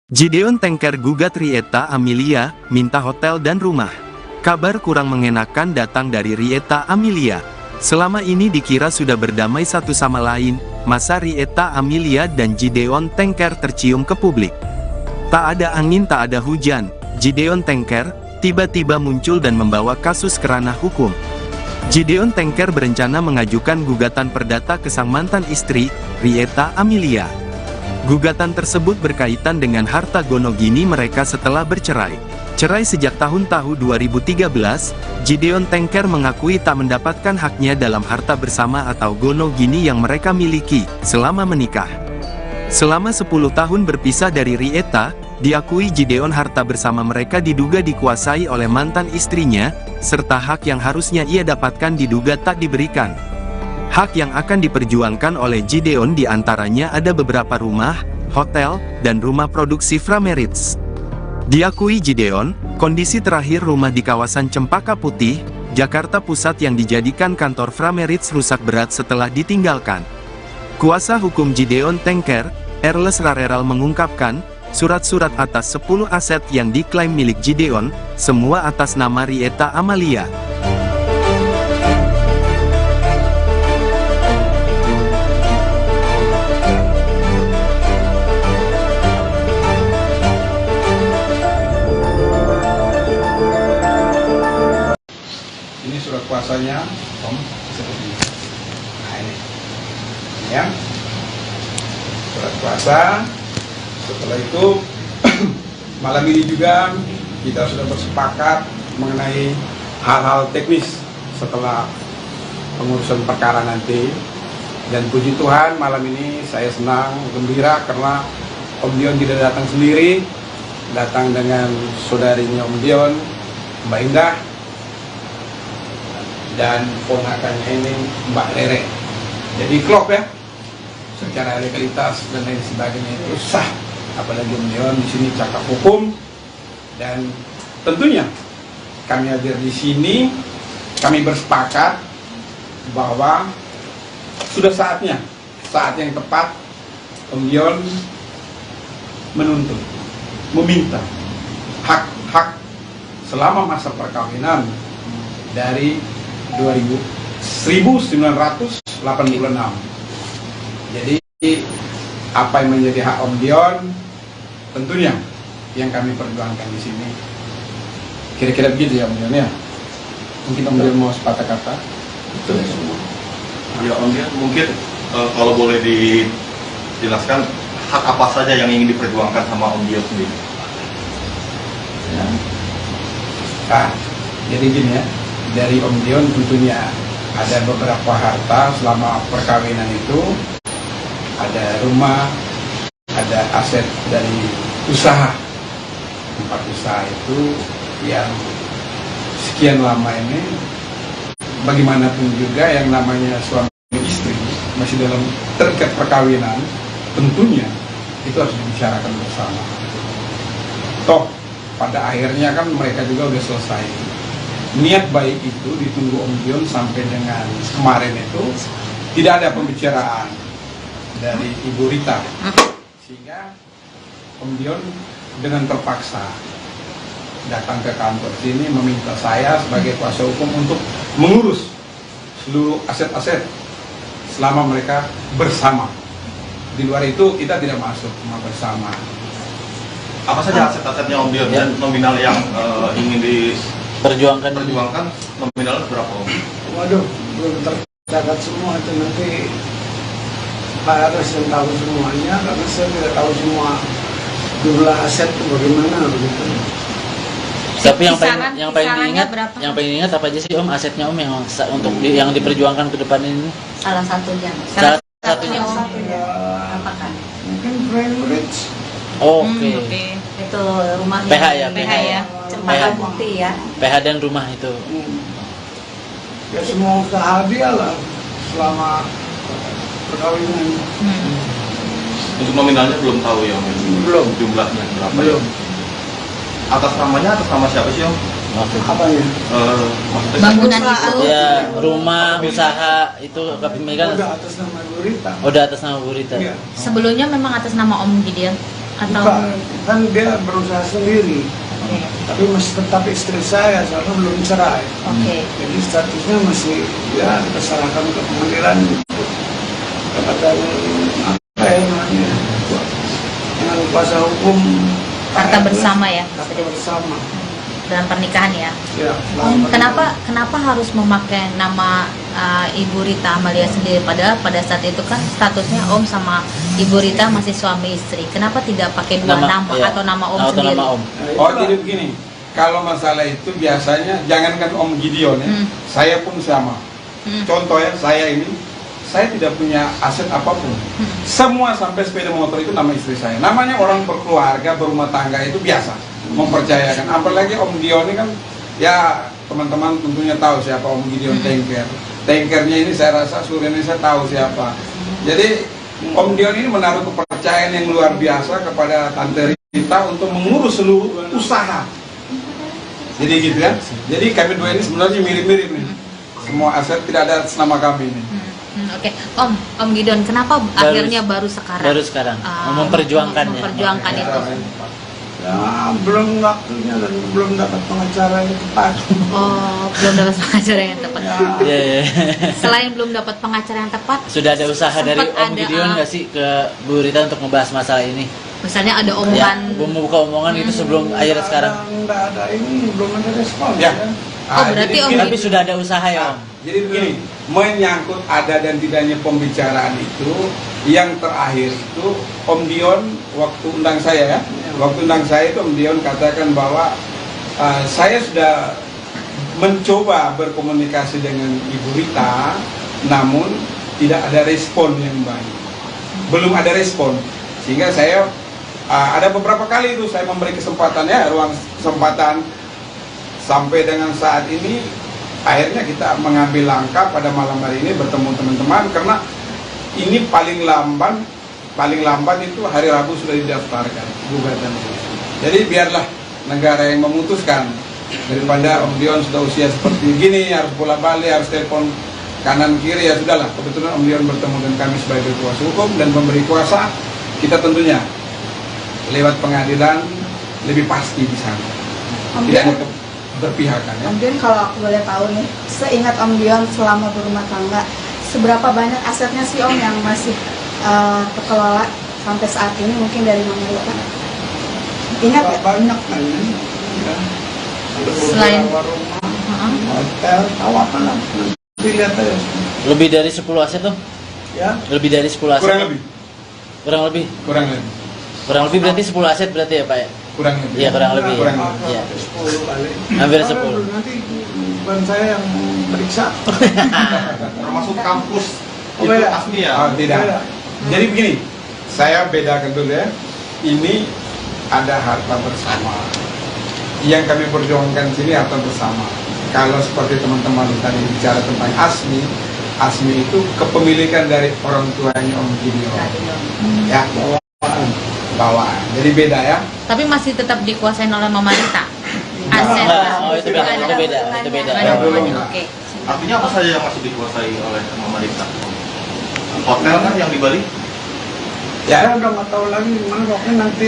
Gideon Tengker gugat Rieta Amelia, minta hotel dan rumah. Kabar kurang mengenakan datang dari Rieta Amelia. Selama ini dikira sudah berdamai satu sama lain, masa Rieta Amelia dan Gideon Tengker tercium ke publik. Tak ada angin tak ada hujan, Gideon Tengker tiba-tiba muncul dan membawa kasus ke ranah hukum. Gideon Tengker berencana mengajukan gugatan perdata ke sang mantan istri, Rieta Amelia. Gugatan tersebut berkaitan dengan harta gonogini mereka setelah bercerai. Cerai sejak tahun 2013, Gideon Tengker mengakui tak mendapatkan haknya dalam harta bersama atau gonogini yang mereka miliki selama menikah. Selama 10 tahun berpisah dari Rieta, diakui Gideon harta bersama mereka diduga dikuasai oleh mantan istrinya, serta hak yang harusnya ia dapatkan diduga tak diberikan. Hak yang akan diperjuangkan oleh Gideon diantaranya ada beberapa rumah, hotel, dan rumah produksi Frameritz. Diakui Gideon, kondisi terakhir rumah di kawasan Cempaka Putih, Jakarta Pusat yang dijadikan kantor Framerits rusak berat setelah ditinggalkan. Kuasa hukum Gideon Tengker, Erles Rareral mengungkapkan, surat-surat atas 10 aset yang diklaim milik Gideon, semua atas nama Rieta Amalia. Ini surat kuasanya, Om, seperti ini. Nah ini ya, surat kuasa. Setelah itu, malam ini juga kita sudah bersepakat mengenai hal-hal teknis setelah pengurusan perkara nanti. Dan puji Tuhan malam ini saya senang, gembira karena Om Dion tidak datang sendiri, datang dengan saudarinya Om Dion, Mbak Indah, dan ponakannya ini Mbak Rere. Jadi klop ya, secara legalitas dan lain sebagainya itu sah. Apalagi Om Dion di sini cakap hukum, dan tentunya kami hadir di sini, kami bersepakat bahwa sudah saatnya, saat yang tepat Om Dion menuntut, meminta hak-hak selama masa perkawinan dari 1986. Jadi apa yang menjadi hak Om Dion tentunya yang kami perjuangkan di sini. Kira-kira begitu ya Om Dion ya. Mungkin Om Dion mau sepatah kata. Betul semua. Ya Om Dion, mungkin kalau boleh dijelaskan hak apa saja yang ingin diperjuangkan sama Om Dion sendiri. Ya. Nah, jadi gini ya, dari Om Dion tentunya ada beberapa harta selama perkawinan itu, ada rumah, ada aset dari usaha, tempat usaha itu yang sekian lama ini, bagaimanapun juga yang namanya suami istri masih dalam terikat perkawinan, tentunya itu harus dibicarakan bersama. Toh pada akhirnya kan mereka juga udah selesai. Niat baik itu ditunggu Om Dion sampai dengan kemarin itu tidak ada pembicaraan dari Ibu Rita, sehingga Om Dion dengan terpaksa datang ke kantor sini meminta saya sebagai kuasa hukum untuk mengurus seluruh aset-aset selama mereka bersama. Di luar itu kita tidak masuk, cuma bersama. Apa saja aset-asetnya Om Dion dan nominal yang ingin perjuangkan nominalnya berapa Om? Waduh, belum tercatat semua itu, nanti Pak Aras yang tahu semuanya, karena saya tidak tahu semua jumlah aset itu bagaimana begitu. Tapi yang Kisarannya diingat, berapa? yang pengen ingat apa aja sih Om asetnya Om yang untuk yang diperjuangkan ke depan ini? Salah satunya. Salah satunya Om. Ya, Apakah? mungkin Framerits. Oke. Itu rumah PH ya, PH ya. PH. Bukti ya. PH dan rumah itu. Ya semua usaha dia lah selama perkawinan. Untuk nominalnya belum tahu ya Om? Belum. Jumlahnya berapa? Belum. Atas namanya atas nama siapa sih Om? Apa ya? Maksudnya Bangunan itu. Ya, rumah, usaha itu kepemilikan Udah atas nama Bu Rita. udah atas nama Bu Rita. Iya. Sebelumnya memang atas nama Om Gideon atau Bukan, kan dia berusaha sendiri. Tapi masih tetap istri saya, soalnya belum cerai. Oke. Jadi statusnya masih ya kita serahkan ke pengadilan kepada apa ya namanya, dengan kuasa hukum harta bersama ya, harta bersama. dalam pernikahan ya. Ya, Om, kenapa harus memakai nama Ibu Rita Amalia sendiri, padahal pada saat itu kan statusnya Om sama Ibu Rita masih suami istri. Kenapa tidak pakai dua nama iya. atau nama Om Atau sendiri? nama Om. Oh jadi begini, kalau masalah itu biasanya jangankan Om Gideon ya, saya pun sama. Contoh ya, saya tidak punya aset apapun. Semua sampai sepeda motor itu nama istri saya. Namanya orang berkeluarga, berumah tangga itu biasa, mempercayakan. Apalagi Om Dion ini kan, ya teman-teman tentunya tahu siapa Om Gideon Tengker. Tengkernya ini saya rasa seluruh Indonesia tahu siapa. Jadi Om Dion ini menaruh kepercayaan yang luar biasa kepada Tante Rita untuk mengurus seluruh usaha Jadi gitu kan. Jadi kami dua ini sebenarnya mirip-mirip nih. Semua aset tidak ada atas nama kami ini. Oke, Om Gideon, kenapa akhirnya baru sekarang? Baru sekarang memperjuangkannya. Memperjuangkan itu. Ya, belum waktunya dan belum dapat pengacara yang tepat. Oh, belum dapat pengacara yang tepat. Iya, iya. Selain belum dapat pengacara yang tepat, Sudah ada usaha sempat dari Om ada, Gideon nggak sih ke Bu Rita untuk ngebahas masalah ini? misalnya ada Ya, omongan. membuka omongan itu sebelum akhirnya sekarang. Nggak ada ini, belum ada respon. Ya. Oh, berarti jadi Om begini. Tapi sudah ada usaha ya, Om. Jadi begini, menyangkut ada dan tidaknya pembicaraan itu, yang terakhir itu Om Dion waktu undang saya ya, waktu undang saya itu Om Dion katakan bahwa saya sudah mencoba berkomunikasi dengan Ibu Rita, namun tidak ada respon yang baik, belum ada respon, sehingga saya ada beberapa kali itu saya memberi kesempatan ya, ruang kesempatan. Sampai dengan saat ini akhirnya kita mengambil langkah pada malam hari ini bertemu teman-teman, karena ini paling lambat itu hari Rabu sudah didaftarkan gugatan itu. Jadi biarlah negara yang memutuskan, daripada Om Dion sudah usia seperti gini harus bola-balik, harus telepon kanan kiri, ya sudahlah. Kebetulan Om Dion bertemu dengan kami sebagai kuasa hukum dan memberi kuasa, kita tentunya lewat pengadilan lebih pasti di sana. Tidak ada berpihakan ya. Om Dion, kalau aku boleh tahu nih, seingat Om Dion selama berumah tangga, seberapa banyak asetnya sih Om yang masih terkelola sampai saat ini, mungkin dari Mama Rita? Ingat nggak? Banyak kan ya. Ada Selain- beberapa rumah, hotel, tawakan lah. Nanti lihat aja. Lebih dari 10 aset tuh? Ya, Lebih dari 10 aset? Kurang lebih. Kurang lebih? Kurang lebih. Berarti 10 aset berarti ya, Pak ya? Kurang lebih. Iya, kurang lebih. Kurang Ya. lebih. Iya. 10 kali. Hampir Karena 10. nanti bukan saya yang periksa. Termasuk kampus Oh, itu beda. asli ya. Oh, tidak. Beda. Jadi begini, saya bedakan dulu ya. Ini ada harta bersama. Yang kami perjuangkan sini harta bersama. Kalau seperti teman-teman tadi bicara tentang Asmi itu kepemilikan dari orang tuanya Om Gideon. Ya, bawaan. Jadi beda ya. Tapi masih tetap dikuasain oleh Mama Rita. Aset. Oh, itu beda, itu beda, itu beda. Ada hubungannya, Belum. oke. Artinya apa saja yang masih dikuasai oleh Mama Rita? Hotel kan yang di Bali? Ya. Saya udah nggak tahu lagi gimana, pokoknya nanti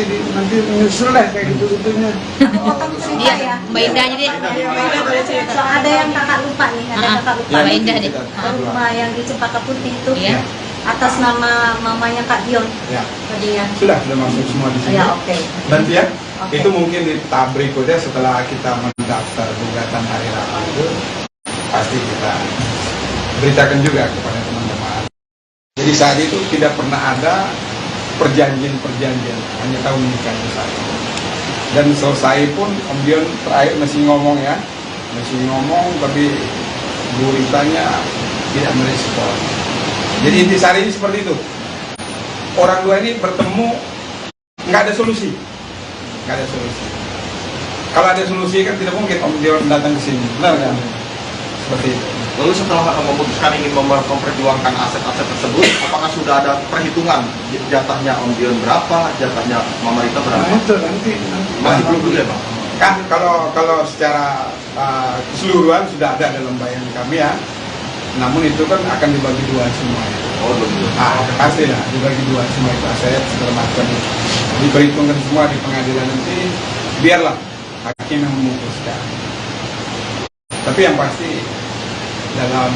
menyusul deh kayak gitu-gitunya. Potong cerita Iya, ya. Mbak Indah jadi. So, ada yang kakak lupa nih, ada kakak lupa. Mbak Indah deh. Rumah yang di Cempaka Putih itu Iya. atas nama mamanya Kak Dion. Ya. Tadi ya. Sudah masuk semua di sini. Ya, oke. Nanti ya. Oke. Itu mungkin di tahap berikutnya setelah kita mendaftar gugatan hari Rabu itu pasti kita beritakan juga kepada teman-teman. Jadi saat itu tidak pernah ada perjanjian, hanya tahu menikahnya saja. Dan selesai pun Om Dion terakhir masih ngomong ya, tapi Bu Ritanya tidak merespon. Jadi intisari ini seperti itu. Orang dua ini bertemu, nggak ada solusi. Kalau ada solusi kan tidak mungkin Om Dion datang ke sini, benar kan? Seperti itu. Lalu setelah memutuskan ingin memperjuangkan aset-aset tersebut, apakah sudah ada perhitungan jatahnya Om Dion berapa, jatahnya Mama Rita berapa? Nah itu nanti. Masih belum dulu ya, Bang? Kan kalau secara keseluruhan sudah ada dalam bayangan kami ya. Namun itu kan akan dibagi dua semua. Oh, belum. Pasti lah dibagi dua semua itu aset segala macam. Diperhitungkan semua di pengadilan nanti. Biarlah hakim yang memutuskan. Tapi yang pasti dalam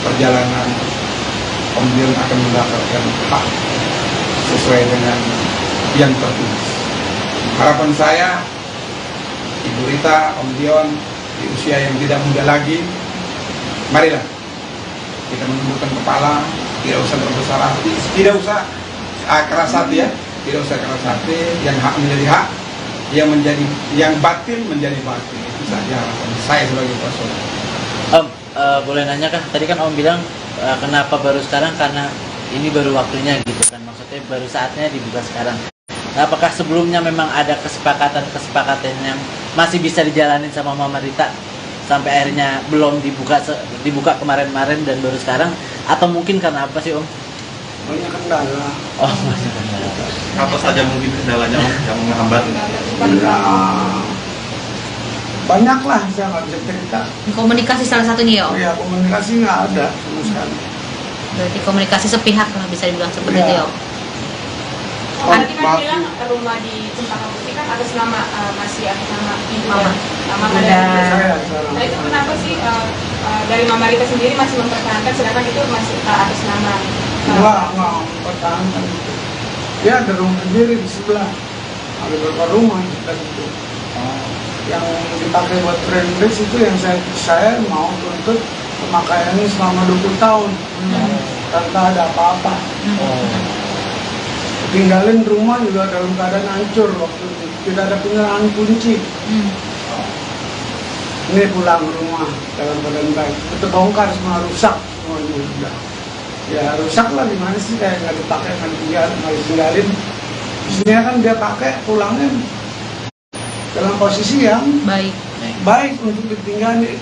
perjalanan Om Dion akan mendapatkan hak sesuai dengan yang tertulis. Harapan saya, Ibu Rita, Om Dion di usia yang tidak muda lagi, marilah kita menundukkan kepala, tidak usah berbesar hati, tidak usah keras hati ya, tidak usah keras hati, yang hak menjadi hak, yang batil menjadi batil. Itu saja harapan saya sebagai kuasa. Om, boleh nanya kah? Tadi kan Om bilang kenapa baru sekarang, karena ini baru waktunya gitu kan. Maksudnya baru saatnya dibuka sekarang. Nah, apakah sebelumnya memang ada kesepakatan yang masih bisa dijalanin sama Mama Rita sampai akhirnya belum dibuka kemarin-kemarin dan baru sekarang, atau mungkin karena apa sih Om? Banyak kendala. Oh, masih kendala. Apa saja mungkin kendalanya Om yang menghambat? Ya, banyak lah, saya nggak bisa cerita. Komunikasi salah satunya ya Om? Ya komunikasi nggak ada sama sekali. Berarti komunikasi sepihak lah bisa dibilang seperti itu ya Om? Tadi kan bilang rumah di Cempaka Putih kan atas nama masih atas nama ibu dan mama dari Saya Nah itu kenapa sih dari Mama Rita sendiri masih mempertahankan sedangkan itu masih atas nama nggak pertahankan itu. Ya ada rumah sendiri di sebelah, ada beberapa rumah dekat itu. Yang dipakai buat friendless itu yang saya mau tuntut pemakaiannya selama 20 tahun tanpa ada apa-apa. Tinggalin rumah juga dalam keadaan hancur waktu itu, tidak ada penyerahan kunci. Ini pulang rumah dalam keadaan baik, terbongkar semua, rusak semuanya udah. Ya rusak lah, gimana sih, kayak nggak dipakai, nggak ditinggalin. Isinya kan dia pakai pulangnya dalam posisi yang baik untuk ditinggali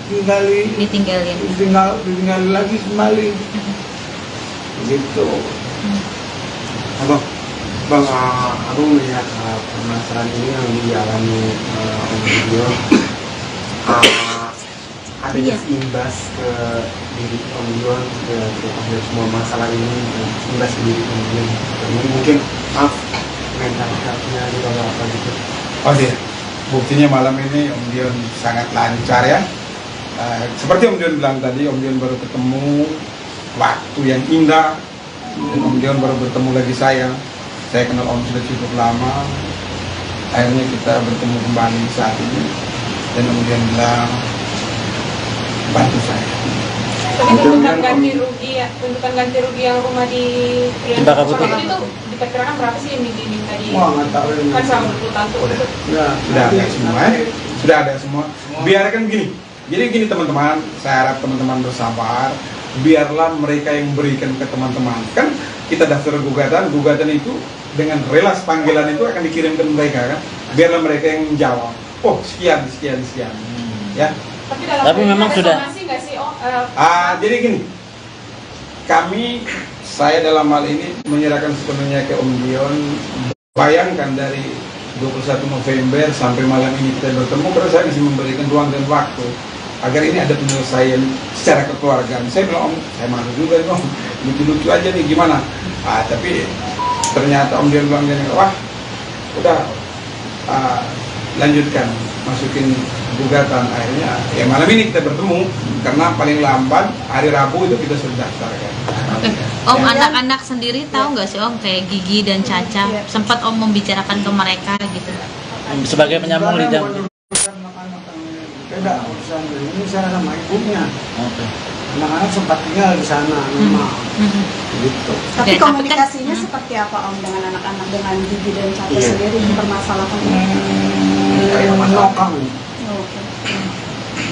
lagi kembali. Gitu. Bang, aku melihat permasalahan ini yang dialami Om Dion, ada imbas ke diri Om Dion, ke semua masalah ini, imbas ke diri Om Dion. Mungkin mental health-nya juga apa gitu. Oh iya, buktinya malam ini Om Dion sangat lancar ya. Seperti Om Dion bilang tadi, Om Dion baru ketemu waktu yang indah, dan Om Dion baru bertemu lagi saya. Saya kenal Om sudah cukup lama, akhirnya kita bertemu kembali saat ini, dan Om Dion bilang bantu saya. Tapi tuntutan ganti rugi yang rumah di Cempaka Putih itu diperkirakan berapa sih yang diminta di? Wah nggak tahu ini. Kan selama 20 tahun tuh. Sudah ada semua, sudah ada semua. Biarkan gini. Jadi gini teman-teman, saya harap teman-teman bersabar. Biarlah mereka yang berikan ke teman-teman. Kan kita daftar gugatan itu dengan relas panggilan itu akan dikirimkan mereka kan. Biarlah mereka yang menjawab. Oh sekian. Ya. Tapi memang sudah. Nggak sih, Jadi gini. Saya dalam hal ini menyerahkan sepenuhnya ke Om Dion. Bayangkan dari 21 November sampai malam ini kita bertemu, karena saya masih memberikan ruang dan waktu agar ini ada penyelesaian secara kekeluargaan. Saya bilang, Om, saya malu juga nih Om, lucu-lucu aja nih, gimana? Tapi ternyata Om Dion bilang gini, wah, udah lanjutkan, masukin gugatan. Akhirnya, ya malam ini kita bertemu, karena paling lambat hari Rabu itu kita sudah daftarkan. Om, anak-anak sendiri tahu nggak sih Om, kayak Gigi dan Caca, sempat Om membicarakan ke mereka gitu? Sebagai penyambung lidah. Beda urusan ini, saya sama ibunya. Oke. Anak-anak sempat tinggal di sana, memang. Gitu. Tapi komunikasinya seperti apa Om dengan anak-anak, dengan Gigi dan Caca sendiri mempermasalahkan Menokang.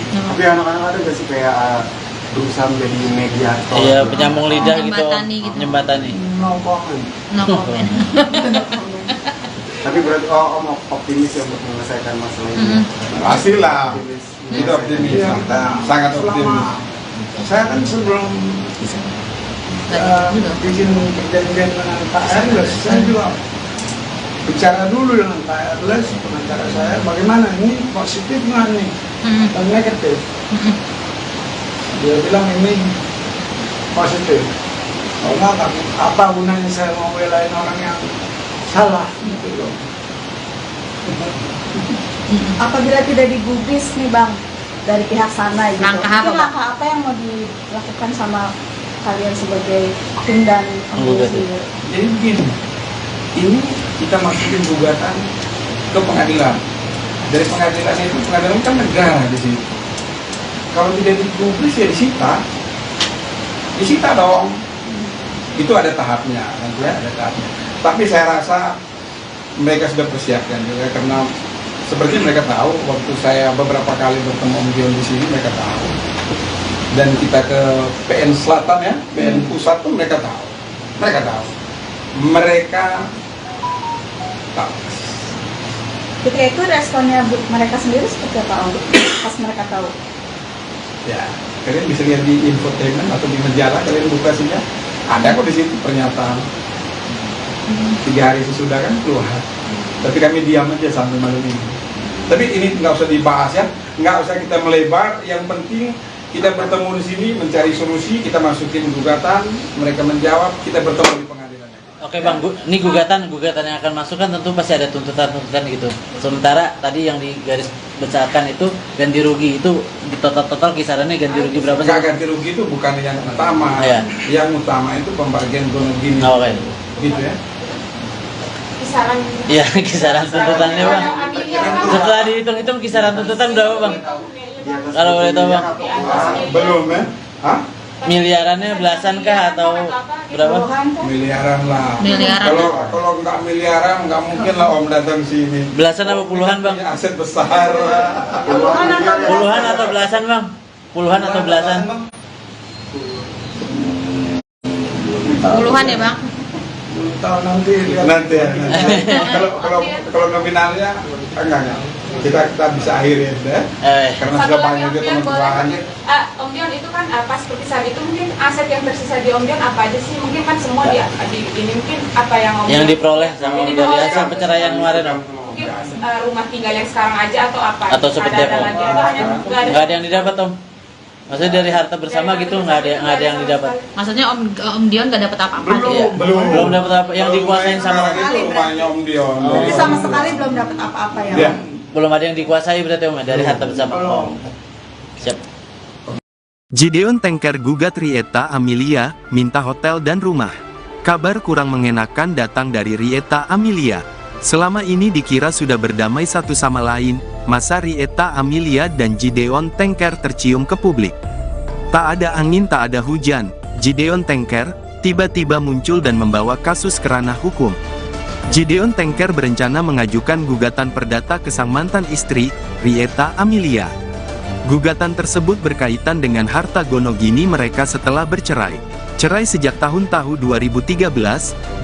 Tapi anak-anak ada nggak sih kayak berusaha menjadi mediator? Iya, penyambung lidah gitu. Nyembatani. No comment. No comment. Tapi berarti Om optimis ya untuk menyelesaikan masalah ini. Pastilah, itu optimis, sangat optimis. Saya kan sebelum bikin perjanjian dengan Pak Erles, saya juga bicara dulu dengan Pak Erles, pengacara saya, bagaimana ini positif nggak nih, atau negatif. Dia bilang ini positif. Kalau nggak, apa gunanya saya mau belain orang yang salah gitu loh. Apabila tidak digubris nih Bang dari pihak sana gitu, Langkah apa yang mau dilakukan sama kalian sebagai tim dan sendiri? Jadi begini, ini kita masukin gugatan ke pengadilan. Dari pengadilan itu, pengadilan kan negara di sini. Kalau tidak digubris ya disita dong. Itu ada tahapnya, nanti ya ada tahapnya. Tapi saya rasa mereka sudah persiapkan juga, karena seperti mereka tahu waktu saya beberapa kali bertemu Om Dion di sini, mereka tahu. Dan kita ke PN Selatan ya, PN Pusat pun mereka tahu. Mereka tahu. Ketika itu responnya mereka sendiri seperti apa Om? Pas mereka tahu? Ya, kalian bisa lihat di infotainment atau di majalah, kalian buka saja. Ada kok di situ pernyataan. 3 hari sesudah kan keluar. Tapi kami diam aja sampai malam ini. Tapi ini nggak usah dibahas ya, nggak usah kita melebar. Yang penting kita bertemu di sini mencari solusi, kita masukin gugatan, mereka menjawab, kita bertemu di pengadilan. Oke Bang, ini gugatan yang akan masuk kan tentu pasti ada tuntutan gitu. Sementara tadi yang digaris besarkan itu ganti rugi, itu di total kisarannya ganti rugi berapa sih? Ganti rugi itu bukan yang utama, yang utama itu pembagian gonor gini, gitu ya. Kisaran. Iya, kisaran tuntutannya Bang. Setelah dihitung-hitung kisaran tuntutan berapa Bang? Kalau boleh tahu Bang? Belum ya? Hah? Miliarannya belasan kah atau berapa? Miliaran lah. Miliaran. Kalau nggak miliaran nggak mungkin lah Om datang sini. Belasan apa puluhan Bang? Aset besar. Puluhan atau belasan Bang? Puluhan atau belasan? Puluhan ya Bang? Tahu nanti lihat. Nanti ya. Kalau nominalnya enggak. Kita bisa akhirin ya. Karena sudah banyak juga teman-teman. Om Dion itu kan pas perpisahan itu mungkin aset yang tersisa di Om Dion apa aja sih? Mungkin kan semua di ini mungkin apa yang Om yang Dion diperoleh sama dari hasil perceraian kemarin Om? mungkin rumah tinggal yang sekarang aja atau apa? Atau seperti apa? Lagi, atau hanya Nggak ada yang didapat Om? Maksudnya dari harta bersama gitu nggak ada yang didapat? Maksudnya Om Dion nggak dapat apa-apa? Belum dapat apa? Yang dikuasain sama rumahnya Om Dion. Jadi sama sekali belum dapat apa-apa ya. belum ada yang dikuasai berarti Om dari harta bersama. Oh. Siap. Gideon Tengker gugat Rieta Amelia, minta hotel dan rumah. Kabar kurang mengenakan datang dari Rieta Amelia. Selama ini dikira sudah berdamai satu sama lain, masa Rieta Amelia dan Gideon Tengker tercium ke publik. Tak ada angin tak ada hujan, Gideon Tengker tiba-tiba muncul dan membawa kasus ke ranah hukum. Gideon Tengker berencana mengajukan gugatan perdata ke sang mantan istri, Rieta Amelia. Gugatan tersebut berkaitan dengan harta gonogini mereka setelah bercerai. Cerai sejak tahun 2013,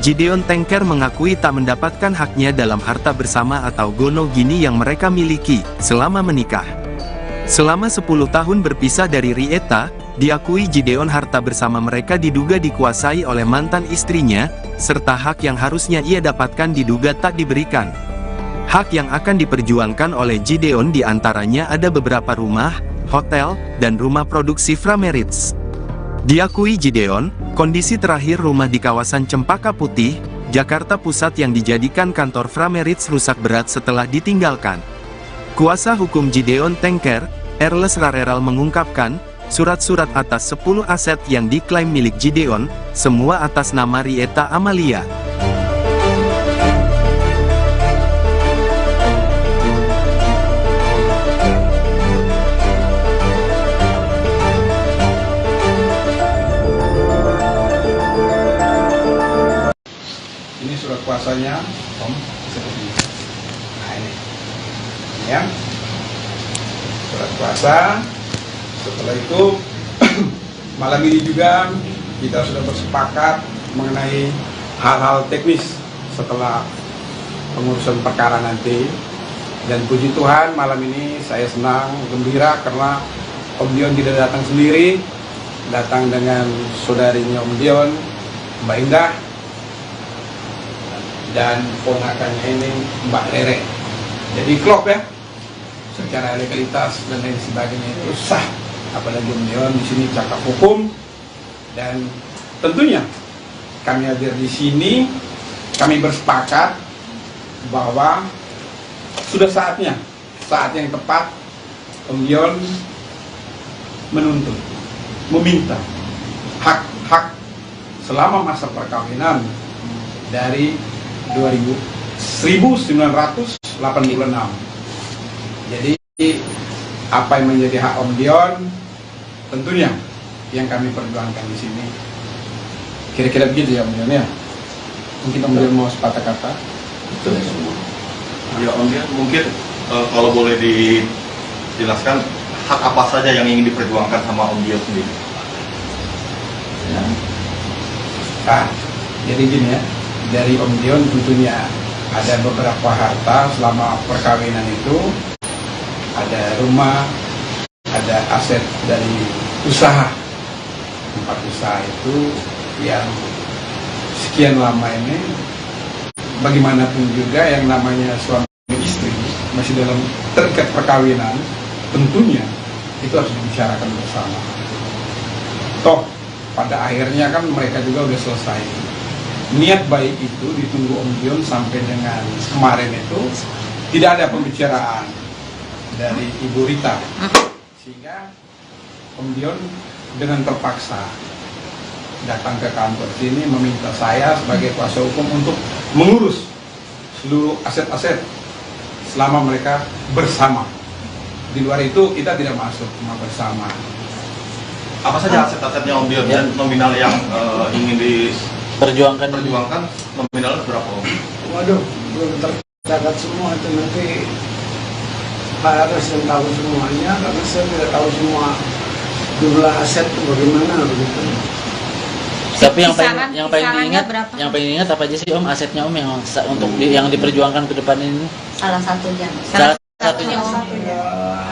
Gideon Tengker mengakui tak mendapatkan haknya dalam harta bersama atau gonogini yang mereka miliki selama menikah. Selama 10 tahun berpisah dari Rieta, diakui Gideon harta bersama mereka diduga dikuasai oleh mantan istrinya, serta hak yang harusnya ia dapatkan diduga tak diberikan. Hak yang akan diperjuangkan oleh Gideon diantaranya ada beberapa rumah, hotel, dan rumah produksi Frameritz. Diakui Gideon, kondisi terakhir rumah di kawasan Cempaka Putih, Jakarta Pusat yang dijadikan kantor Frameritz rusak berat setelah ditinggalkan. Kuasa hukum Gideon Tengker, Erles Rareral mengungkapkan, surat-surat atas 10 aset yang diklaim milik Gideon, semua atas nama Rieta Amelia. Ini surat kuasanya, Om, seperti ini. Nah ini ya, surat kuasa. Setelah itu malam ini juga kita sudah bersepakat mengenai hal-hal teknis setelah pengurusan perkara nanti. Dan puji Tuhan malam ini saya senang, gembira karena Om Dion tidak datang sendiri, datang dengan saudarinya Om Dion, Mbak Indah, dan ponakannya ini Mbak Rere. Jadi klop ya, secara legalitas dan lain sebagainya itu sah. Apalagi Om Dion di sini cakap hukum, dan tentunya kami hadir di sini, kami bersepakat bahwa sudah saatnya, saat yang tepat Om Dion menuntut, meminta hak-hak selama masa perkawinan dari 1986. Jadi apa yang menjadi hak Om Dion tentunya yang kami perjuangkan di sini. Kira-kira begitu ya Om Dion ya. Mungkin Om Dion mau sepatah kata. Betul semua. Ya Om Dion, mungkin kalau boleh dijelaskan hak apa saja yang ingin diperjuangkan sama Om Dion sendiri. Ya. Nah, jadi gini ya, dari Om Dion tentunya ada beberapa harta selama perkawinan itu, ada rumah, ada aset dari usaha, tempat usaha itu yang sekian lama ini, bagaimanapun juga yang namanya suami istri masih dalam terikat perkawinan, tentunya itu harus dibicarakan bersama. Toh pada akhirnya kan mereka juga udah selesai. Niat baik itu ditunggu Om Dion sampai dengan kemarin itu tidak ada pembicaraan dari Ibu Rita, sehingga Om Dion dengan terpaksa datang ke kantor sini meminta saya sebagai kuasa hukum untuk mengurus seluruh aset-aset selama mereka bersama. Di luar itu kita tidak masuk, cuma bersama. Apa saja aset-asetnya Om Dion dan nominal yang ingin Perjuangkan nominalnya berapa Om? Waduh, belum tercatat semua itu, nanti Pak Aras yang tahu semuanya, karena saya tidak tahu semua jumlah aset itu bagaimana begitu. Tapi yang Kisarannya paling berapa? yang paling ingat apa aja sih Om asetnya Om yang untuk yang diperjuangkan ke depan ini? Salah satunya. Salah satunya Om. Ya,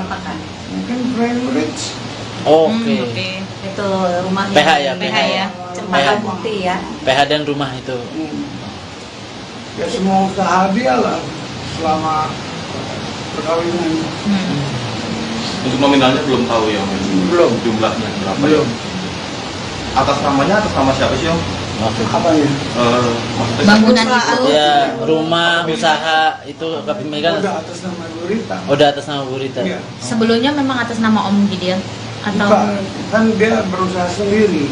Apakah? mungkin Cambridge. Oke. Itu rumah PH ya, PH ya. PH. Bukti ya. PH dan rumah itu. Ya semua usaha dia lah selama perkawinan. Untuk nominalnya belum tahu ya Om? Belum. Jumlahnya berapa? Belum. Atas namanya atas nama siapa sih Om? Apa ya? Maksudnya Bangunan itu. Ya, rumah, usaha itu kepemilikan Udah atas nama Bu Rita. udah atas nama Bu Rita. Iya. Sebelumnya memang atas nama Om Gideon atau Bukan, kan dia berusaha sendiri.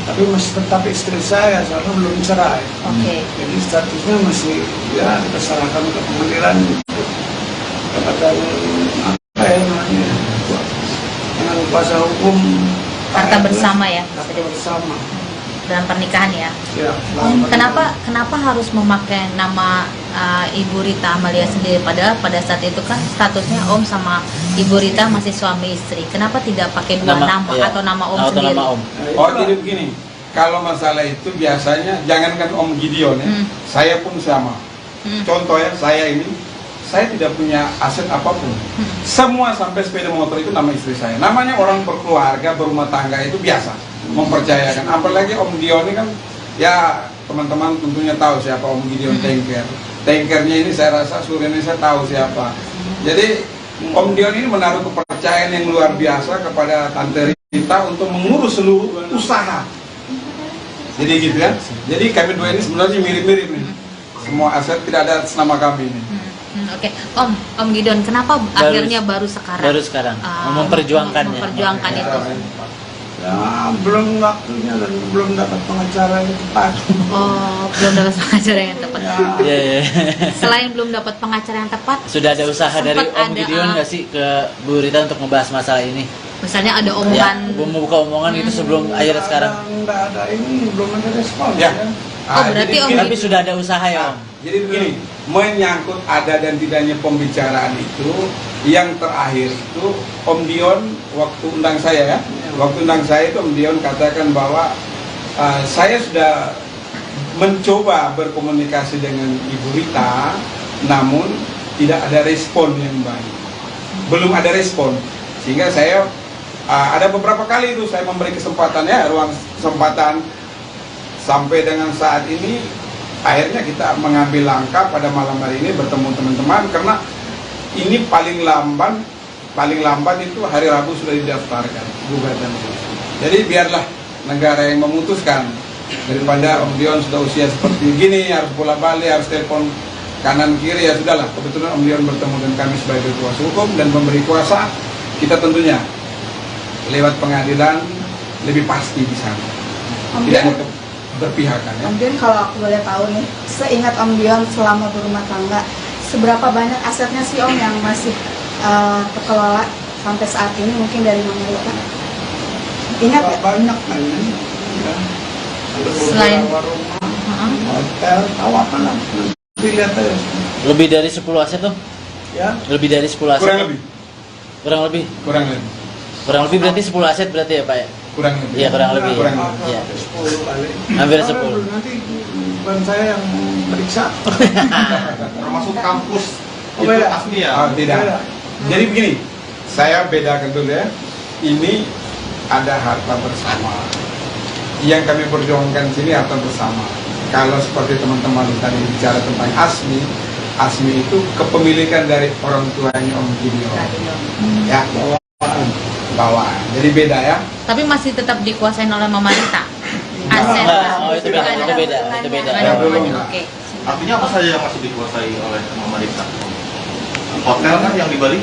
Tapi masih tetap istri saya, soalnya belum cerai. Oke. Jadi statusnya masih ya kita serahkan ke pengadilan. Kepada apa ya namanya? Dengan kuasa hukum. harta bersama ya Harta bersama. dalam pernikahan ya. Ya. Om, kenapa harus memakai nama Ibu Rita Amalia sendiri, padahal pada saat itu kan statusnya Om sama Ibu Rita masih suami istri. Kenapa tidak pakai dua nama iya. atau nama Om Atau sendiri? nama Om. Oh jadi begini, kalau masalah itu biasanya jangankan Om Gideon ya, saya pun sama. Contoh ya, saya tidak punya aset apapun. Semua sampai sepeda motor itu nama istri saya. Namanya orang berkeluarga, berumah tangga itu biasa, mempercayakan. Apalagi Om Gideon ini kan, ya teman-teman tentunya tahu siapa Om Gideon Tanker. Tankernya ini saya rasa seluruh Indonesia tahu siapa. Jadi Om Dion ini menaruh kepercayaan yang luar biasa kepada Tante Rita untuk mengurus seluruh usaha. Jadi gitu kan. Jadi kami dua ini sebenarnya mirip-mirip nih. Semua aset tidak ada atas nama kami ini. Oke, Om Gideon, kenapa akhirnya baru sekarang? Baru sekarang memperjuangkannya. Memperjuangkan itu. Ya belum waktunya dan belum dapat pengacara yang tepat. Oh, belum dapat pengacara yang tepat. Iya, iya. Selain belum dapat pengacara yang tepat, Sudah ada usaha dari sempat Om Gideon nggak sih ke Bu Rita untuk membahas masalah ini? misalnya ada Ya, omongan. membuka omongan itu sebelum akhirnya sekarang. Nggak ada ini, belum ada respon. Ya. Oh, berarti jadi Om begini. Tapi sudah ada usaha ya Om. Jadi begini, menyangkut ada dan tidaknya pembicaraan itu, yang terakhir itu Om Dion waktu undang saya ya, waktu undang saya itu Om Dion katakan bahwa saya sudah mencoba berkomunikasi dengan Ibu Rita, namun tidak ada respon yang baik, belum ada respon, sehingga saya ada beberapa kali itu saya memberi kesempatan ya, ruang kesempatan. Sampai dengan saat ini akhirnya kita mengambil langkah pada malam hari ini bertemu teman-teman, karena ini paling lamban itu hari Rabu sudah didaftarkan gugatan itu. Jadi biarlah negara yang memutuskan, daripada Om Dion sudah usia seperti gini harus bola-balik, harus telepon kanan kiri, ya sudahlah. Kebetulan Om Dion bertemu dengan kami sebagai kuasa hukum dan memberi kuasa, kita tentunya lewat pengadilan lebih pasti di sana. Tidak ada berpihakan ya. Om Dion, kalau aku boleh tahu nih, seingat Om Dion selama berumah tangga, seberapa banyak asetnya sih Om yang masih terkelola sampai saat ini, mungkin dari Mama Rita? Ingat nggak? Banyak kan ya. Selain hotel, tahu apa lah. Nanti lihat aja. Lebih dari 10 aset tuh? Ya. Lebih dari 10 aset? Kurang lebih. Kurang lebih? Kurang lebih. Berarti 10 aset berarti ya Pak ya? Kurang lebih. Iya, kurang lebih. Kurang Ya. lebih. Iya. 10 kali. Hampir Karena 10. Nanti bukan saya yang periksa. Termasuk kampus Oh, itu beda. asli ya? Tidak. Beda. Jadi begini, saya bedakan dulu ya. Ini ada harta bersama. Yang kami perjuangkan sini harta bersama. Kalau seperti teman-teman tadi bicara tentang asli, Asmi itu kepemilikan dari orang tuanya Om Gideon. Ya, bawaan. Jadi beda ya. Tapi masih tetap dikuasain oleh Mama Rita. Aset. Oh, itu beda, itu beda, itu beda. Ada hubungannya, oke. Artinya apa saja yang masih dikuasai oleh Mama Rita? Hotel kan yang di Bali?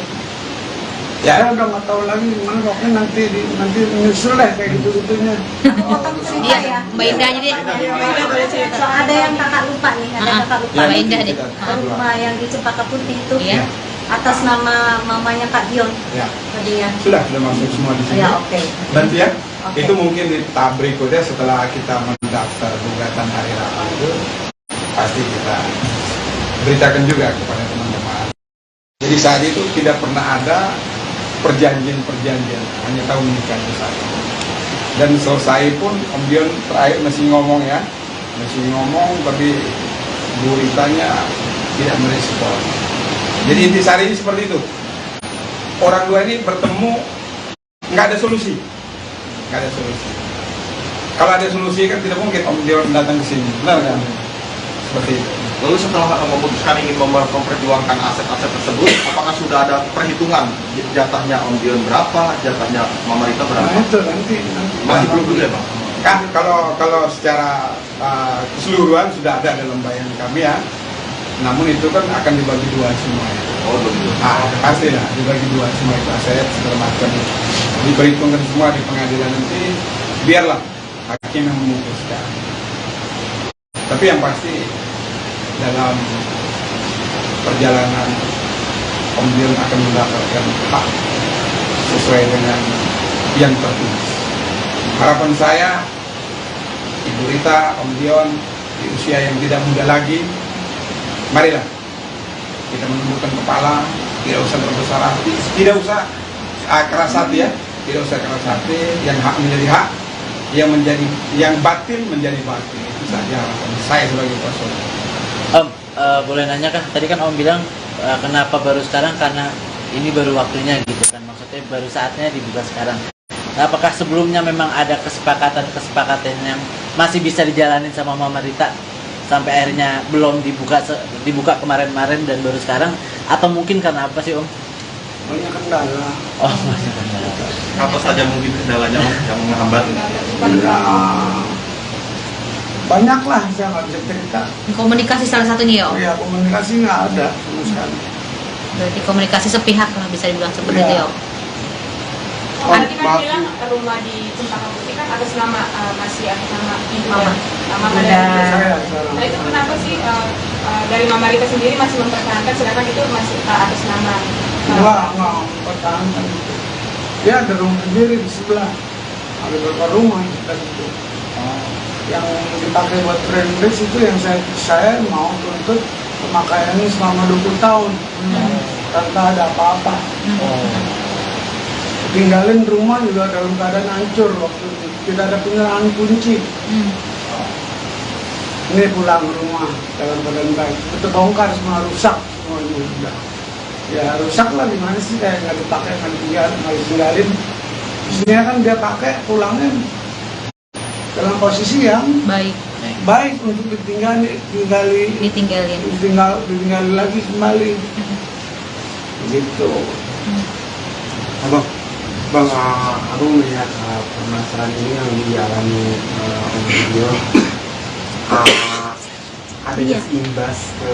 Saya udah nggak tahu lagi gimana, pokoknya nanti nyusul deh kayak gitu-gitunya. Potong cerita Iya, ya. Mbak Indah aja deh. So, ada yang kakak lupa nih, ada kakak lupa. Mbak Indah deh. Rumah yang di Cempaka Putih itu Iya. atas nama mamanya Kak Dion. Ya. Tadi ya. Sudah masuk semua di sini. Ya, oke. Nanti ya. Oke. Itu mungkin di tahap berikutnya setelah kita mendaftar gugatan hari Rabu itu pasti kita beritakan juga kepada teman-teman. Jadi saat itu tidak pernah ada perjanjian, hanya tahu menikah saja. Dan selesai pun Om Dion terakhir masih ngomong ya, tapi Bu Ritanya tidak merespon. Jadi intisari ini seperti itu. Orang dua ini bertemu nggak ada solusi. Kalau ada solusi kan tidak mungkin Om Dion datang ke sini, benar kan? Seperti itu. Lalu setelah memutuskan ingin memperjuangkan aset-aset tersebut, apakah sudah ada perhitungan jatahnya Om Dion berapa, jatahnya Mama Rita berapa? Nah itu nanti. Masih belum juga ya Bang? Kan kalau secara keseluruhan sudah ada dalam bayangan kami ya. Namun itu kan akan dibagi dua semua ya. Oh begitu. Pasti lah dibagi dua semua itu aset segala macam. Diperhitungkan semua di pengadilan nanti. Biarlah hakim yang memutuskan. Tapi yang pasti dalam perjalanan Om Dion akan mendapatkan hak sesuai dengan yang tertulis. Harapan saya Ibu Rita, Om Dion di usia yang tidak muda lagi, marilah kita menundukkan kepala, tidak usah berbesar hati, tidak usah keras hati ya, tidak usah keras hati, yang hak menjadi hak, yang batil menjadi batil. Itu saja harapan saya sebagai kuasa. Om, boleh nanya kah? Tadi kan Om bilang kenapa baru sekarang, karena ini baru waktunya gitu kan. Maksudnya baru saatnya dibuka sekarang. Nah, apakah sebelumnya memang ada kesepakatan yang masih bisa dijalanin sama Mama Rita sampai akhirnya belum dibuka kemarin-kemarin dan baru sekarang? Atau mungkin karena apa sih Om? Banyak kendala. Oh, banyak kendala. Apa saja mungkin kendalanya Om yang menghambat? Ya, banyak lah, saya nggak bisa cerita. Komunikasi salah satunya ya Om? Ya komunikasi nggak ada sama sekali. Berarti komunikasi sepihak lah bisa dibilang seperti itu ya Om? Tadi kan bilang rumah di Cempaka Putih kan atas nama masih atas nama ibu dan Mama dan Saya Nah itu kenapa sih dari Mama Rita sendiri masih mempertahankan sedangkan itu masih atas nama nggak pertahankan itu. Dia ada rumah sendiri di sebelah, ada beberapa rumah kita itu. Yang dipakai buat friendless itu yang saya mau tuntut pemakaiannya selama 20 tahun tanpa ada apa-apa. Tinggalin rumah juga dalam keadaan hancur waktu itu, tidak ada penyerahan kunci. Ini pulang rumah dalam keadaan baik, itu bongkar semua, rusak semuanya sudah. Ya rusak lah, gimana sih, kayak nggak dipakai, nggak ditinggalin. Isinya kan dia pakai pulangnya dalam posisi yang baik untuk ditinggali lagi kembali. Begitu. Bang, aku melihat permasalahan ini yang dialami Om Dion, adanya imbas ke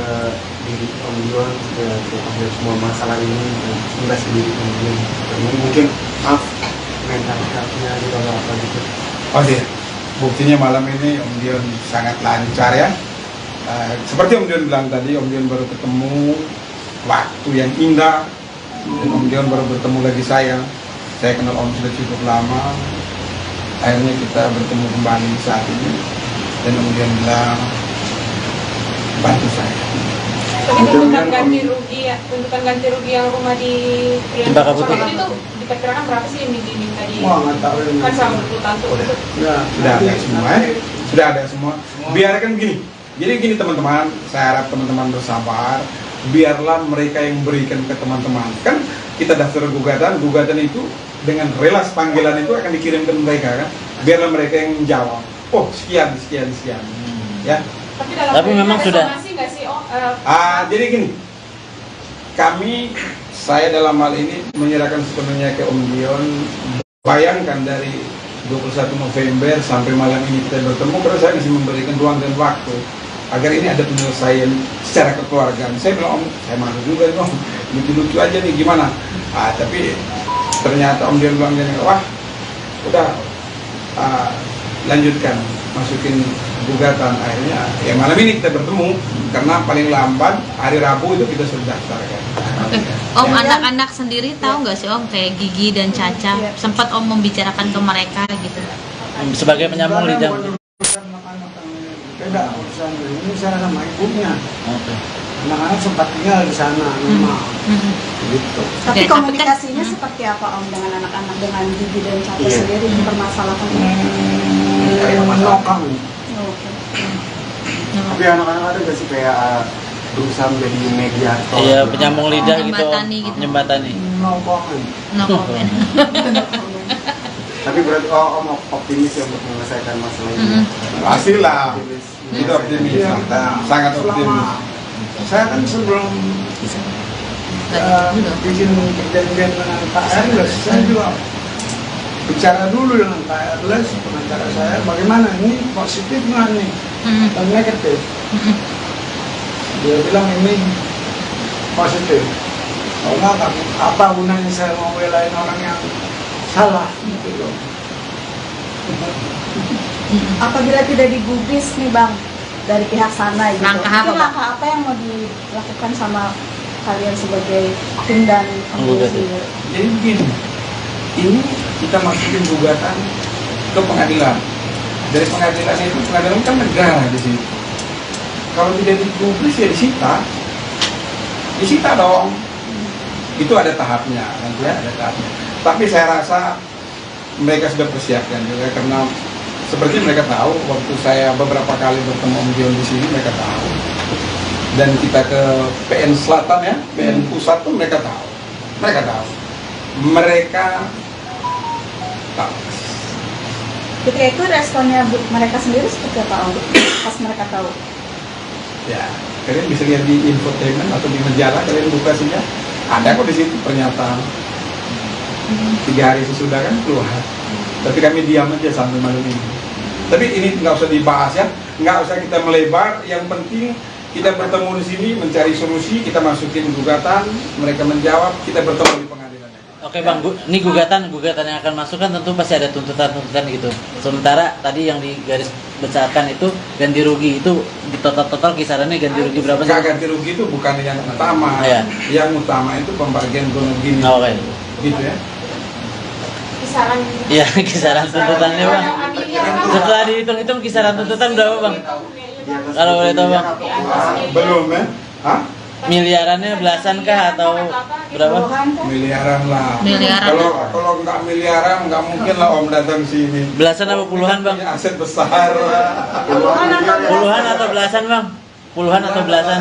diri Om Dion, ke semua masalah ini, imbas ke diri Om Dion. Mungkin mental health-nya juga apa gitu. Oh iya, buktinya malam ini Om Dion sangat lancar ya. Seperti Om Dion bilang tadi, Om Dion baru ketemu waktu yang indah, dan Om Dion baru bertemu lagi saya. Saya kenal Om sudah cukup lama. Akhirnya kita bertemu kembali saat ini, dan Om Dion bilang bantu saya. Tapi tuntutan ganti rugi yang rumah di Cempaka Putih itu diperkirakan berapa sih yang diminta di? Wah, nggak tahu ini. Kan selama 20 tahun tuh. Ya, Sudah ada semua ya. Sudah ada semua. Biarkan gini. Jadi gini teman-teman, saya harap teman-teman bersabar. Biarlah mereka yang berikan ke teman-teman. Kan kita daftar gugatan itu dengan relas panggilan itu akan dikirimkan mereka kan. Biarlah mereka yang menjawab. Oh sekian. Ya. Tapi memang sudah. Nggak sih, Om? Jadi gini, saya dalam hal ini menyerahkan sepenuhnya ke Om Dion. Bayangkan dari 21 November sampai malam ini kita bertemu, karena saya masih memberikan ruang dan waktu agar ini ada penyelesaian secara kekeluargaan. Saya bilang, Om, saya malu juga nih, Om, lucu-lucu aja nih, gimana? Tapi ternyata Om Dion bilang gini, wah, udah lanjutkan, masukin gugatan. Akhirnya ya malam ini kita bertemu, karena paling lambat hari Rabu itu kita sudah daftarkan. Oke. Om, anak-anak sendiri tahu nggak sih Om, kayak Gigi dan Caca, sempat Om membicarakan ke mereka gitu? Sebagai penyambung lidah. Beda urusan ini saya sama ibunya. Oke. Anak-anak sempat tinggal di sana, memang. Gitu. Tapi Oke, komunikasinya seperti apa Om dengan anak-anak, dengan Gigi dan Caca sendiri mempermasalahkan ini? Kayak menokang. Oke. Tapi anak-anak ada gak sih kayak berusaha menjadi mediator? Iya, penyambung lidah gitu. Jembatani gitu. Jembatani. Nokongan. No comment. Tapi berarti Om optimis ya untuk menyelesaikan masalah ini. Pastilah, Optimis. kita optimis, sangat optimis. Saya kan sebelum bikin perjanjian dengan Pak Erles, saya juga bicara dulu dengan Pak Erles, pengacara saya, bagaimana ini positif nggak nih dan negatif. Dia bilang ini positif. Kalau nggak, apa gunanya saya mau belain orang yang salah gitu loh. Apabila tidak digubris nih Bang dari pihak sana gitu, Langkah apa, mungkin Bang? langkah apa yang mau dilakukan sama kalian sebagai tim dan Penggugat. sendiri? Jadi begini, ini kita masukin gugatan ke pengadilan. Dari pengadilan itu, pengadilan kan negara di sini. Kalau tidak digubris ya disita dong. Itu ada tahapnya, nanti ya, ada tahapnya. Tapi saya rasa mereka sudah persiapkan juga, karena seperti mereka tahu, waktu saya beberapa kali bertemu Om Dion di sini, mereka tahu. Dan kita ke PN Selatan ya, PN Pusat pun mereka tahu. Mereka tahu. Ketika itu responnya mereka sendiri seperti apa Om? Pas mereka tahu? Ya, kalian bisa lihat di infotainment atau di majalah, kalian buka saja. Ada kok di situ pernyataan. 3 hari sesudah kan keluar. Tapi kami diam aja sampai malam ini. Tapi ini nggak usah dibahas ya, nggak usah kita melebar. Yang penting kita bertemu di sini, mencari solusi, kita masukin gugatan, mereka menjawab, kita bertemu di pengadilan. Oke Bang, ini gugatan yang akan masuk kan tentu pasti ada tuntutan gitu. Sementara tadi yang digaris besarkan itu ganti rugi, itu di total kisarannya ganti rugi berapa sih? Ganti rugi itu bukan yang utama. Iya. Yang utama itu pembagian gonor gini. Oke. Gitu ya. Kisaran. Iya, kisaran tuntutannya Bang. Setelah dihitung-hitung kisaran tuntutan berapa Bang? Kalau boleh tahu Bang. Belum ya? Hah? Miliarannya belasan kah atau berapa? Miliaran lah. Miliaran. Kalau nggak miliaran nggak mungkin lah Om datang sini. Belasan apa puluhan Bang? Punya aset besar. Puluhan atau belasan Bang? Puluhan atau belasan?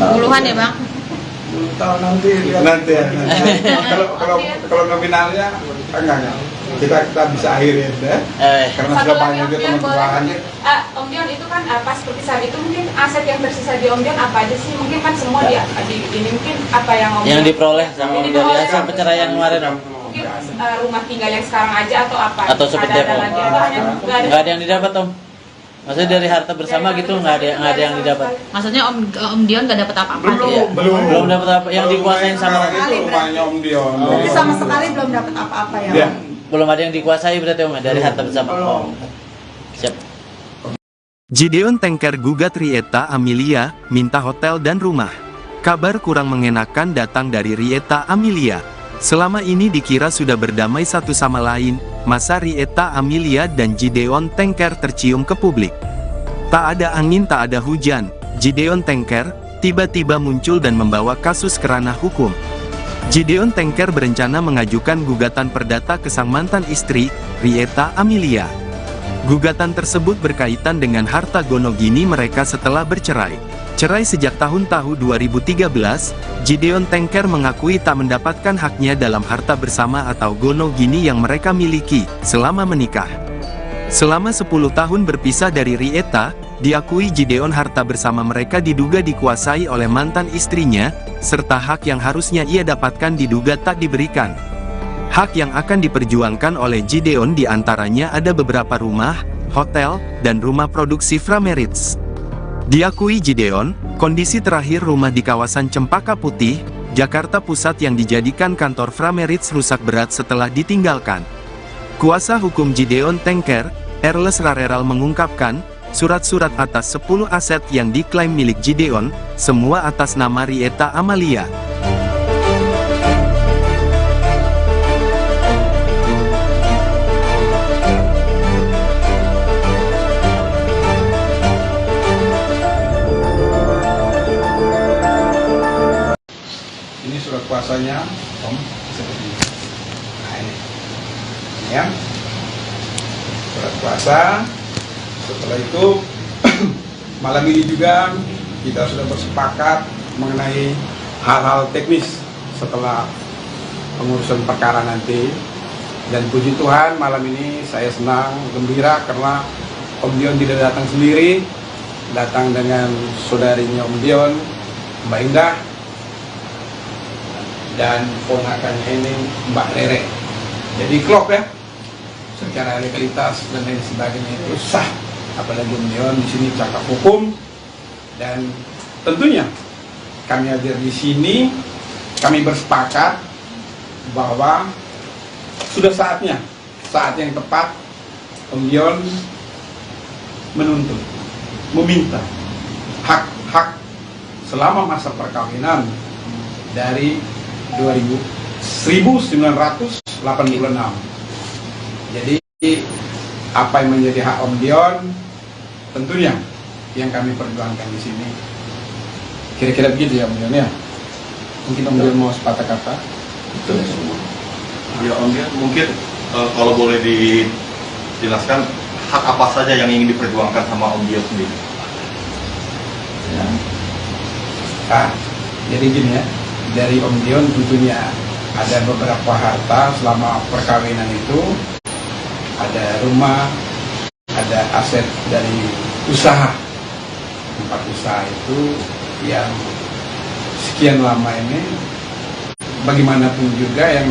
Puluhan ya Bang? Tahu nanti lihat. Nanti ya. Kalau nominalnya enggak. Kita bisa akhirin ya. Karena sudah banyak juga teman-teman. Om Dion itu kan pas perpisahan itu mungkin aset yang tersisa di Om Dion apa aja sih? Mungkin kan semua ini mungkin apa yang Om Yang Dion diperoleh sama dari hasil perceraian kemarin Om? mungkin rumah tinggal yang sekarang aja atau apa? Atau seperti apa? Lagi atau hanya Nggak ada yang didapat Om? Maksudnya dari harta bersama gitu nggak ada yang didapat? Maksudnya Om Dion nggak dapat apa-apa? Belum dapat apa? Yang dikuasain sama itu rumahnya Om Dion. Jadi sama sekali belum dapat apa-apa ya Om? belum ada yang dikuasai berarti Om ya, dari harta bersama. Oh. Siap. Gideon Tengker gugat Rieta Amelia, minta hotel dan rumah. Kabar kurang mengenakan datang dari Rieta Amelia. Selama ini dikira sudah berdamai satu sama lain, masa Rieta Amelia dan Gideon Tengker tercium ke publik. Tak ada angin tak ada hujan, Gideon Tengker tiba-tiba muncul dan membawa kasus ke ranah hukum. Gideon Tengker berencana mengajukan gugatan perdata ke sang mantan istri, Rieta Amelia. Gugatan tersebut berkaitan dengan harta gonogini mereka setelah bercerai. Cerai sejak tahun 2013, Gideon Tengker mengakui tak mendapatkan haknya dalam harta bersama atau gonogini yang mereka miliki selama menikah. Selama 10 tahun berpisah dari Rieta, diakui Gideon harta bersama mereka diduga dikuasai oleh mantan istrinya, serta hak yang harusnya ia dapatkan diduga tak diberikan. Hak yang akan diperjuangkan oleh Gideon diantaranya ada beberapa rumah, hotel, dan rumah produksi Frameritz. Diakui Gideon, kondisi terakhir rumah di kawasan Cempaka Putih, Jakarta Pusat yang dijadikan kantor Frameritz rusak berat setelah ditinggalkan. Kuasa hukum Gideon Tengker, Erles Rareral mengungkapkan, surat-surat atas 10 aset yang diklaim milik Gideon, semua atas nama Rieta Amalia. Ini surat kuasanya, Om, seperti ini. Nah, ini ya, surat kuasa. Setelah itu, malam ini juga kita sudah bersepakat mengenai hal-hal teknis setelah pengurusan perkara nanti. Dan puji Tuhan, malam ini saya senang, gembira karena Om Dion tidak datang sendiri, datang dengan saudarinya Om Dion, Mbak Indah, dan ponakannya ini Mbak Rere. Jadi klop ya, secara legalitas dan lain sebagainya itu sah. Apalagi Om Dion di sini cakap hukum, dan tentunya kami hadir di sini, kami bersepakat bahwa sudah saatnya, saat yang tepat Om Dion menuntut, meminta hak-hak selama masa perkawinan dari 1986. Jadi apa yang menjadi hak Om Dion tentunya yang kami perjuangkan di sini. Kira-kira begitu ya Om Dion ya. Mungkin Om Dion mau sepatah kata. Betul semua. Ya Om Dion, mungkin kalau boleh dijelaskan hak apa saja yang ingin diperjuangkan sama Om Dion sendiri. Ya. Jadi gini ya, dari Om Dion tentunya ada beberapa harta selama perkawinan itu, ada rumah, ada aset dari usaha, tempat usaha itu yang sekian lama ini bagaimanapun juga yang